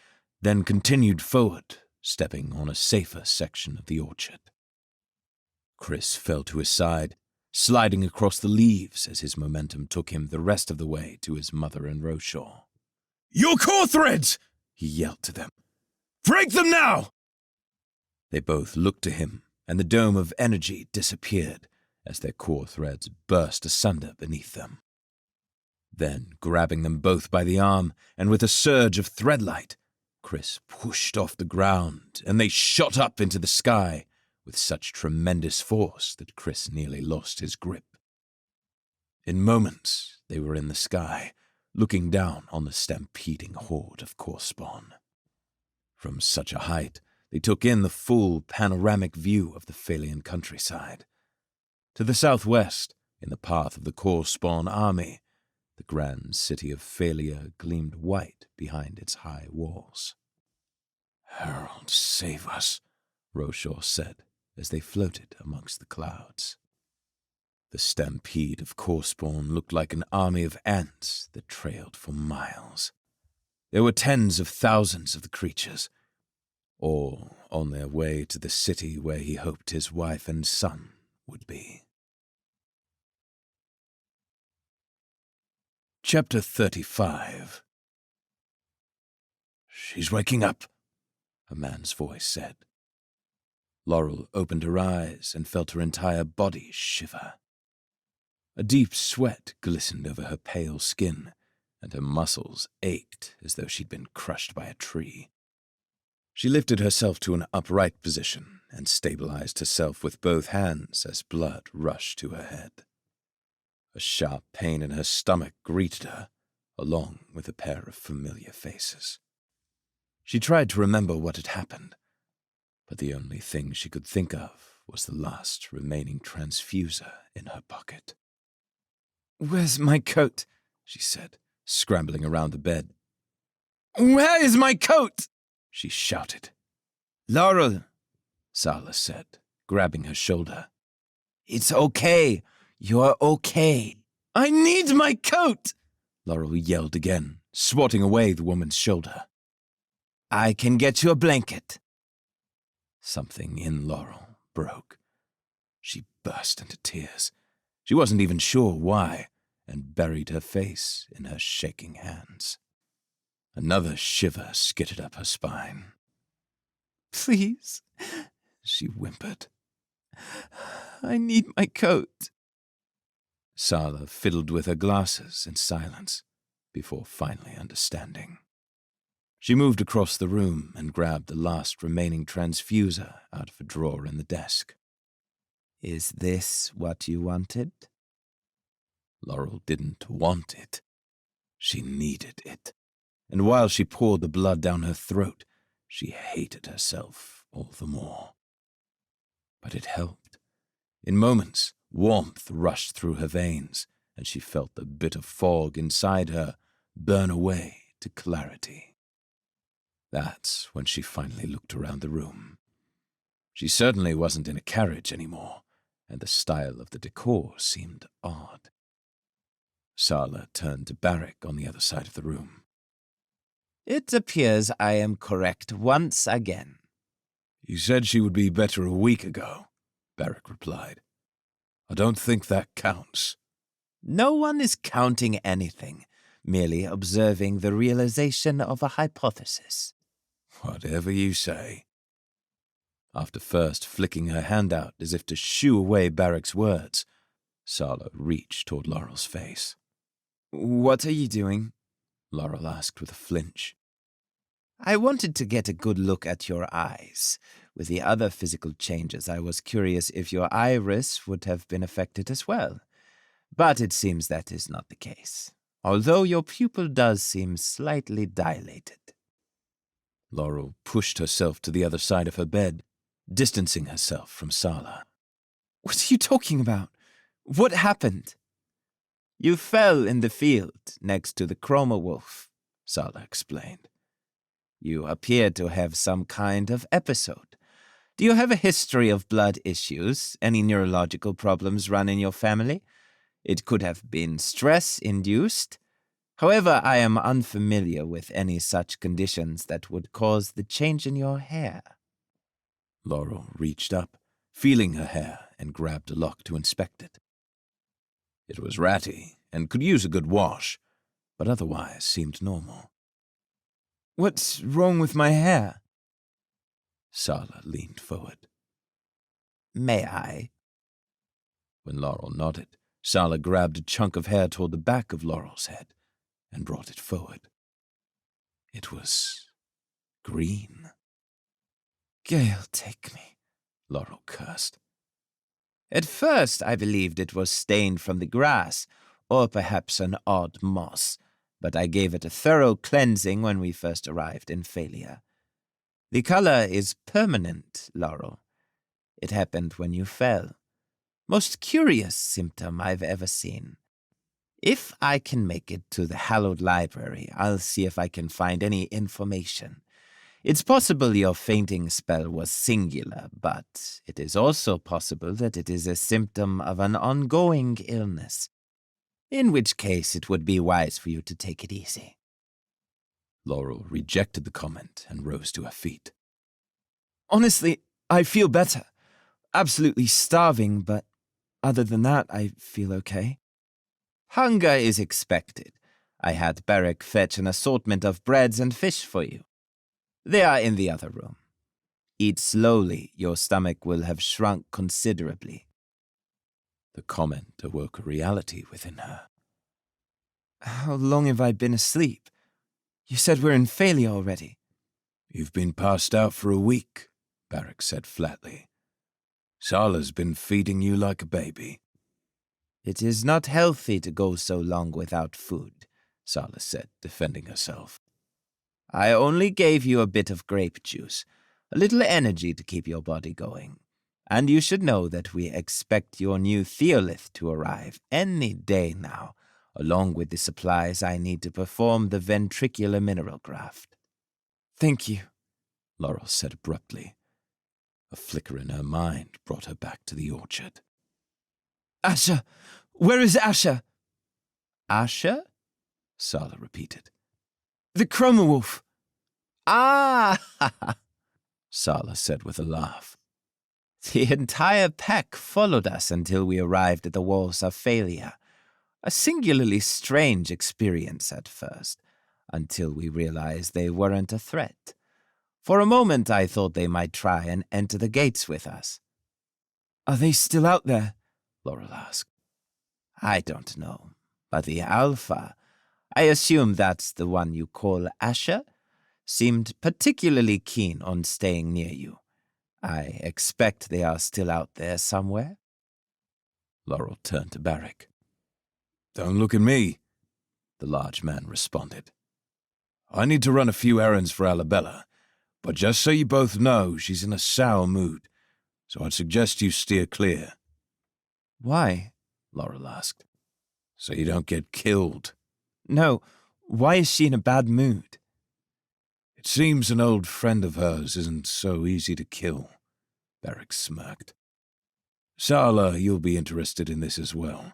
then continued forward, stepping on a safer section of the orchard. Chris fell to his side, sliding across the leaves as his momentum took him the rest of the way to his mother and Roshaw. "Your core threads!" he yelled to them. "Break them now!" They both looked to him, and the dome of energy disappeared as their core threads burst asunder beneath them. Then, grabbing them both by the arm, and with a surge of Threadlight, Chris pushed off the ground, and they shot up into the sky with such tremendous force that Chris nearly lost his grip. In moments, they were in the sky, looking down on the stampeding horde of core-spawn. From such a height, they took in the full panoramic view of the Phalian countryside. To the southwest, in the path of the core-spawn army, the grand city of Phalia gleamed white behind its high walls. Herald, save us, Roshaw said as they floated amongst the clouds. The stampede of Corspawn looked like an army of ants that trailed for miles. There were tens of thousands of the creatures, all on their way to the city where he hoped his wife and son would be. Chapter 35. "She's waking up," a man's voice said. Laurel opened her eyes and felt her entire body shiver. A deep sweat glistened over her pale skin, and her muscles ached as though she'd been crushed by a tree. She lifted herself to an upright position and stabilized herself with both hands as blood rushed to her head. A sharp pain in her stomach greeted her, along with a pair of familiar faces. She tried to remember what had happened, but the only thing she could think of was the last remaining transfuser in her pocket. "Where's my coat?" she said, scrambling around the bed. "Where is my coat?" she shouted. "Laurel," Sala said, grabbing her shoulder. "It's okay. You're okay." "I need my coat!" Laurel yelled again, swatting away the woman's shoulder. "I can get you a blanket." Something in Laurel broke. She burst into tears. She wasn't even sure why, and buried her face in her shaking hands. Another shiver skittered up her spine. "Please," she whimpered. "I need my coat." Sala fiddled with her glasses in silence before finally understanding. She moved across the room and grabbed the last remaining transfuser out of a drawer in the desk. "Is this what you wanted?" Laurel didn't want it. She needed it. And while she poured the blood down her throat, she hated herself all the more. But it helped. In moments, warmth rushed through her veins, and she felt the bitter fog inside her burn away to clarity. That's when she finally looked around the room. She certainly wasn't in a carriage anymore, and the style of the decor seemed odd. Sala turned to Barrick on the other side of the room. "It appears I am correct once again." "You said she would be better a week ago," Barrick replied. "I don't think that counts." "No one is counting anything, merely observing the realization of a hypothesis." "Whatever you say." After first flicking her hand out as if to shoo away Barrick's words, Sala reached toward Laurel's face. "What are you doing?" Laurel asked with a flinch. "I wanted to get a good look at your eyes. With the other physical changes, I was curious if your iris would have been affected as well. But it seems that is not the case, although your pupil does seem slightly dilated." Laurel pushed herself to the other side of her bed, distancing herself from Sala. "What are you talking about? What happened?" "You fell in the field next to the chroma wolf," Sala explained. "You appear to have some kind of episode. Do you have a history of blood issues? Any neurological problems run in your family? It could have been stress-induced. However, I am unfamiliar with any such conditions that would cause the change in your hair." Laurel reached up, feeling her hair, and grabbed a lock to inspect it. It was ratty and could use a good wash, but otherwise seemed normal. "What's wrong with my hair?" Sala leaned forward. "May I?" When Laurel nodded, Sala grabbed a chunk of hair toward the back of Laurel's head and brought it forward. It was green. "Gale, take me," Laurel cursed. "At first I believed it was stained from the grass, or perhaps an odd moss, but I gave it a thorough cleansing when we first arrived in Failure. The color is permanent, Laurel. It happened when you fell. Most curious symptom I've ever seen. If I can make it to the hallowed library, I'll see if I can find any information. It's possible your fainting spell was singular, but it is also possible that it is a symptom of an ongoing illness, in which case it would be wise for you to take it easy. Laurel rejected the comment and rose to her feet. Honestly, I feel better. Absolutely starving, but other than that, I feel okay. Hunger is expected. I had Beric fetch an assortment of breads and fish for you. They are in the other room. Eat slowly, your stomach will have shrunk considerably. The comment awoke a reality within her. How long have I been asleep? You said we're in failure already. You've been passed out for a week, Beric said flatly. Sala's been feeding you like a baby. It is not healthy to go so long without food, Sala said, defending herself. I only gave you a bit of grape juice, a little energy to keep your body going. And you should know that we expect your new Theolith to arrive any day now, along with the supplies I need to perform the ventricular mineral graft. Thank you, Laurel said abruptly. A flicker in her mind brought her back to the orchard. Asher! Where is Asher? Asher? Sala repeated. The Chroma Wolf. Ah! Sala said with a laugh. The entire pack followed us until we arrived at the walls of failure. A singularly strange experience at first, until we realized they weren't a threat. For a moment I thought they might try and enter the gates with us. Are they still out there? Laurel asked. I don't know, but the Alpha, I assume that's the one you call Asher, seemed particularly keen on staying near you. I expect they are still out there somewhere. Laurel turned to Beric. Don't look at me, the large man responded. I need to run a few errands for Alabella, but just so you both know, she's in a sour mood, so I'd suggest you steer clear. Why? Laurel asked. So you don't get killed. No, why is she in a bad mood? It seems an old friend of hers isn't so easy to kill, Beric smirked. Sala, you'll be interested in this as well.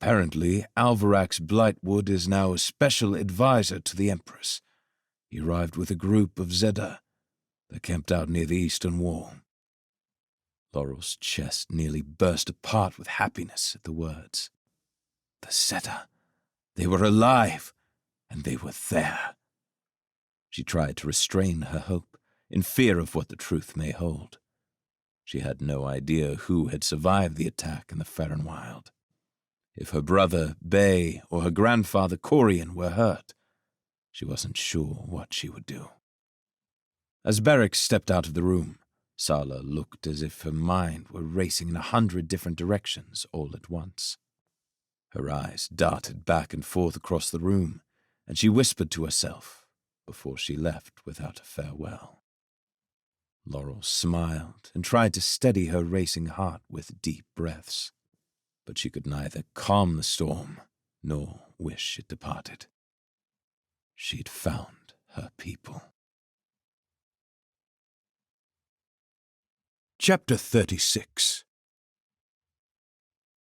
Apparently, Alvarax Blightwood is now a special advisor to the Empress. He arrived with a group of Zeta. They're camped out near the eastern wall. Laurel's chest nearly burst apart with happiness at the words. The Zeta. They were alive, and they were there. She tried to restrain her hope, in fear of what the truth may hold. She had no idea who had survived the attack in the Farron Wild. If her brother, Bay, or her grandfather, Corian, were hurt, she wasn't sure what she would do. As Beric stepped out of the room, Sala looked as if her mind were racing in 100 different directions all at once. Her eyes darted back and forth across the room, and she whispered to herself before she left without a farewell. Laurel smiled and tried to steady her racing heart with deep breaths, but she could neither calm the storm nor wish it departed. She'd found her people. Chapter 36.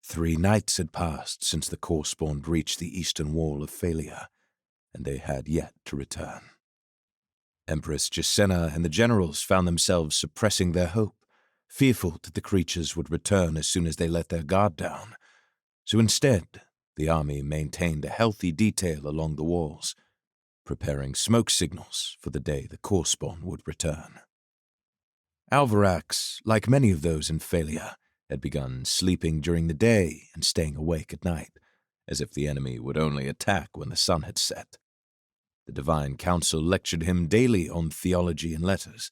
3 nights had passed since the Corespawn reached the eastern wall of Failure, and they had yet to return. Empress Jacenna and the generals found themselves suppressing their hope, fearful that the creatures would return as soon as they let their guard down. So instead, the army maintained a healthy detail along the walls, preparing smoke signals for the day the Corespawn would return. Alvarax, like many of those in Failure, had begun sleeping during the day and staying awake at night, as if the enemy would only attack when the sun had set. The Divine Council lectured him daily on theology and letters,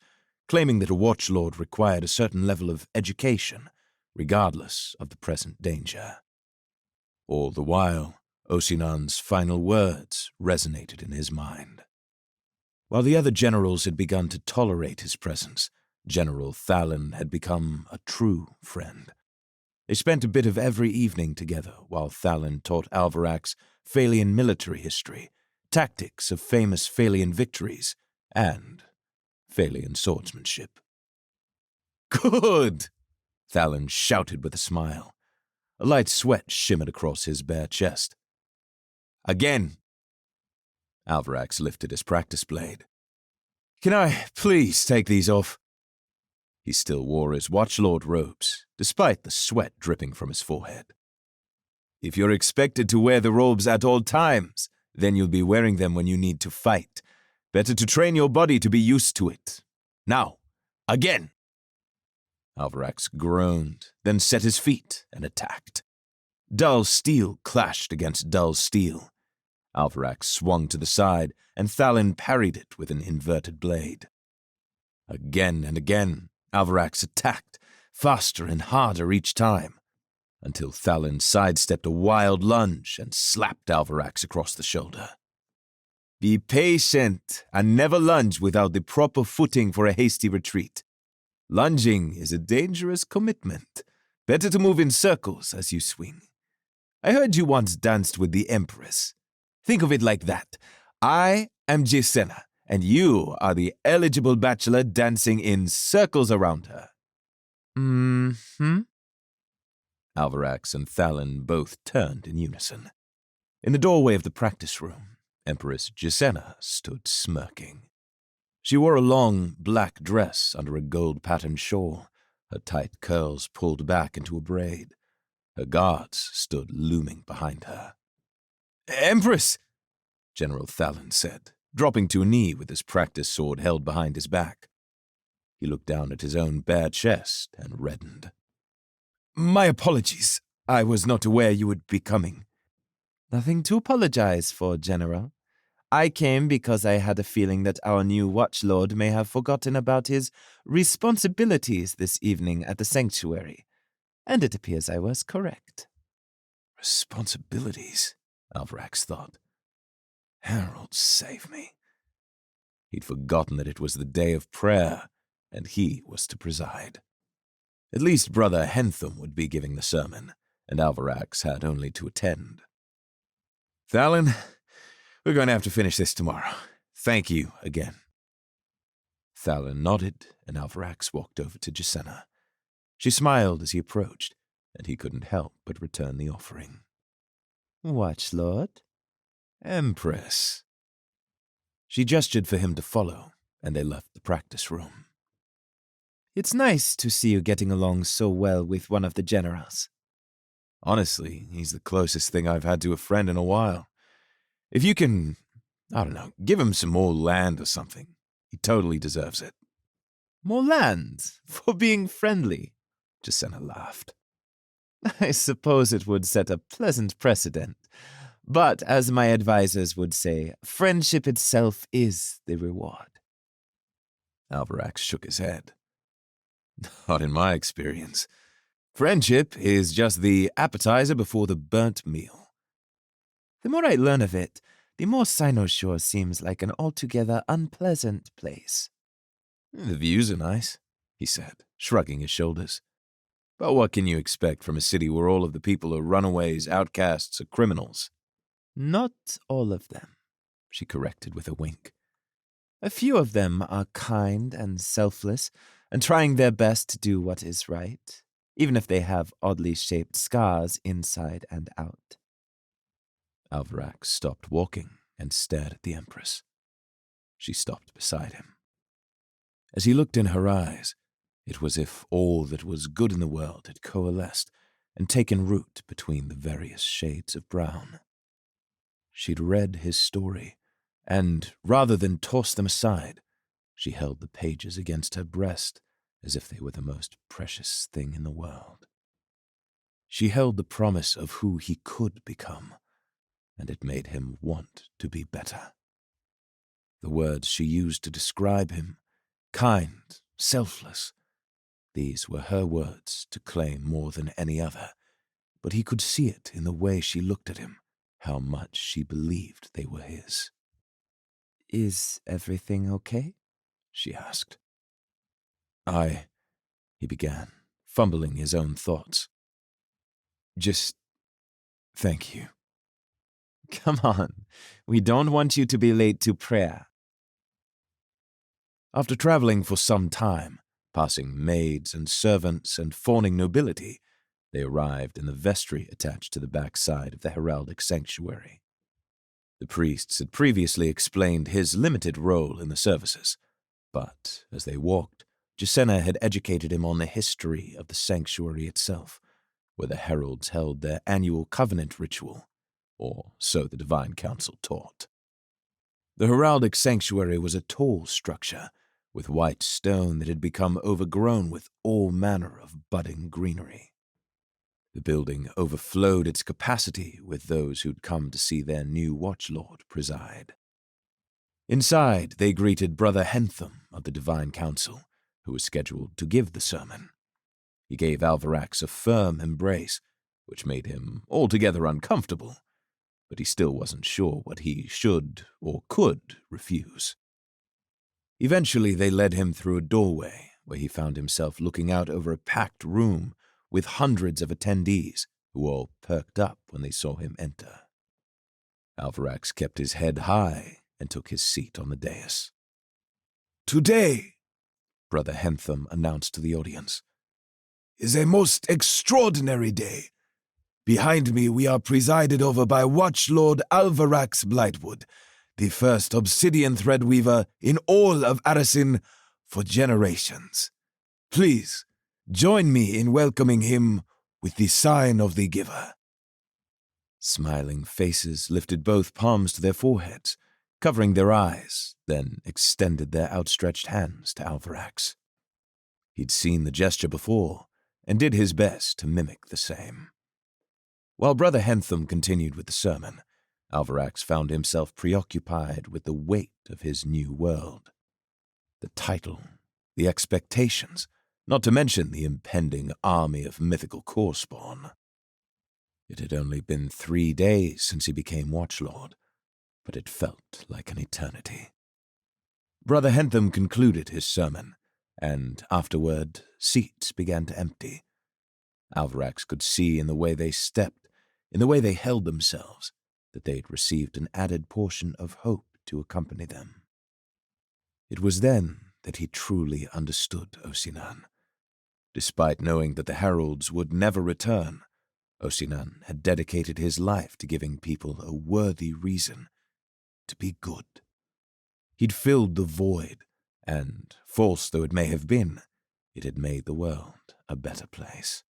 claiming that a watchlord required a certain level of education, regardless of the present danger. All the while, Osinan's final words resonated in his mind. While the other generals had begun to tolerate his presence, General Thallon had become a true friend. They spent a bit of every evening together while Thallon taught Alvarax Phalian military history, tactics of famous Phalian victories, and Phalian swordsmanship. "Good!" Thalin shouted with a smile. A light sweat shimmered across his bare chest. "Again!" Alvarax lifted his practice blade. "Can I please take these off?" He still wore his watchlord robes, despite the sweat dripping from his forehead. "If you're expected to wear the robes at all times, then you'll be wearing them when you need to fight. Better to train your body to be used to it. Now, again!" Alvarax groaned, then set his feet and attacked. Dull steel clashed against dull steel. Alvarax swung to the side, and Thalin parried it with an inverted blade. Again and again, Alvarax attacked, faster and harder each time, until Thalin sidestepped a wild lunge and slapped Alvarax across the shoulder. "Be patient, and never lunge without the proper footing for a hasty retreat. Lunging is a dangerous commitment. Better to move in circles as you swing. I heard you once danced with the Empress. Think of it like that. I am Gisena, and you are the eligible bachelor dancing in circles around her." "Mm-hmm." Alvarax and Thalin both turned in unison. In the doorway of the practice room, Empress Gisena stood smirking. She wore a long, black dress under a gold-patterned shawl, her tight curls pulled back into a braid. Her guards stood looming behind her. "Empress!" General Thalin said, dropping to a knee with his practice sword held behind his back. He looked down at his own bare chest and reddened. "My apologies. I was not aware you would be coming." "Nothing to apologize for, General. I came because I had a feeling that our new watchlord may have forgotten about his responsibilities this evening at the sanctuary, and it appears I was correct." Responsibilities, Alvarax thought. Harold save me. He'd forgotten that it was the day of prayer, and he was to preside. At least Brother Hentham would be giving the sermon, and Alvarax had only to attend. "Thalin, we're going to have to finish this tomorrow. Thank you again." Thalin nodded, and Alvarax walked over to Gisena. She smiled as he approached, and he couldn't help but return the offering. "Watchlord?" "Empress." She gestured for him to follow, and they left the practice room. "It's nice to see you getting along so well with one of the generals." "Honestly, he's the closest thing I've had to a friend in a while. If you can, I don't know, give him some more land or something, he totally deserves it." "More land? For being friendly?" Gisena laughed. "I suppose it would set a pleasant precedent. But, as my advisors would say, friendship itself is the reward." Alvarax shook his head. "Not in my experience. Friendship is just the appetizer before the burnt meal." "The more I learn of it, the more Cynosure seems like an altogether unpleasant place." "The views are nice," he said, shrugging his shoulders. "But what can you expect from a city where all of the people are runaways, outcasts, or criminals?" "Not all of them," she corrected with a wink. "A few of them are kind and selfless and trying their best to do what is right, even if they have oddly shaped scars inside and out." Alvarax stopped walking and stared at the Empress. She stopped beside him. As he looked in her eyes, it was as if all that was good in the world had coalesced and taken root between the various shades of brown. She'd read his story, and, rather than toss them aside, she held the pages against her breast as if they were the most precious thing in the world. She held the promise of who he could become, and it made him want to be better. The words she used to describe him, kind, selfless, these were her words to claim more than any other, but he could see it in the way she looked at him, how much she believed they were his. "Is everything okay?" she asked. He began, fumbling his own thoughts. "Just thank you." "Come on, we don't want you to be late to prayer." After traveling for some time, passing maids and servants and fawning nobility, they arrived in the vestry attached to the back side of the heraldic sanctuary. The priests had previously explained his limited role in the services, but as they walked, Jacenna had educated him on the history of the sanctuary itself, where the heralds held their annual covenant ritual, or so the Divine Council taught. The heraldic sanctuary was a tall structure, with white stone that had become overgrown with all manner of budding greenery. The building overflowed its capacity with those who'd come to see their new watchlord preside. Inside, they greeted Brother Hentham of the Divine Council, who was scheduled to give the sermon. He gave Alvarax a firm embrace, which made him altogether uncomfortable, but he still wasn't sure what he should or could refuse. Eventually, they led him through a doorway, where he found himself looking out over a packed room with hundreds of attendees who all perked up when they saw him enter. Alvarax kept his head high and took his seat on the dais. Today, Brother Hentham announced to the audience, is a most extraordinary day. Behind me we are presided over by Watchlord Alvarax Blightwood, the first obsidian threadweaver in all of Arisen for generations. Please, join me in welcoming him with the sign of the giver. Smiling faces lifted both palms to their foreheads, covering their eyes, then extended their outstretched hands to Alvarax. He'd seen the gesture before, and did his best to mimic the same. While Brother Hentham continued with the sermon, Alvarax found himself preoccupied with the weight of his new world. The title, the expectations, not to mention the impending army of mythical Corespawn. It had only been 3 days since he became Watchlord, but it felt like an eternity. Brother Hentham concluded his sermon, and afterward, seats began to empty. Alvarax could see in the way they stepped, in the way they held themselves, that they had received an added portion of hope to accompany them. It was then that he truly understood Osinan. Despite knowing that the heralds would never return, Osinan had dedicated his life to giving people a worthy reason to be good. He'd filled the void, and, false though it may have been, it had made the world a better place.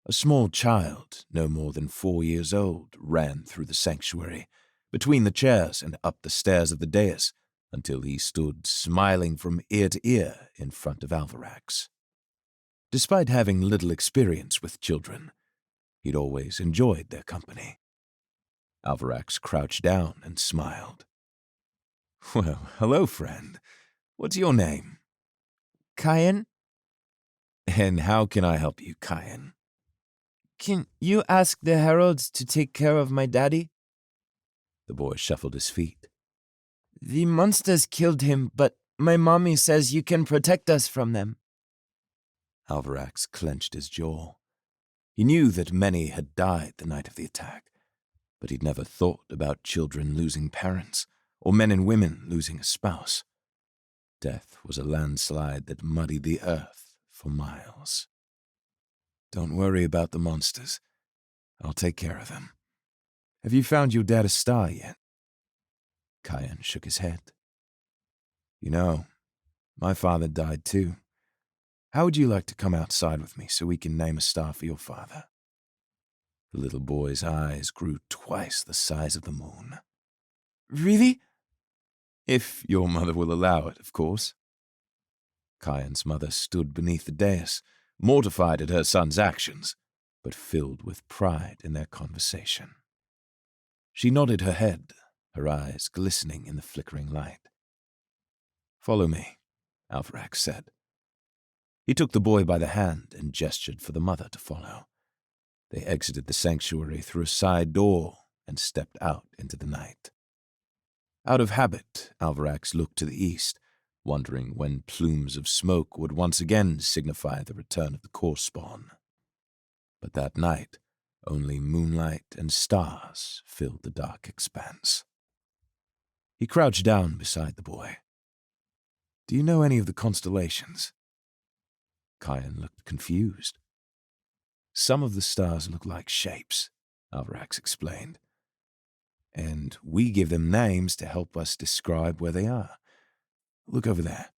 A small child, no more than 4 years old, ran through the sanctuary, between the chairs and up the stairs of the dais, until he stood smiling from ear to ear in front of Alvarax. Despite having little experience with children, he'd always enjoyed their company. Alvarax crouched down and smiled. "Well, hello, friend. What's your name?" Kyan? "And how can I help you, Kyan?" Can you ask the heralds to take care of my daddy? The boy shuffled his feet. The monsters killed him, but my mommy says you can protect us from them. Alvarax clenched his jaw. He knew that many had died the night of the attack, but he'd never thought about children losing parents, or men and women losing a spouse. Death was a landslide that muddied the earth for miles. "Don't worry about the monsters. I'll take care of them. Have you found your dad a star yet?" Kyan shook his head. "You know, my father died too. How would you like to come outside with me so we can name a star for your father?" The little boy's eyes grew twice the size of the moon. Really? "If your mother will allow it, of course." Kyan's mother stood beneath the dais, mortified at her son's actions, but filled with pride in their conversation. She nodded her head, her eyes glistening in the flickering light. "Follow me," Alvarax said. He took the boy by the hand and gestured for the mother to follow. They exited the sanctuary through a side door and stepped out into the night. Out of habit, Alvarax looked to the east, wondering when plumes of smoke would once again signify the return of the Corespawn. But that night, only moonlight and stars filled the dark expanse. He crouched down beside the boy. Do you know any of the constellations? Kyan looked confused. Some of the stars look like shapes, Alvarax explained, and we give them names to help us describe where they are. Look over there.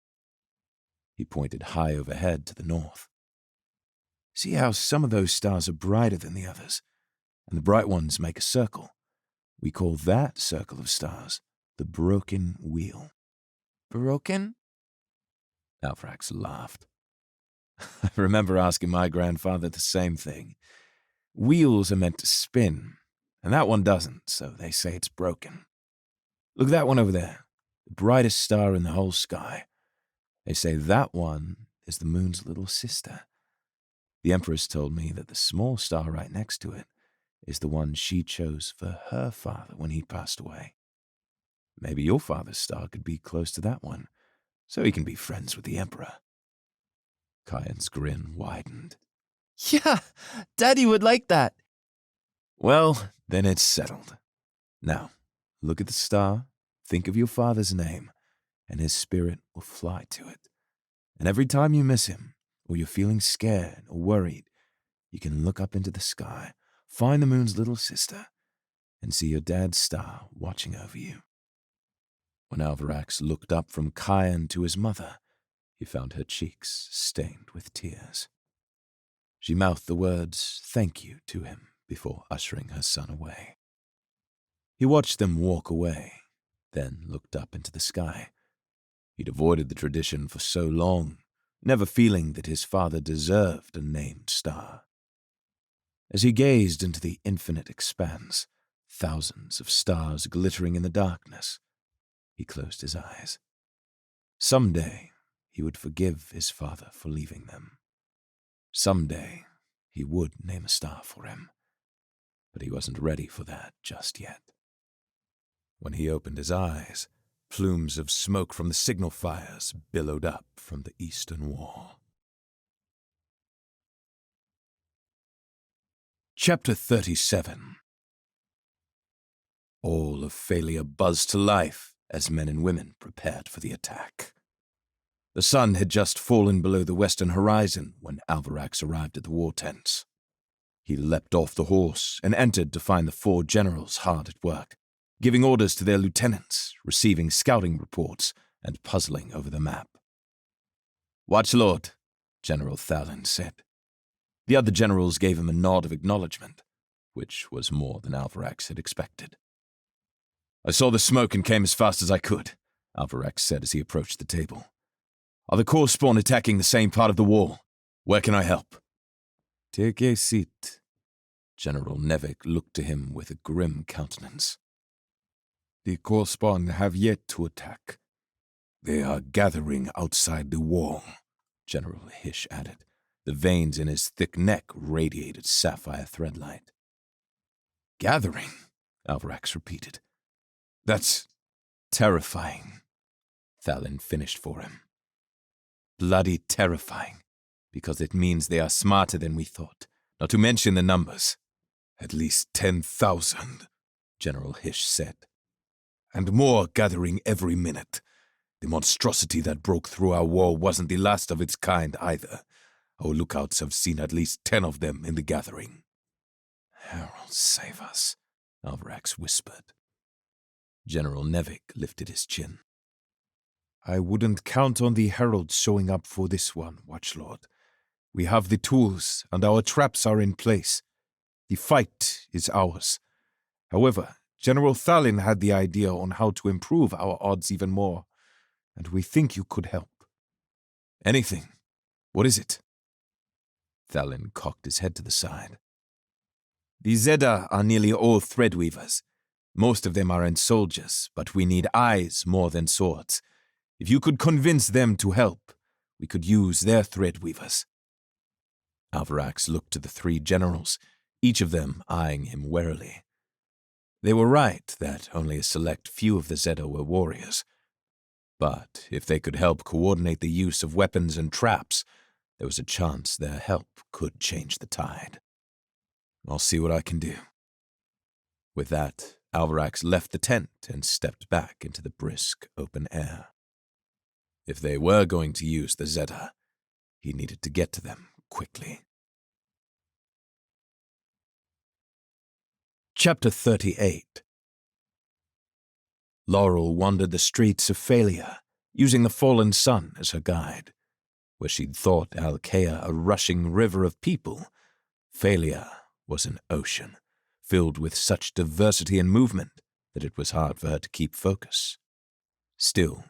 He pointed high overhead to the north. See how some of those stars are brighter than the others, and the bright ones make a circle. We call that circle of stars the broken wheel. Broken? Alvarax laughed. I remember asking my grandfather the same thing. Wheels are meant to spin, and that one doesn't, so they say it's broken. Look at that one over there, the brightest star in the whole sky. They say that one is the moon's little sister. The Empress told me that the small star right next to it is the one she chose for her father when he passed away. Maybe your father's star could be close to that one, so he can be friends with the Emperor. Kyan's grin widened. Yeah, Daddy would like that. Well, then it's settled. Now, look at the star, think of your father's name, and his spirit will fly to it. And every time you miss him, or you're feeling scared or worried, you can look up into the sky, find the moon's little sister, and see your dad's star watching over you. When Alvarax looked up from Kyan to his mother, he found her cheeks stained with tears. She mouthed the words, "Thank you," to him before ushering her son away. He watched them walk away, then looked up into the sky. He'd avoided the tradition for so long, never feeling that his father deserved a named star. As he gazed into the infinite expanse, thousands of stars glittering in the darkness, he closed his eyes. Someday, he would forgive his father for leaving them. Someday, he would name a star for him, but he wasn't ready for that just yet. When he opened his eyes, plumes of smoke from the signal fires billowed up from the eastern wall. Chapter 37. All of Phalia buzzed to life as men and women prepared for the attack. The sun had just fallen below the western horizon when Alvarax arrived at the war tents. He leapt off the horse and entered to find the 4 generals hard at work, giving orders to their lieutenants, receiving scouting reports, and puzzling over the map. "Watchlord," General Thalin said. The other generals gave him a nod of acknowledgement, which was more than Alvarax had expected. "I saw the smoke and came as fast as I could," Alvarax said as he approached the table. "Are the corps spawn attacking the same part of the wall? Where can I help?" "Take a seat." General Nevik looked to him with a grim countenance. "The corps spawn have yet to attack. They are gathering outside the wall," General Hish added. The veins in his thick neck radiated sapphire threadlight. "Gathering," Alvarax repeated. "That's terrifying," Thalin finished for him. "Bloody terrifying, because it means they are smarter than we thought, not to mention the numbers." "At least 10,000, General Hish said. "And more gathering every minute. The monstrosity that broke through our wall wasn't the last of its kind either. Our lookouts have seen at least 10 of them in the gathering." "Herald, save us," Alvarax whispered. General Nevik lifted his chin. "I wouldn't count on the heralds showing up for this one, Watchlord. We have the tools, and our traps are in place. The fight is ours. However, General Thalin had the idea on how to improve our odds even more, and we think you could help." "Anything? What is it?" Thalin cocked his head to the side. "The Zeda are nearly all threadweavers. Most of them aren't soldiers, but we need eyes more than swords. If you could convince them to help, we could use their threadweavers." Alvarax looked to the 3 generals, each of them eyeing him warily. They were right that only a select few of the Zeda were warriors. But if they could help coordinate the use of weapons and traps, there was a chance their help could change the tide. "I'll see what I can do." With that, Alvarax left the tent and stepped back into the brisk open air. If they were going to use the Zeta, he needed to get to them quickly. Chapter 38. Laurel wandered the streets of Phalia, using the fallen sun as her guide. Where she'd thought Alkea a rushing river of people, Phalia was an ocean, filled with such diversity and movement that it was hard for her to keep focus. Still,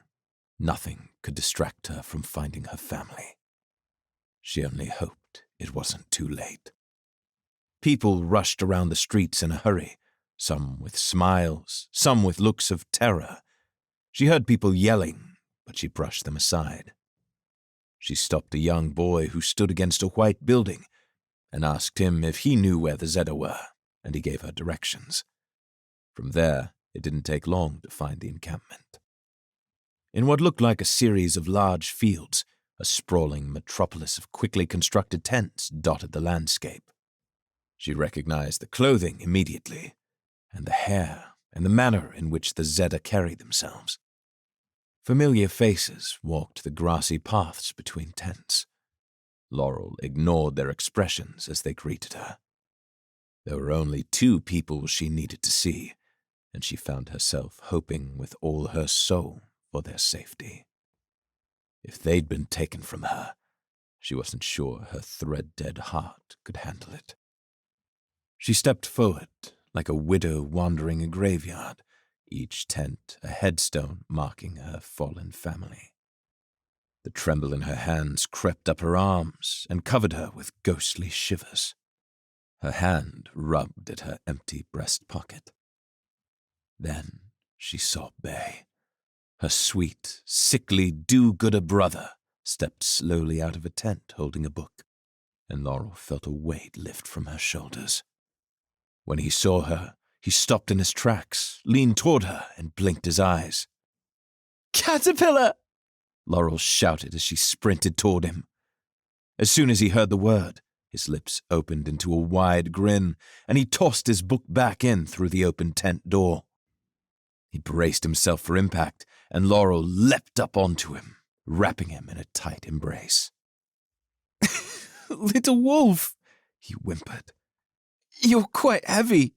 nothing could distract her from finding her family. She only hoped it wasn't too late. People rushed around the streets in a hurry, some with smiles, some with looks of terror. She heard people yelling, but she brushed them aside. She stopped a young boy who stood against a white building and asked him if he knew where the Zeta were, and he gave her directions. From there, it didn't take long to find the encampment. In what looked like a series of large fields, a sprawling metropolis of quickly constructed tents dotted the landscape. She recognized the clothing immediately, and the hair, and the manner in which the Zeta carried themselves. Familiar faces walked the grassy paths between tents. Laurel ignored their expressions as they greeted her. There were only 2 people she needed to see, and she found herself hoping with all her soul for their safety. If they'd been taken from her, she wasn't sure her thread-dead heart could handle it. She stepped forward like a widow wandering a graveyard, each tent a headstone marking her fallen family. The tremble in her hands crept up her arms and covered her with ghostly shivers. Her hand rubbed at her empty breast pocket. Then she saw Bay. Her sweet, sickly, do-gooder brother stepped slowly out of a tent holding a book, and Laurel felt a weight lift from her shoulders. When he saw her, he stopped in his tracks, leaned toward her, and blinked his eyes. "Caterpillar!" Laurel shouted as she sprinted toward him. As soon as he heard the word, his lips opened into a wide grin, and he tossed his book back in through the open tent door. He braced himself for impact, and Laurel leapt up onto him, wrapping him in a tight embrace. "Little wolf," he whimpered. "You're quite heavy."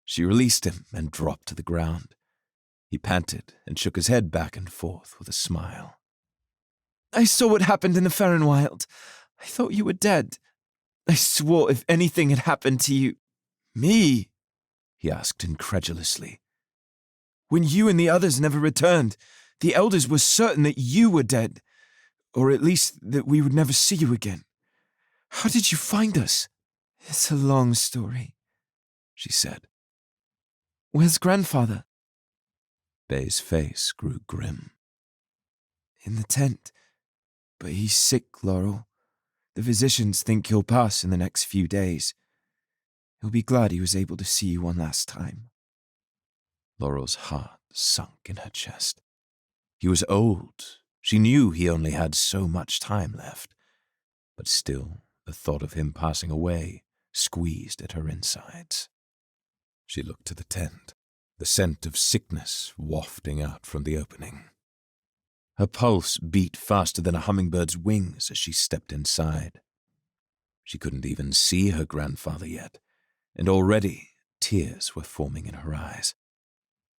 She released him and dropped to the ground. He panted and shook his head back and forth with a smile. "I saw what happened in the Fahrenwild. I thought you were dead. I swore if anything had happened to you—" "Me?" he asked incredulously. "When you and the others never returned, the elders were certain that you were dead, or at least that we would never see you again. How did you find us?" "It's a long story," she said. "Where's grandfather?" Bay's face grew grim. "In the tent, but he's sick, Laurel. The physicians think he'll pass in the next few days. He'll be glad he was able to see you one last time." Laurel's heart sunk in her chest. He was old. She knew he only had so much time left, but still the thought of him passing away squeezed at her insides. She looked to the tent, the scent of sickness wafting out from the opening. Her pulse beat faster than a hummingbird's wings as she stepped inside. She couldn't even see her grandfather yet, and already tears were forming in her eyes.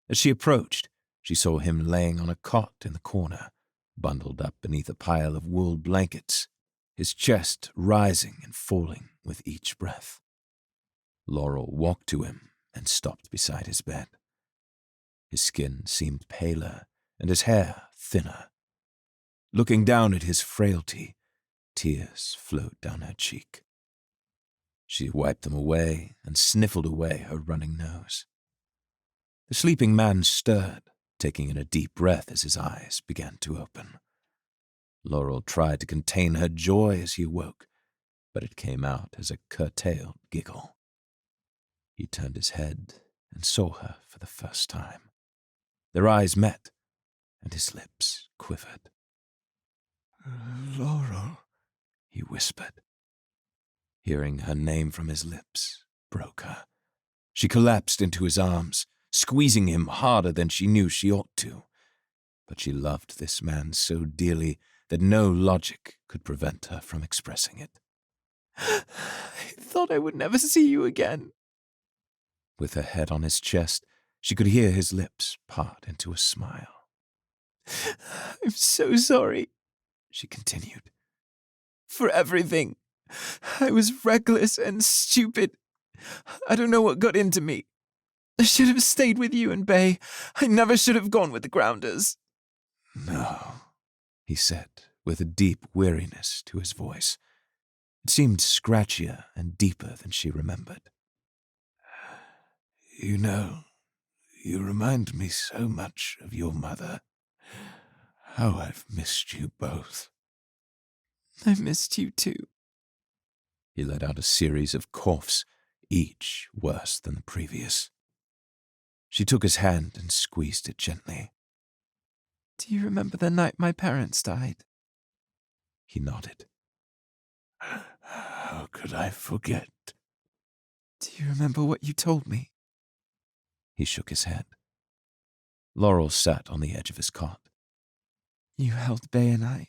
As she approached, she saw him laying on a cot in the corner, bundled up beneath a pile of wool blankets, his chest rising and falling with each breath. Laurel walked to him and stopped beside his bed. His skin seemed paler and his hair thinner. Looking down at his frailty, tears flowed down her cheek. She wiped them away and sniffled away her running nose. The sleeping man stirred, taking in a deep breath as his eyes began to open. Laurel tried to contain her joy as he awoke, but it came out as a curtailed giggle. He turned his head and saw her for the first time. Their eyes met, and his lips quivered. "Laurel," he whispered. Hearing her name from his lips broke her. She collapsed into his arms, squeezing him harder than she knew she ought to. but she loved this man so dearly that no logic could prevent her from expressing it. I thought I would never see you again. With her head on his chest, she could hear his lips part into a smile. I'm so sorry, she continued. For everything. I was reckless and stupid. I don't know what got into me. I should have stayed with you and Bay. I never should have gone with the Grounders. No, he said, with a deep weariness to his voice. It seemed scratchier and deeper than she remembered. You know, you remind me so much of your mother. How I've missed you both. I missed you too. He let out a series of coughs, each worse than the previous. She took his hand and squeezed it gently. Do you remember the night my parents died? He nodded. How could I forget? Do you remember what you told me? He shook his head. Laurel sat on the edge of his cot. You held Bay and I,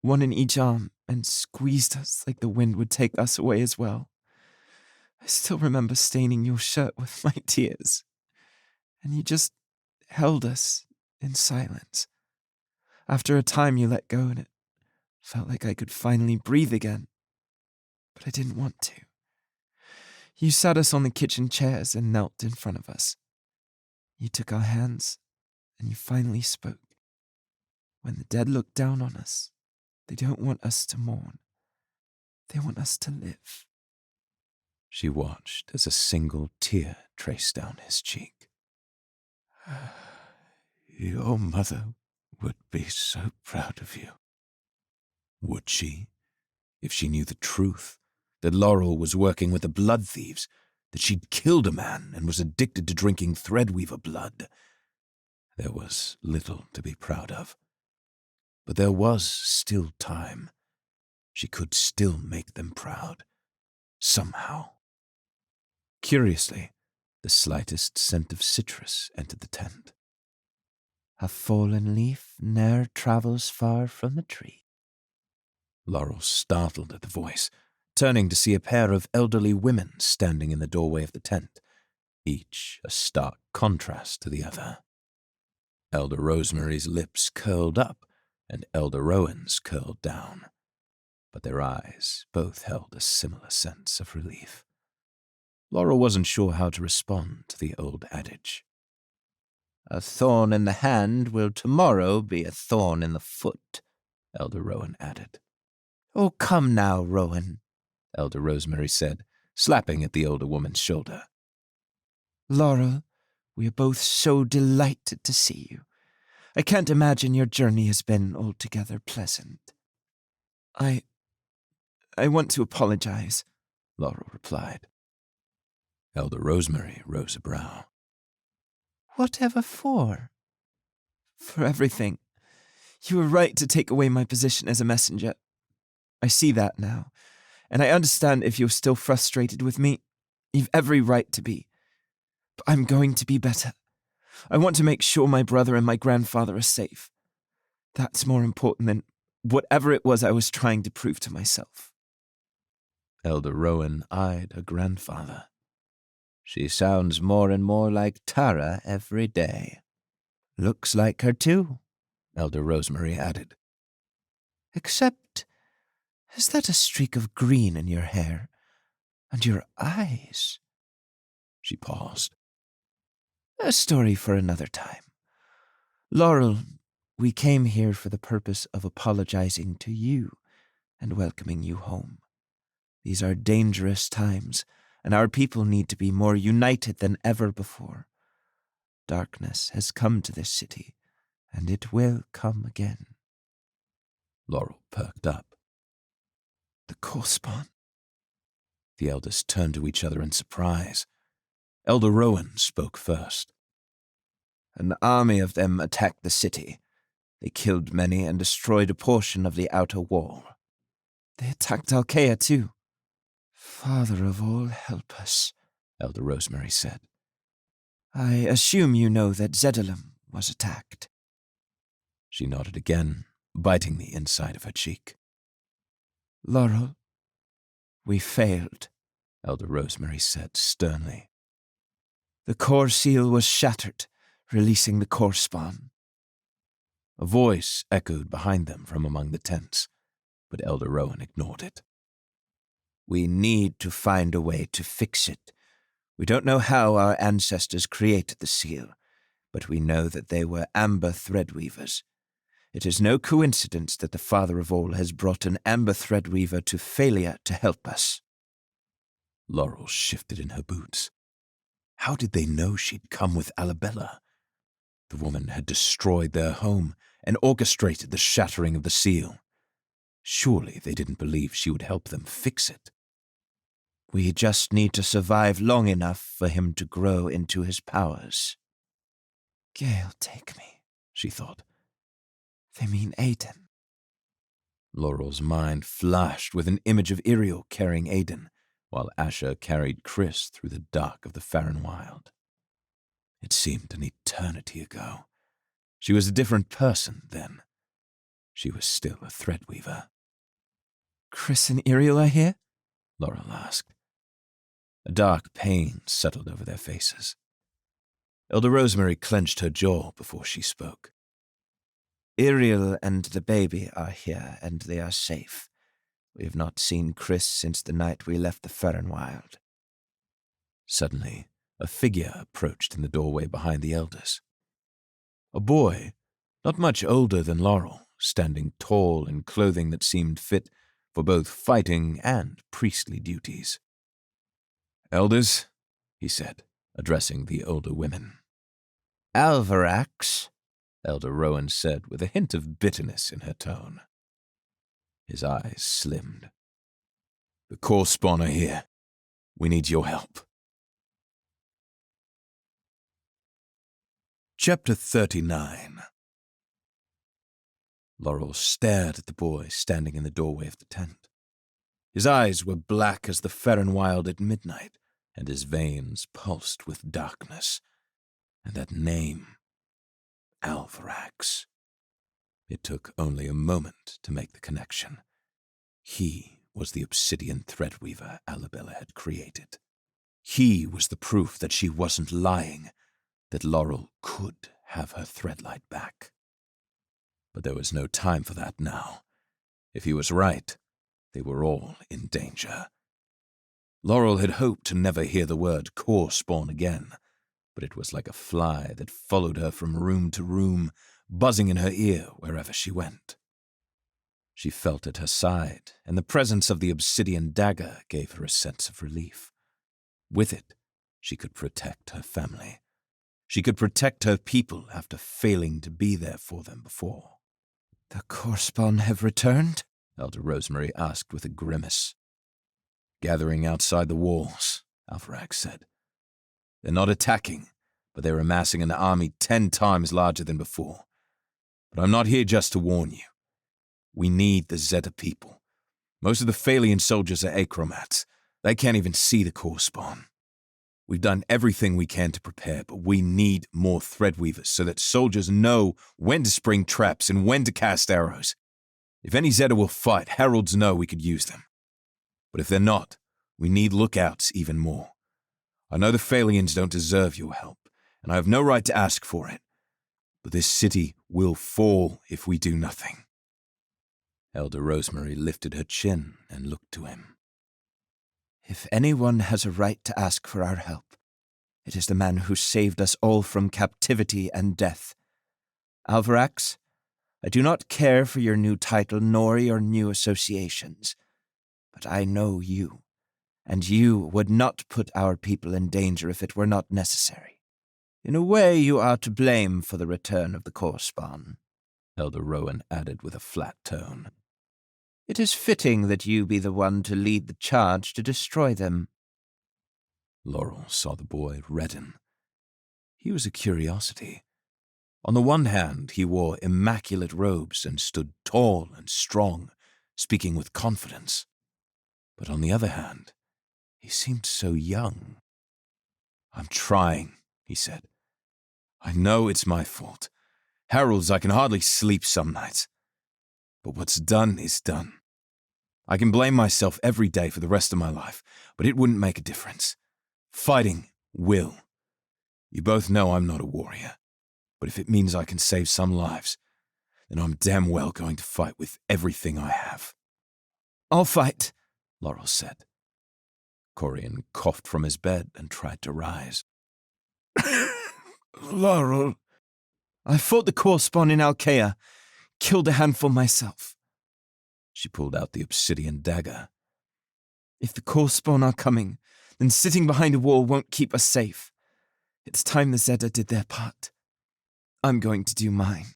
one in each arm, and squeezed us like the wind would take us away as well. I still remember staining your shirt with my tears. And you just held us in silence. After a time you let go and it felt like I could finally breathe again. But I didn't want to. You sat us on the kitchen chairs and knelt in front of us. You took our hands and you finally spoke. When the dead look down on us, they don't want us to mourn. They want us to live. She watched as a single tear traced down his cheek. Your mother would be so proud of you. Would she? If she knew the truth, that Laurel was working with the blood thieves, that she'd killed a man and was addicted to drinking Threadweaver blood. There was little to be proud of. But there was still time. She could still make them proud. Somehow. Curiously, the slightest scent of citrus entered the tent. A fallen leaf ne'er travels far from the tree. Laurel startled at the voice, turning to see a pair of elderly women standing in the doorway of the tent, each a stark contrast to the other. Elder Rosemary's lips curled up, and Elder Rowan's curled down, but their eyes both held a similar sense of relief. Laurel wasn't sure how to respond to the old adage. A thorn in the hand will tomorrow be a thorn in the foot, Elder Rowan added. Oh, come now, Rowan, Elder Rosemary said, slapping at the older woman's shoulder. Laurel, we are both so delighted to see you. I can't imagine your journey has been altogether pleasant. I want to apologize, Laurel replied. Elder Rosemary rose a brow. Whatever for? For everything. You were right to take away my position as a messenger. I see that now, and I understand if you're still frustrated with me. You've every right to be. But I'm going to be better. I want to make sure my brother and my grandfather are safe. That's more important than whatever it was I was trying to prove to myself. Elder Rowan eyed her grandfather. She sounds more and more like Tara every day. Looks like her too, Elder Rosemary added. Except, is that a streak of green in your hair? And your eyes? She paused. A story for another time. Laurel, we came here for the purpose of apologizing to you and welcoming you home. These are dangerous times, and our people need to be more united than ever before. Darkness has come to this city, and it will come again. Laurel perked up. The Corspawn. The elders turned to each other in surprise. Elder Rowan spoke first. An army of them attacked the city. They killed many and destroyed a portion of the outer wall. They attacked Alkea too. Father of all, help us, Elder Rosemary said. I assume you know that Zedulum was attacked. She nodded again, biting the inside of her cheek. Laurel, we failed, Elder Rosemary said sternly. The core seal was shattered, releasing the core spawn. A voice echoed behind them from among the tents, but Elder Rowan ignored it. We need to find a way to fix it. We don't know how our ancestors created the seal, but we know that they were amber threadweavers. It is no coincidence that the Father of All has brought an amber threadweaver to failure to help us. Laurel shifted in her boots. How did they know she'd come with Alabella? The woman had destroyed their home and orchestrated the shattering of the seal. Surely they didn't believe she would help them fix it. We just need to survive long enough for him to grow into his powers. Gale, take me, she thought. They mean Aiden. Laurel's mind flashed with an image of Iriel carrying Aiden, while Asher carried Chris through the dark of the Farron Wild. It seemed an eternity ago. She was a different person then. She was still a threadweaver. Chris and Iriel are here? Laurel asked. A dark pain settled over their faces. Elder Rosemary clenched her jaw before she spoke. Iriel and the baby are here, and they are safe. We have not seen Chris since the night we left the Farron Wild. Suddenly, a figure approached in the doorway behind the elders. A boy, not much older than Laurel, standing tall in clothing that seemed fit for both fighting and priestly duties. "Elders," he said, addressing the older women. Alvarax, Elder Rowan said with a hint of bitterness in her tone. His eyes slimmed. "The core spawn are here. We need your help." Chapter 39. Laurel stared at the boy standing in the doorway of the tent. His eyes were black as the Farron Wild at midnight, and his veins pulsed with darkness. And that name, Alvarax. It took only a moment to make the connection. He was the obsidian threadweaver Alabella had created. He was the proof that she wasn't lying, that Laurel could have her Threadlight back. But there was no time for that now. If he was right, they were all in danger. Laurel had hoped to never hear the word core spawn again, but it was like a fly that followed her from room to room, buzzing in her ear wherever she went. She felt at her side, and the presence of the obsidian dagger gave her a sense of relief. With it, she could protect her family. She could protect her people after failing to be there for them before. The core spawn have returned? Elder Rosemary asked with a grimace. "Gathering outside the walls," Alvarax said. "They're not attacking, but they're amassing an army 10 times larger than before. But I'm not here just to warn you. We need the Zeta people. Most of the Phalian soldiers are achromats. They can't even see the core spawn. We've done everything we can to prepare, but we need more threadweavers so that soldiers know when to spring traps and when to cast arrows. If any Zeta will fight, heralds know we could use them. But if they're not, we need lookouts even more. I know the Phalians don't deserve your help, and I have no right to ask for it. But this city will fall if we do nothing." Elder Rosemary lifted her chin and looked to him. If anyone has a right to ask for our help, it is the man who saved us all from captivity and death. Alvarax, I do not care for your new title nor your new associations, but I know you, and you would not put our people in danger if it were not necessary. In a way, you are to blame for the return of the core spawn, Elder Rowan added with a flat tone. It is fitting that you be the one to lead the charge to destroy them. Laurel saw the boy redden. He was a curiosity. On the one hand, he wore immaculate robes and stood tall and strong, speaking with confidence. But on the other hand, he seemed so young. "I'm trying," he said. "I know it's my fault. Heralds, I can hardly sleep some nights. But what's done is done. I can blame myself every day for the rest of my life, but it wouldn't make a difference. Fighting will. You both know I'm not a warrior, but if it means I can save some lives, then I'm damn well going to fight with everything I have. I'll fight, Laurel said. Corian coughed from his bed and tried to rise. Laurel. I fought the core spawn in Alkea, killed a handful myself. She pulled out the obsidian dagger. If the core spawn are coming, then sitting behind a wall won't keep us safe. It's time the Zeta did their part. I'm going to do mine.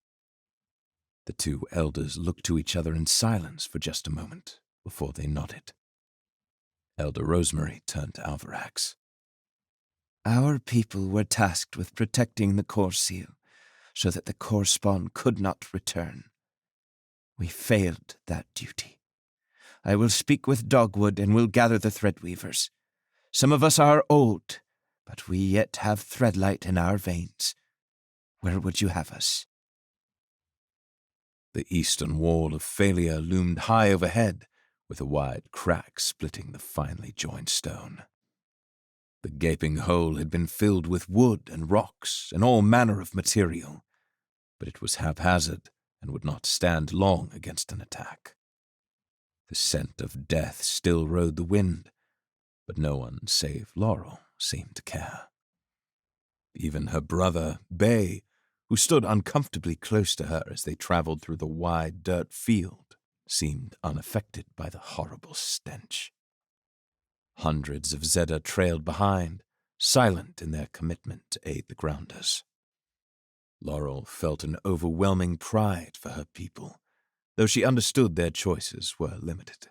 The two elders looked to each other in silence for just a moment before they nodded. Elder Rosemary turned to Alvarax. Our people were tasked with protecting the core seal, so that the core spawn could not return. We failed that duty. I will speak with Dogwood and we'll gather the Threadweavers. Some of us are old, but we yet have Threadlight in our veins. Where would you have us? The eastern wall of failure loomed high overhead, with a wide crack splitting the finely joined stone. The gaping hole had been filled with wood and rocks and all manner of material, but it was haphazard and would not stand long against an attack. The scent of death still rode the wind, but no one save Laurel seemed to care. Even her brother, Bay, who stood uncomfortably close to her as they traveled through the wide dirt field, seemed unaffected by the horrible stench. Hundreds of Zeta trailed behind, silent in their commitment to aid the grounders. Laurel felt an overwhelming pride for her people, though she understood their choices were limited.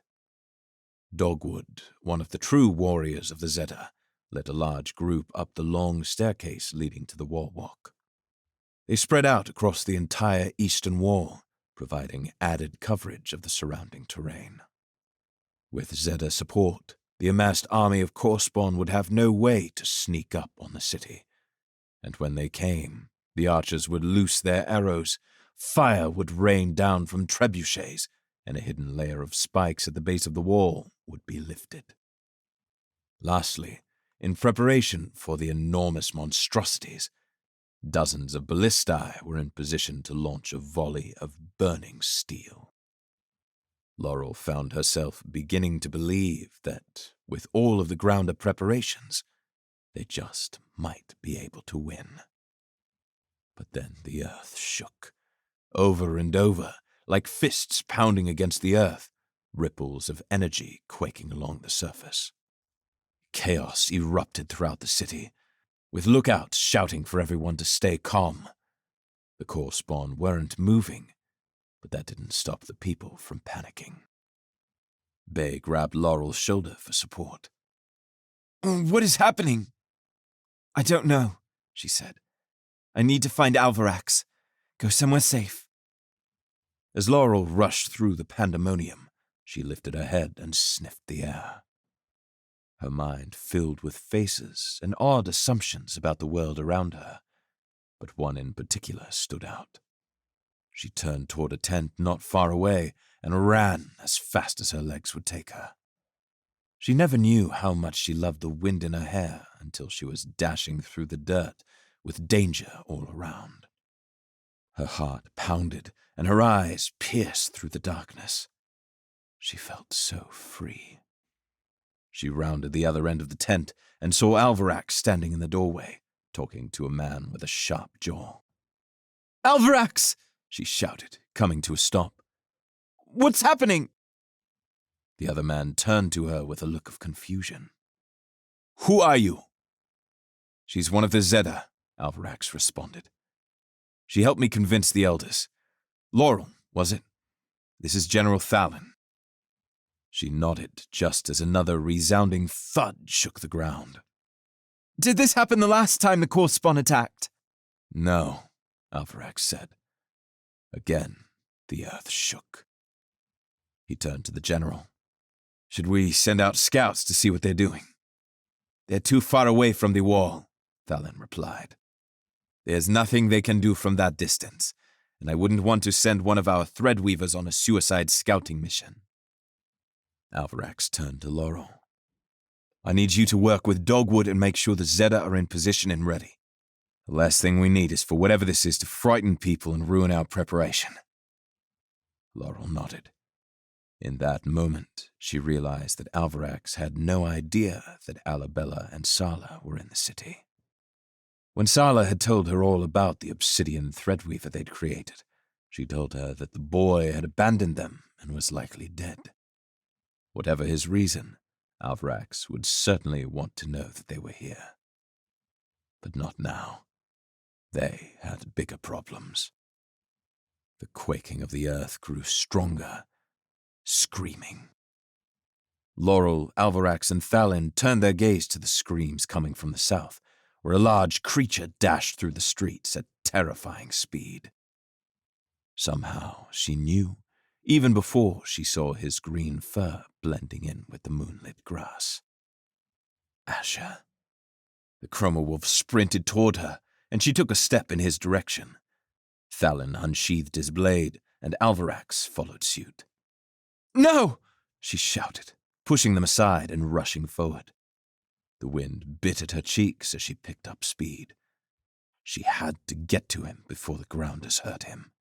Dogwood, one of the true warriors of the Zeta, led a large group up the long staircase leading to the war walk. They spread out across the entire eastern wall, providing added coverage of the surrounding terrain. With Zeta support, the amassed army of Corespawn would have no way to sneak up on the city, and when they came, the archers would loose their arrows, fire would rain down from trebuchets, and a hidden layer of spikes at the base of the wall would be lifted. Lastly, in preparation for the enormous monstrosities, dozens of ballistae were in position to launch a volley of burning steel. Laurel found herself beginning to believe that, with all of the grounder preparations, they just might be able to win. But then the earth shook, over and over, like fists pounding against the earth, ripples of energy quaking along the surface. Chaos erupted throughout the city, with lookouts shouting for everyone to stay calm. The Corespawn weren't moving, but that didn't stop the people from panicking. Bay grabbed Laurel's shoulder for support. What is happening? I don't know, she said. I need to find Alvarax. Go somewhere safe. As Laurel rushed through the pandemonium, she lifted her head and sniffed the air. Her mind filled with faces and odd assumptions about the world around her, but one in particular stood out. She turned toward a tent not far away and ran as fast as her legs would take her. She never knew how much she loved the wind in her hair until she was dashing through the dirt with danger all around. Her heart pounded and her eyes pierced through the darkness. She felt so free. She rounded the other end of the tent and saw Alvarax standing in the doorway, talking to a man with a sharp jaw. Alvarax! She shouted, coming to a stop. What's happening? The other man turned to her with a look of confusion. Who are you? She's one of the Zeta, Alvarax responded. She helped me convince the elders. Laurel, was it? This is General Thallon. She nodded just as another resounding thud shook the ground. Did this happen the last time the Corespawn attacked? No, Alvarax said. Again, the earth shook. He turned to the general. Should we send out scouts to see what they're doing? They're too far away from the wall, Thallon replied. There's nothing they can do from that distance, and I wouldn't want to send one of our Threadweavers on a suicide scouting mission. Alvarax turned to Laurel. I need you to work with Dogwood and make sure the Zeta are in position and ready. The last thing we need is for whatever this is to frighten people and ruin our preparation. Laurel nodded. In that moment, she realized that Alvarax had no idea that Alabella and Sala were in the city. When Sala had told her all about the obsidian Threadweaver they'd created, she told her that the boy had abandoned them and was likely dead. Whatever his reason, Alvarax would certainly want to know that they were here. But not now. They had bigger problems. The quaking of the earth grew stronger, screaming. Laurel, Alvarax, and Thalin turned their gaze to the screams coming from the south, where a large creature dashed through the streets at terrifying speed. Somehow she knew, even before she saw his green fur blending in with the moonlit grass. Asher. The Chroma Wolf sprinted toward her, and she took a step in his direction. Thalin unsheathed his blade, and Alvarax followed suit. "No!" she shouted, pushing them aside and rushing forward. The wind bit at her cheeks as she picked up speed. She had to get to him before the grounders hurt him.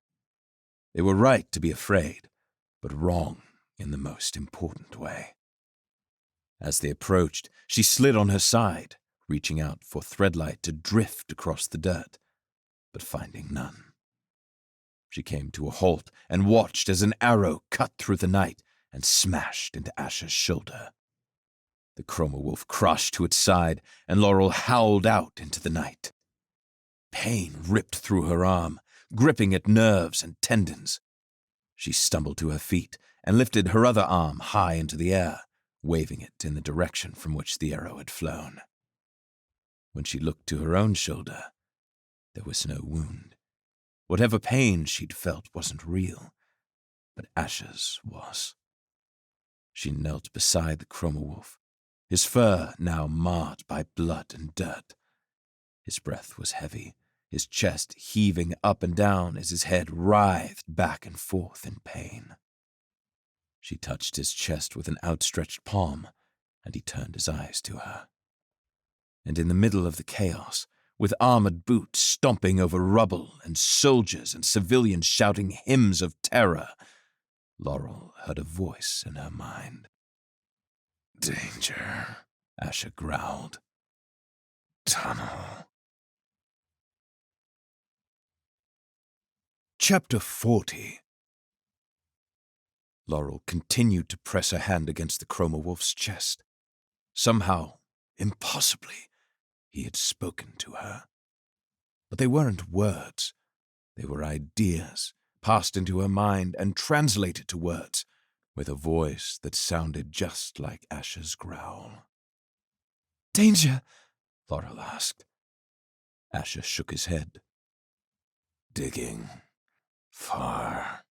They were right to be afraid, but wrong in the most important way. As they approached, she slid on her side, reaching out for Threadlight to drift across the dirt, but finding none. She came to a halt and watched as an arrow cut through the night and smashed into Asher's shoulder. The Chroma Wolf crashed to its side, and Laurel howled out into the night. Pain ripped through her arm, gripping at nerves and tendons. She stumbled to her feet and lifted her other arm high into the air, waving it in the direction from which the arrow had flown. When she looked to her own shoulder, there was no wound. Whatever pain she'd felt wasn't real, but Asher's was. She knelt beside the Chroma Wolf, his fur now marred by blood and dirt. His breath was heavy, his chest heaving up and down as his head writhed back and forth in pain. She touched his chest with an outstretched palm, and he turned his eyes to her. And in the middle of the chaos, with armored boots stomping over rubble and soldiers and civilians shouting hymns of terror, Laurel heard a voice in her mind. "Danger," Asher growled. "Tunnel." Chapter 40. Laurel continued to press her hand against the Chroma Wolf's chest. Somehow, impossibly, he had spoken to her. But they weren't words. They were ideas, passed into her mind and translated to words, with a voice that sounded just like Asher's growl. "Danger?" Laurel asked. Asher shook his head. "Digging. Far."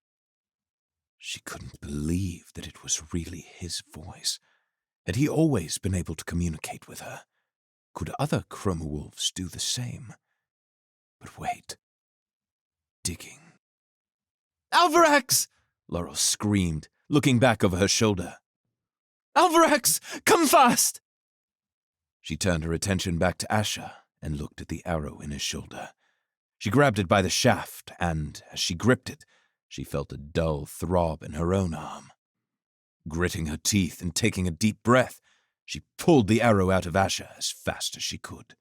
She couldn't believe that it was really his voice. Had he always been able to communicate with her? Could other Chroma Wolves do the same? But wait. Digging. "Alvarax!" Laurel screamed, looking back over her shoulder. "Alvarax, come fast!" She turned her attention back to Asher and looked at the arrow in his shoulder. She grabbed it by the shaft, and as she gripped it, she felt a dull throb in her own arm. Gritting her teeth and taking a deep breath, she pulled the arrow out of Asher as fast as she could.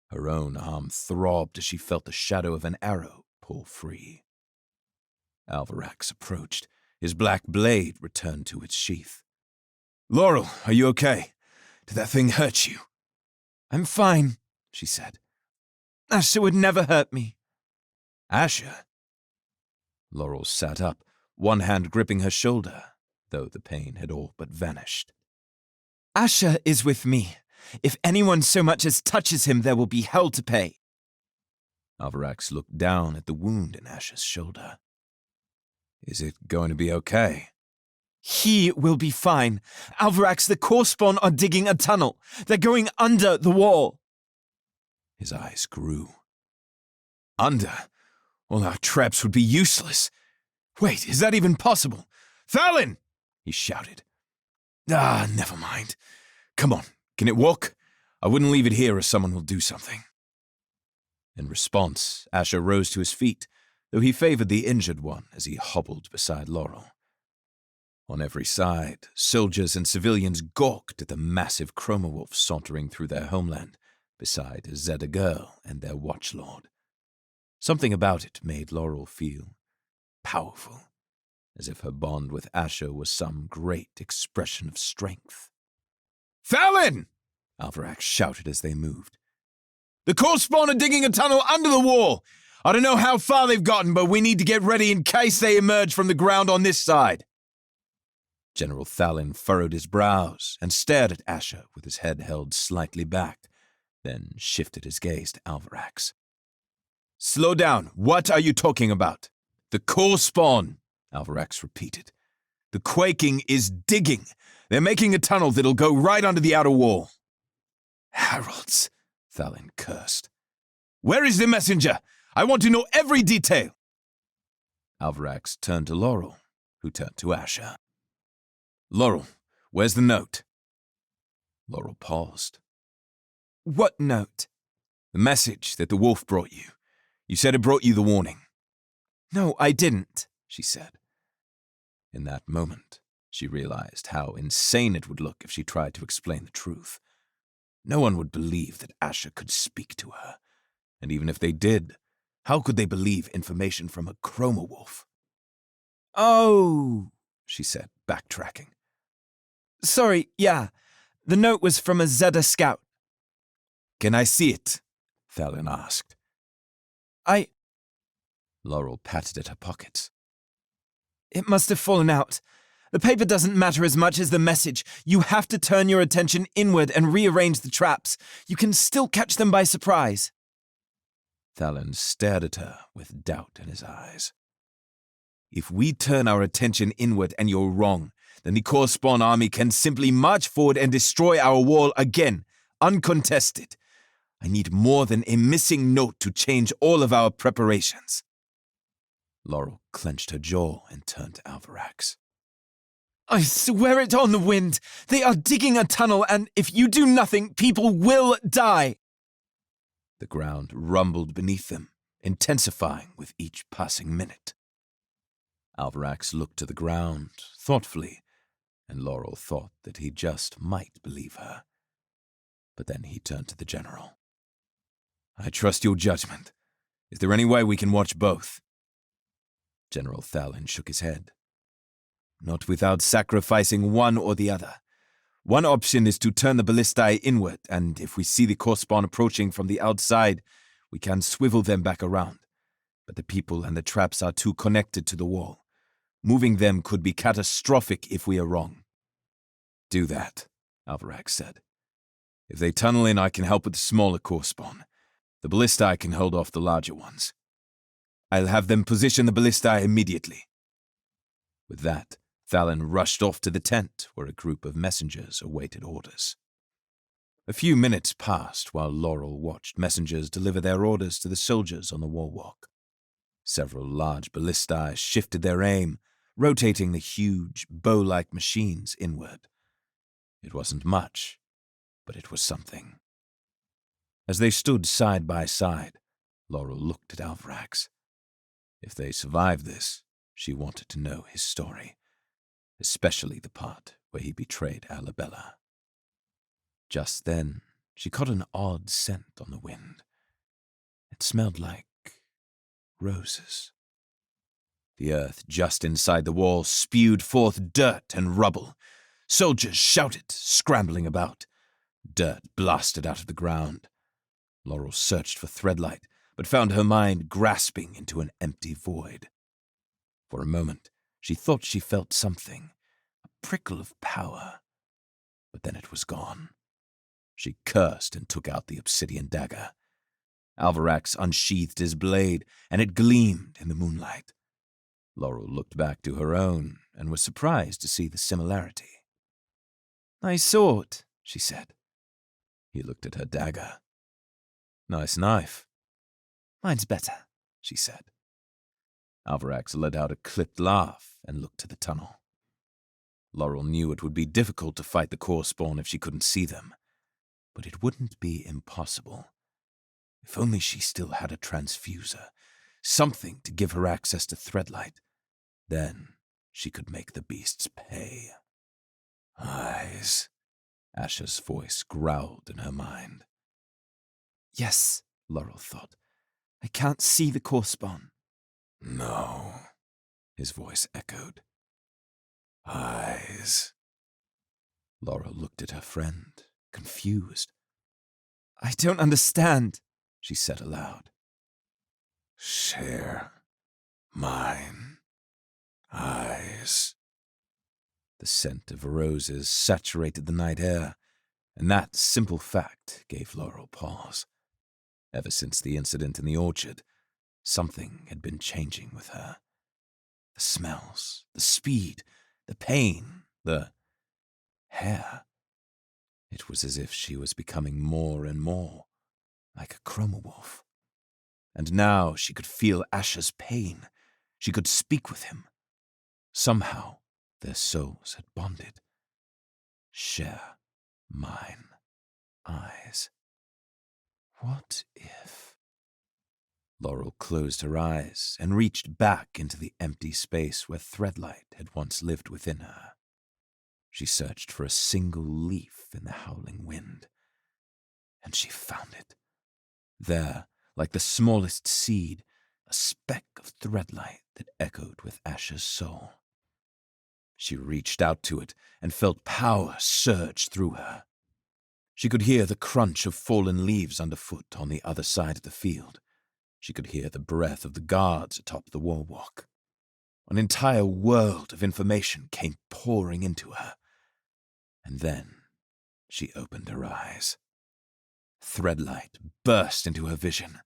Her own arm throbbed as she felt the shadow of an arrow pull free. Alvarax approached. His black blade returned to its sheath. "Laurel, are you okay? Did that thing hurt you?" "I'm fine," she said. "Asher would never hurt me." "Asher?" Laurel sat up, one hand gripping her shoulder, though the pain had all but vanished. "Asher is with me. If anyone so much as touches him, there will be hell to pay." Alvarax looked down at the wound in Asher's shoulder. "Is it going to be okay?" "He will be fine. Alvarax, the core spawn are digging a tunnel. They're going under the wall." His eyes grew. "Under? All our traps would be useless. Wait, is that even possible? Thalin! He shouted. Never mind. Come on, can it walk? I wouldn't leave it here or someone will do something. In response, Asher rose to his feet, though he favored the injured one as he hobbled beside Laurel. On every side, soldiers and civilians gawked at the massive chroma wolf sauntering through their homeland, beside a Zedda girl and their watchlord. Something about it made Laurel feel powerful, as if her bond with Asher was some great expression of strength. Thalin! Alvarax shouted as they moved. The core spawn are digging a tunnel under the wall! I don't know how far they've gotten, but we need to get ready in case they emerge from the ground on this side. General Thalin furrowed his brows and stared at Asher with his head held slightly back, then shifted his gaze to Alvarax. Slow down. What are you talking about? The core spawn, Alvarax repeated. The quaking is digging. They're making a tunnel that'll go right under the outer wall. Heralds, Thalin cursed. Where is the messenger? I want to know every detail. Alvarax turned to Laurel, who turned to Asher. Laurel, where's the note? Laurel paused. What note? The message that the wolf brought you. You said it brought you the warning. No, I didn't, she said. In that moment, she realized how insane it would look if she tried to explain the truth. No one would believe that Asher could speak to her. And even if they did, how could they believe information from a chroma wolf? Oh, she said, backtracking. Sorry, yeah. The note was from a Zedda scout. Can I see it? Thalin asked. Laurel patted at her pockets. It must have fallen out. The paper doesn't matter as much as the message. You have to turn your attention inward and rearrange the traps. You can still catch them by surprise. Thalin stared at her with doubt in his eyes. If we turn our attention inward and you're wrong, then the core spawn army can simply march forward and destroy our wall again, uncontested. I need more than a missing note to change all of our preparations. Laurel clenched her jaw and turned to Alvarax. I swear it on the wind. They are digging a tunnel, and if you do nothing, people will die. The ground rumbled beneath them, intensifying with each passing minute. Alvarax looked to the ground, thoughtfully, and Laurel thought that he just might believe her. But then he turned to the general. I trust your judgment. Is there any way we can watch both? General Thalin shook his head. Not without sacrificing one or the other. One option is to turn the ballistae inward, and if we see the core spawn approaching from the outside, we can swivel them back around. But the people and the traps are too connected to the wall. Moving them could be catastrophic if we are wrong. Do that, Alvarax said. If they tunnel in, I can help with the smaller core spawn. The ballistae can hold off the larger ones. I'll have them position the ballistae immediately. With that, Thalin rushed off to the tent where a group of messengers awaited orders. A few minutes passed while Laurel watched messengers deliver their orders to the soldiers on the wallwalk. Several large ballistae shifted their aim, rotating the huge, bow-like machines inward. It wasn't much, but it was something. As they stood side by side, Laurel looked at Alvarax. If they survived this, she wanted to know his story, especially the part where he betrayed Alabella. Just then, she caught an odd scent on the wind. It smelled like roses. The earth just inside the wall spewed forth dirt and rubble. Soldiers shouted, scrambling about. Dirt blasted out of the ground. Laurel searched for Threadlight, but found her mind grasping into an empty void. For a moment, she thought she felt something, a prickle of power. But then it was gone. She cursed and took out the obsidian dagger. Alvarax unsheathed his blade, and it gleamed in the moonlight. Laurel looked back to her own and was surprised to see the similarity. Nice sword, she said. He looked at her dagger. Nice knife. Mine's better, she said. Alvarax let out a clipped laugh and looked to the tunnel. Laurel knew it would be difficult to fight the core spawn if she couldn't see them, but it wouldn't be impossible. If only she still had a transfuser, something to give her access to Threadlight, then she could make the beasts pay. Eyes. Asha's voice growled in her mind. Yes, Laurel thought. I can't see the core spawn. No, his voice echoed. Eyes. Laurel looked at her friend, confused. I don't understand, she said aloud. Share mine eyes. The scent of roses saturated the night air, and that simple fact gave Laurel pause. Ever since the incident in the orchard, something had been changing with her. The smells, the speed, the pain, the hair. It was as if she was becoming more and more like a chromawolf. And now she could feel Asha's pain. She could speak with him. Somehow, their souls had bonded. Share mine eyes. What if... Laurel closed her eyes and reached back into the empty space where Threadlight had once lived within her. She searched for a single leaf in the howling wind, and she found it. There, like the smallest seed, a speck of Threadlight that echoed with Asha's soul. She reached out to it and felt power surge through her. She could hear the crunch of fallen leaves underfoot on the other side of the field. She could hear the breath of the guards atop the wall-walk. An entire world of information came pouring into her. And then she opened her eyes. Threadlight burst into her vision.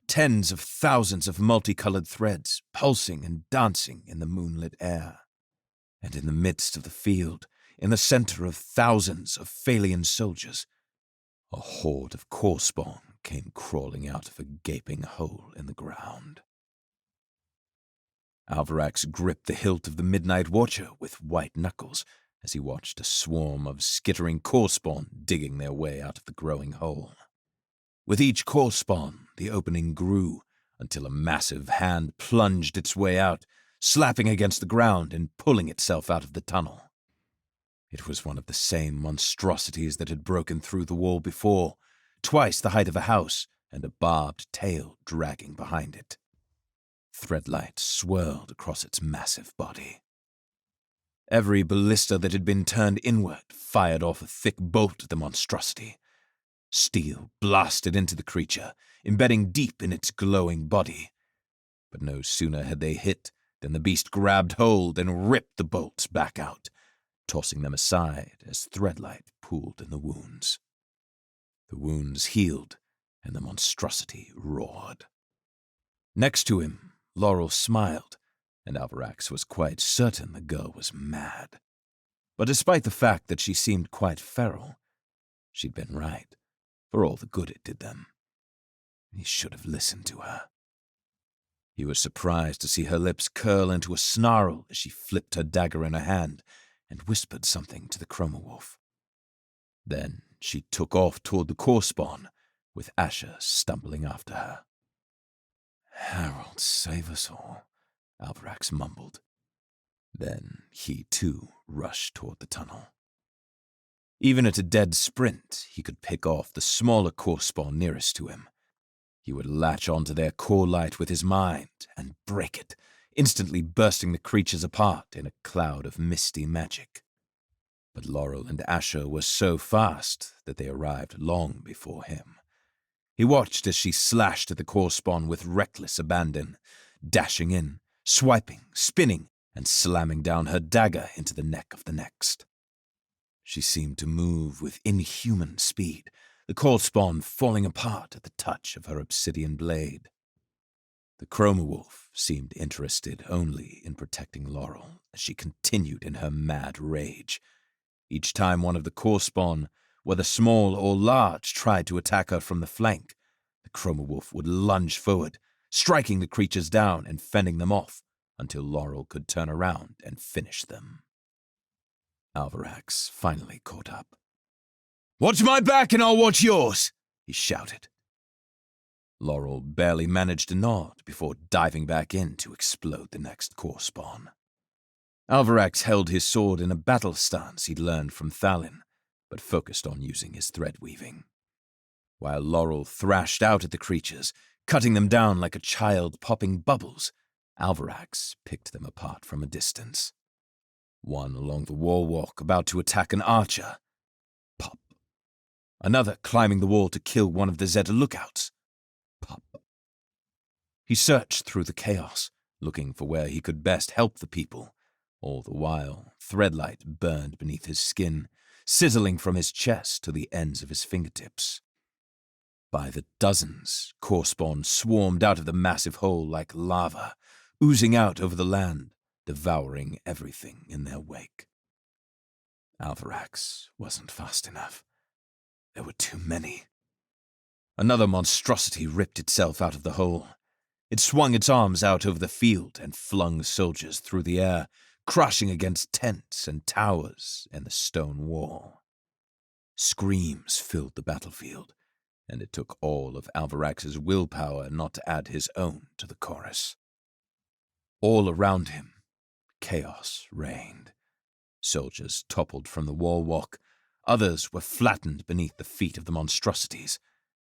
Tens of thousands of multicolored threads pulsing and dancing in the moonlit air. And in the midst of the field, in the center of thousands of Phalian soldiers, a horde of core spawn came crawling out of a gaping hole in the ground. Alvarax gripped the hilt of the Midnight Watcher with white knuckles as he watched a swarm of skittering core spawn digging their way out of the growing hole. With each core spawn, the opening grew until a massive hand plunged its way out, slapping against the ground and pulling itself out of the tunnel. It was one of the same monstrosities that had broken through the wall before, twice the height of a house, and a barbed tail dragging behind it. Threadlight swirled across its massive body. Every ballista that had been turned inward fired off a thick bolt at the monstrosity. Steel blasted into the creature, embedding deep in its glowing body. But no sooner had they hit than the beast grabbed hold and ripped the bolts back out, tossing them aside as Threadlight pooled in the wounds. The wounds healed, and the monstrosity roared. Next to him, Laurel smiled, and Alvarax was quite certain the girl was mad. But despite the fact that she seemed quite feral, she'd been right, for all the good it did them. He should have listened to her. He was surprised to see her lips curl into a snarl as she flipped her dagger in her hand and whispered something to the chromawolf. Then she took off toward the core spawn, with Asha stumbling after her. "Harold, save us all," Alvarax mumbled. Then he, too, rushed toward the tunnel. Even at a dead sprint, he could pick off the smaller core spawn nearest to him. He would latch onto their core light with his mind and break it, instantly bursting the creatures apart in a cloud of misty magic. But Laurel and Asha were so fast that they arrived long before him. He watched as she slashed at the core spawn with reckless abandon, dashing in, swiping, spinning, and slamming down her dagger into the neck of the next. She seemed to move with inhuman speed, the core spawn falling apart at the touch of her obsidian blade. The chromawolf seemed interested only in protecting Laurel as she continued in her mad rage. Each time one of the core spawn, whether small or large, tried to attack her from the flank, the chromawolf would lunge forward, striking the creatures down and fending them off until Laurel could turn around and finish them. Alvarax finally caught up. "Watch my back and I'll watch yours," he shouted. Laurel barely managed to nod before diving back in to explode the next core spawn. Alvarax held his sword in a battle stance he'd learned from Thalin, but focused on using his thread weaving. While Laurel thrashed out at the creatures, cutting them down like a child popping bubbles, Alvarax picked them apart from a distance. One along the wall walk about to attack an archer. Pop. Another climbing the wall to kill one of the Zeta lookouts. Pop. He searched through the chaos, looking for where he could best help the people. All the while, Threadlight burned beneath his skin, sizzling from his chest to the ends of his fingertips. By the dozens, core spawn swarmed out of the massive hole like lava, oozing out over the land, devouring everything in their wake. Alvarax wasn't fast enough. There were too many. Another monstrosity ripped itself out of the hole. It swung its arms out over the field and flung soldiers through the air, crashing against tents and towers and the stone wall. Screams filled the battlefield, and it took all of Alvarax's willpower not to add his own to the chorus. All around him, chaos reigned. Soldiers toppled from the wall walk, others were flattened beneath the feet of the monstrosities,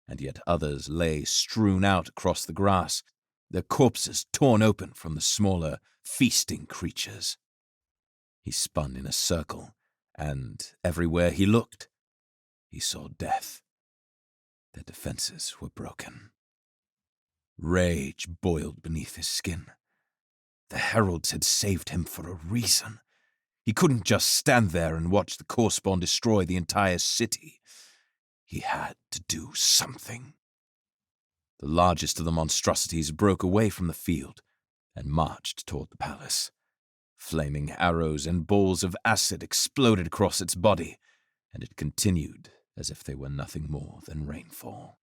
and yet others lay strewn out across the grass, their corpses torn open from the smaller, feasting creatures. He spun in a circle, and everywhere he looked, he saw death. Their defenses were broken. Rage boiled beneath his skin. The heralds had saved him for a reason. He couldn't just stand there and watch the core spawn destroy the entire city. He had to do something. The largest of the monstrosities broke away from the field and marched toward the palace. Flaming arrows and balls of acid exploded across its body, and it continued as if they were nothing more than rainfall.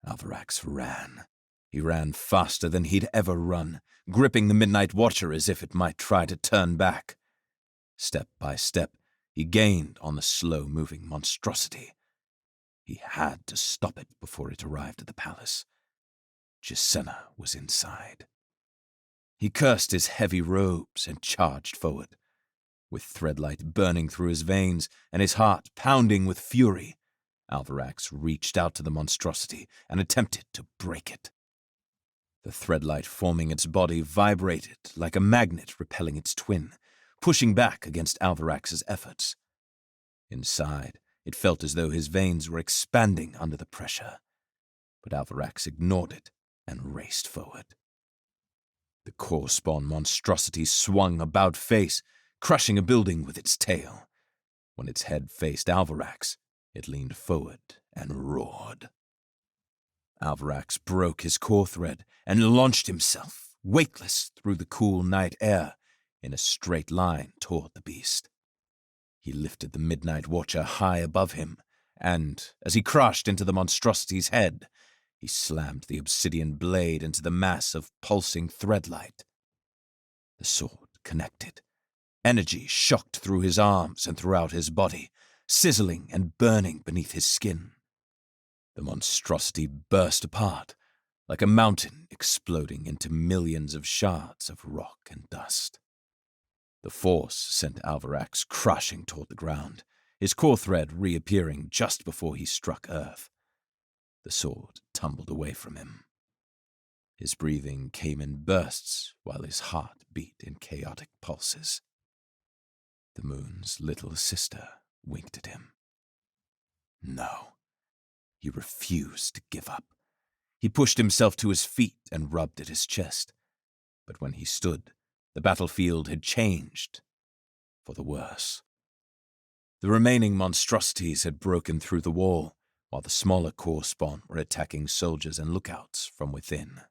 Alvarax ran. He ran faster than he'd ever run, gripping the Midnight Watcher as if it might try to turn back. Step by step, he gained on the slow-moving monstrosity. He had to stop it before it arrived at the palace. Gisena was inside. He cursed his heavy robes and charged forward. With Threadlight burning through his veins and his heart pounding with fury, Alvarax reached out to the monstrosity and attempted to break it. The Threadlight forming its body vibrated like a magnet repelling its twin, pushing back against Alvarax's efforts. Inside, it felt as though his veins were expanding under the pressure, but Alvarax ignored it and raced forward. The core spawn monstrosity swung about face, crushing a building with its tail. When its head faced Alvarax, it leaned forward and roared. Alvarax broke his core thread and launched himself, weightless through the cool night air, in a straight line toward the beast. He lifted the Midnight Watcher high above him, and, as he crashed into the monstrosity's head, he slammed the obsidian blade into the mass of pulsing Threadlight. The sword connected. Energy shocked through his arms and throughout his body, sizzling and burning beneath his skin. The monstrosity burst apart, like a mountain exploding into millions of shards of rock and dust. The force sent Alvarax crashing toward the ground, his core thread reappearing just before he struck earth. The sword tumbled away from him. His breathing came in bursts while his heart beat in chaotic pulses. The moon's little sister winked at him. No. He refused to give up. He pushed himself to his feet and rubbed at his chest. But when he stood, the battlefield had changed for the worse. The remaining monstrosities had broken through the wall, while the smaller core spawn were attacking soldiers and lookouts from within.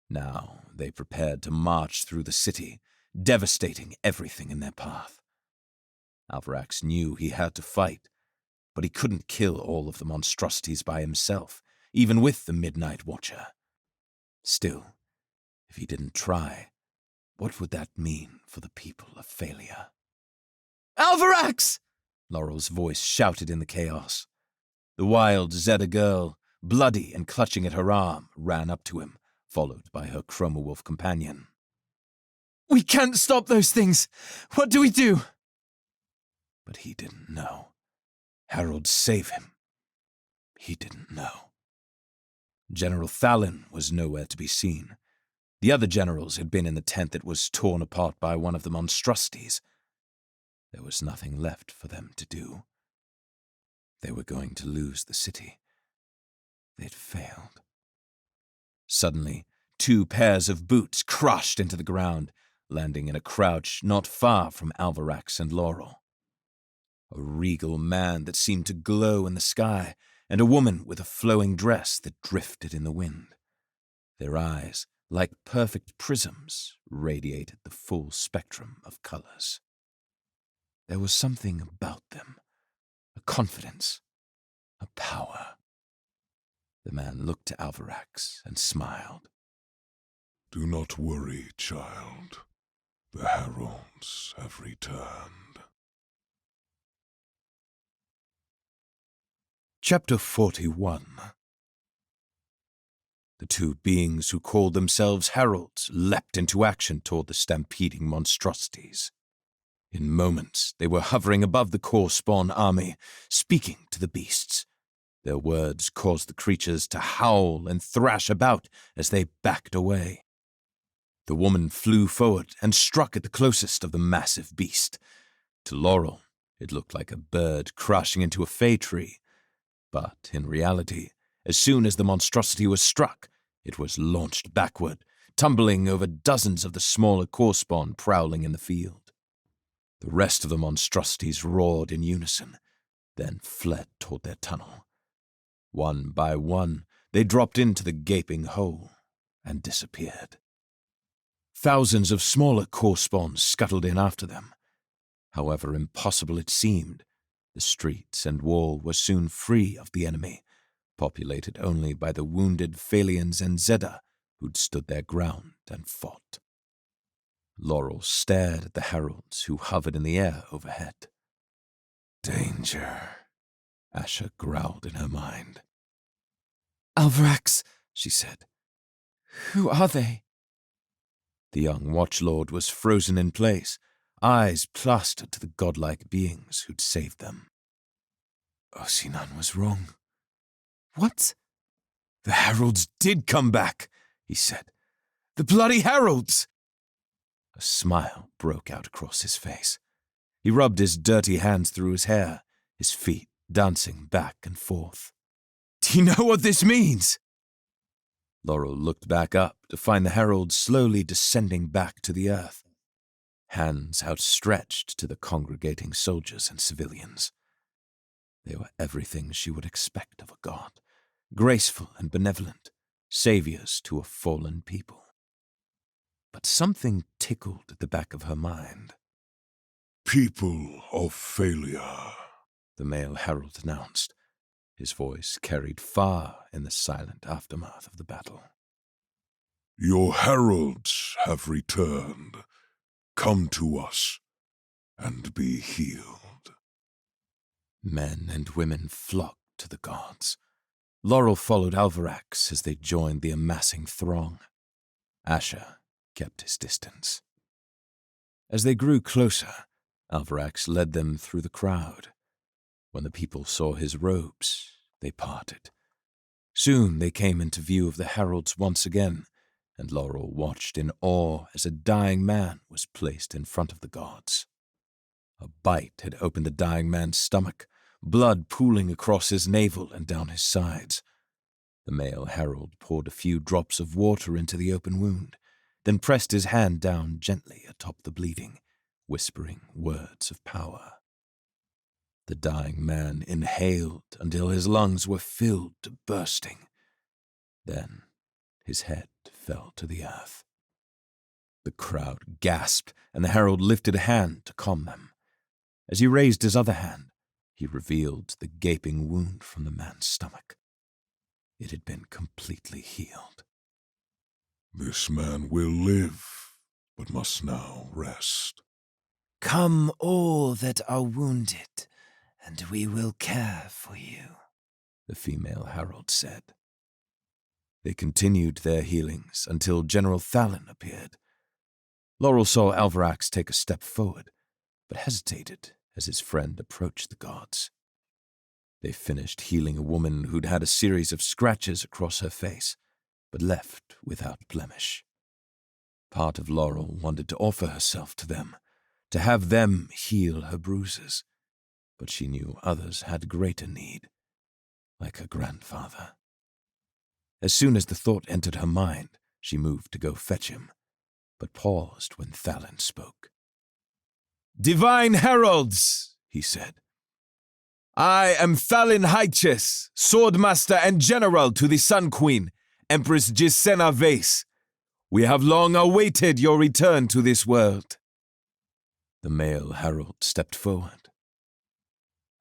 Now they prepared to march through the city, devastating everything in their path. Alvarax knew he had to fight, but he couldn't kill all of the monstrosities by himself, even with the Midnight Watcher. Still, if he didn't try, What would that mean for the people of Failure? Alvarax! Laurel's voice shouted in the chaos. The wild Zeta girl, bloody and clutching at her arm, ran up to him, followed by her Chroma Wolf companion. We can't stop those things! What do we do? But he didn't know. Harold, save him. He didn't know. General Thalin was nowhere to be seen. The other generals had been in the tent that was torn apart by one of the monstrosities. There was nothing left for them to do. They were going to lose the city. They'd failed. Suddenly, 2 pairs of boots crashed into the ground, landing in a crouch not far from Alvarax and Laurel. A regal man that seemed to glow in the sky, and a woman with a flowing dress that drifted in the wind. Their eyes, like perfect prisms, radiated the full spectrum of colors. There was something about them, a confidence, a power. The man looked to Alvarax and smiled. Do not worry, child. The heralds have returned. Chapter 41. The 2 beings who called themselves heralds leapt into action toward the stampeding monstrosities. In moments, they were hovering above the core spawn army, speaking to the beasts. Their words caused the creatures to howl and thrash about as they backed away. The woman flew forward and struck at the closest of the massive beast. To Laurel, it looked like a bird crashing into a fay tree. But in reality, as soon as the monstrosity was struck, it was launched backward, tumbling over dozens of the smaller core spawn prowling in the field. The rest of the monstrosities roared in unison, then fled toward their tunnel. One by one, they dropped into the gaping hole and disappeared. Thousands of smaller core spawns scuttled in after them. However impossible it seemed, the streets and wall were soon free of the enemy, populated only by the wounded Phalians and Zeta who'd stood their ground and fought. Laurel stared at the heralds who hovered in the air overhead. Danger, Asha growled in her mind. Alvarax, she said. Who are they? The young watchlord was frozen in place, eyes plastered to the godlike beings who'd saved them. Osinan was wrong. What? The heralds did come back, he said. The bloody heralds! A smile broke out across his face. He rubbed his dirty hands through his hair, his feet dancing back and forth. Do you know what this means? Laurel looked back up to find the heralds slowly descending back to the earth, hands outstretched to the congregating soldiers and civilians. They were everything she would expect of a god, graceful and benevolent, saviors to a fallen people. But something tickled at the back of her mind. People of Failure, The male herald announced, his voice carried far in the silent aftermath of the battle. your heralds have returned. Come to us and be healed. Men and women flocked to the gods. Laurel followed Alvarax as they joined the amassing throng. Asha kept his distance. As they grew closer, Alvarax led them through the crowd. When the people saw his robes, they parted. Soon they came into view of the heralds once again, and Laurel watched in awe as a dying man was placed in front of the gods. A bite had opened the dying man's stomach, blood pooling across his navel and down his sides. The male herald poured a few drops of water into the open wound, then pressed his hand down gently atop the bleeding, whispering words of power. The dying man inhaled until his lungs were filled to bursting. Then his head fell to the earth. The crowd gasped, and the herald lifted a hand to calm them. As he raised his other hand, he revealed the gaping wound from the man's stomach. It had been completely healed. This man will live, but must now rest. Come all that are wounded, and we will care for you, the female herald said. They continued their healings until General Thalin appeared. Laurel saw Alvarax take a step forward, but hesitated as his friend approached the gods. They finished healing a woman who'd had a series of scratches across her face, but left without blemish. Part of Laurel wanted to offer herself to them, to have them heal her bruises, but she knew others had greater need, like her grandfather. As soon as the thought entered her mind, she moved to go fetch him, but paused when Thalin spoke. "Divine heralds," he said. "I am Thalin Hyches, swordmaster and general to the Sun Queen, Empress Gisena Vase. We have long awaited your return to this world." The male herald stepped forward.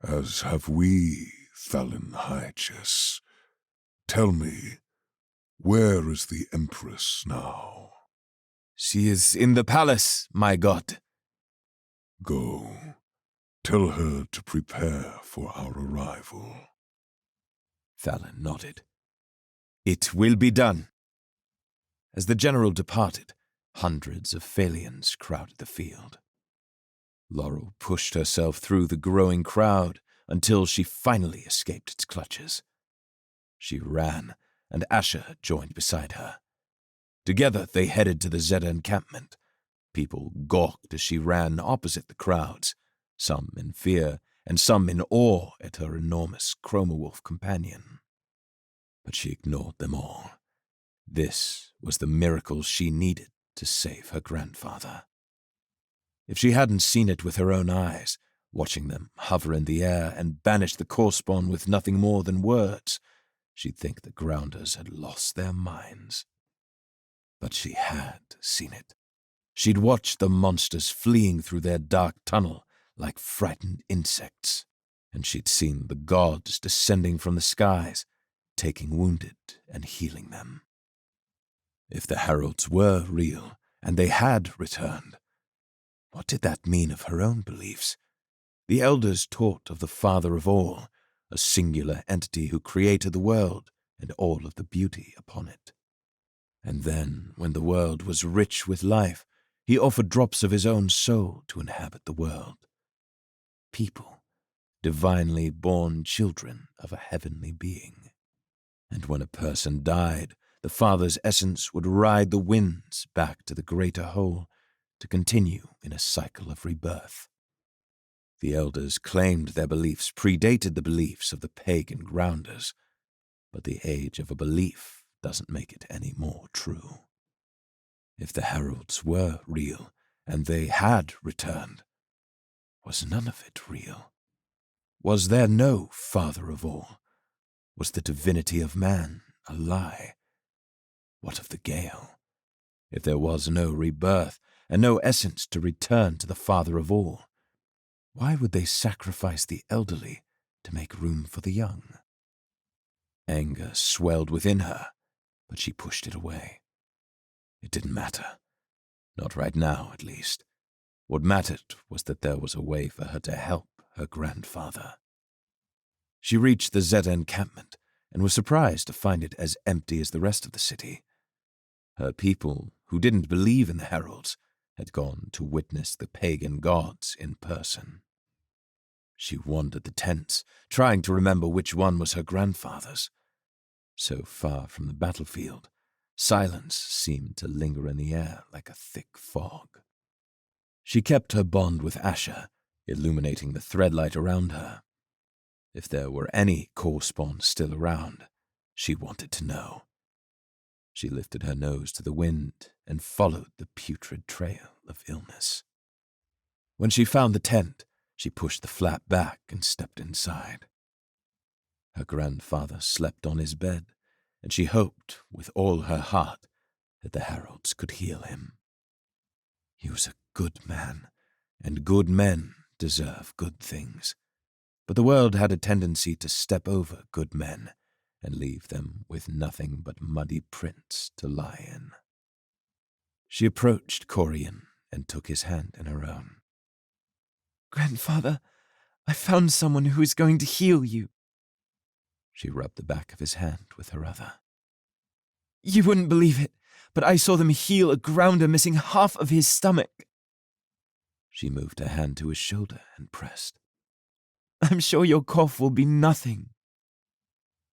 As have we, Thalin Hyches. Tell me, where is the Empress now? "She is in the palace, my god." Go. Tell her to prepare for our arrival. Thalin nodded. "It will be done." As the general departed, hundreds of Phalians crowded the field. Laurel pushed herself through the growing crowd until she finally escaped its clutches. She ran, and Asher joined beside her. Together they headed to the Zeta encampment. People gawked as she ran opposite the crowds, some in fear and some in awe at her enormous chromawolf companion. But she ignored them all. This was the miracle she needed to save her grandfather. If she hadn't seen it with her own eyes, watching them hover in the air and banish the Corspawn with nothing more than words, she'd think the Grounders had lost their minds. But she had seen it. She'd watched the monsters fleeing through their dark tunnel like frightened insects, and she'd seen the gods descending from the skies, taking wounded and healing them. If the heralds were real, and they had returned, what did that mean of her own beliefs? The elders taught of the Father of all, a singular entity who created the world and all of the beauty upon it. And then, when the world was rich with life, he offered drops of his own soul to inhabit the world. People, divinely born children of a heavenly being. And when a person died, the Father's essence would ride the winds back to the greater whole to continue in a cycle of rebirth. The elders claimed their beliefs predated the beliefs of the pagan Grounders, but the age of a belief doesn't make it any more true. If the heralds were real, and they had returned, was none of it real? Was there no Father of all? Was the divinity of man a lie? What of the Gale? If there was no rebirth, and no essence to return to the Father of all, why would they sacrifice the elderly to make room for the young? Anger swelled within her, but she pushed it away. It didn't matter. Not right now, at least. What mattered was that there was a way for her to help her grandfather. She reached the Zeta encampment and was surprised to find it as empty as the rest of the city. Her people, who didn't believe in the heralds, had gone to witness the pagan gods in person. She wandered the tents, trying to remember which one was her grandfather's. So far from the battlefield, silence seemed to linger in the air like a thick fog. She kept her bond with Asher, illuminating the threadlight around her. If there were any Corspawn still around, she wanted to know. She lifted her nose to the wind and followed the putrid trail of illness. When she found the tent, she pushed the flap back and stepped inside. Her grandfather slept on his bed, and she hoped with all her heart that the heralds could heal him. He was a good man, and good men deserve good things. But the world had a tendency to step over good men and leave them with nothing but muddy prints to lie in. She approached Corian and took his hand in her own. Grandfather, I found someone who is going to heal you. She rubbed the back of his hand with her other. You wouldn't believe it, but I saw them heal a grounder missing half of his stomach. She moved her hand to his shoulder and pressed. I'm sure your cough will be nothing.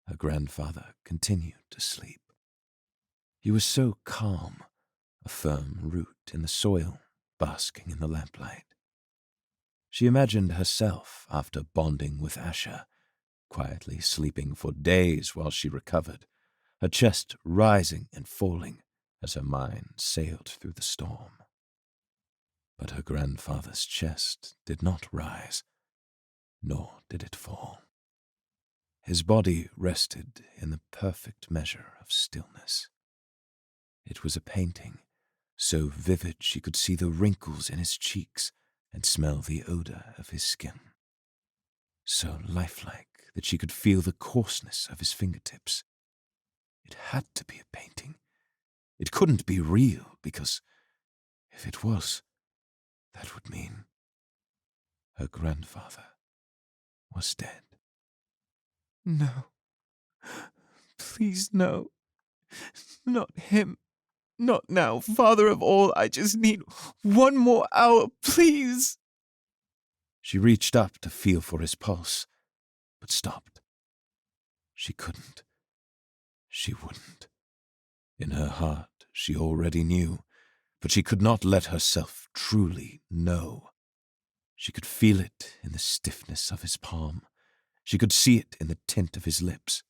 Her grandfather continued to sleep. He was so calm, a firm root in the soil, basking in the lamplight. She imagined herself, after bonding with Asher, quietly sleeping for days while she recovered, her chest rising and falling as her mind sailed through the storm. But her grandfather's chest did not rise, nor did it fall. His body rested in the perfect measure of stillness. It was a painting, so vivid she could see the wrinkles in his cheeks and smell the odor of his skin. So lifelike that she could feel the coarseness of his fingertips. It had to be a painting. It couldn't be real, because if it was, that would mean her grandfather was dead. No. Please, no. Not him. Not now, Father of all. I just need one more hour, please. She reached up to feel for his pulse, but stopped. She couldn't. She wouldn't. In her heart, she already knew, but she could not let herself truly know. She could feel it in the stiffness of his palm. She could see it in the tint of his lips.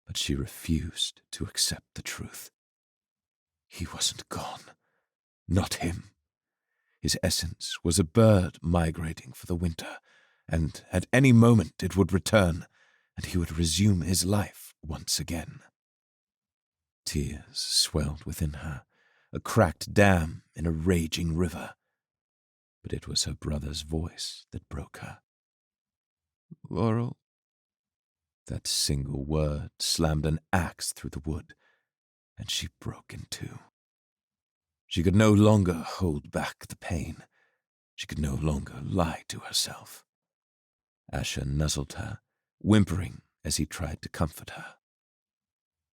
But she refused to accept the truth. He wasn't gone. Not him. His essence was a bird migrating for the winter, and at any moment it would return, and he would resume his life once again. Tears swelled within her, a cracked dam in a raging river. But it was her brother's voice that broke her. Laurel. That single word slammed an axe through the wood, and she broke in two. She could no longer hold back the pain. She could no longer lie to herself. Asher nuzzled her, whimpering as he tried to comfort her.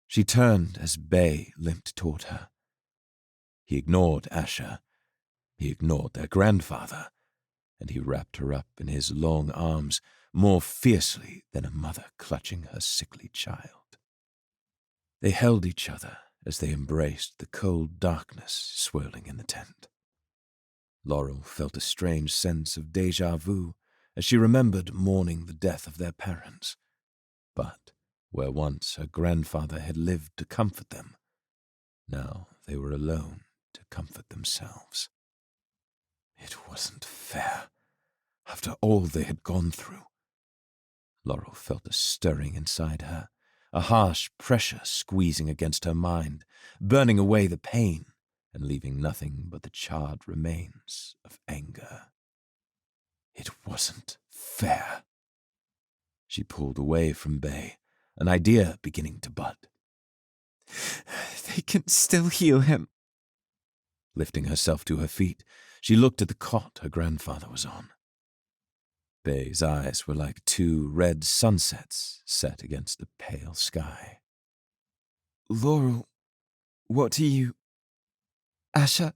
She turned as Bay limped toward her. He ignored Asher. He ignored their grandfather, and he wrapped her up in his long arms more fiercely than a mother clutching her sickly child. They held each other as they embraced the cold darkness swirling in the tent. Laurel felt a strange sense of déjà vu as she remembered mourning the death of their parents. But where once her grandfather had lived to comfort them, now they were alone to comfort themselves. It wasn't fair, after all they had gone through. Laurel felt a stirring inside her, a harsh pressure squeezing against her mind, burning away the pain and leaving nothing but the charred remains of anger. It wasn't fair. She pulled away from Bay, an idea beginning to bud. They can still heal him. Lifting herself to her feet, she looked at the cot her grandfather was on. Bay's eyes were like two red sunsets set against a pale sky. Laurel, what are you... Asher,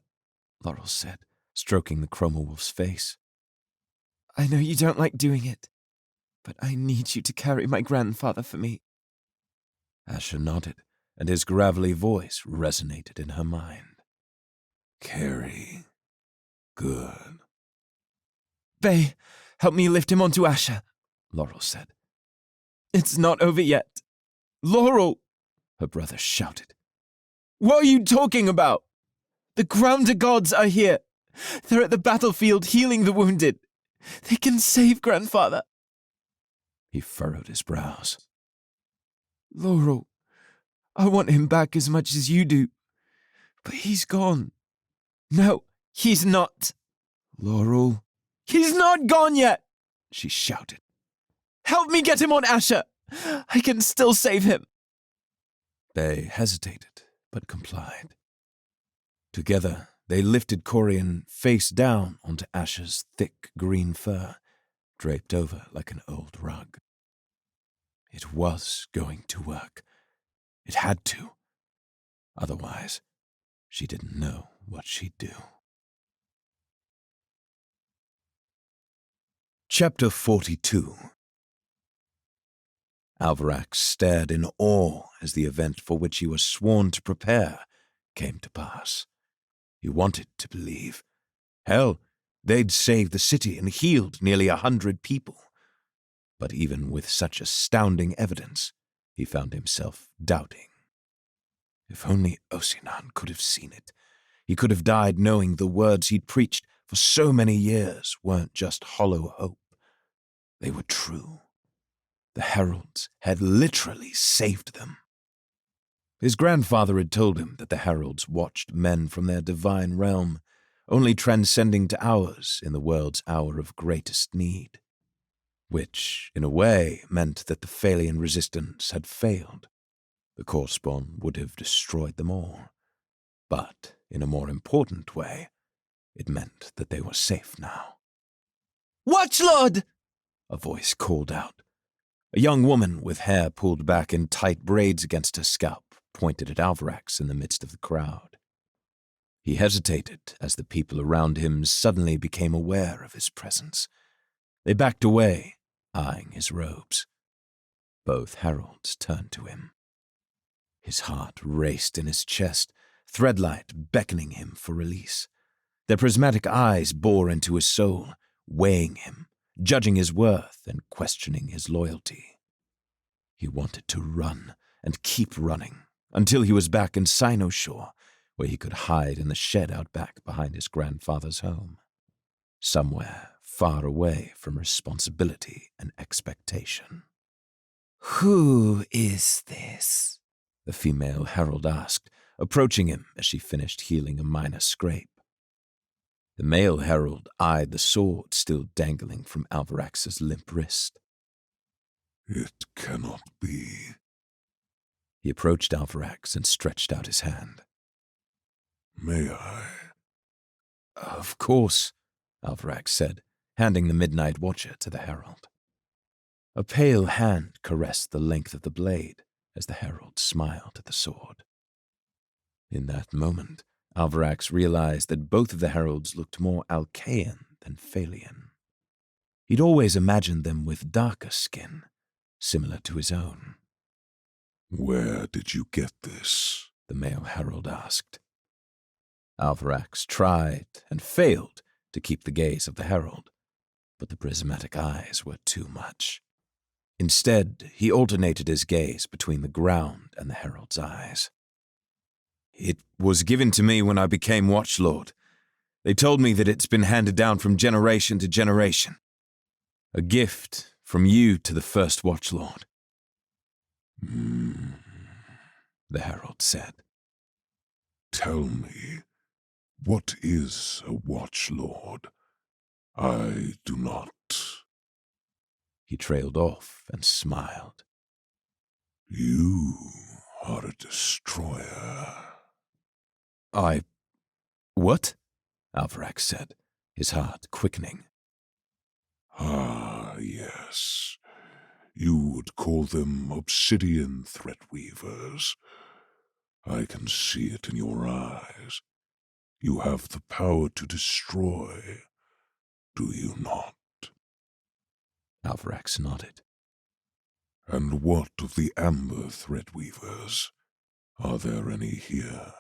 Laurel said, stroking the Chromawolf's face. I know you don't like doing it, but I need you to carry my grandfather for me. Asher nodded, and his gravelly voice resonated in her mind. Carry. Good. Bay, help me lift him onto Asher, Laurel said. It's not over yet. Laurel, her brother shouted. What are you talking about? The Grounder gods are here. They're at the battlefield healing the wounded. They can save Grandfather. He furrowed his brows. Laurel, I want him back as much as you do, but he's gone. No, he's not. Laurel. He's not gone yet, she shouted. Help me get him on Asher. I can still save him. Bay hesitated, but complied. Together, they lifted Corian face down onto Ash's thick green fur, draped over like an old rug. It was going to work. It had to. Otherwise, she didn't know what she'd do. Chapter 42. Alvarax stared in awe as the event for which he was sworn to prepare came to pass. He wanted to believe. Hell, they'd saved the city and healed nearly 100 people. But even with such astounding evidence, he found himself doubting. If only Osinan could have seen it. He could have died knowing the words he'd preached for so many years weren't just hollow hope. They were true. The heralds had literally saved them. His grandfather had told him that the heralds watched men from their divine realm, only transcending to ours in the world's hour of greatest need. Which, in a way, meant that the Phalian resistance had failed. The Corespawn would have destroyed them all. But, in a more important way, it meant that they were safe now. Watchlord! A voice called out. A young woman with hair pulled back in tight braids against her scalp pointed at Alvarax in the midst of the crowd. He hesitated as the people around him suddenly became aware of his presence. They backed away, eyeing his robes. Both heralds turned to him. His heart raced in his chest, Threadlight beckoning him for release. Their prismatic eyes bore into his soul, weighing him, judging his worth and questioning his loyalty. He wanted to run and keep running until he was back in Sinosure, where he could hide in the shed out back behind his grandfather's home. Somewhere far away from responsibility and expectation. Who is this? The female herald asked, approaching him as she finished healing a minor scrape. The male herald eyed the sword still dangling from Alvarax's limp wrist. It cannot be. He approached Alvarax and stretched out his hand. May I? Of course, Alvarax said, handing the Midnight Watcher to the herald. A pale hand caressed the length of the blade as the herald smiled at the sword. In that moment, Alvarax realized that both of the heralds looked more Alcaean than Phalian. He'd always imagined them with darker skin, similar to his own. Where did you get this? The male herald asked. Alvarax tried and failed to keep the gaze of the herald, but the prismatic eyes were too much. Instead, he alternated his gaze between the ground and the herald's eyes. It was given to me when I became Watchlord. They told me that it's been handed down from generation to generation. A gift from you to the first Watchlord. The herald said. Tell me, what is a Watchlord? I do not. He trailed off and smiled. You are a destroyer. What? Alvarax said, his heart quickening. Ah, yes. You would call them obsidian threadweavers. I can see it in your eyes. You have the power to destroy, do you not? Alvarax nodded. And what of the amber threadweavers? Are there any here?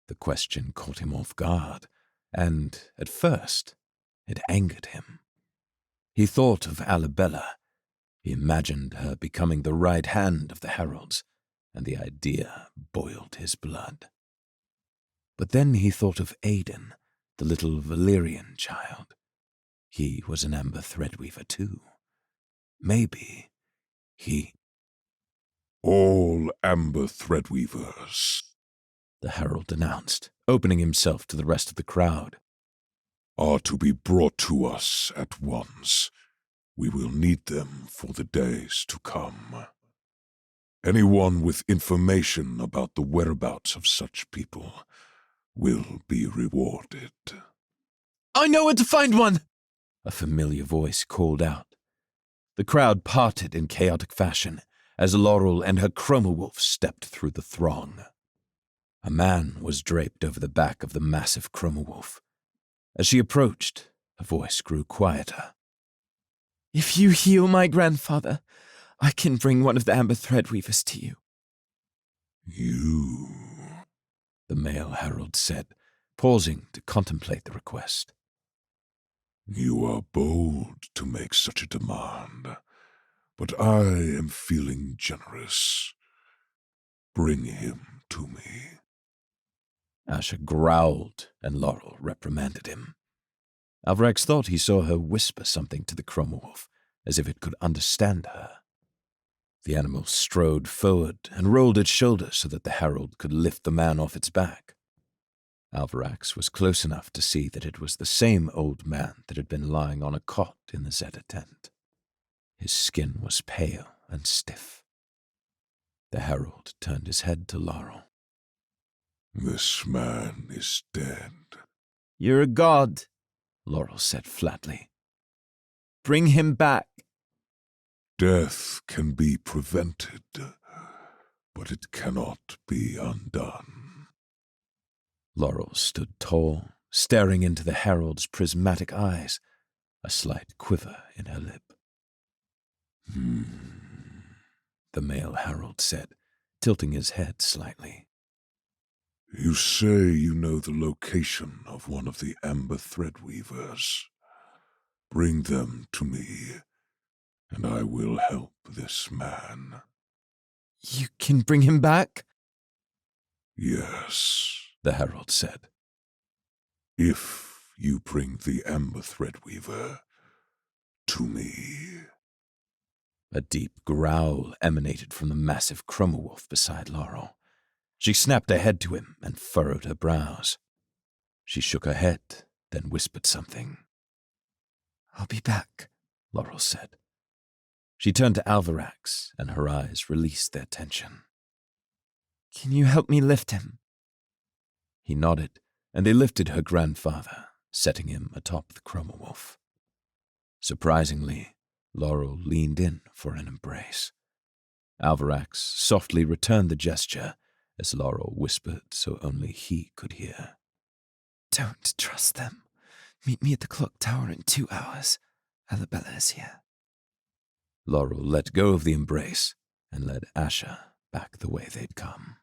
The question caught him off guard, and, at first, it angered him. He thought of Alabella. He imagined her becoming the right hand of the heralds, and the idea boiled his blood. But then he thought of Aidan, the little Valyrian child. He was an amber threadweaver too. Maybe he... All amber threadweavers, the herald announced, opening himself to the rest of the crowd, are to be brought to us at once. We will need them for the days to come. Anyone with information about the whereabouts of such people, will be rewarded. I know where to find one! A familiar voice called out. The crowd parted in chaotic fashion as Laurel and her chroma wolf stepped through the throng. A man was draped over the back of the massive chroma wolf. As she approached, her voice grew quieter. If you heal my grandfather, I can bring one of the Amber Threadweavers to you. You, the male herald said, pausing to contemplate the request. You are bold to make such a demand, but I am feeling generous. Bring him to me. Asher growled, and Laurel reprimanded him. Alvarax thought he saw her whisper something to the chroma wolf, as if it could understand her. The animal strode forward and rolled its shoulders so that the herald could lift the man off its back. Alvarax was close enough to see that it was the same old man that had been lying on a cot in the Zeta tent. His skin was pale and stiff. The herald turned his head to Laurel. This man is dead. You're a god, Laurel said flatly. Bring him back. Death can be prevented, but it cannot be undone. Laurel stood tall, staring into the herald's prismatic eyes, a slight quiver in her lip. The male herald said, tilting his head slightly. You say you know the location of one of the Amber Threadweavers. Bring them to me, and I will help this man. You can bring him back? Yes, the herald said. If you bring the Amber Threadweaver to me. A deep growl emanated from the massive chroma wolf beside Laurel. She snapped her head to him and furrowed her brows. She shook her head, then whispered something. I'll be back, Laurel said. She turned to Alvarax, and her eyes released their tension. Can you help me lift him? He nodded, and they lifted her grandfather, setting him atop the chroma wolf. Surprisingly, Laurel leaned in for an embrace. Alvarax softly returned the gesture as Laurel whispered so only he could hear. Don't trust them. Meet me at the clock tower in 2 hours. Alabella is here. Laurel let go of the embrace and led Asher back the way they'd come.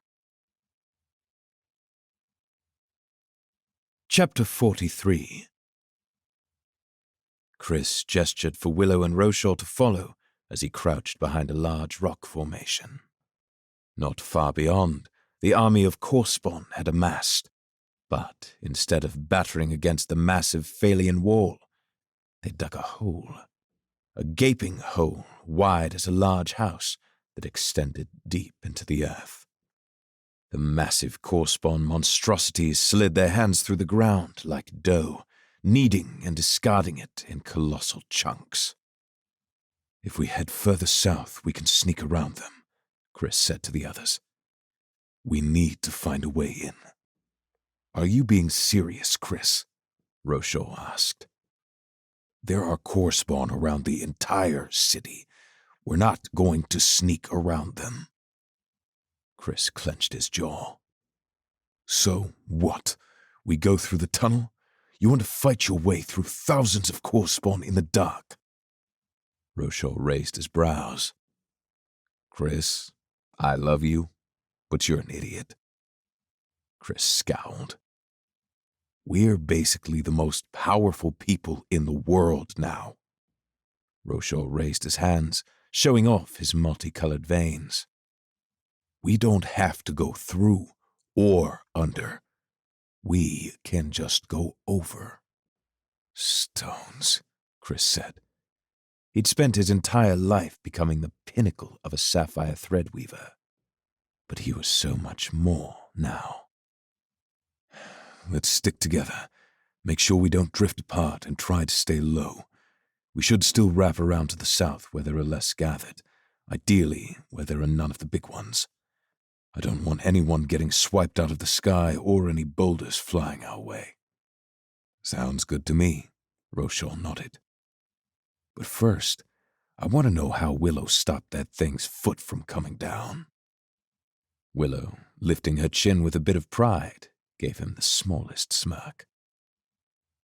Chapter 43. Chris gestured for Willow and Roshaw to follow as he crouched behind a large rock formation. Not far beyond, the army of Corespawn had amassed, but instead of battering against the massive Phalian wall, they dug a gaping hole wide as a large house that extended deep into the earth. The massive Corespawn monstrosities slid their hands through the ground like dough, kneading and discarding it in colossal chunks. If we head further south, we can sneak around them, Chris said to the others. We need to find a way in. Are you being serious, Chris? Roshaw asked. There are Corespawn around the entire city. We're not going to sneak around them. Chris clenched his jaw. So what? We go through the tunnel? You want to fight your way through thousands of Corespawn in the dark? Roshaw raised his brows. Chris, I love you, but you're an idiot. Chris scowled. We're basically the most powerful people in the world now. Roshaw raised his hands, showing off his multicolored veins. We don't have to go through or under. We can just go over. Stones, Chris said. He'd spent his entire life becoming the pinnacle of a sapphire threadweaver. But he was so much more now. Let's stick together. Make sure we don't drift apart and try to stay low. We should still wrap around to the south where there are less gathered, ideally where there are none of the big ones. I don't want anyone getting swiped out of the sky or any boulders flying our way. Sounds good to me, Rochelle nodded. But first, I want to know how Willow stopped that thing's foot from coming down. Willow, lifting her chin with a bit of pride, gave him the smallest smirk.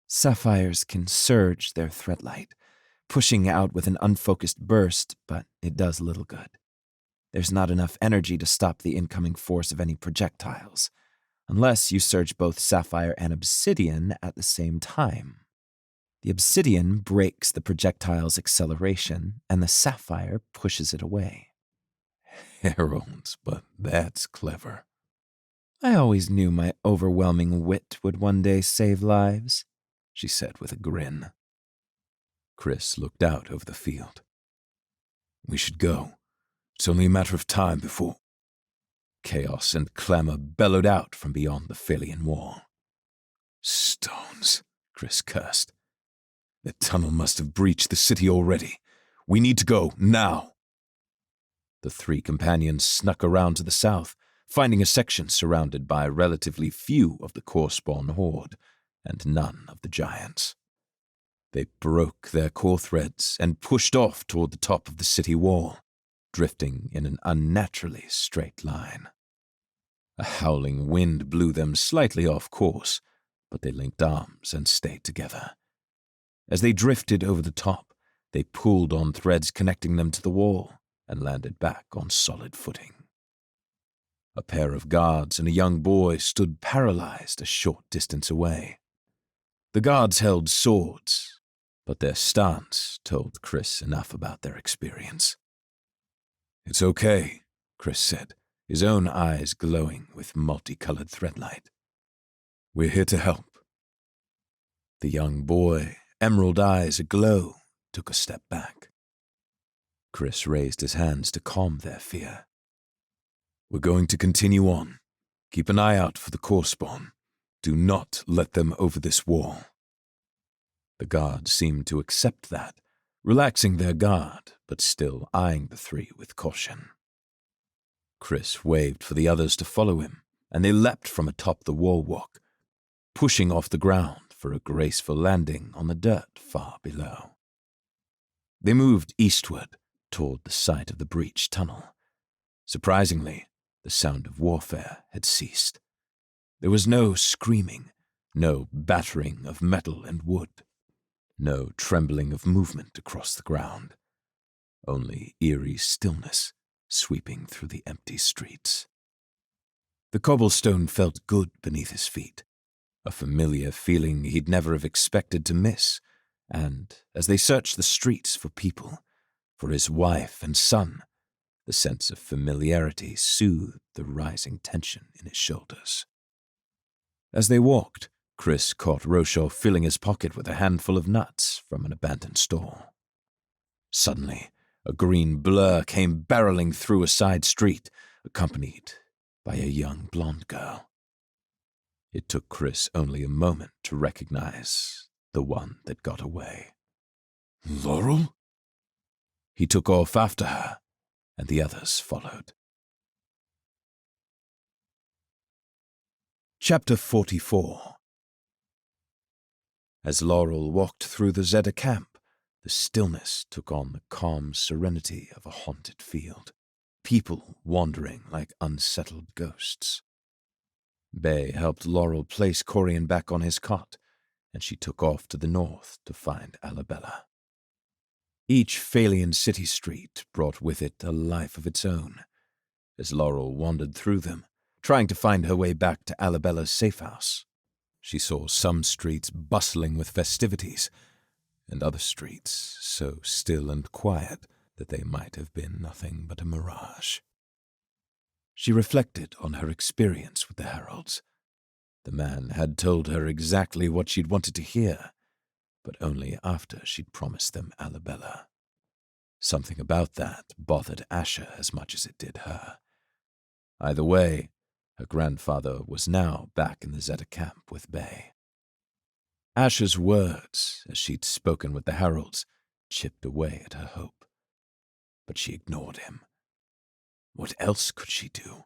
Sapphires can surge their threadlight, pushing out with an unfocused burst, but it does little good. There's not enough energy to stop the incoming force of any projectiles, unless you surge both sapphire and obsidian at the same time. The obsidian breaks the projectile's acceleration, and the sapphire pushes it away. Heralds, but that's clever. I always knew my overwhelming wit would one day save lives, she said with a grin. Chris looked out over the field. We should go. It's only a matter of time before... Chaos and clamor bellowed out from beyond the Phalian wall. Stones, Chris cursed. The tunnel must have breached the city already. We need to go, now. The three companions snuck around to the south, finding a section surrounded by relatively few of the core-spawn horde, and none of the giants. They broke their core threads and pushed off toward the top of the city wall, drifting in an unnaturally straight line. A howling wind blew them slightly off course, but they linked arms and stayed together. As they drifted over the top, they pulled on threads connecting them to the wall and landed back on solid footing. A pair of guards and a young boy stood paralyzed a short distance away. The guards held swords, but their stance told Chris enough about their experience. It's okay, Chris said, his own eyes glowing with multicolored threadlight. We're here to help. The young boy, emerald eyes aglow, took a step back. Chris raised his hands to calm their fear. We're going to continue on. Keep an eye out for the core spawn. Do not let them over this wall. The guards seemed to accept that, relaxing their guard, but still eyeing the three with caution. Chris waved for the others to follow him, and they leapt from atop the wall walk, pushing off the ground for a graceful landing on the dirt far below. They moved eastward toward the site of the breached tunnel. Surprisingly, the sound of warfare had ceased. There was no screaming, no battering of metal and wood, no trembling of movement across the ground, only eerie stillness sweeping through the empty streets. The cobblestone felt good beneath his feet, a familiar feeling he'd never have expected to miss, and as they searched the streets for people, for his wife and son, the sense of familiarity soothed the rising tension in his shoulders. As they walked, Chris caught Rochelle filling his pocket with a handful of nuts from an abandoned stall. Suddenly, a green blur came barreling through a side street, accompanied by a young blonde girl. It took Chris only a moment to recognize the one that got away. Laurel? He took off after her, and the others followed. Chapter 44. As Laurel walked through the Zeta camp, the stillness took on the calm serenity of a haunted field, people wandering like unsettled ghosts. Bay helped Laurel place Corian back on his cot, and she took off to the north to find Alabella. Each Phalian city street brought with it a life of its own. As Laurel wandered through them, trying to find her way back to Alabella's safe house, she saw some streets bustling with festivities, and other streets so still and quiet that they might have been nothing but a mirage. She reflected on her experience with the heralds. The man had told her exactly what she'd wanted to hear, but only after she'd promised them Alabella. Something about that bothered Asher as much as it did her. Either way, her grandfather was now back in the Zeta camp with Bay. Asher's words, as she'd spoken with the heralds, chipped away at her hope. But she ignored him. What else could she do?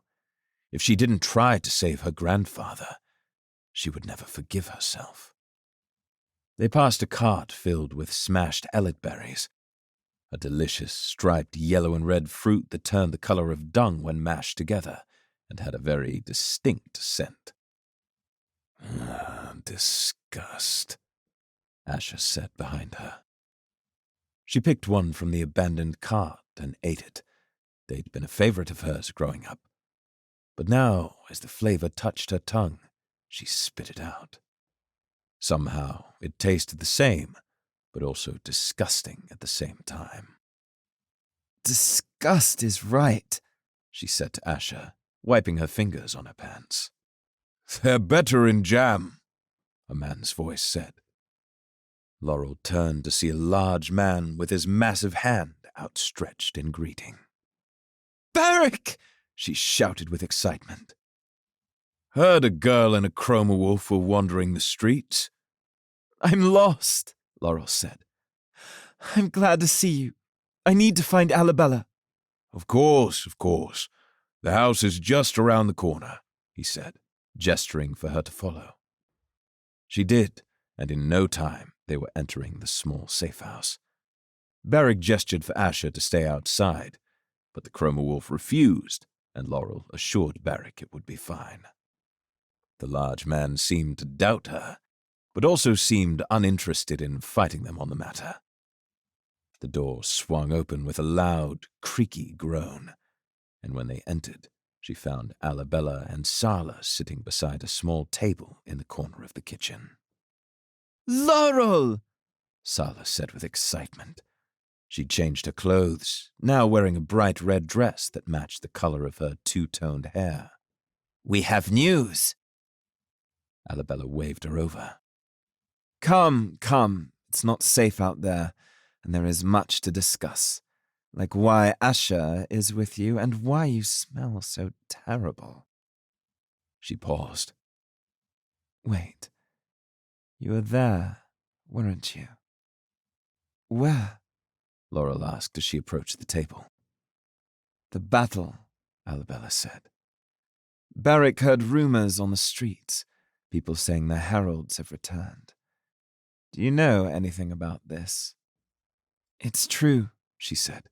If she didn't try to save her grandfather, she would never forgive herself. They passed a cart filled with smashed elletberries, a delicious striped yellow and red fruit that turned the color of dung when mashed together and had a very distinct scent. Disgust, Asher said behind her. She picked one from the abandoned cart and ate it. They'd been a favorite of hers growing up. But now, as the flavor touched her tongue, she spit it out. Somehow, it tasted the same, but also disgusting at the same time. Disgust is right, she said to Asher, wiping her fingers on her pants. They're better in jam, a man's voice said. Laurel turned to see a large man with his massive hand outstretched in greeting. Beric! She shouted with excitement. Heard a girl and a chroma wolf were wandering the streets. I'm lost, Laurel said. I'm glad to see you. I need to find Alabella. Of course. The house is just around the corner, he said, gesturing for her to follow. She did, and in no time they were entering the small safe house. Beric gestured for Asher to stay outside, but the chroma wolf refused, and Laurel assured Beric it would be fine. The large man seemed to doubt her, but also seemed uninterested in fighting them on the matter. The door swung open with a loud, creaky groan, and when they entered, she found Alabella and Sala sitting beside a small table in the corner of the kitchen. Laurel! Sala said with excitement. She'd changed her clothes, now wearing a bright red dress that matched the color of her two-toned hair. We have news. Alabella waved her over. Come. It's not safe out there, and there is much to discuss, like why Asher is with you and why you smell so terrible. She paused. Wait. You were there, weren't you? Where? Laurel asked as she approached the table. The battle, Alabella said. Beric heard rumors on the streets, people saying the heralds have returned. Do you know anything about this? It's true, she said.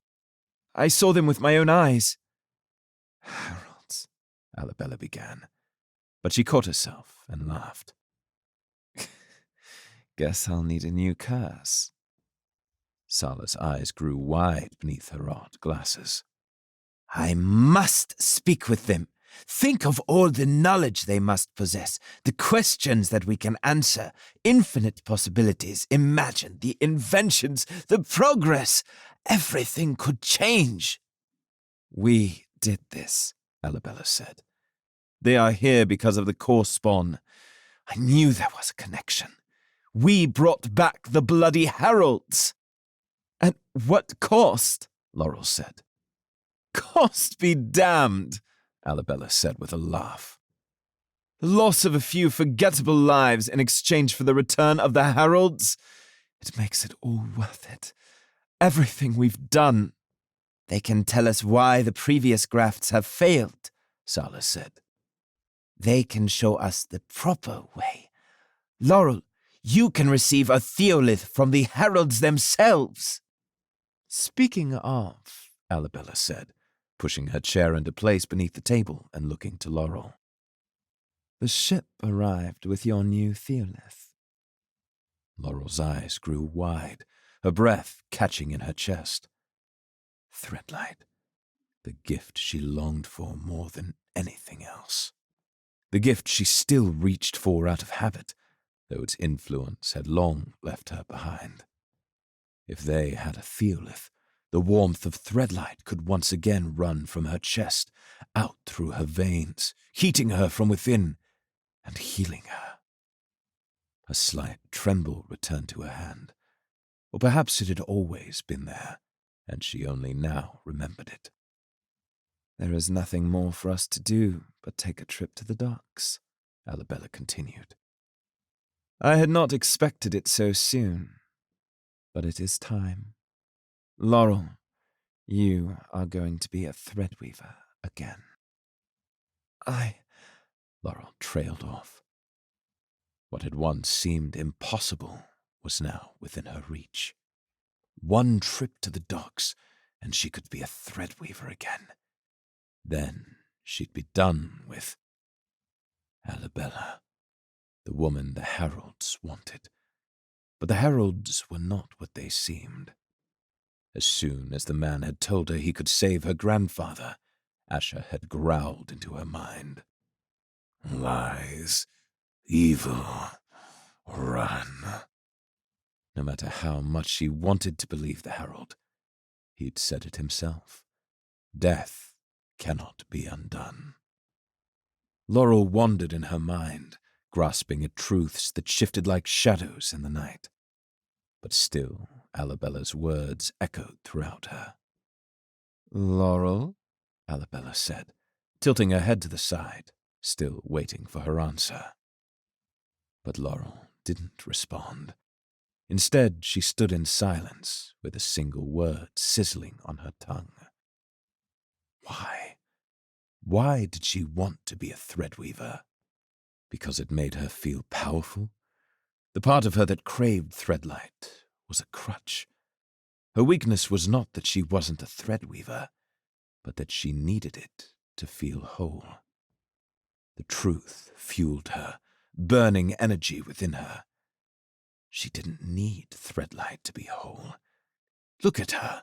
I saw them with my own eyes. Heralds, Alabella began, but she caught herself and laughed. Guess I'll need a new curse. Sala's eyes grew wide beneath her odd glasses. I must speak with them. Think of all the knowledge they must possess, the questions that we can answer, infinite possibilities. Imagine the inventions, the progress. Everything could change. We did this, Alabella said. They are here because of the core spawn. I knew there was a connection. We brought back the bloody heralds. At what cost? Laurel said. Cost be damned, Alabella said with a laugh. The loss of a few forgettable lives in exchange for the return of the heralds? It makes it all worth it. Everything we've done. They can tell us why the previous grafts have failed, Sala said. They can show us the proper way. Laurel, you can receive a theolith from the heralds themselves. Speaking of, Alabella said, pushing her chair into place beneath the table and looking to Laurel. The ship arrived with your new theolith. Laurel's eyes grew wide, her breath catching in her chest. Threadlight, the gift she longed for more than anything else. The gift she still reached for out of habit, though its influence had long left her behind. If they had a theolith, the warmth of Threadlight could once again run from her chest, out through her veins, heating her from within and healing her. A slight tremble returned to her hand, or perhaps it had always been there, and she only now remembered it. There is nothing more for us to do but take a trip to the docks, Alabella continued. I had not expected it so soon, but it is time. Laurel, you are going to be a threadweaver again. Laurel trailed off. What had once seemed impossible was now within her reach. One trip to the docks, and she could be a threadweaver again. Then she'd be done with Alabella, the woman the heralds wanted. But the heralds were not what they seemed. As soon as the man had told her he could save her grandfather, Asher had growled into her mind. Lies. Evil. Run. No matter how much she wanted to believe the herald, he'd said it himself. Death cannot be undone. Laurel wandered in her mind, grasping at truths that shifted like shadows in the night. But still, Alabella's words echoed throughout her. "Laurel?" Alabella said, tilting her head to the side, still waiting for her answer. But Laurel didn't respond. Instead, she stood in silence, with a single word sizzling on her tongue. Why? Why did she want to be a threadweaver? Because it made her feel powerful? The part of her that craved threadlight was a crutch. Her weakness was not that she wasn't a threadweaver, but that she needed it to feel whole. The truth fueled her, burning energy within her. She didn't need threadlight to be whole. Look at her.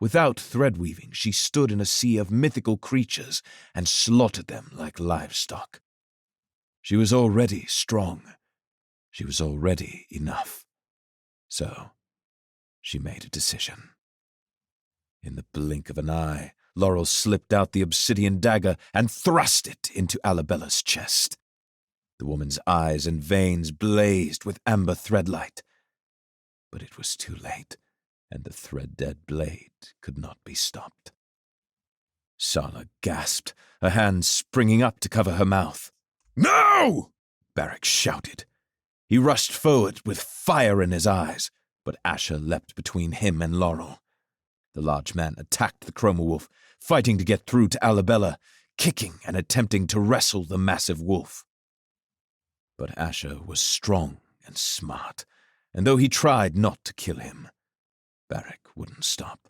Without threadweaving, she stood in a sea of mythical creatures and slaughtered them like livestock. She was already strong. She was already enough. So, she made a decision. In the blink of an eye, Laurel slipped out the obsidian dagger and thrust it into Alabella's chest. The woman's eyes and veins blazed with amber threadlight. But it was too late, and the thread-dead blade could not be stopped. Sala gasped, her hands springing up to cover her mouth. "No!" Barrack shouted. He rushed forward with fire in his eyes, but Asher leapt between him and Laurel. The large man attacked the chroma wolf, fighting to get through to Alabella, kicking and attempting to wrestle the massive wolf. But Asher was strong and smart, and though he tried not to kill him, Barrack wouldn't stop.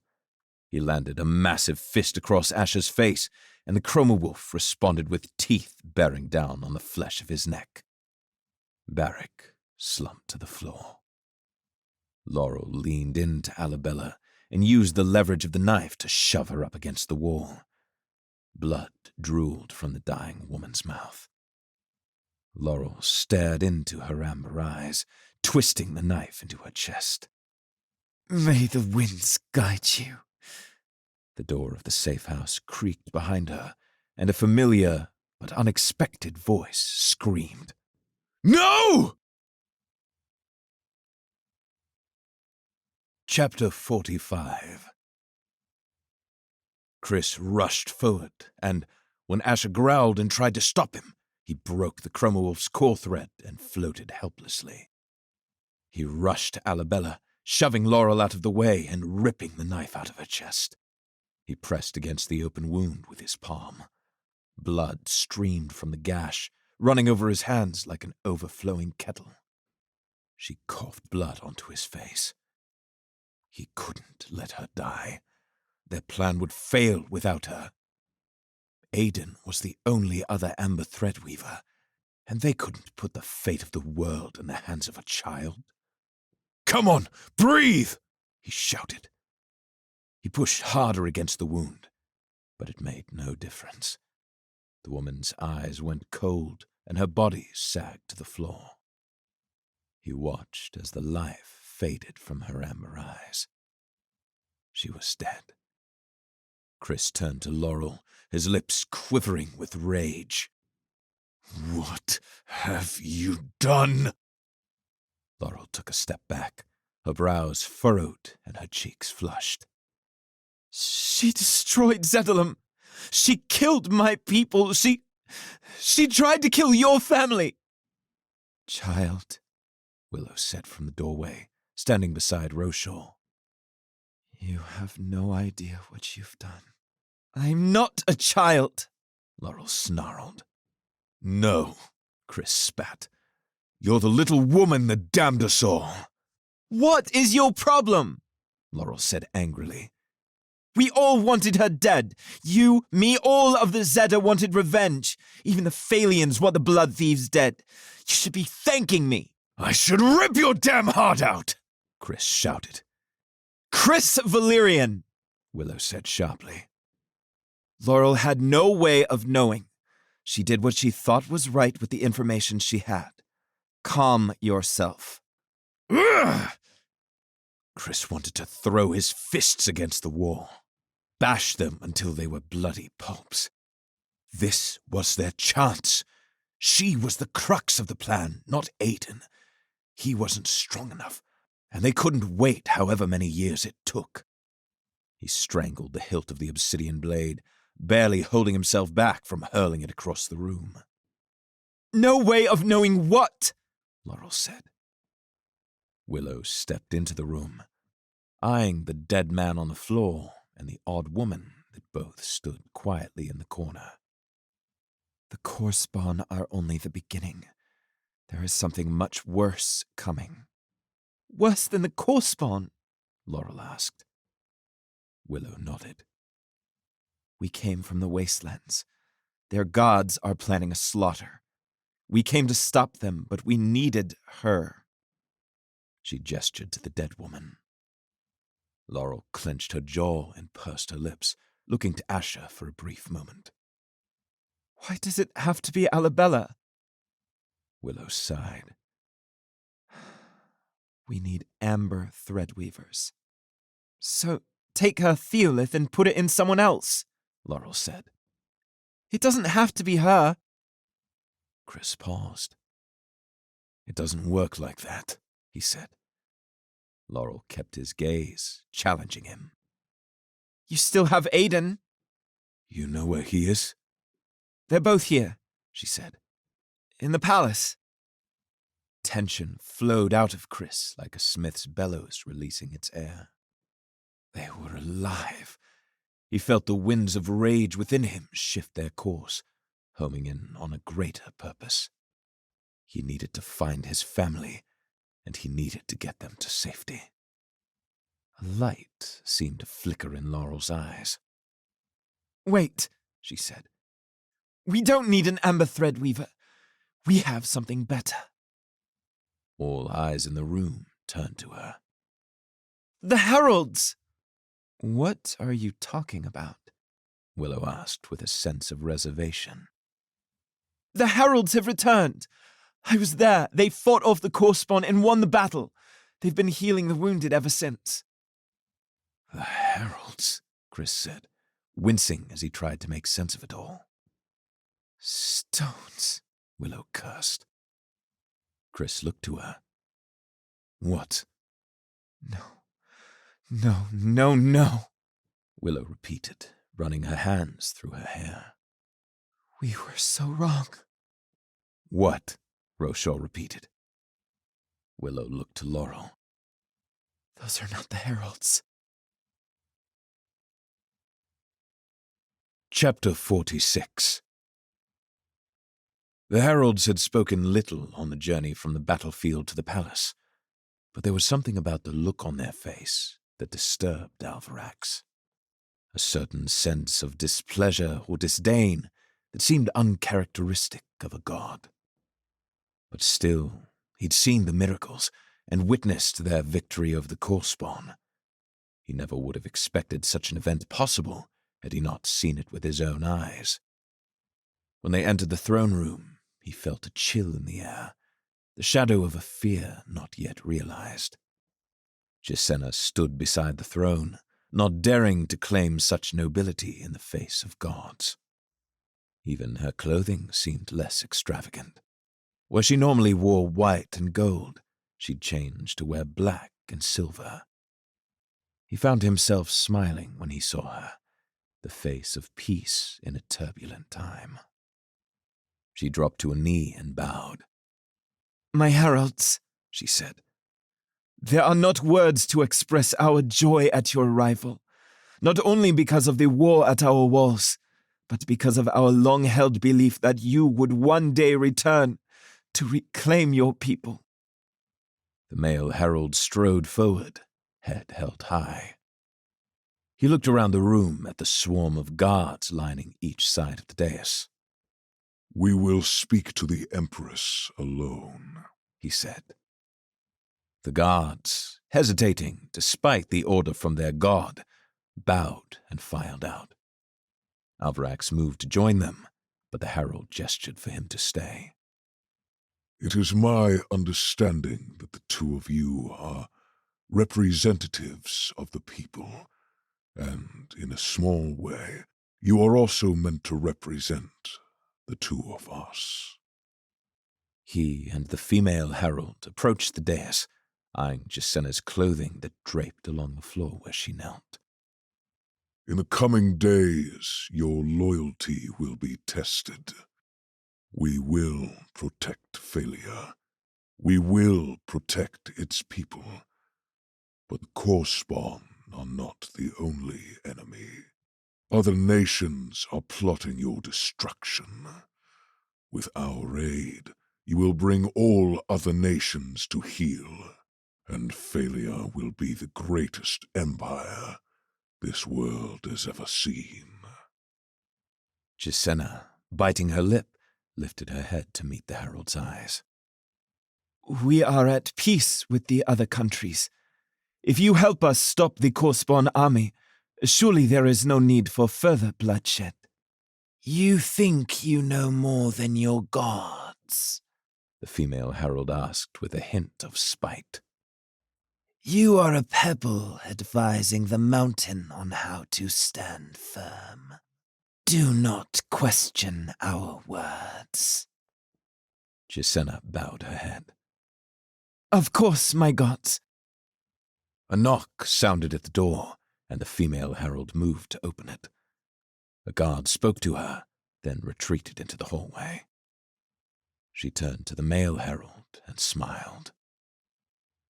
He landed a massive fist across Asher's face, and the chroma wolf responded with teeth bearing down on the flesh of his neck. Barrack slumped to the floor. Laurel leaned into Alabella and used the leverage of the knife to shove her up against the wall. Blood drooled from the dying woman's mouth. Laurel stared into her amber eyes, twisting the knife into her chest. "May the winds guide you." The door of the safe house creaked behind her, and a familiar but unexpected voice screamed, "No!" Chapter 45. Chris rushed forward, and when Asher growled and tried to stop him, he broke the chroma wolf's core thread and floated helplessly. He rushed to Alabella, shoving Laurel out of the way and ripping the knife out of her chest. He pressed against the open wound with his palm. Blood streamed from the gash, running over his hands like an overflowing kettle. She coughed blood onto his face. He couldn't let her die. Their plan would fail without her. Aiden was the only other amber threadweaver, and they couldn't put the fate of the world in the hands of a child. "Come on, breathe!" he shouted. He pushed harder against the wound, but it made no difference. The woman's eyes went cold, and her body sagged to the floor. He watched as the life faded from her amber eyes. She was dead. Chris turned to Laurel, his lips quivering with rage. "What have you done?" Laurel took a step back, her brows furrowed and her cheeks flushed. "She destroyed Zedulum. She killed my people. She tried to kill your family." "Child," Willow said from the doorway, standing beside Roshaw. "You have no idea what you've done." "I'm not a child." Laurel snarled. No, Chris spat. You're the little woman that damned us all. What is your problem? Laurel said angrily. We all wanted her dead. You, me, all of the Zeta wanted revenge. Even the Phalians want the blood thieves dead. You should be thanking me. I should rip your damn heart out, Chris shouted. Chris Valerian, Willow said sharply. Laurel had no way of knowing. She did what she thought was right with the information she had. Calm yourself. Ugh! Chris wanted to throw his fists against the wall, bash them until they were bloody pulps. This was their chance. She was the crux of the plan, not Aiden. He wasn't strong enough, and they couldn't wait however many years it took. He strangled the hilt of the obsidian blade, barely holding himself back from hurling it across the room. No way of knowing what? Laurel said. Willow stepped into the room, eyeing the dead man on the floor and the odd woman that both stood quietly in the corner. The core spawn are only the beginning. There is something much worse coming. Worse than the core spawn? Laurel asked. Willow nodded. We came from the wastelands. Their gods are planning a slaughter. We came to stop them, but we needed her. She gestured to the dead woman. Laurel clenched her jaw and pursed her lips, looking to Asher for a brief moment. Why does it have to be Alabella? Willow sighed. We need amber threadweavers. So take her Theolith and put it in someone else, Laurel said. It doesn't have to be her. Chris paused. It doesn't work like that, he said. Laurel kept his gaze, challenging him. You still have Aiden. You know where he is? They're both here, she said. In the palace. Tension flowed out of Chris like a smith's bellows releasing its air. They were alive. He felt the winds of rage within him shift their course, homing in on a greater purpose. He needed to find his family, and he needed to get them to safety. A light seemed to flicker in Laurel's eyes. Wait, she said. We don't need an amber threadweaver. We have something better. All eyes in the room turned to her. The heralds! What are you talking about? Willow asked with a sense of reservation. The heralds have returned. I was there. They fought off the core spawn and won the battle. They've been healing the wounded ever since. The heralds, Chris said, wincing as he tried to make sense of it all. Stones, Willow cursed. Chris looked to her. What? No, Willow repeated, running her hands through her hair. We were so wrong. What? Roshaw repeated. Willow looked to Laurel. Those are not the heralds. Chapter 46. The heralds had spoken little on the journey from the battlefield to the palace, but there was something about the look on their face that disturbed Alvarax. A certain sense of displeasure or disdain that seemed uncharacteristic of a god. But still, he'd seen the miracles and witnessed their victory over the core spawn. He never would have expected such an event possible had he not seen it with his own eyes. When they entered the throne room, he felt a chill in the air, the shadow of a fear not yet realized. Gisena stood beside the throne, not daring to claim such nobility in the face of gods. Even her clothing seemed less extravagant. Where she normally wore white and gold, she'd changed to wear black and silver. He found himself smiling when he saw her, the face of peace in a turbulent time. She dropped to a knee and bowed. My heralds, she said, there are not words to express our joy at your arrival, not only because of the war at our walls, but because of our long-held belief that you would one day return to reclaim your people. The male herald strode forward, head held high. He looked around the room at the swarm of guards lining each side of the dais. "We will speak to the Empress alone," he said. The guards, hesitating despite the order from their god, bowed and filed out. Alvarax moved to join them, but the herald gestured for him to stay. "It is my understanding that the two of you are representatives of the people, and in a small way, you are also meant to represent the two of us." He and the female herald approached the dais, eyeing Jacenna's clothing that draped along the floor where she knelt. "In the coming days, your loyalty will be tested. We will protect Phalia. We will protect its people. But the Corspawn are not the only enemy. Other nations are plotting your destruction. With our aid, you will bring all other nations to heel, and Phalia will be the greatest empire this world has ever seen." Jacenna, biting her lip, lifted her head to meet the herald's eyes. "We are at peace with the other countries. If you help us stop the Corspawn army, surely there is no need for further bloodshed." "You think you know more than your gods?" the female herald asked with a hint of spite. "You are a pebble advising the mountain on how to stand firm. Do not question our words." Jacenna bowed her head. "Of course, my gods." A knock sounded at the door, and the female herald moved to open it. A guard spoke to her, then retreated into the hallway. She turned to the male herald and smiled.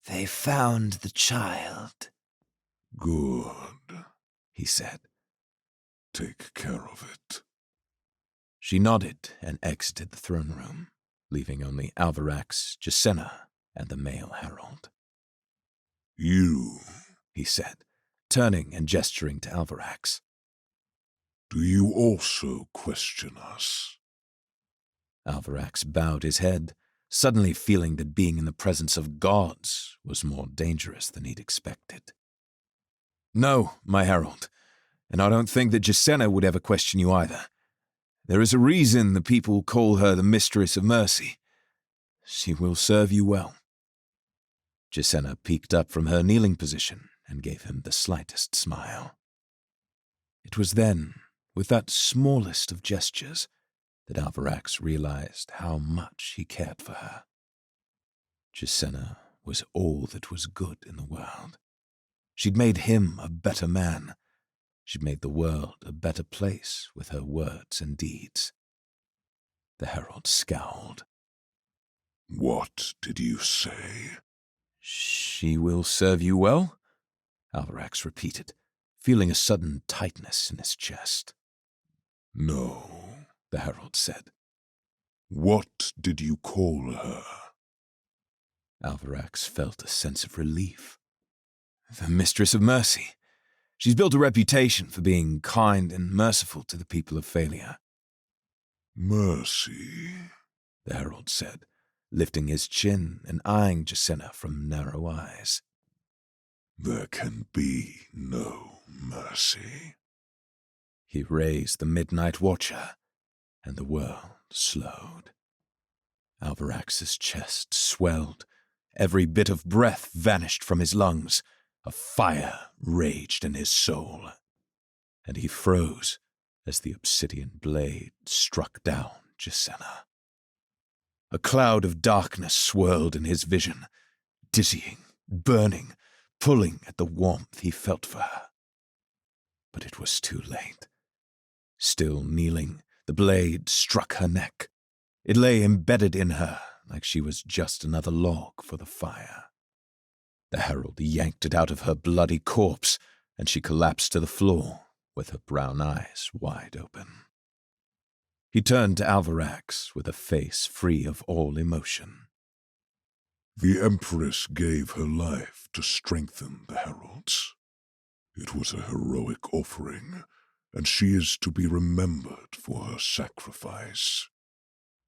"They found the child." "Good," he said. "Take care of it." She nodded and exited the throne room, leaving only Alvarax, Jacenna, and the male herald. "You," he said, turning and gesturing to Alvarax. "Do you also question us?" Alvarax bowed his head, suddenly feeling that being in the presence of gods was more dangerous than he'd expected. "No, my herald, and I don't think that Jacenna would ever question you either. There is a reason the people call her the Mistress of Mercy. She will serve you well." Jacenna peeked up from her kneeling position and gave him the slightest smile. It was then, with that smallest of gestures, that Alvarax realized how much he cared for her. Jacenna was all that was good in the world. She'd made him a better man. She'd made the world a better place with her words and deeds. The herald scowled. "What did you say?" "She will serve you well?" Alvarax repeated, feeling a sudden tightness in his chest. "No," the herald said. "What did you call her?" Alvarax felt a sense of relief. "The Mistress of Mercy. She's built a reputation for being kind and merciful to the people of Phalia." "Mercy," the herald said, lifting his chin and eyeing Jacenna from narrow eyes. "There can be no mercy." He raised the midnight watcher, and the world slowed. Alvarax's chest swelled. Every bit of breath vanished from his lungs. A fire raged in his soul, and he froze as the obsidian blade struck down Jacenna. A cloud of darkness swirled in his vision, dizzying, burning, pulling at the warmth he felt for her. But it was too late. Still kneeling, the blade struck her neck. It lay embedded in her like she was just another log for the fire. The herald yanked it out of her bloody corpse, and she collapsed to the floor with her brown eyes wide open. He turned to Alvarax with a face free of all emotion. The Empress gave her life to strengthen the heralds. It was a heroic offering, and she is to be remembered for her sacrifice.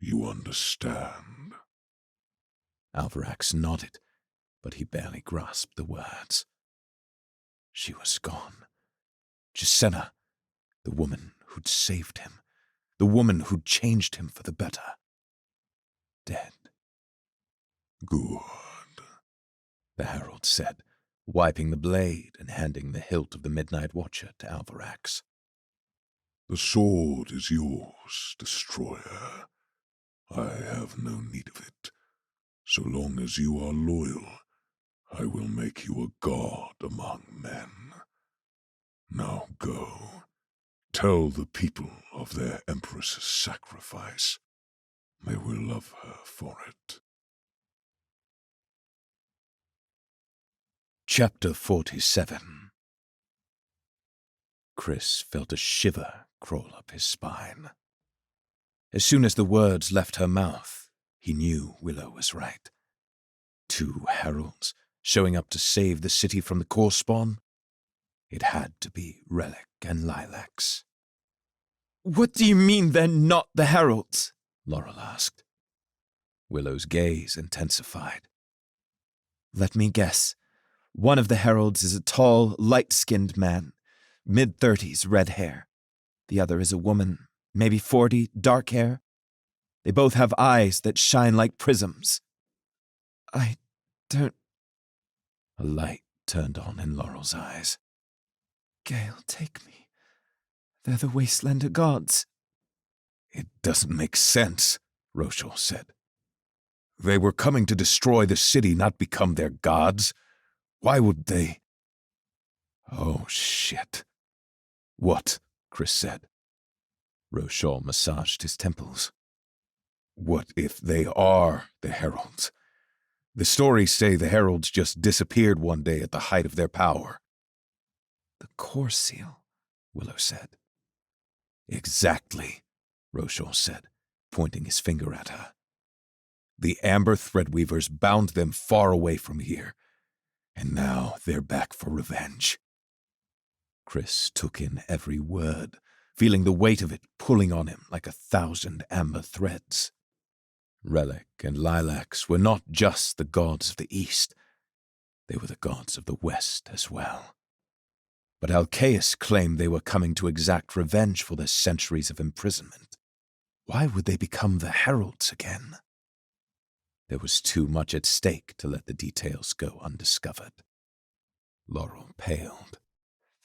You understand? Alvarax nodded, but he barely grasped the words. She was gone. Gisena, the woman who'd saved him, the woman who'd changed him for the better. Dead. Good, the herald said, wiping the blade and handing the hilt of the Midnight Watcher to Alvarax. The sword is yours, Destroyer. I have no need of it. So long as you are loyal, I will make you a god among men. Now go. Tell the people of their Empress's sacrifice. They will love her for it. Chapter 47. Chris felt a shiver crawl up his spine. As soon as the words left her mouth, he knew Willow was right. 2 heralds showing up to save the city from the core spawn? It had to be Relic and Lilacs. What do you mean they're not the heralds? Laurel asked. Willow's gaze intensified. Let me guess. One of the heralds is a tall, light-skinned man, mid-30s, red hair. The other is a woman, maybe 40, dark hair. They both have eyes that shine like prisms. I don't... A light turned on in Laurel's eyes. Gale, take me. They're the Wastelander gods. It doesn't make sense, Rochelle said. They were coming to destroy the city, not become their gods. Why would they? Oh, shit. What? Chris said. Rochelle massaged his temples. What if they are the heralds? The stories say the heralds just disappeared one day at the height of their power. The core seal, Willow said. Exactly, Rochelle said, pointing his finger at her. The Amber Threadweavers bound them far away from here, and now they're back for revenge. Chris took in every word, feeling the weight of it pulling on him like 1,000 amber threads. Relic and Lilacs were not just the gods of the East, they were the gods of the West as well. But Alcaeus claimed they were coming to exact revenge for their centuries of imprisonment. Why would they become the heralds again? There was too much at stake to let the details go undiscovered. Laurel paled.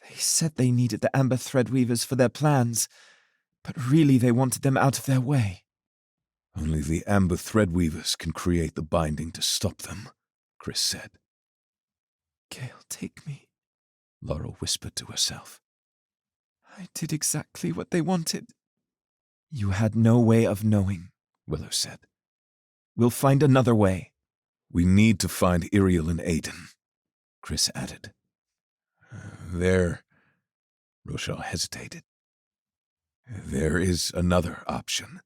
They said they needed the Amber Threadweavers for their plans, but really they wanted them out of their way. Only the Amber Threadweavers can create the binding to stop them, Chris said. Gale, take me, Laurel whispered to herself. I did exactly what they wanted. You had no way of knowing, Willow said. We'll find another way. We need to find Iriel and Aiden, Chris added. There, Rochelle hesitated. There is another option.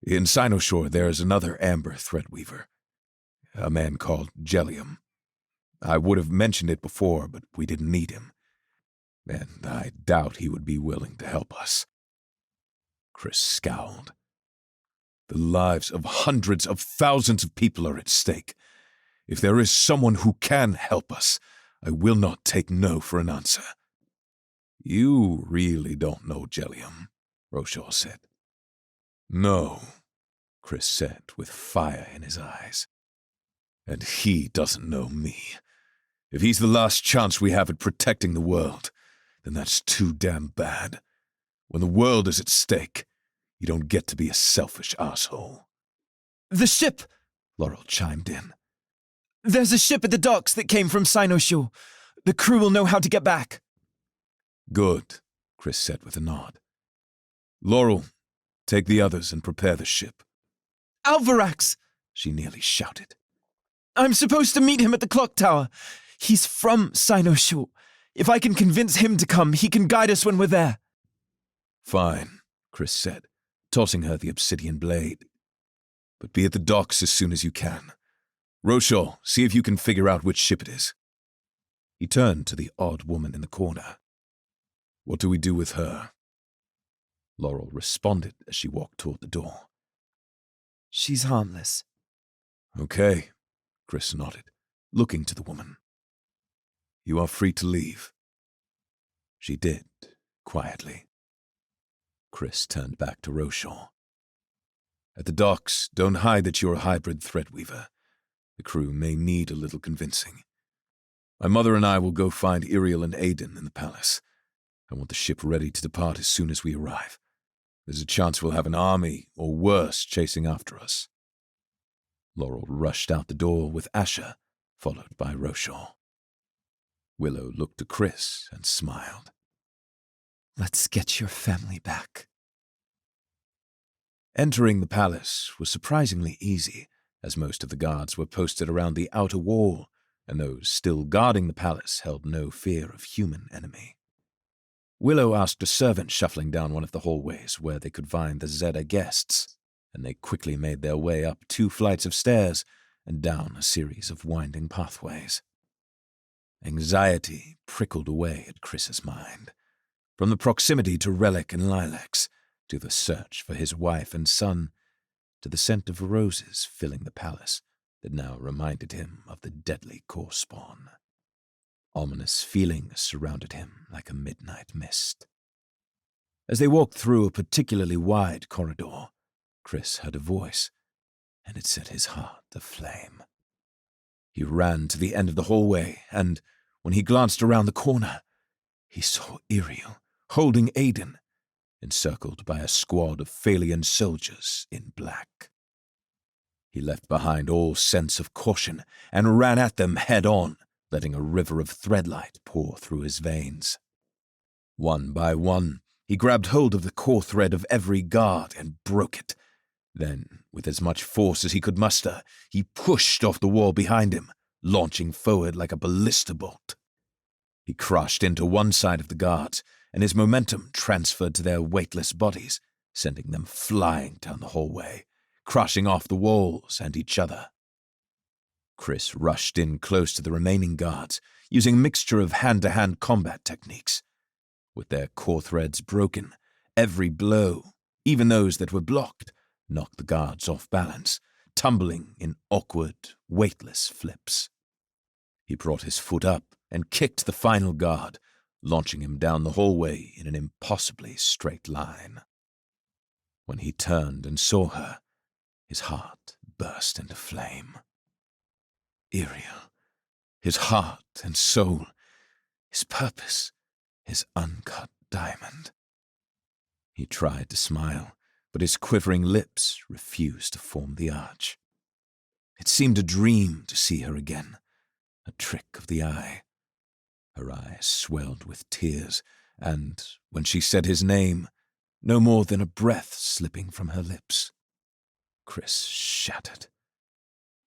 In Cynoshore, there is another Amber Threadweaver, a man called Gellium. I would have mentioned it before, but we didn't need him, and I doubt he would be willing to help us. Chris scowled. The lives of hundreds of thousands of people are at stake. If there is someone who can help us, I will not take no for an answer. You really don't know Gellium, Rochelle said. No, Chris said with fire in his eyes. And he doesn't know me. If he's the last chance we have at protecting the world, then that's too damn bad. When the world is at stake, you don't get to be a selfish asshole. The ship, Laurel chimed in. There's a ship at the docks that came from Cynoshore. The crew will know how to get back. Good, Chris said with a nod. Laurel, take the others and prepare the ship. Alvarax, she nearly shouted. I'm supposed to meet him at the clock tower. He's from Cynoshore. If I can convince him to come, he can guide us when we're there. Fine, Chris said, tossing her the obsidian blade. "But be at the docks as soon as you can. Rochelle, see if you can figure out which ship it is." He turned to the odd woman in the corner. "What do we do with her?" Laurel responded as she walked toward the door. She's harmless. "Okay," Chris nodded, looking to the woman. "You are free to leave." She did, quietly. Chris turned back to Rochelle. "At the docks, don't hide that you're a hybrid Threadweaver. The crew may need a little convincing. My mother and I will go find Iriel and Aiden in the palace. I want the ship ready to depart as soon as we arrive. There's a chance we'll have an army, or worse, chasing after us." Laurel rushed out the door with Asher, followed by Rochelle. Willow looked to Chris and smiled. Let's get your family back. Entering the palace was surprisingly easy, as most of the guards were posted around the outer wall, and those still guarding the palace held no fear of human enemy. Willow asked a servant shuffling down one of the hallways where they could find the Zeta guests, and they quickly made their way up 2 flights of stairs and down a series of winding pathways. Anxiety prickled away at Chris's mind. From the proximity to Relic and Lilacs, to the search for his wife and son, to the scent of roses filling the palace that now reminded him of the deadly core spawn. Ominous feelings surrounded him like a midnight mist. As they walked through a particularly wide corridor, Chris heard a voice, and it set his heart aflame. He ran to the end of the hallway, and when he glanced around the corner, he saw Iriel holding Aiden, encircled by a squad of Phalian soldiers in black. He left behind all sense of caution and ran at them head-on, letting a river of Threadlight pour through his veins. One by one, he grabbed hold of the core thread of every guard and broke it. Then, with as much force as he could muster, he pushed off the wall behind him, launching forward like a ballista bolt. He crashed into one side of the guards, and his momentum transferred to their weightless bodies, sending them flying down the hallway, crashing off the walls and each other. Chris rushed in close to the remaining guards, using a mixture of hand-to-hand combat techniques. With their core threads broken, every blow, even those that were blocked, knocked the guards off balance, tumbling in awkward, weightless flips. He brought his foot up and kicked the final guard, launching him down the hallway in an impossibly straight line. When he turned and saw her, his heart burst into flame. Iriel, his heart and soul, his purpose, his uncut diamond. He tried to smile, but his quivering lips refused to form the arch. It seemed a dream to see her again, a trick of the eye. Her eyes swelled with tears, and, when she said his name, no more than a breath slipping from her lips. Chris shattered.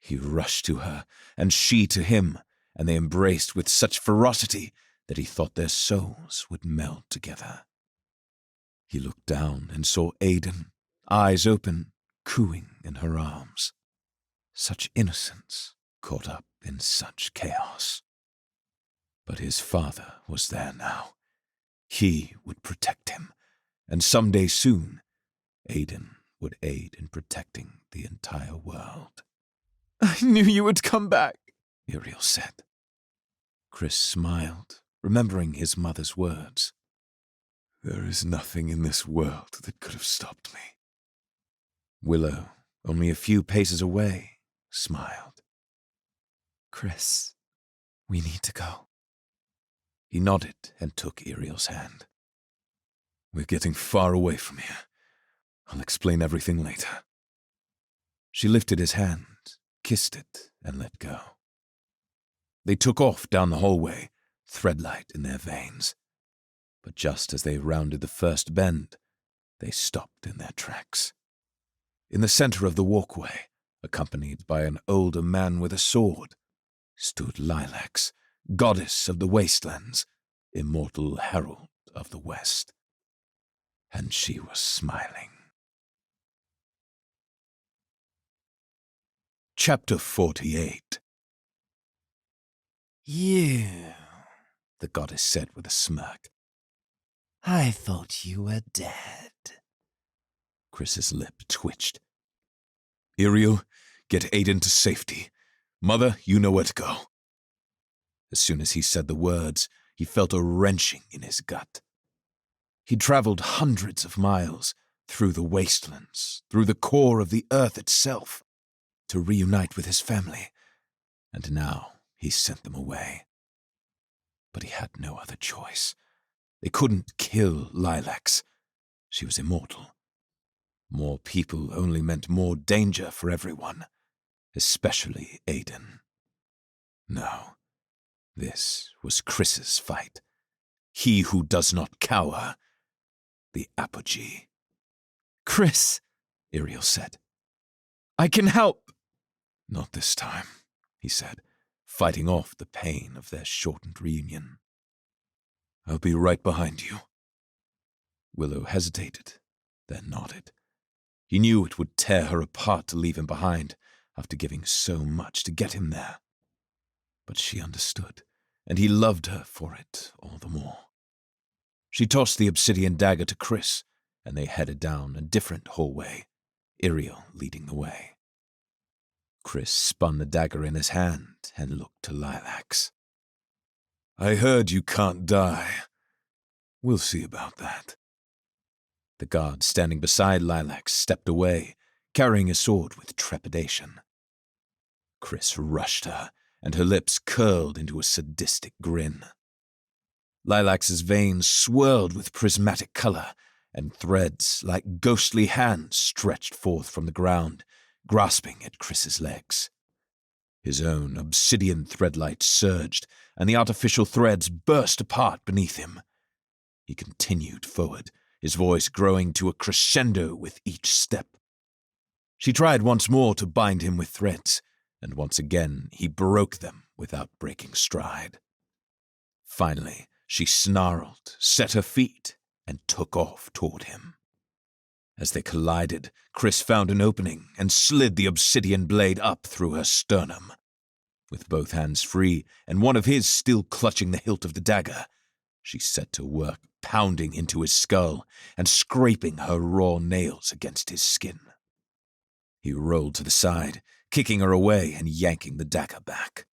He rushed to her, and she to him, and they embraced with such ferocity that he thought their souls would meld together. He looked down and saw Aiden, eyes open, cooing in her arms. Such innocence caught up in such chaos. But his father was there now. He would protect him, and someday soon, Aiden would aid in protecting the entire world. I knew you would come back, Iriel said. Chris smiled, remembering his mother's words. There is nothing in this world that could have stopped me. Willow, only a few paces away, smiled. Chris, we need to go. He nodded and took Iriel's hand. We're getting far away from here. I'll explain everything later. She lifted his hand, kissed it, and let go. They took off down the hallway, Threadlight in their veins. But just as they rounded the first bend, they stopped in their tracks. In the center of the walkway, accompanied by an older man with a sword, stood Lilacs, goddess of the wastelands, immortal herald of the West. And she was smiling. Chapter 48. You, the goddess said with a smirk. I thought you were dead. Chris's lip twitched. Iriel, get Aiden to safety. Mother, you know where to go. As soon as he said the words, he felt a wrenching in his gut. He'd traveled hundreds of miles, through the wastelands, through the core of the earth itself, to reunite with his family, and now he sent them away. But he had no other choice. They couldn't kill Lilacs. She was immortal. More people only meant more danger for everyone, especially Aiden. No, this was Chris's fight. He who does not cower. The apogee. Chris, Iriel said. I can help. Not this time, he said, fighting off the pain of their shortened reunion. I'll be right behind you. Willow hesitated, then nodded. He knew it would tear her apart to leave him behind after giving so much to get him there. But she understood, and he loved her for it all the more. She tossed the obsidian dagger to Chris, and they headed down a different hallway, Iriel leading the way. Chris spun the dagger in his hand and looked to Lilacs. I heard you can't die. We'll see about that. The guard standing beside Lilacs stepped away, carrying a sword with trepidation. Chris rushed her, and her lips curled into a sadistic grin. Lilacs's veins swirled with prismatic color, and threads like ghostly hands stretched forth from the ground, grasping at Chris's legs. His own obsidian threadlight surged, and the artificial threads burst apart beneath him. He continued forward, his voice growing to a crescendo with each step. She tried once more to bind him with threads, and once again he broke them without breaking stride. Finally, she snarled, set her feet, and took off toward him. As they collided, Chris found an opening and slid the obsidian blade up through her sternum. With both hands free and one of his still clutching the hilt of the dagger, she set to work pounding into his skull and scraping her raw nails against his skin. He rolled to the side, kicking her away and yanking the dagger back.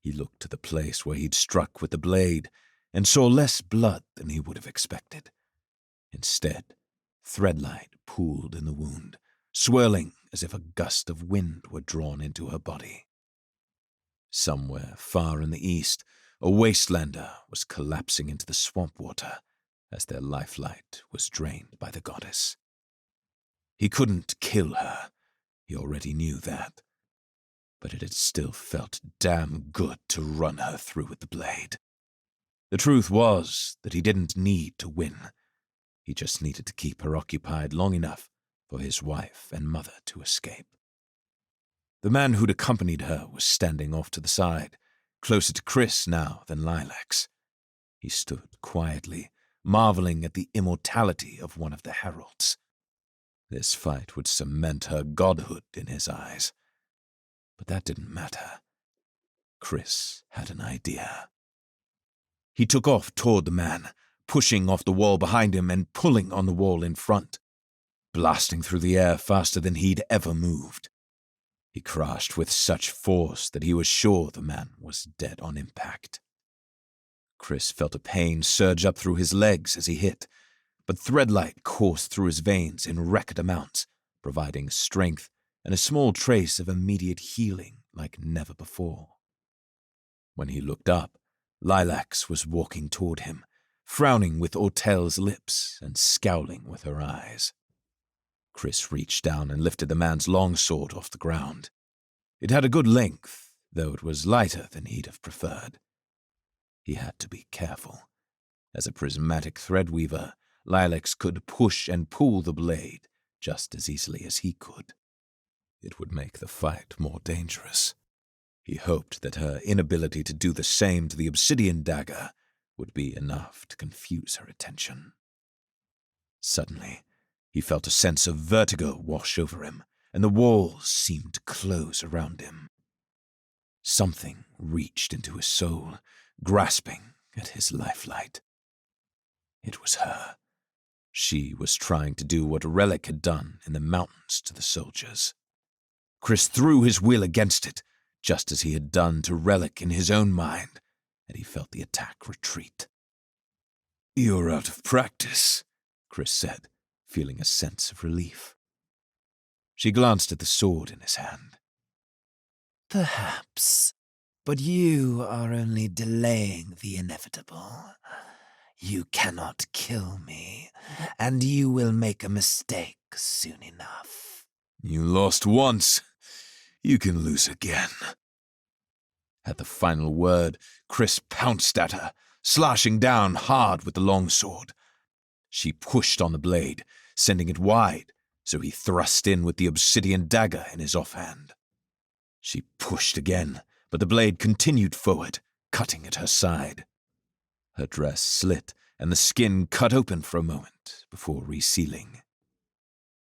He looked to the place where he'd struck with the blade and saw less blood than he would have expected. Instead, threadlight pooled in the wound, swirling as if a gust of wind were drawn into her body. Somewhere far in the east, a wastelander was collapsing into the swamp water as their lifelight was drained by the goddess. He couldn't kill her, he already knew that, but it had still felt damn good to run her through with the blade. The truth was that he didn't need to win. He just needed to keep her occupied long enough for his wife and mother to escape. The man who'd accompanied her was standing off to the side, closer to Chris now than Lilacs. He stood quietly, marveling at the immortality of one of the heralds. This fight would cement her godhood in his eyes. But that didn't matter. Chris had an idea. He took off toward the man, pushing off the wall behind him and pulling on the wall in front, blasting through the air faster than he'd ever moved. He crashed with such force that he was sure the man was dead on impact. Chris felt a pain surge up through his legs as he hit, but threadlight coursed through his veins in record amounts, providing strength and a small trace of immediate healing like never before. When he looked up, Lilacs was walking toward him, frowning with Ortel's lips and scowling with her eyes. Chris reached down and lifted the man's longsword off the ground. It had a good length, though it was lighter than he'd have preferred. He had to be careful. As a prismatic threadweaver, Lilacs could push and pull the blade just as easily as he could. It would make the fight more dangerous. He hoped that her inability to do the same to the obsidian dagger would be enough to confuse her attention. Suddenly, he felt a sense of vertigo wash over him, and the walls seemed to close around him. Something reached into his soul, grasping at his lifelight. It was her. She was trying to do what Relic had done in the mountains to the soldiers. Chris threw his will against it, just as he had done to Relic in his own mind, and he felt the attack retreat. "You're out of practice," Chris said, feeling a sense of relief. She glanced at the sword in his hand. Perhaps, but you are only delaying the inevitable. You cannot kill me, and you will make a mistake soon enough. "You lost once. You can lose again." At the final word, Chris pounced at her, slashing down hard with the longsword. She pushed on the blade, sending it wide, so he thrust in with the obsidian dagger in his offhand. She pushed again, but the blade continued forward, cutting at her side. Her dress slit, and the skin cut open for a moment before resealing.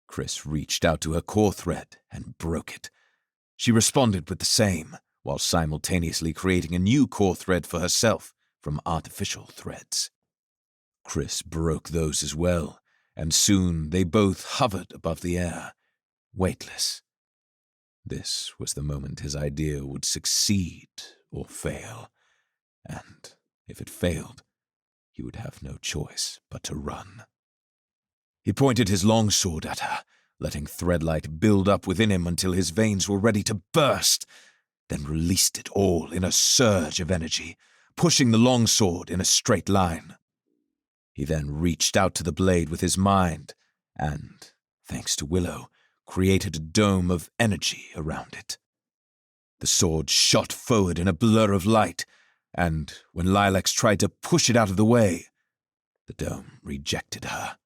Chris reached out to her core thread and broke it. She responded with the same, while simultaneously creating a new core thread for herself from artificial threads. Chris broke those as well, and soon they both hovered above the air, weightless. This was the moment his idea would succeed or fail, and if it failed, he would have no choice but to run. He pointed his longsword at her, letting Threadlight build up within him until his veins were ready to burst, then released it all in a surge of energy, pushing the longsword in a straight line. He then reached out to the blade with his mind and, thanks to Willow, created a dome of energy around it. The sword shot forward in a blur of light, and when Lilacs tried to push it out of the way, the dome rejected her.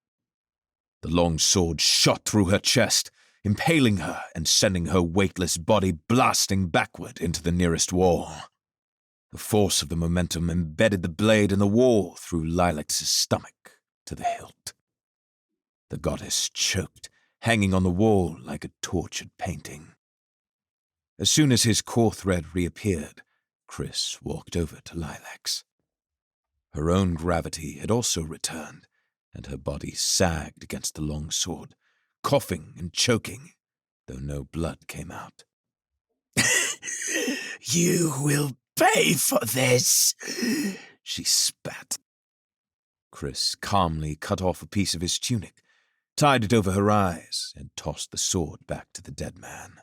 The long sword shot through her chest, impaling her and sending her weightless body blasting backward into the nearest wall. The force of the momentum embedded the blade in the wall through Lilacs' stomach to the hilt. The goddess choked, hanging on the wall like a tortured painting. As soon as his core thread reappeared, Chris walked over to Lilacs. Her own gravity had also returned, and her body sagged against the long sword, coughing and choking, though no blood came out. "You will pay for this," she spat. Chris calmly cut off a piece of his tunic, tied it over her eyes, and tossed the sword back to the dead man.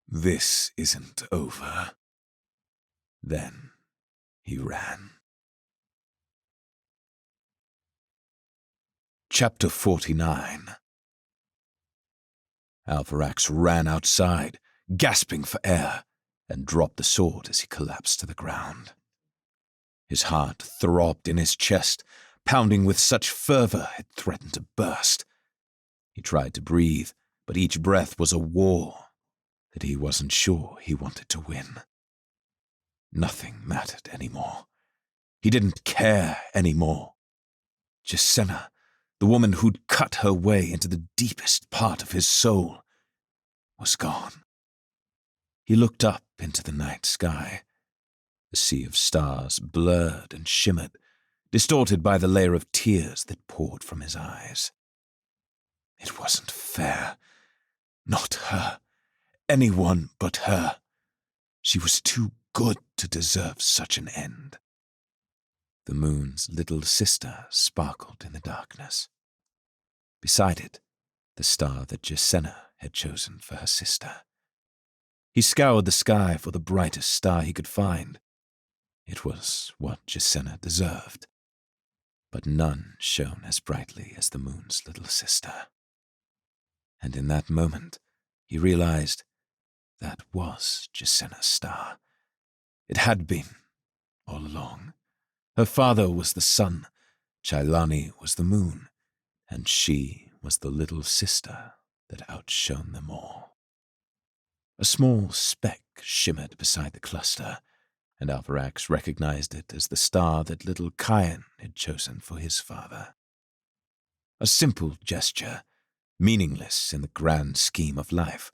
"This isn't over." Then he ran. Chapter 49. Alvarax ran outside, gasping for air, and dropped the sword as he collapsed to the ground. His heart throbbed in his chest, pounding with such fervor it threatened to burst. He tried to breathe, but each breath was a war that he wasn't sure he wanted to win. Nothing mattered anymore. He didn't care anymore. Jacenna, the woman who'd cut her way into the deepest part of his soul, was gone. He looked up into the night sky. The sea of stars blurred and shimmered, distorted by the layer of tears that poured from his eyes. It wasn't fair. Not her. Anyone but her. She was too good to deserve such an end. The moon's little sister sparkled in the darkness. Beside it, the star that Jacenna had chosen for her sister. He scoured the sky for the brightest star he could find. It was what Jacenna deserved, but none shone as brightly as the moon's little sister. And in that moment, he realized that was Jacenna's star. It had been, all along. Her father was the sun, Chailani was the moon, and she was the little sister that outshone them all. A small speck shimmered beside the cluster, and Alvarax recognized it as the star that little Kyan had chosen for his father. A simple gesture, meaningless in the grand scheme of life,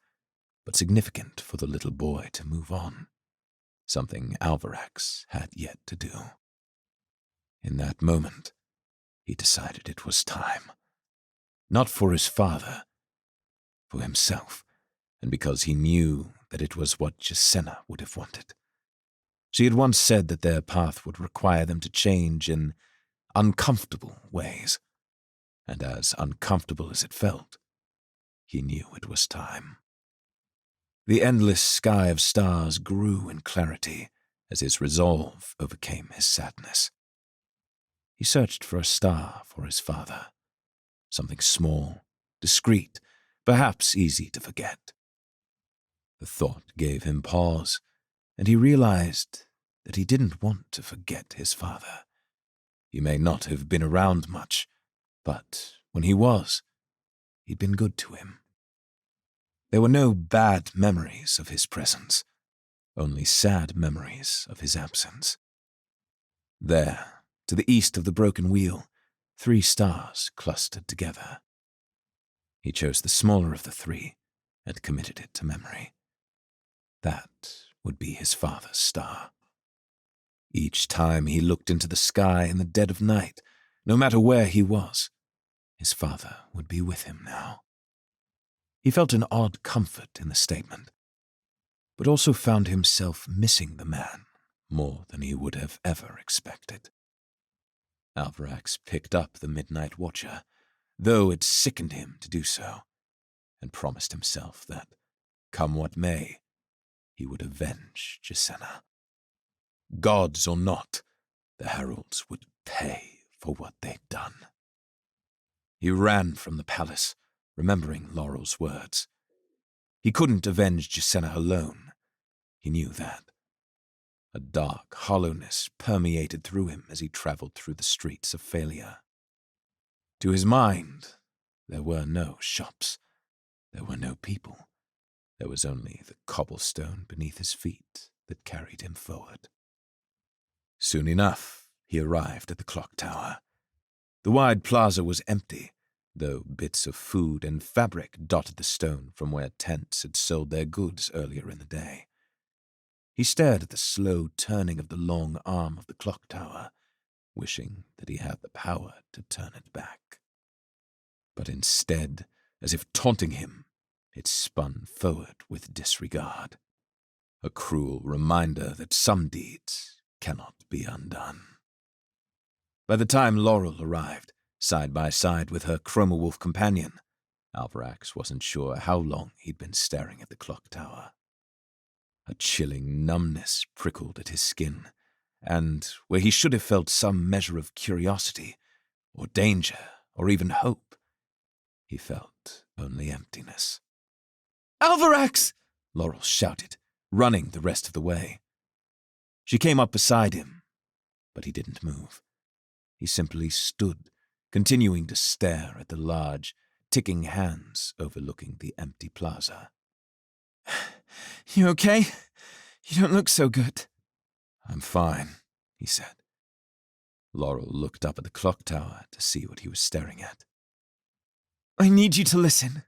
but significant for the little boy to move on, something Alvarax had yet to do. In that moment, he decided it was time. Not for his father, for himself, and because he knew that it was what Jacenna would have wanted. She had once said that their path would require them to change in uncomfortable ways, and as uncomfortable as it felt, he knew it was time. The endless sky of stars grew in clarity as his resolve overcame his sadness. He searched for a star for his father, something small, discreet, perhaps easy to forget. The thought gave him pause, and he realized that he didn't want to forget his father. He may not have been around much, but when he was, he'd been good to him. There were no bad memories of his presence, only sad memories of his absence. There, to the east of the broken wheel, 3 stars clustered together. He chose the smaller of the 3 and committed it to memory. That would be his father's star. Each time he looked into the sky in the dead of night, no matter where he was, his father would be with him now. He felt an odd comfort in the statement, but also found himself missing the man more than he would have ever expected. Alvarax picked up the Midnight Watcher, though it sickened him to do so, and promised himself that, come what may, he would avenge Jacenna. Gods or not, the heralds would pay for what they'd done. He ran from the palace, remembering Laurel's words. He couldn't avenge Jacenna alone. He knew that. A dark hollowness permeated through him as he traveled through the streets of Failure. To his mind, there were no shops. There were no people. There was only the cobblestone beneath his feet that carried him forward. Soon enough, he arrived at the clock tower. The wide plaza was empty, though bits of food and fabric dotted the stone from where tents had sold their goods earlier in the day. He stared at the slow turning of the long arm of the clock tower, wishing that he had the power to turn it back. But instead, as if taunting him, it spun forward with disregard. A cruel reminder that some deeds cannot be undone. By the time Laurel arrived, side by side with her Chroma Wolf companion, Alvarax wasn't sure how long he'd been staring at the clock tower. A chilling numbness prickled at his skin, and where he should have felt some measure of curiosity, or danger, or even hope, he felt only emptiness. "Alvarax!" Laurel shouted, running the rest of the way. She came up beside him, but he didn't move. He simply stood, continuing to stare at the large, ticking hands overlooking the empty plaza. "You okay? You don't look so good." "I'm fine," he said. Laurel looked up at the clock tower to see what he was staring at. "I need you to listen,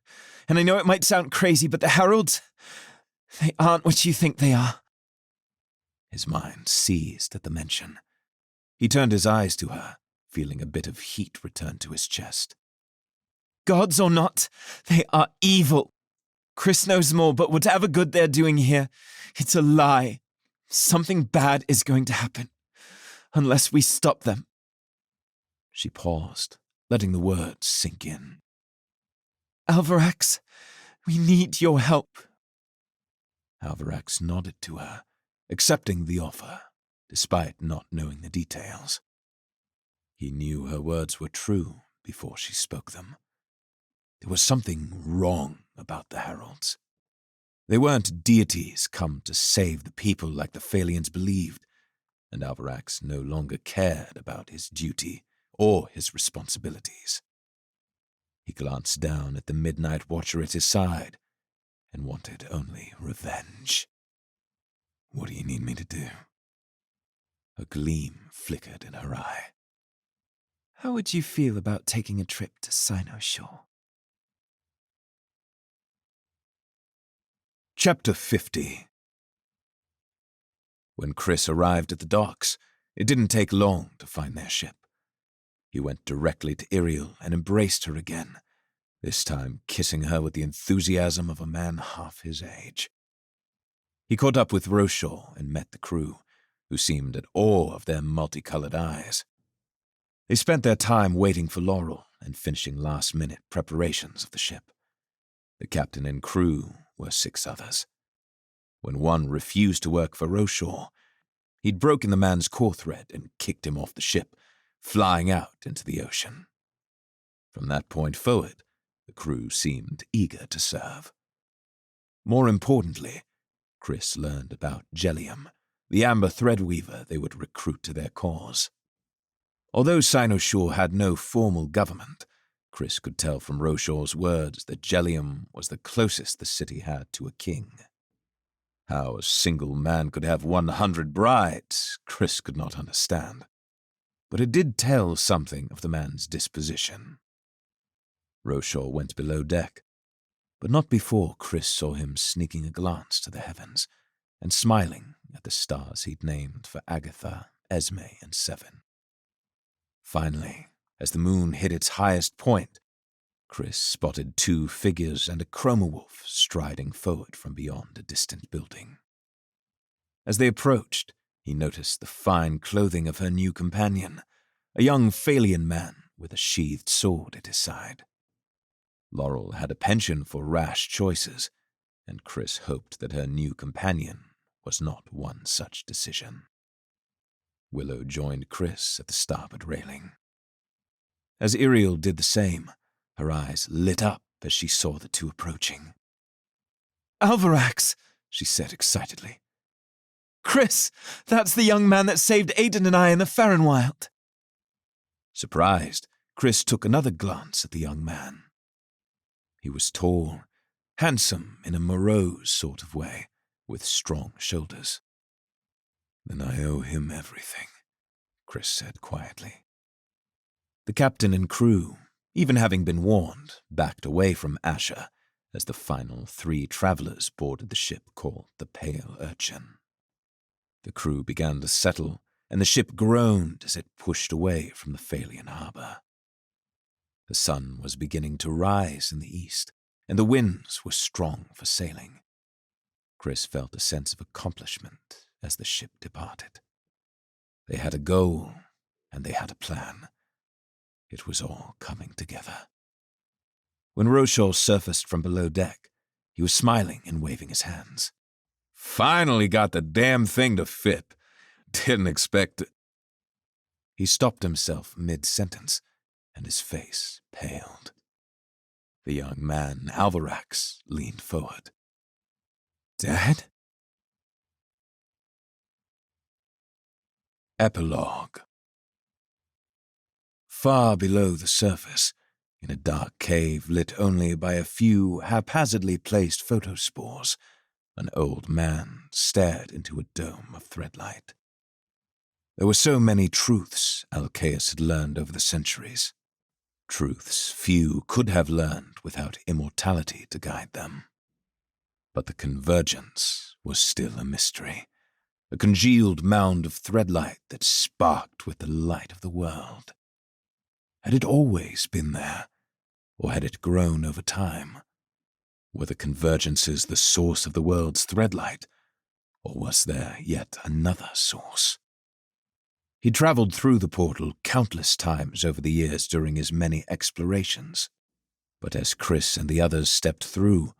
and I know it might sound crazy, but the heralds, they aren't what you think they are." His mind seized at the mention. He turned his eyes to her, feeling a bit of heat return to his chest. "Gods or not, they are evil. Chris knows more, but whatever good they're doing here, it's a lie. Something bad is going to happen, unless we stop them." She paused, letting the words sink in. "Alvarax, we need your help." Alvarax nodded to her, accepting the offer, despite not knowing the details. He knew her words were true before she spoke them. There was something wrong about the heralds. They weren't deities come to save the people like the Phalians believed, and Alvarax no longer cared about his duty or his responsibilities. He glanced down at the Midnight Watcher at his side and wanted only revenge. "What do you need me to do?" A gleam flickered in her eye. "How would you feel about taking a trip to Sino Shore?" Chapter 50. When Chris arrived at the docks, it didn't take long to find their ship. He went directly to Argyle and embraced her again, this time kissing her with the enthusiasm of a man half his age. He caught up with Roshaw and met the crew, who seemed at awe of their multicolored eyes. They spent their time waiting for Laurel and finishing last-minute preparations of the ship. The captain and crew were 6 others. When one refused to work for Roshaw, he'd broken the man's core thread and kicked him off the ship, flying out into the ocean. From that point forward, the crew seemed eager to serve. More importantly, Chris learned about Jellium, the amber threadweaver they would recruit to their cause. Although Cynosure had no formal government, Chris could tell from Roshaw's words that Jellium was the closest the city had to a king. How a single man could have 100 brides, Chris could not understand. But it did tell something of the man's disposition. Roshaw went below deck, but not before Chris saw him sneaking a glance to the heavens and smiling at the stars he'd named for Agatha, Esme, and Seven. Finally, as the moon hit its highest point, Chris spotted 2 figures and a chroma wolf striding forward from beyond a distant building. As they approached, he noticed the fine clothing of her new companion, a young Phalian man with a sheathed sword at his side. Laurel had a penchant for rash choices, and Chris hoped that her new companion was not one such decision. Willow joined Chris at the starboard railing. As Argyle did the same, her eyes lit up as she saw the 2 approaching. "Alvarax," she said excitedly. "Chris, that's the young man that saved Aidan and I in the Farrenwild." Surprised, Chris took another glance at the young man. He was tall, handsome in a morose sort of way, with strong shoulders. "Then I owe him everything," Chris said quietly. The captain and crew, even having been warned, backed away from Asher as the final 3 travelers boarded the ship called the Pale Urchin. The crew began to settle, and the ship groaned as it pushed away from the Phalian harbor. The sun was beginning to rise in the east, and the winds were strong for sailing. Chris felt a sense of accomplishment as the ship departed. They had a goal, and they had a plan. It was all coming together. When Roshaw surfaced from below deck, he was smiling and waving his hands. "Finally got the damn thing to fit. Didn't expect it." He stopped himself mid-sentence, and his face paled. The young man, Alvarax, leaned forward. "Dad?" Epilogue. Far below the surface, in a dark cave lit only by a few haphazardly placed photospores, an old man stared into a dome of threadlight. There were so many truths Alcaeus had learned over the centuries, truths few could have learned without immortality to guide them. But the convergence was still a mystery, a congealed mound of threadlight that sparked with the light of the world. Had it always been there, or had it grown over time? Were the convergences the source of the world's threadlight, or was there yet another source? He traveled through the portal countless times over the years during his many explorations, but as Chris and the others stepped through,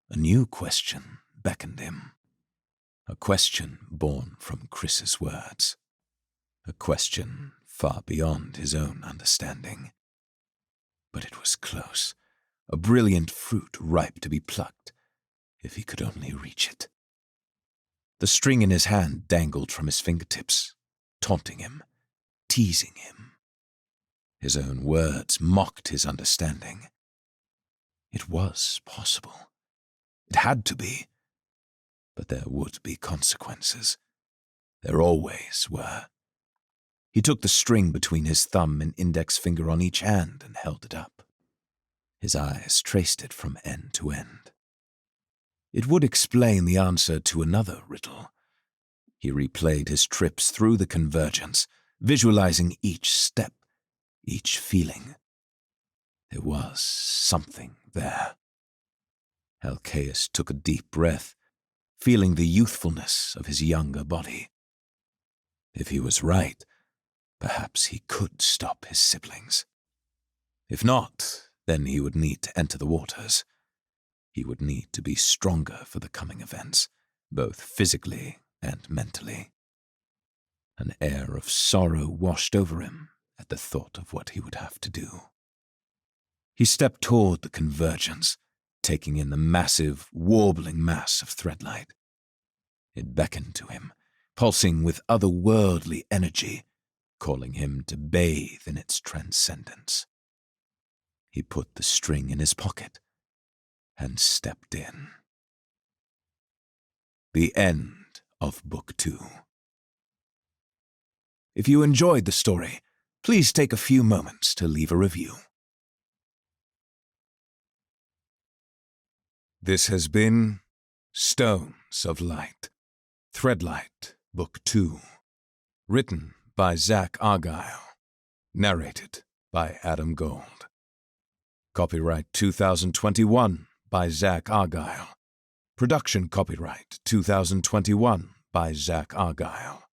a new question beckoned him. A question born from Chris's words. A question far beyond his own understanding. But it was close, a brilliant fruit ripe to be plucked, if he could only reach it. The string in his hand dangled from his fingertips, taunting him, teasing him. His own words mocked his understanding. It was possible. It had to be. But there would be consequences. There always were. He took the string between his thumb and index finger on each hand and held it up. His eyes traced it from end to end. It would explain the answer to another riddle. He replayed his trips through the convergence, visualizing each step, each feeling. There was something there. Alcaeus took a deep breath, feeling the youthfulness of his younger body. If he was right, perhaps he could stop his siblings. If not, then he would need to enter the waters. He would need to be stronger for the coming events, both physically and mentally. An air of sorrow washed over him at the thought of what he would have to do. He stepped toward the convergence, taking in the massive, warbling mass of Threadlight. It beckoned to him, pulsing with otherworldly energy, calling him to bathe in its transcendence. He put the string in his pocket and stepped in. The end of Book 2. If you enjoyed the story, please take a few moments to leave a review. This has been Stones of Light, Threadlight, Book 2. Written by Zack Argyle. Narrated by Adam Gold. Copyright 2021 by Zack Argyle. Production copyright 2021 by Zack Argyle.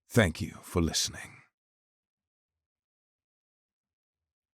Thank you for listening.